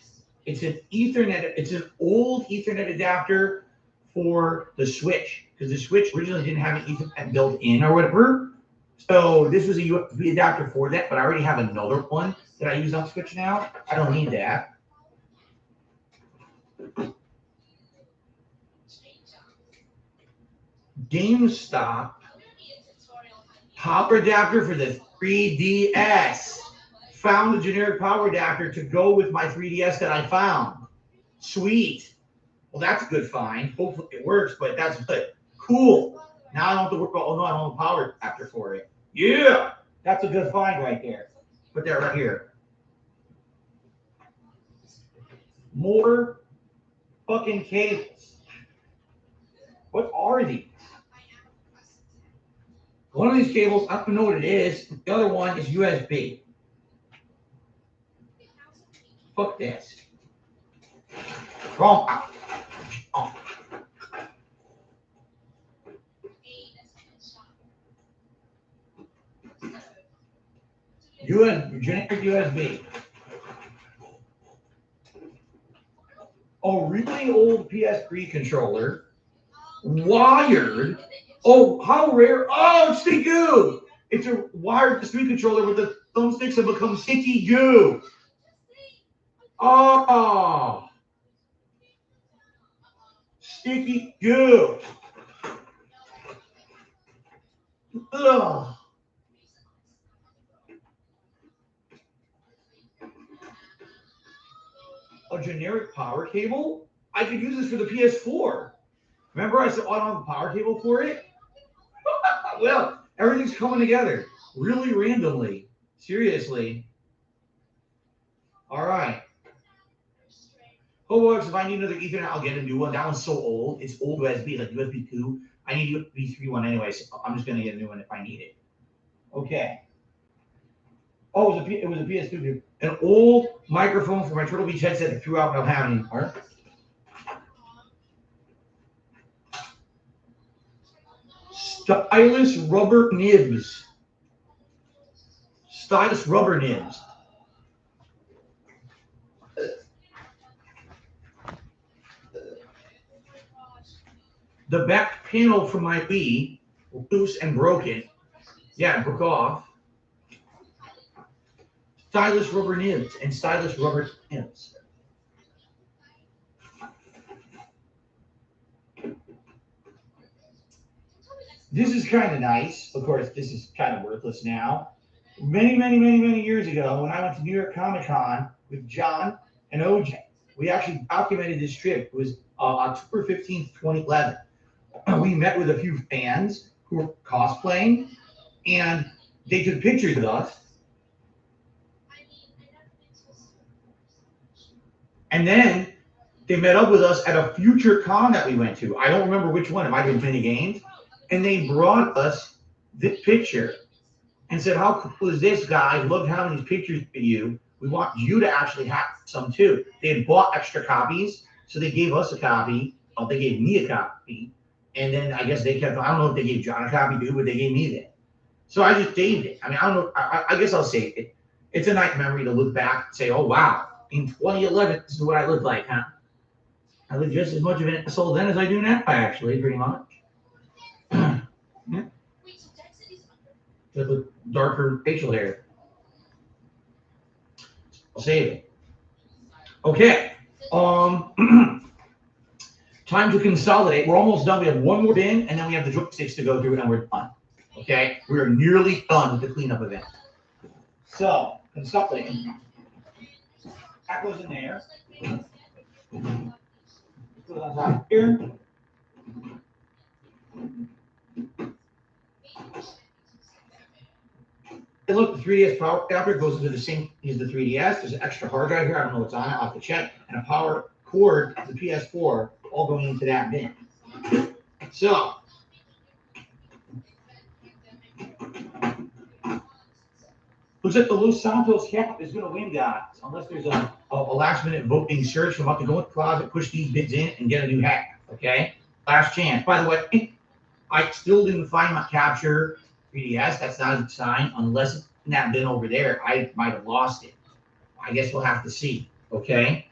It's an Ethernet. It's an old Ethernet adapter for the Switch because the Switch originally didn't have an Ethernet built in or whatever. So this was a USB adapter for that, but I already have another one that I use on Switch now. I don't need that. GameStop power adapter for the 3DS. Found a generic power adapter to go with my 3DS that I found. Sweet. Well, that's a good find. Hopefully it works, but that's good. Cool. Now I don't have to work. Oh no, I don't have a power adapter for it. Yeah, that's a good find right there. Put that right here. More fucking cables. What are these? One of these cables, I don't know what it is. The other one is USB. Fuck this. Wrong. Oh. Generic USB. A really old PS3 controller. Wired. Oh, how rare. Oh, it's sticky goo. It's a wired PS3 controller with the thumbsticks have become sticky goo. Oh. Sticky goo. Ugh. a generic power cable, I could use this for the PS4. Remember I said, oh, I don't have a power cable for it? Well, everything's coming together really randomly. Seriously. All right. Oh, if I need another Ethernet, I'll get a new one. That one's so old. It's old USB, like USB 2. I need a USB 3 one anyway, so I'm just going to get a new one if I need it. Okay. Oh, it was a PS2. An old microphone for my Turtle Beach headset I threw out and I don't have anymore. Stylus rubber nibs. Stylus rubber nibs. The back panel from my Wii was loose and broken. Yeah, it broke off. Stylus rubber nibs and stylus rubber nibs. This is kind of nice. Of course, this is kind of worthless now. Many years ago, when I went to New York Comic Con with John and OJ, we actually documented this trip. It was October 15th, 2011. We met with a few fans who were cosplaying, and they took pictures with us. And then they met up with us at a future con that we went to. I don't remember which one. It might have been Plenty Games. And they brought us this picture and said, how cool is this, guy? Love having these pictures of you. We want you to actually have some too. They had bought extra copies, so they gave us a copy. Oh, they gave me a copy. And then I guess they kept, I don't know if they gave John a copy too, but they gave me that. So I just saved it. I mean, I don't know. I guess I'll save it. It's a nice memory to look back and say, oh, wow. In 2011, this is what I looked like, huh? I look just as much of an asshole then as I do now, actually, pretty much. Yeah. Just with darker facial hair. I'll save it. Okay. Time to consolidate. We're almost done. We have one more bin, and then we have the joysticks to go through, and we're done. Okay? We are nearly done with the cleanup event. So, consolidating. That goes in there. Goes on top here. And look, the 3DS power adapter goes into the same as the 3DS. There's an extra hard drive here. I don't know what's on it. I'll have to check. And a power cord to the PS4 all going into that bin. So, looks like the Los Santos cap is going to win, guys, unless there's a last-minute voting search. I'm about to go in the closet, push these bids in, and get a new hat, okay? Last chance. By the way, I still didn't find my Capture 3DS. That's not a sign. Unless it's in that bin over there, I might have lost it. I guess we'll have to see, okay?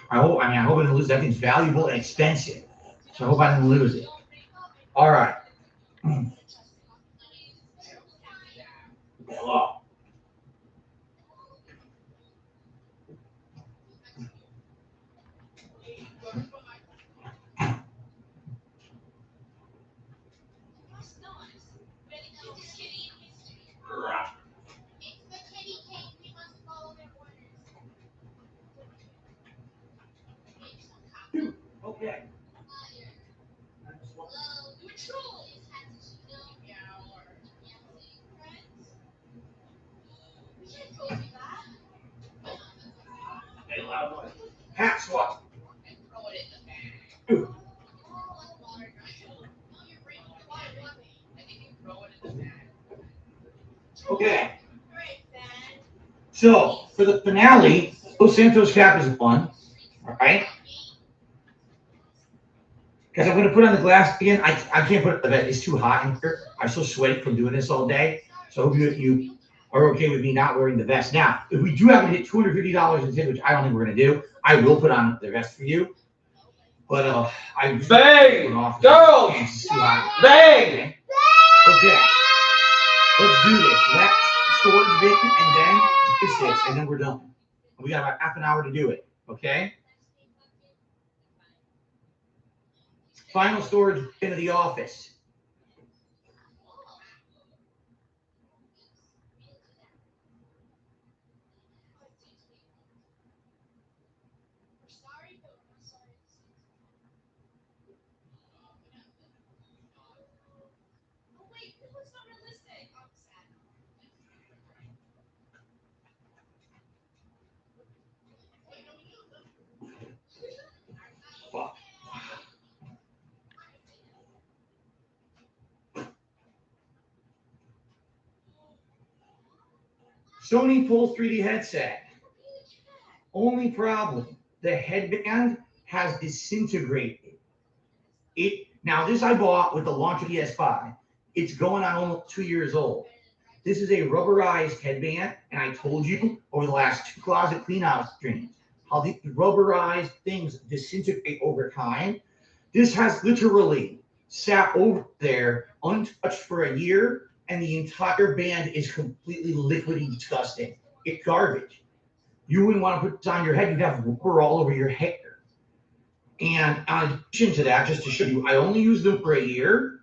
I hope I didn't lose it. That thing's valuable and expensive. So I hope I didn't lose it. All right. Hello. Okay. Hat swap. Okay. So for the finale, Los Santos cap is one. All right. Because I'm going to put on the glass again. I can't put it on the bed. It's too hot in here. I'm so sweaty from doing this all day. So I hope you are okay with me not wearing the vest. Now, if we do happen to hit $250 in tips, which I don't think we're going to do, I will put on the vest for you. But I bang, girls, it's too hot. bang. Okay, let's do this. Let's storage bin and then this, and then we're done. We got about half an hour to do it. Okay. Final storage bin of the office. Sony Pulse 3D headset. Only problem, the headband has disintegrated. Now this I bought with the launch of the S5. It's going on almost 2 years old. This is a rubberized headband, and I told you over the last 2 closet clean-out streams how these rubberized things disintegrate over time. This has literally sat over there untouched for a year, and the entire band is completely liquidy disgusting. It's garbage. You wouldn't want to put this on your head. You'd have rubber all over your hair. And in addition to that, just to show you, I only used them for a year,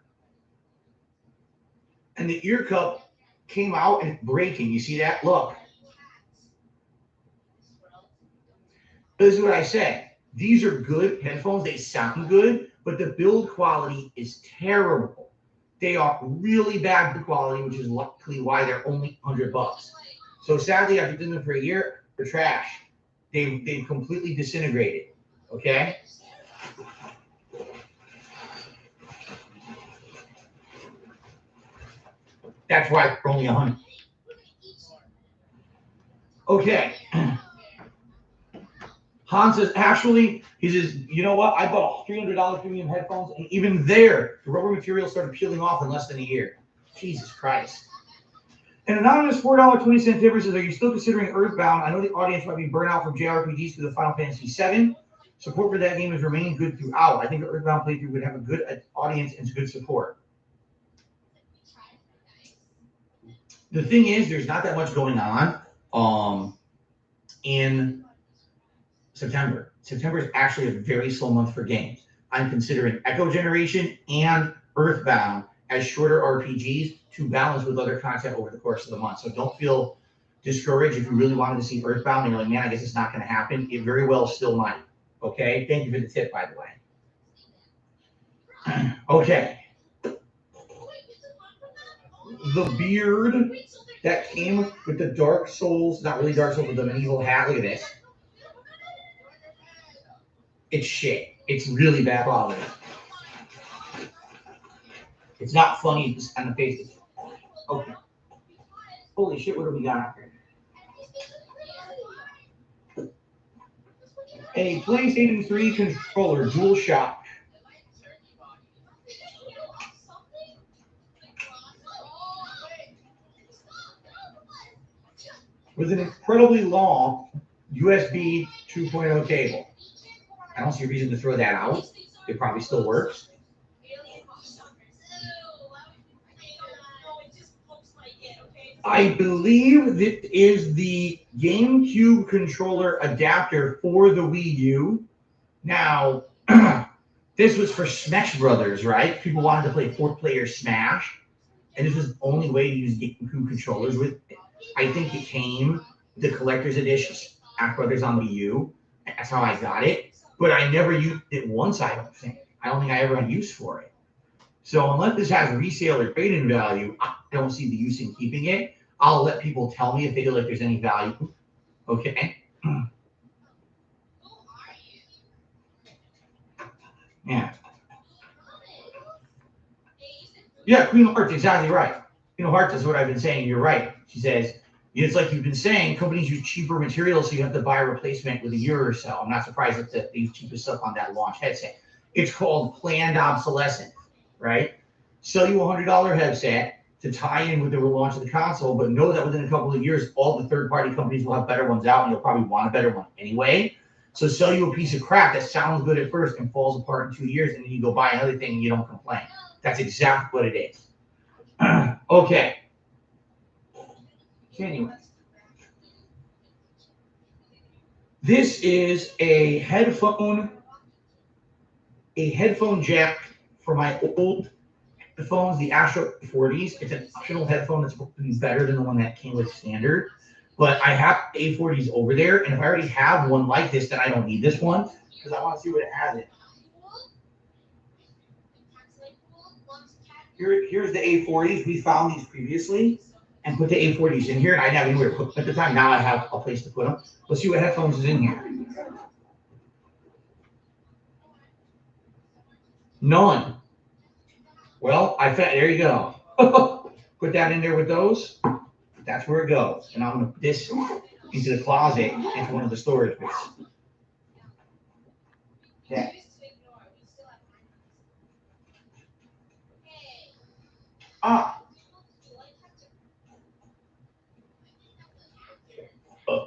and the ear cup came out and it's breaking. You see that? Look. This is what I said. These are good headphones. They sound good, but the build quality is terrible. They are really bad quality, which is likely why they're only $100. So sadly, after doing them for a year, they're trash. They've completely disintegrated. Okay? That's why they're only $100. Okay. Hans says, actually, he says, you know what? I bought $300 premium headphones, and even there, the rubber material started peeling off in less than a year. Jesus Christ. An anonymous $4.20 tipper says, are you still considering Earthbound? I know the audience might be burnt out from JRPGs through the Final Fantasy VII. Support for that game has remained good throughout. I think the Earthbound playthrough would have a good audience and good support. The thing is, there's not that much going on in September. September is actually a very slow month for games. I'm considering Echo Generation and Earthbound as shorter RPGs to balance with other content over the course of the month. So don't feel discouraged if you really wanted to see Earthbound and you're like, man, I guess it's not going to happen. It very well still might. Okay? Thank you for the tip, by the way. Okay. The beard that came with the Dark Souls, not really Dark Souls, but the medieval hat. Look at this. It's shit. It's really bad quality. It's not funny on the face. Okay. Holy shit, what do we got here? A PlayStation 3 controller, DualShock. With an incredibly long USB 2.0 cable. I don't see a reason to throw that out. It probably still works. I believe this is the GameCube controller adapter for the Wii U. Now, this was for Smash Brothers, right? People wanted to play 4-player Smash, and this was the only way to use GameCube controllers with it. I think it came the collector's edition Smash Brothers on Wii U. That's how I got it. But I never used it once, I don't think. I don't think I ever had use for it. So unless this has resale or trade-in value, I don't see the use in keeping it. I'll let people tell me if they feel like there's any value. Okay? Yeah. Yeah, Queen of Hearts, exactly right. Queen of Hearts is what I've been saying. You're right. She says, it's like you've been saying, companies use cheaper materials, so you have to buy a replacement with a year or so. I'm not surprised that they use cheaper stuff on that launch headset. It's called planned obsolescence, right? Sell you a $100 headset to tie in with the relaunch of the console, but know that within a couple of years, all the third-party companies will have better ones out, and you'll probably want a better one anyway. So sell you a piece of crap that sounds good at first and falls apart in 2 years, and then you go buy another thing and you don't complain. That's exactly what it is. Okay. Anyway. This is a headphone jack for my old headphones, the Astro 40s. It's an optional headphone that's supposed to be better than the one that came with standard. But I have A40s over there, and if I already have one like this, then I don't need this one because I want to see what it has in. Here's the A40s. We found these previously and put the A40s in here, and I didn't have anywhere to put them at the time. Now I have a place to put them. Let's see what headphones is in here. None. Well, there you go. Put that in there with those. That's where it goes. And I'm gonna put this into the closet into one of the storage bins. Okay.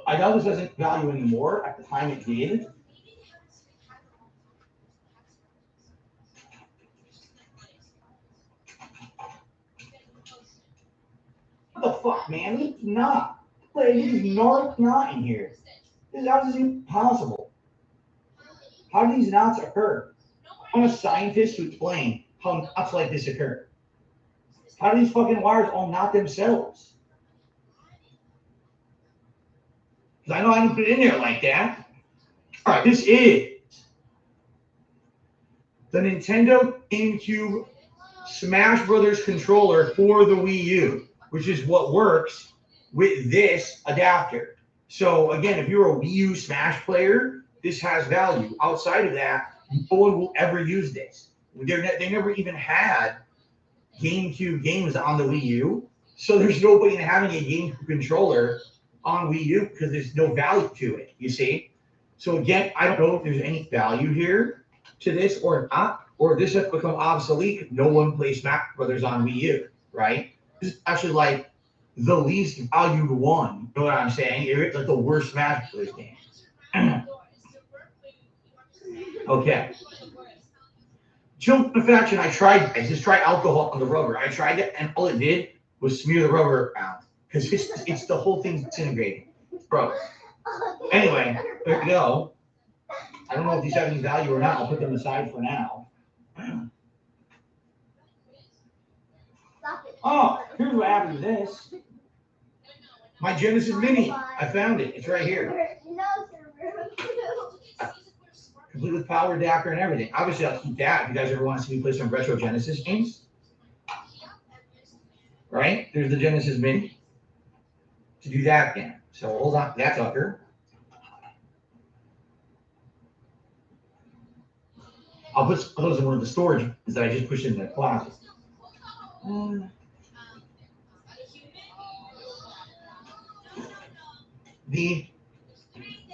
I know this doesn't value anymore. At the time it did. What the fuck, man? It's not. This is not in here. How is this even possible? How do these knots occur? I'm a scientist to explain how knots like this occur. How do these fucking wires all knot themselves? Because I know I didn't put it in there like that. All right, this is the Nintendo GameCube Smash Brothers controller for the Wii U, which is what works with this adapter. So again, if you're a Wii U Smash player, this has value. Outside of that, no one will ever use this. They never even had GameCube games on the Wii U, so there's no point in having a GameCube controller on Wii U because there's no value to it, you see? So again, I don't know if there's any value here to this or not, or if this has become obsolete if no one plays Smash Brothers on Wii U, right? This is actually like the least valued one, you know what I'm saying? It's like the worst Smash Brothers game. Okay. Chill infection, I just tried alcohol on the rubber. I tried it, and all it did was smear the rubber around because it's the whole thing's disintegrating. Bro. Anyway, there you go. I don't know if these have any value or not. I'll put them aside for now. Oh, here's what happened to this. My Genesis Mini. I found it. It's right here. Complete with power adapter and everything. Obviously, I'll keep that if you guys ever want to see me play some retro Genesis games. Right? There's the Genesis Mini. To do that again. So hold on to that sucker. I'll put some of those in one of the storage that I just pushed into the closet. The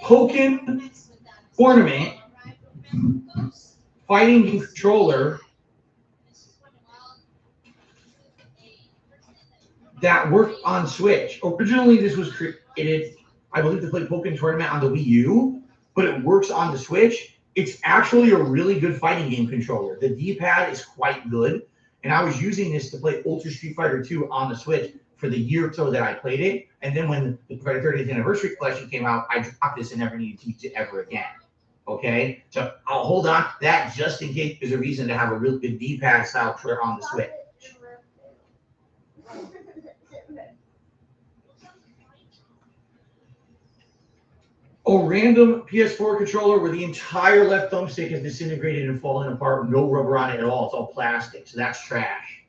Pokken Tournament fighting controller that worked on Switch. Originally, this was created, I believe, to play Pokken Tournament on the Wii U, but it works on the Switch. It's actually a really good fighting game controller. The D-pad is quite good, and I was using this to play Ultra Street Fighter 2 on the Switch for the year or so that I played it. And then when the 30th anniversary collection came out, I dropped this and never needed to use it ever again. Okay, so I'll hold on to that just in case there's a reason to have a really good D-pad style controller on the Switch. A random PS4 controller where the entire left thumbstick is disintegrated and falling apart, no rubber on it at all. It's all plastic, so that's trash.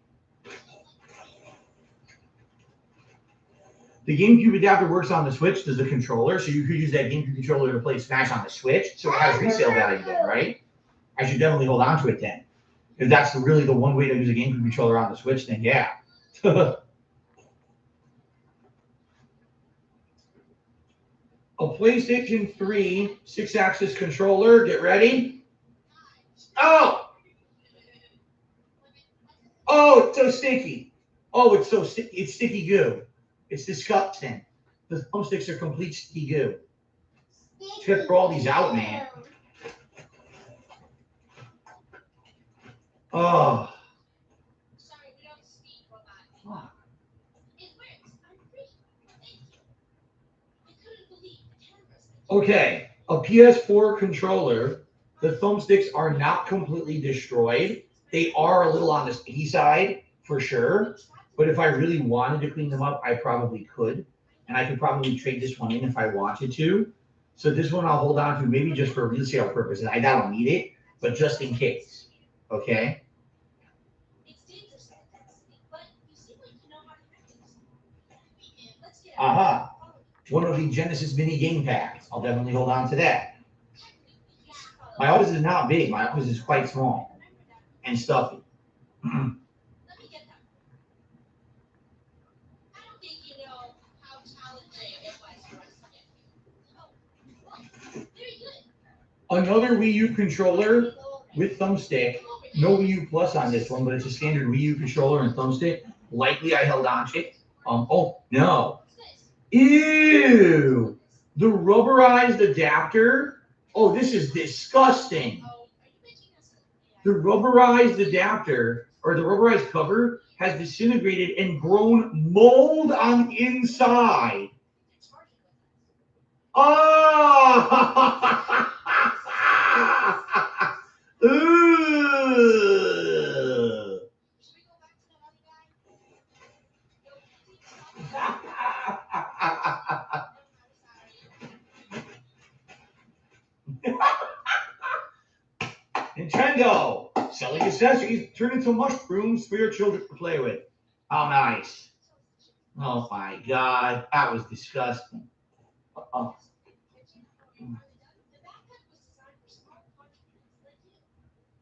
The GameCube adapter works on the Switch. Does the controller, so you could use that GameCube controller to play Smash on the Switch. So it has resale value then, right? I should definitely hold on to it then. If that's really the one way to use a GameCube controller on the Switch, then yeah. A PlayStation 3 6-axis controller. Get ready. Oh! Oh, it's so sticky. Oh, it's so sticky. It's sticky goo. It's disgusting. The thumbsticks are complete sticky goo. Just gotta throw all these out, man. Oh. Okay, a PS4 controller, the thumbsticks are not completely destroyed. They are a little on the sticky side, for sure. But if I really wanted to clean them up, I probably could. And I could probably trade this one in if I wanted to. So this one I'll hold on to maybe just for resale purposes. I don't need it, but just in case. Okay? Aha. One of the Genesis mini game packs. I'll definitely hold on to that. My office is not big. My office is quite small and stuffy. Another Wii U controller with thumbstick. No Wii U Plus on this one, but it's a standard Wii U controller and thumbstick. Lightly, I held on to it. Oh no! Ew! The rubberized adapter. Oh, this is disgusting. The rubberized adapter or the rubberized cover has disintegrated and grown mold on the inside. Oh! Nintendo selling accessories turn into mushrooms for your children to play with. How nice. Oh my God, that was disgusting.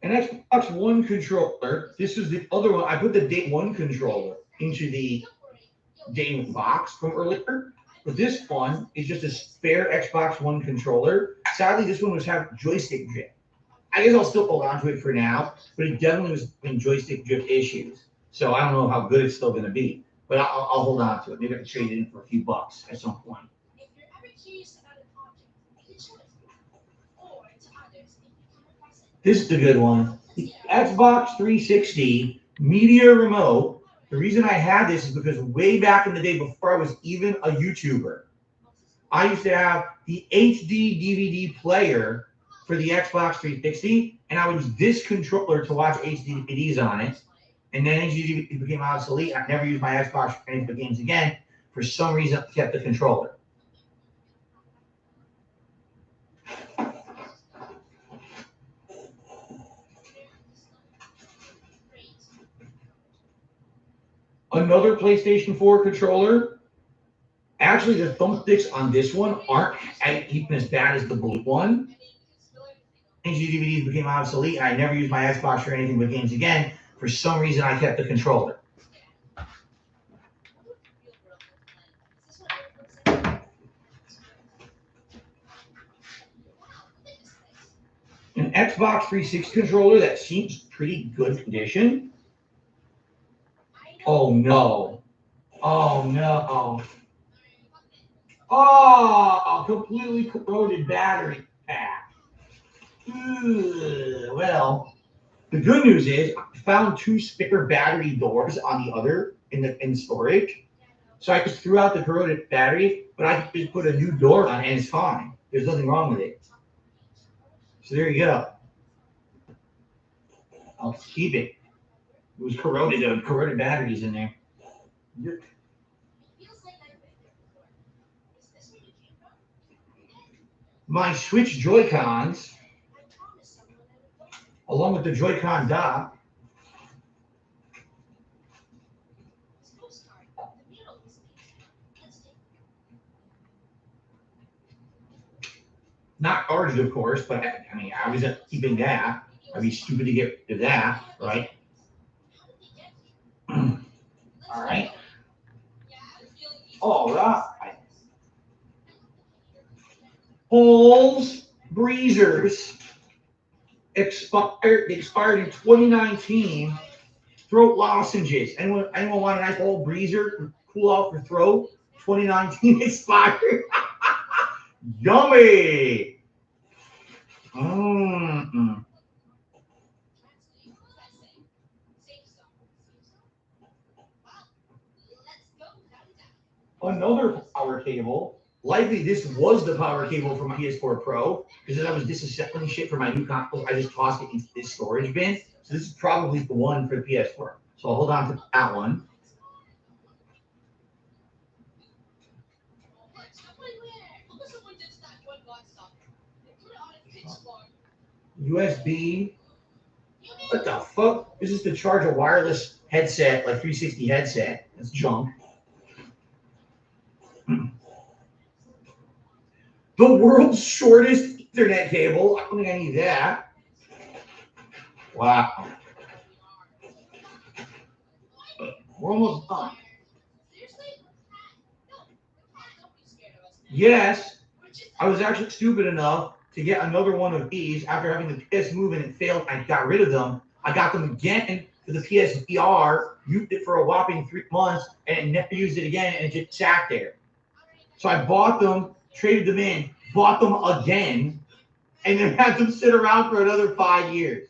An Xbox One controller. This is the other one. I put the Day One controller into the Day box from earlier. But this one is just a spare Xbox One controller. Sadly, this one was having joystick drift. I guess I'll still hold on to it for now, but it definitely was in joystick drift issues. So I don't know how good it's still going to be, but I'll hold on to it. Maybe I can trade it in for a few bucks at some point. This is the good one. The Xbox 360 Media Remote. The reason I had this is because way back in the day, before I was even a YouTuber, I used to have the HD DVD player for the Xbox 360, and I would use this controller to watch HD DVDs on it. And then HD DVD became obsolete. I never used my Xbox for any of the games again. For some reason, I kept the controller. Another PlayStation 4 controller. Actually, the thumbsticks on this one aren't even as bad as the blue one. HD DVDs became obsolete, and I never used my Xbox for anything but games again. For some reason, I kept the controller. An Xbox 360 controller that seems pretty good condition. Oh no. Oh no. Oh, completely corroded battery pack. Well, the good news is I found 2 spare battery doors on the other in storage. So I just threw out the corroded battery, but I just put a new door on and it's fine. There's nothing wrong with it. So there you go. I'll keep it. It was corroded. There were corroded batteries in there. My Switch Joy-Cons, along with the Joy-Con dock, not charged, of course, but I mean, I was keeping that. I'd be stupid to get rid of that, right? All right. All right. Halls Breezers expired in 2019. Throat lozenges. Anyone want a nice old breezer? Cool off your throat. 2019 expired. Yummy. Another power cable. Likely this was the power cable for my PS4 Pro, because as I was disassembling shit for my new console, I just tossed it into this storage bin. So this is probably the one for the PS4. So I'll hold on to that one. USB. What the fuck? This is to charge a wireless headset, like 360 headset. That's junk. The world's shortest Ethernet cable. I don't think I need that. Wow. We're almost done. Yes, I was actually stupid enough to get another one of these after having the PS Move and it failed. I got rid of them. I got them again for the PSVR, used it for a whopping 3 months, and never used it again, and it just sat there. So I bought them, traded them in, bought them again, and then had them sit around for another 5 years.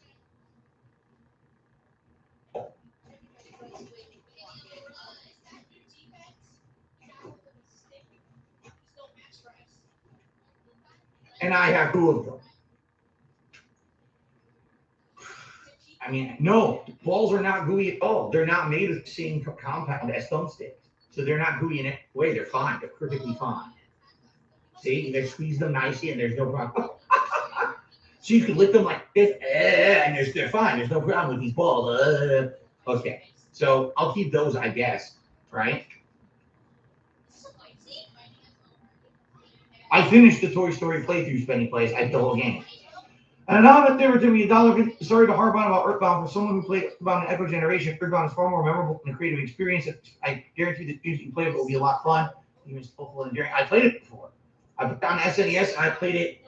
And I have 2 of them. I mean, no, balls are not gooey at all. They're not made of the same compound as thumbsticks. So they're not gooey in any way. They're fine. They're perfectly fine. See, you guys squeeze them nicely and there's no problem. So you can lick them like this, and they're fine. There's no problem with these balls. Okay, so I'll keep those, I guess, right? I finished the Toy Story playthrough spending place. I the whole game. And now that there were to me $1. Sorry to harp on about Earthbound. For someone who played Earthbound in Echo Generation, Earthbound is far more memorable and a creative experience. I guarantee that you can play it will be a lot of fun. Even skillful and enduring. I played it before. I put down SNES and I played it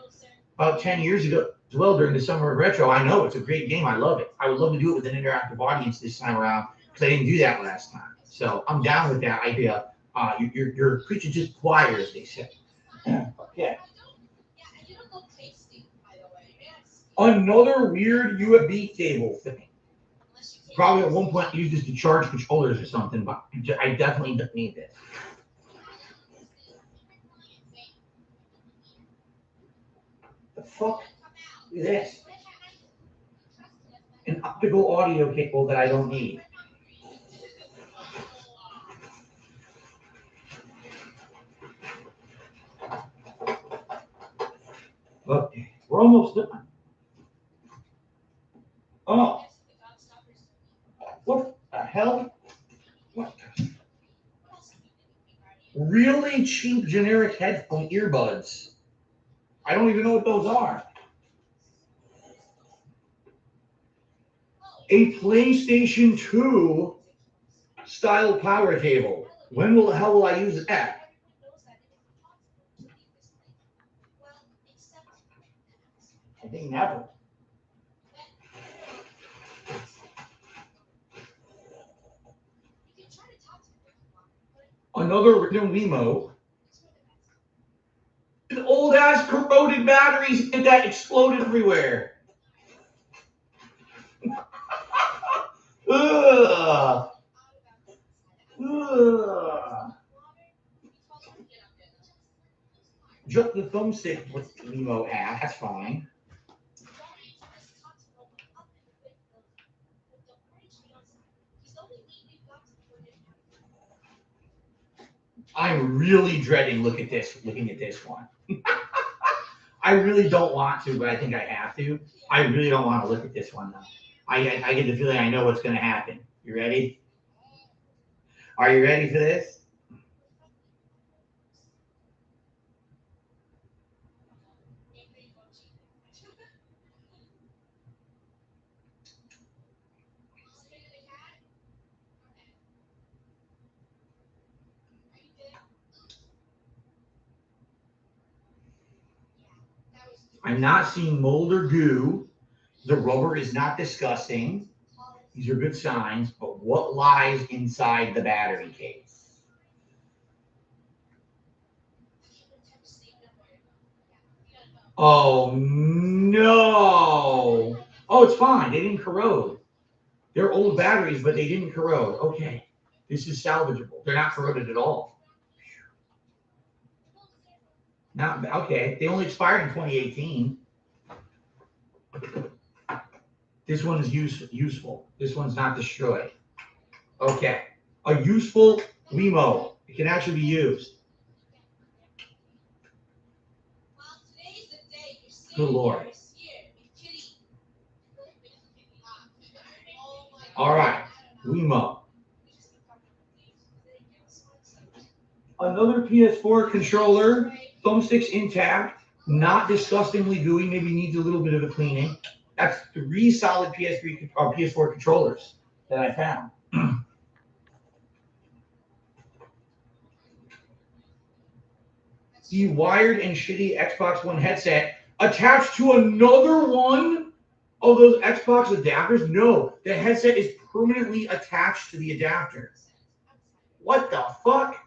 about 10 years ago as well during the Summer of Retro. I know it's a great game. I love it. I would love to do it with an interactive audience this time around because I didn't do that last time. So I'm down with that idea. You're preaching just choir, as they say. Okay. Another weird USB cable thing. Probably at one point used this to charge controllers or something, but I definitely don't need this. The fuck is this? An optical audio cable that I don't need. Okay, we're almost done. Oh, what the hell? What? Really cheap generic headphone earbuds. I don't even know what those are. A PlayStation 2 style power cable. When the hell will I use that? I think never. Another random Wemo. Old ass corroded batteries that exploded everywhere. Ugh. Ugh. Just the thumbstick with Wemo app. That's fine. I'm really dreading looking at this one. I really don't want to, but I think I have to. I really don't want to look at this one though. I get the feeling I know what's going to happen. You ready? Are you ready for this? I'm not seeing mold or goo. The rubber is not disgusting. These are good signs, but what lies inside the battery case? Oh, no. Oh, it's fine. They didn't corrode. They're old batteries, but they didn't corrode. Okay. This is salvageable. They're not corroded at all. Not okay. They only expired in 2018. This one is useful. This one's not destroyed. Okay. A useful Wemo. It can actually be used. Good Lord. All right. Wemo. Another PS4 controller. Thumbsticks intact. Not disgustingly gooey. Maybe needs a little bit of a cleaning. That's 3 solid PS4 controllers that I found. The wired and shitty Xbox One headset. attached to another one of those Xbox adapters? No, the headset is permanently attached to the adapter. What the fuck?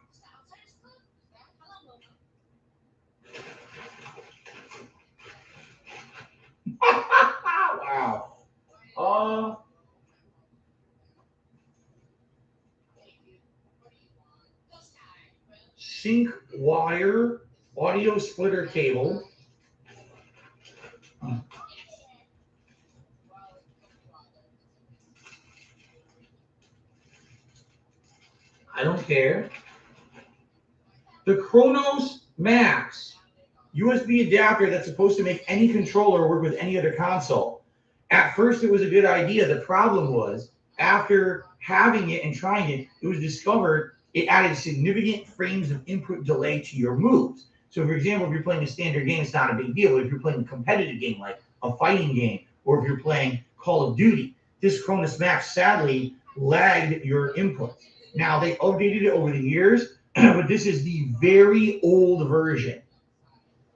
Wow. Sync wire, audio splitter cable. I don't care. The Chronos Max USB adapter that's supposed to make any controller work with any other console. At first, it was a good idea. The problem was, after having it and trying it, it was discovered it added significant frames of input delay to your moves. So, for example, if you're playing a standard game, it's not a big deal. But if you're playing a competitive game like a fighting game, or if you're playing Call of Duty, this Chronos Max sadly lagged your input. Now, they updated it over the years, but this is the very old version.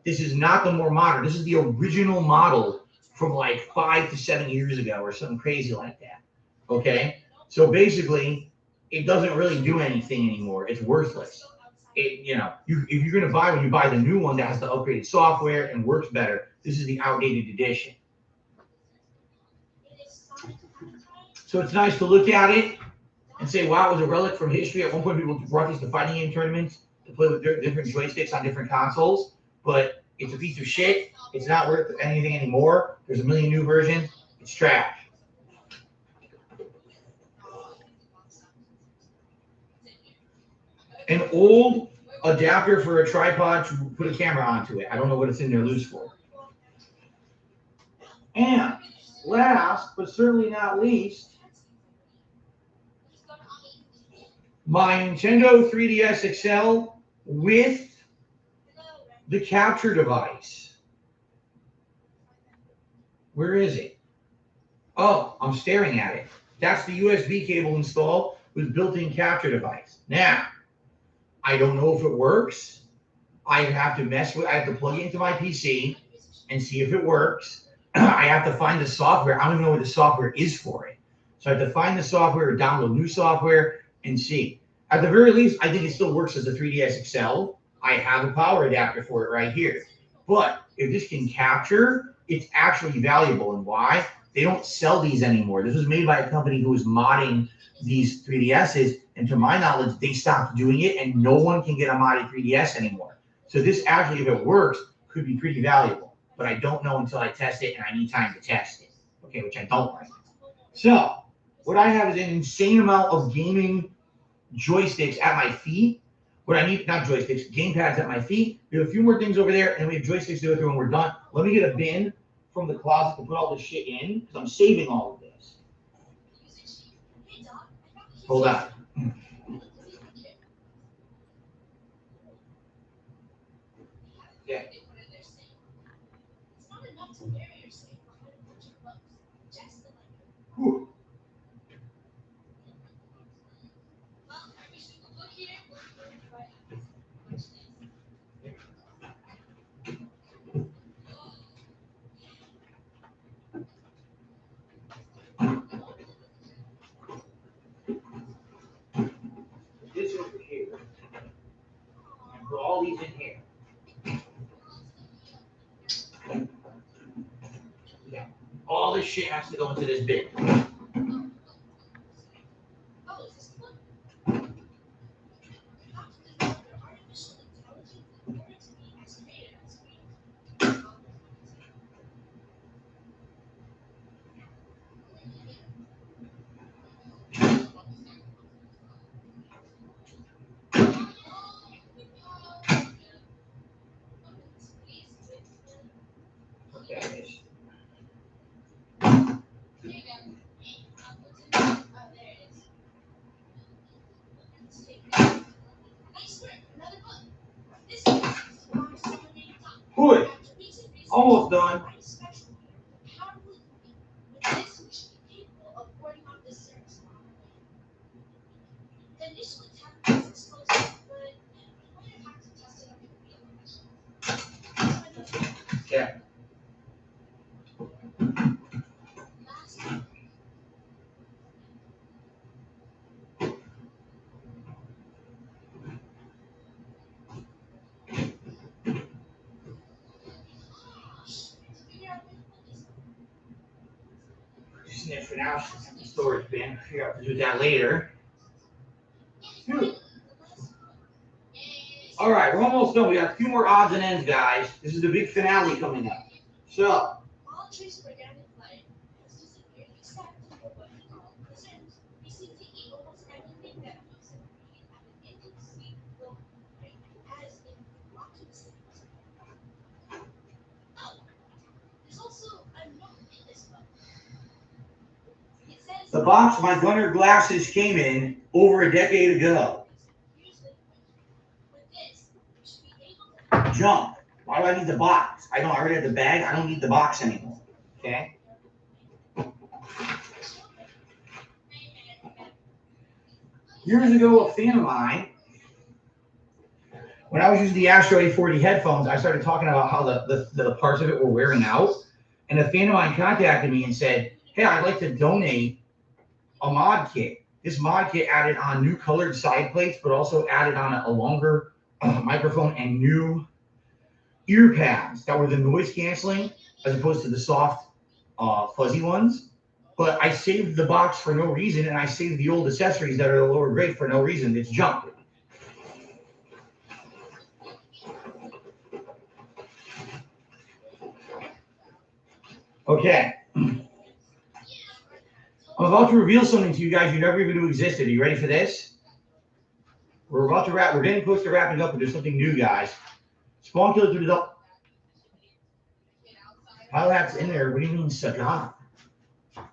This is not the more modern. This is the original model from like 5 to 7 years ago or something crazy like that. Okay? So basically, it doesn't really do anything anymore. It's worthless. If you're going to buy one, you buy the new one that has the upgraded software and works better. This is the outdated edition. So it's nice to look at it and say, wow, it was a relic from history. At one point, people brought these to fighting game tournaments to play with different joysticks on different consoles. But it's a piece of shit. It's not worth anything anymore. There's a million new versions. It's trash. An old adapter for a tripod to put a camera onto it. I don't know what it's in there loose for. And last, but certainly not least, my Nintendo 3DS XL with the capture device. Where is it? Oh, I'm staring at it. That's the USB cable installed with built-in capture device. Now, I don't know if it works. I have to plug it into my PC and see if it works. I have to find the software. I don't even know what the software is for it. So I have to find the software or download new software and see. At the very least, I think it still works as a 3DS XL. I have a power adapter for it right here. But if this can capture, it's actually valuable. And why? They don't sell these anymore. This was made by a company who was modding these 3DSs. And to my knowledge, they stopped doing it and no one can get a modded 3DS anymore. So this actually, if it works, could be pretty valuable. But I don't know until I test it and I need time to test it. Okay, which I don't right now. So what I have is an insane amount of gaming joysticks at my feet. What I need, not joysticks, game pads at my feet. We have a few more things over there, and we have joysticks to go through when we're done. Let me get a bin from the closet to put all this shit in, because I'm saving all of this. Hold on. Yeah. Whew. This over here. Put all these in here. Yeah. All this shit has to go into this bin. Good. Almost done. Yeah. fixing it for now. She's in the storage bin. Figure out to do that later. Dude. All right, we're almost done. We got a few more odds and ends, guys. This is the big finale coming up. So. The box my Gunnar glasses came in over a decade ago. Junk. Why do I need the box? I already have the bag. I don't need the box anymore. Okay? Years ago, a fan of mine, when I was using the Astro A40 headphones, I started talking about how the parts of it were wearing out. And a fan of mine contacted me and said, hey, I'd like to donate a mod kit. This mod kit added on new colored side plates, but also added on a longer microphone and new ear pads that were the noise canceling as opposed to the soft fuzzy ones. But I saved the box for no reason, and I saved the old accessories that are the lower grade for no reason. It's junk. Okay. I'm about to reveal something to you guys you never even knew existed. Are you ready for this? We're about to wrap. We're getting close to wrapping up, but there's something new, guys. Spawn killer through the up. Pilot hat's in there. What do you mean, cigar? What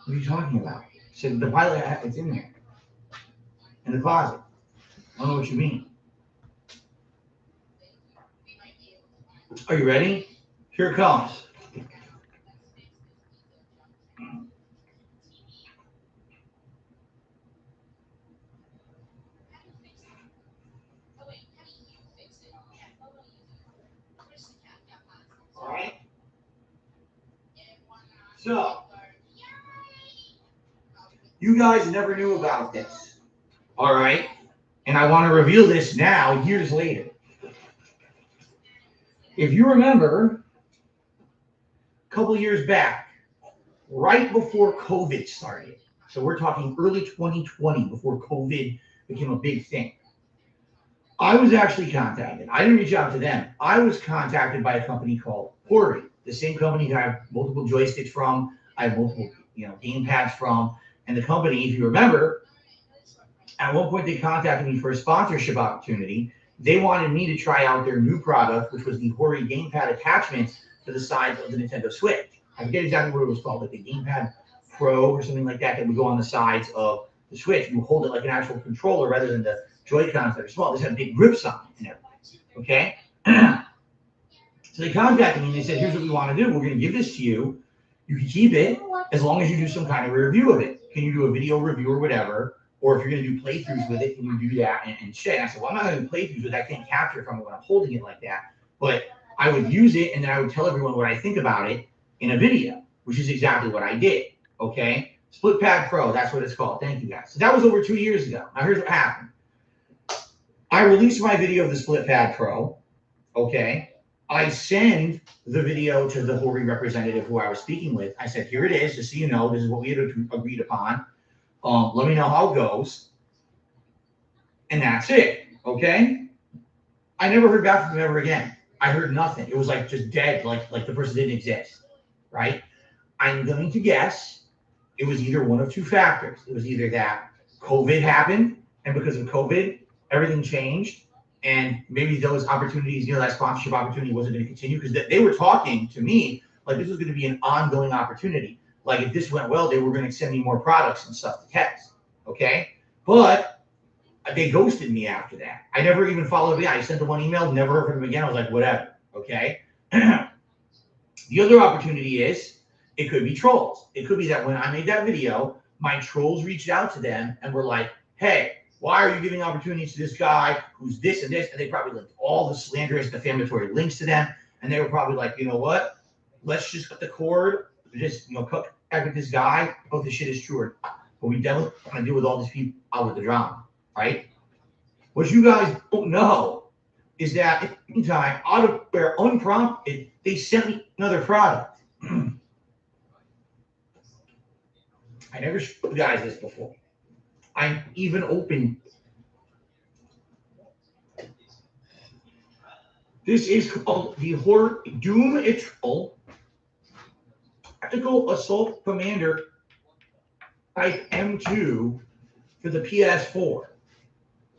are you talking about? So the pilot hat, it's in there. In the closet. I don't know what you mean. Are you ready? Here it comes. All right. So, you guys never knew about this. All right. And I want to reveal this now, years later. If you remember, a couple years back, right before COVID started, so we're talking early 2020, before COVID became a big thing, I was actually contacted. I didn't reach out to them. I was contacted by a company called Hori, the same company that I have multiple joysticks from, I have multiple game pads from, and the company, if you remember, at one point they contacted me for a sponsorship opportunity. They wanted me to try out their new product, which was the Hori gamepad attachments to the sides of the Nintendo Switch. I forget exactly what it was called, like the Gamepad Pro or something like that, that would go on the sides of the Switch. You hold it like an actual controller rather than the Joy-Cons that are small. This had big grips on it and everything. Okay? So they contacted me and they said, here's what we want to do. We're going to give this to you. You can keep it as long as you do some kind of a review of it. Can you do a video review or whatever? Or if you're going to do playthroughs with it, can you do that and shit? And I said, well, I'm not going to do playthroughs with it. I can't capture from it when I'm holding it like that. But I would use it and then I would tell everyone what I think about it in a video, which is exactly what I did. Okay? Split Pad Pro, that's what it's called. Thank you, guys. So that was over 2 years ago. Now here's what happened. I released my video of the Split Pad Pro. Okay? I send the video to the Hori representative who I was speaking with. I said, here it is, just so you know, this is what we had agreed upon. Let me know how it goes. And that's it. Okay? I never heard back from them ever again. I heard nothing. It was like just dead, like the person didn't exist. Right? I'm going to guess it was either one of two factors. It was either that COVID happened, and because of COVID, everything changed. And maybe those opportunities, that sponsorship opportunity wasn't going to continue because they were talking to me like this was going to be an ongoing opportunity. Like if this went well, they were going to send me more products and stuff to test. Okay. But they ghosted me after that. I never even followed up. I sent the one email, never heard from them again. I was like, whatever. Okay. The other opportunity is it could be trolls. It could be that when I made that video, my trolls reached out to them and were like, hey, why are you giving opportunities to this guy who's this and this? And they probably linked all the slanderous, defamatory links to them. And they were probably like, you know what? Let's just cut the cord. Just, cut back with this guy. Both this shit is true. But we definitely want to deal with all these people out with the drama, right? What you guys don't know is that in the meantime, out of their unprompted, they sent me another product. I never showed you guys this before. I even opened. This is called the Doom Eternal Tactical Assault Commander Type M2 for the PS4.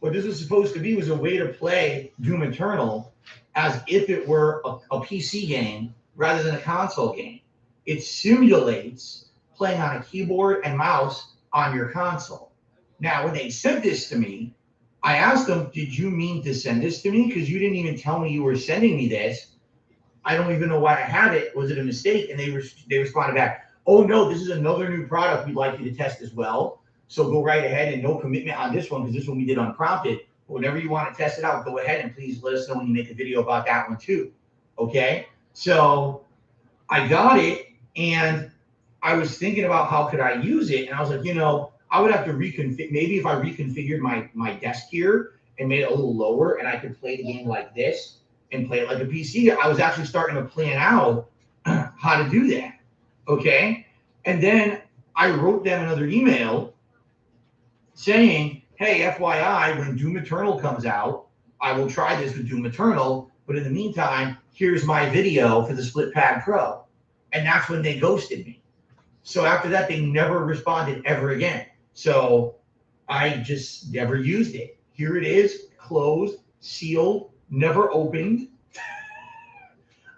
What this was supposed to be was a way to play Doom Eternal as if it were a PC game rather than a console game. It simulates playing on a keyboard and mouse on your console. Now, when they sent this to me, I asked them, did you mean to send this to me? Because you didn't even tell me you were sending me this. I don't even know why I had it. Was it a mistake? And they responded back, oh, no, this is another new product we'd like you to test as well. So go right ahead, and no commitment on this one because this one we did unprompted. But whenever you want to test it out, go ahead and please let us know when you make a video about that one too. Okay? So I got it, and I was thinking about how could I use it. And I was like, you know, I would have to reconfigure. Maybe if I reconfigured my desk here and made it a little lower and I could play the game like this and play it like a PC, I was actually starting to plan out how to do that. Okay? And then I wrote them another email saying, hey, FYI, when Doom Eternal comes out, I will try this with Doom Eternal. But in the meantime, here's my video for the Split Pad Pro. And that's when they ghosted me. So after that, they never responded ever again. So I just never used it. Here it is, closed, sealed, never opened.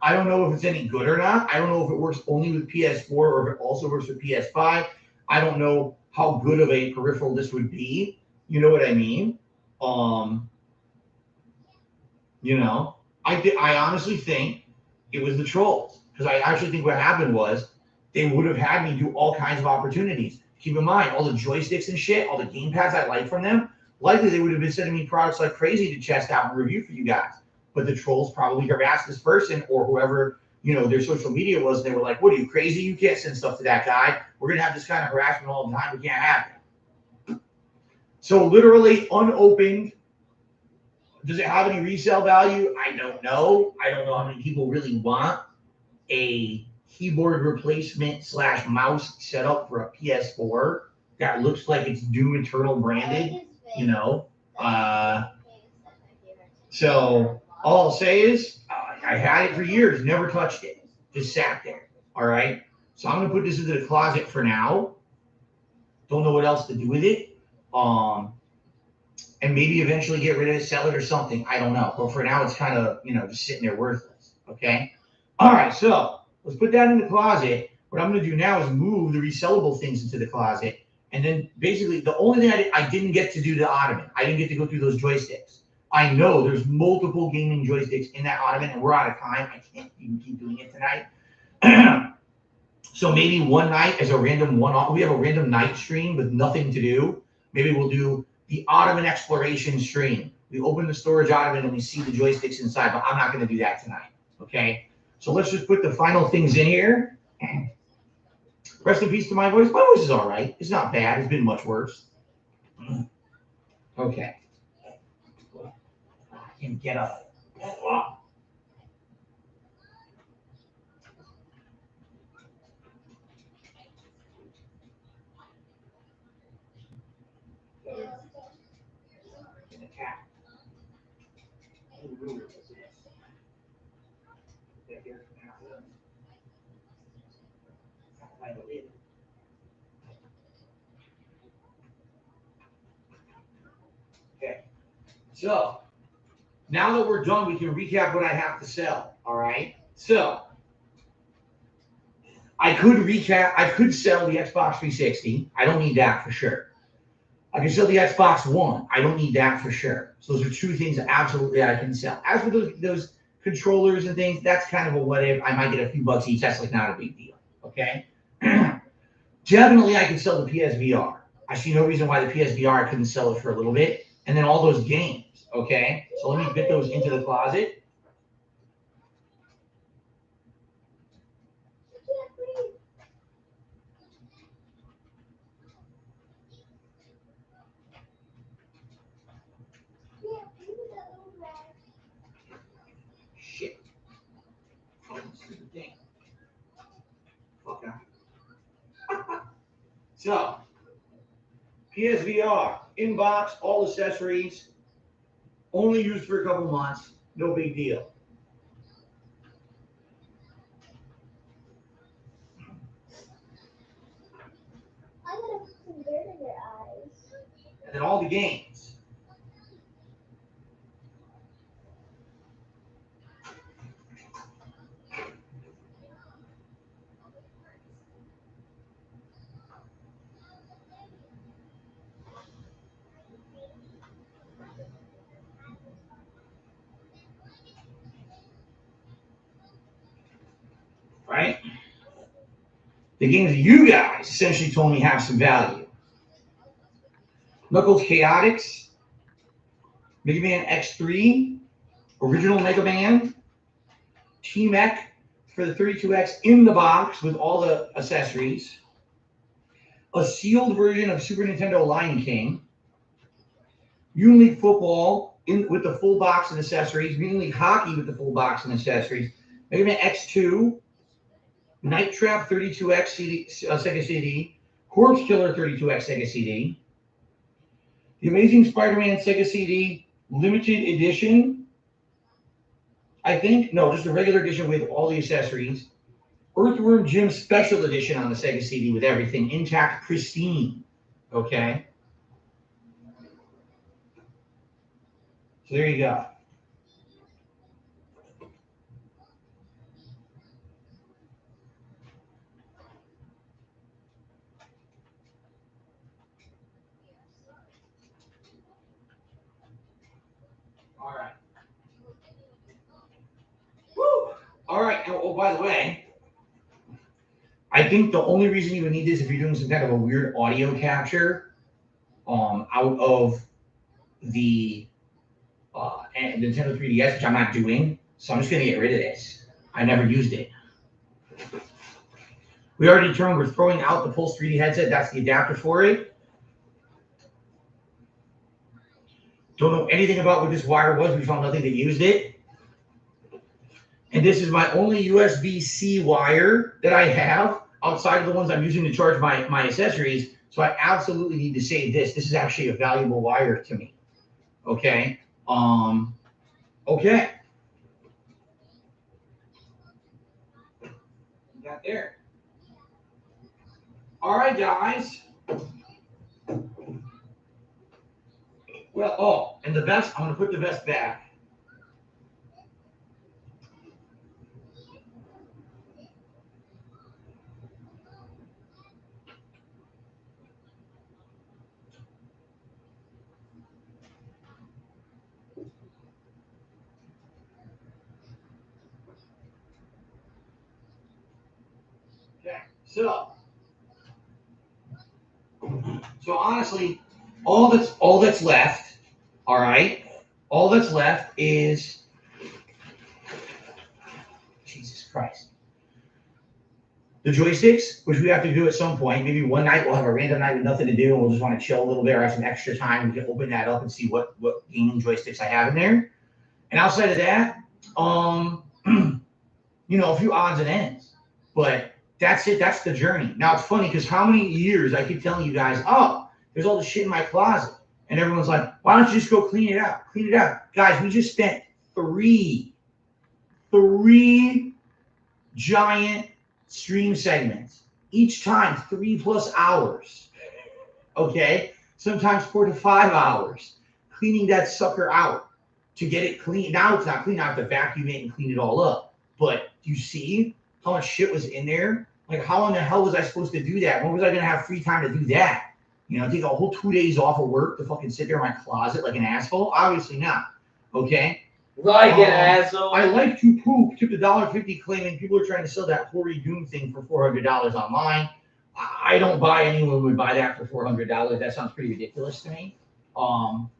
I don't know if it's any good or not. I don't know if it works only with PS4 or if it also works with PS5. I don't know how good of a peripheral this would be. You know what I mean? You know, I honestly think it was the trolls, because I actually think what happened was they would have had me do all kinds of opportunities. Keep in mind, all the joysticks and shit, all the game pads I like from them, likely they would have been sending me products like crazy to test out and review for you guys. But the trolls probably harassed this person or whoever, you know, their social media was. And they were like, what are you, crazy? You can't send stuff to that guy. We're going to have this kind of harassment all the time. We can't have it. So literally unopened. Does it have any resale value? I don't know. I don't know how many people really want a keyboard replacement / mouse setup for a PS4 that looks like it's Doom Eternal branded, you know. So all I'll say is I had it for years, never touched it, just sat there. All right. So I'm gonna put this into the closet for now. Don't know what else to do with it. And maybe eventually get rid of it, sell it or something. I don't know. But for now, it's kind of, you know, just sitting there worthless. Okay. All right. So let's put that in the closet. What I'm going to do now is move the resellable things into the closet. And then basically the only thing I didn't get to do the Ottoman. I didn't get to go through those joysticks. I know there's multiple gaming joysticks in that Ottoman, and we're out of time. I can't even keep doing it tonight. So maybe one night as a random one-off, we have a random night stream with nothing to do. Maybe we'll do the Ottoman exploration stream. We open the storage Ottoman and we see the joysticks inside, but I'm not going to do that tonight. Okay. So let's just put the final things in here. Rest in peace to my voice. My voice is all right. It's not bad. It's been much worse. Okay. I can get up. Okay. So now that we're done, we can recap what I have to sell. All right. So I could sell the Xbox 360. I don't need that for sure. I can sell the Xbox One. I don't need that for sure. So those are two things that absolutely I can sell. As for those controllers and things, that's kind of a what if. I might get a few bucks each. That's like not a big deal. Okay. Definitely I can sell the PSVR. I see no reason why the PSVR I couldn't sell it for a little bit. And then all those games. Okay. So let me get those into the closet. Shit. Fuck So, PSVR, inbox, all accessories, only used for a couple months, no big deal. I'm gonna put some dirt in your eyes. And then all the games. Right? The games that you guys essentially told me have some value. Knuckles Chaotix, Mega Man X3, original Mega Man, T-Mech for the 32X in the box with all the accessories, a sealed version of Super Nintendo Lion King, Mutant League Football with the full box and accessories, Mutant League Hockey with the full box and accessories, Mega Man X2, Night Trap 32X CD, Sega CD, Corpse Killer 32X Sega CD, The Amazing Spider-Man Sega CD Limited Edition, I think. No, just a regular edition with all the accessories. Earthworm Jim Special Edition on the Sega CD with everything intact, pristine. Okay? So there you go. All right. Woo! All right. Oh, by the way, I think the only reason you would need this if you're doing some kind of a weird audio capture out of the Nintendo 3DS, which I'm not doing, so I'm just going to get rid of this. I never used it. We already determined we're throwing out the Pulse 3D headset. That's the adapter for it. Don't know anything about what this wire was. We found nothing that used it. And this is my only USB-C wire that I have outside of the ones I'm using to charge my accessories. So I absolutely need to save this. This is actually a valuable wire to me. Okay. Okay. Got there. All right, guys. Well, and the vest, I'm going to put the vest back. Okay, so honestly, all that's left, all right, all that's left is, Jesus Christ, the joysticks, which we have to do at some point. Maybe one night we'll have a random night with nothing to do, and we'll just want to chill a little bit or have some extra time. We can open that up and see what gaming joysticks I have in there. And outside of that, you know, a few odds and ends. But that's it. That's the journey. Now, it's funny because how many years I keep telling you guys, oh, there's all this shit in my closet. And everyone's like, why don't you just go clean it out? Clean it out. Guys, we just spent three giant stream segments. Each time 3+ hours. Okay? Sometimes 4 to 5 hours. Cleaning that sucker out to get it clean. Now it's not clean. I have to vacuum it and clean it all up. But do you see how much shit was in there? Like, how in the hell was I supposed to do that? When was I going to have free time to do that? You know, take a whole 2 days off of work to fucking sit there in my closet like an asshole? Obviously not. Okay? Like an asshole. I like to poop. Took the $1.50 claiming people are trying to sell that Hori Doom thing for $400 online. I don't buy anyone would buy that for $400. That sounds pretty ridiculous to me. I'm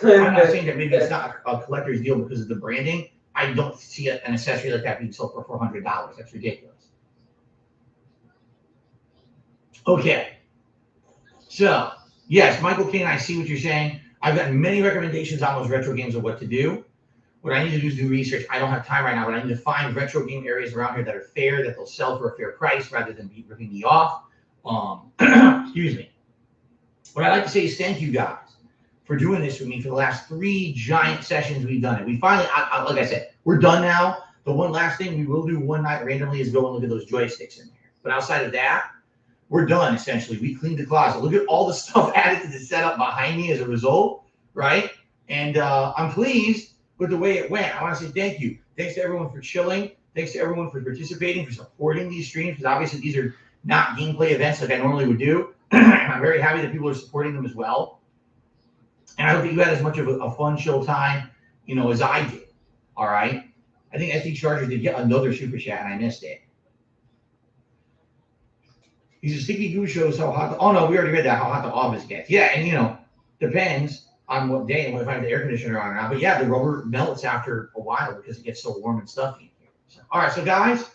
not saying that maybe it's not a collector's deal because of the branding. I don't see an accessory like that being sold for $400. That's ridiculous. Okay. So, yes, Michael King, I see what you're saying. I've gotten many recommendations on those retro games of what to do. What I need to do is do research. I don't have time right now, but I need to find retro game areas around here that are fair, that they'll sell for a fair price rather than be ripping me off. Excuse me. What I'd like to say is thank you guys for doing this with me for the last 3 giant sessions we've done it. We finally, like I said, we're done now. The one last thing we will do one night randomly is go and look at those joysticks in there. But outside of that, we're done essentially. We cleaned the closet. Look at all the stuff added to the setup behind me as a result, right? And I'm pleased with the way it went. I want to say thank you. Thanks to everyone for chilling. Thanks to everyone for participating, for supporting these streams, because obviously these are not gameplay events like I normally would do. I'm very happy that people are supporting them as well. And I hope that you had as much of a fun, chill time, as I did. All right. I think SD Charger did get another super chat and I missed it. He's a sticky goo shows how hot. Oh no, we already read that. How hot the office gets. Yeah, and depends on what day and if I have the air conditioner on or not. But yeah, the rubber melts after a while because it gets so warm and stuffy in here. So, all right, so guys,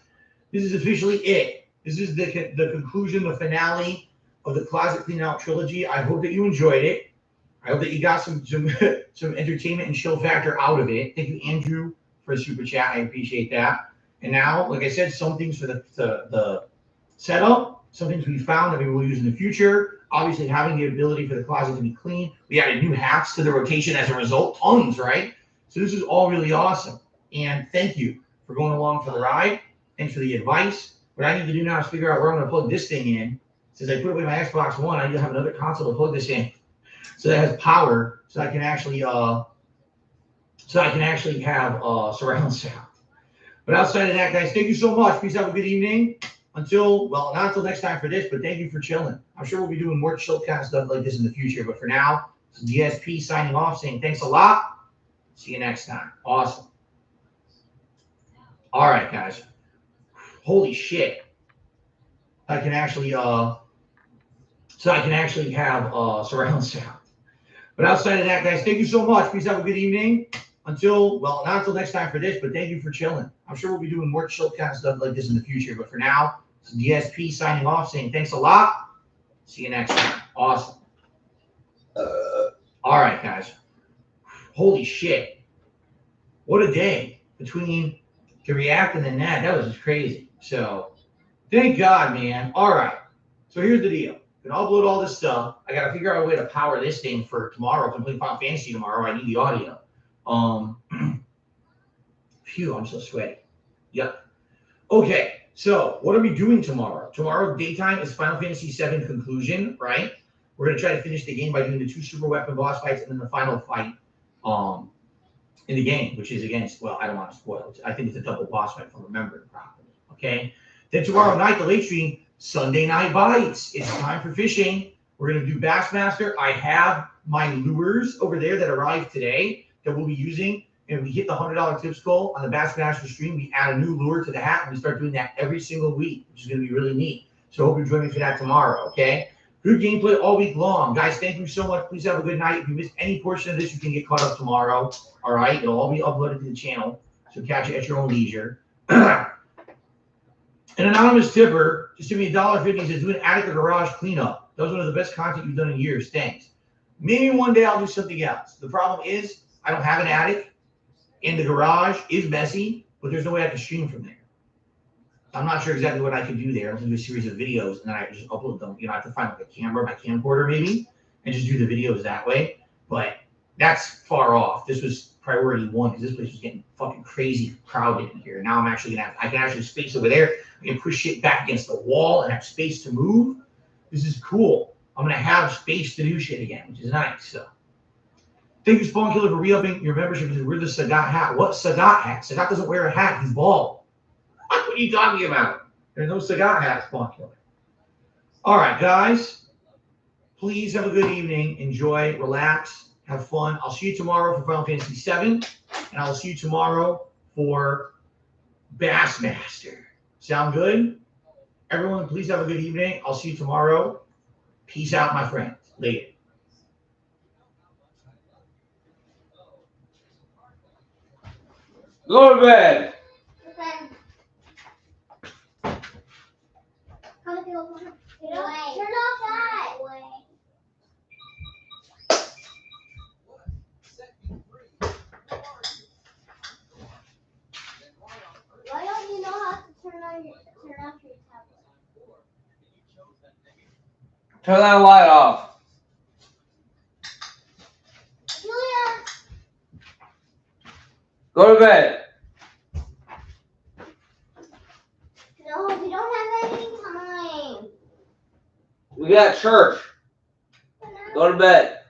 this is officially it. This is the conclusion, the finale of the Closet Clean Out trilogy. I hope that you enjoyed it. I hope that you got some entertainment and chill factor out of it. Thank you, Andrew, for a super chat. I appreciate that. And now, like I said, some things for the setup, some things we found that we will use in the future. Obviously, having the ability for the closet to be clean. We added new hats to the rotation as a result. Tons, right? So this is all really awesome. And thank you for going along for the ride. Thanks for the advice. What I need to do now is figure out where I'm going to plug this thing in. Since I put away my Xbox One, I need to have another console to plug this in, so that has power, so I can actually have surround sound. But outside of that, guys, thank you so much. Please have a good evening. Not until next time for this, but thank you for chilling. I'm sure we'll be doing more chill kind of stuff like this in the future. But for now, it's DSP signing off, saying thanks a lot. See you next time. Awesome. All right, guys. Holy shit. I can actually have surround sound. But outside of that, guys, thank you so much. Please have a good evening. Not until next time for this, but thank you for chilling. I'm sure we'll be doing more chill kind of stuff like this in the future. But for now, it's DSP signing off, saying thanks a lot. See you next time. Awesome. All right, guys. Holy shit. What a day between the React and the NAT. That was just crazy. So thank God, man. All right. So here's the deal. I'm going to upload all this stuff. I got to figure out a way to power this thing for tomorrow. If I'm playing Final Fantasy tomorrow, I need the audio. Phew, I'm so sweaty. Yep. Okay, so what are we doing tomorrow? Tomorrow, daytime, is Final Fantasy VII conclusion, right? We're going to try to finish the game by doing the 2 super weapon boss fights and then the final fight in the game, which is against, well, I don't want to spoil it. I think it's a double boss fight if I'm remembering properly, okay? Then tomorrow night, the late stream, Sunday Night Bites. It's time for fishing. We're going to do Bassmaster. I have my lures over there that arrived today that we'll be using. And we hit the $100 tips goal on the Bassmaster stream. We add a new lure to the hat, and we start doing that every single week, which is going to be really neat. So I hope you join me for that tomorrow, okay? Good gameplay all week long. Guys, thank you so much. Please have a good night. If you missed any portion of this, you can get caught up tomorrow, all right? It'll all be uploaded to the channel, so catch it at your own leisure. An anonymous tipper just give me $1.50 and says, do an attic or garage cleanup. That was one of the best content you've done in years. Thanks. Maybe one day I'll do something else. The problem is I don't have an attic, and the garage is messy, but there's no way I can stream from there. I'm not sure exactly what I could do there. I'll do a series of videos, and then I just upload them. I have to find like a camera, my camcorder maybe, and just do the videos that way. But that's far off. This was priority 1 because this place was getting fucking crazy crowded in here. Now I'm actually I can actually space over there. I can push shit back against the wall and have space to move. This is cool. I'm gonna have space to do shit again, which is nice. So thank you, Spawn Killer, for re-upping your membership because we're the Sagat hat. What Sagat hat? Sagat doesn't wear a hat. He's bald. What are you talking about? There's no Sagat hat, Spawn Killer. All right, guys. Please have a good evening. Enjoy, relax, have fun. I'll see you tomorrow for Final Fantasy VII, and I'll see you tomorrow for Bassmaster. Sound good? Everyone, please have a good evening. I'll see you tomorrow. Peace out, my friends. Later. Go to bed. Okay. Turn off that. Why don't you know how to turn off your tablet? Turn that light off. Julia. Go to bed. No, we don't have any time. We got church. Go to bed.